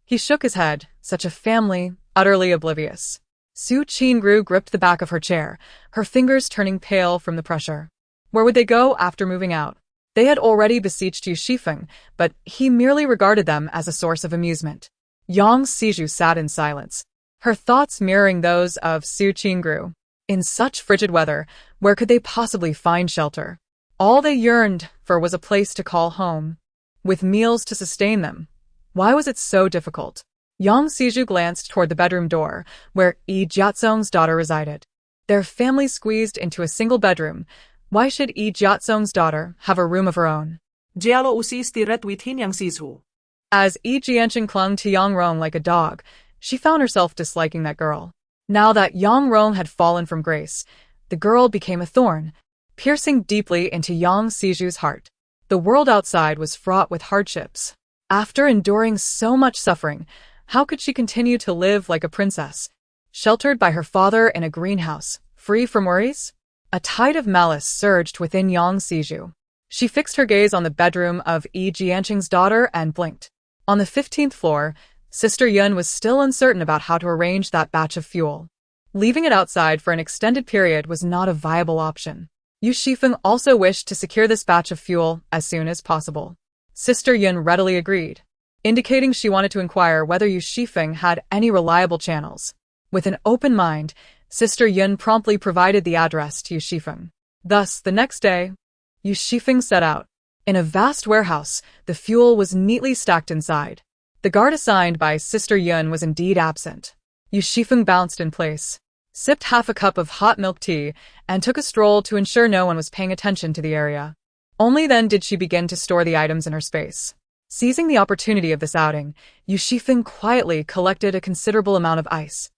[SPEAKER 1] He shook his head, such a family, utterly oblivious. Su Qingru gripped the back of her chair, her fingers turning pale from the pressure. Where would they go after moving out? They had already beseeched Yu Xifeng, but he merely regarded them as a source of amusement. Yang Siju sat in silence, her thoughts mirroring those of Su Qingru. In such frigid weather, where could they possibly find shelter? All they yearned for was a place to call home, with meals to sustain them. Why was it so difficult? Yang Siju glanced toward the bedroom door, where Yu Xifeng's daughter resided. Their family squeezed into a single bedroom. Why should Yu Xifeng's daughter have a room of her own?
[SPEAKER 2] Jialo usi stiret within Yang Sisu.
[SPEAKER 1] As Yu Jianqing clung to Yang Rong like a dog, she found herself disliking that girl. Now that Yang Rong had fallen from grace, the girl became a thorn, piercing deeply into Yang Siju's heart. The world outside was fraught with hardships. After enduring so much suffering, how could she continue to live like a princess, sheltered by her father in a greenhouse, free from worries? A tide of malice surged within Yang Siju. She fixed her gaze on the bedroom of Yu Jianqing's daughter and blinked. On the 15th floor, Sister Yun was still uncertain about how to arrange that batch of fuel. Leaving it outside for an extended period was not a viable option. Yu Xifeng also wished to secure this batch of fuel as soon as possible. Sister Yun readily agreed, indicating she wanted to inquire whether Yu Xifeng had any reliable channels. With an open mind, Sister Yun promptly provided the address to Yu Xifeng. Thus, the next day, Yu Xifeng set out. In a vast warehouse, the fuel was neatly stacked inside. The guard assigned by Sister Yun was indeed absent. Yu Xifeng bounced in place, sipped half a cup of hot milk tea, and took a stroll to ensure no one was paying attention to the area. Only then did she begin to store the items in her space. Seizing the opportunity of this outing, Yu Xifeng quietly collected a considerable amount of ice,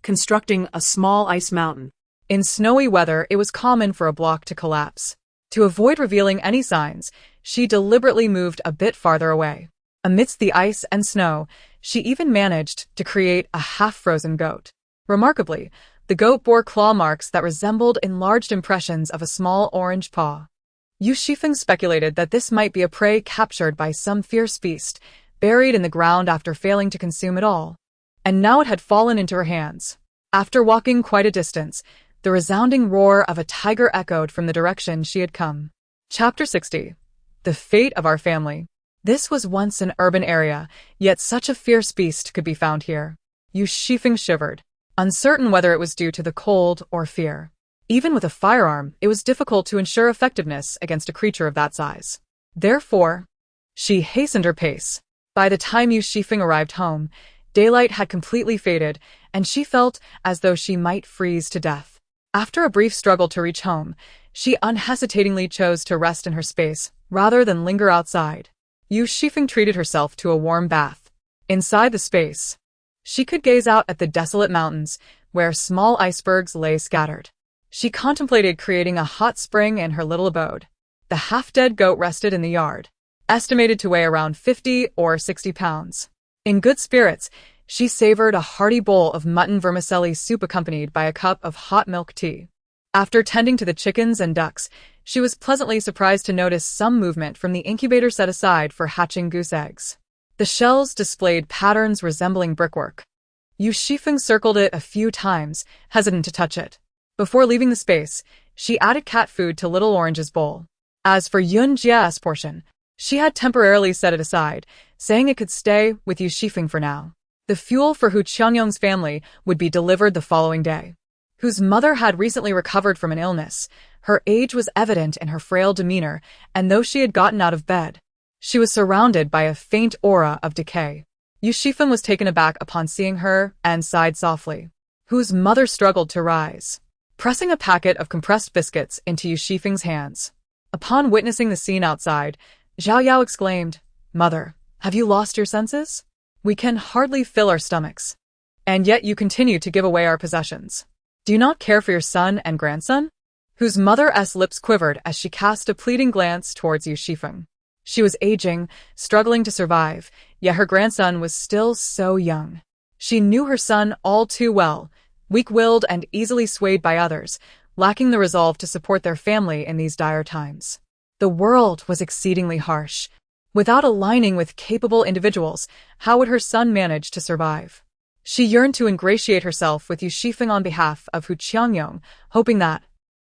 [SPEAKER 2] Constructing a small ice mountain.
[SPEAKER 1] In snowy weather, it was common for a block to collapse. To avoid revealing any signs, she deliberately moved a bit farther away. Amidst the ice and snow, she even managed to create a half-frozen goat. Remarkably, the goat bore claw marks that resembled enlarged impressions of a small orange paw. Yu Xifeng speculated that this might be a prey captured by some fierce beast, buried in the ground after failing to consume it all. And now it had fallen into her hands. After walking quite a distance, the resounding roar of a tiger echoed from the direction she had come. Chapter 60. The Fate of Our Family. This was once an urban area, yet such a fierce beast could be found here. Yu Xifeng shivered, uncertain whether it was due to the cold or fear. Even with a firearm, it was difficult to ensure effectiveness against a creature of that size. Therefore, she hastened her pace. By the time Yu Xifeng arrived home, daylight had completely faded, and she felt as though she might freeze to death. After a brief struggle to reach home, she unhesitatingly chose to rest in her space, rather than linger outside. Yu Xifeng treated herself to a warm bath. Inside the space, she could gaze out at the desolate mountains, where small icebergs lay scattered. She contemplated creating a hot spring in her little abode. The half-dead goat rested in the yard, estimated to weigh around 50 or 60 pounds. In good spirits, she savored a hearty bowl of mutton vermicelli soup accompanied by a cup of hot milk tea. After tending to the chickens and ducks, she was pleasantly surprised to notice some movement from the incubator set aside for hatching goose eggs. The shells displayed patterns resembling brickwork. Yu Xifeng circled it a few times, hesitant to touch it. Before leaving the space, she added cat food to Little Orange's bowl. As for Yun Jia's portion, She had temporarily set it aside, saying it could stay with Yu Xifeng for now. The fuel for Hu Qiangyong's family would be delivered the following day. Whose mother had recently recovered from an illness. Her age was evident in her frail demeanor, and though she had gotten out of bed, she was surrounded by a faint aura of decay. Yu Xifeng was taken aback upon seeing her and sighed softly. Whose mother struggled to rise, pressing a packet of compressed biscuits into Yu Xifeng's hands. Upon witnessing the scene outside, Zhao Yao exclaimed, "Mother, have you lost your senses? We can hardly fill our stomachs. And yet you continue to give away our possessions. Do you not care for your son and grandson?" Whose mother's lips quivered as she cast a pleading glance towards Yu Xifeng. She was aging, struggling to survive, yet her grandson was still so young. She knew her son all too well, weak-willed and easily swayed by others, lacking the resolve to support their family in these dire times. The world was exceedingly harsh. Without aligning with capable individuals, how would her son manage to survive? She yearned to ingratiate herself with Yu Xifeng on behalf of Hu Qiangyong, hoping that,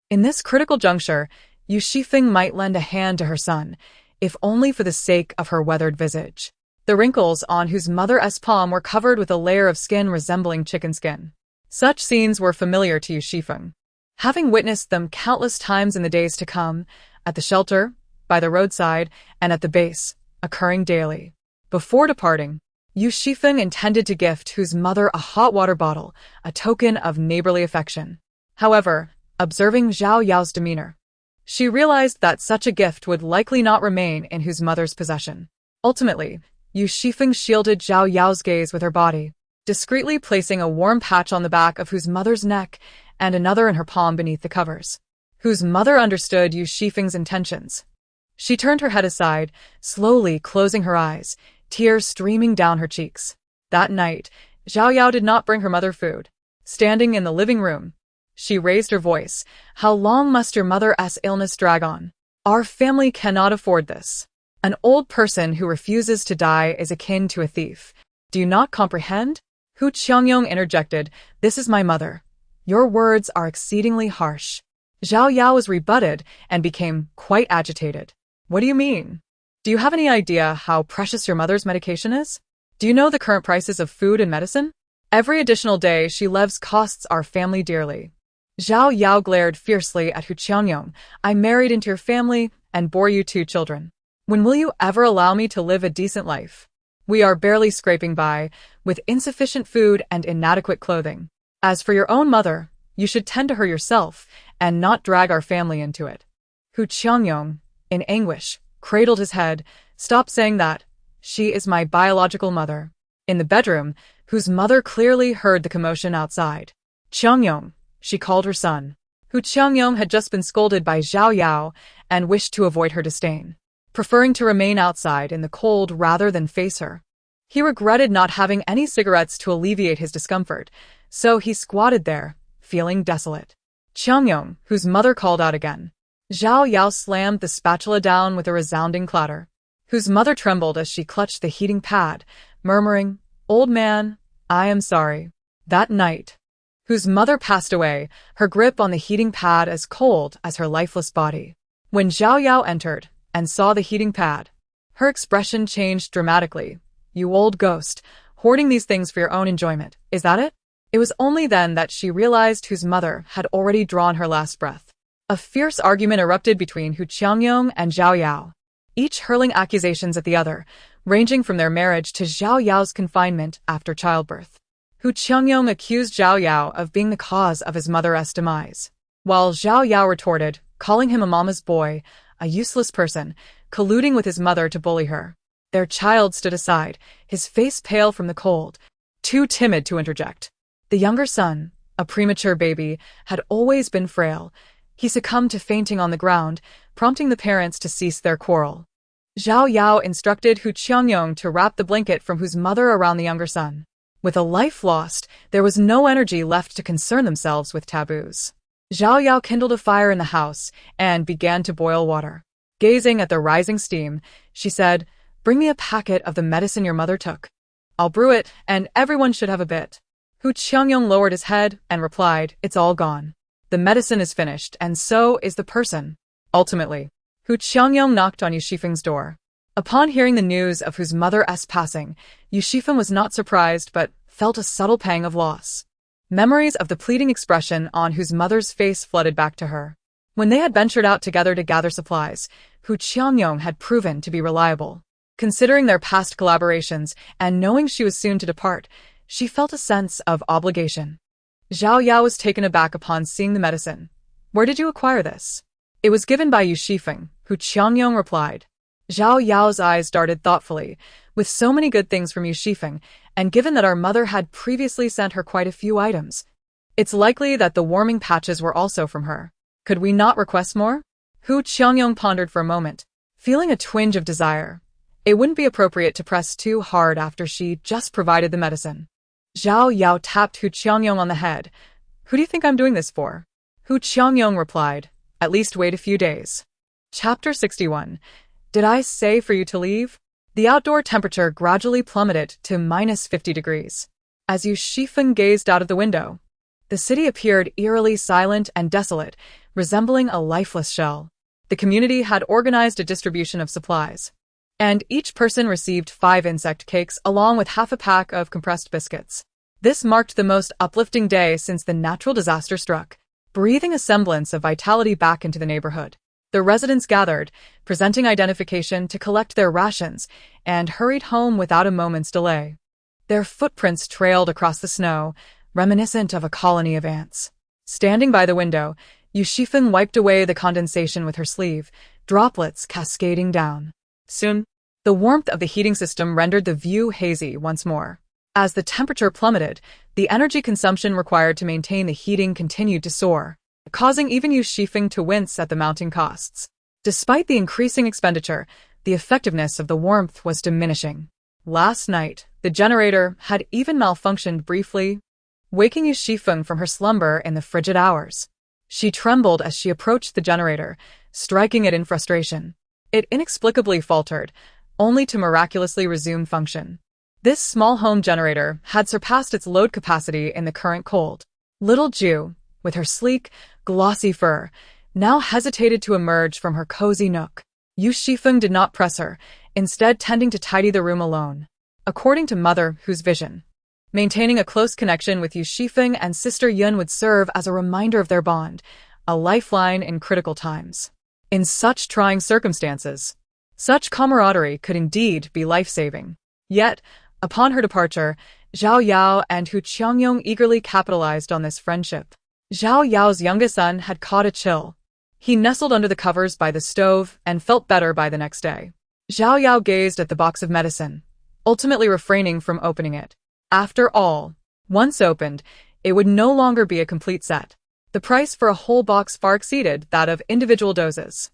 [SPEAKER 1] in this critical juncture, Yu Xifeng might lend a hand to her son, if only for the sake of her weathered visage. The wrinkles on whose mother's palm were covered with a layer of skin resembling chicken skin. Such scenes were familiar to Yu Xifeng, having witnessed them countless times in the days to come, at the shelter, by the roadside, and at the base, occurring daily. Before departing, Yu Xifeng intended to gift whose mother a hot water bottle, a token of neighborly affection. However, observing Zhao Yao's demeanor, she realized that such a gift would likely not remain in whose mother's possession. Ultimately, Yu Xifeng shielded Zhao Yao's gaze with her body, discreetly placing a warm patch on the back of whose mother's neck and another in her palm beneath the covers. Whose mother understood Yu Xifeng's intentions. She turned her head aside, slowly closing her eyes, tears streaming down her cheeks. That night, Zhao Yao did not bring her mother food. Standing in the living room, she raised her voice. "How long must your mother's illness drag on? Our family cannot afford this. An old person who refuses to die is akin to a thief. Do you not comprehend?" Hu Qiangyong interjected, "This is my mother. Your words are exceedingly harsh." Zhao Yao was rebutted and became quite agitated. "What do you mean? Do you have any idea how precious your mother's medication is? Do you know the current prices of food and medicine? Every additional day she lives costs our family dearly." Zhao Yao glared fiercely at Hu Qiangyong. "I married into your family and bore you 2 children. When will you ever allow me to live a decent life? We are barely scraping by, with insufficient food and inadequate clothing. As for your own mother, you should tend to her yourself and not drag our family into it." Hu Qiangyong, in anguish, cradled his head. "Stop saying that. She is my biological mother." In the bedroom, whose mother clearly heard the commotion outside. "Qiangyong," she called her son. Hu Qiangyong had just been scolded by Zhao Yao and wished to avoid her disdain, preferring to remain outside in the cold rather than face her. He regretted not having any cigarettes to alleviate his discomfort, so he squatted there, feeling desolate. "Qiangyong," whose mother called out again. Zhao Yao slammed the spatula down with a resounding clatter. Whose mother trembled as she clutched the heating pad, murmuring, "Old man, I am sorry." That night, whose mother passed away, her grip on the heating pad as cold as her lifeless body. When Zhao Yao entered and saw the heating pad, her expression changed dramatically. "You old ghost, hoarding these things for your own enjoyment, is that it?" It was only then that she realized whose mother had already drawn her last breath. A fierce argument erupted between Hu Qiangyong and Zhao Yao, each hurling accusations at the other, ranging from their marriage to Zhao Yao's confinement after childbirth. Hu Qiangyong accused Zhao Yao of being the cause of his mother's demise, while Zhao Yao retorted, calling him a mama's boy, a useless person, colluding with his mother to bully her. Their child stood aside, his face pale from the cold, too timid to interject. The younger son, a premature baby, had always been frail. He succumbed to fainting on the ground, prompting the parents to cease their quarrel. Zhao Yao instructed Hu Qiangyong to wrap the blanket from whose mother around the younger son. With a life lost, there was no energy left to concern themselves with taboos. Zhao Yao kindled a fire in the house and began to boil water. Gazing at the rising steam, she said, "Bring me a packet of the medicine your mother took. I'll brew it, and everyone should have a bit." Hu Qiangyong lowered his head and replied, "It's all gone. The medicine is finished, and so is the person." Ultimately, Hu Qiangyong knocked on Yu Xifeng's door. Upon hearing the news of whose mother's passing, Yu Xifeng was not surprised but felt a subtle pang of loss. Memories of the pleading expression on whose mother's face flooded back to her. When they had ventured out together to gather supplies, Hu Qiangyong had proven to be reliable. Considering their past collaborations and knowing she was soon to depart, she felt a sense of obligation. Zhao Yao was taken aback upon seeing the medicine. "Where did you acquire this?" "It was given by Yu Xifeng," Hu Qiangyong replied. Zhao Yao's eyes darted thoughtfully. "With so many good things from Yu Xifeng, and given that our mother had previously sent her quite a few items, it's likely that the warming patches were also from her. Could we not request more?" Hu Qiangyong pondered for a moment, feeling a twinge of desire. It wouldn't be appropriate to press too hard after she just provided the medicine. Zhao Yao tapped Hu Qiangyong on the head. "Who do you think I'm doing this for?" Hu Qiangyong replied, "At least wait a few days." Chapter 61. Did I say for you to leave? The outdoor temperature gradually plummeted to -50 degrees. As Yu Xifeng gazed out of the window, the city appeared eerily silent and desolate, resembling a lifeless shell. The community had organized a distribution of supplies, and each person received 5 insect cakes along with half a pack of compressed biscuits. This marked the most uplifting day since the natural disaster struck, breathing a semblance of vitality back into the neighborhood. The residents gathered, presenting identification to collect their rations, and hurried home without a moment's delay. Their footprints trailed across the snow, reminiscent of a colony of ants. Standing by the window, Yu Xifeng wiped away the condensation with her sleeve, droplets cascading down. Soon, the warmth of the heating system rendered the view hazy once more. As the temperature plummeted, the energy consumption required to maintain the heating continued to soar, causing even Yu Xifeng to wince at the mounting costs. Despite the increasing expenditure, the effectiveness of the warmth was diminishing. Last night, the generator had even malfunctioned briefly, waking Yu Xifeng from her slumber in the frigid hours. She trembled as she approached the generator, striking it in frustration. It inexplicably faltered, only to miraculously resume function. This small home generator had surpassed its load capacity in the current cold. Little Ju, with her sleek, glossy fur, now hesitated to emerge from her cozy nook. Yu Xifeng did not press her, instead tending to tidy the room alone. According to Mother Hu's vision, maintaining a close connection with Yu Xifeng and Sister Yun would serve as a reminder of their bond, a lifeline in critical times. In such trying circumstances, such camaraderie could indeed be life-saving. Yet, upon her departure, Zhao Yao and Hu Qiangyong eagerly capitalized on this friendship. Zhao Yao's youngest son had caught a chill. He nestled under the covers by the stove and felt better by the next day. Zhao Yao gazed at the box of medicine, ultimately refraining from opening it. After all, once opened, it would no longer be a complete set. The price for a whole box far exceeded that of individual doses.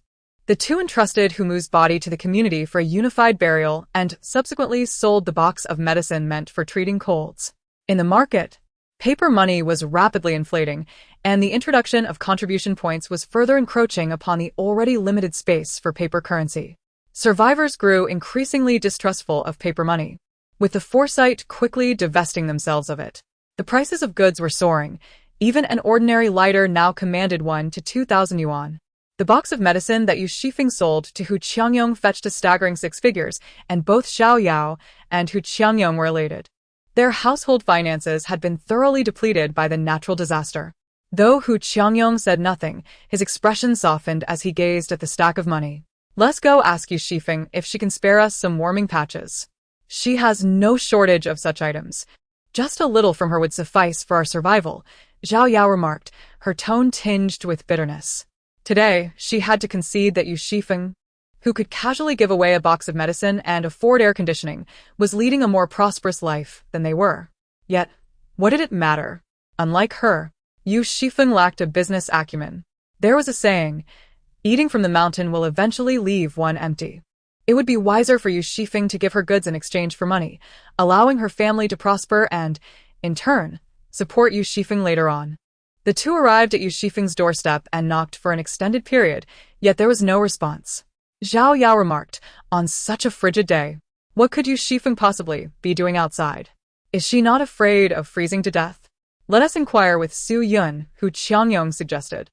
[SPEAKER 1] The two entrusted Humu's body to the community for a unified burial and subsequently sold the box of medicine meant for treating colds. In the market, paper money was rapidly inflating, and the introduction of contribution points was further encroaching upon the already limited space for paper currency. Survivors grew increasingly distrustful of paper money, with the foresight quickly divesting themselves of it. The prices of goods were soaring. Even an ordinary lighter now commanded 1 to 2,000 yuan. The box of medicine that Yu Xifeng sold to Hu Qiangyong fetched a staggering 6 figures, and both Zhao Yao and Hu Qiangyong were elated. Their household finances had been thoroughly depleted by the natural disaster. Though Hu Qiangyong said nothing, his expression softened as he gazed at the stack of money. "Let's go ask Yu Xifeng if she can spare us some warming patches. She has no shortage of such items. Just a little from her would suffice for our survival," Zhao Yao remarked, her tone tinged with bitterness. Today, she had to concede that Yu Xifeng, who could casually give away a box of medicine and afford air conditioning, was leading a more prosperous life than they were. Yet, what did it matter? Unlike her, Yu Xifeng lacked a business acumen. There was a saying, "Eating from the mountain will eventually leave one empty." It would be wiser for Yu Xifeng to give her goods in exchange for money, allowing her family to prosper and, in turn, support Yu Xifeng later on. The two arrived at Yu Xifeng's doorstep and knocked for an extended period, yet there was no response. Zhao Yao remarked, "On such a frigid day, what could Yu Xifeng possibly be doing outside? Is she not afraid of freezing to death? Let us inquire with Su Yun," Hu Qiangyong suggested.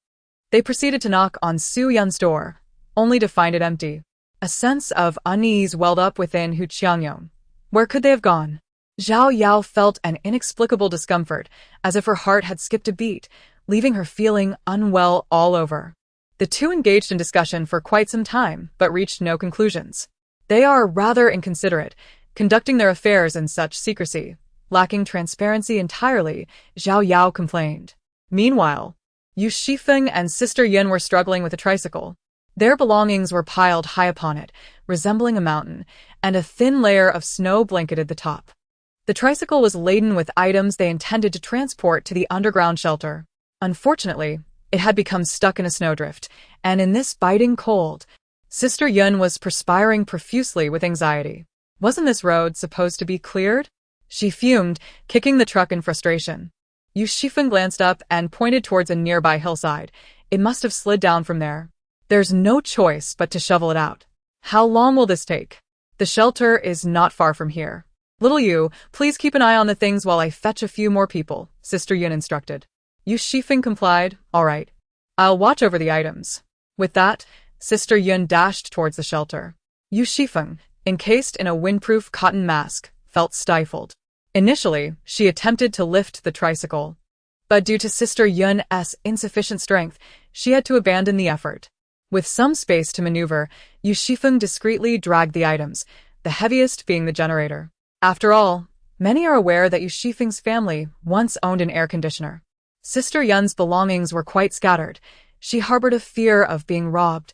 [SPEAKER 1] They proceeded to knock on Su Yun's door, only to find it empty. A sense of unease welled up within Hu Qiangyong. Where could they have gone? Zhao Yao felt an inexplicable discomfort, as if her heart had skipped a beat, leaving her feeling unwell all over. The two engaged in discussion for quite some time, but reached no conclusions. They are rather inconsiderate, conducting their affairs in such secrecy, lacking transparency entirely, Zhao Yao complained. Meanwhile, Yu Xifeng and Sister Yun were struggling with a tricycle. Their belongings were piled high upon it, resembling a mountain, and a thin layer of snow blanketed the top. The tricycle was laden with items they intended to transport to the underground shelter. Unfortunately, it had become stuck in a snowdrift, and in this biting cold, Sister Yun was perspiring profusely with anxiety. Wasn't this road supposed to be cleared? She fumed, kicking the truck in frustration. Yu Xifeng glanced up and pointed towards a nearby hillside. It must have slid down from there. There's no choice but to shovel it out. How long will this take? The shelter is not far from here. Little Yu, please keep an eye on the things while I fetch a few more people, Sister Yun instructed. Yu Xifeng complied. All right. I'll watch over the items. With that, Sister Yun dashed towards the shelter. Yu Xifeng, encased in a windproof cotton mask, felt stifled. Initially, she attempted to lift the tricycle. But due to Sister Yun's insufficient strength, she had to abandon the effort. With some space to maneuver, Yu Xifeng discreetly dragged the items, the heaviest being the generator. After all, many are aware that Yu Xifeng's family once owned an air conditioner. Sister Yun's belongings were quite scattered. She harbored a fear of being robbed,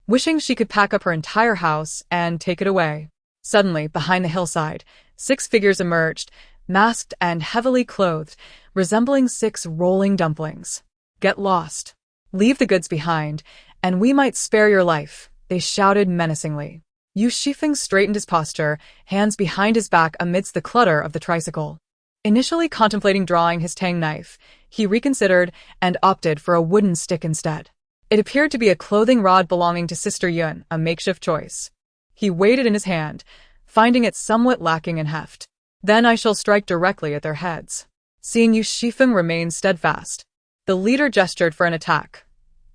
[SPEAKER 1] wishing she could pack up her entire house and take it away. Suddenly, behind the hillside, 6 figures emerged, masked and heavily clothed, resembling 6 rolling dumplings. Get lost. Leave the goods behind, and we might spare your life, they shouted menacingly. Yu Xifeng straightened his posture, hands behind his back amidst the clutter of the tricycle. Initially contemplating drawing his tang knife, he reconsidered and opted for a wooden stick instead. It appeared to be a clothing rod belonging to Sister Yun, a makeshift choice. He weighed it in his hand, finding it somewhat lacking in heft. Then I shall strike directly at their heads. Seeing Yu Xifeng remain steadfast, the leader gestured for an attack.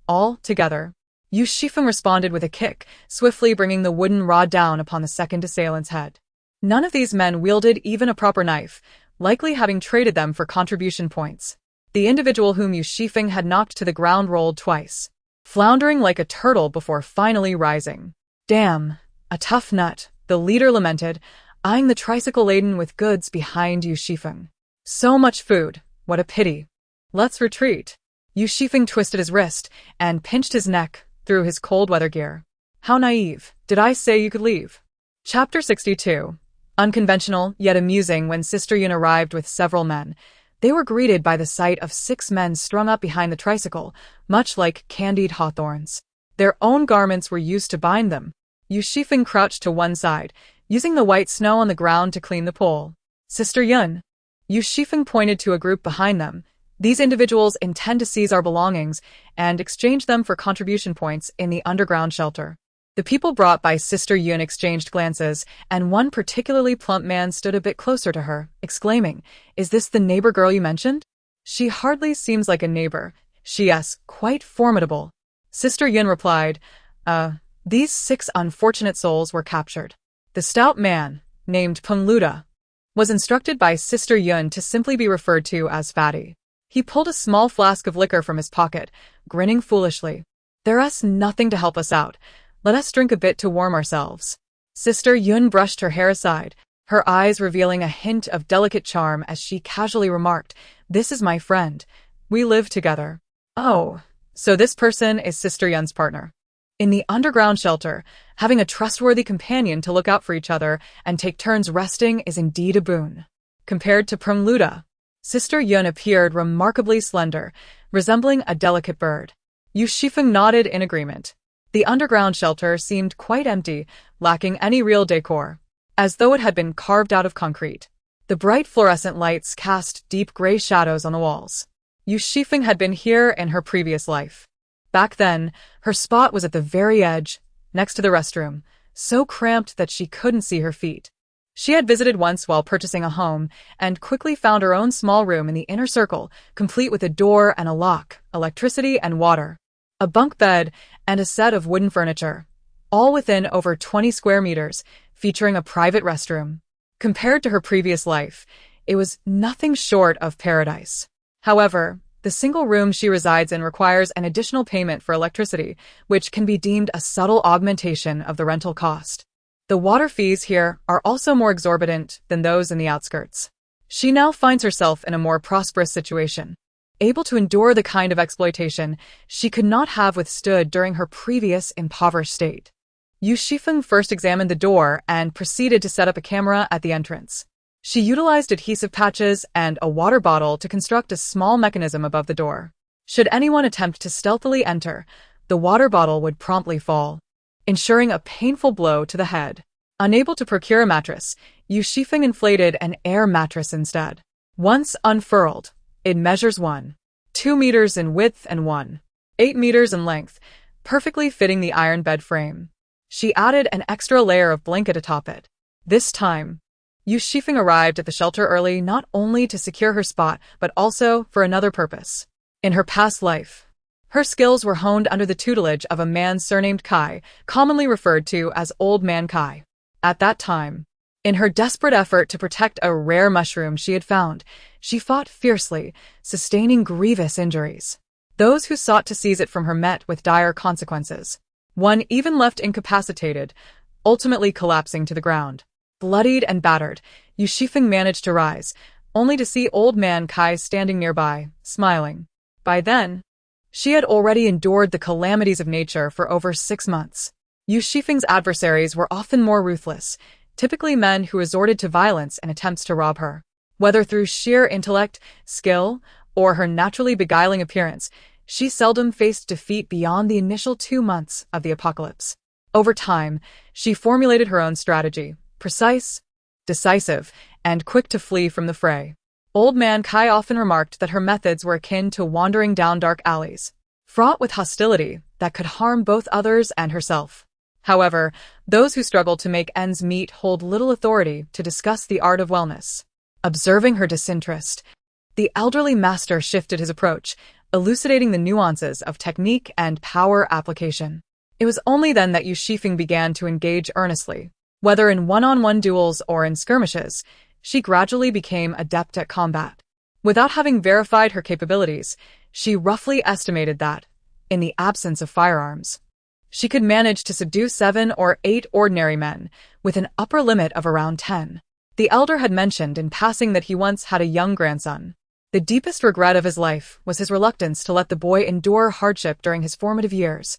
[SPEAKER 1] All together, Yu Xifeng responded with a kick, swiftly bringing the wooden rod down upon the second assailant's head. None of these men wielded even a proper knife, likely having traded them for contribution points. The individual whom Yu Xifeng had knocked to the ground rolled twice, floundering like a turtle before finally rising. Damn, a tough nut, the leader lamented, eyeing the tricycle laden with goods behind Yu Xifeng. So much food, what a pity. Let's retreat. Yu Xifeng twisted his wrist and pinched his neck through his cold weather gear. How naive, did I say you could leave? Chapter 62. Unconventional, yet amusing. When Sister Yun arrived with several men, they were greeted by the sight of 6 men strung up behind the tricycle, much like candied hawthorns. Their own garments were used to bind them. Yu Xifeng crouched to one side, using the white snow on the ground to clean the pole. Sister Yun. Yu Xifeng pointed to a group behind them. These individuals intend to seize our belongings and exchange them for contribution points in the underground shelter. The people brought by Sister Yun exchanged glances, and one particularly plump man stood a bit closer to her, exclaiming, "Is this the neighbor girl you mentioned? She hardly seems like a neighbor. She's quite formidable." Sister Yun replied, These 6 unfortunate souls were captured. The stout man, named Peng Luda, was instructed by Sister Yun to simply be referred to as Fatty. He pulled a small flask of liquor from his pocket, grinning foolishly. "There's nothing to help us out. Let us drink a bit to warm ourselves." Sister Yun brushed her hair aside, her eyes revealing a hint of delicate charm as she casually remarked, "This is my friend. We live together." Oh, so this person is Sister Yun's partner. In the underground shelter, having a trustworthy companion to look out for each other and take turns resting is indeed a boon. Compared to Peng Luda, Sister Yun appeared remarkably slender, resembling a delicate bird. Yu Xifeng nodded in agreement. The underground shelter seemed quite empty, lacking any real decor, as though it had been carved out of concrete. The bright fluorescent lights cast deep gray shadows on the walls. Yu Xifeng had been here in her previous life. Back then, her spot was at the very edge, next to the restroom, so cramped that she couldn't see her feet. She had visited once while purchasing a home, and quickly found her own small room in the inner circle, complete with a door and a lock, electricity and water, a bunk bed, and a set of wooden furniture. all within over 20 square meters, featuring a private restroom. Compared to her previous life, it was nothing short of paradise. However, the single room she resides in requires an additional payment for electricity, which can be deemed a subtle augmentation of the rental cost. The water fees here are also more exorbitant than those in the outskirts. She now finds herself in a more prosperous situation, able to endure the kind of exploitation she could not have withstood during her previous impoverished state. Yu Xifeng first examined the door and proceeded to set up a camera at the entrance. She utilized adhesive patches and a water bottle to construct a small mechanism above the door. Should anyone attempt to stealthily enter, the water bottle would promptly fall, ensuring a painful blow to the head. Unable to procure a mattress, Yu Xifeng inflated an air mattress instead. Once unfurled, it measures 1.2 meters in width and 1.8 meters in length, perfectly fitting the iron bed frame. She added an extra layer of blanket atop it. This time, Yu Xifeng arrived at the shelter early not only to secure her spot, but also for another purpose. In her past life, her skills were honed under the tutelage of a man surnamed Kai, commonly referred to as Old Man Kai. At that time, in her desperate effort to protect a rare mushroom she had found, she fought fiercely, sustaining grievous injuries. Those who sought to seize it from her met with dire consequences. One even left incapacitated, ultimately collapsing to the ground. Bloodied and battered, Yu Xifeng managed to rise, only to see Old Man Kai standing nearby, smiling. By then, she had already endured the calamities of nature for over 6 months. Yu Xifeng's adversaries were often more ruthless, typically men who resorted to violence in attempts to rob her. Whether through sheer intellect, skill, or her naturally beguiling appearance, she seldom faced defeat beyond the initial 2 months of the apocalypse. Over time, she formulated her own strategy, precise, decisive, and quick to flee from the fray. Old Man Kai often remarked that her methods were akin to wandering down dark alleys, fraught with hostility that could harm both others and herself. However, those who struggled to make ends meet hold little authority to discuss the art of wellness. Observing her disinterest, the elderly master shifted his approach, elucidating the nuances of technique and power application. It was only then that Yu Xifeng began to engage earnestly. Whether in one-on-one duels or in skirmishes, she gradually became adept at combat. Without having verified her capabilities, she roughly estimated that, in the absence of firearms, she could manage to subdue 7 or 8 ordinary men, with an upper limit of around 10. The elder had mentioned in passing that he once had a young grandson. The deepest regret of his life was his reluctance to let the boy endure hardship during his formative years,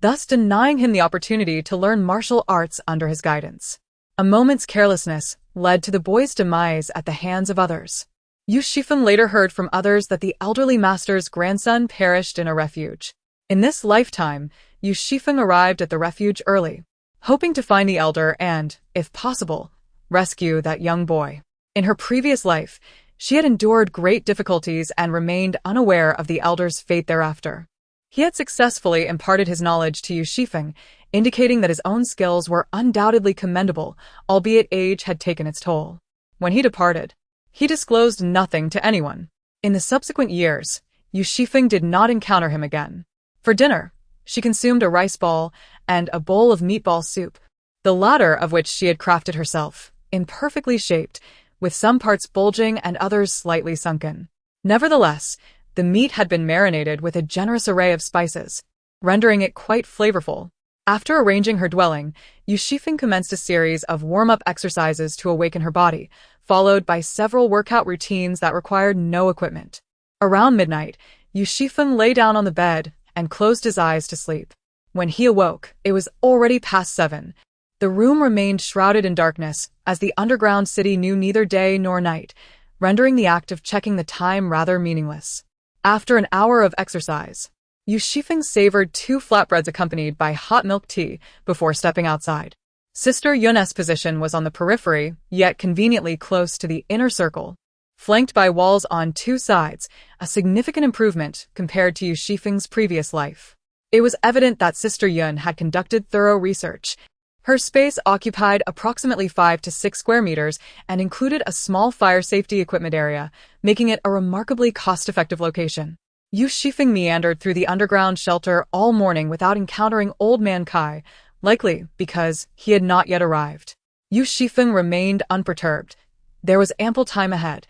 [SPEAKER 1] thus denying him the opportunity to learn martial arts under his guidance. A moment's carelessness led to the boy's demise at the hands of others. Yu Xifeng later heard from others that the elderly master's grandson perished in a refuge. In this lifetime, Yu Xifeng arrived at the refuge early, hoping to find the elder and, if possible, rescue that young boy. In her previous life, she had endured great difficulties and remained unaware of the elder's fate thereafter. He had successfully imparted his knowledge to Yu Xifeng, indicating that his own skills were undoubtedly commendable, albeit age had taken its toll. When he departed, he disclosed nothing to anyone. In the subsequent years, Yu Xifeng did not encounter him again. For dinner, she consumed a rice ball and a bowl of meatball soup, the latter of which she had crafted herself, imperfectly shaped, with some parts bulging and others slightly sunken. Nevertheless, the meat had been marinated with a generous array of spices, rendering it quite flavorful. After arranging her dwelling, Yu Xifeng commenced a series of warm-up exercises to awaken her body, followed by several workout routines that required no equipment. Around midnight, Yu Xifeng lay down on the bed and closed his eyes to sleep. When he awoke, it was already past 7. The room remained shrouded in darkness, as the underground city knew neither day nor night, rendering the act of checking the time rather meaningless. After an hour of exercise, Yu Xifeng savored 2 flatbreads accompanied by hot milk tea before stepping outside. Sister Yun's position was on the periphery, yet conveniently close to the inner circle, flanked by walls on 2 sides, a significant improvement compared to Yu Xifeng's previous life. It was evident that Sister Yun had conducted thorough research. Her space occupied approximately 5 to 6 square meters and included a small fire safety equipment area, making it a remarkably cost-effective location. Yu Xifeng meandered through the underground shelter all morning without encountering Old Man Kai, likely because he had not yet arrived. Yu Xifeng remained unperturbed. There was ample time ahead,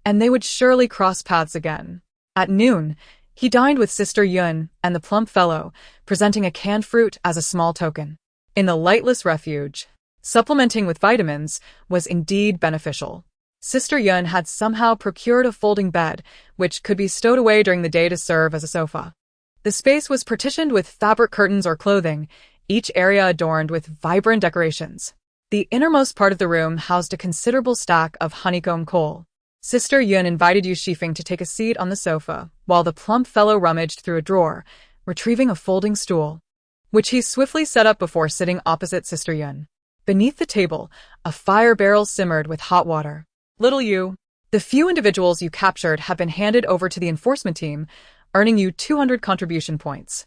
[SPEAKER 1] and they would surely cross paths again. At noon, he dined with Sister Yun and the plump fellow, presenting a canned fruit as a small token. In the lightless refuge, supplementing with vitamins was indeed beneficial. Sister Yun had somehow procured a folding bed, which could be stowed away during the day to serve as a sofa. The space was partitioned with fabric curtains or clothing, each area adorned with vibrant decorations. The innermost part of the room housed a considerable stack of honeycomb coal. Sister Yun invited Yu Xifeng to take a seat on the sofa, while the plump fellow rummaged through a drawer, retrieving a folding stool, which he swiftly set up before sitting opposite Sister Yun. Beneath the table, a fire barrel simmered with hot water. Little Yu, the few individuals you captured have been handed over to the enforcement team, earning you 200 contribution points.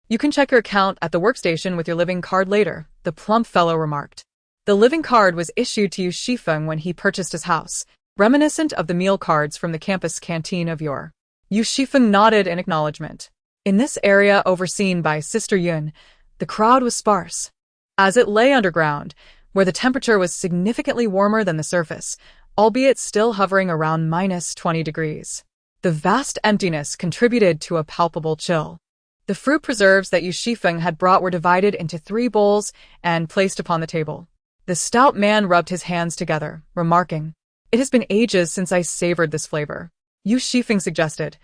[SPEAKER 1] You can check your account at the workstation with your living card later, the plump fellow remarked. The living card was issued to Yu Xifeng when he purchased his house, reminiscent of the meal cards from the campus canteen of yore. Yu Xifeng nodded in acknowledgement. In this area overseen by Sister Yun, the crowd was sparse. As it lay underground, where the temperature was significantly warmer than the surface, albeit still hovering around -20 degrees. The vast emptiness contributed to a palpable chill. The fruit preserves that Yu Xifeng had brought were divided into 3 bowls and placed upon the table. The stout man rubbed his hands together, remarking, "It has been ages since I savored this flavor." Yu Xifeng suggested,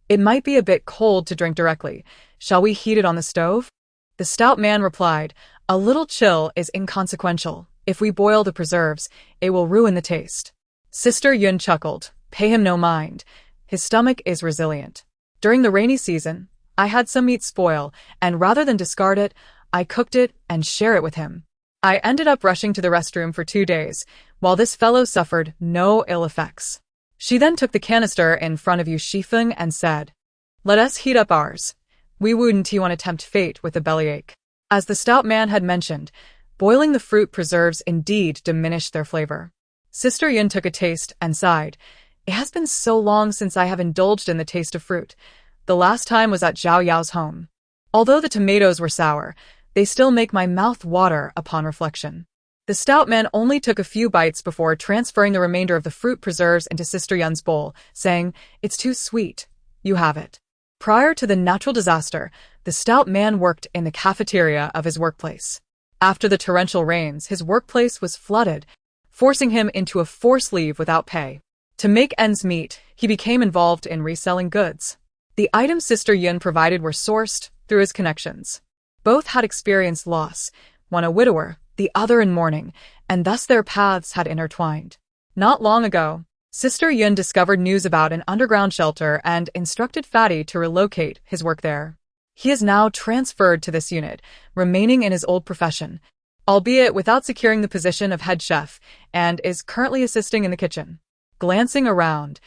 [SPEAKER 1] "It might be a bit cold to drink directly. Shall we heat it on the stove?" The stout man replied, "A little chill is inconsequential. If we boil the preserves, it will ruin the taste." Sister Yun chuckled. "Pay him no mind. His stomach is resilient. During the rainy season, I had some meat spoil, and rather than discard it, I cooked it and share it with him. I ended up rushing to the restroom for 2 days, while this fellow suffered no ill effects." She then took the canister in front of Yu Xifeng and said, "Let us heat up ours. We wouldn't want to tempt fate with a bellyache." As the stout man had mentioned, boiling the fruit preserves indeed diminished their flavor. Sister Yun took a taste and sighed. "It has been so long since I have indulged in the taste of fruit. The last time was at Zhao Yao's home. Although the tomatoes were sour, they still make my mouth water upon reflection." The stout man only took a few bites before transferring the remainder of the fruit preserves into Sister Yun's bowl, saying, "It's too sweet. You have it." Prior to the natural disaster, the stout man worked in the cafeteria of his workplace. After the torrential rains, his workplace was flooded, forcing him into a forced leave without pay. To make ends meet, he became involved in reselling goods. The items Sister Yun provided were sourced through his connections. Both had experienced loss, one a widower, the other in mourning, and thus their paths had intertwined. Not long ago, Sister Yun discovered news about an underground shelter and instructed Fatty to relocate his work there. He is now transferred to this unit, remaining in his old profession, albeit without securing the position of head chef, and is currently assisting in the kitchen. Glancing around,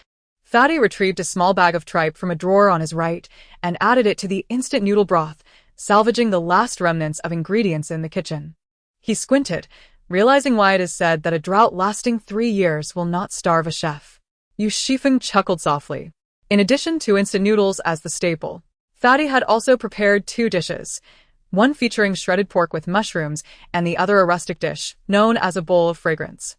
[SPEAKER 1] Fatty retrieved a small bag of tripe from a drawer on his right and added it to the instant noodle broth, salvaging the last remnants of ingredients in the kitchen. He squinted, realizing why it is said that a drought lasting 3 years will not starve a chef. Yu Xifeng chuckled softly. In addition to instant noodles as the staple, Fatty had also prepared 2 dishes, one featuring shredded pork with mushrooms and the other a rustic dish, known as a bowl of fragrance.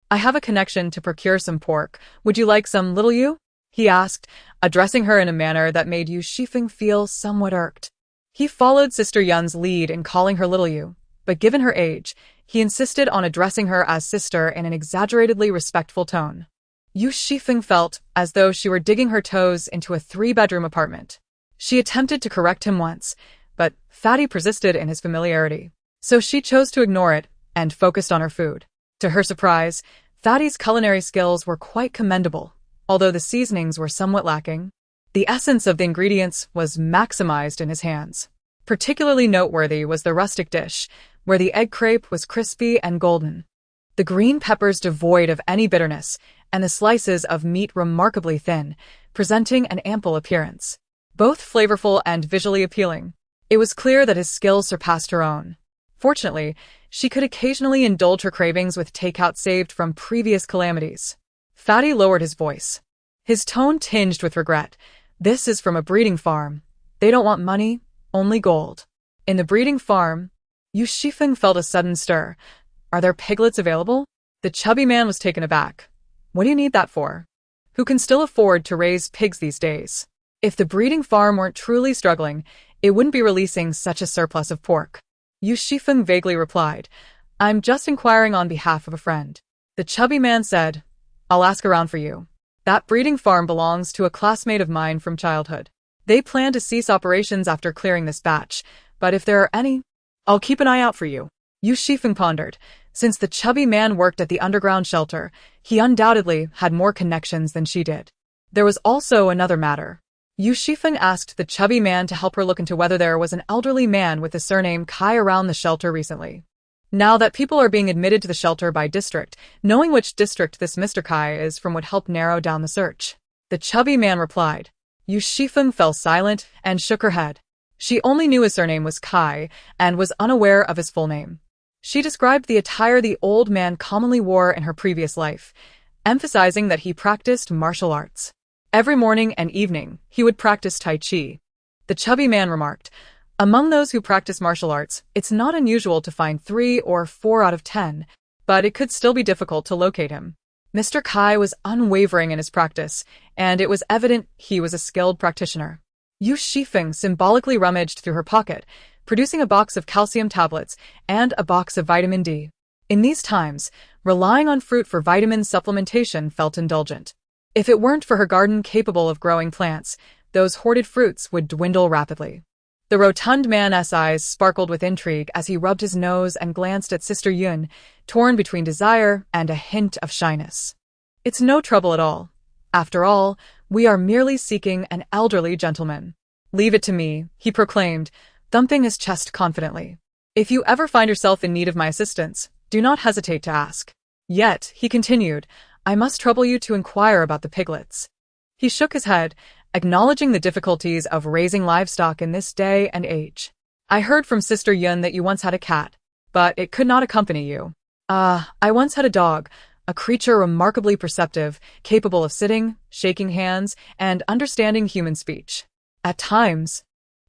[SPEAKER 1] "I have a connection to procure some pork. Would you like some, little Yu?" he asked, addressing her in a manner that made Yu Xifeng feel somewhat irked. He followed Sister Yun's lead in calling her little Yu, but given her age, he insisted on addressing her as sister in an exaggeratedly respectful tone. Yu Xifeng felt as though she were digging her toes into a 3-bedroom apartment. She attempted to correct him once, but Fatty persisted in his familiarity, so she chose to ignore it and focused on her food. To her surprise, Fatty's culinary skills were quite commendable, although the seasonings were somewhat lacking. The essence of the ingredients was maximized in his hands. Particularly noteworthy was the rustic dish, where the egg crepe was crispy and golden, the green peppers devoid of any bitterness, and the slices of meat remarkably thin, presenting an ample appearance. Both flavorful and visually appealing. It was clear that his skills surpassed her own. Fortunately, she could occasionally indulge her cravings with takeout saved from previous calamities. Fatty lowered his voice, his tone tinged with regret. "This is from a breeding farm. They don't want money, only gold." In the breeding farm, Yu Xifeng felt a sudden stir. Are there piglets available? The chubby man was taken aback. What do you need that for? Who can still afford to raise pigs these days? If the breeding farm weren't truly struggling, it wouldn't be releasing such a surplus of pork. Yu Xifeng vaguely replied, I'm just inquiring on behalf of a friend. The chubby man said, I'll ask around for you. That breeding farm belongs to a classmate of mine from childhood. They plan to cease operations after clearing this batch, but if there are any, I'll keep an eye out for you. Yu Xifeng pondered. Since the chubby man worked at the underground shelter, he undoubtedly had more connections than she did. There was also another matter. Yu Xifeng asked the chubby man to help her look into whether there was an elderly man with the surname Kai around the shelter recently. Now that people are being admitted to the shelter by district, knowing which district this Mr. Kai is from would help narrow down the search. The chubby man replied. Yu Xifeng fell silent and shook her head. She only knew his surname was Kai and was unaware of his full name. She described the attire the old man commonly wore in her previous life, emphasizing that he practiced martial arts. Every morning and evening, he would practice Tai Chi. The chubby man remarked, among those who practice martial arts, it's not unusual to find 3 or 4 out of 10, but it could still be difficult to locate him. Mr. Kai was unwavering in his practice, and it was evident he was a skilled practitioner. Yu Xifeng symbolically rummaged through her pocket, producing a box of calcium tablets and a box of vitamin D. In these times, relying on fruit for vitamin supplementation felt indulgent. If it weren't for her garden capable of growing plants, those hoarded fruits would dwindle rapidly. The rotund man's eyes sparkled with intrigue as he rubbed his nose and glanced at Sister Yun, torn between desire and a hint of shyness. It's no trouble at all. After all, we are merely seeking an elderly gentleman. Leave it to me, he proclaimed, thumping his chest confidently. If you ever find yourself in need of my assistance, do not hesitate to ask. Yet, he continued, I must trouble you to inquire about the piglets. He shook his head, acknowledging the difficulties of raising livestock in this day and age. I heard from Sister Yun that you once had a cat, but it could not accompany you. I once had a dog, a creature remarkably perceptive, capable of sitting, shaking hands, and understanding human speech. At times,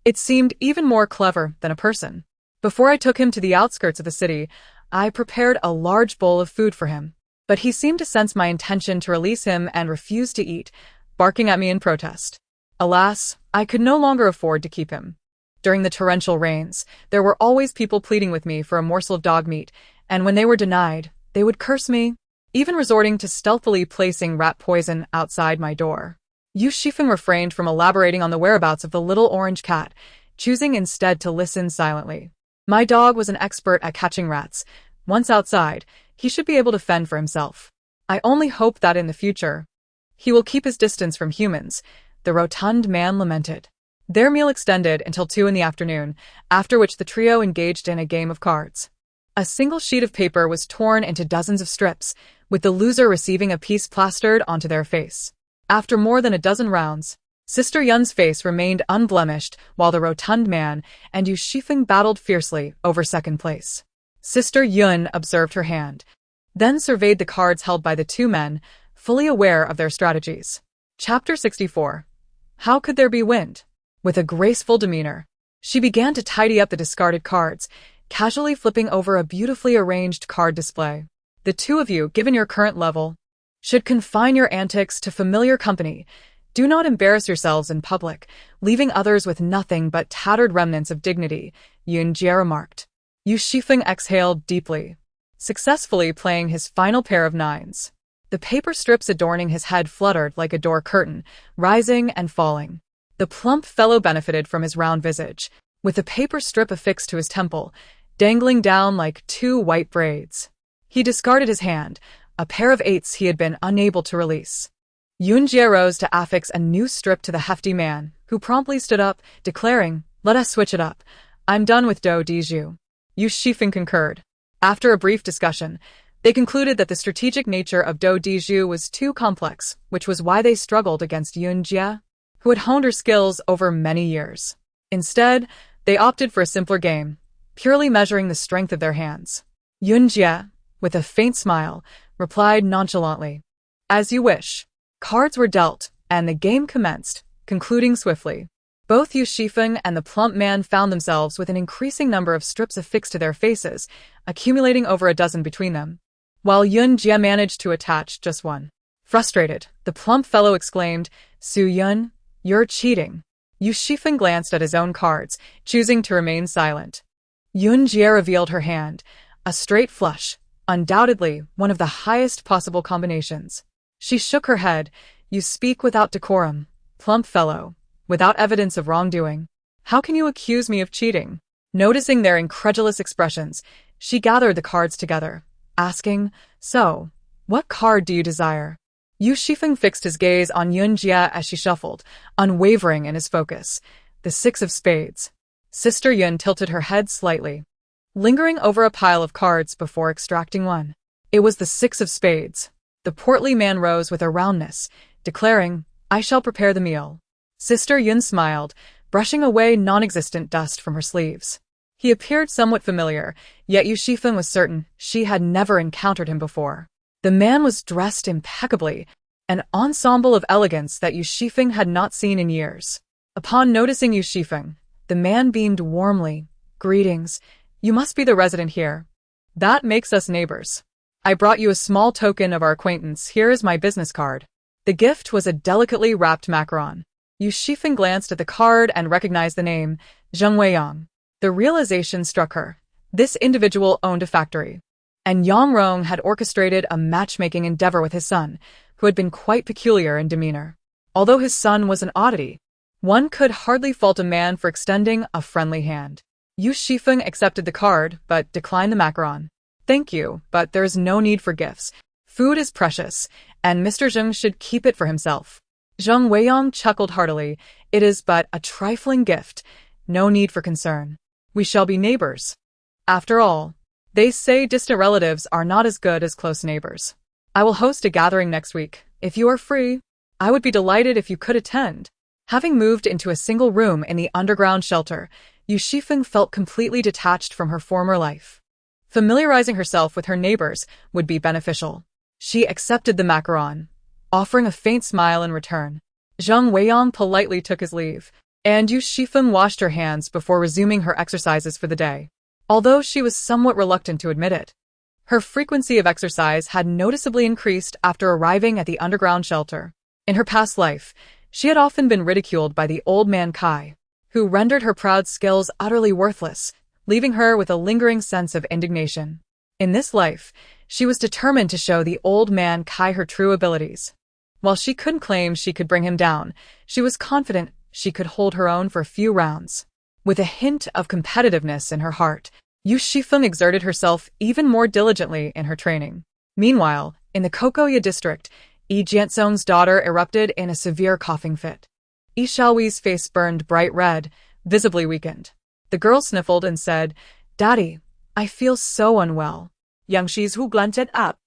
[SPEAKER 1] it seemed even more clever than a person. Before I took him to the outskirts of the city, I prepared a large bowl of food for him, but he seemed to sense my intention to release him and refused to eat, barking at me in protest. Alas, I could no longer afford to keep him. During the torrential rains, there were always people pleading with me for a morsel of dog meat, and when they were denied, they would curse me, even resorting to stealthily placing rat poison outside my door. Yu Xifeng refrained from elaborating on the whereabouts of the little orange cat, choosing instead to listen silently. My dog was an expert at catching rats. Once outside, he should be able to fend for himself. I only hope that in the future, he will keep his distance from humans, the rotund man lamented. Their meal extended until 2 in the afternoon, after which the trio engaged in a game of cards. A single sheet of paper was torn into dozens of strips, with the loser receiving a piece plastered onto their face. After more than a dozen rounds, Sister Yun's face remained unblemished while the rotund man and Yu Xifeng battled fiercely over second place. Sister Yun observed her hand, then surveyed the cards held by the 2 men, fully aware of their strategies. Chapter 64. How could there be wind? With a graceful demeanor, she began to tidy up the discarded cards, casually flipping over a beautifully arranged card display. The 2 of you, given your current level, should confine your antics to familiar company. Do not embarrass yourselves in public, leaving others with nothing but tattered remnants of dignity, Yun Jie remarked. Yu Xifeng exhaled deeply, successfully playing his final pair of 9s. The paper strips adorning his head fluttered like a door curtain, rising and falling. The plump fellow benefited from his round visage, with a paper strip affixed to his temple, dangling down like 2 white braids. He discarded his hand, a pair of 8s he had been unable to release. Yun Jie rose to affix a new strip to the hefty man, who promptly stood up, declaring, let us switch it up. I'm done with Do Diju. Yu Xifeng concurred. After a brief discussion, they concluded that the strategic nature of Do Diju was too complex, which was why they struggled against Yun Jie, who had honed her skills over many years. Instead, they opted for a simpler game, purely measuring the strength of their hands. Yun Jie, with a faint smile, replied nonchalantly, as you wish. Cards were dealt, and the game commenced, concluding swiftly. Both Yu Xifeng and the plump man found themselves with an increasing number of strips affixed to their faces, accumulating over a dozen between them, while Yun Jie managed to attach just one. Frustrated, the plump fellow exclaimed, "Su Yun, you're cheating." Yu Xifeng glanced at his own cards, choosing to remain silent. Yun Jie revealed her hand, a straight flush, undoubtedly one of the highest possible combinations. She shook her head. "You speak without decorum, plump fellow, without evidence of wrongdoing. How can you accuse me of cheating?" Noticing their incredulous expressions, she gathered the cards together, asking, "So, what card do you desire?" Yu Xifeng fixed his gaze on Yun Jie as she shuffled, unwavering in his focus. The 6 of spades. Sister Yun tilted her head slightly, lingering over a pile of cards before extracting one. It was the 6 of spades. The portly man rose with a roundness, declaring, "I shall prepare the meal." Sister Yun smiled, brushing away non-existent dust from her sleeves. He appeared somewhat familiar, yet Yu Xifeng was certain she had never encountered him before. The man was dressed impeccably, an ensemble of elegance that Yu Xifeng had not seen in years. Upon noticing Yu Xifeng, the man beamed warmly. "Greetings. You must be the resident here. That makes us neighbors. I brought you a small token of our acquaintance. Here is my business card." The gift was a delicately wrapped macaron. Yu Xifeng glanced at the card and recognized the name, Zheng Weiyang. The realization struck her. This individual owned a factory, and Yang Rong had orchestrated a matchmaking endeavor with his son, who had been quite peculiar in demeanor. Although his son was an oddity, one could hardly fault a man for extending a friendly hand. Yu Xifeng accepted the card, but declined the macaron. "Thank you, but there is no need for gifts. Food is precious, and Mr. Zheng should keep it for himself." Zheng Weiyang chuckled heartily. "It is but a trifling gift. No need for concern. We shall be neighbors. After all, they say distant relatives are not as good as close neighbors. I will host a gathering next week. If you are free, I would be delighted if you could attend." Having moved into a single room in the underground shelter, Yu Xifeng felt completely detached from her former life. Familiarizing herself with her neighbors would be beneficial. She accepted the macaron, offering a faint smile in return. Zheng Weiyang politely took his leave, and Yu Xifeng washed her hands before resuming her exercises for the day. Although she was somewhat reluctant to admit it, her frequency of exercise had noticeably increased after arriving at the underground shelter. In her past life, she had often been ridiculed by the old man Kai, who rendered her proud skills utterly worthless, leaving her with a lingering sense of indignation. In this life, she was determined to show the old man Kai her true abilities. While she couldn't claim she could bring him down, she was confident she could hold her own for a few rounds. With a hint of competitiveness in her heart, Yu Xifeng exerted herself even more diligently in her training. Meanwhile, in the Kokoya district, Yi Jiansong's daughter erupted in a severe coughing fit. Yi Xiaoyi's face burned bright red, visibly weakened. The girl sniffled and said, "Daddy, I feel so unwell."
[SPEAKER 2] Yang Shizu glanced up,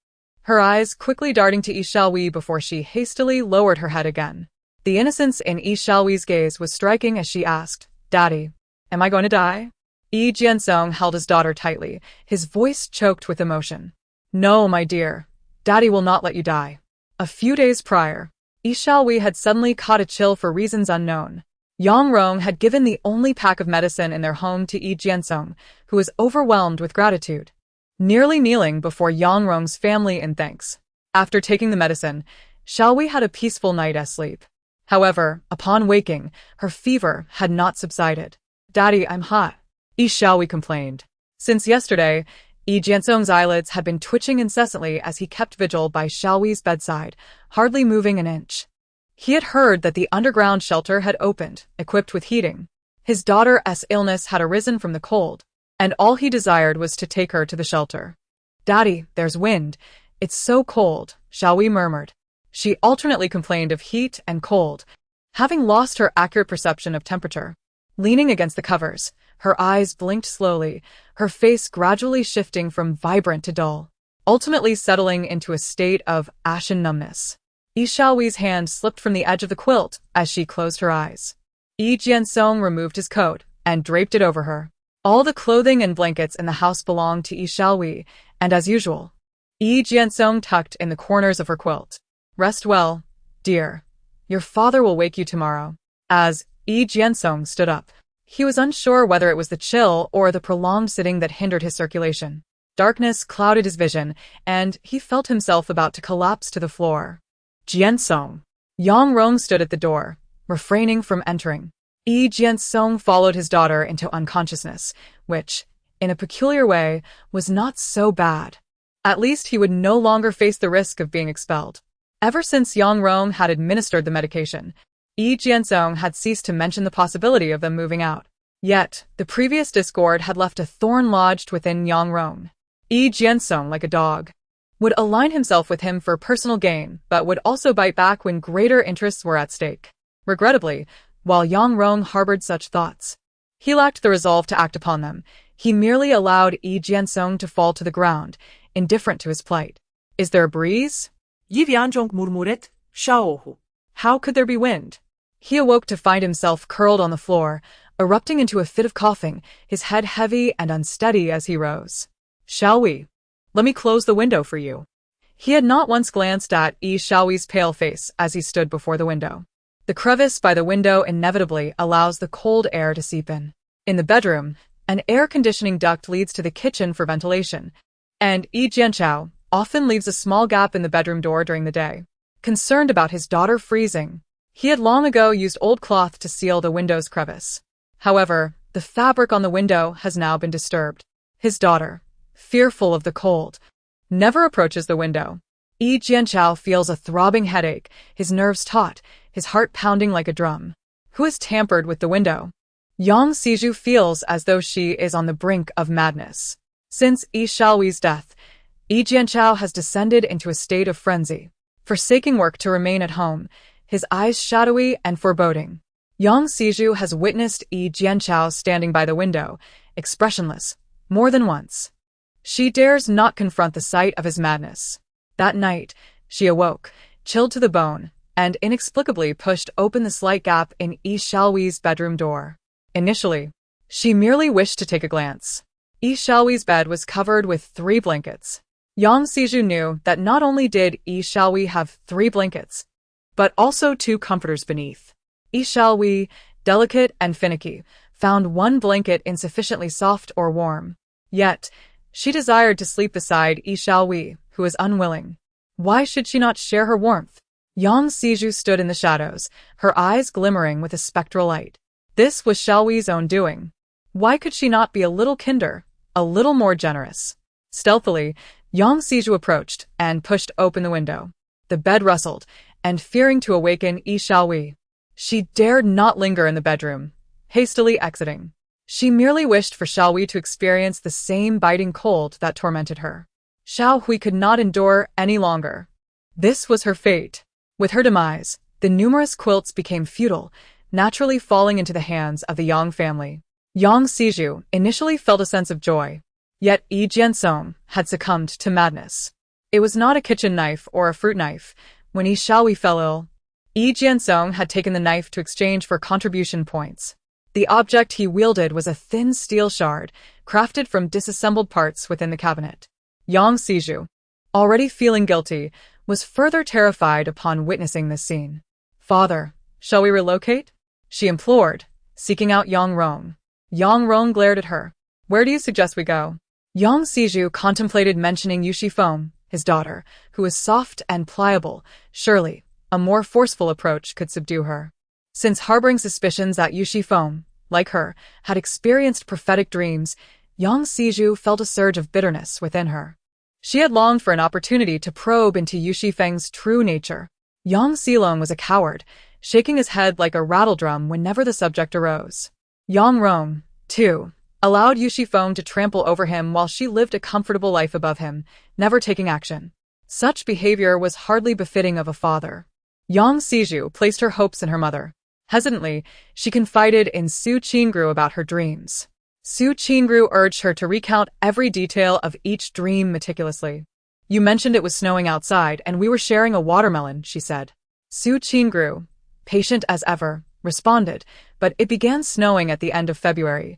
[SPEAKER 1] her eyes quickly darting to Yi Xiaoyi before she hastily lowered her head again. The innocence in Yi Xiaoyi's gaze was striking as she asked, "Daddy, am I going to die?" Yi Jiansong held his daughter tightly, his voice choked with emotion. "No, my dear. Daddy will not let you die." A few days prior, Yi Xiaoyi had suddenly caught a chill for reasons unknown. Yang Rong had given the only pack of medicine in their home to Yi Jiansong, who was overwhelmed with gratitude, nearly kneeling before Yang Rong's family in thanks. After taking the medicine, Xiaoyi had a peaceful night's sleep. However, upon waking, her fever had not subsided. "Daddy, I'm hot," Yi Xiaoyi complained. Since yesterday, Yi Jiansong's eyelids had been twitching incessantly as he kept vigil by Xiaoyi's bedside, hardly moving an inch. He had heard that the underground shelter had opened, equipped with heating. His daughter's illness had arisen from the cold, and all he desired was to take her to the shelter. "Daddy, there's wind. It's so cold," Xiaoyi murmured. She alternately complained of heat and cold, having lost her accurate perception of temperature. Leaning against the covers, her eyes blinked slowly, her face gradually shifting from vibrant to dull, ultimately settling into a state of ashen numbness. Yi Xiaoyi's hand slipped from the edge of the quilt as she closed her eyes. Yi Jiansong removed his coat and draped it over her. All the clothing and blankets in the house belonged to Yi Xiaoyi, and as usual, Yi Jiansong tucked in the corners of her quilt. "Rest well, dear. Your father will wake you tomorrow." As Yi Jiansong stood up. He was unsure whether it was the chill or the prolonged sitting that hindered his circulation. Darkness clouded his vision, and he felt himself about to collapse to the floor.
[SPEAKER 2] Jiansong.
[SPEAKER 1] Yang Rong stood at the door, refraining from entering. Yi Jiansong followed his daughter into unconsciousness, which, in a peculiar way, was not so bad. At least he would no longer face the risk of being expelled. Ever since Yang Rong had administered the medication, Yi Jiansong had ceased to mention the possibility of them moving out. Yet, the previous discord had left a thorn lodged within Yang Rong. Yi Jiansong, like a dog, would align himself with him for personal gain, but would also bite back when greater interests were at stake. Regrettably, while Yang Rong harbored such thoughts, he lacked the resolve to act upon them. He merely allowed Yi Jiansong to fall to the ground, indifferent to his plight. Is there a breeze?
[SPEAKER 2] Yi Jianzhong murmuret, Shaohu.
[SPEAKER 1] How could there be wind? He awoke to find himself curled on the floor, erupting into a fit of coughing, his head heavy and unsteady as he rose. Shall we? Let me close the window for you. He had not once glanced at Yi Shaohui's pale face as he stood before the window. The crevice by the window inevitably allows the cold air to seep in. In the bedroom, an air conditioning duct leads to the kitchen for ventilation, and Yi Jianchao often leaves a small gap in the bedroom door during the day. Concerned about his daughter freezing, he had long ago used old cloth to seal the window's crevice. However, the fabric on the window has now been disturbed. His daughter, fearful of the cold, never approaches the window. Yi Jianchao feels a throbbing headache, his nerves taut, his heart pounding like a drum. Who has tampered with the window? Yang Xizhu feels as though she is on the brink of madness. Since Yi Shaohui's death, Yi Jianchao has descended into a state of frenzy, forsaking work to remain at home, his eyes shadowy and foreboding. Yang Xizhu has witnessed Yi Jianchao standing by the window, expressionless, more than once. She dares not confront the sight of his madness. That night, she awoke, chilled to the bone, and inexplicably pushed open the slight gap in Yi Shaohui's bedroom door. Initially, she merely wished to take a glance. Yi Shaohui's bed was covered with 3 blankets. Yang Xizhu knew that not only did Yi Shaohui have 3 blankets, but also 2 comforters beneath. Yi Shaohui, delicate and finicky, found 1 blanket insufficiently soft or warm. Yet, she desired to sleep beside Yi Shaohui, who was unwilling. Why should she not share her warmth? Yang Xizhu stood in the shadows, her eyes glimmering with a spectral light. This was Shaohui's own doing. Why could she not be a little kinder, a little more generous? Stealthily, Yang Xizhu approached and pushed open the window. The bed rustled, and fearing to awaken Yi Shaohui, she dared not linger in the bedroom, hastily exiting. She merely wished for Shaohui to experience the same biting cold that tormented her. Shaohui could not endure any longer. This was her fate. With her demise, the numerous quilts became futile, naturally falling into the hands of the Yang family. Yang Xizhu initially felt a sense of joy, yet Yi Jiansong had succumbed to madness. It was not a kitchen knife or a fruit knife. When Yi Shaohui fell ill, Yi Jiansong had taken the knife to exchange for contribution points. The object he wielded was a thin steel shard, crafted from disassembled parts within the cabinet. Yang Xizhu, already feeling guilty, was further terrified upon witnessing this scene. "Father, shall we relocate?" she implored, seeking out Yang Rong. Yang Rong glared at her. "Where do you suggest we go?" Yang Xizhu contemplated mentioning Yu Xifeng, his daughter, who was soft and pliable. Surely, a more forceful approach could subdue her. Since harboring suspicions that Yu Xifeng, like her, had experienced prophetic dreams, Yang Xizhu felt a surge of bitterness within her. She had longed for an opportunity to probe into Yu Xifeng's true nature. Yang Xilong was a coward, shaking his head like a rattledrum whenever the subject arose. Yang Rong, too, allowed Yu Xifeng to trample over him while she lived a comfortable life above him, never taking action. Such behavior was hardly befitting of a father. Yang Xizhu placed her hopes in her mother. Hesitantly, she confided in Su Qingru about her dreams. Su Qingru urged her to recount every detail of each dream meticulously. "You mentioned it was snowing outside and we were sharing a watermelon," she said. Su Qingru, patient as ever, responded, "But it began snowing at the end of February.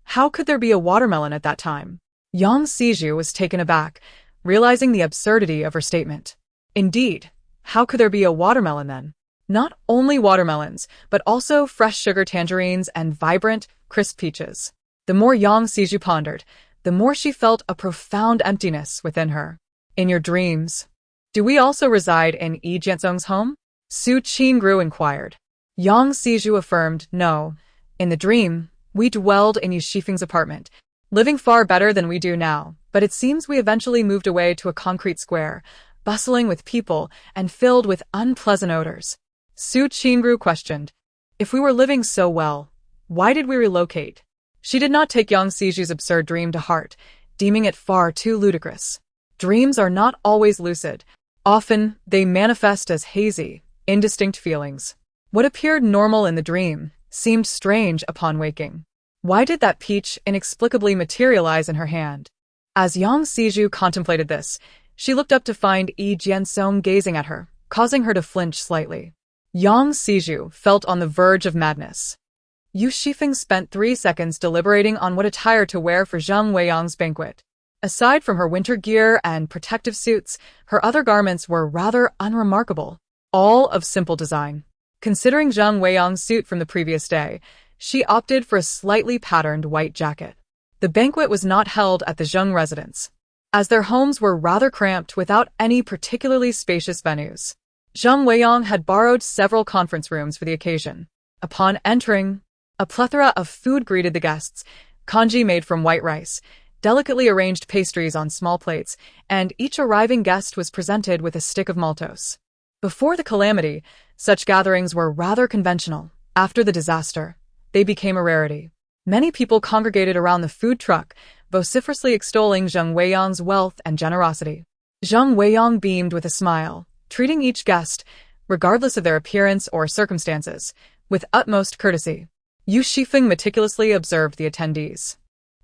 [SPEAKER 1] How could there be a watermelon at that time?" Yang Xizhu was taken aback, realizing the absurdity of her statement. Indeed, how could there be a watermelon then? Not only watermelons, but also fresh sugar tangerines and vibrant, crisp peaches. The more Yang Xizhu pondered, the more she felt a profound emptiness within her. In your dreams, do we also reside in Yi Jianzong's home? Su Qingru inquired. Yang Xizhu affirmed, no. In the dream, we dwelled in Yu Xifeng's apartment, living far better than we do now, but it seems we eventually moved away to a concrete square, bustling with people and filled with unpleasant odors. Su Qingru questioned, if we were living so well, why did we relocate? She did not take Yang Xizhu's absurd dream to heart, deeming it far too ludicrous. Dreams are not always lucid. Often, they manifest as hazy, indistinct feelings. What appeared normal in the dream seemed strange upon waking. Why did that peach inexplicably materialize in her hand? As Yang Xizhu contemplated this, she looked up to find Yi Jianzong gazing at her, causing her to flinch slightly. Yang Xizhu felt on the verge of madness. Yu Xifeng spent 3 seconds deliberating on what attire to wear for Zheng Weiyang's banquet. Aside from her winter gear and protective suits, her other garments were rather unremarkable, all of simple design. Considering Zheng Weiyang's suit from the previous day, she opted for a slightly patterned white jacket. The banquet was not held at the Zheng residence, as their homes were rather cramped without any particularly spacious venues. Zheng Weiyang had borrowed several conference rooms for the occasion. Upon entering, a plethora of food greeted the guests, congee made from white rice, delicately arranged pastries on small plates, and each arriving guest was presented with a stick of maltose. Before the calamity, such gatherings were rather conventional. After the disaster, they became a rarity. Many people congregated around the food truck, vociferously extolling Zheng Weiyang's wealth and generosity. Zheng Weiyang beamed with a smile, treating each guest, regardless of their appearance or circumstances, with utmost courtesy. Yu Xifeng meticulously observed the attendees.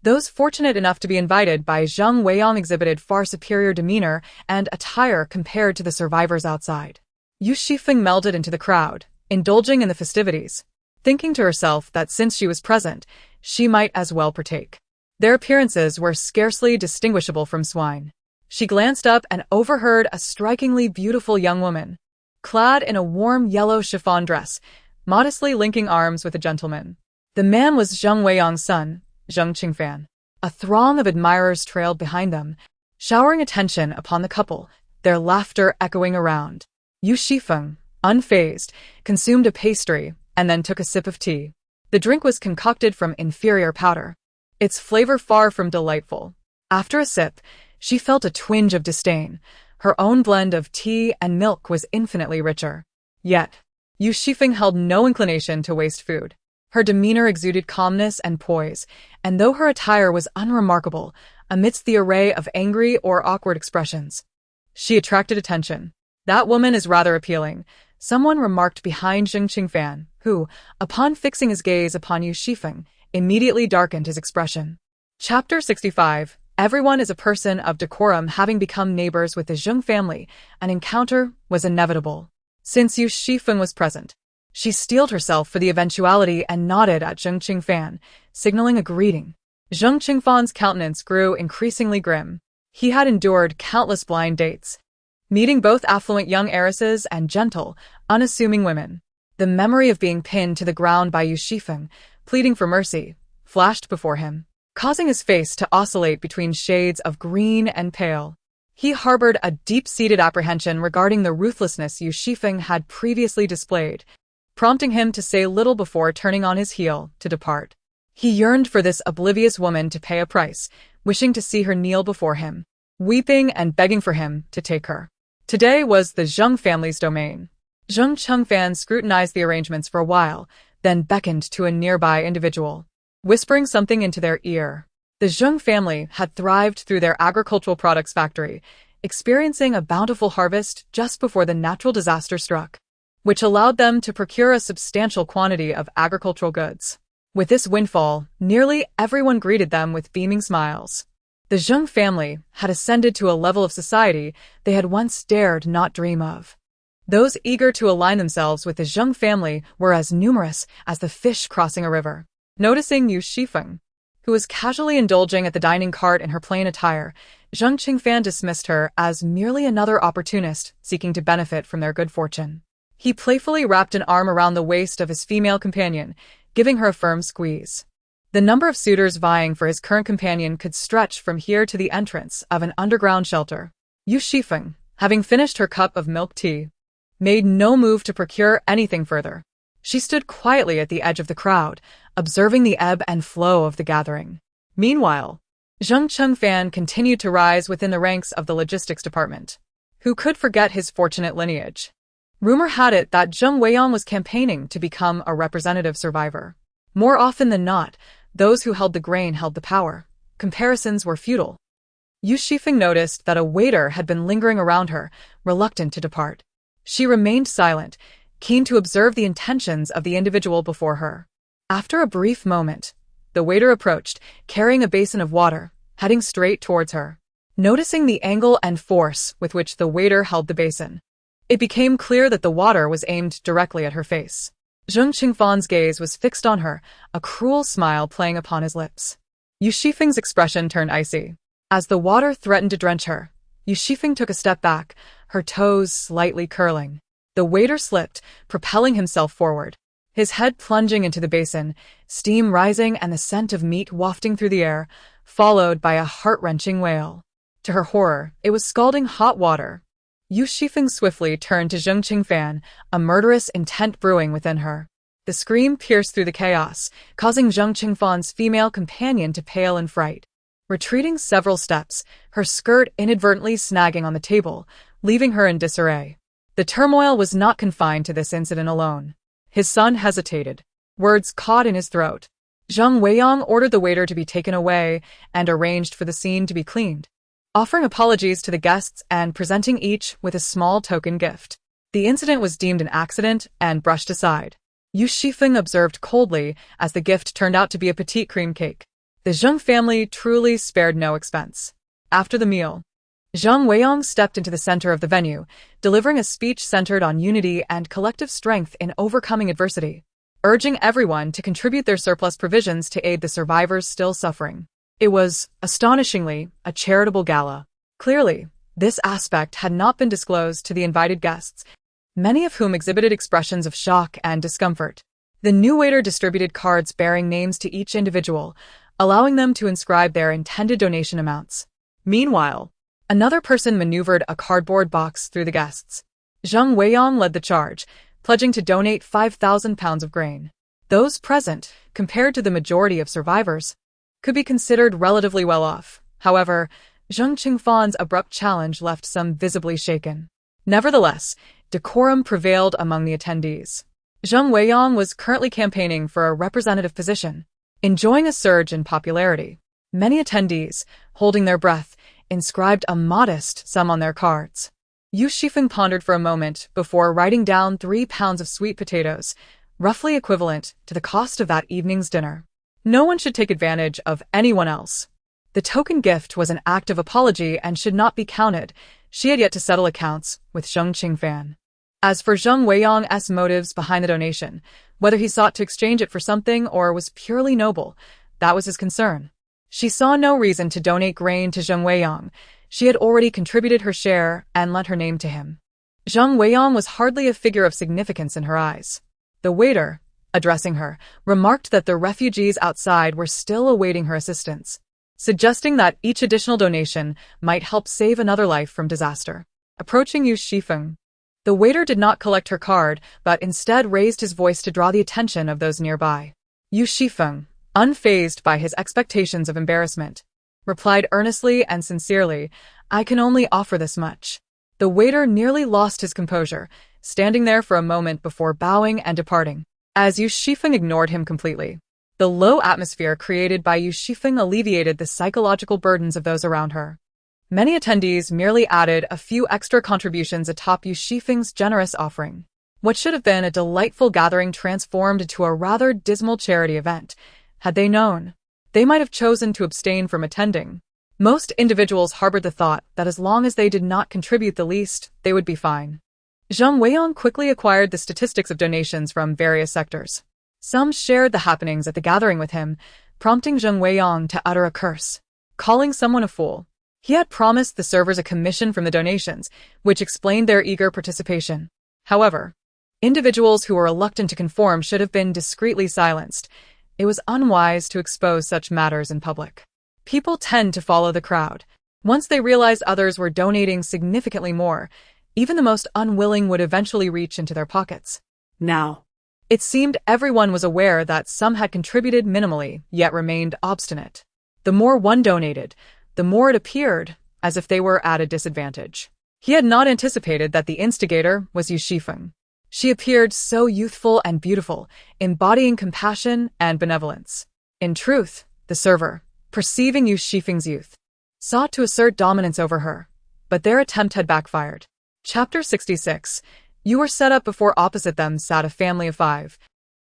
[SPEAKER 1] Those fortunate enough to be invited by Zheng Weiyang exhibited far superior demeanor and attire compared to the survivors outside. Yu Xifeng melded into the crowd, indulging in the festivities, thinking to herself that since she was present, she might as well partake. Their appearances were scarcely distinguishable from swine. She glanced up and overheard a strikingly beautiful young woman, clad in a warm yellow chiffon dress, modestly linking arms with a gentleman. The man was Zheng Weiyang's son, Zheng Qingfan. A throng of admirers trailed behind them, showering attention upon the couple, their laughter echoing around. Yu Xifeng, unfazed, consumed a pastry and then took a sip of tea. The drink was concocted from inferior powder, its flavor far from delightful. After a sip, she felt a twinge of disdain. Her own blend of tea and milk was infinitely richer. Yet, Yu Xifeng held no inclination to waste food. Her demeanor exuded calmness and poise, and though her attire was unremarkable, amidst the array of angry or awkward expressions, she attracted attention. That woman is rather appealing, someone remarked behind Zheng Qingfan, who, upon fixing his gaze upon Yu Xifeng, immediately darkened his expression. Chapter 65. Everyone is a person of decorum. Having become neighbors with the Zheng family, an encounter was inevitable. Since Yu Xifeng was present, she steeled herself for the eventuality and nodded at Zheng Qingfan, signaling a greeting. Zheng Qingfan's countenance grew increasingly grim. He had endured countless blind dates, meeting both affluent young heiresses and gentle, unassuming women. The memory of being pinned to the ground by Yu Xifeng, pleading for mercy, flashed before him, causing his face to oscillate between shades of green and pale. He harbored a deep-seated apprehension regarding the ruthlessness Yu Xifeng had previously displayed, prompting him to say little before turning on his heel to depart. He yearned for this oblivious woman to pay a price, wishing to see her kneel before him, weeping and begging for him to take her. Today was the Zheng family's domain. Zheng Qingfan scrutinized the arrangements for a while, then beckoned to a nearby individual, whispering something into their ear. The Zheng family had thrived through their agricultural products factory, experiencing a bountiful harvest just before the natural disaster struck, which allowed them to procure a substantial quantity of agricultural goods. With this windfall, nearly everyone greeted them with beaming smiles. The Zheng family had ascended to a level of society they had once dared not dream of. Those eager to align themselves with the Zheng family were as numerous as the fish crossing a river. Noticing Yu Xifeng, who was casually indulging at the dining cart in her plain attire, Zheng Qingfan dismissed her as merely another opportunist seeking to benefit from their good fortune. He playfully wrapped an arm around the waist of his female companion, giving her a firm squeeze. The number of suitors vying for his current companion could stretch from here to the entrance of an underground shelter. Yu Xifeng, having finished her cup of milk tea, made no move to procure anything further. She stood quietly at the edge of the crowd, observing the ebb and flow of the gathering. Meanwhile, Zheng Chengfan continued to rise within the ranks of the logistics department. Who could forget his fortunate lineage? Rumor had it that Zheng Weiyang was campaigning to become a representative survivor. More often than not, those who held the grain held the power. Comparisons were futile. Yu Xifeng noticed that a waiter had been lingering around her, reluctant to depart. She remained silent, keen to observe the intentions of the individual before her. After a brief moment, the waiter approached, carrying a basin of water, heading straight towards her. Noticing the angle and force with which the waiter held the basin, it became clear that the water was aimed directly at her face. Zheng Qingfan's gaze was fixed on her, a cruel smile playing upon his lips. Yu Xifeng's expression turned icy. As the water threatened to drench her, Yu Xifeng took a step back, her toes slightly curling. The waiter slipped, propelling himself forward. His head plunging into the basin, steam rising and the scent of meat wafting through the air, followed by a heart-wrenching wail. To her horror, it was scalding hot water. Yu Xifeng swiftly turned to Zheng Qingfan, a murderous intent brewing within her. The scream pierced through the chaos, causing Zheng Qingfan's female companion to pale in fright. Retreating several steps, her skirt inadvertently snagging on the table, leaving her in disarray. The turmoil was not confined to this incident alone. His son hesitated, words caught in his throat. Zheng Weiyang ordered the waiter to be taken away and arranged for the scene to be cleaned, offering apologies to the guests and presenting each with a small token gift. The incident was deemed an accident and brushed aside. Yu Xifeng observed coldly as the gift turned out to be a petite cream cake. The Zheng family truly spared no expense. After the meal, Zheng Weiyang stepped into the center of the venue, delivering a speech centered on unity and collective strength in overcoming adversity, urging everyone to contribute their surplus provisions to aid the survivors still suffering. It was, astonishingly, a charitable gala. Clearly, this aspect had not been disclosed to the invited guests, many of whom exhibited expressions of shock and discomfort. The new waiter distributed cards bearing names to each individual, allowing them to inscribe their intended donation amounts. Meanwhile, another person maneuvered a cardboard box through the guests. Zheng Weiyang led the charge, pledging to donate 5,000 pounds of grain. Those present, compared to the majority of survivors, could be considered relatively well off. However, Zheng Qingfan's abrupt challenge left some visibly shaken. Nevertheless, decorum prevailed among the attendees. Zheng Weiyang was currently campaigning for a representative position, enjoying a surge in popularity. Many attendees, holding their breath, inscribed a modest sum on their cards. Yu Xifeng pondered for a moment before writing down 3 pounds of sweet potatoes, roughly equivalent to the cost of that evening's dinner. No one should take advantage of anyone else. The token gift was an act of apology and should not be counted. She had yet to settle accounts with Zheng Qingfan. As for Zheng Weiyang's motives behind the donation, whether he sought to exchange it for something or was purely noble, that was his concern. She saw no reason to donate grain to Zheng Weiyang. She had already contributed her share and lent her name to him. Zheng Weiyang was hardly a figure of significance in her eyes. The waiter, addressing her, remarked that the refugees outside were still awaiting her assistance, suggesting that each additional donation might help save another life from disaster. Approaching Yu Xifeng, the waiter did not collect her card, but instead raised his voice to draw the attention of those nearby. Yu Xifeng, unfazed by his expectations of embarrassment, replied earnestly and sincerely, "I can only offer this much." The waiter nearly lost his composure, standing there for a moment before bowing and departing. As Yu Xifeng ignored him completely, the low atmosphere created by Yu Xifeng alleviated the psychological burdens of those around her. Many attendees merely added a few extra contributions atop Yu Xifeng's generous offering. What should have been a delightful gathering transformed into a rather dismal charity event. Had they known, they might have chosen to abstain from attending. Most individuals harbored the thought that as long as they did not contribute the least, they would be fine. Zheng Weiyang quickly acquired the statistics of donations from various sectors. Some shared the happenings at the gathering with him, prompting Zheng Weiyang to utter a curse, calling someone a fool. He had promised the servers a commission from the donations, which explained their eager participation. However, Individuals who were reluctant to conform should have been discreetly silenced. It was unwise to expose such matters in public. People tend to follow the crowd. Once they realized others were donating significantly more, even the most unwilling would eventually reach into their pockets.
[SPEAKER 2] Now,
[SPEAKER 1] It seemed everyone was aware that some had contributed minimally, yet remained obstinate. The more one donated, the more it appeared as if they were at a disadvantage. He had not anticipated that the instigator was Yu Xifeng. She appeared so youthful and beautiful, embodying compassion and benevolence. In truth, the server, perceiving Yu Xifeng's youth, sought to assert dominance over her, but their attempt had backfired. Chapter 66. You were set up before opposite them sat a family of 5.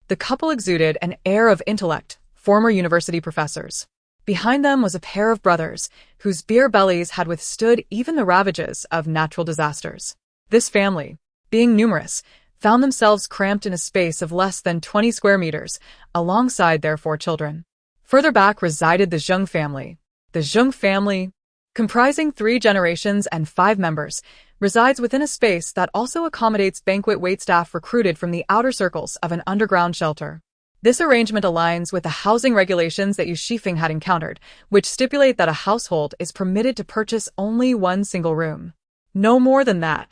[SPEAKER 1] The couple exuded an air of intellect, former university professors. Behind them was a pair of brothers, whose beer bellies had withstood even the ravages of natural disasters. This family, being numerous, found themselves cramped in a space of less than 20 square meters, alongside their 4 children. Further back resided the Zheng family. The Zheng family, comprising 3 generations and 5 members, resides within a space that also accommodates banquet waitstaff recruited from the outer circles of an underground shelter. This arrangement aligns with the housing regulations that Yu Xifeng had encountered, which stipulate that a household is permitted to purchase only 1 single room. No more than that.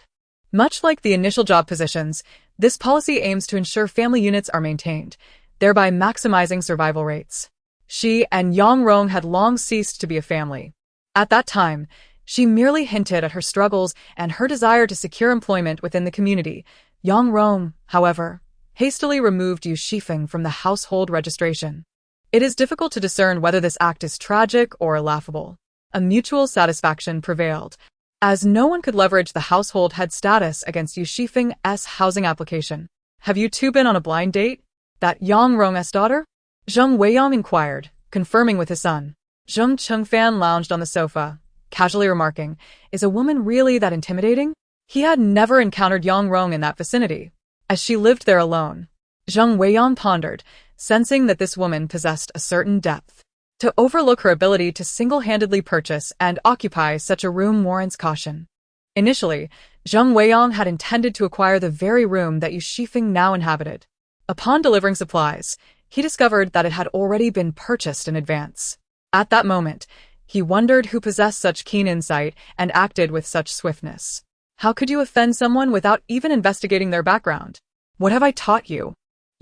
[SPEAKER 1] Much like the initial job positions, this policy aims to ensure family units are maintained, thereby maximizing survival rates. She and Yang Rong had long ceased to be a family. At that time, she merely hinted at her struggles and her desire to secure employment within the community. Yang Rong, however, hastily removed Yu Xifeng from the household registration. It is difficult to discern whether this act is tragic or laughable. A mutual satisfaction prevailed, as no one could leverage the household head status against Yu Xifeng's housing application. Have you two been on a blind date? That Yang Rong's daughter? Zheng Weiyang inquired, confirming with his son. Zheng Chengfan lounged on the sofa, casually remarking, "Is a woman really that intimidating?" He had never encountered Yang Rong in that vicinity, as she lived there alone. Zheng Weiyang pondered, sensing that this woman possessed a certain depth. To overlook her ability to single-handedly purchase and occupy such a room warrants caution. Initially, Zheng Weiyang had intended to acquire the very room that Yu Xifeng now inhabited. Upon delivering supplies, he discovered that it had already been purchased in advance. At that moment, he wondered who possessed such keen insight and acted with such swiftness. How could you offend someone without even investigating their background? What have I taught you?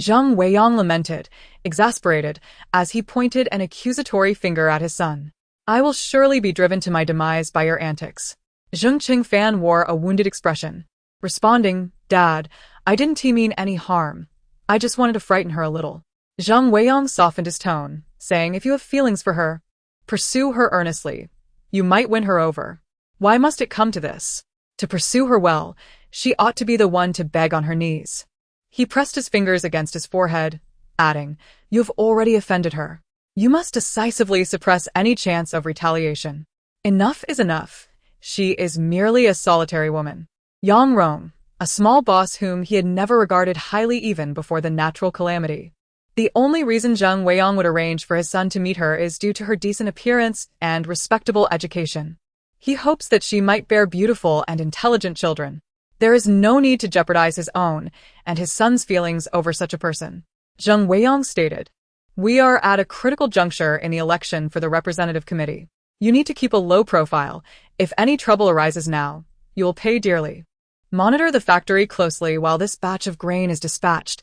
[SPEAKER 1] Zheng Weiyang lamented, exasperated, as he pointed an accusatory finger at his son. I will surely be driven to my demise by your antics. Zheng Qingfan wore a wounded expression, responding, Dad, I didn't mean any harm. I just wanted to frighten her a little. Zheng Weiyang softened his tone, saying, if you have feelings for her, pursue her earnestly. You might win her over. Why must it come to this? To pursue her well, she ought to be the one to beg on her knees. He pressed his fingers against his forehead, adding, You have already offended her. You must decisively suppress any chance of retaliation. Enough is enough. She is merely a solitary woman. Yang Rong, a small boss whom he had never regarded highly even before the natural calamity. The only reason Zheng Weiyang would arrange for his son to meet her is due to her decent appearance and respectable education. He hopes that she might bear beautiful and intelligent children. There is no need to jeopardize his own and his son's feelings over such a person. Zheng Weiyang stated, We are at a critical juncture in the election for the representative committee. You need to keep a low profile. If any trouble arises now, you will pay dearly. Monitor the factory closely while this batch of grain is dispatched.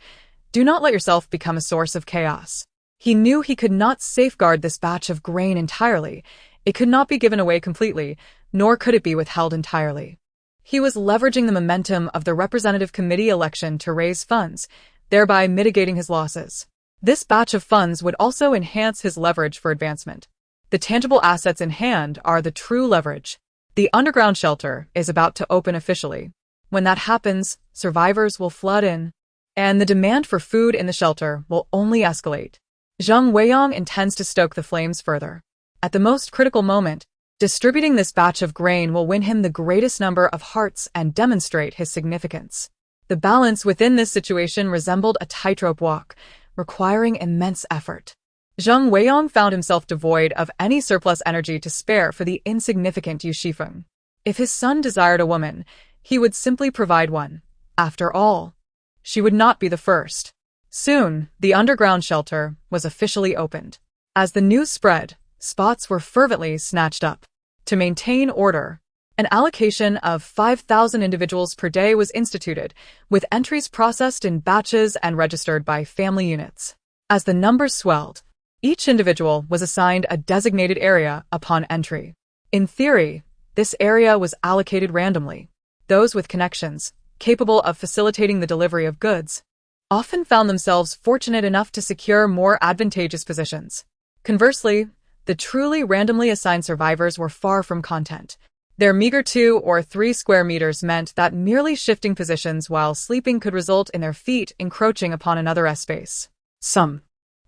[SPEAKER 1] Do not let yourself become a source of chaos. He knew he could not safeguard this batch of grain entirely. It could not be given away completely, nor could it be withheld entirely. He was leveraging the momentum of the representative committee election to raise funds, thereby mitigating his losses. This batch of funds would also enhance his leverage for advancement. The tangible assets in hand are the true leverage. The underground shelter is about to open officially. When that happens, survivors will flood in, and the demand for food in the shelter will only escalate. Zheng Weiyang intends to stoke the flames further. At the most critical moment, distributing this batch of grain will win him the greatest number of hearts and demonstrate his significance. The balance within this situation resembled a tightrope walk, requiring immense effort. Zheng Weiyang found himself devoid of any surplus energy to spare for the insignificant Yu Xifeng. If his son desired a woman, he would simply provide one. After all, she would not be the first. Soon, the underground shelter was officially opened. As the news spread, spots were fervently snatched up. To maintain order, an allocation of 5,000 individuals per day was instituted, with entries processed in batches and registered by family units. As the numbers swelled, each individual was assigned a designated area upon entry. In theory, this area was allocated randomly. Those with connections, capable of facilitating the delivery of goods, often found themselves fortunate enough to secure more advantageous positions. Conversely, the truly randomly assigned survivors were far from content. Their meager 2 or 3 square meters meant that merely shifting positions while sleeping could result in their feet encroaching upon another's space. Some,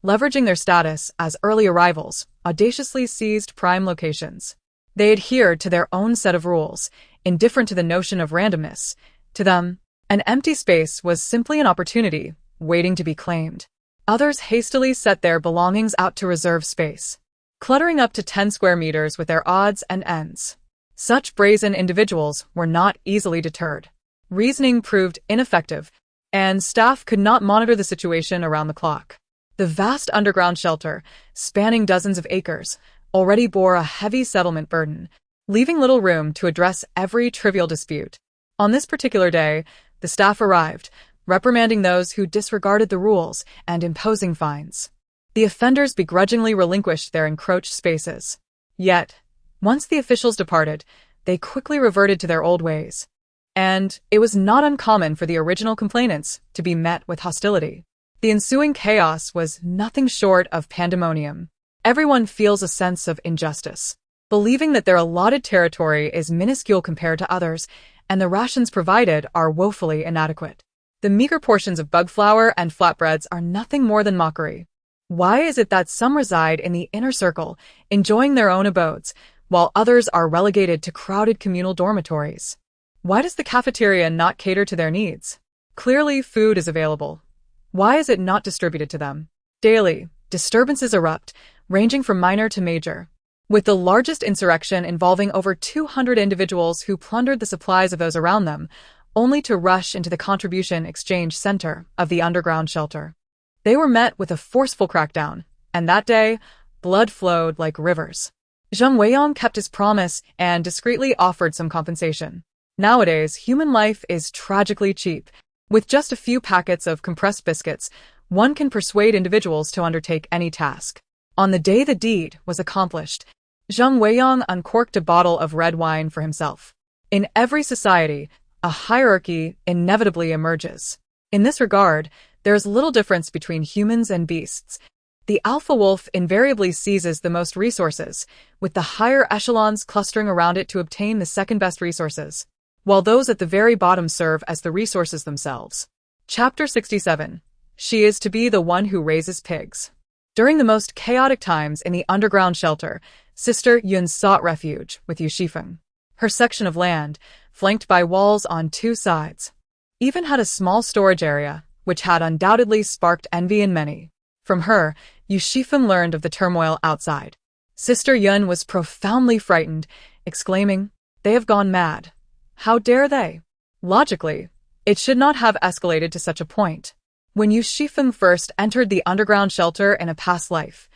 [SPEAKER 1] leveraging their status as early arrivals, audaciously seized prime locations. They adhered to their own set of rules, indifferent to the notion of randomness. To them, an empty space was simply an opportunity, waiting to be claimed. Others hastily set their belongings out to reserve space, cluttering up to 10 square meters with their odds and ends. Such brazen individuals were not easily deterred. Reasoning proved ineffective, and staff could not monitor the situation around the clock. The vast underground shelter, spanning dozens of acres, already bore a heavy settlement burden, leaving little room to address every trivial dispute. On this particular day, the staff arrived, reprimanding those who disregarded the rules and imposing fines. The offenders begrudgingly relinquished their encroached spaces. Yet, once the officials departed, they quickly reverted to their old ways. And it was not uncommon for the original complainants to be met with hostility. The ensuing chaos was nothing short of pandemonium. Everyone feels a sense of injustice, believing that their allotted territory is minuscule compared to others, and the rations provided are woefully inadequate. The meager portions of bug flour and flatbreads are nothing more than mockery. Why is it that some reside in the inner circle, enjoying their own abodes, while others are relegated to crowded communal dormitories? Why does the cafeteria not cater to their needs? Clearly, food is available. Why is it not distributed to them? Daily, disturbances erupt, ranging from minor to major, with the largest insurrection involving over 200 individuals who plundered the supplies of those around them, only to rush into the contribution exchange center of the underground shelter. They were met with a forceful crackdown, and that day, blood flowed like rivers. Zhang Weiyang kept his promise and discreetly offered some compensation. Nowadays, human life is tragically cheap. With just a few packets of compressed biscuits, one can persuade individuals to undertake any task. On the day the deed was accomplished, Zhang Weiyang uncorked a bottle of red wine for himself. In every society, a hierarchy inevitably emerges. In this regard, there is little difference between humans and beasts. The alpha wolf invariably seizes the most resources, with the higher echelons clustering around it to obtain the second-best resources, while those at the very bottom serve as the resources themselves. Chapter 67. She is to be the one who raises pigs. During the most chaotic times in the underground shelter, Sister Yun sought refuge with Yu Xifeng. Her section of land, flanked by walls on 2 sides, even had a small storage area, which had undoubtedly sparked envy in many. From her, Yu Xifeng learned of the turmoil outside. Sister Yun was profoundly frightened, exclaiming, "They have gone mad. How dare they?" Logically, it should not have escalated to such a point. When Yu Xifeng first entered the underground shelter in a past life,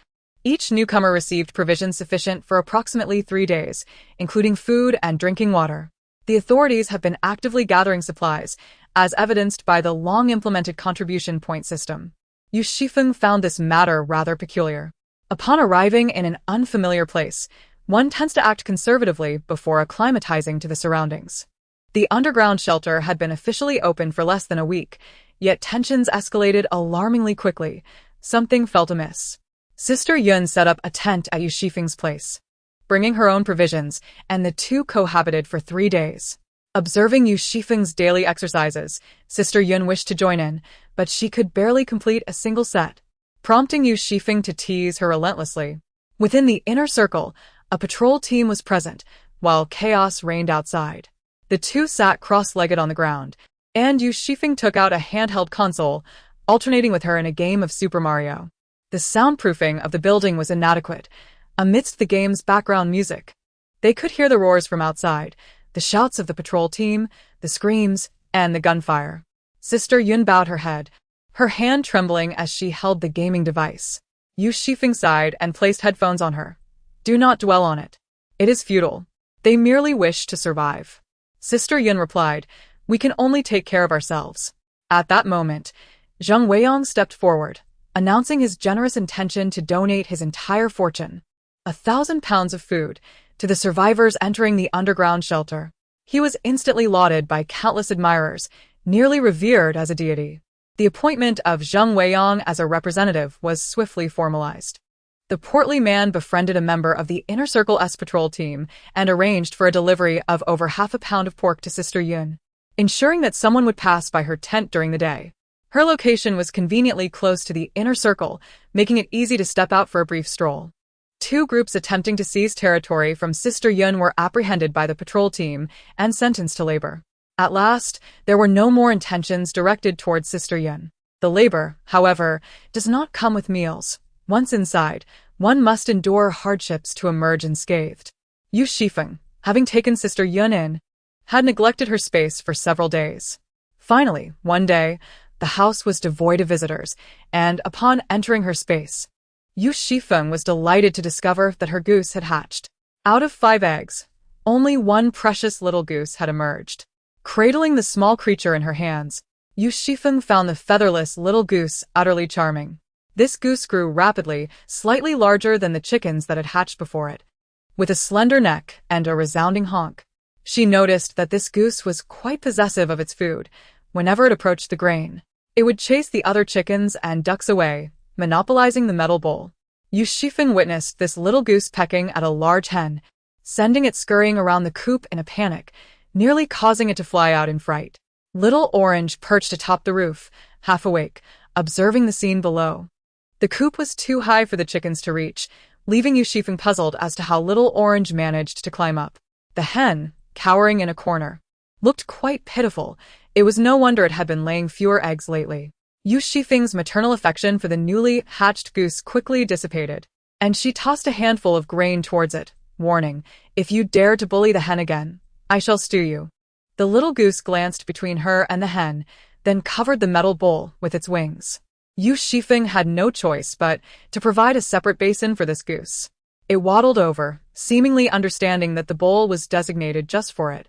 [SPEAKER 1] each newcomer received provisions sufficient for approximately 3 days, including food and drinking water. The authorities have been actively gathering supplies, as evidenced by the long-implemented contribution point system. Yu Xifeng found this matter rather peculiar. Upon arriving in an unfamiliar place, one tends to act conservatively before acclimatizing to the surroundings. The underground shelter had been officially open for less than a week, yet tensions escalated alarmingly quickly. Something felt amiss. Sister Yun set up a tent at Yu Xifeng's place, bringing her own provisions, and the two cohabited for 3 days. Observing Yu Xifeng's daily exercises, Sister Yun wished to join in, but she could barely complete a single set, prompting Yu Xifeng to tease her relentlessly. Within the inner circle, a patrol team was present, while chaos reigned outside. The two sat cross-legged on the ground, and Yu Xifeng took out a handheld console, alternating with her in a game of Super Mario. The soundproofing of the building was inadequate. Amidst the game's background music, they could hear the roars from outside, the shouts of the patrol team, the screams, and the gunfire. Sister Yun bowed her head, her hand trembling as she held the gaming device. Yu Xifeng sighed and placed headphones on her. Do not dwell on it. It is futile. They merely wish to survive. Sister Yun replied, we can only take care of ourselves. At that moment, Zheng Weiyang stepped forward, announcing his generous intention to donate his entire fortune, 1,000 pounds of food, to the survivors entering the underground shelter. He was instantly lauded by countless admirers, nearly revered as a deity. The appointment of Zheng Weiyang as a representative was swiftly formalized. The portly man befriended a member of the Inner Circle S patrol team and arranged for a delivery of over half a pound of pork to Sister Yun, ensuring that someone would pass by her tent during the day. Her location was conveniently close to the Inner Circle, making it easy to step out for a brief stroll. Two groups attempting to seize territory from Sister Yun were apprehended by the patrol team and sentenced to labor. At last, there were no more intentions directed towards Sister Yun. The labor, however, does not come with meals. Once inside, one must endure hardships to emerge unscathed. Yu Xifeng, having taken Sister Yun in, had neglected her space for several days. Finally, one day, the house was devoid of visitors, and upon entering her space, Yu Xifeng was delighted to discover that her goose had hatched. Out of 5 eggs, only one precious little goose had emerged. Cradling the small creature in her hands, Yu Xifeng found the featherless little goose utterly charming. This goose grew rapidly, slightly larger than the chickens that had hatched before it. With a slender neck and a resounding honk, she noticed that this goose was quite possessive of its food. Whenever it approached the grain, it would chase the other chickens and ducks away, monopolizing the metal bowl. Yu Xifeng witnessed this little goose pecking at a large hen, sending it scurrying around the coop in a panic, nearly causing it to fly out in fright. Little Orange perched atop the roof, half awake, observing the scene below. The coop was too high for the chickens to reach, leaving Yu Xifeng puzzled as to how Little Orange managed to climb up. The hen, cowering in a corner, looked quite pitiful. It was no wonder it had been laying fewer eggs lately. Yu Xifeng's maternal affection for the newly hatched goose quickly dissipated, and she tossed a handful of grain towards it, warning, if you dare to bully the hen again, I shall stew you. The little goose glanced between her and the hen, then covered the metal bowl with its wings. Yu Xifeng had no choice but to provide a separate basin for this goose. It waddled over, seemingly understanding that the bowl was designated just for it,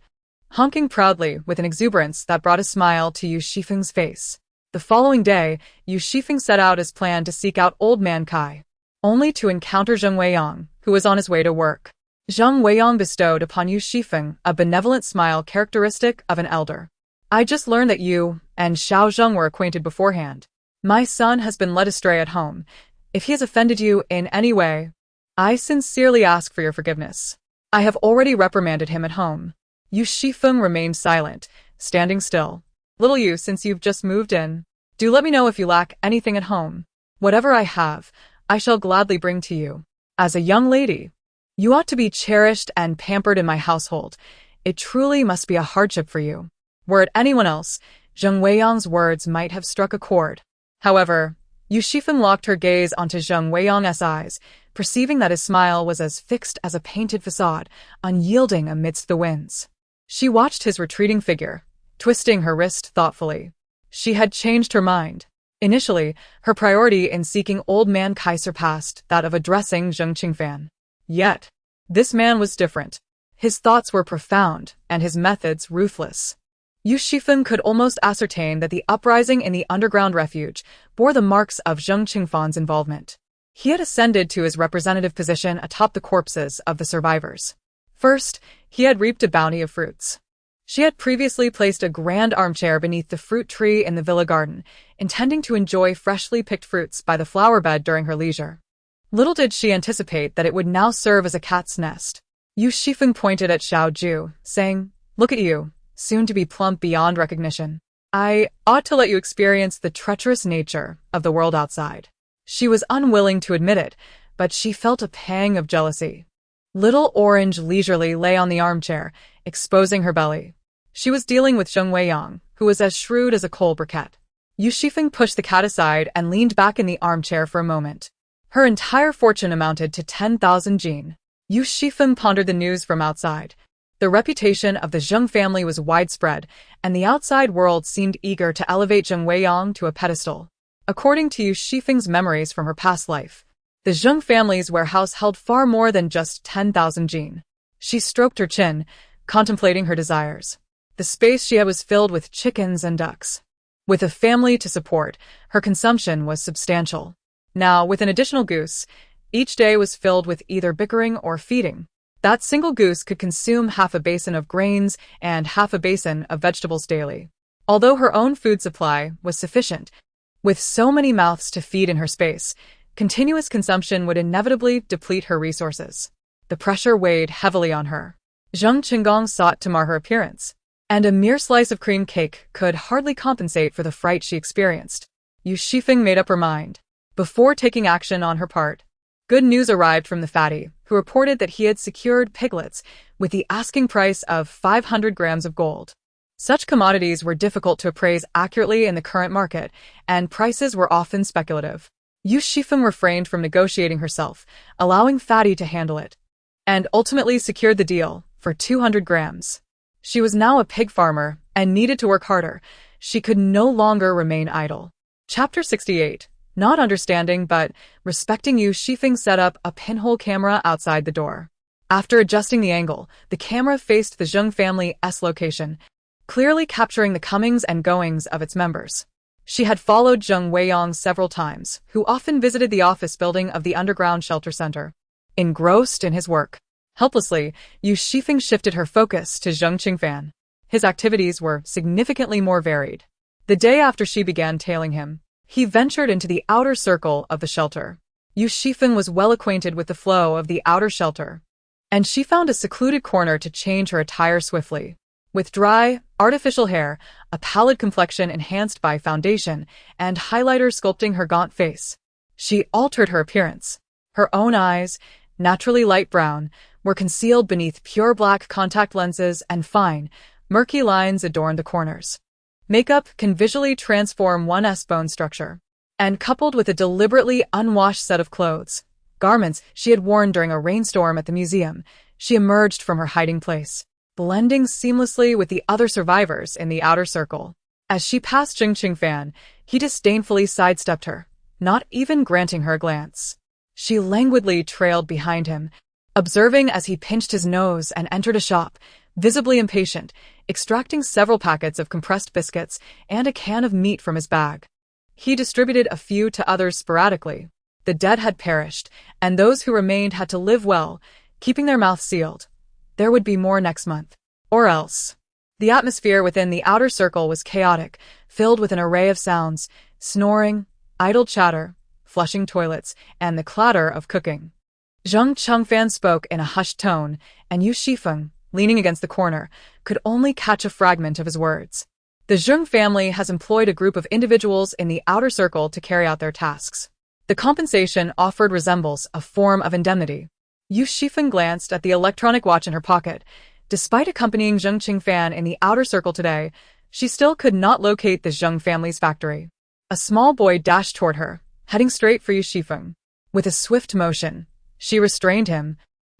[SPEAKER 1] honking proudly with an exuberance that brought a smile to Yu Xifeng's face. The following day, Yu Xifeng set out as planned to seek out Old Man Kai, only to encounter Zheng Weiyang, who was on his way to work. Zheng Weiyang bestowed upon Yu Xifeng a benevolent smile characteristic of an elder. I just learned that you and Xiao Zheng were acquainted beforehand. My son has been led astray at home. If he has offended you in any way, I sincerely ask for your forgiveness. I have already reprimanded him at home. Yu Xifeng remained silent, standing still. Little Yu, since you've just moved in, do let me know if you lack anything at home. Whatever I have, I shall gladly bring to you. As a young lady, you ought to be cherished and pampered in my household. It truly must be a hardship for you. Were it anyone else, Zheng Weiyang's words might have struck a chord. However, Yu Xifeng locked her gaze onto Zheng Weiyang's eyes, perceiving that his smile was as fixed as a painted facade, unyielding amidst the winds. She watched his retreating figure, twisting her wrist thoughtfully. She had changed her mind. Initially, her priority in seeking Old Man Kai surpassed that of addressing Zheng Qingfan. Yet, this man was different. His thoughts were profound, and his methods ruthless. Yu Xifeng could almost ascertain that the uprising in the underground refuge bore the marks of Zheng Qingfan's involvement. He had ascended to his representative position atop the corpses of the survivors. First, he had reaped a bounty of fruits. She had previously placed a grand armchair beneath the fruit tree in the villa garden, intending to enjoy freshly picked fruits by the flower bed during her leisure. Little did she anticipate that it would now serve as a cat's nest. Yu Xifeng pointed at Xiao Ju, saying, "Look at you, soon to be plump beyond recognition. I ought to let you experience the treacherous nature of the world outside." She was unwilling to admit it, but she felt a pang of jealousy. Little Orange leisurely lay on the armchair, exposing her belly. She was dealing with Zheng Weiyang, who was as shrewd as a coal briquette. Yu Xifeng pushed the cat aside and leaned back in the armchair for a moment. Her entire fortune amounted to 10,000 jin. Yu Xifeng pondered the news from outside. The reputation of the Zheng family was widespread, and the outside world seemed eager to elevate Zheng Weiyang to a pedestal. According to Yu Xifeng's memories from her past life, the Zheng family's warehouse held far more than just 10,000 jin. She stroked her chin, contemplating her desires. The space she had was filled with chickens and ducks. With a family to support, her consumption was substantial. Now, with an additional goose, each day was filled with either bickering or feeding. That single goose could consume half a basin of grains and half a basin of vegetables daily. Although her own food supply was sufficient, with so many mouths to feed in her space, continuous consumption would inevitably deplete her resources. The pressure weighed heavily on her. Zheng Qinggong sought to mar her appearance, and a mere slice of cream cake could hardly compensate for the fright she experienced. Yu Xifeng made up her mind. Before taking action on her part, good news arrived from the fatty, who reported that he had secured piglets with the asking price of 500 grams of gold. Such commodities were difficult to appraise accurately in the current market, and prices were often speculative. Yu Xifeng refrained from negotiating herself, allowing Fatty to handle it, and ultimately secured the deal for 200 grams. She was now a pig farmer and needed to work harder. She could no longer remain idle. Chapter 68. Not understanding but respecting Yu Xifeng set up a pinhole camera outside the door. After adjusting the angle, the camera faced the Zheng family's location, clearly capturing the comings and goings of its members. She had followed Zheng Weiyang several times, who often visited the office building of the underground shelter center. Engrossed in his work, helplessly, Yu Xifeng shifted her focus to Zheng Qingfan. His activities were significantly more varied. The day after she began tailing him, he ventured into the outer circle of the shelter. Yu Xifeng was well acquainted with the flow of the outer shelter, and she found a secluded corner to change her attire swiftly. With dry, artificial hair, a pallid complexion enhanced by foundation, and highlighter sculpting her gaunt face, she altered her appearance. Her own eyes, naturally light brown, were concealed beneath pure black contact lenses, and fine, murky lines adorned the corners. Makeup can visually transform one's bone structure, and coupled with a deliberately unwashed set of clothes, garments she had worn during a rainstorm at the museum, she emerged from her hiding place, blending seamlessly with the other survivors in the outer circle. As she passed Zheng Qingfan, he disdainfully sidestepped her, not even granting her a glance. She languidly trailed behind him, observing as he pinched his nose and entered a shop, visibly impatient, extracting several packets of compressed biscuits and a can of meat from his bag. He distributed a few to others sporadically. The dead had perished, and those who remained had to live well, keeping their mouths sealed. There would be more next month. Or else. The atmosphere within the outer circle was chaotic, filled with an array of sounds, snoring, idle chatter, flushing toilets, and the clatter of cooking. Zheng Qingfan spoke in a hushed tone, and Yu Xifeng, leaning against the corner, could only catch a fragment of his words. The Zheng family has employed a group of individuals in the outer circle to carry out their tasks. The compensation offered resembles a form of indemnity. Yu Xifeng glanced at the electronic watch in her pocket. Despite accompanying Zheng Qingfan in the outer circle today, she still could not locate the Zheng family's factory. A small boy dashed toward her, heading straight for Yu Xifeng. With a swift motion, she restrained him,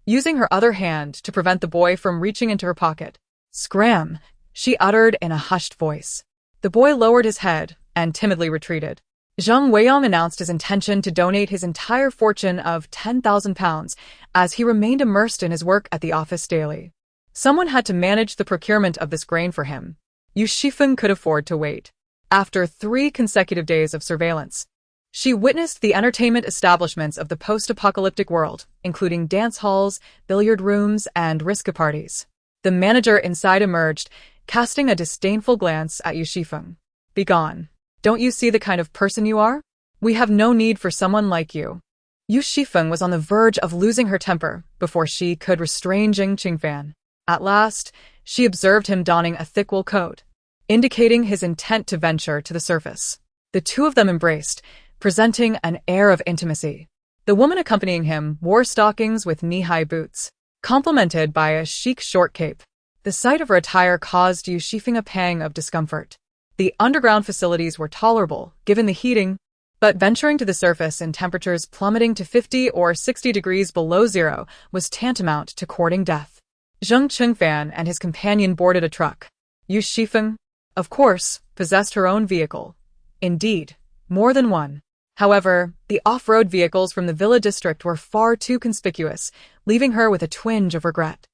[SPEAKER 1] using her other hand to prevent the boy from reaching into her pocket. "Scram!" she uttered in a hushed voice. The boy lowered his head and timidly retreated. Zheng Weiyang announced his intention to donate his entire fortune of 10,000 pounds as he remained immersed in his work at the office daily. Someone had to manage the procurement of this grain for him. Yu Xifeng could afford to wait. After 3 consecutive days of surveillance, she witnessed the entertainment establishments of the post-apocalyptic world, including dance halls, billiard rooms, and risque parties. The manager inside emerged, casting a disdainful glance at Yu Xifeng. "Begone. Don't you see the kind of person you are? We have no need for someone like you." Yu Xifeng was on the verge of losing her temper before she could restrain Zheng Qingfan. At last, she observed him donning a thick wool coat, indicating his intent to venture to the surface. The two of them embraced, presenting an air of intimacy. The woman accompanying him wore stockings with knee-high boots, complemented by a chic short cape. The sight of her attire caused Yu Xifeng a pang of discomfort. The underground facilities were tolerable, given the heating, but venturing to the surface in temperatures plummeting to 50 or 60 degrees below zero was tantamount to courting death. Zheng Qingfan and his companion boarded a truck. Yu Xifeng, of course, possessed her own vehicle. Indeed, more than one. However, the off-road vehicles from the villa district were far too conspicuous, leaving her with a twinge of regret.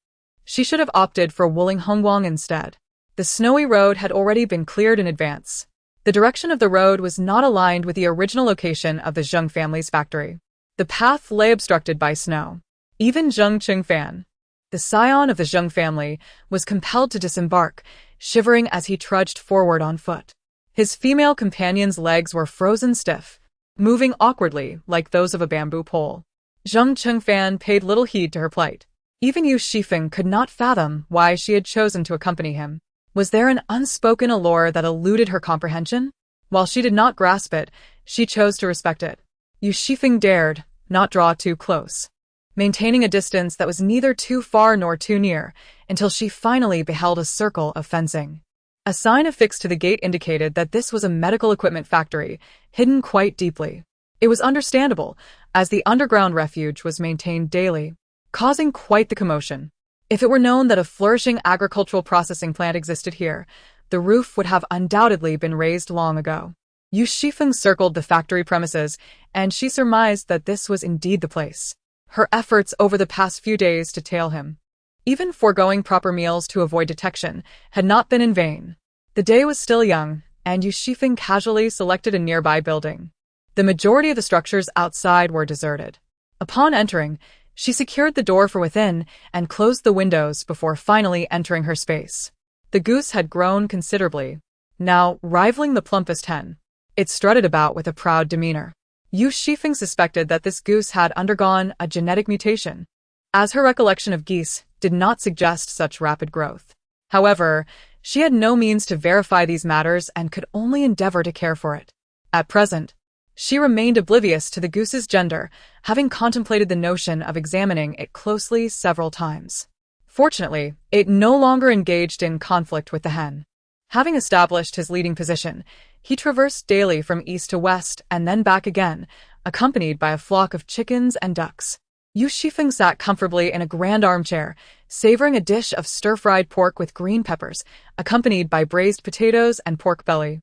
[SPEAKER 1] She should have opted for Wuling Hongguang instead. The snowy road had already been cleared in advance. The direction of the road was not aligned with the original location of the Zheng family's factory. The path lay obstructed by snow. Even Zheng Qingfan, the scion of the Zheng family, was compelled to disembark, shivering as he trudged forward on foot. His female companion's legs were frozen stiff, moving awkwardly like those of a bamboo pole. Zheng Qingfan paid little heed to her plight. Even Yu Xifeng could not fathom why she had chosen to accompany him. Was there an unspoken allure that eluded her comprehension? While she did not grasp it, she chose to respect it. Yu Xifeng dared not draw too close, maintaining a distance that was neither too far nor too near, until she finally beheld a circle of fencing. A sign affixed to the gate indicated that this was a medical equipment factory, hidden quite deeply. It was understandable, as the underground refuge was maintained daily, causing quite the commotion. If it were known that a flourishing agricultural processing plant existed here, the roof would have undoubtedly been raised long ago. Yu Xifeng circled the factory premises, and she surmised that this was indeed the place. Her efforts over the past few days to tail him, even foregoing proper meals to avoid detection, had not been in vain. The day was still young, and Yu Xifeng casually selected a nearby building. The majority of the structures outside were deserted. Upon entering, she secured the door from within and closed the windows before finally entering her space. The goose had grown considerably, now rivaling the plumpest hen. It strutted about with a proud demeanor. Yu Xifeng suspected that this goose had undergone a genetic mutation, as her recollection of geese did not suggest such rapid growth. However, she had no means to verify these matters and could only endeavor to care for it. At present, she remained oblivious to the goose's gender, having contemplated the notion of examining it closely several times. Fortunately, it no longer engaged in conflict with the hen. Having established his leading position, he traversed daily from east to west and then back again, accompanied by a flock of chickens and ducks. Yu Xifeng sat comfortably in a grand armchair, savoring a dish of stir-fried pork with green peppers, accompanied by braised potatoes and pork belly,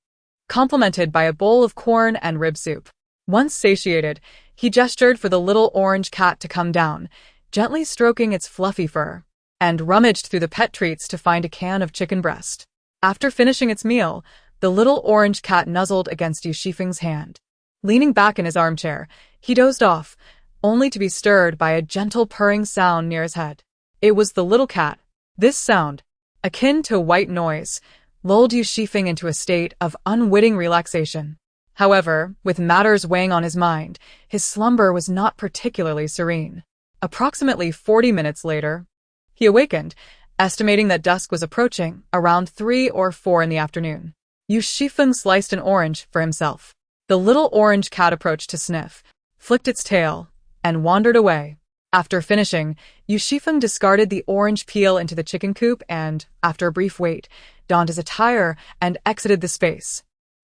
[SPEAKER 1] complemented by a bowl of corn and rib soup. Once satiated, he gestured for the little orange cat to come down, gently stroking its fluffy fur, and rummaged through the pet treats to find a can of chicken breast. After finishing its meal, the little orange cat nuzzled against Yu Xifeng's hand. Leaning back in his armchair, he dozed off, only to be stirred by a gentle purring sound near his head. It was the little cat. This sound, akin to white noise, lulled Yu Xifeng into a state of unwitting relaxation. However, with matters weighing on his mind, his slumber was not particularly serene. Approximately 40 minutes later, he awakened, estimating that dusk was approaching, around 3 or 4 in the afternoon. Yu Xifeng sliced an orange for himself. The little orange cat approached to sniff, flicked its tail, and wandered away. After finishing, Yu Xifeng discarded the orange peel into the chicken coop and, after a brief wait, donned his attire and exited the space.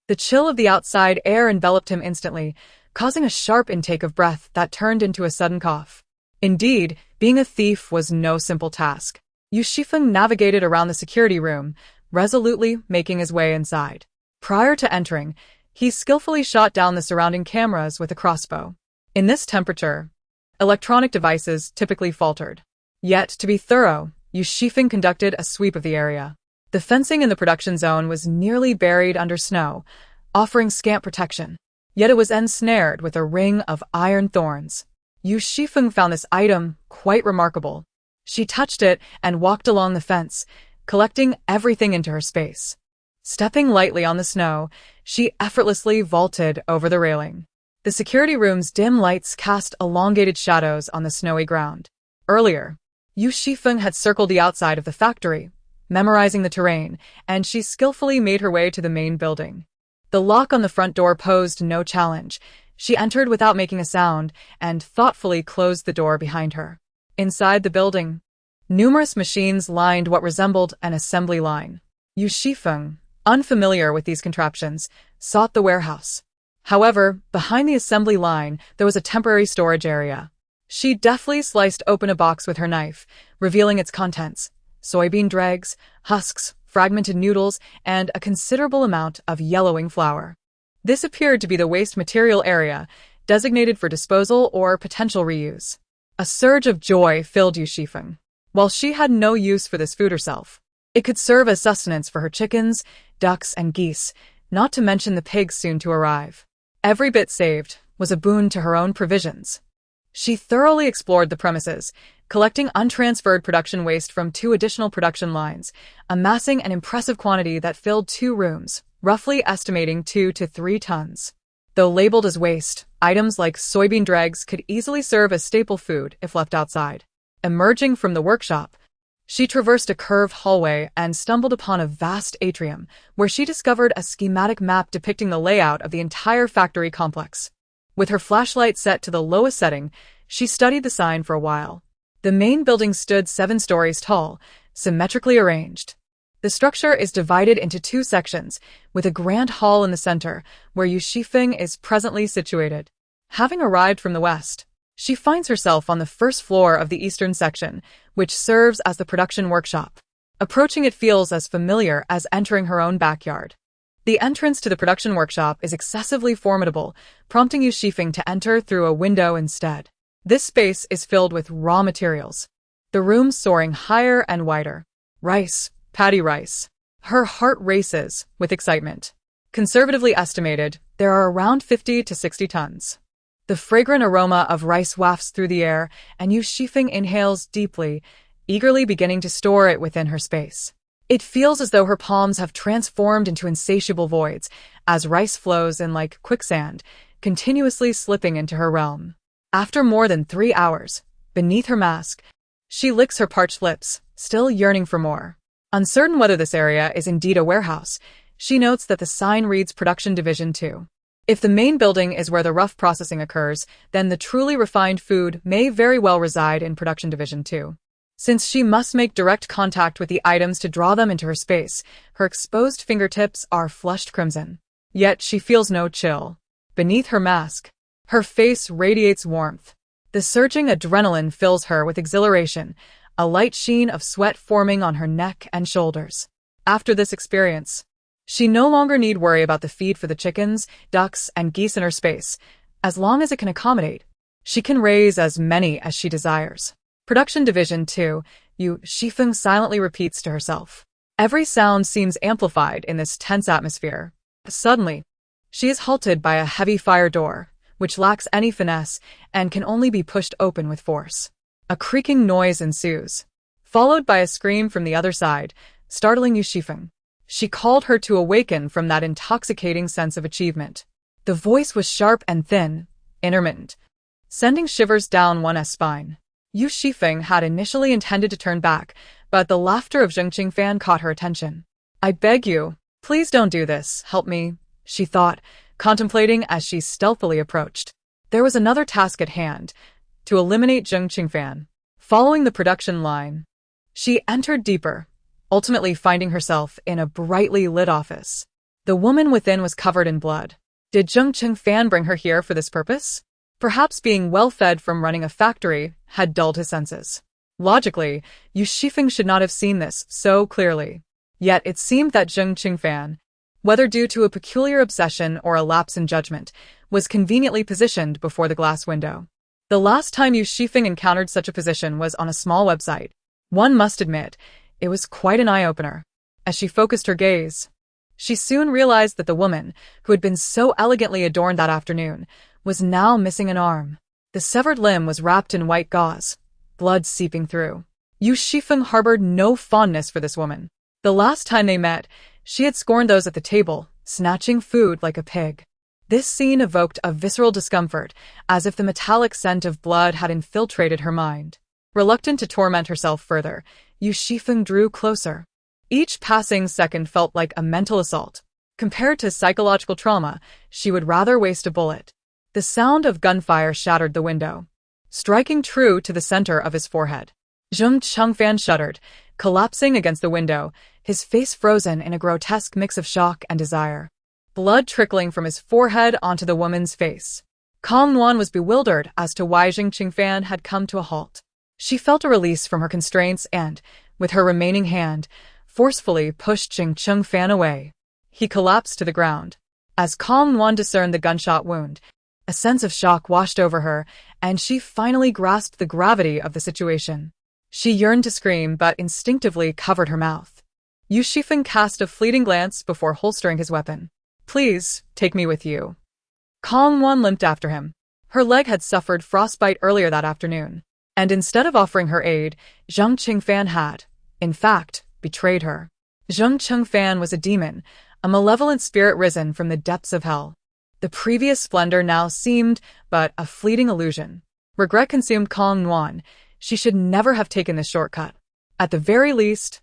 [SPEAKER 1] The chill of the outside air enveloped him instantly, causing a sharp intake of breath that turned into a sudden cough. Indeed, being a thief was no simple task. Yu Xifeng navigated around the security room, resolutely making his way inside. Prior to entering, he skillfully shot down the surrounding cameras with a crossbow. In this temperature, electronic devices typically faltered. Yet, to be thorough, Yu Xifeng conducted a sweep of the area. The fencing in the production zone was nearly buried under snow, offering scant protection. Yet it was ensnared with a ring of iron thorns. Yu Xifeng found this item quite remarkable. She touched it and walked along the fence, collecting everything into her space. Stepping lightly on the snow, she effortlessly vaulted over the railing. The security room's dim lights cast elongated shadows on the snowy ground. Earlier, Yu Xifeng had circled the outside of the factory, memorizing the terrain, and she skillfully made her way to the main building. The lock on the front door posed no challenge. She entered without making a sound and thoughtfully closed the door behind her. Inside the building, numerous machines lined what resembled an assembly line. Yu Xifeng, unfamiliar with these contraptions, sought the warehouse. However, behind the assembly line, there was a temporary storage area. She deftly sliced open a box with her knife, revealing its contents: soybean dregs, husks, fragmented noodles, and a considerable amount of yellowing flour. This appeared to be the waste material area, designated for disposal or potential reuse. A surge of joy filled Yu Xifeng. While she had no use for this food herself, it could serve as sustenance for her chickens, ducks, and geese, not to mention the pigs soon to arrive. Every bit saved was a boon to her own provisions. She thoroughly explored the premises, collecting untransferred production waste from 2 additional production lines, amassing an impressive quantity that filled 2 rooms, roughly estimating 2 to 3 tons. Though labeled as waste, items like soybean dregs could easily serve as staple food if left outside. Emerging from the workshop, she traversed a curved hallway and stumbled upon a vast atrium, where she discovered a schematic map depicting the layout of the entire factory complex. With her flashlight set to the lowest setting, she studied the sign for a while. The main building stood 7 stories tall, symmetrically arranged. The structure is divided into 2 sections, with a grand hall in the center, where Yu Xifeng is presently situated. Having arrived from the west, she finds herself on the first floor of the eastern section, which serves as the production workshop. Approaching it feels as familiar as entering her own backyard. The entrance to the production workshop is excessively formidable, prompting Yu Xifeng to enter through a window instead. This space is filled with raw materials, the rooms soaring higher and wider. Rice, paddy rice. Her heart races with excitement. Conservatively estimated, there are around 50 to 60 tons. The fragrant aroma of rice wafts through the air, and Yu Xifeng inhales deeply, eagerly beginning to store it within her space. It feels as though her palms have transformed into insatiable voids, as rice flows in like quicksand, continuously slipping into her realm. After more than 3 hours, beneath her mask, she licks her parched lips, still yearning for more. Uncertain whether this area is indeed a warehouse, she notes that the sign reads Production Division 2. If the main building is where the rough processing occurs, then the truly refined food may very well reside in Production Division 2. Since she must make direct contact with the items to draw them into her space, her exposed fingertips are flushed crimson. Yet she feels no chill. Beneath her mask, her face radiates warmth. The surging adrenaline fills her with exhilaration, a light sheen of sweat forming on her neck and shoulders. After this experience, she no longer need worry about the feed for the chickens, ducks, and geese in her space. As long as it can accommodate, she can raise as many as she desires. Production Division 2, Yu Xifeng silently repeats to herself. Every sound seems amplified in this tense atmosphere. Suddenly, she is halted by a heavy fire door, which lacks any finesse and can only be pushed open with force. A creaking noise ensues, followed by a scream from the other side, startling Yu Xifeng. She called her to awaken from that intoxicating sense of achievement. The voice was sharp and thin, intermittent, sending shivers down one's spine. Yu Xifeng had initially intended to turn back, but the laughter of Zheng Qingfan caught her attention. "I beg you, please don't do this, help me," she thought, contemplating as she stealthily approached. There was another task at hand, to eliminate Zheng Qingfan. Following the production line, she entered deeper, ultimately finding herself in a brightly lit office. The woman within was covered in blood. Did Zheng Qingfan bring her here for this purpose? Perhaps being well-fed from running a factory had dulled his senses. Logically, Yu Xifeng should not have seen this so clearly. Yet it seemed that Zheng Qingfan, whether due to a peculiar obsession or a lapse in judgment, was conveniently positioned before the glass window. The last time Yu Xifeng encountered such a position was on a small website. One must admit, it was quite an eye-opener. As she focused her gaze, she soon realized that the woman, who had been so elegantly adorned that afternoon, was now missing an arm. The severed limb was wrapped in white gauze, blood seeping through. Yu Xifeng harbored no fondness for this woman. The last time they met, she had scorned those at the table, snatching food like a pig. This scene evoked a visceral discomfort, as if the metallic scent of blood had infiltrated her mind. Reluctant to torment herself further, Yu Xifeng drew closer. Each passing second felt like a mental assault. Compared to psychological trauma, she would rather waste a bullet. The sound of gunfire shattered the window, striking true to the center of his forehead. Zheng Qingfan shuddered, collapsing against the window, his face frozen in a grotesque mix of shock and desire. Blood trickling from his forehead onto the woman's face. Kang Nuan was bewildered as to why Jing Qingfan had come to a halt. She felt a release from her constraints and, with her remaining hand, forcefully pushed Jing Qingfan away. He collapsed to the ground. As Kang Nuan discerned the gunshot wound, a sense of shock washed over her, and she finally grasped the gravity of the situation. She yearned to scream but instinctively covered her mouth. Yu Xifeng cast a fleeting glance before holstering his weapon. "Please, take me with you." Kang Nuan limped after him. Her leg had suffered frostbite earlier that afternoon, and instead of offering her aid, Zhang Qingfan had, in fact, betrayed her. Zhang Qingfan was a demon, a malevolent spirit risen from the depths of hell. The previous splendor now seemed but a fleeting illusion. Regret consumed Kang Nuan. She should never have taken this shortcut. At the very least,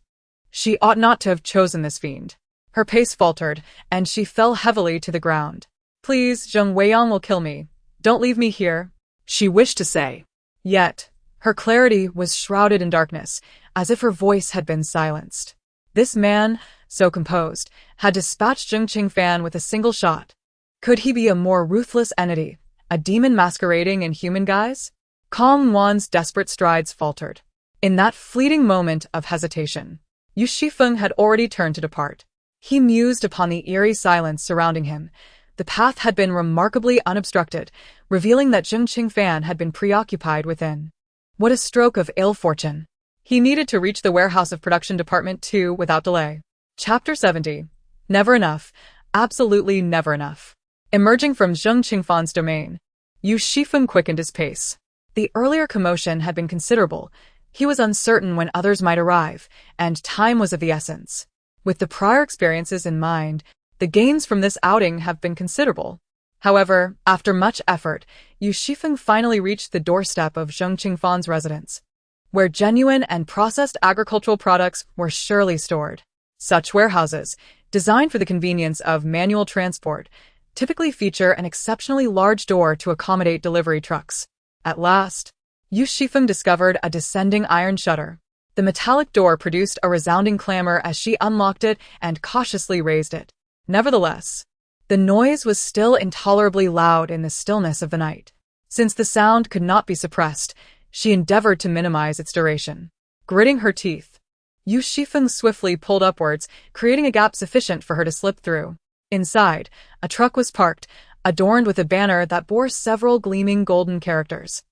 [SPEAKER 1] she ought not to have chosen this fiend. Her pace faltered, and she fell heavily to the ground. "Please, Zheng Weiyang will kill me. Don't leave me here," she wished to say. Yet, her clarity was shrouded in darkness, as if her voice had been silenced. This man, so composed, had dispatched Zheng Qingfan with a single shot. Could he be a more ruthless entity, a demon masquerading in human guise? Kang Nuan's desperate strides faltered. In that fleeting moment of hesitation, Yu Xifeng had already turned to depart. He mused upon the eerie silence surrounding him. The path had been remarkably unobstructed, revealing that Zheng Qingfan had been preoccupied within. What a stroke of ill fortune! He needed to reach the warehouse of production department 2 without delay. Chapter 70. Never enough. Absolutely never enough. Emerging from Zheng Qingfan's domain, Yu Xifeng quickened his pace. The earlier commotion had been considerable. He was uncertain when others might arrive, and time was of the essence. With the prior experiences in mind, the gains from this outing have been considerable. However, after much effort, Yu Xifeng finally reached the doorstep of Zheng Qingfan's residence, where genuine and processed agricultural products were surely stored. Such warehouses, designed for the convenience of manual transport, typically feature an exceptionally large door to accommodate delivery trucks. At last, Yu Xifeng discovered a descending iron shutter. The metallic door produced a resounding clamor as she unlocked it and cautiously raised it. Nevertheless, the noise was still intolerably loud in the stillness of the night. Since the sound could not be suppressed, she endeavored to minimize its duration. Gritting her teeth, Yu Xifeng swiftly pulled upwards, creating a gap sufficient for her to slip through. Inside, a truck was parked, adorned with a banner that bore several gleaming golden characters,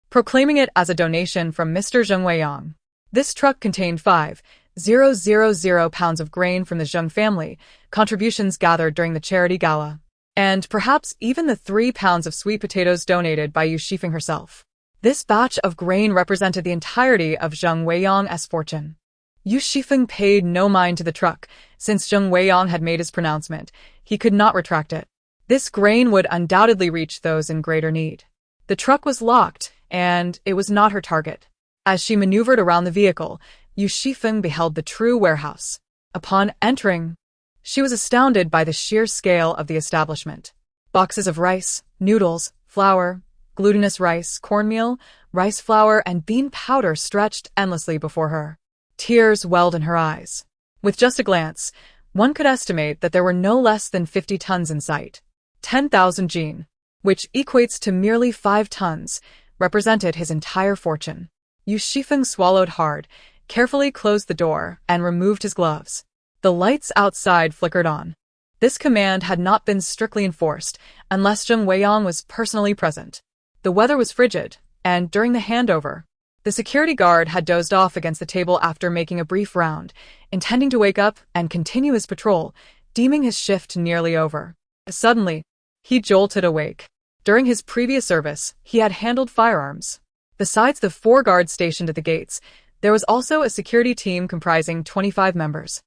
[SPEAKER 1] proclaiming it as a donation from Mr. Zheng Weiyang. This truck contained 5,000 pounds of grain from the Zheng family, contributions gathered during the charity gala, and perhaps even the 3 pounds of sweet potatoes donated by Yu Xifeng herself. This batch of grain represented the entirety of Zheng Weiyang's fortune. Yu Xifeng paid no mind to the truck. Since Zheng Weiyang had made his pronouncement, he could not retract it. This grain would undoubtedly reach those in greater need. The truck was locked, and it was not her target. As she maneuvered around the vehicle, Yu Xifeng beheld the true warehouse. Upon entering, she was astounded by the sheer scale of the establishment. Boxes of rice, noodles, flour, glutinous rice, cornmeal, rice flour, and bean powder stretched endlessly before her. Tears welled in her eyes. With just a glance, one could estimate that there were no less than 50 tons in sight. 10,000 jin, which equates to merely 5 tons, represented his entire fortune. Yu Xifeng swallowed hard, carefully closed the door, and removed his gloves. The lights outside flickered on. This command had not been strictly enforced, unless Zheng Weiyang was personally present. The weather was frigid, and during the handover, the security guard had dozed off against the table after making a brief round, intending to wake up and continue his patrol, deeming his shift nearly over. Suddenly, he jolted awake. During his previous service, he had handled firearms. Besides the 4 guards stationed at the gates, there was also a security team comprising 25 members,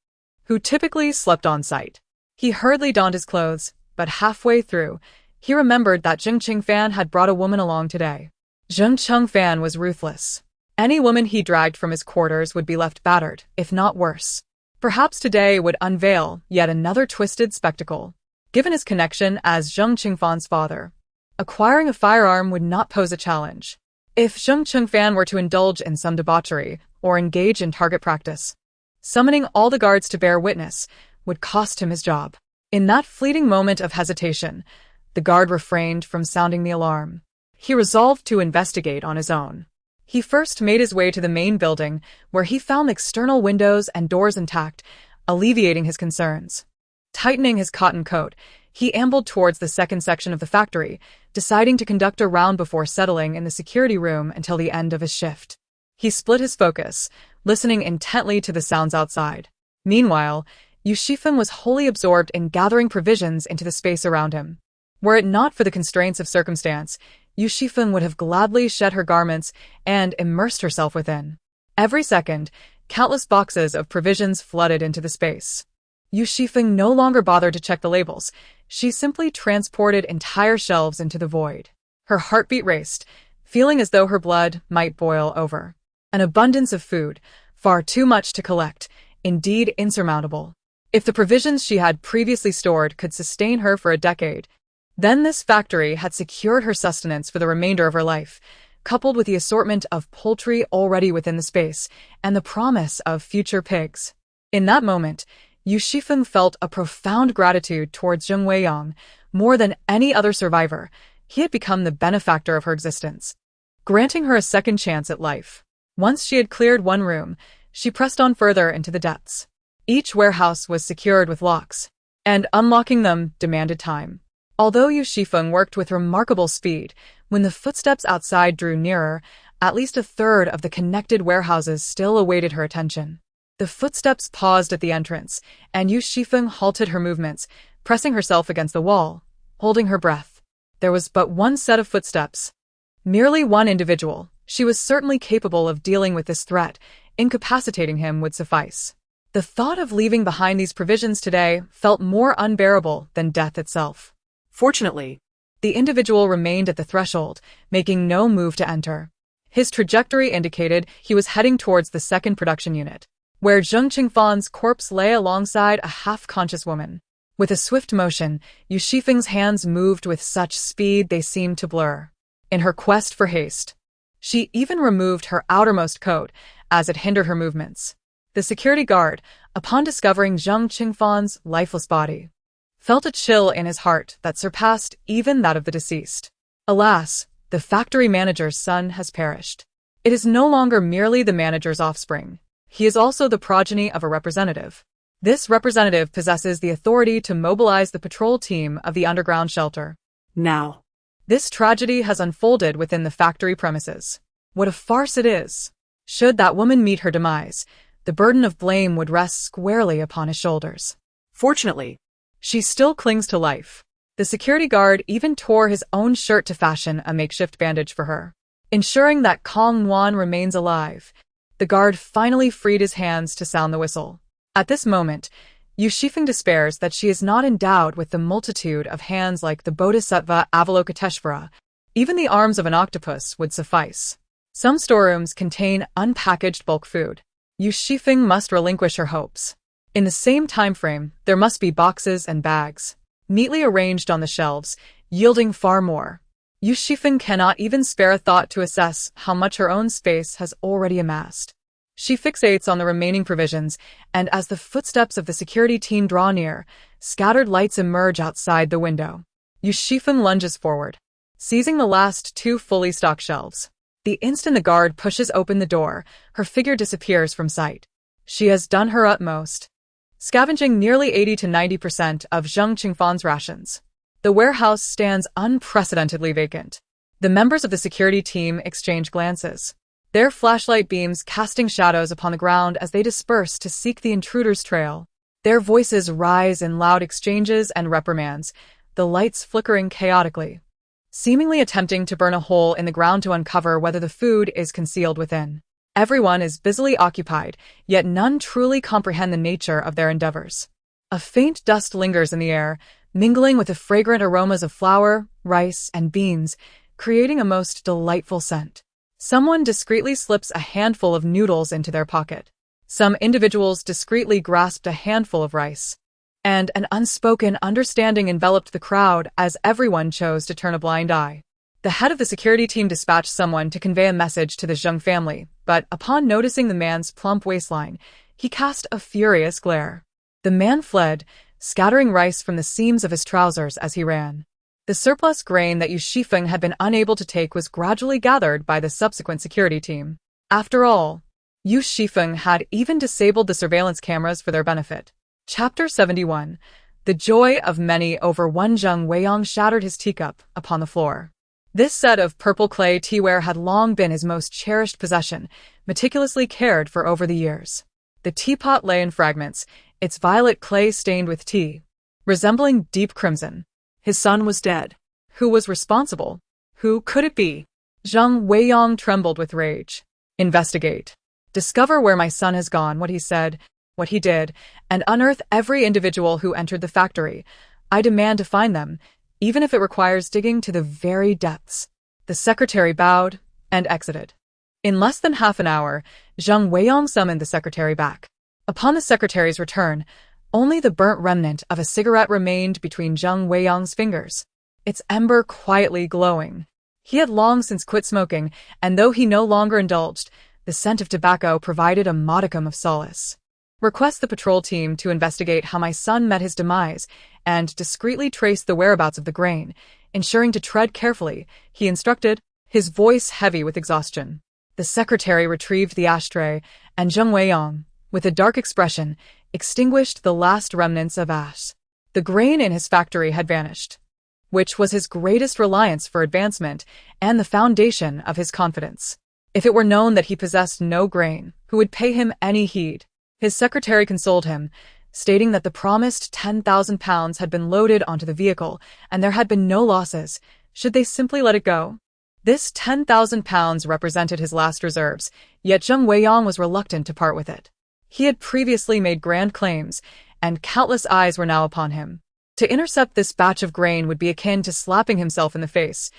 [SPEAKER 1] who typically slept on site. He hurriedly donned his clothes, but halfway through, he remembered that Zheng Qingfan had brought a woman along today. Zheng Qingfan was ruthless. Any woman he dragged from his quarters would be left battered, if not worse. Perhaps today would unveil yet another twisted spectacle. Given his connection as Zheng Qingfan's father, acquiring a firearm would not pose a challenge. If Zheng Qingfan were to indulge in some debauchery or engage in target practice, summoning all the guards to bear witness would cost him his job. In that fleeting moment of hesitation, the guard refrained from sounding the alarm. He resolved to investigate on his own. He first made his way to the main building, where he found external windows and doors intact, alleviating his concerns. Tightening his cotton coat, he ambled towards the second section of the factory, deciding to conduct a round before settling in the security room until the end of his shift. He split his focus, listening intently to the sounds outside. Meanwhile, Yu Xifeng was wholly absorbed in gathering provisions into the space around him. Were it not for the constraints of circumstance, Yu Xifeng would have gladly shed her garments and immersed herself within. Every second, countless boxes of provisions flooded into the space. Yu Xifeng no longer bothered to check the labels. She simply transported entire shelves into the void. Her heartbeat raced, feeling as though her blood might boil over. An abundance of food, far too much to collect, indeed insurmountable. If the provisions she had previously stored could sustain her for a decade, then this factory had secured her sustenance for the remainder of her life, coupled with the assortment of poultry already within the space and the promise of future pigs. In that moment, Yu Xifeng felt a profound gratitude towards Zheng Weiyang. More than any other survivor, he had become the benefactor of her existence, granting her a second chance at life. Once she had cleared one room, she pressed on further into the depths. Each warehouse was secured with locks, and unlocking them demanded time. Although Yu Xifeng worked with remarkable speed, when the footsteps outside drew nearer, at least a third of the connected warehouses still awaited her attention. The footsteps paused at the entrance, and Yu Xifeng halted her movements, pressing herself against the wall, holding her breath. There was but one set of footsteps. Merely one individual. She was certainly capable of dealing with this threat. Incapacitating him would suffice. The thought of leaving behind these provisions today felt more unbearable than death itself. Fortunately, the individual remained at the threshold, making no move to enter. His trajectory indicated he was heading towards the second production unit, where Zheng Qingfan's corpse lay alongside a half-conscious woman. With a swift motion, Yu Xifeng's hands moved with such speed they seemed to blur. In her quest for haste, she even removed her outermost coat, as it hindered her movements. The security guard, upon discovering Zheng Qingfan's lifeless body, felt a chill in his heart that surpassed even that of the deceased. Alas, the factory manager's son has perished. It is no longer merely the manager's offspring. He is also the progeny of a representative. This representative possesses the authority to mobilize the patrol team of the underground shelter. Now, this tragedy has unfolded within the factory premises. What a farce it is! Should that woman meet her demise, the burden of blame would rest squarely upon his shoulders. Fortunately, she still clings to life. The security guard even tore his own shirt to fashion a makeshift bandage for her. Ensuring that Kong Wan remains alive, the guard finally freed his hands to sound the whistle. At this moment, Yu Xifeng despairs that she is not endowed with the multitude of hands like the Bodhisattva Avalokiteshvara. Even the arms of an octopus would suffice. Some storerooms contain unpackaged bulk food. Yu Xifeng must relinquish her hopes. In the same time frame, there must be boxes and bags, neatly arranged on the shelves, yielding far more. Yu Xifeng cannot even spare a thought to assess how much her own space has already amassed. She fixates on the remaining provisions, and as the footsteps of the security team draw near, scattered lights emerge outside the window. Yu Xifeng lunges forward, seizing the last two fully stocked shelves. The instant the guard pushes open the door, her figure disappears from sight. She has done her utmost, scavenging nearly 80 to 90% of Zheng Qingfan's rations. The warehouse stands unprecedentedly vacant. The members of the security team exchange glances, their flashlight beams casting shadows upon the ground as they disperse to seek the intruder's trail. Their voices rise in loud exchanges and reprimands, the lights flickering chaotically, seemingly attempting to burn a hole in the ground to uncover whether the food is concealed within. Everyone is busily occupied, yet none truly comprehend the nature of their endeavors. A faint dust lingers in the air, mingling with the fragrant aromas of flour, rice, and beans, creating a most delightful scent. Someone discreetly slips a handful of noodles into their pocket. Some individuals discreetly grasped a handful of rice. And an unspoken understanding enveloped the crowd as everyone chose to turn a blind eye. The head of the security team dispatched someone to convey a message to the Zheng family, but upon noticing the man's plump waistline, he cast a furious glare. The man fled, scattering rice from the seams of his trousers as he ran. The surplus grain that Yu Xifeng had been unable to take was gradually gathered by the subsequent security team. After all, Yu Xifeng had even disabled the surveillance cameras for their benefit. Chapter 71. The joy of many over one. Zheng Weiyang shattered his teacup upon the floor. This set of purple clay teaware had long been his most cherished possession, meticulously cared for over the years. The teapot lay in fragments, its violet clay stained with tea, resembling deep crimson.
[SPEAKER 2] His son was dead.
[SPEAKER 1] Who was responsible?
[SPEAKER 2] Who could it be?
[SPEAKER 1] Zheng Weiyang trembled with rage. Investigate. Discover where my son has gone, what he said, what he did, and unearth every individual who entered the factory. I demand to find them, even if it requires digging to the very depths. The secretary bowed and exited. In less than half an hour, Zheng Weiyang summoned the secretary back. Upon the secretary's return, only the burnt remnant of a cigarette remained between Zheng Weiyang's fingers, its ember quietly glowing. He had long since quit smoking, and though he no longer indulged, the scent of tobacco provided a modicum of solace. Request the patrol team to investigate how my son met his demise and discreetly trace the whereabouts of the grain, ensuring to tread carefully, he instructed, his voice heavy with exhaustion. The secretary retrieved the ashtray, and Zheng Weiyang, with a dark expression, extinguished the last remnants of ash. The grain in his factory had vanished, which was his greatest reliance for advancement and the foundation of his confidence. If it were known that he possessed no grain, who would pay him any heed? His secretary consoled him, stating that the promised £10,000 had been loaded onto the vehicle and there had been no losses. Should they simply let it go? This £10,000 represented his last reserves, yet Zheng Weiyang was reluctant to part with it. He had previously made grand claims, and countless eyes were now upon him. To intercept this batch of grain would be akin to slapping himself in the face.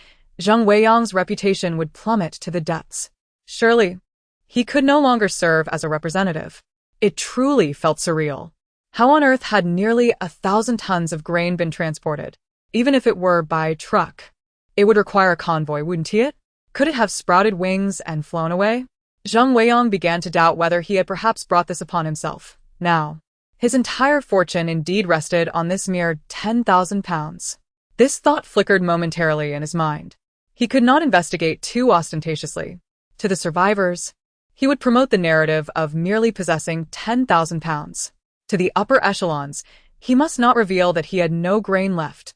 [SPEAKER 1] Zheng Weiyang's reputation would plummet to the depths. Surely, he could no longer serve as a representative. It truly felt surreal. How on earth had nearly 1,000 tons of grain been transported? Even if it were by truck, it would require a convoy, wouldn't it? Could it have sprouted wings and flown away? Zheng Weiyang began to doubt whether he had perhaps brought this upon himself. Now, his entire fortune indeed rested on this mere £10,000. This thought flickered momentarily in his mind. He could not investigate too ostentatiously. To the survivors, he would promote the narrative of merely possessing £10,000. To the upper echelons, he must not reveal that he had no grain left,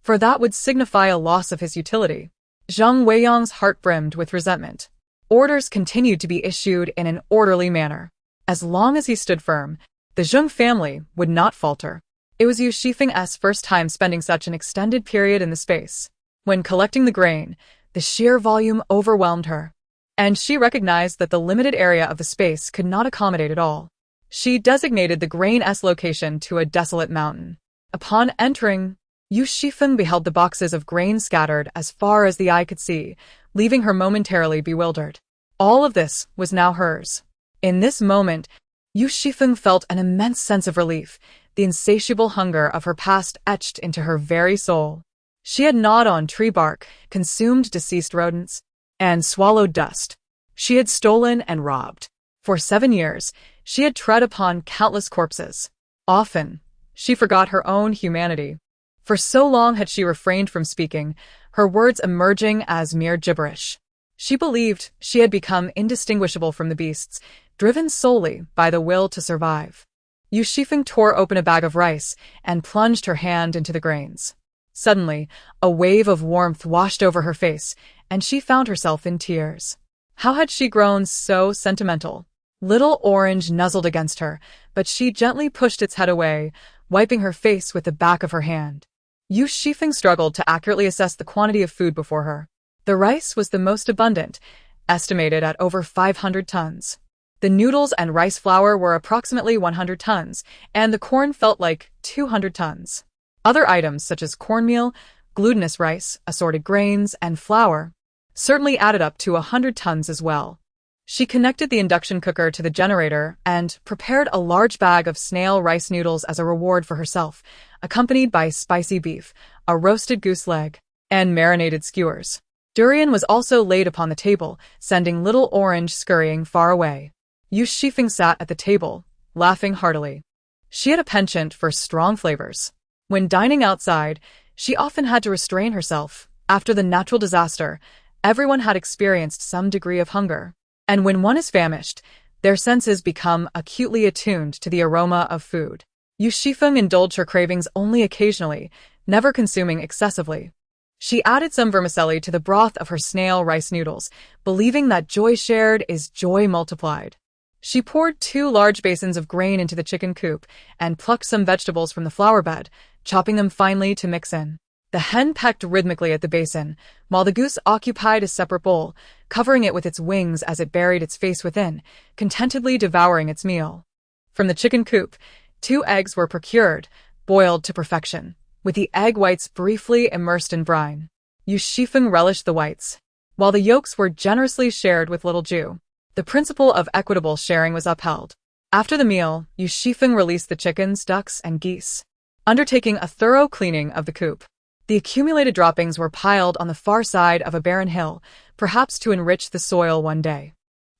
[SPEAKER 1] for that would signify a loss of his utility. Zheng Weiyang's heart brimmed with resentment. Orders continued to be issued in an orderly manner. As long as he stood firm, the Zheng family would not falter. It was Yu Xifeng's first time spending such an extended period in the space. When collecting the grain, the sheer volume overwhelmed her, and she recognized that the limited area of the space could not accommodate it all. She designated the grain's location to a desolate mountain. Upon entering, Yu Xifeng beheld the boxes of grain scattered as far as the eye could see, leaving her momentarily bewildered. All of this was now hers. In this moment, Yu Xifeng felt an immense sense of relief, the insatiable hunger of her past etched into her very soul. She had gnawed on tree bark, consumed deceased rodents, and swallowed dust. She had stolen and robbed. For 7 years, she had tread upon countless corpses. Often, she forgot her own humanity. For so long had she refrained from speaking, her words emerging as mere gibberish. She believed she had become indistinguishable from the beasts, driven solely by the will to survive. Yu Xifeng tore open a bag of rice and plunged her hand into the grains. Suddenly, a wave of warmth washed over her face, and she found herself in tears. How had she grown so sentimental? Little Orange nuzzled against her, but she gently pushed its head away, wiping her face with the back of her hand. Yu Xifeng struggled to accurately assess the quantity of food before her. The rice was the most abundant, estimated at over 500 tons. The noodles and rice flour were approximately 100 tons, and the corn felt like 200 tons. Other items such as cornmeal, glutinous rice, assorted grains, and flour certainly added up to 100 tons as well. She connected the induction cooker to the generator and prepared a large bag of snail rice noodles as a reward for herself, accompanied by spicy beef, a roasted goose leg, and marinated skewers. Durian was also laid upon the table, sending Little Orange scurrying far away. Yu Xifeng sat at the table, laughing heartily. She had a penchant for strong flavors. When dining outside, She often had to restrain herself. After the natural disaster, everyone had experienced some degree of hunger. And when one is famished, their senses become acutely attuned to the aroma of food. Yu Xifeng indulged her cravings only occasionally, never consuming excessively. She added some vermicelli to the broth of her snail rice noodles, believing that joy shared is joy multiplied. She poured 2 large basins of grain into the chicken coop and plucked some vegetables from the flower bed, chopping them finely to mix in. The hen pecked rhythmically at the basin, while the goose occupied a separate bowl, covering it with its wings as it buried its face within, contentedly devouring its meal. From the chicken coop, 2 eggs were procured, boiled to perfection, with the egg whites briefly immersed in brine. Yu Xifeng relished the whites, while the yolks were generously shared with little Ju. The principle of equitable sharing was upheld. After the meal, Yu Xifeng released the chickens, ducks, and geese, undertaking a thorough cleaning of the coop. The accumulated droppings were piled on the far side of a barren hill, perhaps to enrich the soil one day.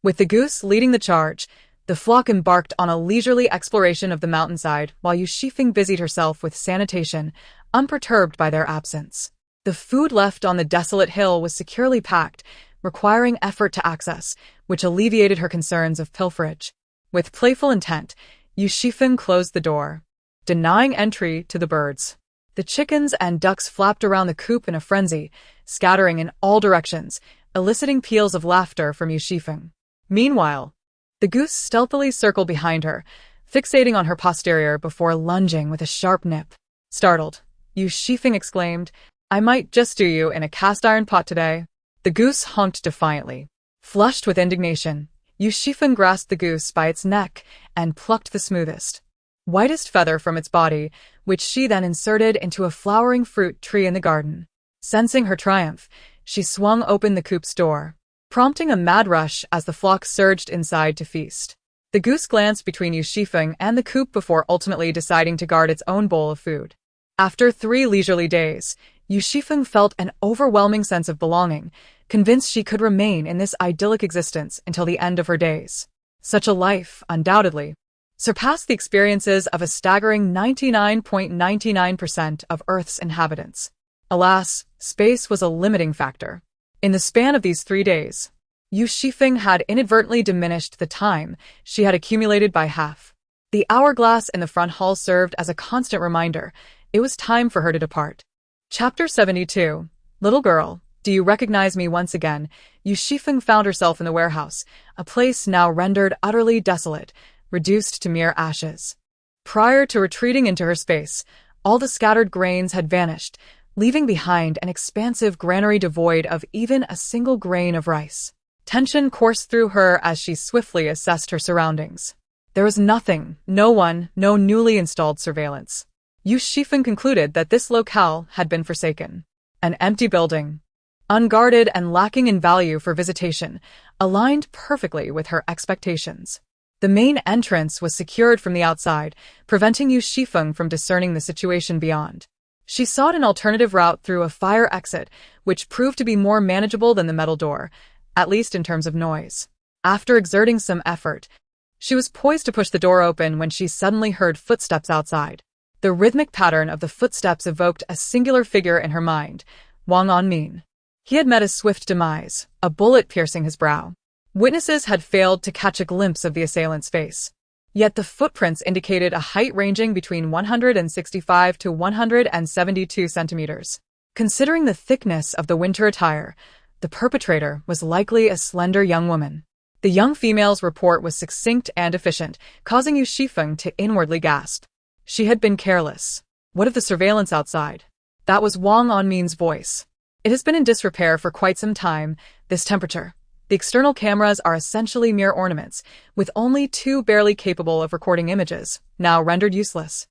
[SPEAKER 1] With the goose leading the charge, the flock embarked on a leisurely exploration of the mountainside while Yu Xifeng busied herself with sanitation, unperturbed by their absence. The food left on the desolate hill was securely packed, requiring effort to access, which alleviated her concerns of pilferage. With playful intent, Yu Xifeng closed the door, denying entry to the birds. The chickens and ducks flapped around the coop in a frenzy, scattering in all directions, eliciting peals of laughter from Yu Xifeng. Meanwhile, the goose stealthily circled behind her, fixating on her posterior before lunging with a sharp nip. Startled, Yu Xifeng exclaimed, "I might just do you in a cast-iron pot today." The goose honked defiantly. Flushed with indignation, Yu Xifeng grasped the goose by its neck and plucked the smoothest, whitest feather from its body, which she then inserted into a flowering fruit tree in the garden. Sensing her triumph, she swung open the coop's door, prompting a mad rush as the flock surged inside to feast. The goose glanced between Yu Xifeng and the coop before ultimately deciding to guard its own bowl of food. After 3 leisurely days, Yu Xifeng felt an overwhelming sense of belonging, convinced she could remain in this idyllic existence until the end of her days. Such a life, undoubtedly, surpassed the experiences of a staggering 99.99% of Earth's inhabitants. Alas, space was a limiting factor. In the span of these 3 days, Yu Xifeng had inadvertently diminished the time she had accumulated by half. The hourglass in the front hall served as a constant reminder. It was time for her to depart. Chapter 72. Little girl, do you recognize me once again? Yu Xifeng found herself in the warehouse, a place now rendered utterly desolate, reduced to mere ashes. Prior to retreating into her space, all the scattered grains had vanished, leaving behind an expansive granary devoid of even a single grain of rice. Tension coursed through her as she swiftly assessed her surroundings. There was nothing, no one, no newly installed surveillance. Yu Xifeng concluded that this locale had been forsaken. An empty building, unguarded and lacking in value for visitation, aligned perfectly with her expectations. The main entrance was secured from the outside, preventing Yu Xifeng from discerning the situation beyond. She sought an alternative route through a fire exit, which proved to be more manageable than the metal door, at least in terms of noise. After exerting some effort, she was poised to push the door open when she suddenly heard footsteps outside. The rhythmic pattern of the footsteps evoked a singular figure in her mind, Wang Anmin. He had met a swift demise, a bullet piercing his brow. Witnesses had failed to catch a glimpse of the assailant's face. Yet the footprints indicated a height ranging between 165 to 172 centimeters. Considering the thickness of the winter attire, the perpetrator was likely a slender young woman. The young female's report was succinct and efficient, causing Yu Xifeng to inwardly gasp. She had been careless. What of the surveillance outside? That was Wang Anmin's voice. It has been in disrepair for quite some time, this temperature. The external cameras are essentially mere ornaments, with only 2 barely capable of recording images, now rendered useless,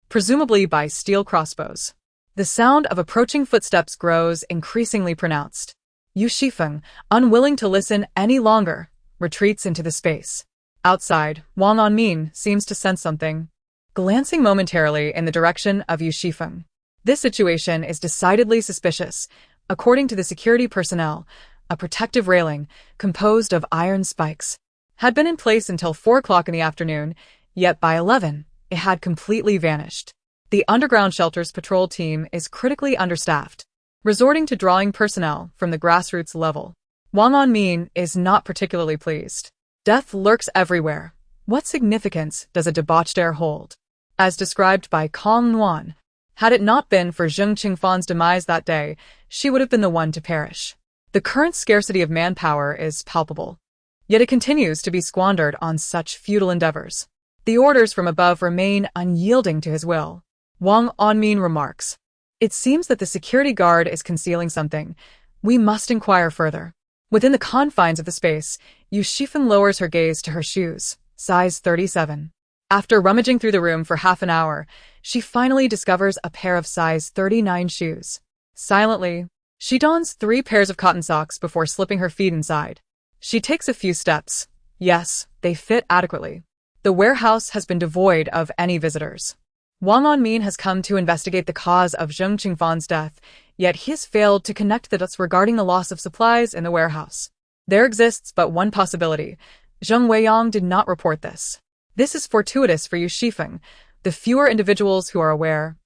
[SPEAKER 1] presumably by steel crossbows. The sound of approaching footsteps grows increasingly pronounced. Yu Xifeng, unwilling to listen any longer, retreats into the space. Outside, Wang Anmin seems to sense something, glancing momentarily in the direction of Yu Xifeng. This situation is decidedly suspicious. According to the security personnel, a protective railing, composed of iron spikes, had been in place until 4 o'clock in the afternoon, yet by 11, it had completely vanished. The underground shelter's patrol team is critically understaffed, resorting to drawing personnel from the grassroots level. Wang Onmin is not particularly pleased. Death lurks everywhere. What significance does a debauched air hold? As described by Kong Nuan, had it not been for Zheng Qingfan's demise that day, she would have been the one to perish. The current scarcity of manpower is palpable, yet it continues to be squandered on such futile endeavors. The orders from above remain unyielding to his will. Wang Onmin remarks, "It seems that the security guard is concealing something. We must inquire further." Within the confines of the space, Yu Xifeng lowers her gaze to her shoes, size 37. After rummaging through the room for half an hour, she finally discovers a pair of size 39 shoes. Silently, she dons 3 pairs of cotton socks before slipping her feet inside. She takes a few steps. Yes, they fit adequately. The warehouse has been devoid of any visitors. Wang Onmin has come to investigate the cause of Zheng Qingfan's death, yet he has failed to connect the dots regarding the loss of supplies in the warehouse. There exists but one possibility. Zheng Weiyang did not report this. This is fortuitous for Yu Xifeng. The fewer individuals who are aware,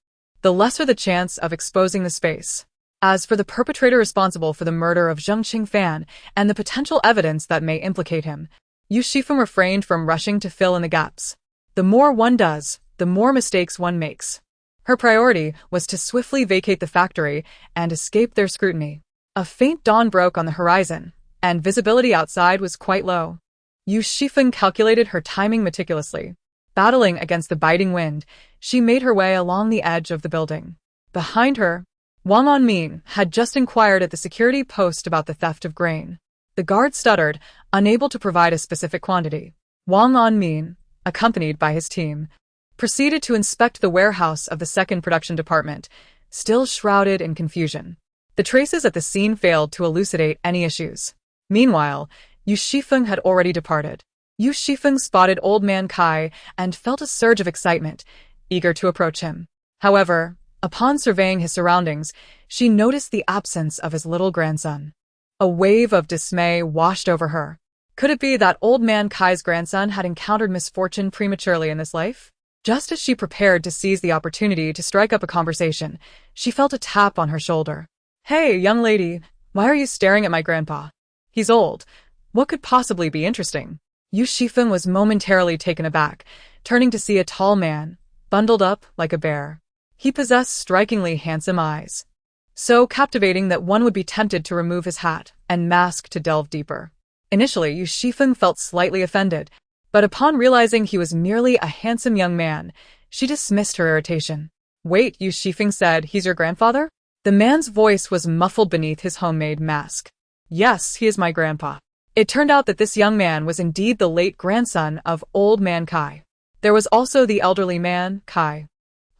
[SPEAKER 1] the lesser the chance of exposing the space. As for the perpetrator responsible for the murder of Zheng Qingfan and the potential evidence that may implicate him, Yu Xifeng refrained from rushing to fill in the gaps. The more one does, the more mistakes one makes. Her priority was to swiftly vacate the factory and escape their scrutiny. A faint dawn broke on the horizon, and visibility outside was quite low. Yu Xifeng calculated her timing meticulously. Battling against the biting wind, she made her way along the edge of the building. Behind her, Wang Onmin had just inquired at the security post about the theft of grain. The guard stuttered, unable to provide a specific quantity. Wang Onmin, accompanied by his team, proceeded to inspect the warehouse of the second production department, still shrouded in confusion. The traces at the scene failed to elucidate any issues. Meanwhile, Yu Xifeng had already departed. Yu Xifeng spotted Old Man Kai and felt a surge of excitement, eager to approach him. However, upon surveying his surroundings, she noticed the absence of his little grandson. A wave of dismay washed over her. Could it be that Old Man Kai's grandson had encountered misfortune prematurely in this life? Just as she prepared to seize the opportunity to strike up a conversation, she felt a tap on her shoulder. "Hey, young lady, why are you staring at my grandpa? He's old. What could possibly be interesting?" Yu Xifeng was momentarily taken aback, turning to see a tall man, bundled up like a bear. He possessed strikingly handsome eyes, so captivating that one would be tempted to remove his hat and mask to delve deeper. Initially, Yu Xifeng felt slightly offended, but upon realizing he was merely a handsome young man, she dismissed her irritation. "Wait," Yu Xifeng said, "he's your grandfather?" The man's voice was muffled beneath his homemade mask. "Yes, he is my grandpa." It turned out that this young man was indeed the late grandson of Old Man Kai. There was also the elderly man, Kai,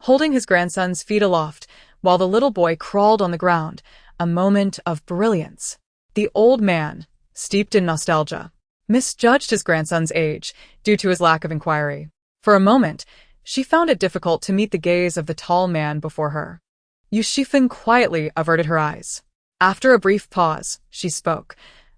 [SPEAKER 1] holding his grandson's feet aloft, while the little boy crawled on the ground, a moment of brilliance. The old man, steeped in nostalgia, misjudged his grandson's age due to his lack of inquiry. For a moment, she found it difficult to meet the gaze of the tall man before her. Yu Xifeng quietly averted her eyes. After a brief pause, she spoke.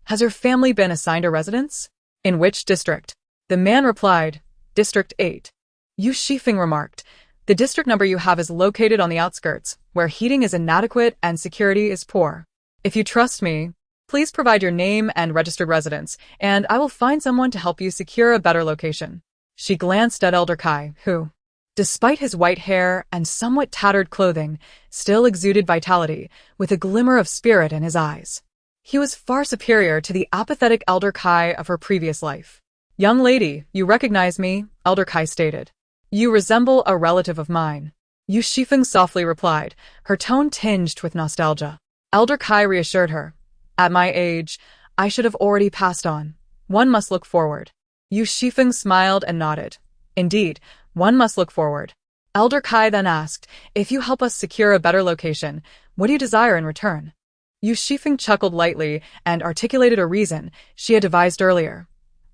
[SPEAKER 1] "Has your family been assigned a residence?" "In which district?" The man replied, "District 8. Yu Xifeng remarked, "The district number you have is located on the outskirts, where heating is inadequate and security is poor. If you trust me, please provide your name and registered residence, and I will find someone to help you secure a better location." She glanced at Elder Kai, who, despite his white hair and somewhat tattered clothing, still exuded vitality, with a glimmer of spirit in his eyes. He was far superior to the apathetic Elder Kai of her previous life. "Young lady, you recognize me," Elder Kai stated. "You resemble a relative of mine." Yu Xifeng softly replied, her tone tinged with nostalgia. Elder Kai reassured her. "At my age, I should have already passed on. One must look forward." Yu Xifeng smiled and nodded. "Indeed, one must look forward." Elder Kai then asked, "If you help us secure a better location, what do you desire in return?" Yu Xifeng chuckled lightly and articulated a reason she had devised earlier.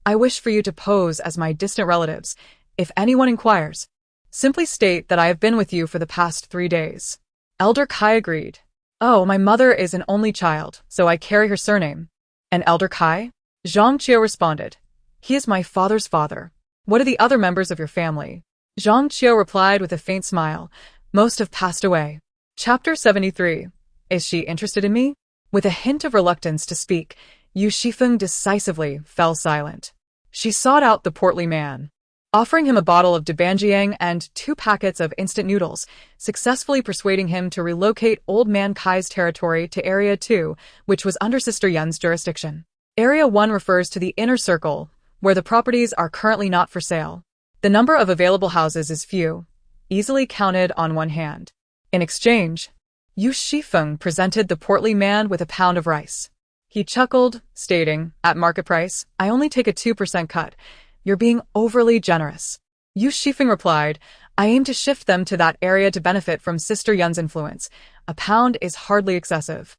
[SPEAKER 1] "I wish for you to pose as my distant relatives. If anyone inquires, simply state that I have been with you for the past 3 days." Elder Kai agreed. "Oh, my mother is an only child, so I carry her surname." "And Elder Kai?" Zhang Qiu responded. "He is my father's father. What are the other members of your family?" Zhang Qiu replied with a faint smile. Most have passed away. Chapter 73. Is she interested in me? With a hint of reluctance to speak, Yu Xifeng decisively fell silent. She sought out the portly man, offering him a bottle of Debanjiang and 2 packets of instant noodles, successfully persuading him to relocate Old Man Kai's territory to Area 2, which was under Sister Yun's jurisdiction. Area 1 refers to the inner circle, where the properties are currently not for sale. The number of available houses is few, easily counted on one hand. In exchange, Yu Xifeng presented the portly man with a pound of rice. He chuckled, stating, "At market price, I only take a 2% cut. You're being overly generous." Yu Xifeng replied, "I aim to shift them to that area to benefit from Sister Yun's influence. A pound is hardly excessive."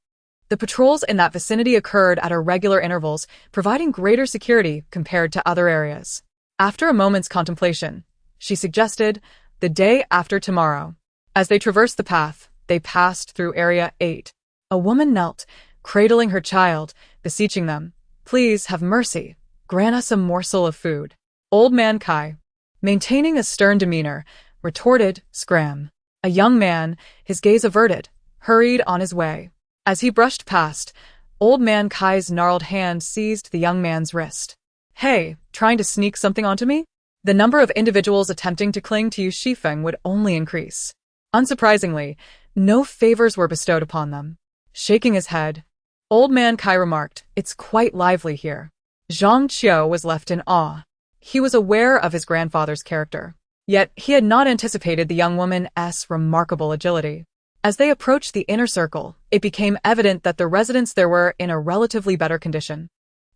[SPEAKER 1] The patrols in that vicinity occurred at irregular intervals, providing greater security compared to other areas. After a moment's contemplation, she suggested, "The day after tomorrow." As they traversed the path, they passed through Area 8. A woman knelt, cradling her child, beseeching them, "Please have mercy. Grant us a morsel of food." Old Man Kai, maintaining a stern demeanor, retorted, "Scram." A young man, his gaze averted, hurried on his way. As he brushed past, Old Man Kai's gnarled hand seized the young man's wrist. "Hey, trying to sneak something onto me?" The number of individuals attempting to cling to Yu Xifeng would only increase. Unsurprisingly, no favors were bestowed upon them. Shaking his head, Old Man Kai remarked, "It's quite lively here." Zhang Qiu was left in awe. He was aware of his grandfather's character, yet he had not anticipated the young woman's remarkable agility. As they approached the inner circle, it became evident that the residents there were in a relatively better condition,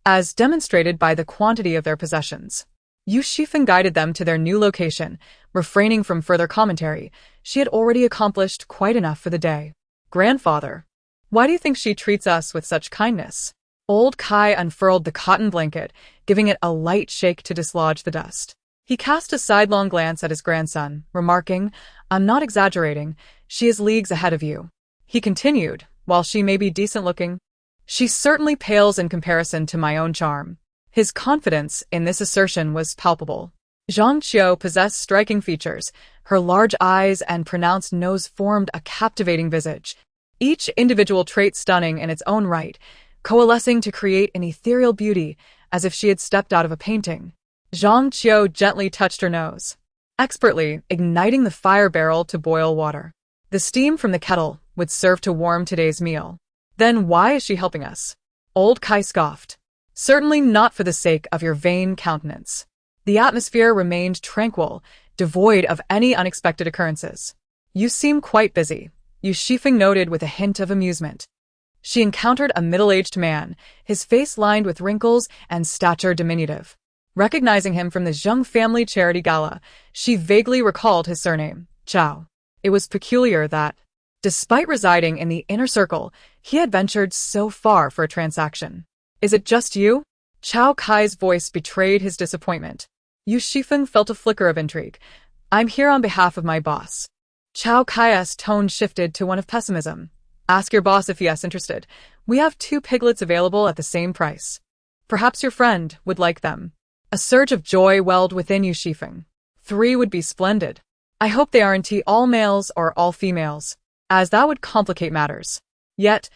[SPEAKER 1] as demonstrated by the quantity of their possessions. Yu Xifeng guided them to their new location, refraining from further commentary. She had already accomplished quite enough for the day. "Grandfather, why do you think she treats us with such kindness?" Old Kai unfurled the cotton blanket, giving it a light shake to dislodge the dust. He cast a sidelong glance at his grandson, remarking, "I'm not exaggerating. She is leagues ahead of you." He continued, "While she may be decent-looking, she certainly pales in comparison to my own charm." His confidence in this assertion was palpable. Zhang Qiu possessed striking features. Her large eyes and pronounced nose formed a captivating visage, each individual trait stunning in its own right, coalescing to create an ethereal beauty as if she had stepped out of a painting. Zhang Qiu gently touched her nose, expertly igniting the fire barrel to boil water. The steam from the kettle would serve to warm today's meal. "Then why is she helping us?" Old Kai scoffed. "Certainly not for the sake of your vain countenance." The atmosphere remained tranquil, devoid of any unexpected occurrences. "You seem quite busy," Yu Xifeng noted with a hint of amusement. She encountered a middle-aged man, his face lined with wrinkles and stature diminutive. Recognizing him from the Zheng family charity gala, she vaguely recalled his surname, Chao. It was peculiar that, despite residing in the inner circle, he had ventured so far for a transaction. "Is it just you?" Chao Kai's voice betrayed his disappointment. Yu Xifeng felt a flicker of intrigue. "I'm here on behalf of my boss." Chao Kai's tone shifted to one of pessimism. "Ask your boss if he is interested. We have 2 piglets available at the same price. Perhaps your friend would like them." A surge of joy welled within Yu Xifeng. 3 would be splendid. "I hope they aren't all males or all females, as that would complicate matters." Yet,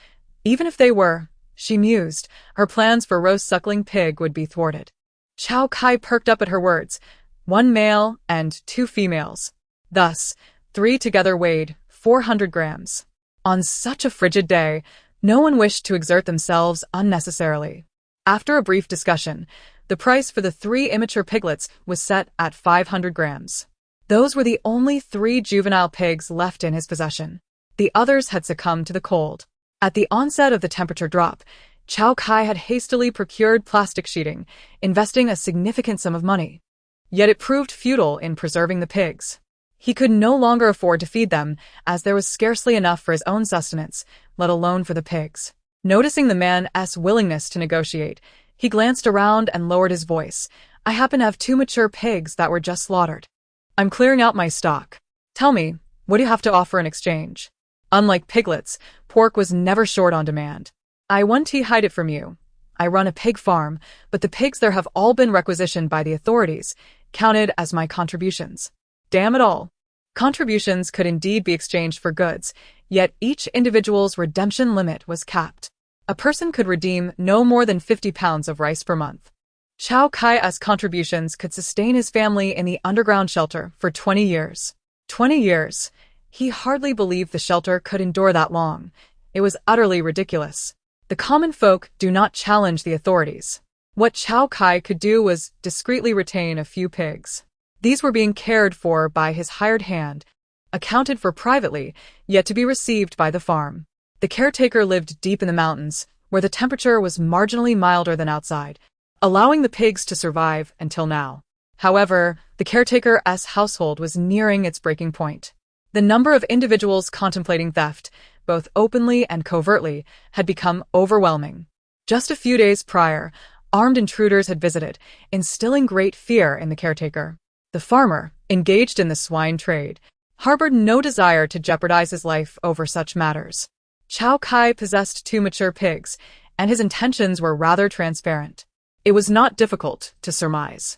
[SPEAKER 1] even if they were, she mused, her plans for roast suckling pig would be thwarted. Chao Kai perked up at her words. 1 male and 2 females. Thus, 3 together weighed 400 grams. On such a frigid day, no one wished to exert themselves unnecessarily. After a brief discussion, the price for the 3 immature piglets was set at 500 grams. Those were the only 3 juvenile pigs left in his possession. The others had succumbed to the cold. At the onset of the temperature drop, Chao Kai had hastily procured plastic sheeting, investing a significant sum of money. Yet it proved futile in preserving the pigs. He could no longer afford to feed them, as there was scarcely enough for his own sustenance, let alone for the pigs. Noticing the man's willingness to negotiate, he glanced around and lowered his voice. "I happen to have 2 mature pigs that were just slaughtered. I'm clearing out my stock. Tell me, what do you have to offer in exchange?" Unlike piglets, pork was never short on demand. "I want to hide it from you. I run a pig farm, but the pigs there have all been requisitioned by the authorities, counted as my contributions." "Damn it all. Contributions could indeed be exchanged for goods, yet each individual's redemption limit was capped. A person could redeem no more than 50 pounds of rice per month. Chao Kai's contributions could sustain his family in the underground shelter for 20 years. 20 years. He hardly believed the shelter could endure that long. It was utterly ridiculous. The common folk do not challenge the authorities. What Chao Kai could do was discreetly retain a few pigs. These were being cared for by his hired hand, accounted for privately, yet to be received by the farm. The caretaker lived deep in the mountains, where the temperature was marginally milder than outside, allowing the pigs to survive until now. However, the caretaker's household was nearing its breaking point. The number of individuals contemplating theft, both openly and covertly, had become overwhelming. Just a few days prior, armed intruders had visited, instilling great fear in the caretaker. The farmer, engaged in the swine trade, harbored no desire to jeopardize his life over such matters. Chao Kai possessed 2 mature pigs, and his intentions were rather transparent. It was not difficult to surmise.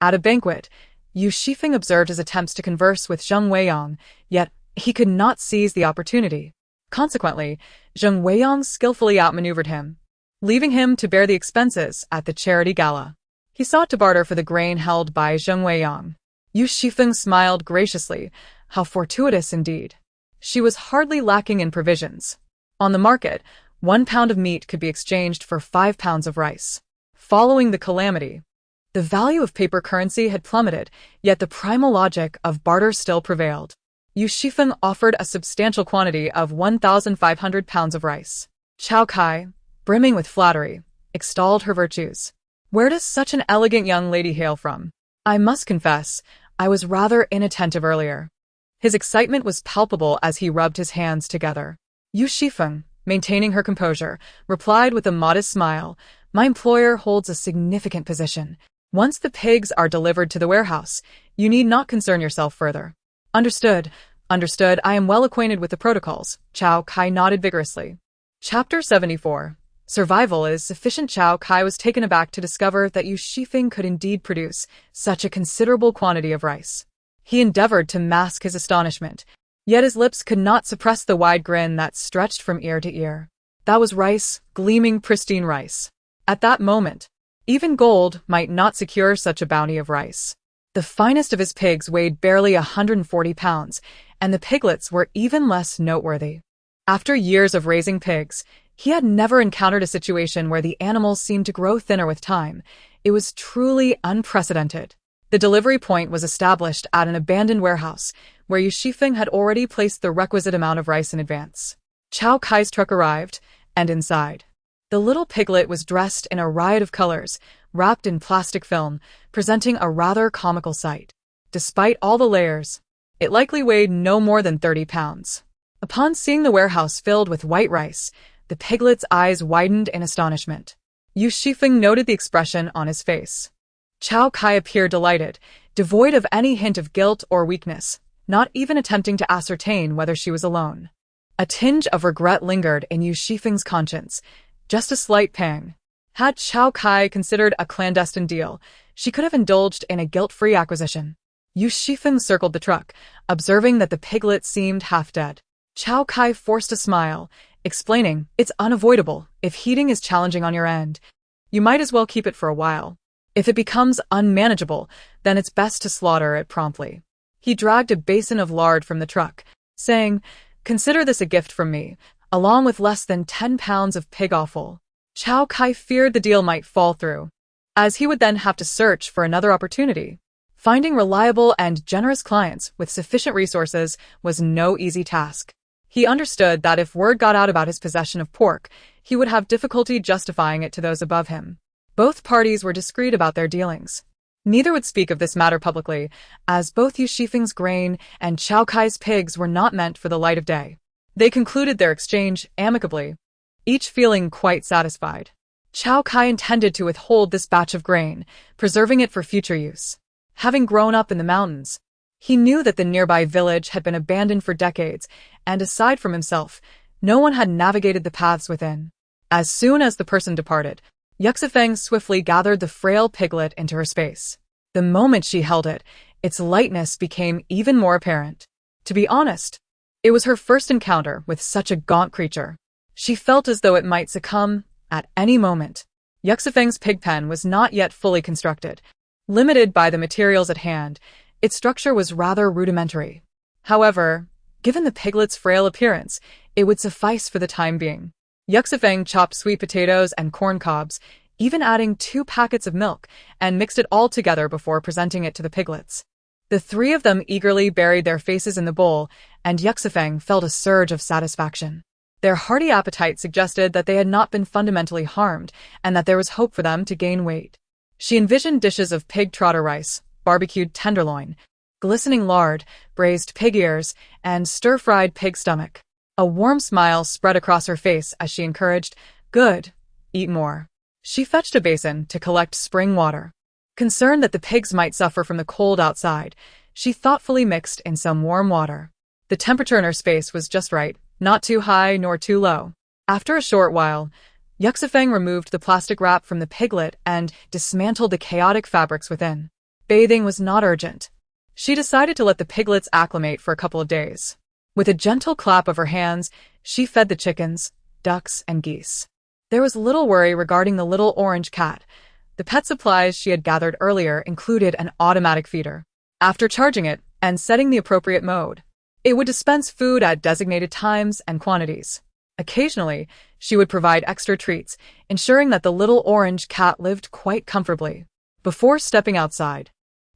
[SPEAKER 1] At a banquet, Yu Xifeng observed his attempts to converse with Zheng Weiyang, yet he could not seize the opportunity. Consequently, Zheng Weiyang skillfully outmaneuvered him, leaving him to bear the expenses at the charity gala. He sought to barter for the grain held by Zheng Weiyang. Yu Xifeng smiled graciously. How fortuitous indeed. She was hardly lacking in provisions. On the market, 1 pound of meat could be exchanged for 5 pounds of rice. Following the calamity, the value of paper currency had plummeted, yet the primal logic of barter still prevailed. Yu Xifeng offered a substantial quantity of 1,500 pounds of rice. Chao Kai, brimming with flattery, extolled her virtues. Where does such an elegant young lady hail from? I must confess, I was rather inattentive earlier. His excitement was palpable as he rubbed his hands together. Yu Xifeng, maintaining her composure, replied with a modest smile, My employer holds a significant position. Once the pigs are delivered to the warehouse, you need not concern yourself further. Understood. Understood. I am well acquainted with the protocols. Chao Kai nodded vigorously. Chapter 74. Survival is sufficient. Chao Kai was taken aback to discover that Yu Xifeng could indeed produce such a considerable quantity of rice. He endeavored to mask his astonishment, yet his lips could not suppress the wide grin that stretched from ear to ear. That was rice, gleaming pristine rice. At that moment, even gold might not secure such a bounty of rice. The finest of his pigs weighed barely 140 pounds, and the piglets were even less noteworthy. After years of raising pigs, he had never encountered a situation where the animals seemed to grow thinner with time. It was truly unprecedented. The delivery point was established at an abandoned warehouse, where Yu Xifeng had already placed the requisite amount of rice in advance. Chao Kai's truck arrived, and inside, the little piglet was dressed in a riot of colors, wrapped in plastic film, presenting a rather comical sight. Despite all the layers, it likely weighed no more than 30 pounds. Upon seeing the warehouse filled with white rice, the piglet's eyes widened in astonishment. Yu Xifeng noted the expression on his face. Chao Kai appeared delighted, devoid of any hint of guilt or weakness, not even attempting to ascertain whether she was alone. A tinge of regret lingered in Yu Xifeng's conscience, just a slight pang. Had Chao Kai considered a clandestine deal, she could have indulged in a guilt-free acquisition. Yu Xifeng circled the truck, observing that the piglet seemed half dead. Chao Kai forced a smile, explaining, It's unavoidable. If heating is challenging on your end, you might as well keep it for a while. If it becomes unmanageable, then it's best to slaughter it promptly. He dragged a basin of lard from the truck, saying, Consider this a gift from me, along with less than 10 pounds of pig offal. Chao Kai feared the deal might fall through, as he would then have to search for another opportunity. Finding reliable and generous clients with sufficient resources was no easy task. He understood that if word got out about his possession of pork, he would have difficulty justifying it to those above him. Both parties were discreet about their dealings. Neither would speak of this matter publicly, as both Yu Xifeng's grain and Chao Kai's pigs were not meant for the light of day. They concluded their exchange amicably, each feeling quite satisfied. Chao Kai intended to withhold this batch of grain, preserving it for future use. Having grown up in the mountains, he knew that the nearby village had been abandoned for decades, and aside from himself, no one had navigated the paths within. As soon as the person departed, Yu Xifeng swiftly gathered the frail piglet into her space. The moment she held it, its lightness became even more apparent. To be honest, it was her first encounter with such a gaunt creature. She felt as though it might succumb at any moment. Yu Xifeng's pig pen was not yet fully constructed. Limited by the materials at hand, its structure was rather rudimentary. However, given the piglet's frail appearance, it would suffice for the time being. Yu Xifeng chopped sweet potatoes and corn cobs, even adding 2 packets of milk, and mixed it all together before presenting it to the piglets. The 3 of them eagerly buried their faces in the bowl, and Yu Xifeng felt a surge of satisfaction. Their hearty appetite suggested that they had not been fundamentally harmed, and that there was hope for them to gain weight. She envisioned dishes of pig trotter rice, barbecued tenderloin, glistening lard, braised pig ears, and stir-fried pig stomach. A warm smile spread across her face as she encouraged, "Good, eat more." She fetched a basin to collect spring water. Concerned that the pigs might suffer from the cold outside, she thoughtfully mixed in some warm water. The temperature in her space was just right, not too high nor too low. After a short while, Yu Xifeng removed the plastic wrap from the piglet and dismantled the chaotic fabrics within. Bathing was not urgent. She decided to let the piglets acclimate for a couple of days. With a gentle clap of her hands, she fed the chickens, ducks, and geese. There was little worry regarding the little orange cat. The pet supplies she had gathered earlier included an automatic feeder. After charging it and setting the appropriate mode, it would dispense food at designated times and quantities. Occasionally, she would provide extra treats, ensuring that the little orange cat lived quite comfortably. Before stepping outside,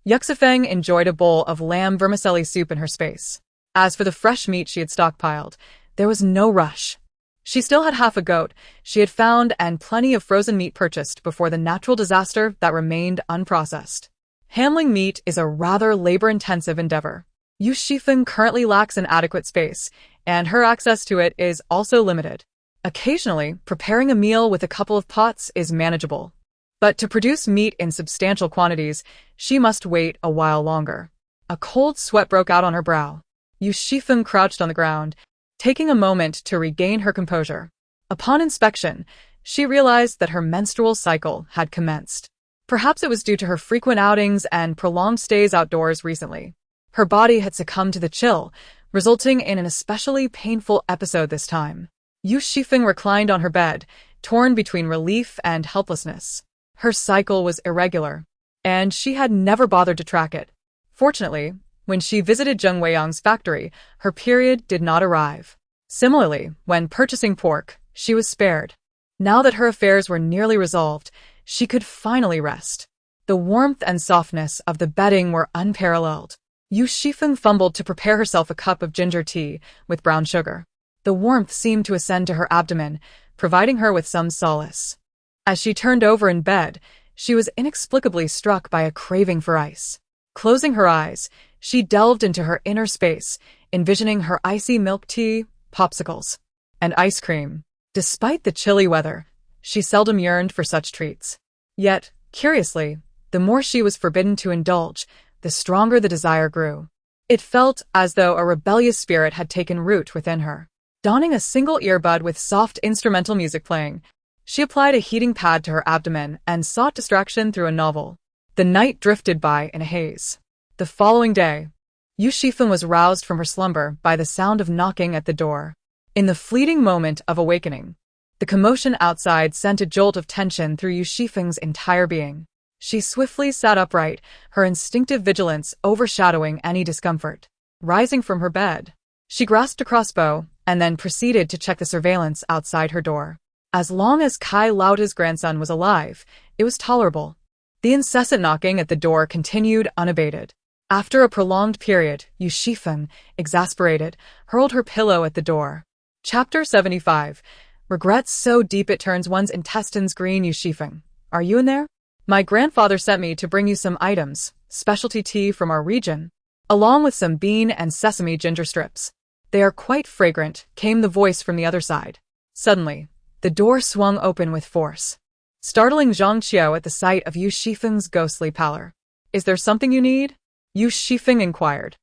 [SPEAKER 1] Yu Xifeng enjoyed a bowl of lamb vermicelli soup in her space. As for the fresh meat she had stockpiled, there was no rush. She still had half a goat she had found and plenty of frozen meat purchased before the natural disaster that remained unprocessed. Handling meat is a rather labor-intensive endeavor. Yu Xifeng currently lacks an adequate space, and her access to it is also limited. Occasionally, preparing a meal with a couple of pots is manageable. But to produce meat in substantial quantities, she must wait a while longer. A cold sweat broke out on her brow. Yu Xifeng crouched on the ground, taking a moment to regain her composure. Upon inspection, she realized that her menstrual cycle had commenced. Perhaps it was due to her frequent outings and prolonged stays outdoors recently. Her body had succumbed to the chill, resulting in an especially painful episode this time. Yu Xifeng reclined on her bed, torn between relief and helplessness. Her cycle was irregular, and she had never bothered to track it. Fortunately, when she visited Zheng Weiyang's factory, her period did not arrive. Similarly, when purchasing pork, she was spared. Now that her affairs were nearly resolved, she could finally rest. The warmth and softness of the bedding were unparalleled. Yu Xifeng fumbled to prepare herself a cup of ginger tea with brown sugar. The warmth seemed to ascend to her abdomen, providing her with some solace. As she turned over in bed, she was inexplicably struck by a craving for ice. Closing her eyes, she delved into her inner space, envisioning her icy milk tea, popsicles, and ice cream. Despite the chilly weather, she seldom yearned for such treats. Yet, curiously, the more she was forbidden to indulge, the stronger the desire grew. It felt as though a rebellious spirit had taken root within her. Donning a single earbud with soft instrumental music playing, she applied a heating pad to her abdomen and sought distraction through a novel. The night drifted by in a haze. The following day, Yu Xifeng was roused from her slumber by the sound of knocking at the door. In the fleeting moment of awakening, the commotion outside sent a jolt of tension through Yu Xifeng's entire being. She swiftly sat upright, her instinctive vigilance overshadowing any discomfort. Rising from her bed, she grasped a crossbow and then proceeded to check the surveillance outside her door. As long as Kai Lauta's grandson was alive, it was tolerable. The incessant knocking at the door continued unabated. After a prolonged period, Yu Xifeng, exasperated, hurled her pillow at the door. Chapter 75. Regret so deep it turns one's intestines green. Yu Xifeng, are you in there? My grandfather sent me to bring you some items, specialty tea from our region, along with some bean and sesame ginger strips. They are quite fragrant, came the voice from the other side. Suddenly, the door swung open with force, startling Zhang Qiao at the sight of Yu Xifeng's ghostly pallor. Is there something you need? Yu Xifeng inquired.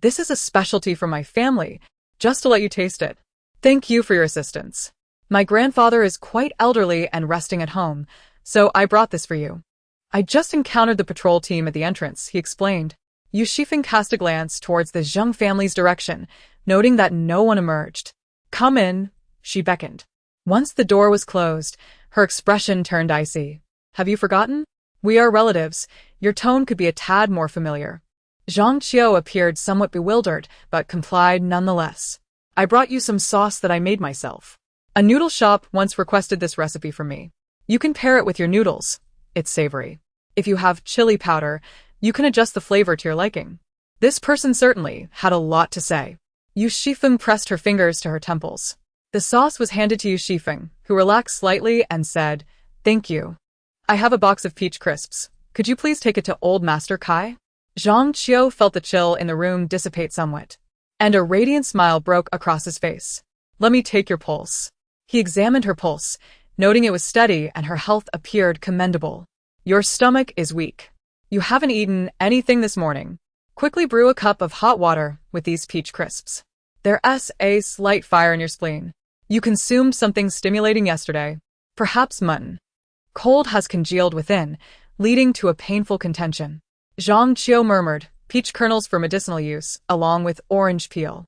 [SPEAKER 1] This is a specialty from my family, just to let you taste it. Thank you for your assistance. My grandfather is quite elderly and resting at home, so I brought this for you. I just encountered the patrol team at the entrance, he explained. Yu Xifeng cast a glance towards the Zheng family's direction, noting that no one emerged. "Come in," she beckoned. Once the door was closed, her expression turned icy. "Have you forgotten? We are relatives. Your tone could be a tad more familiar." Zhang Qiu appeared somewhat bewildered, but complied nonetheless. "I brought you some sauce that I made myself. A noodle shop once requested this recipe from me. You can pair it with your noodles. It's savory. If you have chili powder, you can adjust the flavor to your liking." This person certainly had a lot to say. Yu Xifeng pressed her fingers to her temples. The sauce was handed to Yu Xifeng, who relaxed slightly and said, "Thank you. I have a box of peach crisps. Could you please take it to Old Master Kai?" Zhang Qiu felt the chill in the room dissipate somewhat, and a radiant smile broke across his face. "Let me take your pulse." He examined her pulse, noting it was steady and her health appeared commendable. "Your stomach is weak. You haven't eaten anything this morning. Quickly brew a cup of hot water with these peach crisps. There's a slight fire in your spleen. You consumed something stimulating yesterday, perhaps mutton. Cold has congealed within, leading to a painful contention." Zhang Qiu murmured, "Peach kernels for medicinal use, along with orange peel."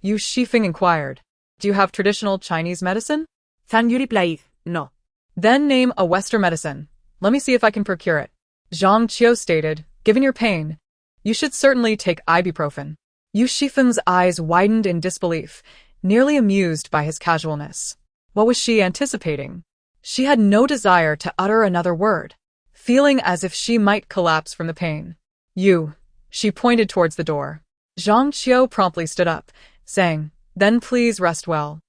[SPEAKER 1] Yu Xifeng inquired, "Do you have traditional Chinese medicine?"
[SPEAKER 2] Fan Yu replied, "No."
[SPEAKER 1] "Then name a Western medicine. Let me see if I can procure it." Zhang Qiu stated, "Given your pain, you should certainly take ibuprofen." Yu Xifeng's eyes widened in disbelief, nearly amused by his casualness. What was she anticipating? She had no desire to utter another word, feeling as if she might collapse from the pain. "You." She pointed towards the door. Zhang Qiu promptly stood up, saying, "Then please rest well."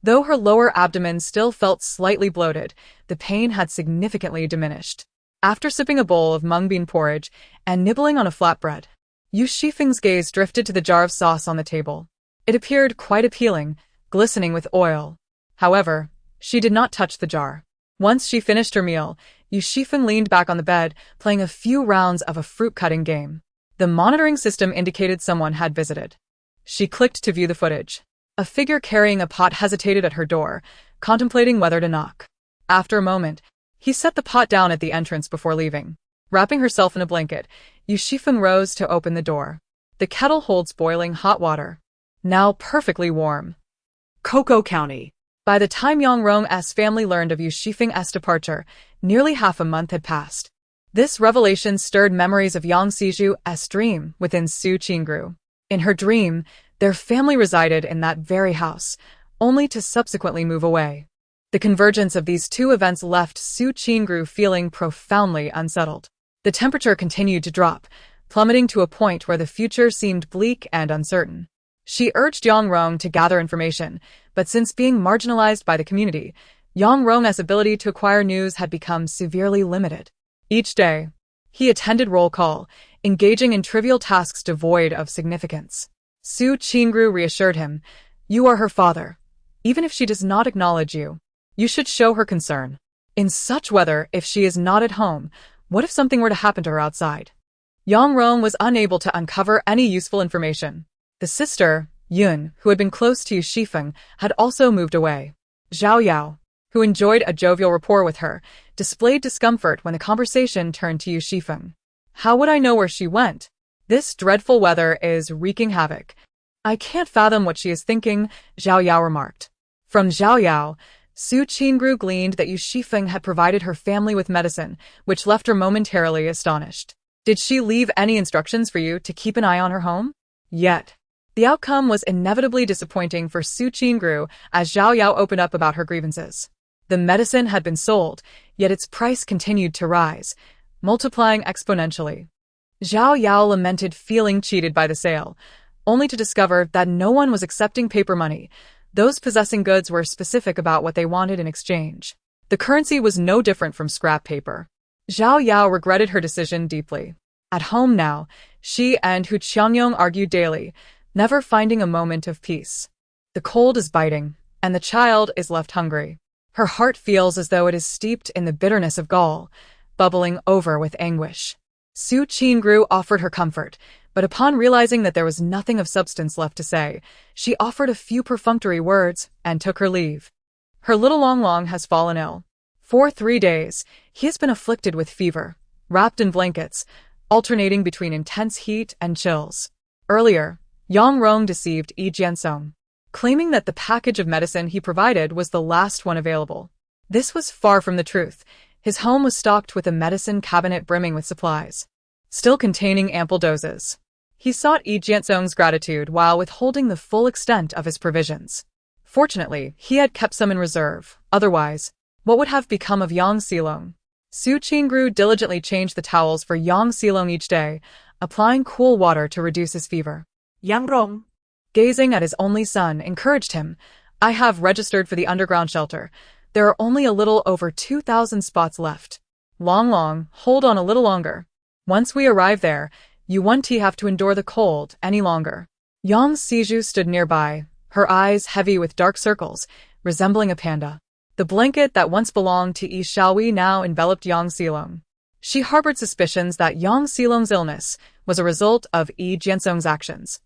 [SPEAKER 1] Though her lower abdomen still felt slightly bloated, the pain had significantly diminished. After sipping a bowl of mung bean porridge and nibbling on a flatbread, Yu Xifeng's gaze drifted to the jar of sauce on the table. It appeared quite appealing, glistening with oil. However, she did not touch the jar. Once she finished her meal, Yu Xifeng leaned back on the bed, playing a few rounds of a fruit-cutting game. The monitoring system indicated someone had visited. She clicked to view the footage. A figure carrying a pot hesitated at her door, contemplating whether to knock. After a moment, he set the pot down at the entrance before leaving. Wrapping herself in a blanket, Yu Xifeng rose to open the door. The kettle holds boiling hot water, now perfectly warm.
[SPEAKER 2] Cocoa County.
[SPEAKER 1] By the time Yang Rong's family learned of Yu Xifeng's departure, nearly half a month had passed. This revelation stirred memories of Yang Ziju's dream within Su Qingru. In her dream, their family resided in that very house, only to subsequently move away. The convergence of these two events left Su Qingru feeling profoundly unsettled. The temperature continued to drop, plummeting to a point where the future seemed bleak and uncertain. She urged Yang Rong to gather information, but since being marginalized by the community, Yang Rong's ability to acquire news had become severely limited. Each day, he attended roll call, engaging in trivial tasks devoid of significance. Su Qingru reassured him, "You are her father. Even if she does not acknowledge you, you should show her concern. In such weather, if she is not at home, what if something were to happen to her outside?" Yang Rong was unable to uncover any useful information. The sister, Yun, who had been close to Yu Xifeng, had also moved away. Zhao Yao, who enjoyed a jovial rapport with her, displayed discomfort when the conversation turned to Yu Xifeng. "How would I know where she went? This dreadful weather is wreaking havoc. I can't fathom what she is thinking," Zhao Yao remarked. From Zhao Yao, Su Qingru gleaned that Yu Xifeng had provided her family with medicine, which left her momentarily astonished. "Did she leave any instructions for you to keep an eye on her home?" Yet, the outcome was inevitably disappointing for Su Qingru as Zhao Yao opened up about her grievances. The medicine had been sold, yet its price continued to rise, multiplying exponentially. Zhao Yao lamented feeling cheated by the sale, only to discover that no one was accepting paper money. Those possessing goods were specific about what they wanted in exchange. The currency was no different from scrap paper. Zhao Yao regretted her decision deeply. At home now, she and Hu Qiangyong argued daily, never finding a moment of peace. The cold is biting, and the child is left hungry. Her heart feels as though it is steeped in the bitterness of gall, bubbling over with anguish. Su Qingru offered her comfort, but upon realizing that there was nothing of substance left to say, she offered a few perfunctory words and took her leave. Her little Long Long has fallen ill. For 3 days, he has been afflicted with fever, wrapped in blankets, alternating between intense heat and chills. Earlier, Yang Rong deceived Yi Jiansong, claiming that the package of medicine he provided was the last one available. This was far from the truth. His home was stocked with a medicine cabinet brimming with supplies, still containing ample doses. He sought Yi Jiansong's gratitude while withholding the full extent of his provisions. Fortunately, he had kept some in reserve. Otherwise, what would have become of Yang Xilong? Su Qingru diligently changed the towels for Yang Xilong each day, applying cool water to reduce his fever.
[SPEAKER 2] Yang Rong,
[SPEAKER 1] Gazing at his only son encouraged him. I have registered for the underground shelter. There are only a little over 2,000 spots left. Long, hold on a little longer. Once we arrive there, you won't have to endure the cold any longer. Yang Siju stood nearby, her eyes heavy with dark circles, resembling a panda. The blanket that once belonged to Yi Xiaohui now enveloped Yang Xilong. She harbored suspicions that Yang Xilong's illness was a result of Yi Jiansong's actions.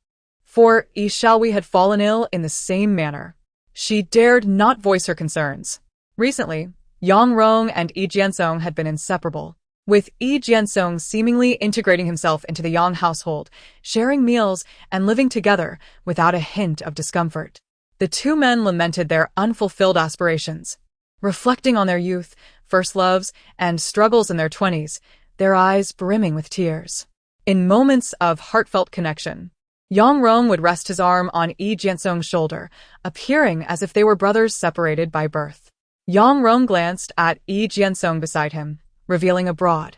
[SPEAKER 1] For Yi Xiaohui had fallen ill in the same manner. She dared not voice her concerns. Recently, Yang Rong and Yi Jiansong had been inseparable, with Yi Jiansong seemingly integrating himself into the Yang household, sharing meals and living together without a hint of discomfort. The two men lamented their unfulfilled aspirations. Reflecting on their youth, first loves, and struggles in their 20s, their eyes brimming with tears. In moments of heartfelt connection, Yang Rong would rest his arm on Yi Jiansong's shoulder, appearing as if they were brothers separated by birth. Yang Rong glanced at Yi Jiansong beside him, revealing a broad,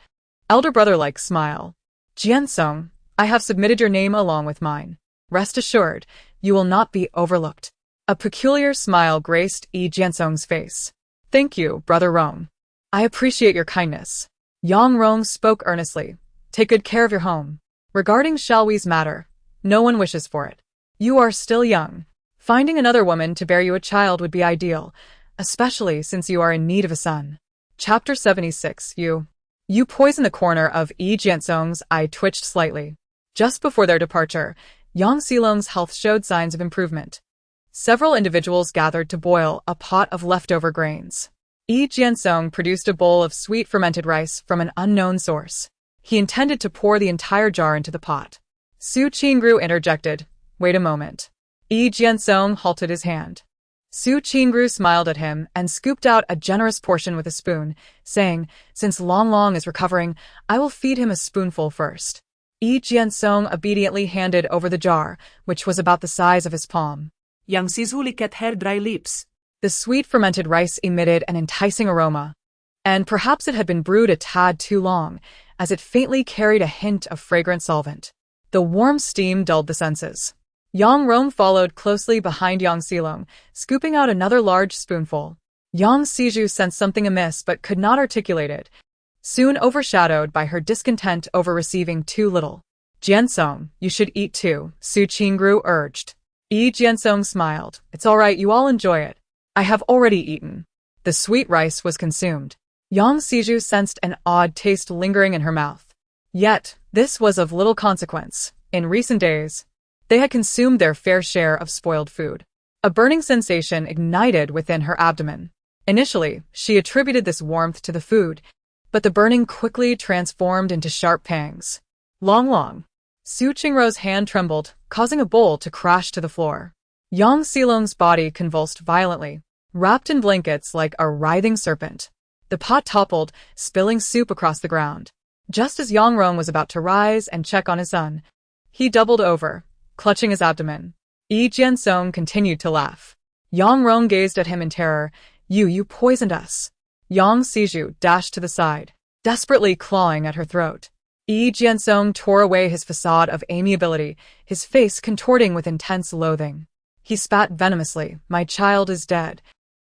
[SPEAKER 1] elder brother-like smile. Jiansong, I have submitted your name along with mine. Rest assured, you will not be overlooked. A peculiar smile graced Yi Jiansong's face. Thank you, Brother Rong. I appreciate your kindness. Yang Rong spoke earnestly. Take good care of your home. Regarding Xiaohui's matter, no one wishes for it. You are still young. Finding another woman to bear you a child would be ideal, especially since you are in need of a son. Chapter 76. You poisoned the corner of Yi Jiansong's eye twitched slightly. Just before their departure, Yang Xilong's health showed signs of improvement. Several individuals gathered to boil a pot of leftover grains. Yi Jiansong produced a bowl of sweet fermented rice from an unknown source. He intended to pour the entire jar into the pot. Su Qingru interjected. Wait a moment. Yi Jiansong halted his hand. Su Qingru smiled at him and scooped out a generous portion with a spoon, saying, since Long is recovering, I will feed him a spoonful first. Yi Jiansong obediently handed over the jar, which was about the size of his palm.
[SPEAKER 2] Yang Sizuli cat hair dry lips.
[SPEAKER 1] The sweet fermented rice emitted an enticing aroma, and perhaps it had been brewed a tad too long, as it faintly carried a hint of fragrant solvent. The warm steam dulled the senses. Yang Rong followed closely behind Yang Xilong, scooping out another large spoonful. Yang Siju sensed something amiss but could not articulate it, soon overshadowed by her discontent over receiving too little. Jiansong, you should eat too, Su Qingru urged. Yi Jiansong smiled. It's all right, you all enjoy it. I have already eaten. The sweet rice was consumed. Yang Siju sensed an odd taste lingering in her mouth. Yet, this was of little consequence. In recent days, they had consumed their fair share of spoiled food. A burning sensation ignited within her abdomen. Initially, she attributed this warmth to the food, but the burning quickly transformed into sharp pangs. Long. Su Qingru's hand trembled, causing a bowl to crash to the floor. Yang Xilong's body convulsed violently, wrapped in blankets like a writhing serpent. The pot toppled, spilling soup across the ground. Just as Yang Rong was about to rise and check on his son, he doubled over, clutching his abdomen. Yi Jiansong continued to laugh. Yang Rong gazed at him in terror. You poisoned us. Yang Siju dashed to the side, desperately clawing at her throat. Yi Jiansong tore away his facade of amiability, his face contorting with intense loathing. He spat venomously. My child is dead.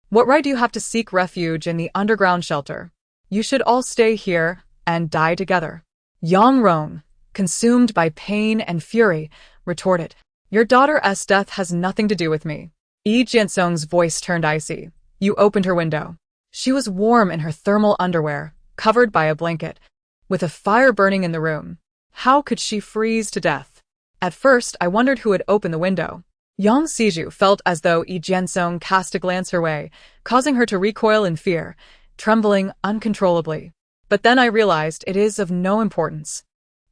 [SPEAKER 1] What right do you have to seek refuge in the underground shelter? You should all stay here and die together. Yang Rong, consumed by pain and fury, retorted. Your daughter's death has nothing to do with me. Yi Jiansong's voice turned icy. You opened her window. She was warm in her thermal underwear, covered by a blanket, with a fire burning in the room. How could she freeze to death? At first, I wondered who had opened the window. Yang Siju felt as though Yi Jiansong cast a glance her way, causing her to recoil in fear, trembling uncontrollably. But then I realized it is of no importance.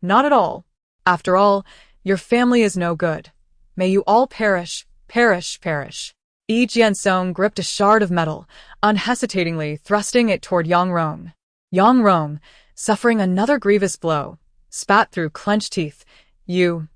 [SPEAKER 1] Not at all. After all, your family is no good. May you all perish, perish, perish. Yi Jiansong gripped a shard of metal, unhesitatingly thrusting it toward Yang Rong. Yang Rong, suffering another grievous blow, spat through clenched teeth. You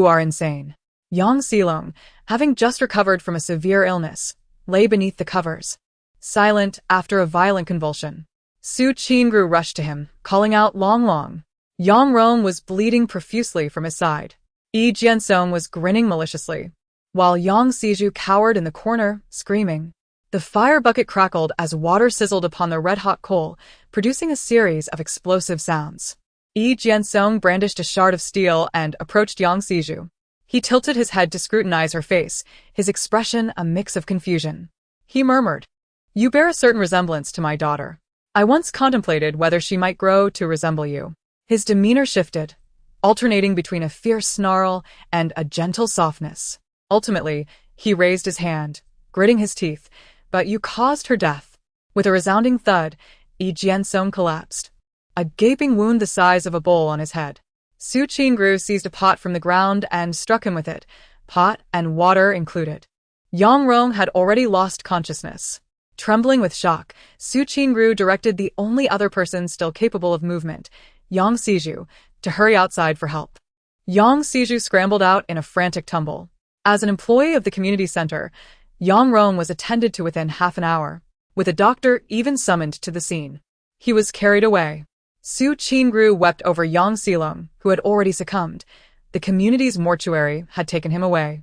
[SPEAKER 1] are insane. Yang Xilong, having just recovered from a severe illness, lay beneath the covers, silent after a violent convulsion. Su Qingru rushed to him, calling out Long Long. Yang Rong was bleeding profusely from his side. Yi Jiansong was grinning maliciously, while Yang Xiju cowered in the corner, screaming. The fire bucket crackled as water sizzled upon the red-hot coal, producing a series of explosive sounds. Yi Jiansong brandished a shard of steel and approached Yang Xiju. He tilted his head to scrutinize her face, his expression a mix of confusion. He murmured, "You bear a certain resemblance to my daughter. I once contemplated whether she might grow to resemble you." His demeanor shifted, alternating between a fierce snarl and a gentle softness. Ultimately, he raised his hand, gritting his teeth, "But you caused her death." With a resounding thud, Yi Jiansong collapsed, a gaping wound the size of a bowl on his head. Su Qingru seized a pot from the ground and struck him with it, pot and water included. Yang Rong had already lost consciousness. Trembling with shock, Su Qingru directed the only other person still capable of movement, Yang Xiju, to hurry outside for help. Yang Xiju scrambled out in a frantic tumble. As an employee of the community center, Yang Rong was attended to within half an hour, with a doctor even summoned to the scene. He was carried away. Su Qingru wept over Yang Xilong, who had already succumbed. The community's mortuary had taken him away.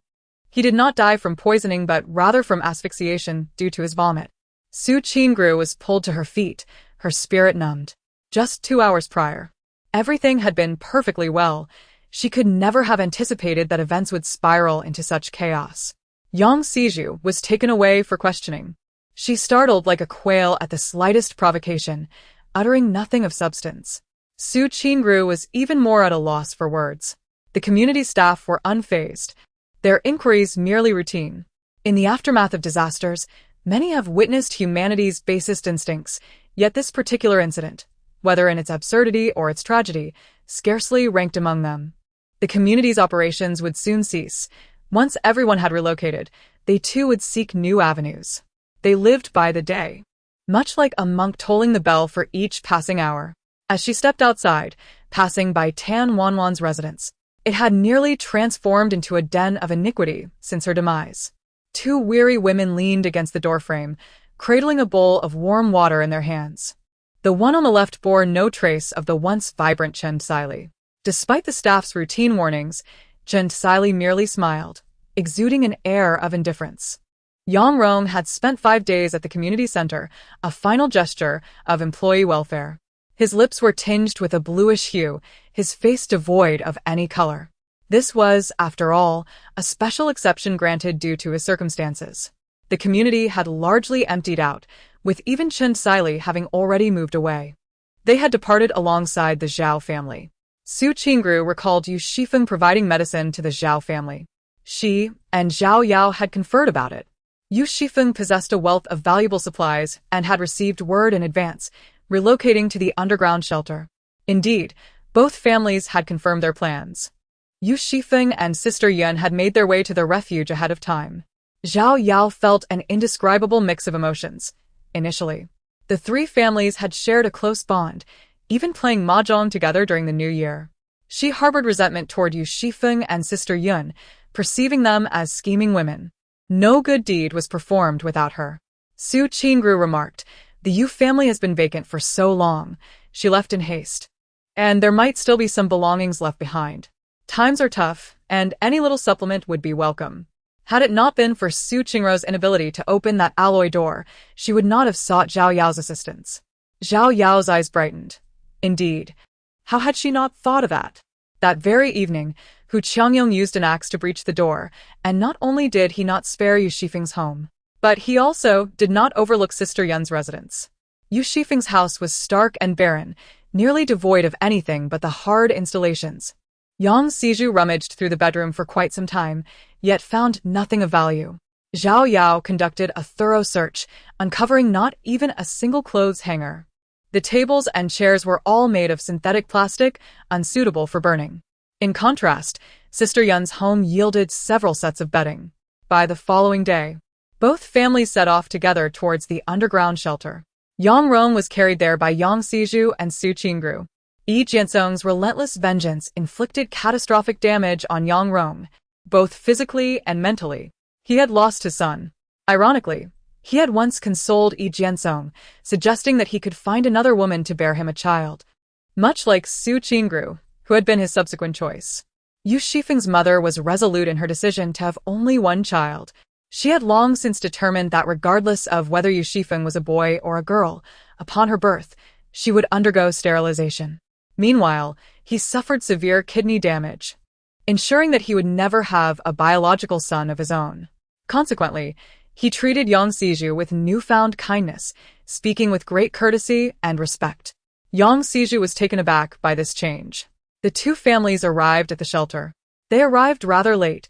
[SPEAKER 1] He did not die from poisoning but rather from asphyxiation due to his vomit. Su Qingru was pulled to her feet, her spirit numbed. Just 2 hours prior, everything had been perfectly well. She could never have anticipated that events would spiral into such chaos. Yang Xiju was taken away for questioning. She startled like a quail at the slightest provocation, uttering nothing of substance. Su Qingru was even more at a loss for words. The community staff were unfazed, their inquiries merely routine. In the aftermath of disasters, many have witnessed humanity's basest instincts, yet this particular incident, whether in its absurdity or its tragedy, scarcely ranked among them. The community's operations would soon cease. Once everyone had relocated, they too would seek new avenues. They lived by the day, much like a monk tolling the bell for each passing hour. As she stepped outside, passing by Tan Wanwan's residence, it had nearly transformed into a den of iniquity since her demise. 2 weary women leaned against the doorframe, cradling a bowl of warm water in their hands. The one on the left bore no trace of the once vibrant Chen Xili. Despite the staff's routine warnings, Chen Xili merely smiled, exuding an air of indifference. Yang Rong had spent 5 days at the community center, a final gesture of employee welfare. His lips were tinged with a bluish hue, his face devoid of any color. This was, after all, a special exception granted due to his circumstances. The community had largely emptied out, with even Chen Xili having already moved away. They had departed alongside the Zhao family. Su Qingru recalled Yu Xifeng providing medicine to the Zhao family. She and Zhao Yao had conferred about it. Yu Xifeng possessed a wealth of valuable supplies and had received word in advance, relocating to the underground shelter. Indeed, both families had confirmed their plans. Yu Xifeng and Sister Yun had made their way to their refuge ahead of time. Zhao Yao felt an indescribable mix of emotions. Initially, the 3 families had shared a close bond, even playing mahjong together during the new year. She harbored resentment toward Yu Xifeng and Sister Yun, perceiving them as scheming women. No good deed was performed without her. Su Qingru remarked, "The Yu family has been vacant for so long." She left in haste. And there might still be some belongings left behind. Times are tough, and any little supplement would be welcome. Had it not been for Su Qingru's inability to open that alloy door, she would not have sought Zhao Yao's assistance. Zhao Yao's eyes brightened. Indeed, how had she not thought of that? That very evening, Hu Qiangyong used an axe to breach the door, and not only did he not spare Yu Xifeng's home, but he also did not overlook Sister Yun's residence. Yu Xifeng's house was stark and barren, nearly devoid of anything but the hard installations. Yang Xiju rummaged through the bedroom for quite some time, yet found nothing of value. Zhao Yao conducted a thorough search, uncovering not even a single clothes hanger. The tables and chairs were all made of synthetic plastic, unsuitable for burning. In contrast, Sister Yun's home yielded several sets of bedding. By the following day, both families set off together towards the underground shelter. Yang Rong was carried there by Yang Xizhu and Su Qingru. Yi Jiansong's relentless vengeance inflicted catastrophic damage on Yang Rong, both physically and mentally. He had lost his son. Ironically, he had once consoled Yi Jiansong, suggesting that he could find another woman to bear him a child, much like Su Qingru, who had been his subsequent choice. Yu Xifeng's mother was resolute in her decision to have only one child. She had long since determined that regardless of whether Yu Xifeng was a boy or a girl, upon her birth, she would undergo sterilization. Meanwhile, he suffered severe kidney damage, ensuring that he would never have a biological son of his own. Consequently, he treated Yang Xizhu with newfound kindness, speaking with great courtesy and respect. Yang Xizhu was taken aback by this change. The two families arrived at the shelter. They arrived rather late,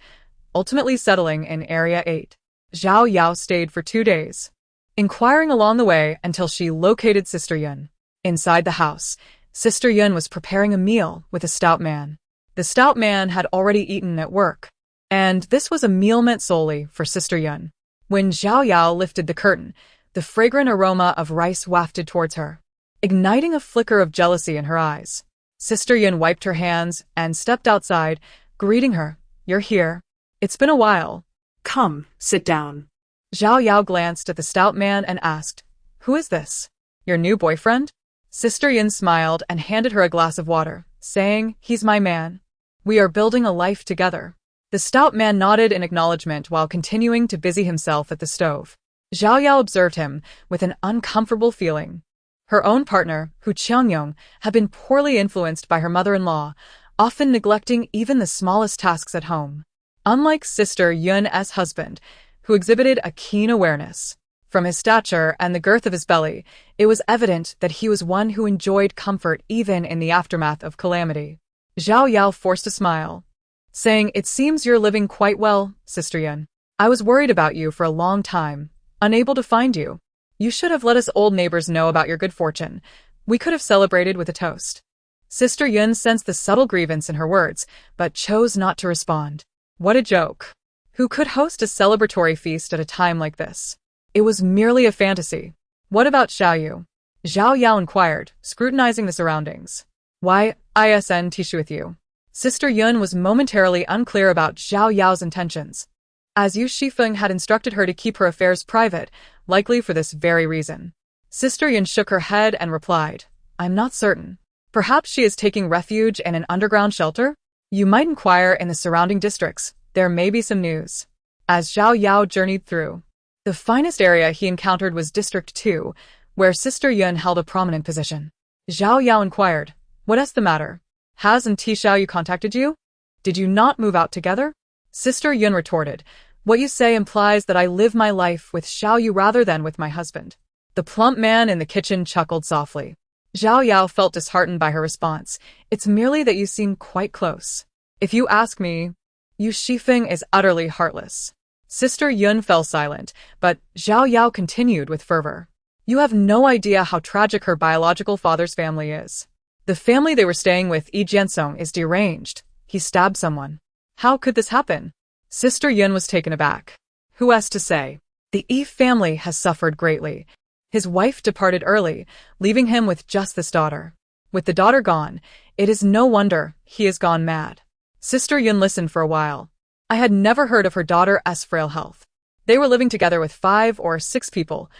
[SPEAKER 1] ultimately settling in Area 8. Zhao Yao stayed for 2 days, inquiring along the way until she located Sister Yun. Inside the house, Sister Yun was preparing a meal with a stout man. The stout man had already eaten at work, and this was a meal meant solely for Sister Yun. When Zhao Yao lifted the curtain, the fragrant aroma of rice wafted towards her, igniting a flicker of jealousy in her eyes. Sister Yun wiped her hands and stepped outside, greeting her. "You're here. It's been a while."
[SPEAKER 2] Come, sit down.
[SPEAKER 1] Zhao Yao glanced at the stout man and asked, "Who is this? Your new boyfriend?" Sister Yun smiled and handed her a glass of water, saying, "He's my man. We are building a life together." The stout man nodded in acknowledgement while continuing to busy himself at the stove. Zhao Yao observed him with an uncomfortable feeling. Her own partner, Hu Qiangyong, had been poorly influenced by her mother-in-law, often neglecting even the smallest tasks at home. Unlike Sister Yun's husband, who exhibited a keen awareness. From his stature and the girth of his belly, it was evident that he was one who enjoyed comfort even in the aftermath of calamity. Zhao Yao forced a smile, saying, "It seems you're living quite well, Sister Yun. I was worried about you for a long time, unable to find you. You should have let us old neighbors know about your good fortune. We could have celebrated with a toast." Sister Yun sensed the subtle grievance in her words, but chose not to respond. What a joke. Who could host a celebratory feast at a time like this? It was merely a fantasy. What about Xiaoyu? Zhao Yao inquired, scrutinizing the surroundings. Why, isn't Tishu with you? Sister Yun was momentarily unclear about Zhao Yao's intentions, as Yu Xifeng had instructed her to keep her affairs private, likely for this very reason. Sister Yun shook her head and replied, "I'm not certain. Perhaps she is taking refuge in an underground shelter? You might inquire in the surrounding districts. There may be some news." As Zhao Yao journeyed through, the finest area he encountered was District 2, where Sister Yun held a prominent position. Zhao Yao inquired, "What's the matter? Hasn't Xiaoyu contacted you? Did you not move out together?" Sister Yun retorted, "What you say implies that I live my life with Xiaoyu rather than with my husband." The plump man in the kitchen chuckled softly. Zhao Yao felt disheartened by her response. "It's merely that you seem quite close. If you ask me, Yu Xifeng is utterly heartless." Sister Yun fell silent, but Zhao Yao continued with fervor. "You have no idea how tragic her biological father's family is. The family they were staying with, Yi Jiansong, is deranged. He stabbed someone." "How could this happen?" Sister Yun was taken aback. "Who has to say? The Yi family has suffered greatly. His wife departed early, leaving him with just this daughter. With the daughter gone, it is no wonder he has gone mad." Sister Yun listened for a while. "I had never heard of her daughter's frail health. They were living together with 5 or 6 people.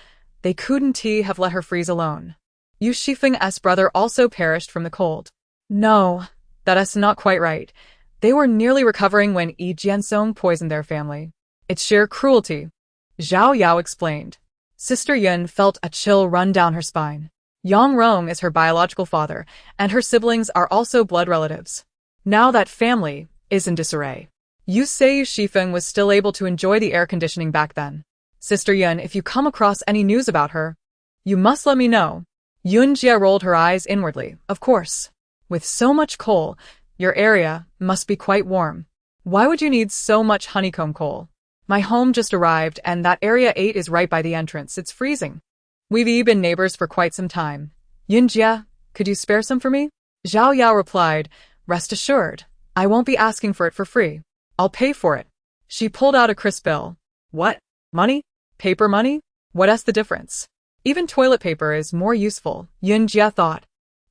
[SPEAKER 1] They couldn't have let her freeze alone. Yu Xifeng's brother also perished from the cold." "No, that's not quite right. They were nearly recovering when Yi Jiansong poisoned their family. It's sheer cruelty," Zhao Yao explained. Sister Yun felt a chill run down her spine. Yang Rong is her biological father, and her siblings are also blood relatives. Now that family is in disarray. You say Yu Xifeng was still able to enjoy the air conditioning back then. Sister Yun, if you come across any news about her, you must let me know. Yun Jia rolled her eyes inwardly. Of course. With so much coal, your area must be quite warm. Why would you need so much honeycomb coal? My home just arrived and that Area 8 is right by the entrance. It's freezing. We've been neighbors for quite some time. Yunjia, could you spare some for me? Zhao Yao replied, rest assured, I won't be asking for it for free. I'll pay for it. She pulled out a crisp bill. What? Money? Paper money? What's the difference? Even toilet paper is more useful, Yunjia thought.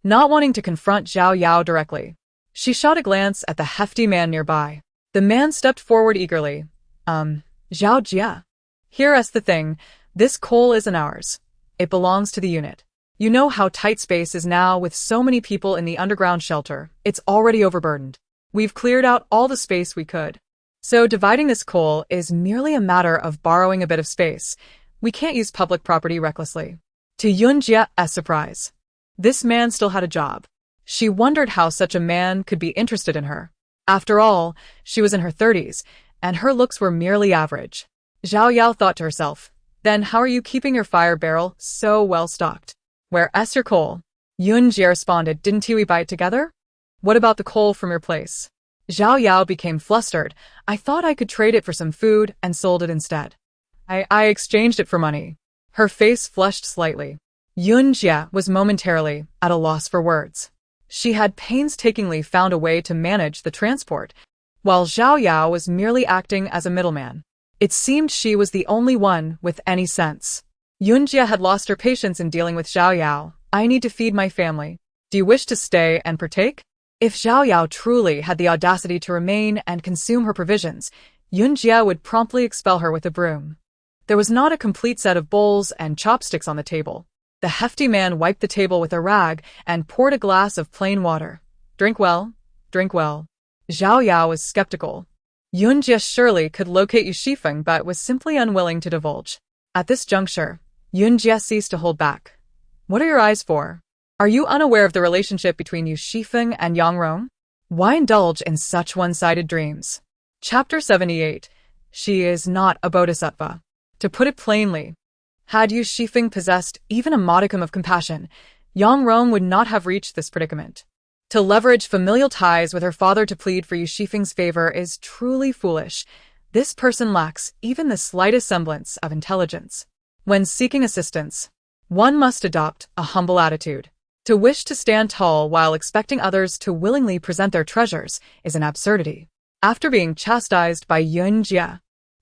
[SPEAKER 1] Not wanting to confront Zhao Yao directly, she shot a glance at the hefty man nearby. The man stepped forward eagerly. Zhao Jia. Here's the thing, this coal isn't ours. It belongs to the unit. You know how tight space is now with so many people in the underground shelter. It's already overburdened. We've cleared out all the space we could. So dividing this coal is merely a matter of borrowing a bit of space. We can't use public property recklessly. To Yunjia's surprise, this man still had a job. She wondered how such a man could be interested in her. After all, she was in her 30s, and her looks were merely average. Zhao Yao thought to herself, then how are you keeping your fire barrel so well stocked? Where's your coal? Yunjia responded, didn't we buy it together? What about the coal from your place? Zhao Yao became flustered. I thought I could trade it for some food and sold it instead. I exchanged it for money. Her face flushed slightly. Yunjia was momentarily at a loss for words. She had painstakingly found a way to manage the transport, while Zhao Yao was merely acting as a middleman. It seemed she was the only one with any sense. Yunjia had lost her patience in dealing with Zhao Yao. I need to feed my family. Do you wish to stay and partake? If Zhao Yao truly had the audacity to remain and consume her provisions, Yunjia would promptly expel her with a broom. There was not a complete set of bowls and chopsticks on the table. The hefty man wiped the table with a rag and poured a glass of plain water. Drink well, drink well. Zhao Yao was skeptical. Yunjia surely could locate Yu Xifeng but was simply unwilling to divulge. At this juncture, Yunjia ceased to hold back. What are your eyes for? Are you unaware of the relationship between Yu Xifeng and Yang Rong? Why indulge in such one-sided dreams? Chapter 78. She is not a bodhisattva. To put it plainly, had Yu Xifeng possessed even a modicum of compassion, Yang Rong would not have reached this predicament. To leverage familial ties with her father to plead for Yu Xifeng's favor is truly foolish. This person lacks even the slightest semblance of intelligence. When seeking assistance, one must adopt a humble attitude. To wish to stand tall while expecting others to willingly present their treasures is an absurdity. After being chastised by Yunjia,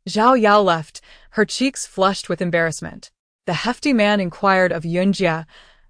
[SPEAKER 1] Zhao Yao left, her cheeks flushed with embarrassment. The hefty man inquired of Yunjia,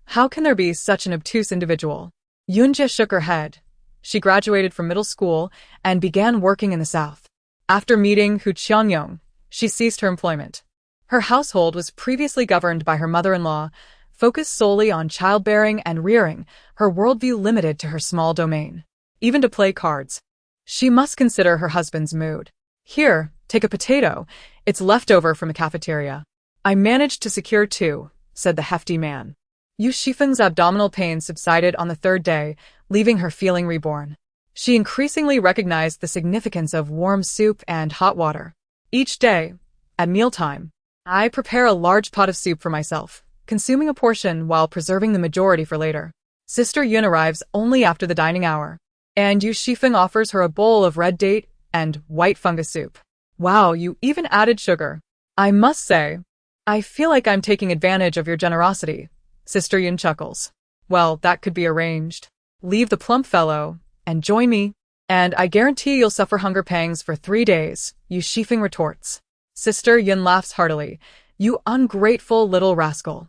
[SPEAKER 1] how can there be such an obtuse individual? Yunjia shook her head. She graduated from middle school and began working in the south. After meeting Hu Qianyong, she ceased her employment. Her household was previously governed by her mother-in-law, focused solely on childbearing and rearing, her worldview limited to her small domain. Even to play cards, she must consider her husband's mood. Here, take a potato. It's leftover from a cafeteria. I managed to secure 2, said the hefty man. Yu Xifeng's abdominal pain subsided on the 3rd day, leaving her feeling reborn. She increasingly recognized the significance of warm soup and hot water. Each day, at mealtime, I prepare a large pot of soup for myself, consuming a portion while preserving the majority for later. Sister Yun arrives only after the dining hour, and Yu Xifeng offers her a bowl of red date and white fungus soup. Wow, you even added sugar. I must say, I feel like I'm taking advantage of your generosity. Sister Yun chuckles. Well, that could be arranged. Leave the plump fellow and join me, and I guarantee you'll suffer hunger pangs for 3 days, Yu Xifeng retorts. Sister Yun laughs heartily. You ungrateful little rascal.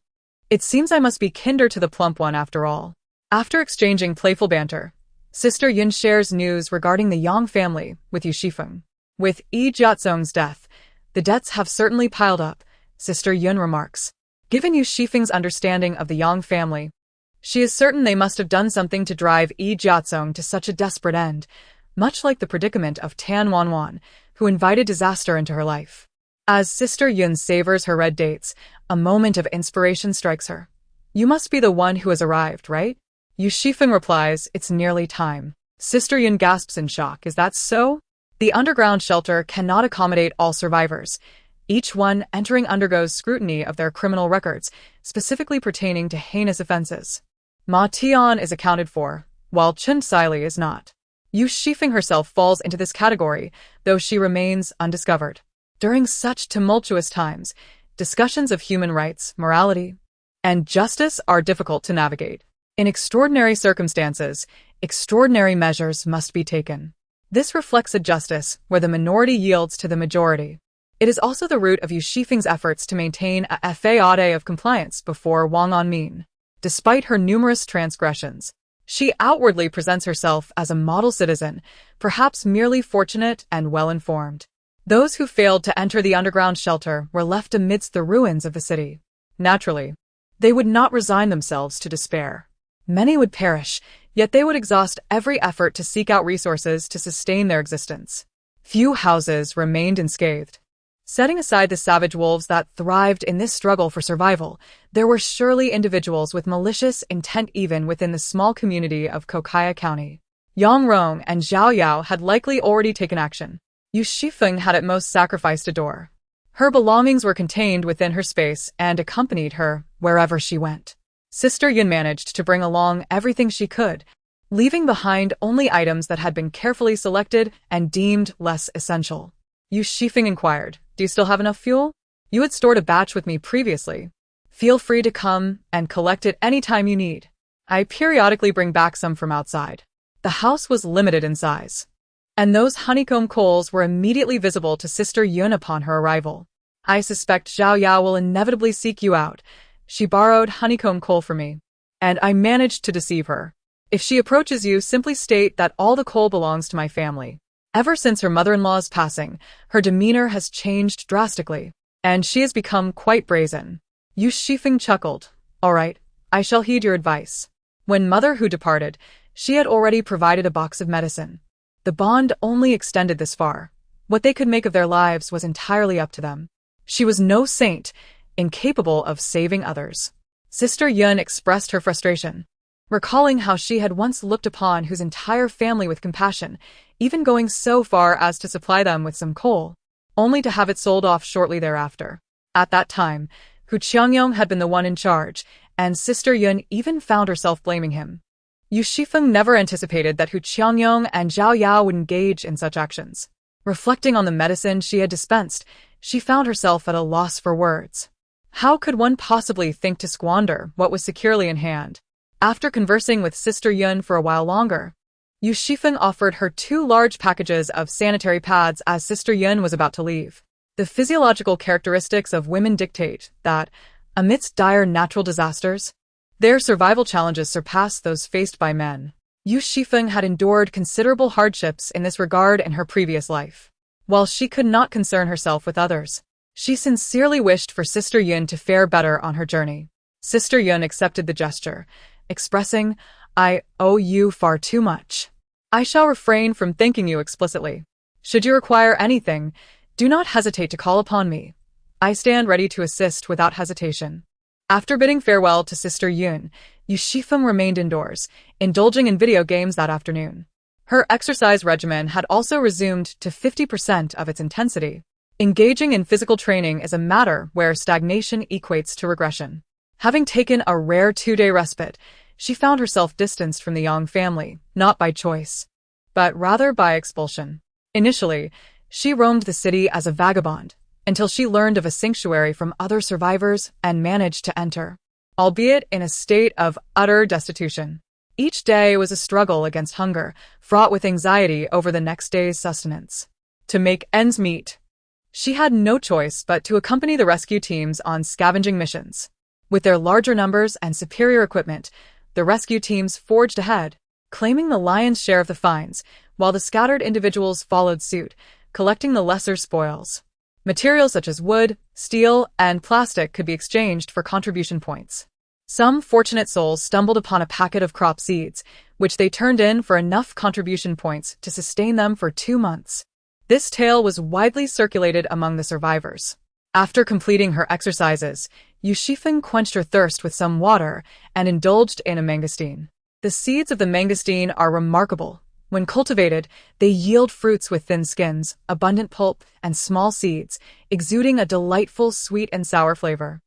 [SPEAKER 1] It seems I must be kinder to the plump one after all. After exchanging playful banter, Sister Yun shares news regarding the Yang family with Yu Xifeng. With Yi Jiazong's death, the debts have certainly piled up, Sister Yun remarks. Given Yu Xifeng's understanding of the Yang family, she is certain they must have done something to drive Yi Jiazong to such a desperate end, much like the predicament of Tan Wanwan, who invited disaster into her life. As Sister Yun savors her red dates, a moment of inspiration strikes her. You must be the one who has arrived, right? Yu Xifeng replies, it's nearly time. Sister Yun gasps in shock. Is that so? The underground shelter cannot accommodate all survivors. Each one entering undergoes scrutiny of their criminal records, specifically pertaining to heinous offenses. Ma Tian is accounted for, while Chun Sili is not. Yu Xifeng herself falls into this category, though she remains undiscovered. During such tumultuous times, discussions of human rights, morality, and justice are difficult to navigate. In extraordinary circumstances, extraordinary measures must be taken. This reflects a justice where the minority yields to the majority. It is also the root of Yu Xifeng's efforts to maintain a faade of compliance before Wang Anmin. Despite her numerous transgressions, she outwardly presents herself as a model citizen, perhaps merely fortunate and well-informed. Those who failed to enter the underground shelter were left amidst the ruins of the city. Naturally, they would not resign themselves to despair. Many would perish, yet they would exhaust every effort to seek out resources to sustain their existence. Few houses remained unscathed. Setting aside the savage wolves that thrived in this struggle for survival, there were surely individuals with malicious intent even within the small community of Kokaya County. Yang Rong and Zhao Yao had likely already taken action. Yu Xifeng had at most sacrificed a door. Her belongings were contained within her space and accompanied her wherever she went. Sister Yun managed to bring along everything she could, leaving behind only items that had been carefully selected and deemed less essential. Yu Xifeng inquired, "Do you still have enough fuel? You had stored a batch with me previously. Feel free to come and collect it any time you need. I periodically bring back some from outside." The house was limited in size, and those honeycomb coals were immediately visible to Sister Yun upon her arrival. "I suspect Zhao Yao will inevitably seek you out. She borrowed honeycomb coal from me, and I managed to deceive her. If she approaches you, simply state that all the coal belongs to my family." Ever since her mother-in-law's passing, her demeanor has changed drastically, and she has become quite brazen. Yu Xifeng chuckled. "All right, I shall heed your advice." When Mother Hu departed, she had already provided a box of medicine. The bond only extended this far. What they could make of their lives was entirely up to them. She was no saint, incapable of saving others. Sister Yun expressed her frustration, recalling how she had once looked upon Hu's entire family with compassion, even going so far as to supply them with some coal, only to have it sold off shortly thereafter. At that time, Hu Qiangyong had been the one in charge, and Sister Yun even found herself blaming him. Yu Xifeng never anticipated that Hu Qiangyong and Zhao Yao would engage in such actions. Reflecting on the medicine she had dispensed, she found herself at a loss for words. How could one possibly think to squander what was securely in hand? After conversing with Sister Yun for a while longer, Yu Xifeng offered her 2 large packages of sanitary pads as Sister Yun was about to leave. The physiological characteristics of women dictate that, amidst dire natural disasters, their survival challenges surpass those faced by men. Yu Xifeng had endured considerable hardships in this regard in her previous life. While she could not concern herself with others, she sincerely wished for Sister Yun to fare better on her journey. Sister Yun accepted the gesture, expressing, "I owe you far too much. I shall refrain from thanking you explicitly. Should you require anything, do not hesitate to call upon me. I stand ready to assist without hesitation." After bidding farewell to Sister Yun, Yu Xifeng remained indoors, indulging in video games that afternoon. Her exercise regimen had also resumed to 50% of its intensity. Engaging in physical training is a matter where stagnation equates to regression. Having taken a rare 2-day respite, she found herself distanced from the Yang family, not by choice, but rather by expulsion. Initially, she roamed the city as a vagabond, until she learned of a sanctuary from other survivors and managed to enter, albeit in a state of utter destitution. Each day was a struggle against hunger, fraught with anxiety over the next day's sustenance. To make ends meet, she had no choice but to accompany the rescue teams on scavenging missions. With their larger numbers and superior equipment, the rescue teams forged ahead, claiming the lion's share of the finds, while the scattered individuals followed suit, collecting the lesser spoils. Materials such as wood, steel, and plastic could be exchanged for contribution points. Some fortunate souls stumbled upon a packet of crop seeds, which they turned in for enough contribution points to sustain them for 2 months. This tale was widely circulated among the survivors. After completing her exercises, Yu Xifeng quenched her thirst with some water and indulged in a mangosteen. The seeds of the mangosteen are remarkable. When cultivated, they yield fruits with thin skins, abundant pulp, and small seeds, exuding a delightful sweet and sour flavor.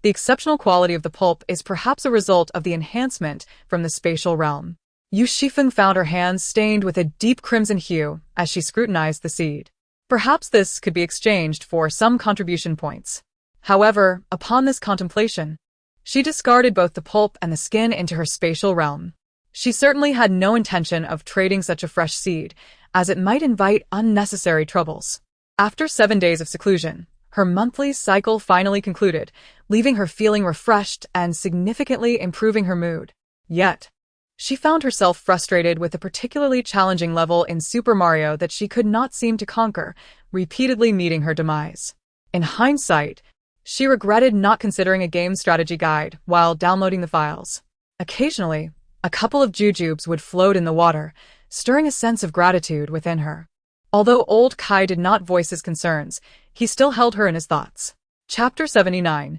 [SPEAKER 1] The exceptional quality of the pulp is perhaps a result of the enhancement from the spatial realm. Yu Xifeng found her hands stained with a deep crimson hue as she scrutinized the seed. Perhaps this could be exchanged for some contribution points. However, upon this contemplation, She discarded both the pulp and the skin into her spatial realm. She certainly had no intention of trading such a fresh seed, as it might invite unnecessary troubles. After 7 days of seclusion, her monthly cycle finally concluded, leaving her feeling refreshed and significantly improving her mood. Yet, she found herself frustrated with a particularly challenging level in Super Mario that she could not seem to conquer, repeatedly meeting her demise. In hindsight, she regretted not considering a game strategy guide while downloading the files. Occasionally, a couple of jujubes would float in the water, stirring a sense of gratitude within her. Although old Kai did not voice his concerns, he still held her in his thoughts. Chapter 79.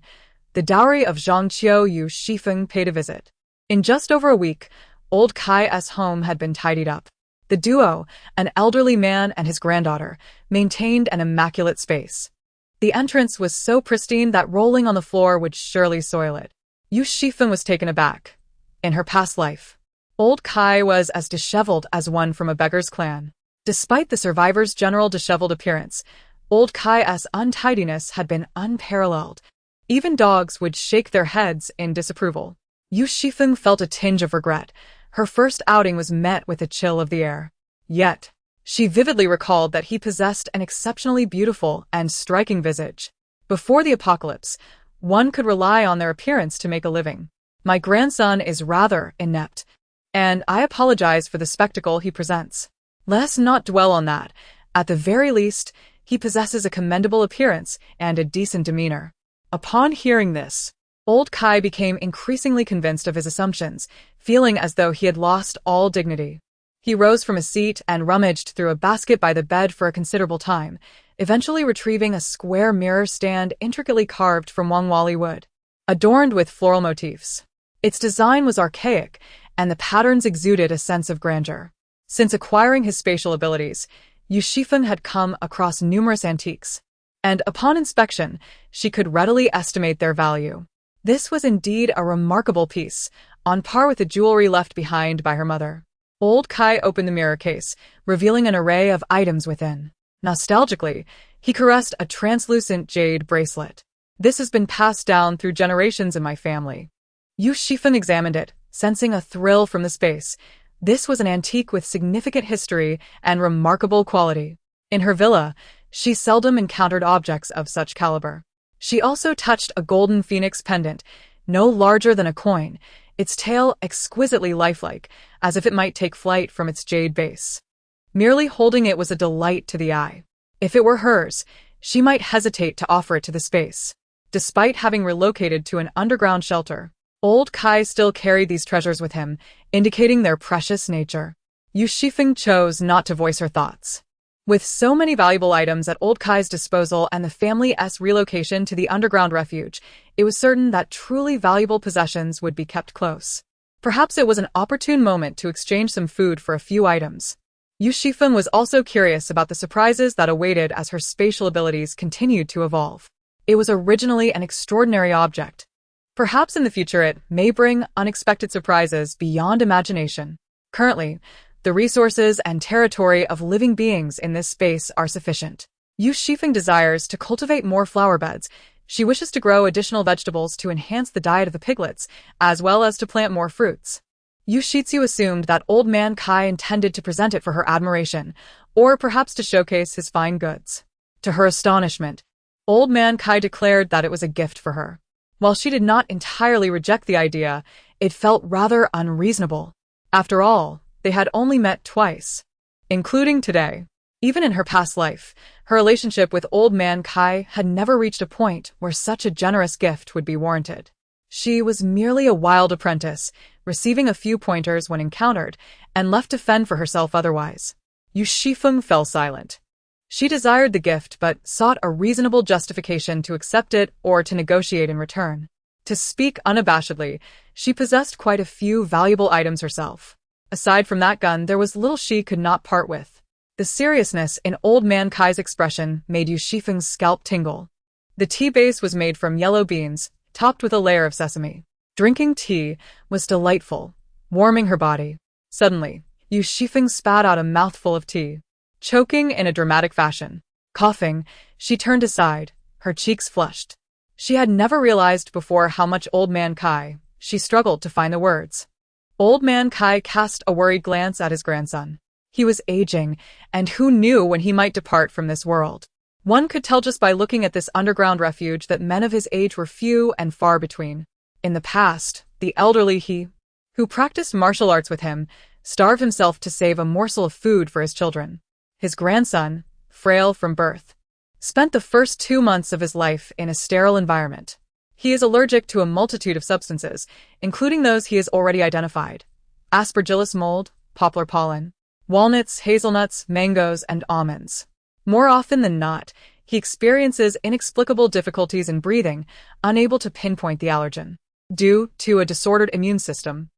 [SPEAKER 1] The dowry of Zhangqiu Yu Xifeng paid a visit. In just over a week, old Kai's home had been tidied up. The duo, an elderly man and his granddaughter, maintained an immaculate space. The entrance was so pristine that rolling on the floor would surely soil it. Yu Xifeng was taken aback. In her past life, old Kai was as disheveled as one from a beggar's clan. Despite the survivor's general disheveled appearance, old Kai's untidiness had been unparalleled. Even dogs would shake their heads in disapproval. Yu Xifeng felt a tinge of regret. Her first outing was met with a chill of the air. Yet, she vividly recalled that he possessed an exceptionally beautiful and striking visage. Before the apocalypse, one could rely on their appearance to make a living. My grandson is rather inept, and I apologize for the spectacle he presents. Let us not dwell on that. At the very least, he possesses a commendable appearance and a decent demeanor. Upon hearing this, old Kai became increasingly convinced of his assumptions, feeling as though he had lost all dignity. He rose from his seat and rummaged through a basket by the bed for a considerable time, eventually retrieving a square mirror stand intricately carved from Wangwali wood, adorned with floral motifs. Its design was archaic, and the patterns exuded a sense of grandeur. Since acquiring his spatial abilities, Yu Xifeng had come across numerous antiques, and upon inspection, she could readily estimate their value. This was indeed a remarkable piece, on par with the jewelry left behind by her mother. Old Kai opened the mirror case, revealing an array of items within. Nostalgically, he caressed a translucent jade bracelet. This has been passed down through generations in my family. Yu Xifeng examined it, sensing a thrill from the space. This was an antique with significant history and remarkable quality. In her villa, she seldom encountered objects of such caliber. She also touched a golden phoenix pendant, no larger than a coin, its tail exquisitely lifelike, as if it might take flight from its jade base. Merely holding it was a delight to the eye. If it were hers, she might hesitate to offer it to the space. Despite having relocated to an underground shelter, old Kai still carried these treasures with him, indicating their precious nature. Yu Xifeng chose not to voice her thoughts. With so many valuable items at old Kai's disposal and the family's relocation to the underground refuge, it was certain that truly valuable possessions would be kept close. Perhaps it was an opportune moment to exchange some food for a few items. Yu Xifeng was also curious about the surprises that awaited as her spatial abilities continued to evolve. It was originally an extraordinary object. Perhaps in the future it may bring unexpected surprises beyond imagination. Currently, the resources and territory of living beings in this space are sufficient. Yu Xifeng desires to cultivate more flower beds. She wishes to grow additional vegetables to enhance the diet of the piglets, as well as to plant more fruits. Yu Shitsu assumed that old man Kai intended to present it for her admiration, or perhaps to showcase his fine goods. To her astonishment, old man Kai declared that it was a gift for her. While she did not entirely reject the idea, it felt rather unreasonable. After all, they had only met twice, including today. Even in her past life, her relationship with old man Kai had never reached a point where such a generous gift would be warranted. She was merely a wild apprentice, receiving a few pointers when encountered, and left to fend for herself otherwise. Yu Xifeng fell silent. She desired the gift but sought a reasonable justification to accept it or to negotiate in return. To speak unabashedly, she possessed quite a few valuable items herself. Aside from that gun, there was little she could not part with. The seriousness in old man Kai's expression made Yu Xifeng's scalp tingle. The tea base was made from yellow beans, topped with a layer of sesame. Drinking tea was delightful, warming her body. Suddenly, Yu Xifeng spat out a mouthful of tea. Choking in a dramatic fashion. Coughing, she turned aside, her cheeks flushed. She had never realized before how much Old Man Kai. She struggled to find the words. Old Man Kai cast a worried glance at his grandson. He was aging, and who knew when he might depart from this world? One could tell just by looking at this underground refuge that men of his age were few and far between. In the past, the elderly he, who practiced martial arts with him, starved himself to save a morsel of food for his children. His grandson, frail from birth, spent the first 2 months of his life in a sterile environment. He is allergic to a multitude of substances, including those he has already identified: aspergillus mold, poplar pollen, walnuts, hazelnuts, mangoes, and almonds. More often than not, he experiences inexplicable difficulties in breathing, unable to pinpoint the allergen. Due to a disordered immune system,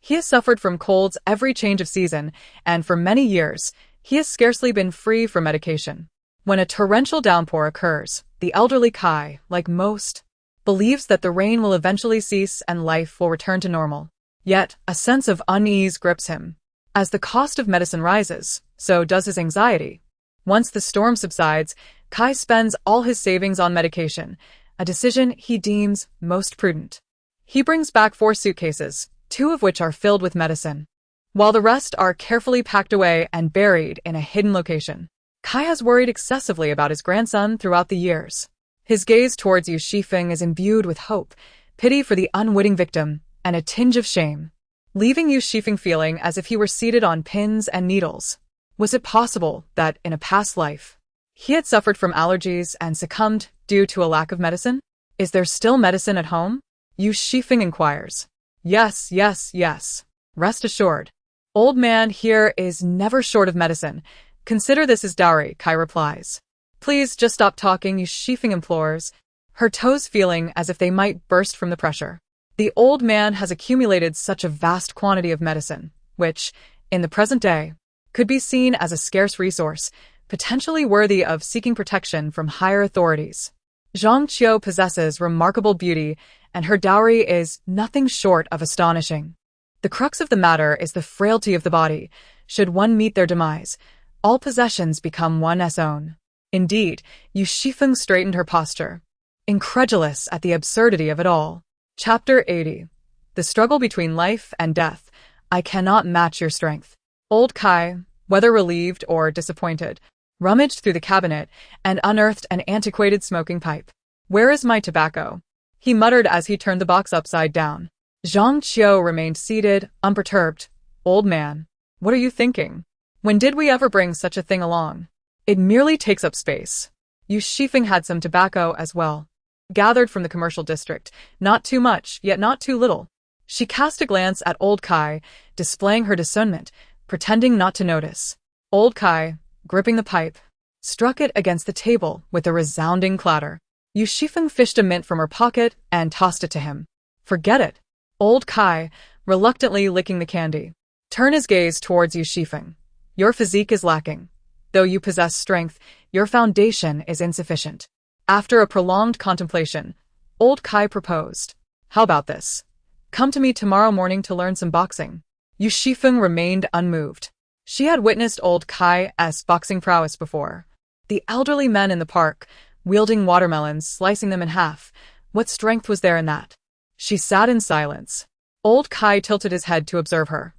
[SPEAKER 1] he has suffered from colds every change of season, and for many years, he has scarcely been free from medication. When a torrential downpour occurs, the elderly Kai, like most, believes that the rain will eventually cease and life will return to normal. Yet, a sense of unease grips him. As the cost of medicine rises, so does his anxiety. Once the storm subsides, Kai spends all his savings on medication, a decision he deems most prudent. He brings back 4 suitcases, 2 of which are filled with medicine, while the rest are carefully packed away and buried in a hidden location. Kai has worried excessively about his grandson throughout the years. His gaze towards Yu Xifeng is imbued with hope, pity for the unwitting victim, and a tinge of shame, leaving Yu Xifeng feeling as if he were seated on pins and needles. Was it possible that, in a past life, he had suffered from allergies and succumbed due to a lack of medicine? Is there still medicine at home? Yu Xifeng inquires. Yes, yes, yes. Rest assured. Old man here is never short of medicine. Consider this as dowry, Kai replies. Please just stop talking, Yu Xifeng implores, her toes feeling as if they might burst from the pressure. The old man has accumulated such a vast quantity of medicine, which, in the present day, could be seen as a scarce resource, potentially worthy of seeking protection from higher authorities. Zhang Qiu possesses remarkable beauty, and her dowry is nothing short of astonishing. The crux of the matter is the frailty of the body. Should one meet their demise, all possessions become one's own. Indeed, Yu Xifeng straightened her posture, incredulous at the absurdity of it all. Chapter 80. The struggle between life and death. I cannot match your strength. Old Kai, whether relieved or disappointed, rummaged through the cabinet and unearthed an antiquated smoking pipe. Where is my tobacco? He muttered as he turned the box upside down. Zhang Qiu remained seated, unperturbed. Old man, what are you thinking? When did we ever bring such a thing along? It merely takes up space. Yu Xifeng had some tobacco as well, gathered from the commercial district, not too much, yet not too little. She cast a glance at Old Kai, displaying her discernment, pretending not to notice. Old Kai, gripping the pipe, struck it against the table with a resounding clatter. Yu Xifeng fished a mint from her pocket and tossed it to him. Forget it. Old Kai, reluctantly licking the candy, turned his gaze towards Yu Xifeng. Your physique is lacking. Though you possess strength, your foundation is insufficient. After a prolonged contemplation, Old Kai proposed. How about this? Come to me tomorrow morning to learn some boxing. Yu Xifeng remained unmoved. She had witnessed Old Kai's boxing prowess before. The elderly men in the park, wielding watermelons, slicing them in half. What strength was there in that? She sat in silence. Old Kai tilted his head to observe her.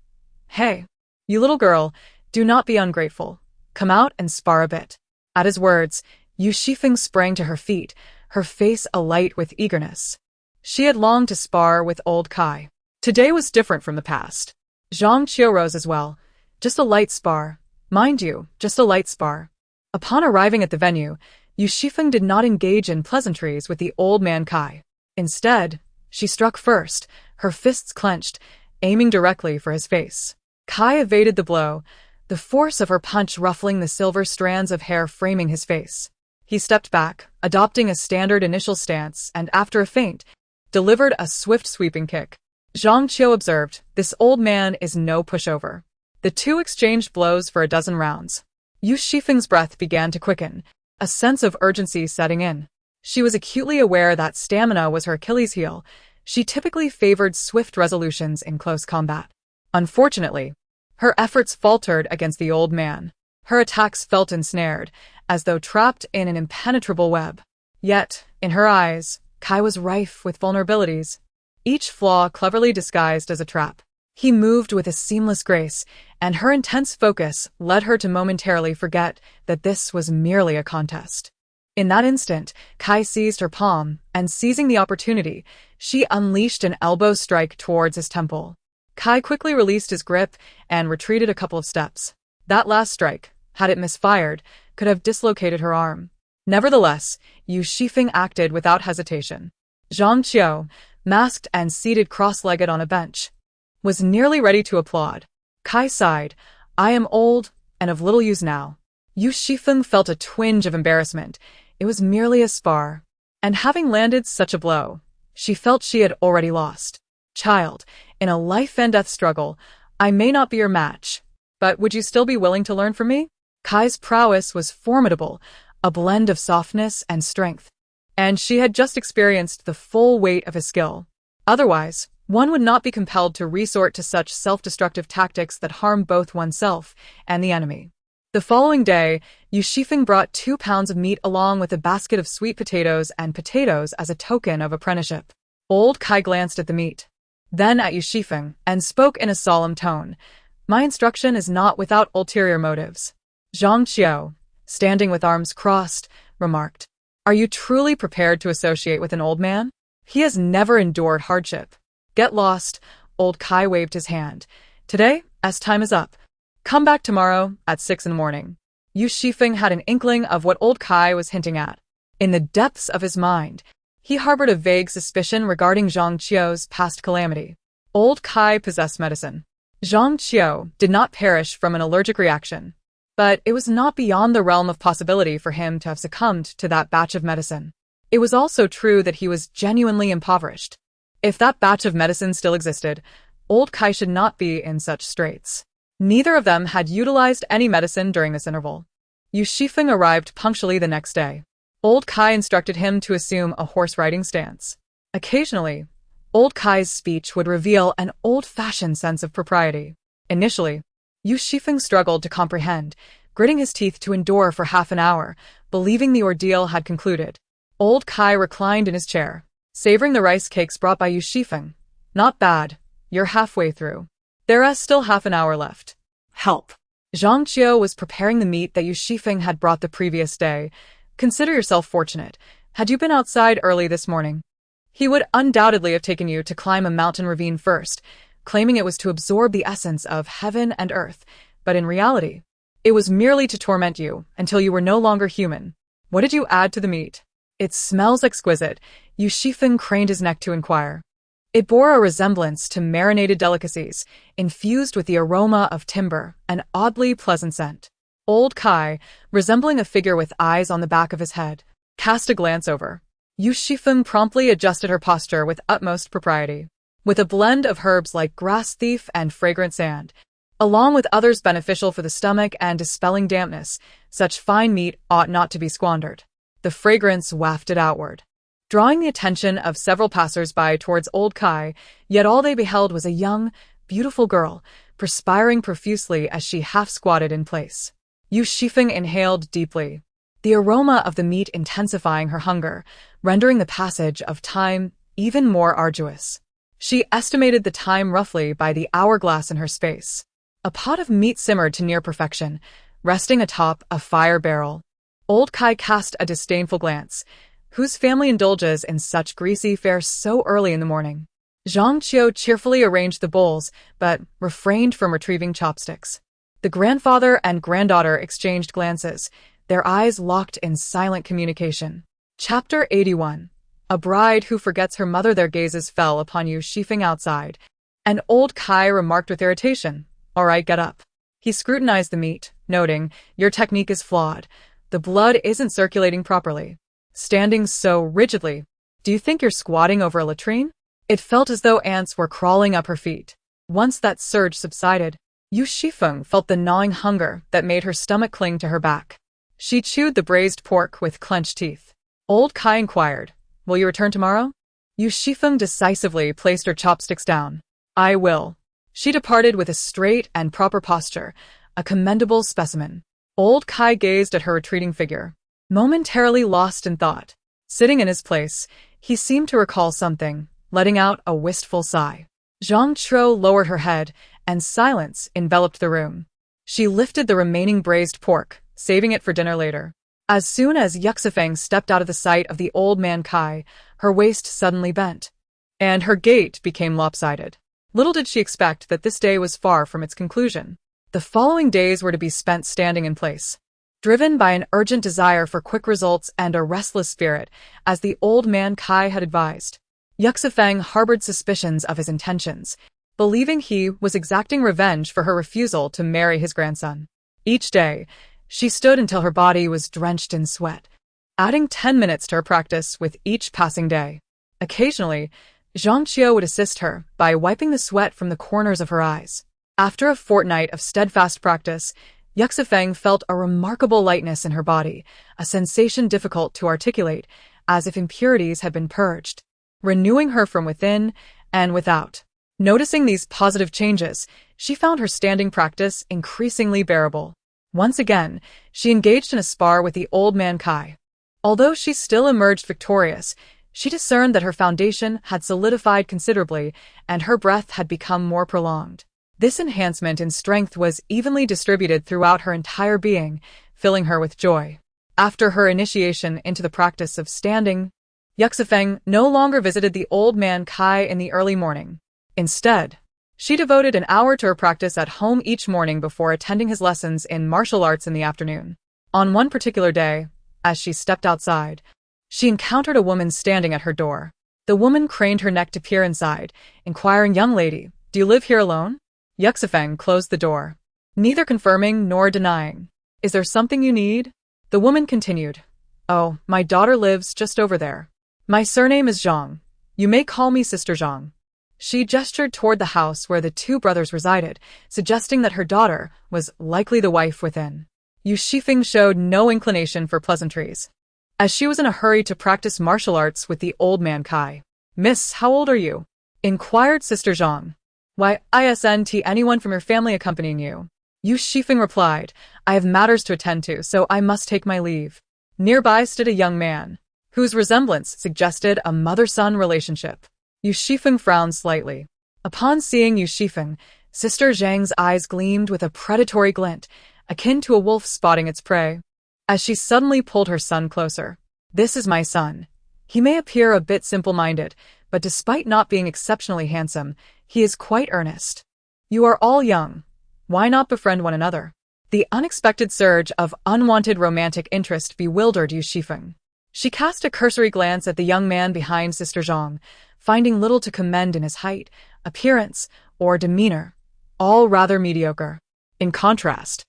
[SPEAKER 1] Hey, you little girl, do not be ungrateful. Come out and spar a bit. At his words, Yu Xifeng sprang to her feet, her face alight with eagerness. She had longed to spar with Old Kai. Today was different from the past. Zhang Qiu rose as well. Just a light spar. Mind you, just a light spar. Upon arriving at the venue, Yu Xifeng did not engage in pleasantries with the old man Kai. Instead, she struck first, her fists clenched, aiming directly for his face. Kai evaded the blow, the force of her punch ruffling the silver strands of hair framing his face. He stepped back, adopting a standard initial stance, and after a feint, delivered a swift sweeping kick. Zhang Qiu observed, this old man is no pushover. The two exchanged blows for a dozen rounds. Yu Xifeng's breath began to quicken, a sense of urgency setting in. She was acutely aware that stamina was her Achilles heel. She typically favored swift resolutions in close combat. Unfortunately, her efforts faltered against the old man. Her attacks felt ensnared, as though trapped in an impenetrable web. Yet, in her eyes, Kai was rife with vulnerabilities, each flaw cleverly disguised as a trap. He moved with a seamless grace, and her intense focus led her to momentarily forget that this was merely a contest. In that instant, Kai seized her palm, and seizing the opportunity, she unleashed an elbow strike towards his temple. Kai quickly released his grip and retreated a couple of steps. That last strike, had it misfired, could have dislocated her arm. Nevertheless, Yu Xifeng acted without hesitation. Zhang Qiu, masked and seated cross-legged on a bench, was nearly ready to applaud. Kai sighed. I am old, and of little use now. Yu Xifeng felt a twinge of embarrassment. It was merely a spar. And having landed such a blow, she felt she had already lost. Child, in a life-and-death struggle, I may not be your match, but would you still be willing to learn from me? Kai's prowess was formidable, a blend of softness and strength, and she had just experienced the full weight of his skill. Otherwise, one would not be compelled to resort to such self-destructive tactics that harm both oneself and the enemy. The following day, Yu Xifeng brought 2 pounds of meat along with a basket of sweet potatoes and potatoes as a token of apprenticeship. Old Kai glanced at the meat, then at Yu Xifeng, and spoke in a solemn tone. My instruction is not without ulterior motives. Zhang Qiu, standing with arms crossed, remarked, Are you truly prepared to associate with an old man? He has never endured hardship. Get lost. Old Kai waved his hand. Today, as time is up. Come back tomorrow at 6 in the morning. Yu Xifeng had an inkling of what old Kai was hinting at. In the depths of his mind, he harbored a vague suspicion regarding Zhang Qiu's past calamity. Old Kai possessed medicine. Zhang Qiu did not perish from an allergic reaction, but it was not beyond the realm of possibility for him to have succumbed to that batch of medicine. It was also true that he was genuinely impoverished. If that batch of medicine still existed, old Kai should not be in such straits. Neither of them had utilized any medicine during this interval. Yu Xifeng arrived punctually the next day. Old Kai instructed him to assume a horse-riding stance. Occasionally, old Kai's speech would reveal an old-fashioned sense of propriety. Initially, Yu Xifeng struggled to comprehend, gritting his teeth to endure for half an hour, believing the ordeal had concluded. Old Kai reclined in his chair, savoring the rice cakes brought by Yu Xifeng. Not bad. You're halfway through. There is still half an hour left. Help. Zhang Qiu was preparing the meat that Yu Xifeng had brought the previous day. Consider yourself fortunate. Had you been outside early this morning, he would undoubtedly have taken you to climb a mountain ravine first, claiming it was to absorb the essence of heaven and earth, but in reality, it was merely to torment you until you were no longer human. What did you add to the meat? It smells exquisite. Yu Xifeng craned his neck to inquire. It bore a resemblance to marinated delicacies, infused with the aroma of timber, an oddly pleasant scent. Old Kai, resembling a figure with eyes on the back of his head, cast a glance over. Yu Xifeng promptly adjusted her posture with utmost propriety. With a blend of herbs like grass thief and fragrant sand, along with others beneficial for the stomach and dispelling dampness, such fine meat ought not to be squandered. The fragrance wafted outward, drawing the attention of several passers-by towards old Kai, yet all they beheld was a young, beautiful girl, perspiring profusely as she half-squatted in place. Yu Xifeng inhaled deeply, the aroma of the meat intensifying her hunger, rendering the passage of time even more arduous. She estimated the time roughly by the hourglass in her space. A pot of meat simmered to near perfection, resting atop a fire barrel. Old Kai cast a disdainful glance. Whose family indulges in such greasy fare so early in the morning? Zhang Qiu cheerfully arranged the bowls, but refrained from retrieving chopsticks. The grandfather and granddaughter exchanged glances, their eyes locked in silent communication. Chapter 81. A bride who forgets her mother. Their gazes fell upon Yu Xifeng outside, and old Kai remarked with irritation, All right, get up. He scrutinized the meat, noting, Your technique is flawed. The blood isn't circulating properly. Standing so rigidly, do you think you're squatting over a latrine? It felt as though ants were crawling up her feet. Once that surge subsided, Yu Xifeng felt the gnawing hunger that made her stomach cling to her back. She chewed the braised pork with clenched teeth. Old Kai inquired, Will you return tomorrow? Yu Xifeng decisively placed her chopsticks down. I will. She departed with a straight and proper posture, a commendable specimen. Old Kai gazed at her retreating figure, momentarily lost in thought. Sitting in his place, He seemed to recall something, letting out a wistful sigh. Zhang Chuo lowered her head, and silence enveloped the room. She lifted the remaining braised pork, saving it for dinner later. As soon as Yu Xifeng stepped out of the sight of the old man Kai, her waist suddenly bent, and her gait became lopsided. Little did she expect that this day was far from its conclusion. The following days were to be spent standing in place, driven by an urgent desire for quick results and a restless spirit, as the old man Kai had advised. Yu Xifeng harbored suspicions of his intentions, believing he was exacting revenge for her refusal to marry his grandson. Each day, she stood until her body was drenched in sweat, adding 10 minutes to her practice with each passing day. Occasionally, Zhang Qiu would assist her by wiping the sweat from the corners of her eyes. After a fortnight of steadfast practice, Yu Xifeng felt a remarkable lightness in her body, a sensation difficult to articulate, as if impurities had been purged, renewing her from within and without. Noticing these positive changes, she found her standing practice increasingly bearable. Once again, she engaged in a spar with the old man Kai. Although she still emerged victorious, she discerned that her foundation had solidified considerably and her breath had become more prolonged. This enhancement in strength was evenly distributed throughout her entire being, filling her with joy. After her initiation into the practice of standing, Yu Xifeng no longer visited the old man Kai in the early morning. Instead, she devoted an hour to her practice at home each morning before attending his lessons in martial arts in the afternoon. On one particular day, as she stepped outside, she encountered a woman standing at her door. The woman craned her neck to peer inside, inquiring, "Young lady, do you live here alone?" Yu Xifeng closed the door, neither confirming nor denying. "Is there something you need?" The woman continued, "Oh, my daughter lives just over there. My surname is Zhang. You may call me Sister Zhang." She gestured toward the house where the two brothers resided, suggesting that her daughter was likely the wife within. Yu Xifeng showed no inclination for pleasantries, as she was in a hurry to practice martial arts with the old man Kai. "Miss, how old are you?" inquired Sister Zhang. "Why, isn't anyone from your family accompanying you?" Yu Xifeng replied, "I have matters to attend to, so I must take my leave." Nearby stood a young man, whose resemblance suggested a mother-son relationship. Yu Xifeng frowned slightly. Upon seeing Yu Xifeng, Sister Zhang's eyes gleamed with a predatory glint, akin to a wolf spotting its prey, as she suddenly pulled her son closer. "This is my son. He may appear a bit simple-minded, but despite not being exceptionally handsome, he is quite earnest. You are all young. Why not befriend one another?" The unexpected surge of unwanted romantic interest bewildered Yu Xifeng. She cast a cursory glance at the young man behind Sister Zhang, finding little to commend in his height, appearance, or demeanor, all rather mediocre. In contrast,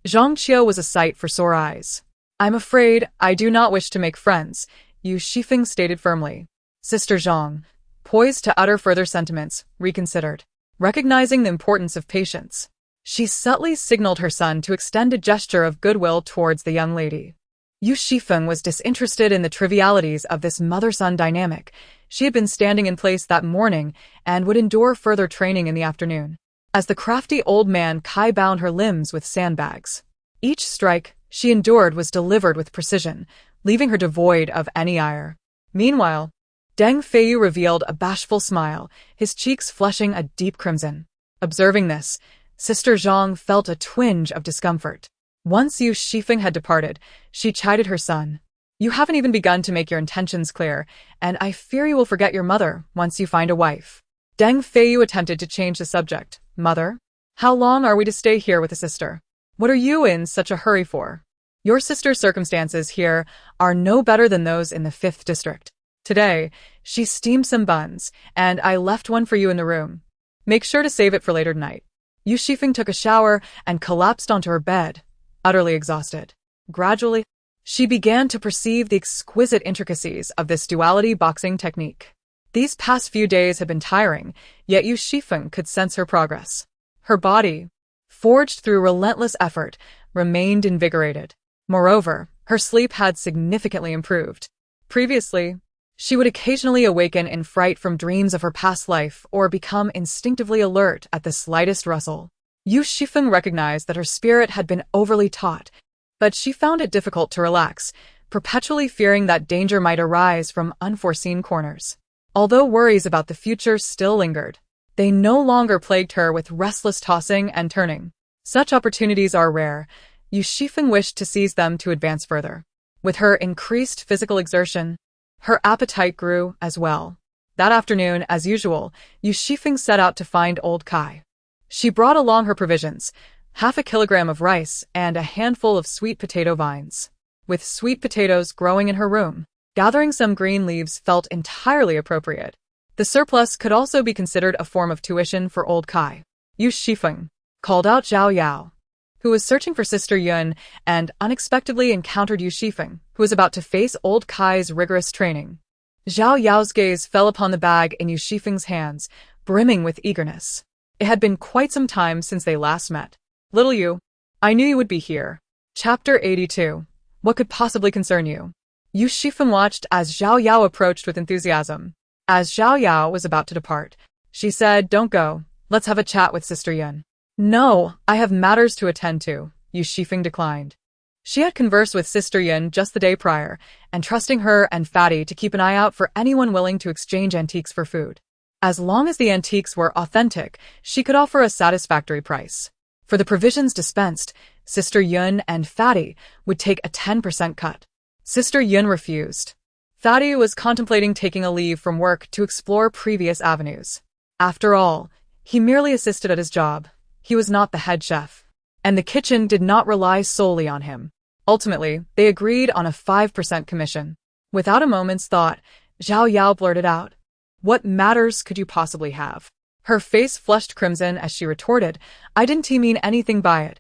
[SPEAKER 1] Zhang Qiu was a sight for sore eyes. "I'm afraid I do not wish to make friends," Yu Xifeng stated firmly. Sister Zhang, poised to utter further sentiments, reconsidered. Recognizing the importance of patience, she subtly signaled her son to extend a gesture of goodwill towards the young lady. Yu Xifeng was disinterested in the trivialities of this mother-son dynamic. She had been standing in place that morning and would endure further training in the afternoon, as the crafty old man Kai bound her limbs with sandbags. Each strike she endured was delivered with precision, leaving her devoid of any ire. Meanwhile, Deng Feiyu revealed a bashful smile, his cheeks flushing a deep crimson. Observing this, Sister Zhang felt a twinge of discomfort. Once Yu Xifeng had departed, she chided her son. "You haven't even begun to make your intentions clear, and I fear you will forget your mother once you find a wife." Deng Feiyu attempted to change the subject. "Mother? How long are we to stay here with a sister? What are you in such a hurry for? Your sister's circumstances here are no better than those in the 5th district. Today, she steamed some buns, and I left one for you in the room. Make sure to save it for later tonight." Yu Xifeng took a shower and collapsed onto her bed, utterly exhausted. Gradually, she began to perceive the exquisite intricacies of this duality boxing technique. These past few days had been tiring, yet Yu Xifeng could sense her progress. Her body, forged through relentless effort, remained invigorated. Moreover, her sleep had significantly improved. Previously, she would occasionally awaken in fright from dreams of her past life or become instinctively alert at the slightest rustle. Yu Xifeng recognized that her spirit had been overly taut, but she found it difficult to relax, perpetually fearing that danger might arise from unforeseen corners. Although worries about the future still lingered, they no longer plagued her with restless tossing and turning. Such opportunities are rare. Yu Xifeng wished to seize them to advance further. With her increased physical exertion, her appetite grew as well. That afternoon, as usual, Yu Xifeng set out to find old Kai. She brought along her provisions, 1/2 kilogram of rice and a handful of sweet potato vines. With sweet potatoes growing in her room, gathering some green leaves felt entirely appropriate. The surplus could also be considered a form of tuition for old Kai. Yu Xifeng called out Zhao Yao, who was searching for Sister Yun and unexpectedly encountered Yu Xifeng, who was about to face old Kai's rigorous training. Zhao Yao's gaze fell upon the bag in Yu Xifeng's hands, brimming with eagerness. It had been quite some time since they last met. Little Yu, I knew you would be here. Chapter 82. What could possibly concern you? Yu Xifeng watched as Zhao Yao approached with enthusiasm. As Zhao Yao was about to depart, she said, Don't go. Let's have a chat with Sister Yun. No, I have matters to attend to, Yu Xifeng declined. She had conversed with Sister Yun just the day prior, entrusting her and Fatty to keep an eye out for anyone willing to exchange antiques for food. As long as the antiques were authentic, she could offer a satisfactory price. For the provisions dispensed, Sister Yun and Fatty would take a 10% cut. Sister Yun refused. Fatty was contemplating taking a leave from work to explore previous avenues. After all, he merely assisted at his job. He was not the head chef, and the kitchen did not rely solely on him. Ultimately, they agreed on a 5% commission. Without a moment's thought, Zhao Yao blurted out, What matters could you possibly have? Her face flushed crimson as she retorted, I didn't mean anything by it.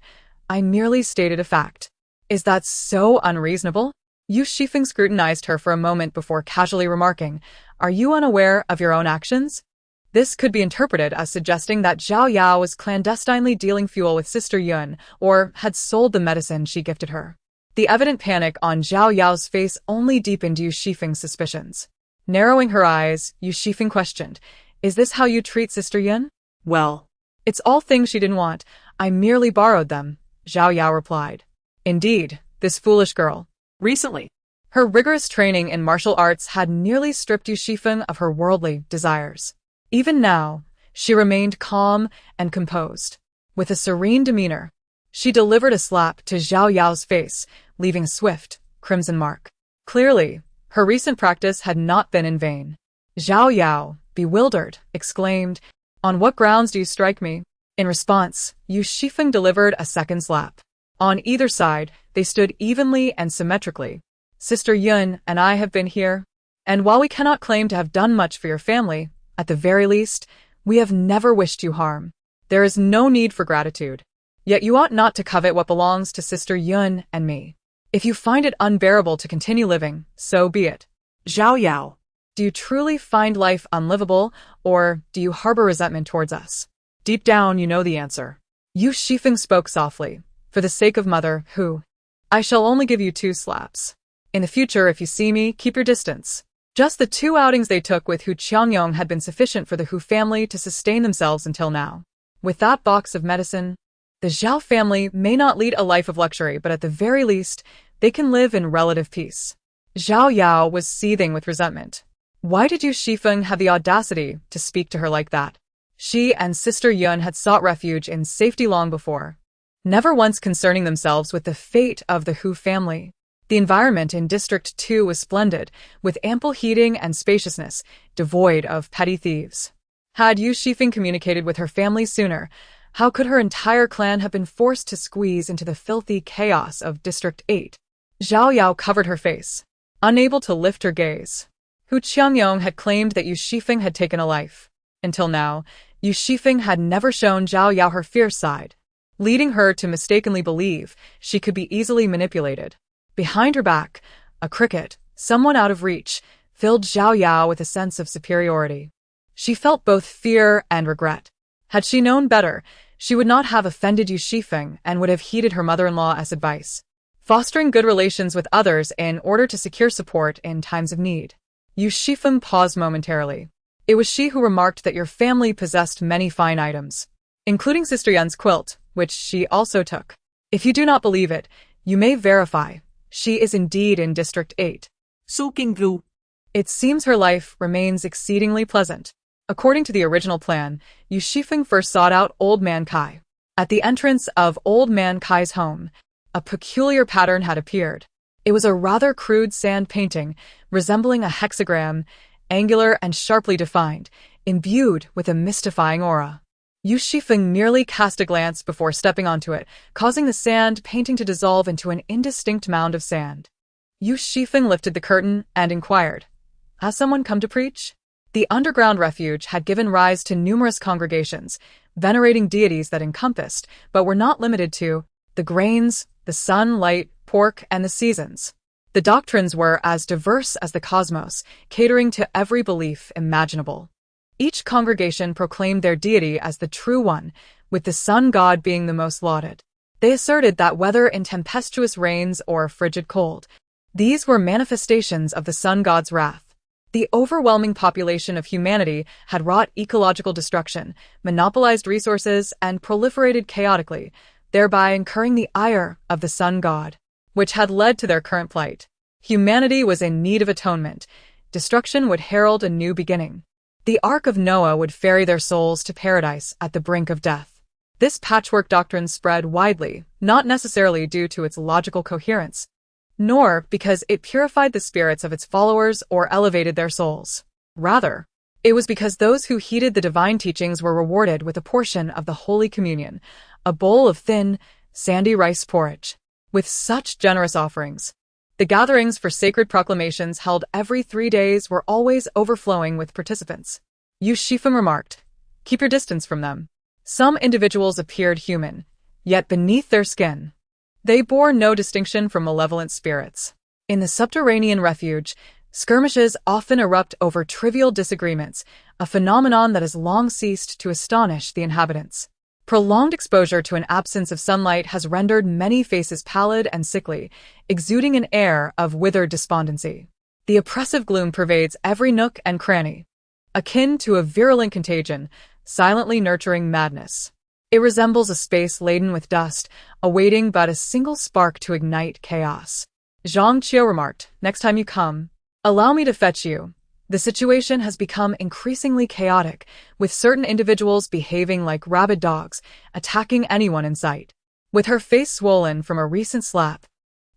[SPEAKER 1] I merely stated a fact. Is that so unreasonable? Yu Xifeng scrutinized her for a moment before casually remarking, Are you unaware of your own actions? This could be interpreted as suggesting that Zhao Yao was clandestinely dealing fuel with Sister Yun or had sold the medicine she gifted her. The evident panic on Zhao Yao's face only deepened Yu Xifeng's suspicions. Narrowing her eyes, Yu Xifeng questioned, Is this how you treat Sister Yun? Well, it's all things she didn't want. I merely borrowed them, Zhao Yao replied. Indeed, this foolish girl. Recently, her rigorous training in martial arts had nearly stripped Yu Xifeng of her worldly desires. Even now, she remained calm and composed. With a serene demeanor, she delivered a slap to Zhao Yao's face, leaving a swift, crimson mark. Clearly, her recent practice had not been in vain. Zhao Yao, bewildered, exclaimed, On what grounds do you strike me? In response, Yu Xifeng delivered a second slap. On either side, they stood evenly and symmetrically. Sister Yun and I have been here, and while we cannot claim to have done much for your family, at the very least, we have never wished you harm. There is no need for gratitude. Yet you ought not to covet what belongs to Sister Yun and me. If you find it unbearable to continue living, so be it. Zhao Yao, do you truly find life unlivable, or do you harbor resentment towards us? Deep down, you know the answer. Yu Xifeng spoke softly. For the sake of Mother, who? I shall only give you 2 slaps. In the future, if you see me, keep your distance. Just the 2 outings they took with Hu Qiangyong had been sufficient for the Hu family to sustain themselves until now. With that box of medicine, the Zhao family may not lead a life of luxury, but at the very least, they can live in relative peace. Zhao Yao was seething with resentment. Why did Yu Xifeng have the audacity to speak to her like that? She and Sister Yun had sought refuge in safety long before, never once concerning themselves with the fate of the Hu family. The environment in District 2 was splendid, with ample heating and spaciousness, devoid of petty thieves. Had Yu Xifeng communicated with her family sooner, how could her entire clan have been forced to squeeze into the filthy chaos of District 8? Zhao Yao covered her face, unable to lift her gaze. Hu Qiangyong had claimed that Yu Xifeng had taken a life. Until now, Yu Xifeng had never shown Zhao Yao her fierce side, leading her to mistakenly believe she could be easily manipulated. Behind her back, a cricket, someone out of reach, filled Zhao Yao with a sense of superiority. She felt both fear and regret. Had she known better, she would not have offended Yu Xifeng and would have heeded her mother-in-law's advice, fostering good relations with others in order to secure support in times of need. Yu Xifeng paused momentarily. It was she who remarked that your family possessed many fine items, including Sister Yun's quilt, which she also took. If you do not believe it, you may verify, She is indeed in District 8.
[SPEAKER 2] Soaking blue.
[SPEAKER 1] It seems her life remains exceedingly pleasant. According to the original plan, Yu Xifeng first sought out Old Man Kai. At the entrance of Old Man Kai's home, a peculiar pattern had appeared. It was a rather crude sand painting, resembling a hexagram, angular and sharply defined, imbued with a mystifying aura. Yu Xifeng merely cast a glance before stepping onto it, causing the sand painting to dissolve into an indistinct mound of sand. Yu Xifeng lifted the curtain and inquired, "Has someone come to preach?" The underground refuge had given rise to numerous congregations, venerating deities that encompassed, but were not limited to, the grains, the sun, light, pork, and the seasons. The doctrines were as diverse as the cosmos, catering to every belief imaginable. Each congregation proclaimed their deity as the true one, with the sun god being the most lauded. They asserted that whether in tempestuous rains or frigid cold, these were manifestations of the sun god's wrath. The overwhelming population of humanity had wrought ecological destruction, monopolized resources, and proliferated chaotically, thereby incurring the ire of the sun god, which had led to their current plight. Humanity was in need of atonement. Destruction would herald a new beginning. The Ark of Noah would ferry their souls to paradise at the brink of death. This patchwork doctrine spread widely, not necessarily due to its logical coherence, nor because it purified the spirits of its followers or elevated their souls. Rather, it was because those who heeded the divine teachings were rewarded with a portion of the Holy Communion, a bowl of thin, sandy rice porridge. With such generous offerings, the gatherings for sacred proclamations held every 3 days were always overflowing with participants. Yu Xifeng remarked, "Keep your distance from them." Some individuals appeared human, yet beneath their skin, they bore no distinction from malevolent spirits. In the subterranean refuge, skirmishes often erupt over trivial disagreements, a phenomenon that has long ceased to astonish the inhabitants. Prolonged exposure to an absence of sunlight has rendered many faces pallid and sickly, exuding an air of withered despondency. The oppressive gloom pervades every nook and cranny, akin to a virulent contagion, silently nurturing madness. It resembles a space laden with dust, awaiting but a single spark to ignite chaos. Zhang Qiu remarked, "Next time you come, allow me to fetch you." The situation has become increasingly chaotic, with certain individuals behaving like rabid dogs, attacking anyone in sight. With her face swollen from a recent slap,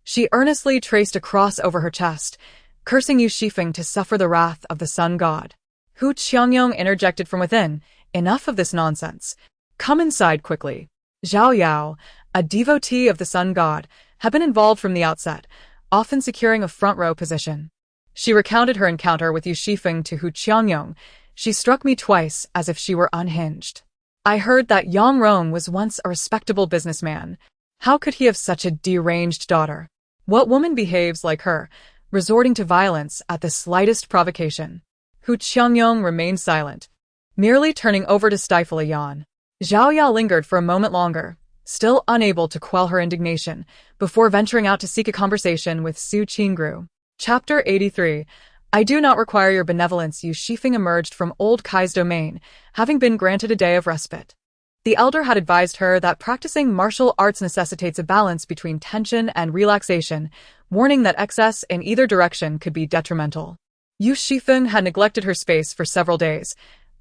[SPEAKER 1] she earnestly traced a cross over her chest, cursing Yu Xifeng to suffer the wrath of the sun god. Hu Qiangyong interjected from within, "Enough of this nonsense. Come inside quickly." Zhao Yao, a devotee of the sun god, had been involved from the outset, often securing a front-row position. She recounted her encounter with Yu Xifeng to Hu Qiangyong. "She struck me twice as if she were unhinged. I heard that Yang Rong was once a respectable businessman. How could he have such a deranged daughter? What woman behaves like her, resorting to violence at the slightest provocation?" Hu Qiangyong remained silent, merely turning over to stifle a yawn. Zhao Yao lingered for a moment longer, still unable to quell her indignation, before venturing out to seek a conversation with Su Qingru. Chapter 83. I do not require your benevolence. Yu Xifeng emerged from Old Kai's domain, having been granted a day of respite. The elder had advised her that practicing martial arts necessitates a balance between tension and relaxation, warning that excess in either direction could be detrimental. Yu Xifeng had neglected her space for several days,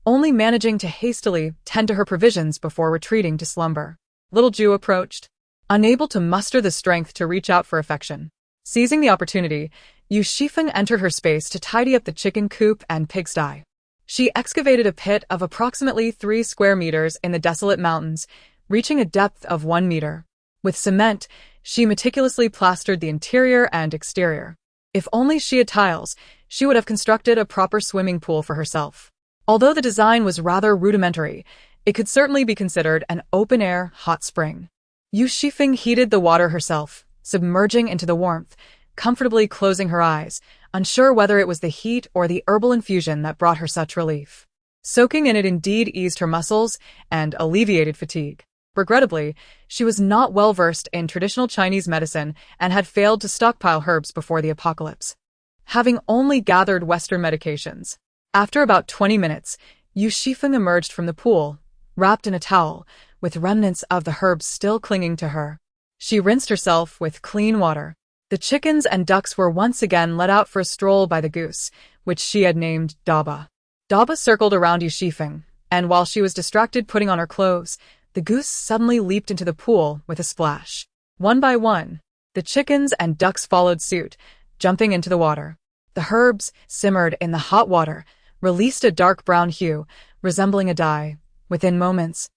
[SPEAKER 1] only managing to hastily tend to her provisions before retreating to slumber. Little Ju approached, unable to muster the strength to reach out for affection. Seizing the opportunity, Yu Xifeng entered her space to tidy up the chicken coop and pigsty. She excavated a pit of approximately 3 square meters in the desolate mountains, reaching a depth of 1 meter. With cement, she meticulously plastered the interior and exterior. If only she had tiles, she would have constructed a proper swimming pool for herself. Although the design was rather rudimentary, it could certainly be considered an open-air hot spring. Yu Xifeng heated the water herself, submerging into the warmth, comfortably closing her eyes, unsure whether it was the heat or the herbal infusion that brought her such relief. Soaking in it indeed eased her muscles and alleviated fatigue. Regrettably, she was not well versed in traditional Chinese medicine and had failed to stockpile herbs before the apocalypse, having only gathered Western medications. After about 20 minutes, Yu Xifeng emerged from the pool, wrapped in a towel, with remnants of the herbs still clinging to her. She rinsed herself with clean water, The chickens and ducks were once again let out for a stroll by the goose, which she had named Daba. Daba circled around Yu Xifeng, and while she was distracted putting on her clothes, the goose suddenly leaped into the pool with a splash. One by one, the chickens and ducks followed suit, jumping into the water. The herbs, simmered in the hot water, released a dark brown hue, resembling a dye. Within moments,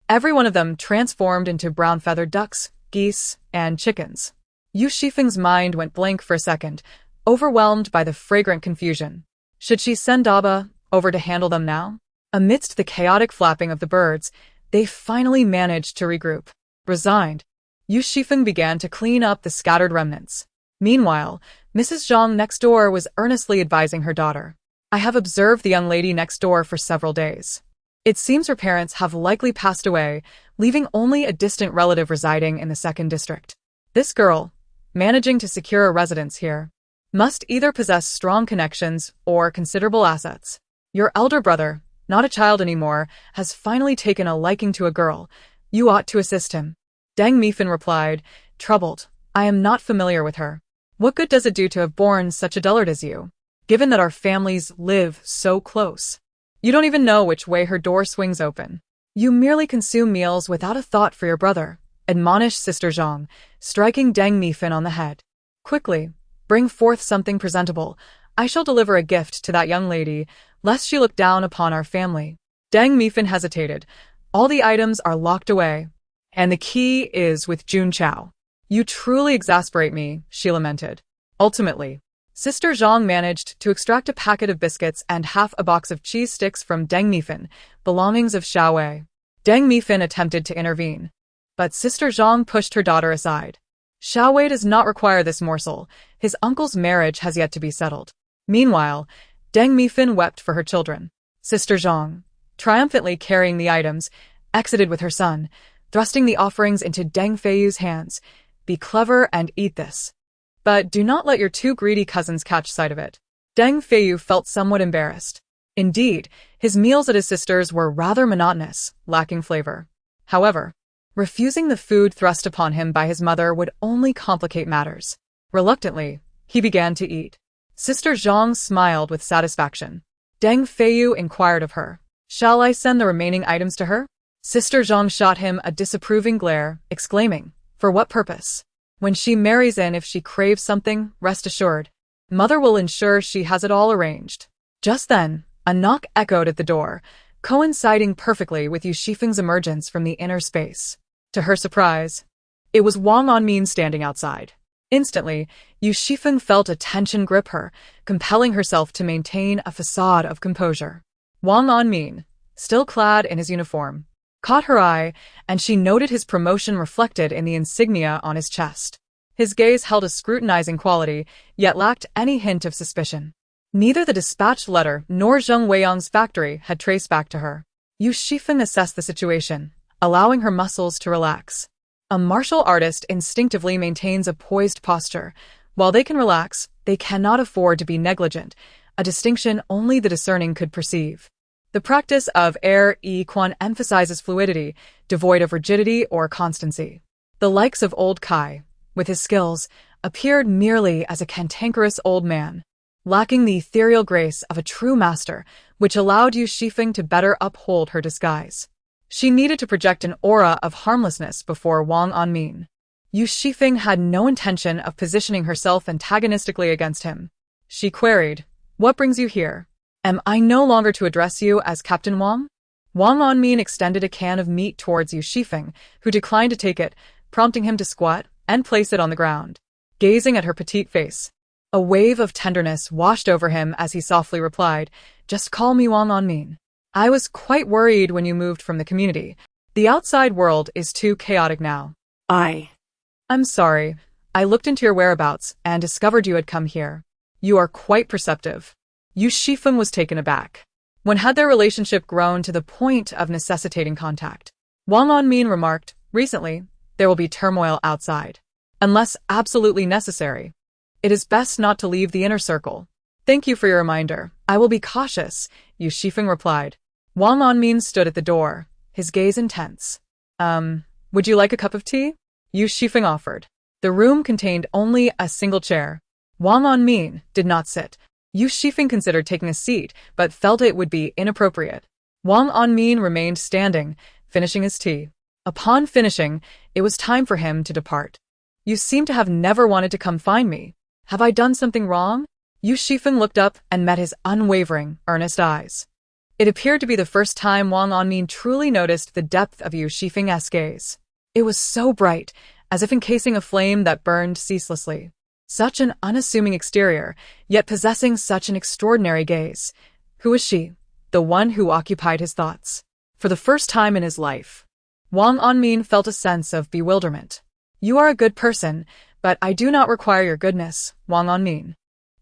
[SPEAKER 1] every one of them transformed into brown-feathered ducks, geese, and chickens. Yu Xifeng's mind went blank for a second, overwhelmed by the fragrant confusion. Should she send Daba over to handle them now? Amidst the chaotic flapping of the birds, they finally managed to regroup. Resigned, Yu Xifeng began to clean up the scattered remnants. Meanwhile, Mrs. Zhang next door was earnestly advising her daughter. I have observed the young lady next door for several days. It seems her parents have likely passed away, leaving only a distant relative residing in the second district. This girl, managing to secure a residence here, must either possess strong connections or considerable assets. Your elder brother, not a child anymore, has finally taken a liking to a girl. You ought to assist him. Deng Mifan replied, troubled. I am not familiar with her. What good does it do to have born such a dullard as you, given that our families live so close? You don't even know which way her door swings open. You merely consume meals without a thought for your brother, admonished Sister Zhang, striking Deng Mifan on the head. Quickly, bring forth something presentable. I shall deliver a gift to that young lady, lest she look down upon our family. Deng Mifan hesitated. All the items are locked away, and the key is with Jun Chao. You truly exasperate me, she lamented. Ultimately, Sister Zhang managed to extract a packet of biscuits and half a box of cheese sticks from Deng Mifan, belongings of Xiaowei. Deng Mifan attempted to intervene, but Sister Zhang pushed her daughter aside. Xiaowei does not require this morsel. His uncle's marriage has yet to be settled. Meanwhile, Deng Mifan wept for her children. Sister Zhang, triumphantly carrying the items, exited with her son, thrusting the offerings into Deng Feiyu's hands. Be clever and eat this. But do not let your two greedy cousins catch sight of it. Deng Feiyu felt somewhat embarrassed. Indeed, his meals at his sister's were rather monotonous, lacking flavor. However, refusing the food thrust upon him by his mother would only complicate matters. Reluctantly, he began to eat. Sister Zhang smiled with satisfaction. Deng Feiyu inquired of her, shall I send the remaining items to her? Sister Zhang shot him a disapproving glare, exclaiming, for what purpose? When she marries in, if she craves something, rest assured, Mother will ensure she has it all arranged. Just then, a knock echoed at the door, coinciding perfectly with Yu Xifeng's emergence from the inner space. To her surprise, it was Wang Onmin standing outside. Instantly, Yu Xifeng felt a tension grip her, compelling herself to maintain a facade of composure. Wang Onmin, still clad in his uniform, caught her eye, and she noted his promotion reflected in the insignia on his chest. His gaze held a scrutinizing quality, yet lacked any hint of suspicion. Neither the dispatched letter nor Zheng Weiyang's factory had traced back to her. Yu Xifeng assessed the situation, allowing her muscles to relax. A martial artist instinctively maintains a poised posture. While they can relax, they cannot afford to be negligent, a distinction only the discerning could perceive. The practice of air-e-quan emphasizes fluidity, devoid of rigidity or constancy. The likes of old Kai, with his skills, appeared merely as a cantankerous old man, lacking the ethereal grace of a true master, which allowed Yu Xifeng to better uphold her disguise. She needed to project an aura of harmlessness before Wang Onmin. Yu Xifeng had no intention of positioning herself antagonistically against him. She queried, what brings you here? Am I no longer to address you as Captain Wang? Wang Onmin extended a can of meat towards Yu Xifeng, who declined to take it, prompting him to squat and place it on the ground. Gazing at her petite face, a wave of tenderness washed over him as he softly replied, just call me Wang Onmin. I was quite worried when you moved from the community. The outside world is too chaotic now. I'm sorry. I looked into your whereabouts and discovered you had come here. You are quite perceptive. Yu Xifeng was taken aback. When had their relationship grown to the point of necessitating contact? Wang Onmin remarked, recently, there will be turmoil outside. Unless absolutely necessary, it is best not to leave the inner circle. Thank you for your reminder. I will be cautious, Yu Xifeng replied. Wang Onmin stood at the door, his gaze intense. Would you like a cup of tea? Yu Xifeng offered. The room contained only a single chair. Wang Onmin did not sit. Yu Xifeng considered taking a seat, but felt it would be inappropriate. Wang Onmin remained standing, finishing his tea. Upon finishing, it was time for him to depart. You seem to have never wanted to come find me. Have I done something wrong? Yu Xifeng looked up and met his unwavering, earnest eyes. It appeared to be the first time Wang Onmin truly noticed the depth of Yu Xifeng's gaze. It was so bright, as if encasing a flame that burned ceaselessly. Such an unassuming exterior, yet possessing such an extraordinary gaze. Who was she? The one who occupied his thoughts. For the first time in his life, Wang Onmin felt a sense of bewilderment. You are a good person, but I do not require your goodness, Wang Onmin.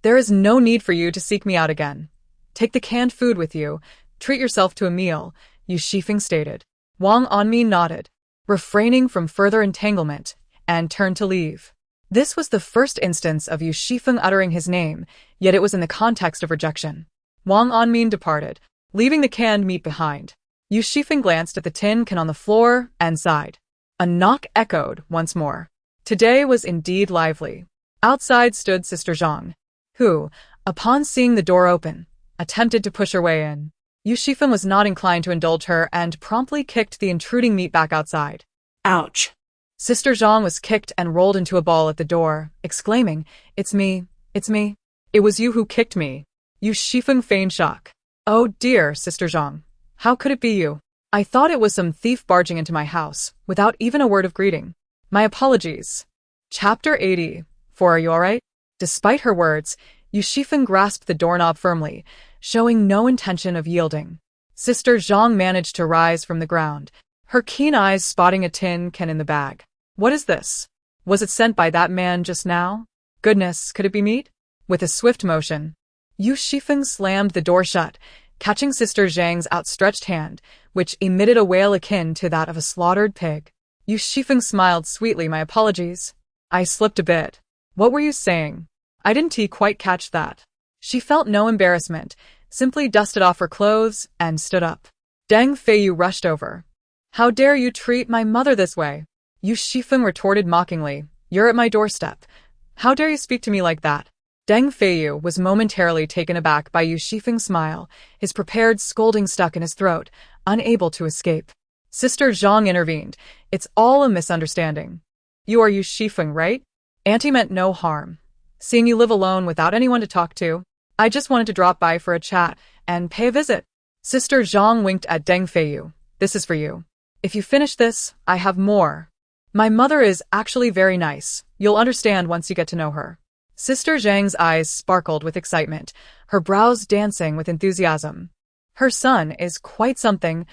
[SPEAKER 1] There is no need for you to seek me out again. Take the canned food with you, treat yourself to a meal, Yu Xifeng stated. Wang Onmin nodded, refraining from further entanglement, and turned to leave. This was the first instance of Yu Xifeng uttering his name, yet it was in the context of rejection. Wang Onmin departed, leaving the canned meat behind. Yu Xifeng glanced at the tin can on the floor and sighed. A knock echoed once more. Today was indeed lively. Outside stood Sister Zhang, who, upon seeing the door open, attempted to push her way in. Yu Xifeng was not inclined to indulge her and promptly kicked the intruding meat back outside.
[SPEAKER 2] Ouch.
[SPEAKER 1] Sister Zhang was kicked and rolled into a ball at the door, exclaiming, It's me, it's me. It was you who kicked me. Yu Xifeng feigned shock. Oh dear, Sister Zhang. How could it be you? I thought it was some thief barging into my house, without even a word of greeting. My apologies. Chapter 80. Are you alright? Despite her words, Yu Xifeng grasped the doorknob firmly, showing no intention of yielding. Sister Zhang managed to rise from the ground, her keen eyes spotting a tin can in the bag. What is this? Was it sent by that man just now? Goodness, could it be meat? With a swift motion, Yu Xifeng slammed the door shut, catching Sister Zhang's outstretched hand, which emitted a wail akin to that of a slaughtered pig. Yu Xifeng smiled sweetly. My apologies. I slipped a bit. What were you saying? I didn't quite catch that. She felt no embarrassment, simply dusted off her clothes and stood up. Deng Feiyu rushed over. How dare you treat my mother this way? Yu Xifeng retorted mockingly. You're at my doorstep. How dare you speak to me like that? Deng Feiyu was momentarily taken aback by Yu Xifeng's smile, his prepared scolding stuck in his throat, unable to escape. Sister Zhang intervened. It's all a misunderstanding. You are Yu Xifeng, right? Auntie meant no harm. Seeing you live alone without anyone to talk to, I just wanted to drop by for a chat and pay a visit. Sister Zhang winked at Deng Feiyu. This is for you. If you finish this, I have more. My mother is actually very nice. You'll understand once you get to know her. Sister Zhang's eyes sparkled with excitement, her brows dancing with enthusiasm. Her son is quite something.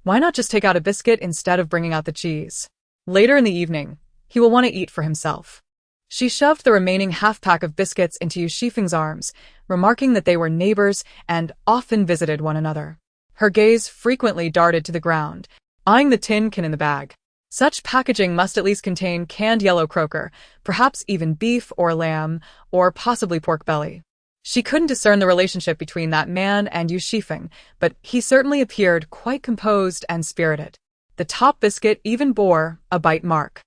[SPEAKER 1] Why not just take out a biscuit instead of bringing out the cheese? Later in the evening, he will want to eat for himself. She shoved the remaining half-pack of biscuits into Yu Xifeng's arms, remarking that they were neighbors and often visited one another. Her gaze frequently darted to the ground, eyeing the tin can in the bag. Such packaging must at least contain canned yellow croaker, perhaps even beef or lamb, or possibly pork belly. She couldn't discern the relationship between that man and Yu Xifeng, but he certainly appeared quite composed and spirited. The top biscuit even bore a bite mark.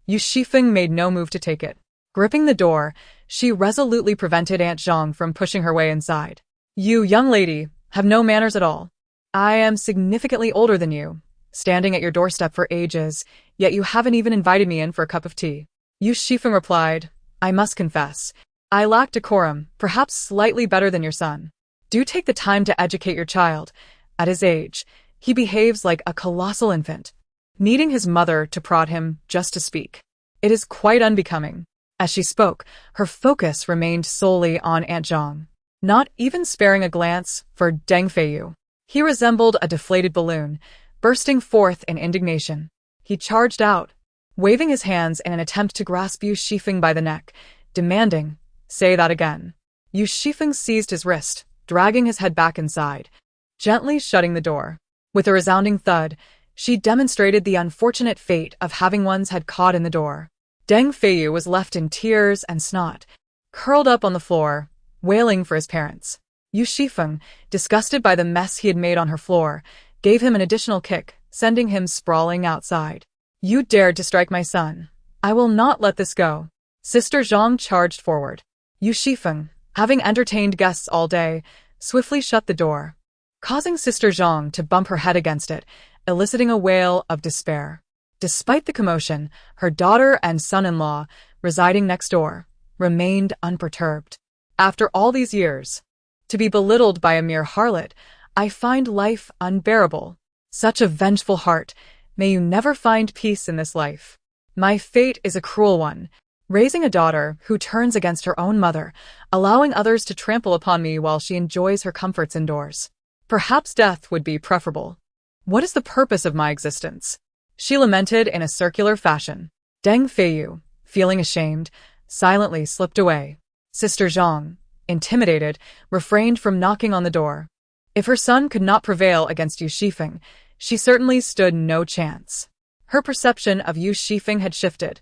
[SPEAKER 1] Yu Xifeng made no move to take it. Gripping the door, she resolutely prevented Aunt Zhang from pushing her way inside. You, young lady, have no manners at all. I am significantly older than you, standing at your doorstep for ages, yet you haven't even invited me in for a cup of tea. Yu Xifeng replied, I must confess, I lack decorum, perhaps slightly better than your son. Do take the time to educate your child. At his age, he behaves like a colossal infant, needing his mother to prod him just to speak. It is quite unbecoming. As she spoke, her focus remained solely on Aunt Zhang, not even sparing a glance for Deng Feiyu. He resembled a deflated balloon, bursting forth in indignation. He charged out, waving his hands in an attempt to grasp Yu Xifeng by the neck, demanding, Say that again. Yu Xifeng seized his wrist, dragging his head back inside, gently shutting the door. With a resounding thud, she demonstrated the unfortunate fate of having one's head caught in the door. Deng Feiyu was left in tears and snot, curled up on the floor, wailing for his parents. Yu Xifeng, disgusted by the mess he had made on her floor, gave him an additional kick, sending him sprawling outside. You dared to strike my son. I will not let this go. Sister Zhang charged forward. Yu Xifeng, having entertained guests all day, swiftly shut the door, causing Sister Zhang to bump her head against it, eliciting a wail of despair. Despite the commotion, her daughter and son-in-law, residing next door, remained unperturbed. After all these years, to be belittled by a mere harlot, I find life unbearable. Such a vengeful heart, may you never find peace in this life. My fate is a cruel one, raising a daughter who turns against her own mother, allowing others to trample upon me while she enjoys her comforts indoors. Perhaps death would be preferable. What is the purpose of my existence? She lamented in a circular fashion. Deng Feiyu, feeling ashamed, silently slipped away. Sister Zhang, intimidated, refrained from knocking on the door. If her son could not prevail against Yu Xifeng, she certainly stood no chance. Her perception of Yu Xifeng had shifted.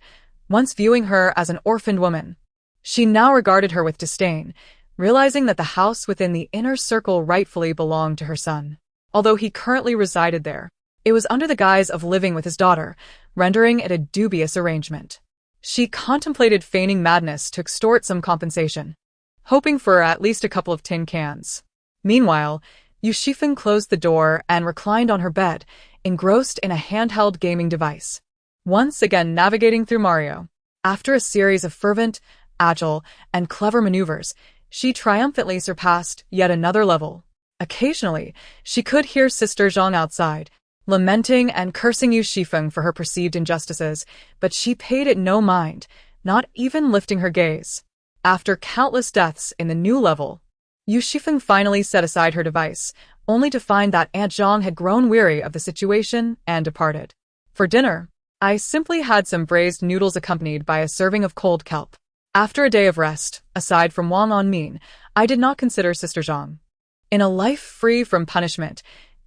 [SPEAKER 1] Once viewing her as an orphaned woman, she now regarded her with disdain, realizing that the house within the inner circle rightfully belonged to her son. Although he currently resided there, it was under the guise of living with his daughter, rendering it a dubious arrangement. She contemplated feigning madness to extort some compensation, hoping for at least a couple of tin cans. Meanwhile, Yu Xifeng closed the door and reclined on her bed, engrossed in a handheld gaming device. Once again navigating through Mario. After a series of fervent, agile, and clever maneuvers, she triumphantly surpassed yet another level. Occasionally, she could hear Sister Zhang outside, lamenting and cursing Yu Xifeng for her perceived injustices, but she paid it no mind, not even lifting her gaze. After countless deaths in the new level, Yu Xifeng finally set aside her device, only to find that Aunt Zhang had grown weary of the situation and departed. For dinner, I simply had some braised noodles accompanied by a serving of cold kelp. After a day of rest, aside from Wang Onmin, I did not consider Sister Zhang. In a life free from punishment,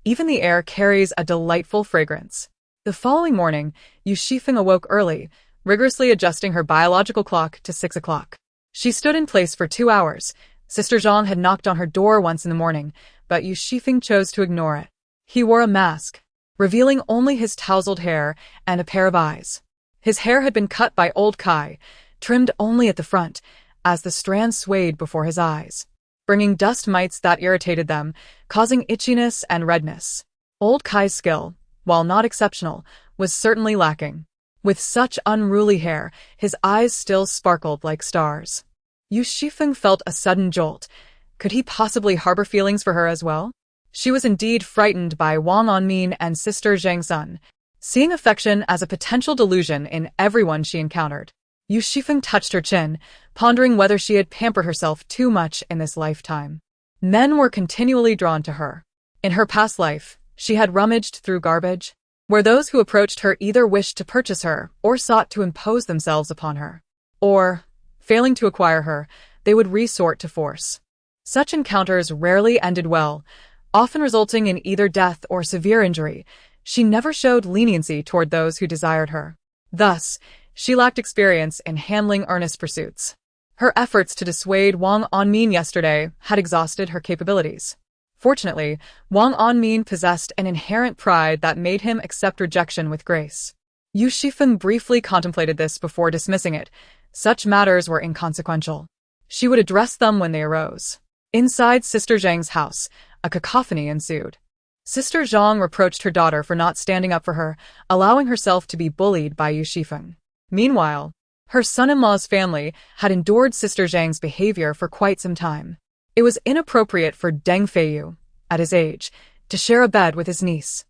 [SPEAKER 1] even the air carries a delightful fragrance. The following morning, Yu Xifeng awoke early, rigorously adjusting her biological clock to 6 o'clock. She stood in place for 2 hours. Sister Zhang had knocked on her door once in the morning, but Yu Xifeng chose to ignore it. He wore a mask, revealing only his tousled hair and a pair of eyes. His hair had been cut by old Kai, trimmed only at the front, as the strands swayed before his eyes, bringing dust mites that irritated them, causing itchiness and redness. Old Kai's skill, while not exceptional, was certainly lacking. With such unruly hair, his eyes still sparkled like stars. Yu Xifeng felt a sudden jolt. Could he possibly harbor feelings for her as well? She was indeed frightened by Wang Onmin and Sister Zhang Sun, seeing affection as a potential delusion in everyone she encountered. Yu Xifeng touched her chin, pondering whether she had pampered herself too much in this lifetime. Men were continually drawn to her. In her past life, she had rummaged through garbage, where those who approached her either wished to purchase her or sought to impose themselves upon her. Or, failing to acquire her, they would resort to force. Such encounters rarely ended well, often resulting in either death or severe injury. She never showed leniency toward those who desired her. Thus, she lacked experience in handling earnest pursuits. Her efforts to dissuade Wang Onmin yesterday had exhausted her capabilities. Fortunately, Wang Onmin possessed an inherent pride that made him accept rejection with grace. Yu Xifeng briefly contemplated this before dismissing it. Such matters were inconsequential. She would address them when they arose. Inside Sister Zhang's house, a cacophony ensued. Sister Zhang reproached her daughter for not standing up for her, allowing herself to be bullied by Yu Xifeng. Meanwhile, her son-in-law's family had endured Sister Zhang's behavior for quite some time. It was inappropriate for Deng Feiyu, at his age, to share a bed with his niece,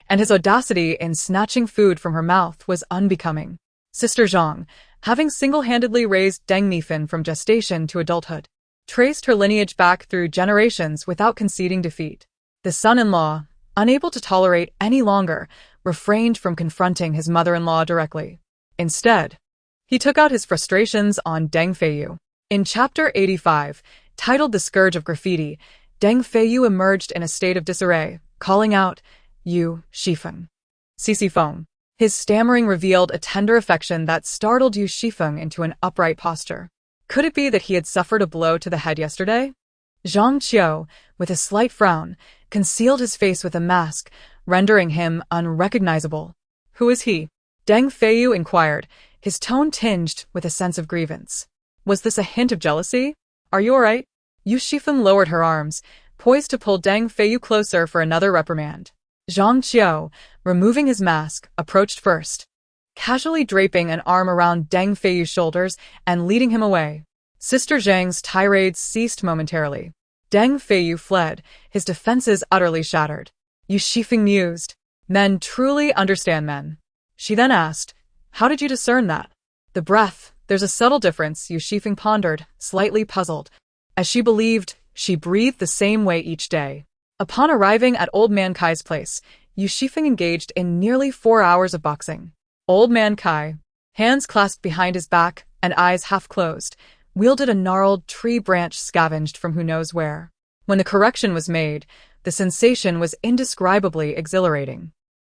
[SPEAKER 1] and his audacity in snatching food from her mouth was unbecoming. Sister Zhang, having single-handedly raised Deng Mifan from gestation to adulthood, traced her lineage back through generations without conceding defeat. The son-in-law, unable to tolerate any longer, refrained from confronting his mother-in-law directly. Instead, he took out his frustrations on Deng Feiyu. In Chapter 85, titled The Scourge of Graffiti, Deng Feiyu emerged in a state of disarray, calling out, "Yu Xifeng. Xifeng." His stammering revealed a tender affection that startled Yu Xifeng into an upright posture. Could it be that he had suffered a blow to the head yesterday? Zhang Qiu, with a slight frown, concealed his face with a mask, rendering him unrecognizable. "Who is he?" Deng Feiyu inquired, his tone tinged with a sense of grievance. Was this a hint of jealousy? Are you alright? Yu Xifeng lowered her arms, poised to pull Deng Feiyu closer for another reprimand. Zhang Qiu, removing his mask, approached first, casually draping an arm around Deng Feiyu's shoulders and leading him away. Sister Zhang's tirades ceased momentarily. Deng Feiyu fled, his defenses utterly shattered. Yu Xifeng mused. Men truly understand men. She then asked, how did you discern that? The breath, there's a subtle difference, Yu Xifeng pondered, slightly puzzled. As she believed, she breathed the same way each day. Upon arriving at Old Man Kai's place, Yu Xifeng engaged in nearly 4 hours of boxing. Old Man Kai, hands clasped behind his back and eyes half closed, wielded a gnarled tree branch scavenged from who knows where. When the correction was made, the sensation was indescribably exhilarating.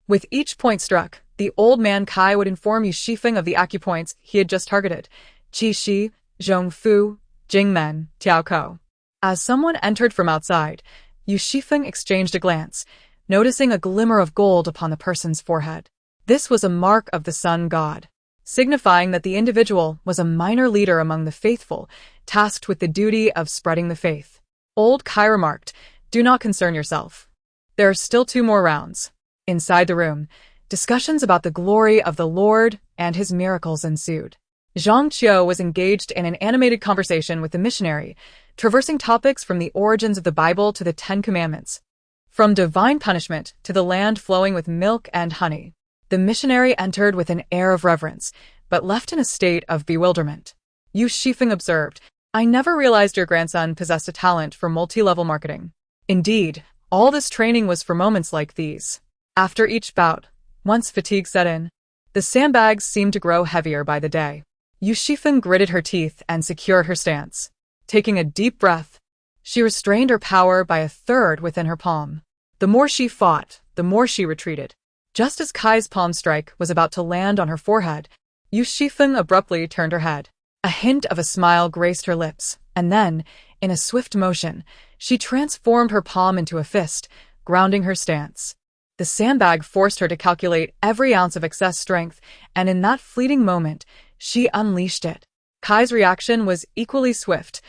[SPEAKER 1] With each point struck, the Old Man Kai would inform Yu Xifeng of the acupoints he had just targeted: Qi Shi, Zhong Fu, Jing Men, Tiao Ko. As someone entered from outside, Yu Xifeng exchanged a glance, noticing a glimmer of gold upon the person's forehead. This was a mark of the sun god, signifying that the individual was a minor leader among the faithful, tasked with the duty of spreading the faith. Old Kai remarked, do not concern yourself. There are still 2 more rounds. Inside the room, discussions about the glory of the Lord and his miracles ensued. Zhang Qiu was engaged in an animated conversation with the missionary, traversing topics from the origins of the Bible to the 10 Commandments, from divine punishment to the land flowing with milk and honey. The missionary entered with an air of reverence, but left in a state of bewilderment. Yu Xifeng observed, I never realized your grandson possessed a talent for multi-level marketing. Indeed, all this training was for moments like these. After each bout, once fatigue set in, the sandbags seemed to grow heavier by the day. Yu Xifeng gritted her teeth and secured her stance. Taking a deep breath, she restrained her power by 1/3 within her palm. The more she fought, the more she retreated. Just as Kai's palm strike was about to land on her forehead, Yu Xifeng abruptly turned her head. A hint of a smile graced her lips, and then, in a swift motion, she transformed her palm into a fist, grounding her stance. The sandbag forced her to calculate every ounce of excess strength, and in that fleeting moment, she unleashed it. Kai's reaction was equally swift.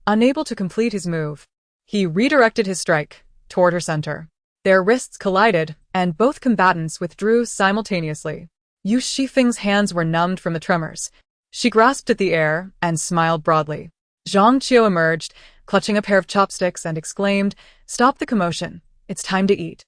[SPEAKER 1] Unable to complete his move, he redirected his strike toward her center. Their wrists collided, and both combatants withdrew simultaneously. Yu Xifeng's hands were numbed from the tremors. She grasped at the air and smiled broadly. Zhang Qiu emerged, clutching a pair of chopsticks, and exclaimed, stop the commotion. It's time to eat.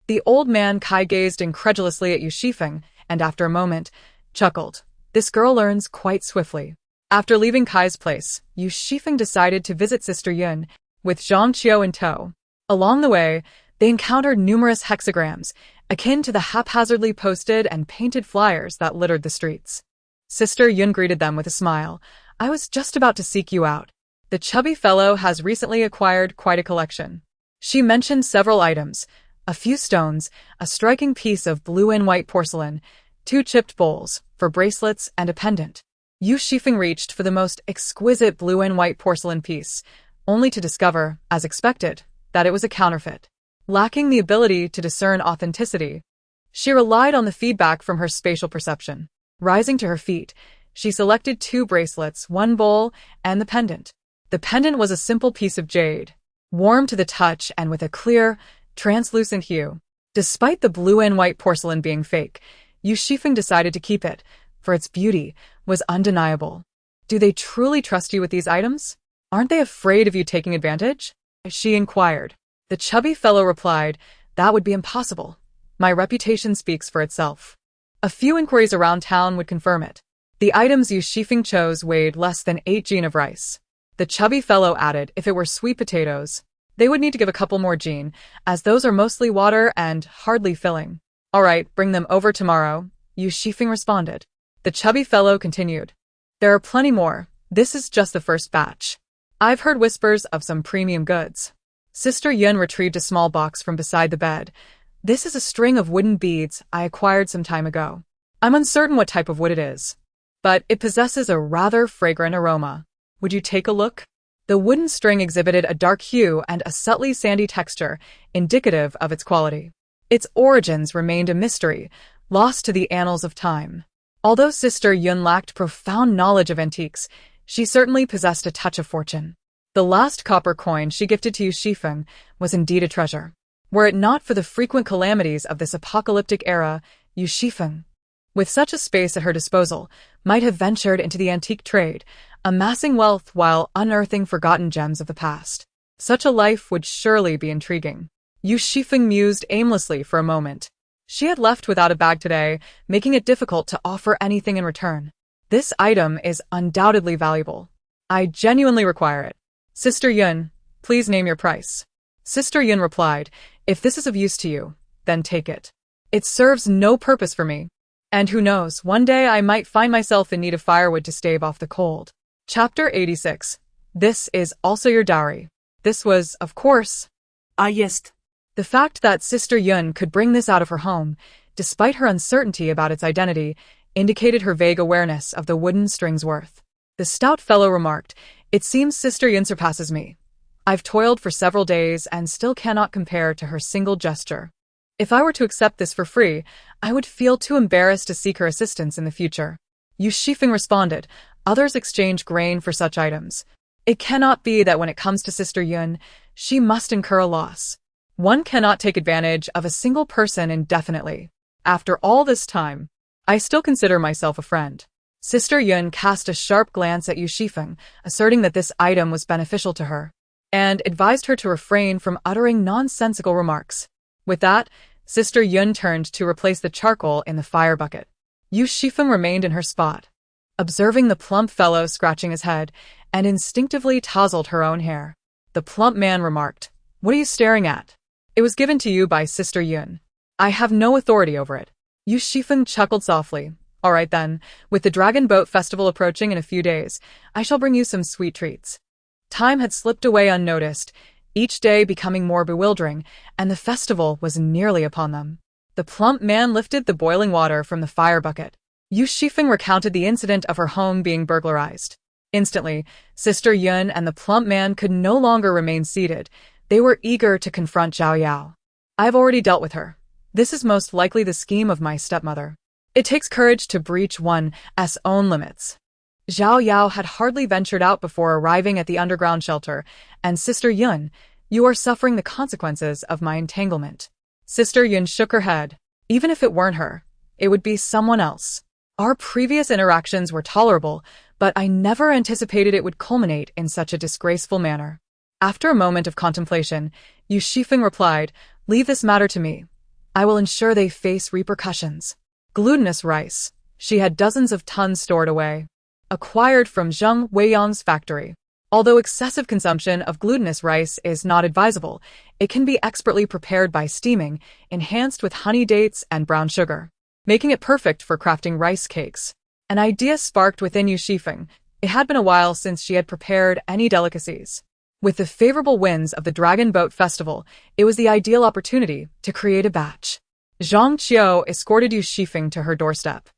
[SPEAKER 1] The Old Man Kai gazed incredulously at Yu Xifeng, and after a moment, chuckled. This girl learns quite swiftly. After leaving Kai's place, Yu Xifeng decided to visit Sister Yun, with Zhang Qiu in tow. Along the way, they encountered numerous hexagrams, akin to the haphazardly posted and painted flyers that littered the streets. Sister Yun greeted them with a smile. I was just about to seek you out. The chubby fellow has recently acquired quite a collection. She mentioned several items, a few stones, a striking piece of blue and white porcelain, 2 chipped bowls for bracelets, and a pendant. Yu Xifeng reached for the most exquisite blue and white porcelain piece, only to discover, as expected, that it was a counterfeit. Lacking the ability to discern authenticity, she relied on the feedback from her spatial perception. Rising to her feet, she selected 2 bracelets, 1 bowl, and the pendant. The pendant was a simple piece of jade, warm to the touch and with a clear, translucent hue. Despite the blue and white porcelain being fake, Yu Xifeng decided to keep it, for its beauty was undeniable. Do they truly trust you with these items? Aren't they afraid of you taking advantage? She inquired. The chubby fellow replied, that would be impossible. My reputation speaks for itself. A few inquiries around town would confirm it. The items Yu Xifeng chose weighed less than 8 jin of rice. The chubby fellow added if it were sweet potatoes, they would need to give a couple more jin, as those are mostly water and hardly filling. All right, bring them over tomorrow, Yu Xifeng responded. The chubby fellow continued. There are plenty more. This is just the first batch. I've heard whispers of some premium goods. Sister Yun retrieved a small box from beside the bed. This is a string of wooden beads I acquired some time ago. I'm uncertain what type of wood it is, but it possesses a rather fragrant aroma. Would you take a look? The wooden string exhibited a dark hue and a subtly sandy texture, indicative of its quality. Its origins remained a mystery, lost to the annals of time. Although Sister Yun lacked profound knowledge of antiques, she certainly possessed a touch of fortune. The last copper coin she gifted to Yu Xifeng was indeed a treasure. Were it not for the frequent calamities of this apocalyptic era, Yu Xifeng, with such a space at her disposal, might have ventured into the antique trade, amassing wealth while unearthing forgotten gems of the past. Such a life would surely be intriguing. Yu Xifeng mused aimlessly for a moment. She had left without a bag today, making it difficult to offer anything in return. This item is undoubtedly valuable. I genuinely require it. Sister Yun, please name your price. Sister Yun replied, if this is of use to you, then take it. It serves no purpose for me. And who knows, one day I might find myself in need of firewood to stave off the cold. Chapter 86. This is also your dowry. This was, of course,
[SPEAKER 2] yes.
[SPEAKER 1] the fact that Sister Yun could bring this out of her home, despite her uncertainty about its identity, indicated her vague awareness of the wooden string's worth. The stout fellow remarked, it seems Sister Yun surpasses me. I've toiled for several days and still cannot compare to her single gesture. If I were to accept this for free, I would feel too embarrassed to seek her assistance in the future. Yu Xifeng responded, others exchange grain for such items. It cannot be that when it comes to Sister Yun, she must incur a loss. One cannot take advantage of a single person indefinitely. After all this time, I still consider myself a friend. Sister Yun cast a sharp glance at Yu Xifeng, asserting that this item was beneficial to her, and advised her to refrain from uttering nonsensical remarks. With that, Sister Yun turned to replace the charcoal in the fire bucket. Yu Xifeng remained in her spot, observing the plump fellow scratching his head, and instinctively tousled her own hair. The plump man remarked, what are you staring at? It was given to you by Sister Yun. I have no authority over it. Yu Xifeng chuckled softly. All right then, with the Dragon Boat Festival approaching in a few days, I shall bring you some sweet treats. Time had slipped away unnoticed, each day becoming more bewildering, and the festival was nearly upon them. The plump man lifted the boiling water from the fire bucket. Yu Xifeng recounted the incident of her home being burglarized. Instantly, Sister Yun and the plump man could no longer remain seated. They were eager to confront Zhao Yao. I've already dealt with her. This is most likely the scheme of my stepmother. It takes courage to breach one's own limits. Zhao Yao had hardly ventured out before arriving at the underground shelter, and Sister Yun, you are suffering the consequences of my entanglement. Sister Yun shook her head. Even if it weren't her, it would be someone else. Our previous interactions were tolerable, but I never anticipated it would culminate in such a disgraceful manner. After a moment of contemplation, Yu Xifeng replied, leave this matter to me. I will ensure they face repercussions. Glutinous rice. She had dozens of tons stored away, acquired from Zheng Weiyang's factory. Although excessive consumption of glutinous rice is not advisable, it can be expertly prepared by steaming, enhanced with honey dates and brown sugar, making it perfect for crafting rice cakes. An idea sparked within Yu Xifeng. It had been a while since she had prepared any delicacies. With the favorable winds of the Dragon Boat Festival, it was the ideal opportunity to create a batch. Zhang Qiu escorted Yu Xifeng to her doorstep,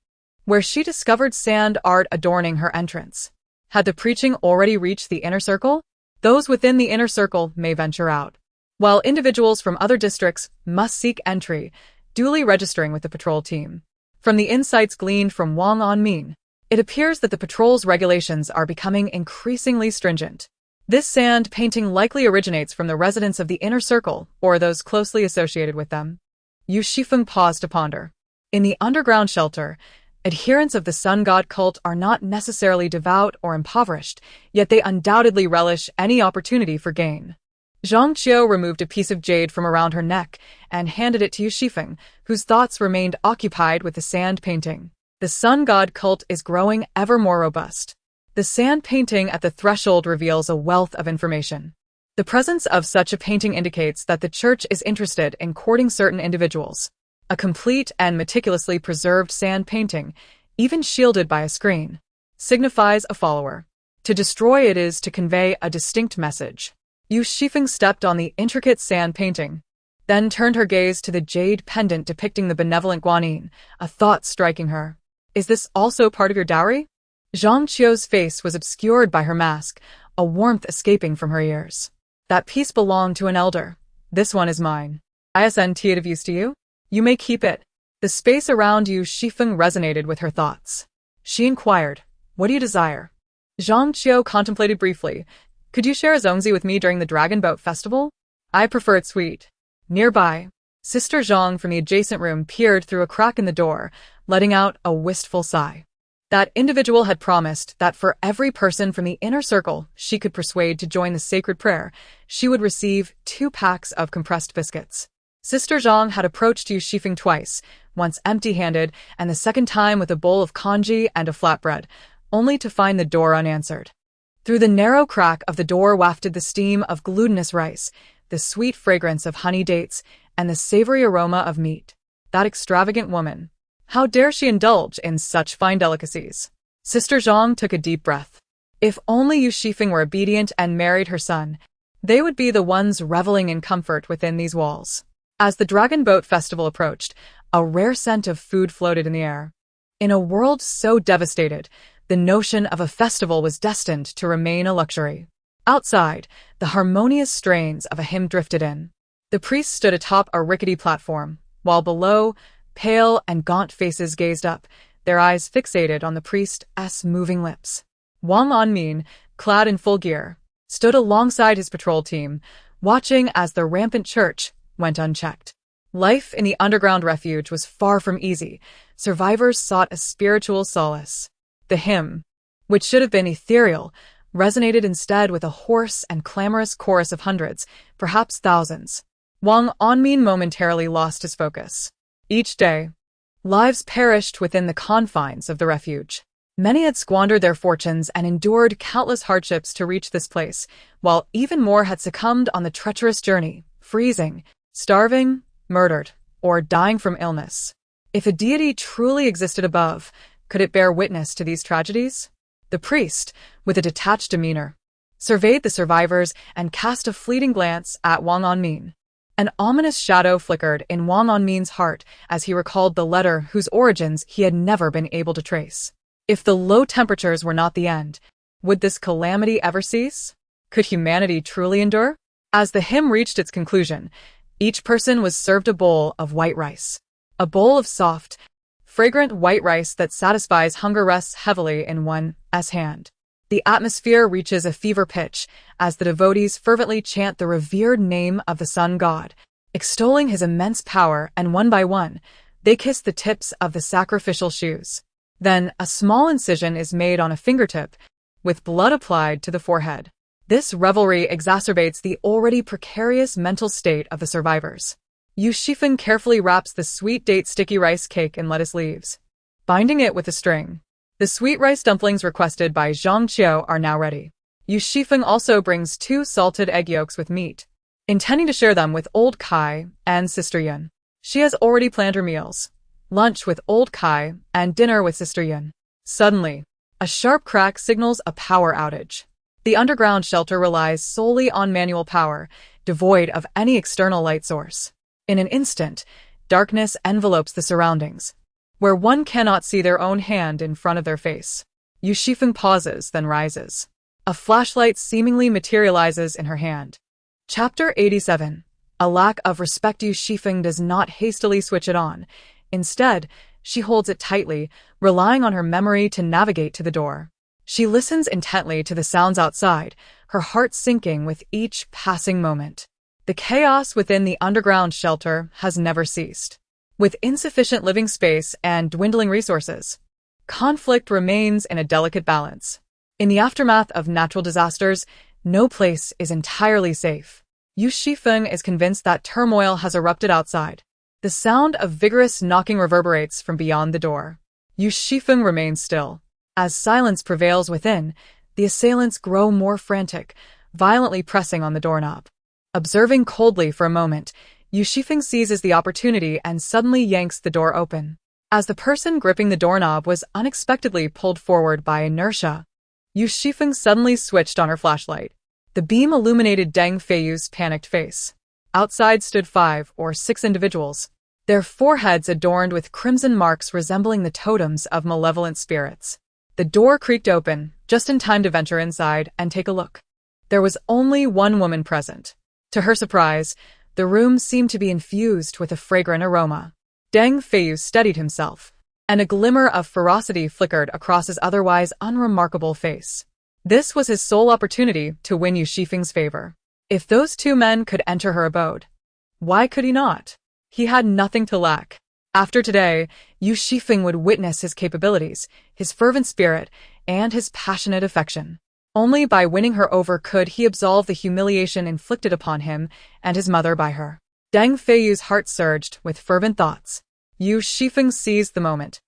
[SPEAKER 1] where she discovered sand art adorning her entrance. Had the preaching already reached the inner circle? Those within the inner circle may venture out, while individuals from other districts must seek entry, duly registering with the patrol team. From the insights gleaned from Wang Anmin, it appears that the patrol's regulations are becoming increasingly stringent. This sand painting likely originates from the residents of the inner circle or those closely associated with them. Yu Xifeng paused to ponder. In the underground shelter, adherents of the sun god cult are not necessarily devout or impoverished, yet they undoubtedly relish any opportunity for gain. Zhang Qiu removed a piece of jade from around her neck and handed it to Yu Xifeng, whose thoughts remained occupied with the sand painting. The sun god cult is growing ever more robust. The sand painting at the threshold reveals a wealth of information. The presence of such a painting indicates that the church is interested in courting certain individuals. A complete and meticulously preserved sand painting, even shielded by a screen, signifies a follower. To destroy it is to convey a distinct message. Yu Xifeng stepped on the intricate sand painting, then turned her gaze to the jade pendant depicting the benevolent Guanyin, a thought striking her. Is this also part of your dowry? Zhang Qiu's face was obscured by her mask, a warmth escaping from her ears. That piece belonged to an elder. This one is mine. Isn't it of use to you? You may keep it. The space around Yu Xifeng resonated with her thoughts. She inquired, "What do you desire?" Zhang Qiu contemplated briefly. "Could you share a zongzi with me during the Dragon Boat Festival? I prefer it sweet." Nearby, Sister Zhang from the adjacent room peered through a crack in the door, letting out a wistful sigh. That individual had promised that for every person from the inner circle she could persuade to join the sacred prayer, she would receive 2 packs of compressed biscuits. Sister Zhang had approached Yu Xifeng twice, once empty-handed and the second time with a bowl of congee and a flatbread, only to find the door unanswered. Through the narrow crack of the door wafted the steam of glutinous rice, the sweet fragrance of honey dates, and the savory aroma of meat. That extravagant woman. How dare she indulge in such fine delicacies? Sister Zhang took a deep breath. If only Yu Xifeng were obedient and married her son, they would be the ones reveling in comfort within these walls. As the Dragon Boat Festival approached, a rare scent of food floated in the air. In a world so devastated, the notion of a festival was destined to remain a luxury. Outside, the harmonious strains of a hymn drifted in. The priest stood atop a rickety platform, while below, pale and gaunt faces gazed up, their eyes fixated on the priest's moving lips. Wang Anmin, clad in full gear, stood alongside his patrol team, watching as the rampant church went unchecked. Life in the underground refuge was far from easy. Survivors sought a spiritual solace. The hymn, which should have been ethereal, resonated instead with a hoarse and clamorous chorus of hundreds, perhaps thousands. Wang Anmin momentarily lost his focus. Each day, lives perished within the confines of the refuge. Many had squandered their fortunes and endured countless hardships to reach this place, while even more had succumbed on the treacherous journey, freezing, starving, murdered, or dying from illness. If a deity truly existed above, could it bear witness to these tragedies? The priest, with a detached demeanor, surveyed the survivors and cast a fleeting glance at Wang Anmin. An ominous shadow flickered in Wang Anmin's heart as he recalled the letter whose origins he had never been able to trace. If the low temperatures were not the end, would this calamity ever cease? Could humanity truly endure? As the hymn reached its conclusion, each person was served a bowl of white rice. A bowl of soft, fragrant white rice that satisfies hunger rests heavily in one's hand. The atmosphere reaches a fever pitch as the devotees fervently chant the revered name of the sun god, extolling his immense power, and one by one, they kiss the tips of the sacrificial shoes. Then a small incision is made on a fingertip, with blood applied to the forehead. This revelry exacerbates the already precarious mental state of the survivors. Yu Xifeng carefully wraps the sweet date sticky rice cake in lettuce leaves, binding it with a string. The sweet rice dumplings requested by Zhang Qiu are now ready. Yu Xifeng also brings 2 salted egg yolks with meat, intending to share them with Old Kai and Sister Yun. She has already planned her meals, lunch with Old Kai and dinner with Sister Yun. Suddenly, a sharp crack signals a power outage. The underground shelter relies solely on manual power, devoid of any external light source. In an instant, darkness envelopes the surroundings, where one cannot see their own hand in front of their face. Yu Xifeng pauses, then rises. A flashlight seemingly materializes in her hand. Chapter 87. A lack of respect. Yu Xifeng does not hastily switch it on. Instead, she holds it tightly, relying on her memory to navigate to the door. She listens intently to the sounds outside, her heart sinking with each passing moment. The chaos within the underground shelter has never ceased. With insufficient living space and dwindling resources, conflict remains in a delicate balance. In the aftermath of natural disasters, no place is entirely safe. Yu Xifeng is convinced that turmoil has erupted outside. The sound of vigorous knocking reverberates from beyond the door. Yu Xifeng remains still. As silence prevails within, the assailants grow more frantic, violently pressing on the doorknob. Observing coldly for a moment, Yu Xifeng seizes the opportunity and suddenly yanks the door open. As the person gripping the doorknob was unexpectedly pulled forward by inertia, Yu Xifeng suddenly switched on her flashlight. The beam illuminated Deng Feiyu's panicked face. Outside stood 5 or 6 individuals, their foreheads adorned with crimson marks resembling the totems of malevolent spirits. The door creaked open, just in time to venture inside and take a look. There was only one woman present. To her surprise, the room seemed to be infused with a fragrant aroma. Deng Feiyu steadied himself, and a glimmer of ferocity flickered across his otherwise unremarkable face. This was his sole opportunity to win Yu Xifeng's favor. If those two men could enter her abode, why could he not? He had nothing to lack. After today, Yu Xifeng would witness his capabilities, his fervent spirit, and his passionate affection. Only by winning her over could he absolve the humiliation inflicted upon him and his mother by her. Deng Feiyu's heart surged with fervent thoughts. Yu Xifeng seized the moment,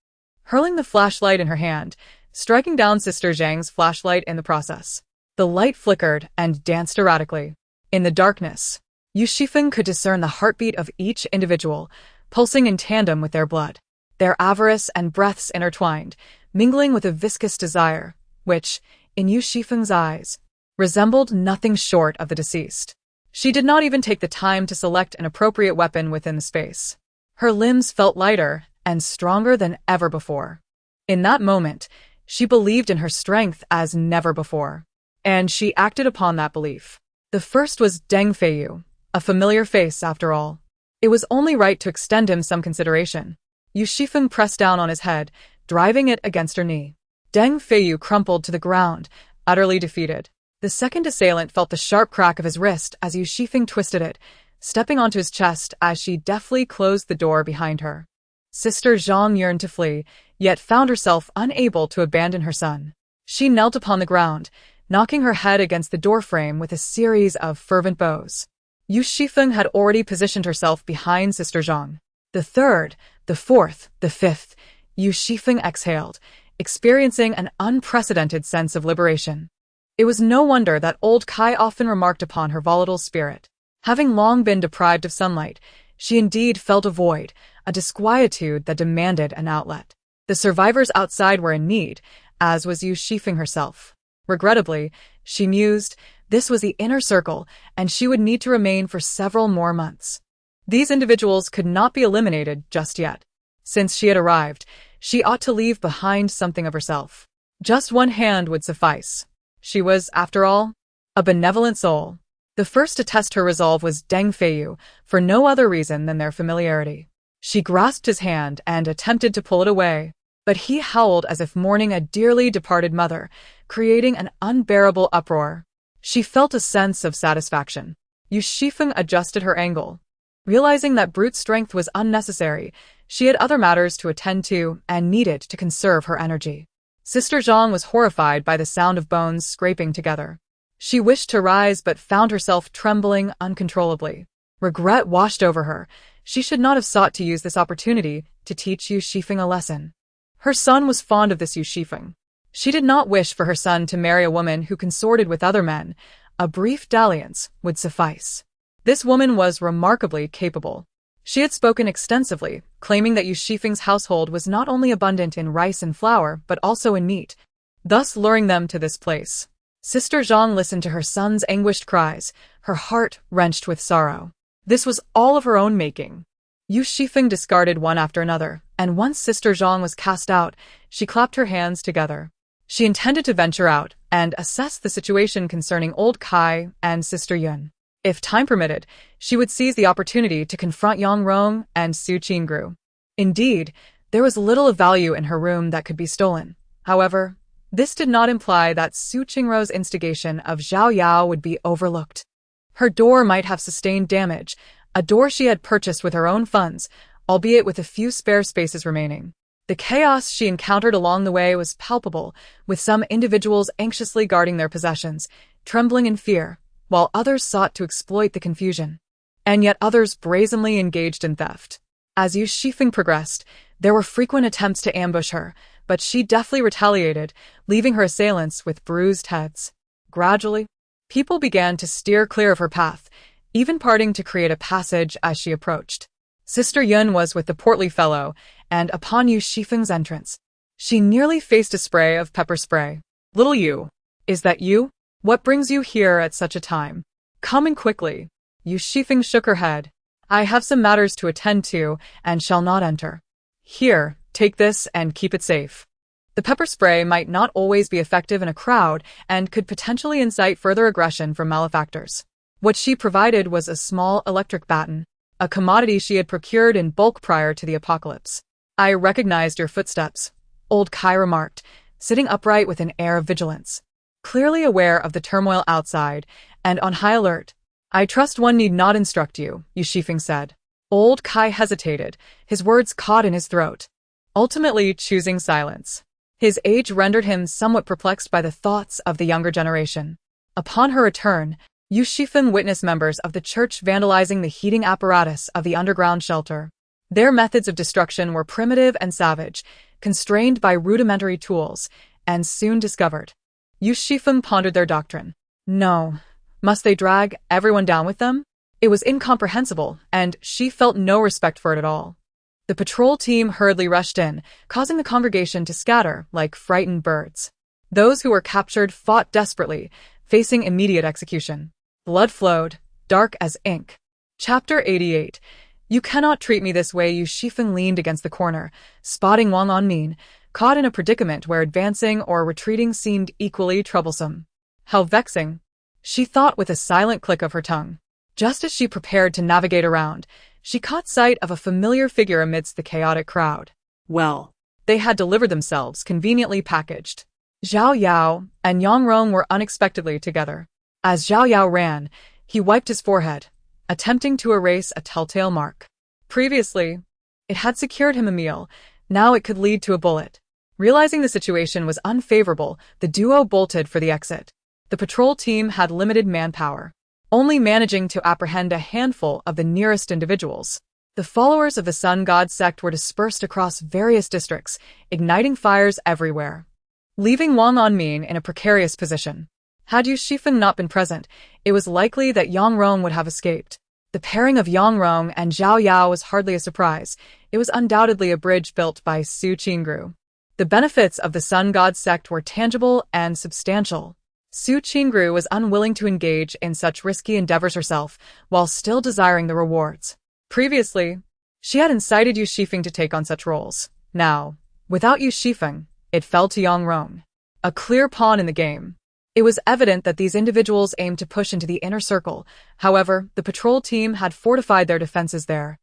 [SPEAKER 1] hurling the flashlight in her hand, striking down Sister Zhang's flashlight in the process. The light flickered and danced erratically. In the darkness, Yu Xifeng could discern the heartbeat of each individual, pulsing in tandem with their blood, their avarice and breaths intertwined, mingling with a viscous desire, which, in Yu Xifeng's eyes, resembled nothing short of the deceased. She did not even take the time to select an appropriate weapon within the space. Her limbs felt lighter and stronger than ever before. In that moment, she believed in her strength as never before, and she acted upon that belief. The first was Deng Feiyu, a familiar face after all. It was only right to extend him some consideration. Yu Xifeng pressed down on his head, driving it against her knee. Deng Feiyu crumpled to the ground, utterly defeated. The second assailant felt the sharp crack of his wrist as Yu Xifeng twisted it, stepping onto his chest as she deftly closed the door behind her. Sister Zhang yearned to flee, yet found herself unable to abandon her son. She knelt upon the ground, knocking her head against the doorframe with a series of fervent blows. Yu Xifeng had already positioned herself behind Sister Zhang. The third, the fourth, the fifth, Yu Xifeng exhaled, experiencing an unprecedented sense of liberation. It was no wonder that old Kai often remarked upon her volatile spirit. Having long been deprived of sunlight, she indeed felt a void, a disquietude that demanded an outlet. The survivors outside were in need, as was Yu Xifeng herself. Regrettably, she mused, this was the inner circle, and she would need to remain for several more months. These individuals could not be eliminated just yet. Since she had arrived, she ought to leave behind something of herself. Just one hand would suffice. She was, after all, a benevolent soul. The first to test her resolve was Deng Feiyu, for no other reason than their familiarity. She grasped his hand and attempted to pull it away, but he howled as if mourning a dearly departed mother, creating an unbearable uproar. She felt a sense of satisfaction. Yu Xifeng adjusted her angle. Realizing that brute strength was unnecessary, she had other matters to attend to and needed to conserve her energy. Sister Zhang was horrified by the sound of bones scraping together. She wished to rise but found herself trembling uncontrollably. Regret washed over her. She should not have sought to use this opportunity to teach Yu Xifeng a lesson. Her son was fond of this Yu Xifeng. She did not wish for her son to marry a woman who consorted with other men. A brief dalliance would suffice. This woman was remarkably capable. She had spoken extensively, claiming that Yu Xifeng's household was not only abundant in rice and flour, but also in meat, thus luring them to this place. Sister Zhang listened to her son's anguished cries, her heart wrenched with sorrow. This was all of her own making. Yu Xifeng discarded one after another, and once Sister Zhang was cast out, she clapped her hands together. She intended to venture out and assess the situation concerning old Kai and Sister Yun. If time permitted, she would seize the opportunity to confront Yang Rong and Su Qingru. Indeed, there was little of value in her room that could be stolen. However, this did not imply that Su Qingru's instigation of Zhao Yao would be overlooked. Her door might have sustained damage, a door she had purchased with her own funds, albeit with a few spare spaces remaining. The chaos she encountered along the way was palpable, with some individuals anxiously guarding their possessions, trembling in fear, while others sought to exploit the confusion. And yet others brazenly engaged in theft. As Yu Xifeng progressed, there were frequent attempts to ambush her, but she deftly retaliated, leaving her assailants with bruised heads. Gradually, people began to steer clear of her path, even parting to create a passage as she approached. Sister Yun was with the portly fellow, and upon Yu Xifeng's entrance, she nearly faced a spray of pepper spray. "Little Yu, is that you? What brings you here at such a time? Come in quickly." Yu Xifeng shook her head. "I have some matters to attend to, and shall not enter." "Here, take this and keep it safe." The pepper spray might not always be effective in a crowd and could potentially incite further aggression from malefactors. What she provided was a small electric baton. a commodity she had procured in bulk prior to the apocalypse. I recognized your footsteps, old Kai remarked, sitting upright with an air of vigilance, clearly aware of the turmoil outside and on high alert. I trust one need not instruct you, Yu Xifeng said. Old Kai hesitated, his words caught in his throat, ultimately choosing silence. His age rendered him somewhat perplexed by the thoughts of the younger generation. Upon her return, Yu Xifeng witnessed members of the church vandalizing the heating apparatus of the underground shelter. Their methods of destruction were primitive and savage, constrained by rudimentary tools, and soon discovered. Yu Xifeng pondered their doctrine. No. Must they drag everyone down with them? It was incomprehensible, and she felt no respect for it at all. The patrol team hurriedly rushed in, causing the congregation to scatter like frightened birds. Those who were captured fought desperately, facing immediate execution. Blood flowed, dark as ink. Chapter 88. You cannot treat me this way. Yu Xifeng leaned against the corner, spotting Wang Onmin, caught in a predicament where advancing or retreating seemed equally troublesome. How vexing, she thought with a silent click of her tongue. Just as she prepared to navigate around, she caught sight of a familiar figure amidst the chaotic crowd.
[SPEAKER 2] Well,
[SPEAKER 1] they had delivered themselves, conveniently packaged. Zhao Yao and Yang Rong were unexpectedly together. As Zhao Yao ran, he wiped his forehead, attempting to erase a telltale mark. Previously, it had secured him a meal. Now it could lead to a bullet. Realizing the situation was unfavorable, the duo bolted for the exit. The patrol team had limited manpower, only managing to apprehend a handful of the nearest individuals. The followers of the Sun God sect were dispersed across various districts, igniting fires everywhere, leaving Wang Onmin in a precarious position. Had Yu Xifeng not been present, it was likely that Yang Rong would have escaped. The pairing of Yang Rong and Zhao Yao was hardly a surprise. It was undoubtedly a bridge built by Su Qingru. The benefits of the Sun God sect were tangible and substantial. Su Qingru was unwilling to engage in such risky endeavors herself, while still desiring the rewards. Previously, she had incited Yu Xifeng to take on such roles. Now, without Yu Xifeng, it fell to Yang Rong, a clear pawn in the game. It was evident that these individuals aimed to push into the inner circle. However, the patrol team had fortified their defenses there,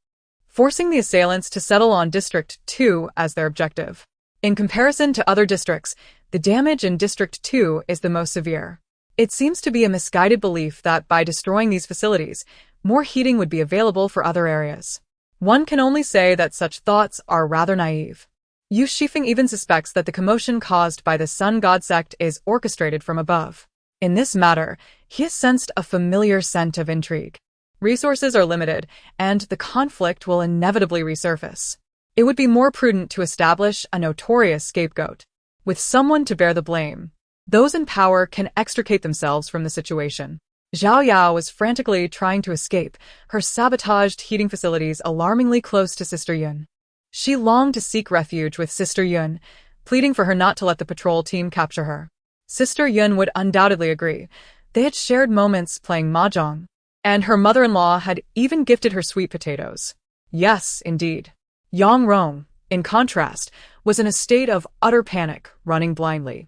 [SPEAKER 1] forcing the assailants to settle on District 2 as their objective. In comparison to other districts, the damage in District 2 is the most severe. It seems to be a misguided belief that by destroying these facilities, more heating would be available for other areas. One can only say that such thoughts are rather naive. Yu Xifeng even suspects that the commotion caused by the Sun God sect is orchestrated from above. In this matter, he has sensed a familiar scent of intrigue. Resources are limited, and the conflict will inevitably resurface. It would be more prudent to establish a notorious scapegoat, with someone to bear the blame. Those in power can extricate themselves from the situation. Zhao Yao was frantically trying to escape, her sabotaged heating facilities alarmingly close to Sister Yun. She longed to seek refuge with Sister Yun, pleading for her not to let the patrol team capture her. Sister Yun would undoubtedly agree. They had shared moments playing mahjong, and her mother-in-law had even gifted her sweet potatoes. Yes, indeed. Yang Rong, in contrast, was in a state of utter panic, running blindly.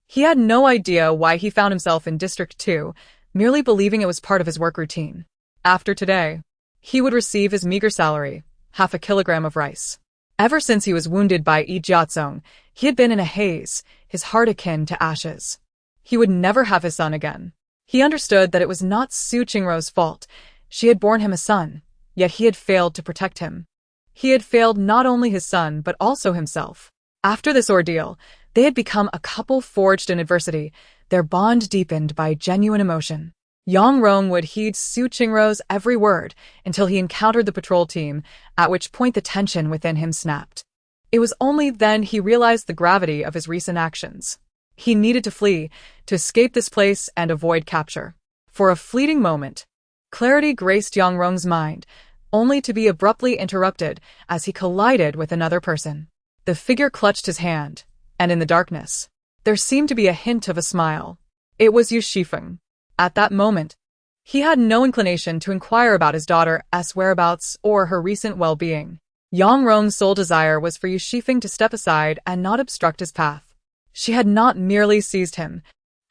[SPEAKER 1] He had no idea why he found himself in District 2, merely believing it was part of his work routine. After today, he would receive his meager salary, half a kilogram of rice. Ever since he was wounded by Yi Jiazong, he had been in a haze, his heart akin to ashes. He would never have his son again. He understood that it was not Su Qingru's fault. She had borne him a son, yet he had failed to protect him. He had failed not only his son but also himself. After this ordeal, they had become a couple forged in adversity, their bond deepened by genuine emotion. Yang Rong would heed Su Qingru's every word until he encountered the patrol team, at which point the tension within him snapped. It was only then he realized the gravity of his recent actions. He needed to flee, to escape this place and avoid capture. For a fleeting moment, clarity graced Yang Rong's mind, only to be abruptly interrupted as he collided with another person. The figure clutched his hand, and in the darkness, there seemed to be a hint of a smile. It was Yu Xifeng. At that moment, he had no inclination to inquire about his daughter's whereabouts or her recent well-being. Yang Rong's sole desire was for Yu Xifeng to step aside and not obstruct his path. She had not merely seized him.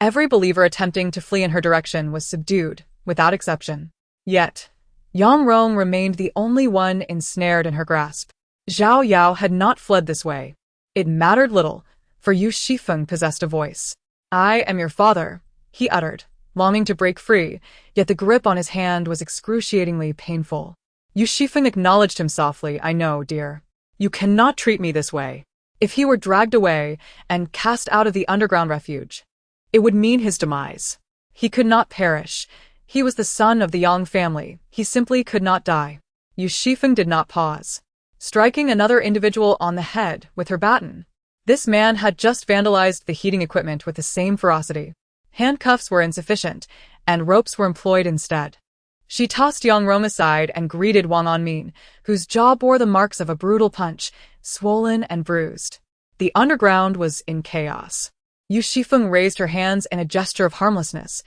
[SPEAKER 1] Every believer attempting to flee in her direction was subdued, without exception. Yet, Yang Rong remained the only one ensnared in her grasp. Zhao Yao had not fled this way. It mattered little, for Yu Xifeng possessed a voice. "I am your father," he uttered, longing to break free, yet the grip on his hand was excruciatingly painful. Yu Xifeng acknowledged him softly. "I know, dear. You cannot treat me this way." If he were dragged away and cast out of the underground refuge, it would mean his demise. He could not perish. He was the son of the Yang family. He simply could not die. Yu Xifeng did not pause, striking another individual on the head with her baton. This man had just vandalized the heating equipment with the same ferocity. Handcuffs were insufficient, and ropes were employed instead. She tossed Yang Rong aside and greeted Wang Anmin, whose jaw bore the marks of a brutal punch, swollen and bruised. The underground was in chaos. Yu Xifeng raised her hands in a gesture of harmlessness.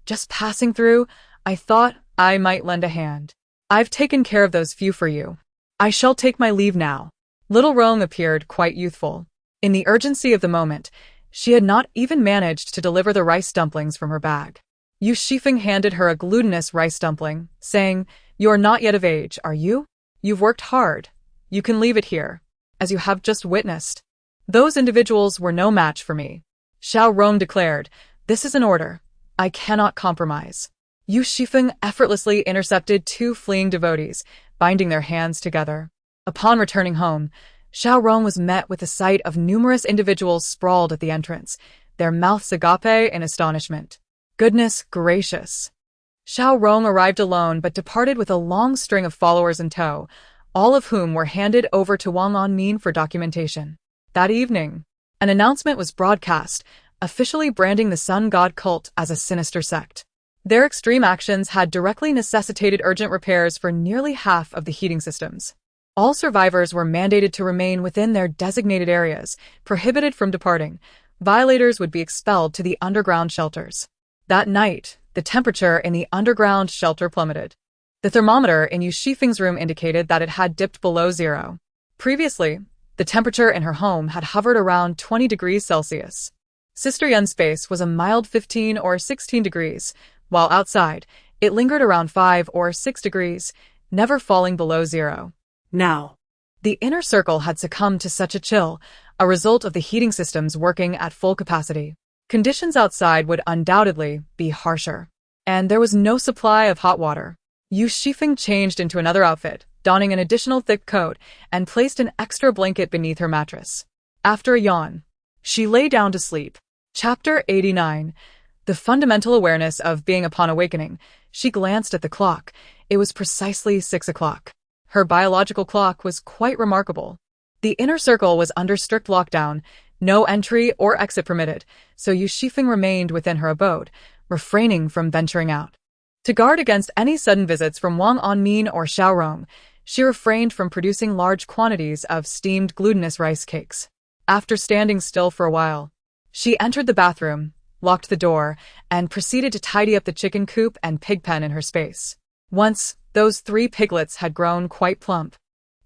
[SPEAKER 1] "Just passing through, I thought I might lend a hand. I've taken care of those few for you. I shall take my leave now." Little Rong appeared quite youthful. In the urgency of the moment, she had not even managed to deliver the rice dumplings from her bag. Yu Xifeng handed her a glutinous rice dumpling, saying, "You are not yet of age, are you? You've worked hard. You can leave it here, as you have just witnessed." "Those individuals were no match for me," Xiao Rong declared. "This is an order. I cannot compromise." Yu Xifeng effortlessly intercepted two fleeing devotees, binding their hands together. Upon returning home, Xiao Rong was met with the sight of numerous individuals sprawled at the entrance, their mouths agape in astonishment. Goodness gracious! Xiao Rong arrived alone but departed with a long string of followers in tow, all of whom were handed over to Wang Anmin for documentation. That evening, an announcement was broadcast, officially branding the sun god cult as a sinister sect. Their extreme actions had directly necessitated urgent repairs for nearly half of the heating systems. All survivors were mandated to remain within their designated areas, prohibited from departing. Violators would be expelled to the underground shelters. That night, the temperature in the underground shelter plummeted. The thermometer in Yu Xifeng's room indicated that it had dipped below zero. Previously, the temperature in her home had hovered around 20 degrees Celsius. Sister Yun's space was a mild 15 or 16 degrees, while outside, it lingered around 5 or 6 degrees, never falling below zero.
[SPEAKER 2] Now,
[SPEAKER 1] the inner circle had succumbed to such a chill, a result of the heating systems working at full capacity. Conditions outside would undoubtedly be harsher. And there was no supply of hot water. Yu Xifeng changed into another outfit, donning an additional thick coat, and placed an extra blanket beneath her mattress. After a yawn, she lay down to sleep. Chapter 89. The fundamental awareness of being upon awakening. She glanced at the clock. It was precisely 6 o'clock. Her biological clock was quite remarkable. The inner circle was under strict lockdown, no entry or exit permitted, so Yu Xifeng remained within her abode, refraining from venturing out. To guard against any sudden visits from Wang Anmin or Xiao Rong, she refrained from producing large quantities of steamed glutinous rice cakes. After standing still for a while, she entered the bathroom, locked the door, and proceeded to tidy up the chicken coop and pig pen in her space. Once, those 3 piglets had grown quite plump.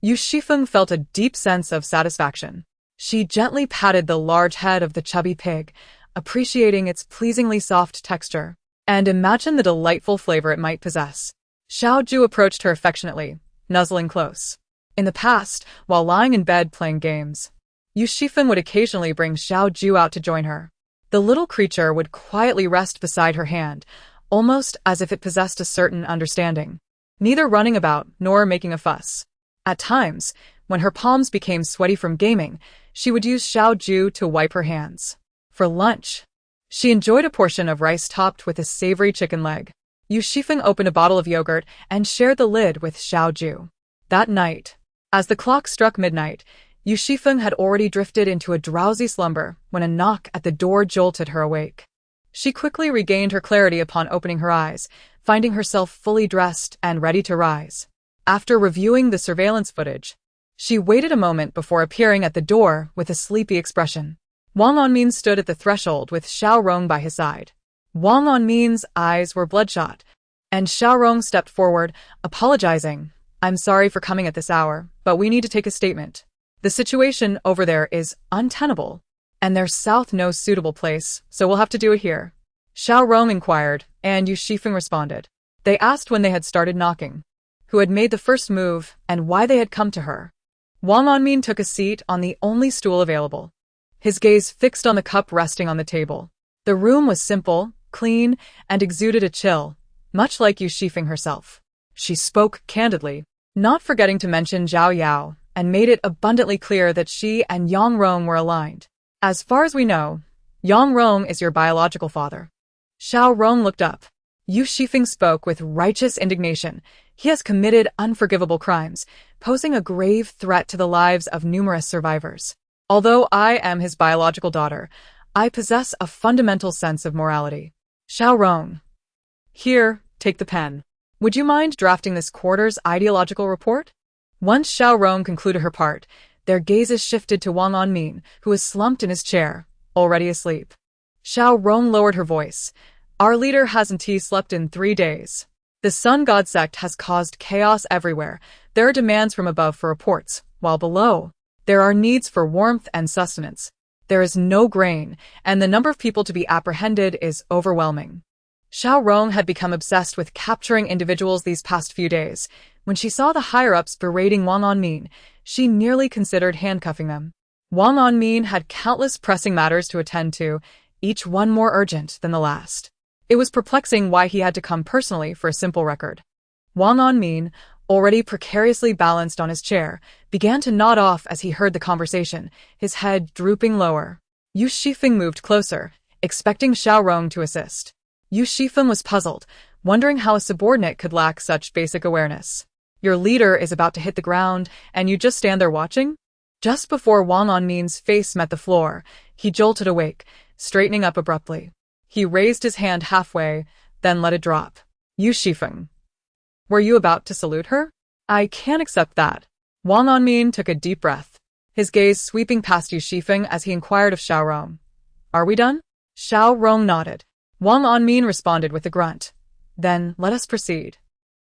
[SPEAKER 1] Yu Xifeng felt a deep sense of satisfaction. She gently patted the large head of the chubby pig, appreciating its pleasingly soft texture, and imagined the delightful flavor it might possess. Xiao Ju approached her affectionately, nuzzling close. In the past, while lying in bed playing games, Yu Xifeng would occasionally bring Xiao Ju out to join her. The little creature would quietly rest beside her hand, almost as if it possessed a certain understanding, neither running about nor making a fuss. At times, when her palms became sweaty from gaming, she would use Xiao Ju to wipe her hands. For lunch, she enjoyed a portion of rice topped with a savory chicken leg. Yu Xifeng opened a bottle of yogurt and shared the lid with Xiao Ju. That night, as the clock struck midnight, Yu Xifeng had already drifted into a drowsy slumber when a knock at the door jolted her awake. She quickly regained her clarity upon opening her eyes, finding herself fully dressed and ready to rise. After reviewing the surveillance footage, she waited a moment before appearing at the door with a sleepy expression. Wang Anmin stood at the threshold with Xiao Rong by his side. Wang Anmin's eyes were bloodshot, and Xiao Rong stepped forward, apologizing. "I'm sorry for coming at this hour, but we need to take a statement. The situation over there is untenable, and there's south no suitable place, so we'll have to do it here." Xiao Rong inquired, and Yu Xifeng responded. They asked when they had started knocking. who had made the first move, and why they had come to her. Wang Anmin took a seat on the only stool available, his gaze fixed on the cup resting on the table. The room was simple, clean, and exuded a chill, much like Yu Xifeng herself. She spoke candidly, not forgetting to mention Zhao Yao, and made it abundantly clear that she and Yang Rong were aligned. As far as we know, Yang Rong is your biological father. Xiao Rong looked up. Yu Xifeng spoke with righteous indignation. He has committed unforgivable crimes, posing a grave threat to the lives of numerous survivors. Although I am his biological daughter, I possess a fundamental sense of morality. Xiao Rong. Here, take the pen. Would you mind drafting this quarter's ideological report? Once Xiao Rong concluded her part, their gazes shifted to Wang Anmin, who was slumped in his chair, already asleep. Xiao Rong lowered her voice. Our leader hasn't slept in 3 days. The Sun God sect has caused chaos everywhere. There are demands from above for reports, while below, there are needs for warmth and sustenance. There is no grain, and the number of people to be apprehended is overwhelming. Xiao Rong had become obsessed with capturing individuals these past few days. When she saw the higher-ups berating Wang Anmin, she nearly considered handcuffing them. Wang Anmin had countless pressing matters to attend to, each one more urgent than the last. It was perplexing why he had to come personally for a simple record. Wang Anmin, already precariously balanced on his chair, began to nod off as he heard the conversation, his head drooping lower. Yu Xifeng moved closer, expecting Xiao Rong to assist. Yu Xifeng was puzzled, wondering how a subordinate could lack such basic awareness. Your leader is about to hit the ground, and you just stand there watching? Just before Wang Anmin's face met the floor, he jolted awake, straightening up abruptly. He raised his hand halfway, then let it drop. Yu Xifeng. Were you about to salute her? I can't accept that. Wang Anmin took a deep breath, his gaze sweeping past Yu Xifeng as he inquired of Xiao Rong. Are we done? Xiao Rong nodded. Wang Anmin responded with a grunt. Then, let us proceed.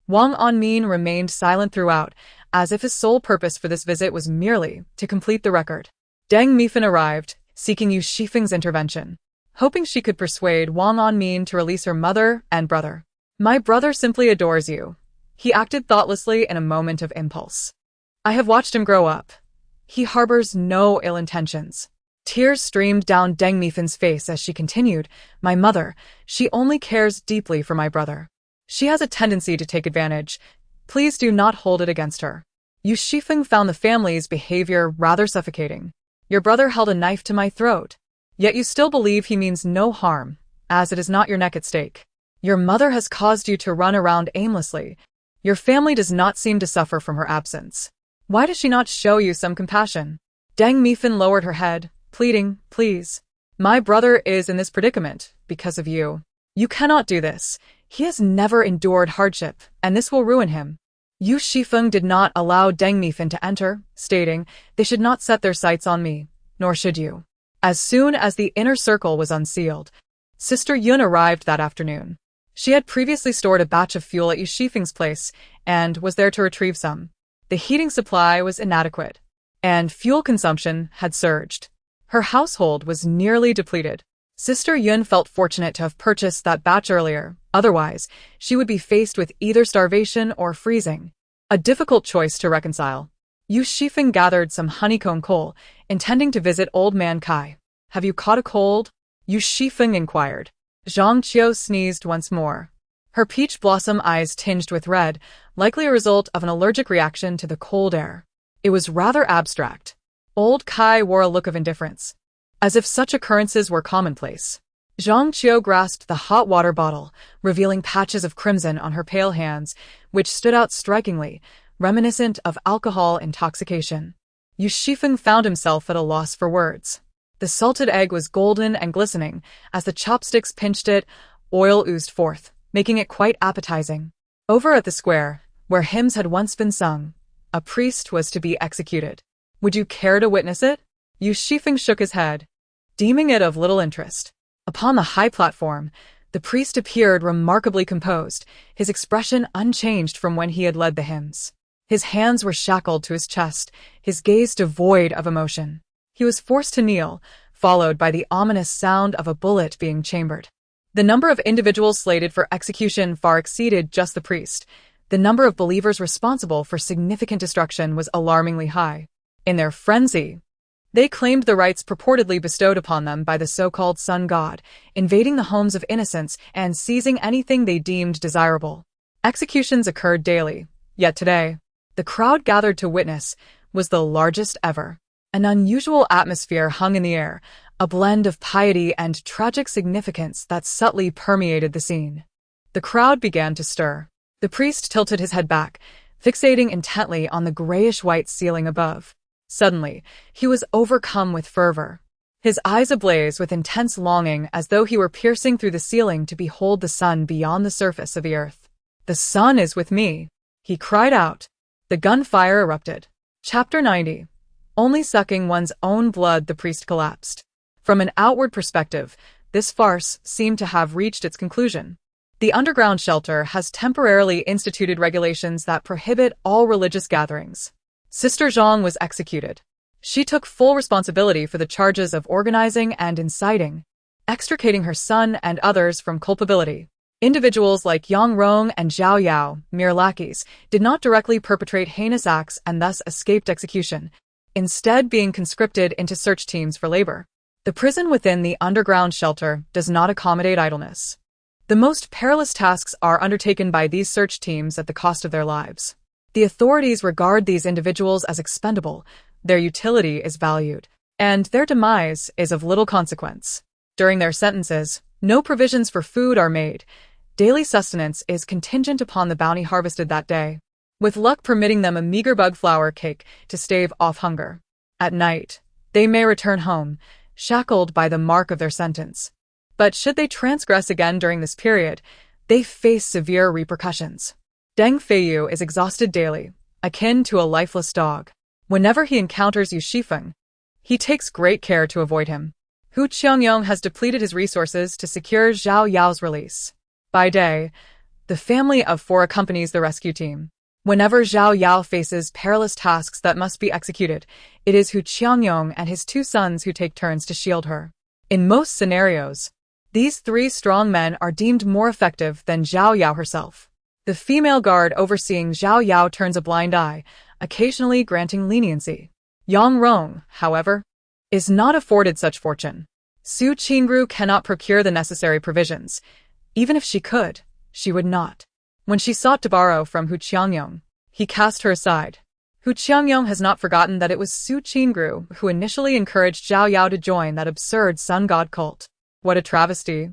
[SPEAKER 1] Wang Anmin remained silent throughout, as if his sole purpose for this visit was merely to complete the record. Deng Mifan arrived, seeking Yu Xifeng's intervention, hoping she could persuade Wang Anmin to release her mother and brother. My brother simply adores you. He acted thoughtlessly in a moment of impulse. I have watched him grow up. He harbors no ill intentions. Tears streamed down Deng Mifan's face as she continued, My mother, she only cares deeply for my brother. She has a tendency to take advantage. Please do not hold it against her. Yu Xifeng found the family's behavior rather suffocating. Your brother held a knife to my throat. Yet you still believe he means no harm, as it is not your neck at stake. Your mother has caused you to run around aimlessly. Your family does not seem to suffer from her absence. Why does she not show you some compassion? Deng Mifan lowered her head, pleading, Please. My brother is in this predicament because of you. You cannot do this. He has never endured hardship, and this will ruin him. Yu Xifeng did not allow Deng Mifan to enter, stating, They should not set their sights on me, nor should you. As soon as the inner circle was unsealed, Sister Yun arrived that afternoon. She had previously stored a batch of fuel at Yu Xifeng's place, and was there to retrieve some. The heating supply was inadequate, and fuel consumption had surged. Her household was nearly depleted. Sister Yun felt fortunate to have purchased that batch earlier, otherwise, she would be faced with either starvation or freezing. A difficult choice to reconcile. Yu Xifeng gathered some honeycomb coal, intending to visit Old Man Kai. Have you caught a cold? Yu Xifeng inquired. Zhang Qiu sneezed once more. Her peach blossom eyes tinged with red, likely a result of an allergic reaction to the cold air. It was rather abstract. Old Kai wore a look of indifference, as if such occurrences were commonplace. Zhang Qiu grasped the hot water bottle, revealing patches of crimson on her pale hands, which stood out strikingly, reminiscent of alcohol intoxication. Yu Xifeng found himself at a loss for words. The salted egg was golden and glistening. As the chopsticks pinched it, oil oozed forth, making it quite appetizing. Over at the square, where hymns had once been sung, a priest was to be executed. Would you care to witness it? Yu Xifeng shook his head, deeming it of little interest. Upon the high platform, the priest appeared remarkably composed, his expression unchanged from when he had led the hymns. His hands were shackled to his chest, his gaze devoid of emotion. He was forced to kneel, followed by the ominous sound of a bullet being chambered. The number of individuals slated for execution far exceeded just the priest. The number of believers responsible for significant destruction was alarmingly high. In their frenzy, they claimed the rights purportedly bestowed upon them by the so-called sun god, invading the homes of innocents and seizing anything they deemed desirable. Executions occurred daily, yet today, the crowd gathered to witness was the largest ever. An unusual atmosphere hung in the air, a blend of piety and tragic significance that subtly permeated the scene. The crowd began to stir. The priest tilted his head back, fixating intently on the grayish-white ceiling above. Suddenly, he was overcome with fervor. His eyes ablaze with intense longing as though he were piercing through the ceiling to behold the sun beyond the surface of the earth. "The sun is with me," he cried out. The gunfire erupted. Chapter 90. Only sucking one's own blood, the priest collapsed. From an outward perspective, this farce seemed to have reached its conclusion. The underground shelter has temporarily instituted regulations that prohibit all religious gatherings. Sister Zhang was executed. She took full responsibility for the charges of organizing and inciting, extricating her son and others from culpability. Individuals like Yang Rong and Zhao Yao, mere lackeys, did not directly perpetrate heinous acts and thus escaped execution, instead being conscripted into search teams for labor. The prison within the underground shelter does not accommodate idleness. The most perilous tasks are undertaken by these search teams at the cost of their lives. The authorities regard these individuals as expendable, their utility is valued, and their demise is of little consequence. During their sentences, no provisions for food are made. Daily sustenance is contingent upon the bounty harvested that day, with luck permitting them a meager bug flour cake to stave off hunger. At night, they may return home, shackled by the mark of their sentence. But should they transgress again during this period, they face severe repercussions. Deng Feiyu is exhausted daily, akin to a lifeless dog. Whenever he encounters Yu Xifeng, he takes great care to avoid him. Hu Qiangyong has depleted his resources to secure Zhao Yao's release. By day, the family of four accompanies the rescue team. Whenever Zhao Yao faces perilous tasks that must be executed, it is Hu Qiangyong and his two sons who take turns to shield her. In most scenarios, these three strong men are deemed more effective than Zhao Yao herself. The female guard overseeing Zhao Yao turns a blind eye, occasionally granting leniency. Yang Rong, however, is not afforded such fortune. Su Qingru cannot procure the necessary provisions. Even if she could, she would not. When she sought to borrow from Hu Qiangyong, he cast her aside. Hu Qiangyong has not forgotten that it was Su Qingru who initially encouraged Zhao Yao to join that absurd sun god cult. What a travesty!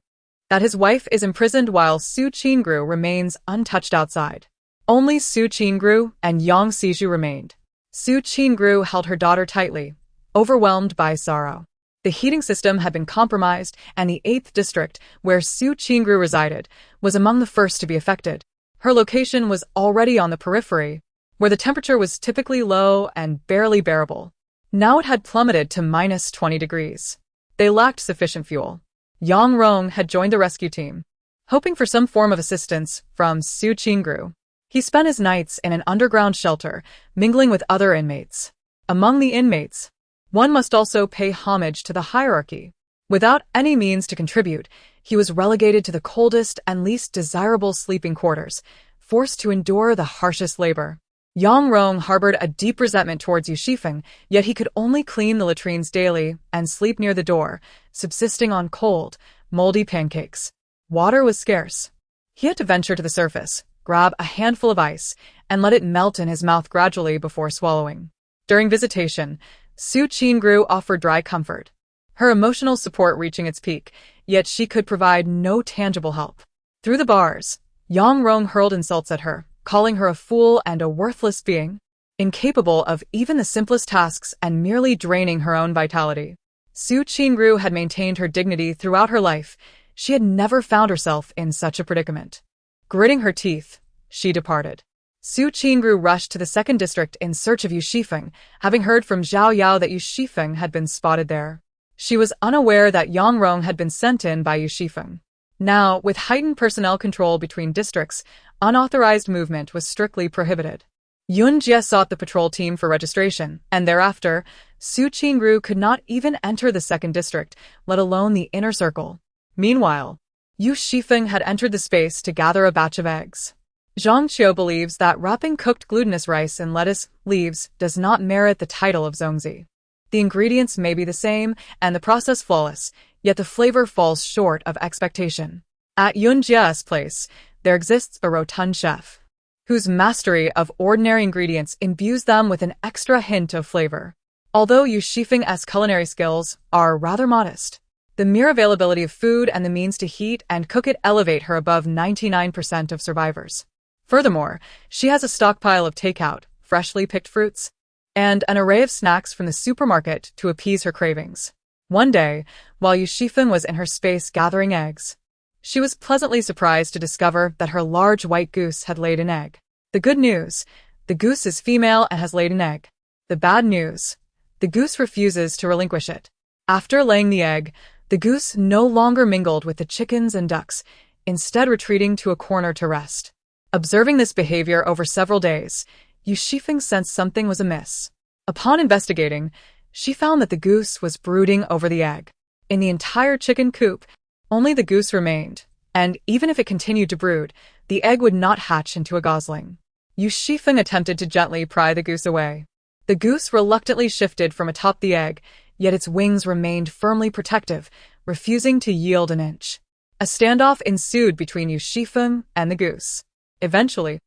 [SPEAKER 1] That his wife is imprisoned while Su Qingru remains untouched outside. Only Su Qingru and Yang Xizhu remained. Su Qingru held her daughter tightly, overwhelmed by sorrow. The heating system had been compromised, and the 8th district, where Su Qingru resided, was among the first to be affected. Her location was already on the periphery, where the temperature was typically low and barely bearable. Now it had plummeted to -20 degrees. They lacked sufficient fuel. Yang Rong had joined the rescue team, hoping for some form of assistance from Su Qingru. He spent his nights in an underground shelter, mingling with other inmates. Among the inmates, one must also pay homage to the hierarchy. Without any means to contribute, he was relegated to the coldest and least desirable sleeping quarters, forced to endure the harshest labor. Yang Rong harbored a deep resentment towards Yu Xifeng, yet he could only clean the latrines daily and sleep near the door, subsisting on cold, moldy pancakes. Water was scarce. He had to venture to the surface, grab a handful of ice, and let it melt in his mouth gradually before swallowing. During visitation, Su Qingru offered dry comfort, her emotional support reaching its peak, yet she could provide no tangible help. Through the bars, Yang Rong hurled insults at her, calling her a fool and a worthless being, incapable of even the simplest tasks and merely draining her own vitality. Su Qingru had maintained her dignity throughout her life. She had never found herself in such a predicament. Gritting her teeth, she departed. Su Qingru rushed to the 2nd district in search of Yu Xifeng, having heard from Zhao Yao that Yu Xifeng had been spotted there. She was unaware that Yang Rong had been sent in by Yu Xifeng. Now, with heightened personnel control between districts, unauthorized movement was strictly prohibited. Yun Jie sought the patrol team for registration, and thereafter, Su Qingru could not even enter the 2nd district, let alone the inner circle. Meanwhile, Yu Xifeng had entered the space to gather a batch of eggs. Zhang Qiu believes that wrapping cooked glutinous rice in lettuce leaves does not merit the title of zongzi. The ingredients may be the same and the process flawless, yet the flavor falls short of expectation. At Yun Jia's place, there exists a rotund chef, whose mastery of ordinary ingredients imbues them with an extra hint of flavor. Although Yu Xifeng's culinary skills are rather modest, the mere availability of food and the means to heat and cook it elevate her above 99% of survivors. Furthermore, she has a stockpile of takeout, freshly picked fruits, and an array of snacks from the supermarket to appease her cravings. One day, while Yu Xifeng was in her space gathering eggs, she was pleasantly surprised to discover that her large white goose had laid an egg. The good news: the goose is female and has laid an egg. The bad news: the goose refuses to relinquish it. After laying the egg, the goose no longer mingled with the chickens and ducks, instead retreating to a corner to rest. Observing this behavior over several days, Yu Xifeng sensed something was amiss. Upon investigating, she found that the goose was brooding over the egg. In the entire chicken coop, only the goose remained, and even if it continued to brood, the egg would not hatch into a gosling. Yu Xifeng attempted to gently pry the goose away. The goose reluctantly shifted from atop the egg, yet its wings remained firmly protective, refusing to yield an inch. A standoff ensued between Yu Xifeng and the goose. Eventually,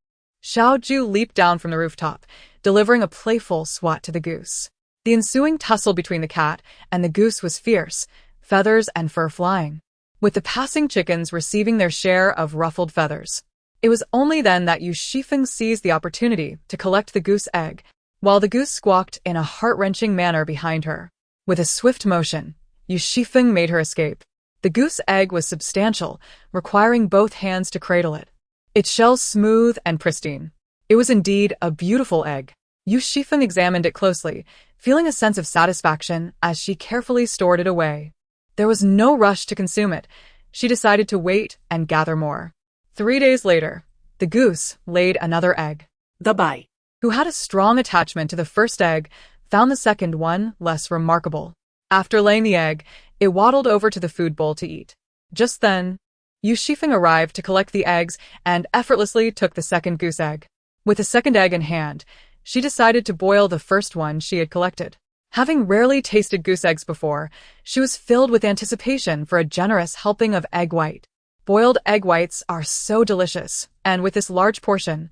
[SPEAKER 1] Xiaoju leaped down from the rooftop, delivering a playful swat to the goose. The ensuing tussle between the cat and the goose was fierce, feathers and fur flying, with the passing chickens receiving their share of ruffled feathers. It was only then that Yu Xifeng seized the opportunity to collect the goose egg, while the goose squawked in a heart-wrenching manner behind her. With a swift motion, Yu Xifeng made her escape. The goose egg was substantial, requiring both hands to cradle it. Its shell smooth and pristine. It was indeed a beautiful egg. Yu Xifeng examined it closely, feeling a sense of satisfaction as she carefully stored it away. There was no rush to consume it. She decided to wait and gather more. 3 days later, the goose laid another egg.
[SPEAKER 2] The Bai,
[SPEAKER 1] who had a strong attachment to the first egg, found the second one less remarkable. After laying the egg, it waddled over to the food bowl to eat. Just then, Yu Xifeng arrived to collect the eggs and effortlessly took the second goose egg. With the second egg in hand, she decided to boil the first one she had collected. Having rarely tasted goose eggs before, she was filled with anticipation for a generous helping of egg white. Boiled egg whites are so delicious, and with this large portion,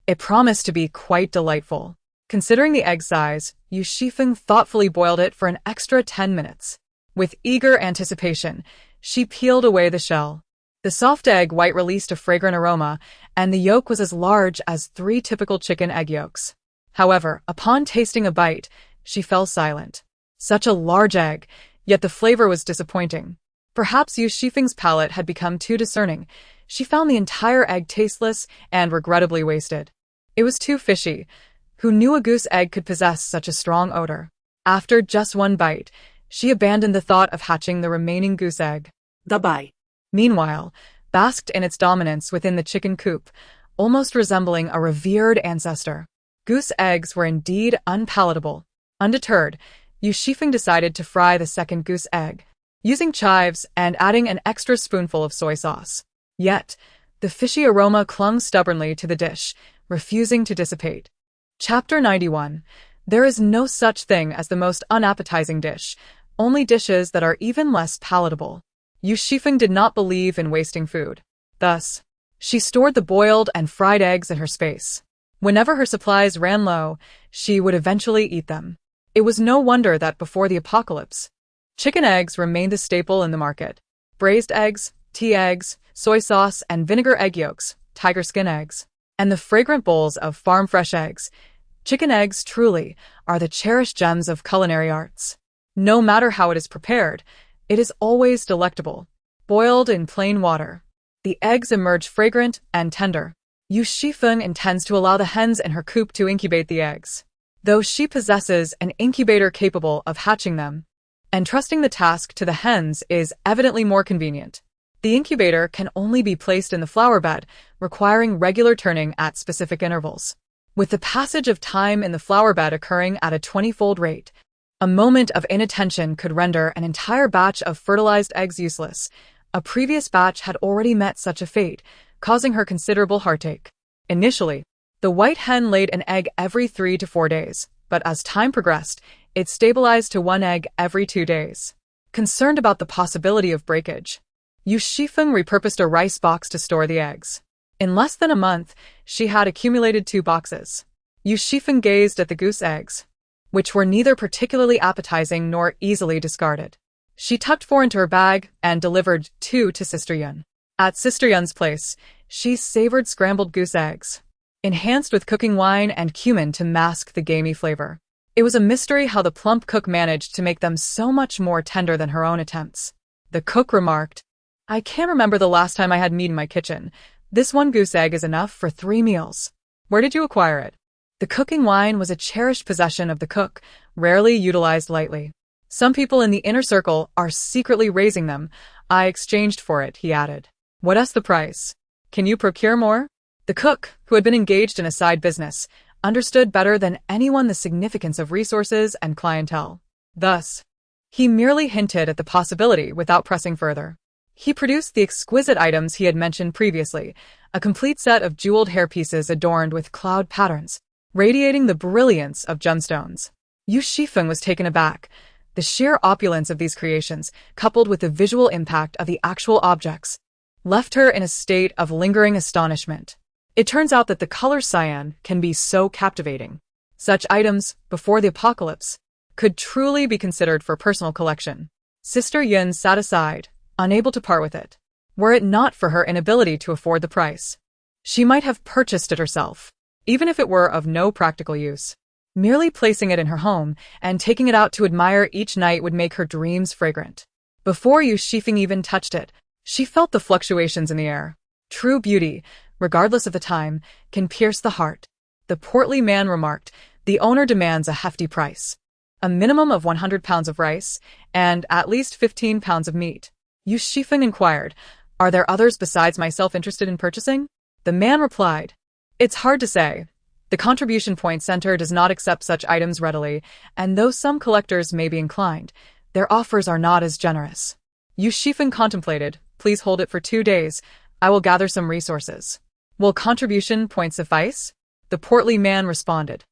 [SPEAKER 1] it promised to be quite delightful. Considering the egg size, Yu Xifeng thoughtfully boiled it for an extra 10 minutes. With eager anticipation, she peeled away the shell. The soft egg white released a fragrant aroma, and the yolk was as large as 3 typical chicken egg yolks. However, upon tasting a bite, she fell silent. Such a large egg, yet the flavor was disappointing. Perhaps Yu Xifeng's palate had become too discerning. She found the entire egg tasteless and regrettably wasted. It was too fishy. Who knew a goose egg could possess such a strong odor? After just one bite, she abandoned the thought of hatching the remaining goose egg.
[SPEAKER 2] the Bai,
[SPEAKER 1] Meanwhile, basked in its dominance within the chicken coop, almost resembling a revered ancestor. Goose eggs were indeed unpalatable. Undeterred, Yu Xifeng decided to fry the second goose egg, using chives and adding an extra spoonful of soy sauce. Yet, the fishy aroma clung stubbornly to the dish, refusing to dissipate. Chapter 91. There is no such thing as the most unappetizing dish, only dishes that are even less palatable. Yu Xifeng did not believe in wasting food. Thus, she stored the boiled and fried eggs in her space. Whenever her supplies ran low, she would eventually eat them. It was no wonder that before the apocalypse, chicken eggs remained the staple in the market. Braised eggs, tea eggs, soy sauce and vinegar egg yolks, tiger skin eggs, and the fragrant bowls of farm-fresh eggs. Chicken eggs truly are the cherished gems of culinary arts. No matter how it is prepared, it is always delectable. Boiled in plain water, the eggs emerge fragrant and tender. Yu Xifeng intends to allow the hens in her coop to incubate the eggs, though she possesses an incubator capable of hatching them. Entrusting the task to the hens is evidently more convenient. The incubator can only be placed in the flower bed, requiring regular turning at specific intervals. With the passage of time in the flower bed occurring at a 20-fold rate, a moment of inattention could render an entire batch of fertilized eggs useless. A previous batch had already met such a fate, causing her considerable heartache. Initially, the white hen laid an egg every 3 to 4 days, but as time progressed, it stabilized to 1 egg every 2 days. Concerned about the possibility of breakage, Yu Xifeng repurposed a rice box to store the eggs. In less than a month, she had accumulated 2 boxes. Yu Xifeng gazed at the goose eggs, which were neither particularly appetizing nor easily discarded. She tucked 4 into her bag and delivered 2 to Sister Yun. At Sister Yun's place, she savored scrambled goose eggs, enhanced with cooking wine and cumin to mask the gamey flavor. It was a mystery how the plump cook managed to make them so much more tender than her own attempts. The cook remarked, "I can't remember the last time I had meat in my kitchen. This 1 goose egg is enough for 3 meals. Where did you acquire it?" The cooking wine was a cherished possession of the cook, rarely utilized lightly. "Some people in the inner circle are secretly raising them. I exchanged for it," he added. "What's the price? Can you procure more?" The cook, who had been engaged in a side business, understood better than anyone the significance of resources and clientele. Thus, he merely hinted at the possibility without pressing further. He produced the exquisite items he had mentioned previously, a complete set of jeweled hairpieces adorned with cloud patterns, radiating the brilliance of gemstones. Yu Xifeng was taken aback. The sheer opulence of these creations, coupled with the visual impact of the actual objects, left her in a state of lingering astonishment. It turns out that the color cyan can be so captivating. Such items, before the apocalypse, could truly be considered for personal collection. Sister Yun sat aside, unable to part with it. Were it not for her inability to afford the price, she might have purchased it herself, even if it were of no practical use. Merely placing it in her home and taking it out to admire each night would make her dreams fragrant. Before Yu Xifeng even touched it, she felt the fluctuations in the air. True beauty, regardless of the time, can pierce the heart. The portly man remarked, "The owner demands a hefty price. A minimum of 100 pounds of rice, and at least 15 pounds of meat." Yu Xifeng inquired, "Are there others besides myself interested in purchasing?" The man replied, "It's hard to say. The Contribution Point Center does not accept such items readily, and though some collectors may be inclined, their offers are not as generous." Yu Xifeng contemplated, "Please hold it for 2 days. I will gather some resources." "Will contribution points suffice?" The portly man responded.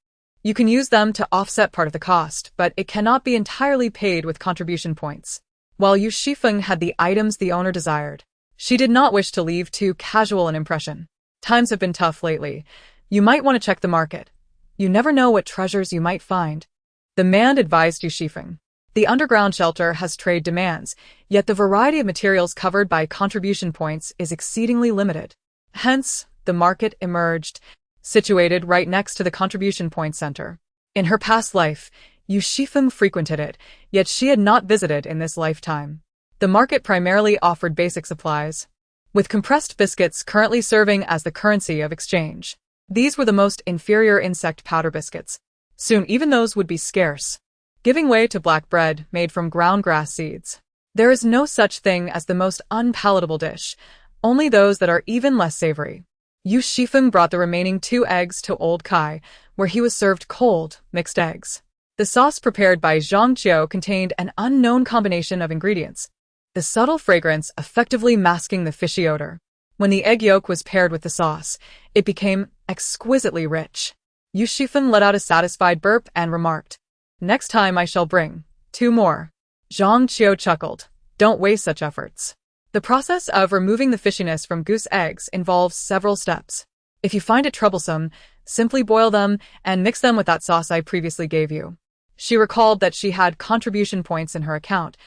[SPEAKER 1] "You can use them to offset part of the cost, but it cannot be entirely paid with contribution points." While Yu Xifeng had the items the owner desired, she did not wish to leave too casual an impression. "Times have been tough lately. You might want to check the market. You never know what treasures you might find," the man advised Yu Xifeng. The underground shelter has trade demands, yet the variety of materials covered by contribution points is exceedingly limited. Hence, the market emerged, situated right next to the Contribution Point Center. In her past life, Yu Xifeng frequented it, yet she had not visited in this lifetime. The market primarily offered basic supplies, with compressed biscuits currently serving as the currency of exchange. These were the most inferior insect powder biscuits. Soon even those would be scarce, giving way to black bread made from ground grass seeds. There is no such thing as the most unpalatable dish, only those that are even less savory. Yu Xifeng brought the remaining 2 eggs to Old Kai, where he was served cold, mixed eggs. The sauce prepared by Zhang Qiu contained an unknown combination of ingredients, the subtle fragrance effectively masking the fishy odor. When the egg yolk was paired with the sauce, it became exquisitely rich. Yu Xifeng let out a satisfied burp and remarked, "Next time I shall bring 2 more." Zhang Qiu chuckled, "Don't waste such efforts." The process of removing the fishiness from goose eggs involves several steps. If you find it troublesome, simply boil them and mix them with that sauce I previously gave you. She recalled that she had contribution points in her account,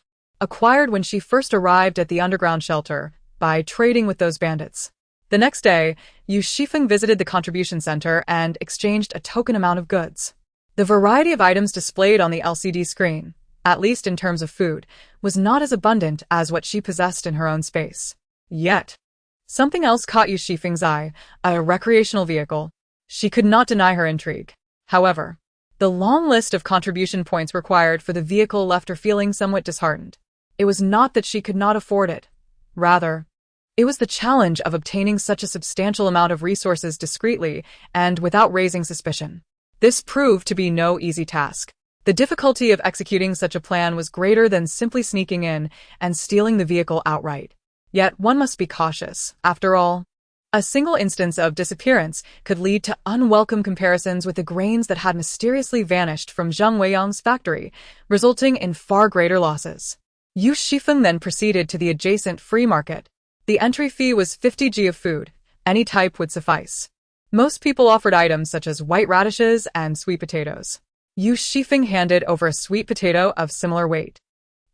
[SPEAKER 1] acquired when she first arrived at the underground shelter by trading with those bandits. The next day, Yu Xifeng visited the contribution center and exchanged a token amount of goods. The variety of items displayed on the LCD screen, at least in terms of food, was not as abundant as what she possessed in her own space. Yet, something else caught Yu Xifeng's eye, a recreational vehicle. She could not deny her intrigue. However, the long list of contribution points required for the vehicle left her feeling somewhat disheartened. It was not that she could not afford it. Rather, it was the challenge of obtaining such a substantial amount of resources discreetly and without raising suspicion. This proved to be no easy task. The difficulty of executing such a plan was greater than simply sneaking in and stealing the vehicle outright. Yet one must be cautious. After all, A single instance of disappearance could lead to unwelcome comparisons with the grains that had mysteriously vanished from Zhang Weiyang's factory, resulting in far greater losses. Yu Xifeng then proceeded to the adjacent free market. The entry fee was 50 G of food. Any type would suffice. Most people offered items such as white radishes and sweet potatoes. Yu Xifeng handed over a sweet potato of similar weight.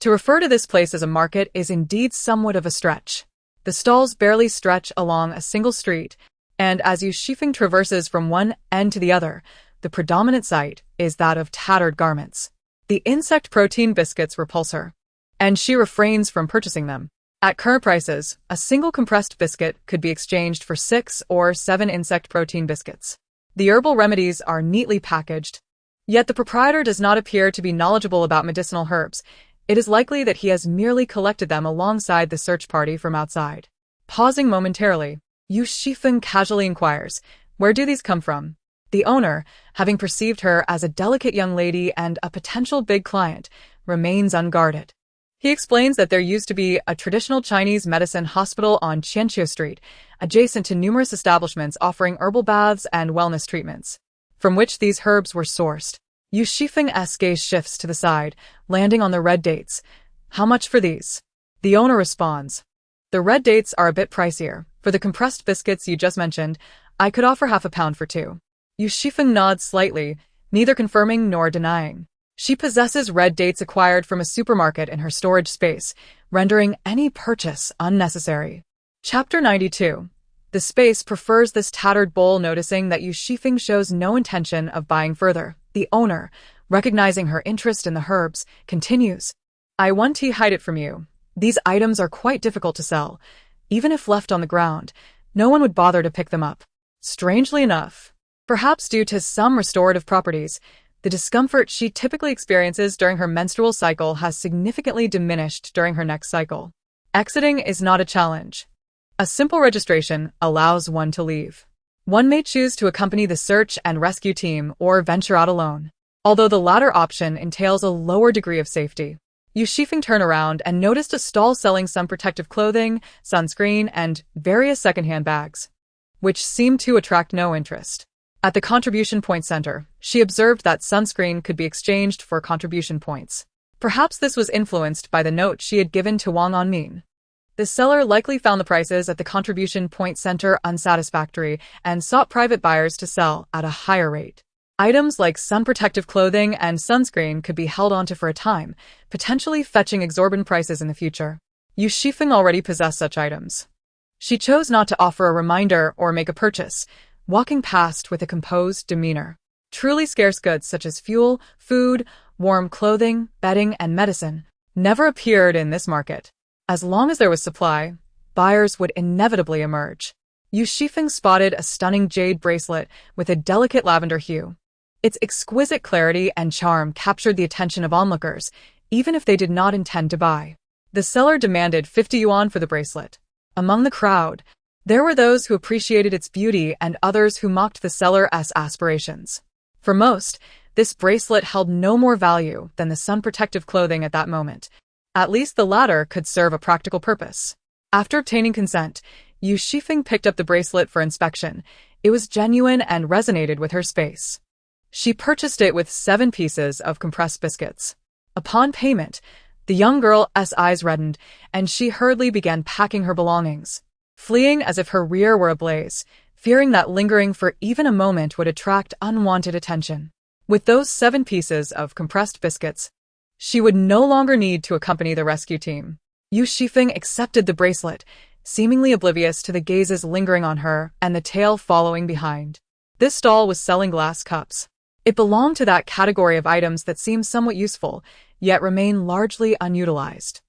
[SPEAKER 1] To refer to this place as a market is indeed somewhat of a stretch. The stalls barely stretch along a single street, and as Yu Xifeng traverses from one end to the other, the predominant sight is that of tattered garments. The insect protein biscuits repulse her, and she refrains from purchasing them. At current prices, a single compressed biscuit could be exchanged for 6 or 7 insect protein biscuits. The herbal remedies are neatly packaged, yet the proprietor does not appear to be knowledgeable about medicinal herbs. It is likely that he has merely collected them alongside the search party from outside. Pausing momentarily, Yu Xifeng casually inquires, "Where do these come from?" The owner, having perceived her as a delicate young lady and a potential big client, remains unguarded. He explains that there used to be a traditional Chinese medicine hospital on Qianqiu Street, adjacent to numerous establishments offering herbal baths and wellness treatments, from which these herbs were sourced. Yu Xifeng's gaze shifts to the side, landing on the red dates. "How much for these?" The owner responds, "The red dates are a bit pricier. For the compressed biscuits you just mentioned, I could offer half a pound for 2. Yu Xifeng nods slightly, neither confirming nor denying. She possesses red dates acquired from a supermarket in her storage space, rendering any purchase unnecessary. Chapter 92. The space prefers this tattered bowl. Noticing that Yu Xifeng shows no intention of buying further, the owner, recognizing her interest in the herbs, continues, "I want to hide it from you. These items are quite difficult to sell. Even if left on the ground, no one would bother to pick them up." Strangely enough, perhaps due to some restorative properties, the discomfort she typically experiences during her menstrual cycle has significantly diminished during her next cycle. Exiting is not a challenge. A simple registration allows one to leave. One may choose to accompany the search and rescue team or venture out alone, although the latter option entails a lower degree of safety. Yu Xifeng turned around and noticed a stall selling some protective clothing, sunscreen, and various secondhand bags, which seemed to attract no interest. At the contribution point center, she observed that sunscreen could be exchanged for contribution points. Perhaps this was influenced by the note she had given to Wang Anmin. The seller likely found the prices at the contribution point center unsatisfactory and sought private buyers to sell at a higher rate. Items like sun protective clothing and sunscreen could be held onto for a time, potentially fetching exorbitant prices in the future. Yu Xifeng already possessed such items. She chose not to offer a reminder or make a purchase, walking past with a composed demeanor. Truly scarce goods such as fuel, food, warm clothing, bedding, and medicine never appeared in this market. As long as there was supply, buyers would inevitably emerge. Yu Xifeng spotted a stunning jade bracelet with a delicate lavender hue. Its exquisite clarity and charm captured the attention of onlookers, even if they did not intend to buy. The seller demanded 50 yuan for the bracelet. Among the crowd, there were those who appreciated its beauty and others who mocked the seller's aspirations. For most, this bracelet held no more value than the sun-protective clothing at that moment. At least the latter could serve a practical purpose. After obtaining consent, Yu Xifeng picked up the bracelet for inspection. It was genuine and resonated with her space. She purchased it with 7 pieces of compressed biscuits. Upon payment, the young girl's eyes reddened, and she hurriedly began packing her belongings, fleeing as if her rear were ablaze, fearing that lingering for even a moment would attract unwanted attention. With those 7 pieces of compressed biscuits, she would no longer need to accompany the rescue team. Yu Xifeng accepted the bracelet, seemingly oblivious to the gazes lingering on her and the tail following behind. This stall was selling glass cups. It belonged to that category of items that seem somewhat useful, yet remain largely unutilized.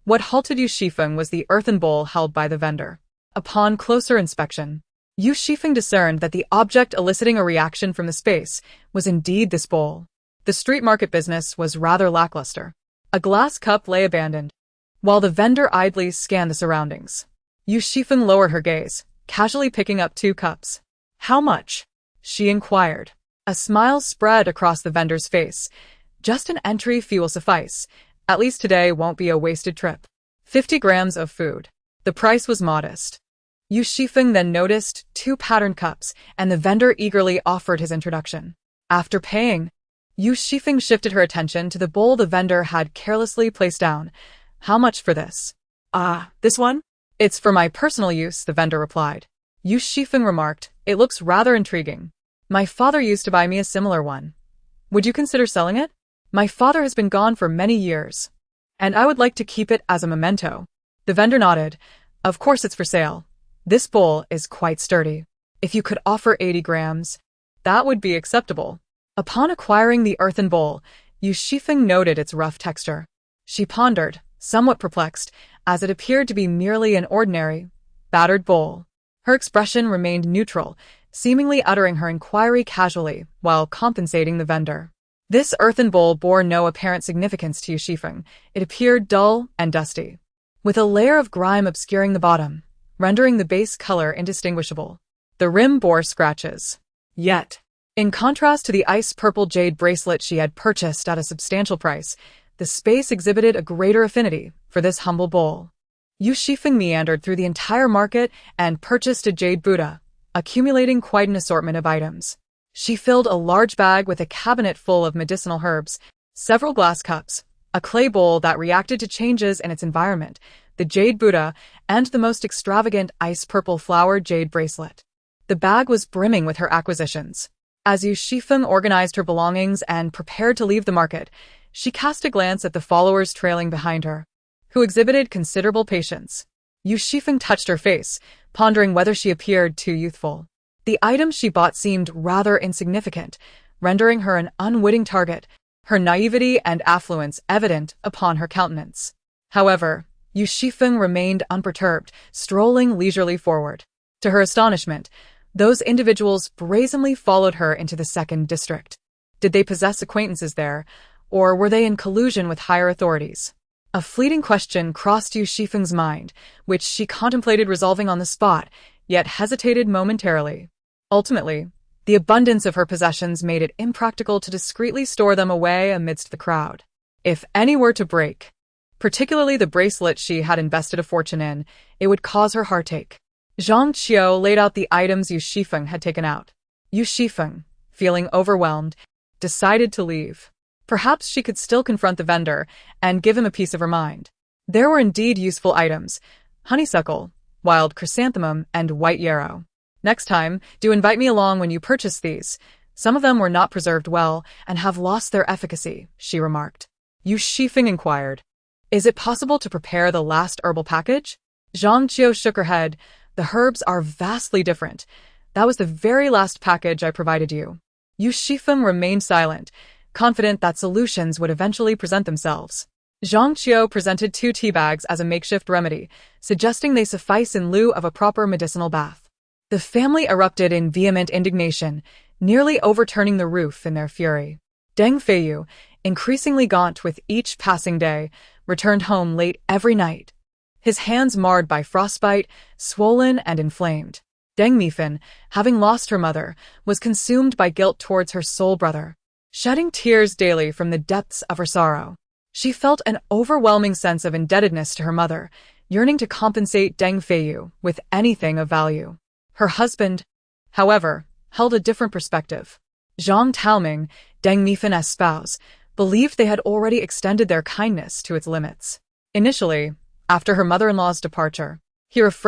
[SPEAKER 1] What halted Yu Xifeng was the earthen bowl held by the vendor. Upon closer inspection, Yu Xifeng discerned that the object eliciting a reaction from the space was indeed this bowl. The street market business was rather lackluster. A glass cup lay abandoned, while the vendor idly scanned the surroundings. Yu Xifeng lowered her gaze, casually picking up 2 cups. "How much?" she inquired. A smile spread across the vendor's face. "Just an entry fee will suffice. At least today won't be a wasted trip." 50 grams of food. The price was modest, Yu Xifeng then noticed 2 patterned cups, and the vendor eagerly offered his introduction. After paying, Yu Xifeng shifted her attention to the bowl the vendor had carelessly placed down. How much for this?
[SPEAKER 2] Ah, this one?
[SPEAKER 1] It's for my personal use, the vendor replied. Yu Xifeng remarked, it looks rather intriguing. My father used to buy me a similar one. Would you consider selling it? My father has been gone for many years, and I would like to keep it as a memento. The vendor nodded. Of course it's for sale. This bowl is quite sturdy. If you could offer 80 grams, that would be acceptable. Upon acquiring the earthen bowl, Yu Xifeng noted its rough texture. She pondered, somewhat perplexed, as it appeared to be merely an ordinary, battered bowl. Her expression remained neutral, seemingly uttering her inquiry casually while compensating the vendor. This earthen bowl bore no apparent significance to Yu Xifeng. It appeared dull and dusty, with a layer of grime obscuring the bottom, rendering the base color indistinguishable. The rim bore scratches. Yet, in contrast to the ice-purple jade bracelet she had purchased at a substantial price, the space exhibited a greater affinity for this humble bowl. Yu Xifeng meandered through the entire market and purchased a jade Buddha, accumulating quite an assortment of items. She filled a large bag with a cabinet full of medicinal herbs, several glass cups, a clay bowl that reacted to changes in its environment, the jade Buddha, and the most extravagant ice-purple flowered jade bracelet. The bag was brimming with her acquisitions. As Yu Xifeng organized her belongings and prepared to leave the market, she cast a glance at the followers trailing behind her, who exhibited considerable patience. Yu Xifeng touched her face, pondering whether she appeared too youthful. The items she bought seemed rather insignificant, rendering her an unwitting target, her naivety and affluence evident upon her countenance. However, Yu Xifeng remained unperturbed, strolling leisurely forward. To her astonishment, those individuals brazenly followed her into the second district. Did they possess acquaintances there, or were they in collusion with higher authorities? A fleeting question crossed Yu Xifeng's mind, which she contemplated resolving on the spot, yet hesitated momentarily. Ultimately, the abundance of her possessions made it impractical to discreetly store them away amidst the crowd. If any were to break, particularly the bracelet she had invested a fortune in, it would cause her heartache. Zhang Qiu laid out the items Yu Xifeng had taken out. Yu Xifeng, feeling overwhelmed, decided to leave. Perhaps she could still confront the vendor and give him a piece of her mind. There were indeed useful items: honeysuckle, wild chrysanthemum, and white yarrow. Next time, do invite me along when you purchase these. Some of them were not preserved well and have lost their efficacy, she remarked. Yu Xifeng inquired, is it possible to prepare the last herbal package? Zhang Qiu shook her head. The herbs are vastly different. That was the very last package I provided you. Yu Xifeng remained silent, confident that solutions would eventually present themselves. Zhang Qiu presented 2 tea bags as a makeshift remedy, suggesting they suffice in lieu of a proper medicinal bath. The family erupted in vehement indignation, nearly overturning the roof in their fury. Deng Feiyu, increasingly gaunt with each passing day, returned home late every night, his hands marred by frostbite, swollen and inflamed. Deng Mifan, having lost her mother, was consumed by guilt towards her sole brother. Shedding tears daily from the depths of her sorrow, she felt an overwhelming sense of indebtedness to her mother, yearning to compensate Deng Feiyu with anything of value. Her husband, however, held a different perspective. Zhang Taoming, Deng Mifan's spouse, believed they had already extended their kindness to its limits. Initially, after her mother-in-law's departure, he refrained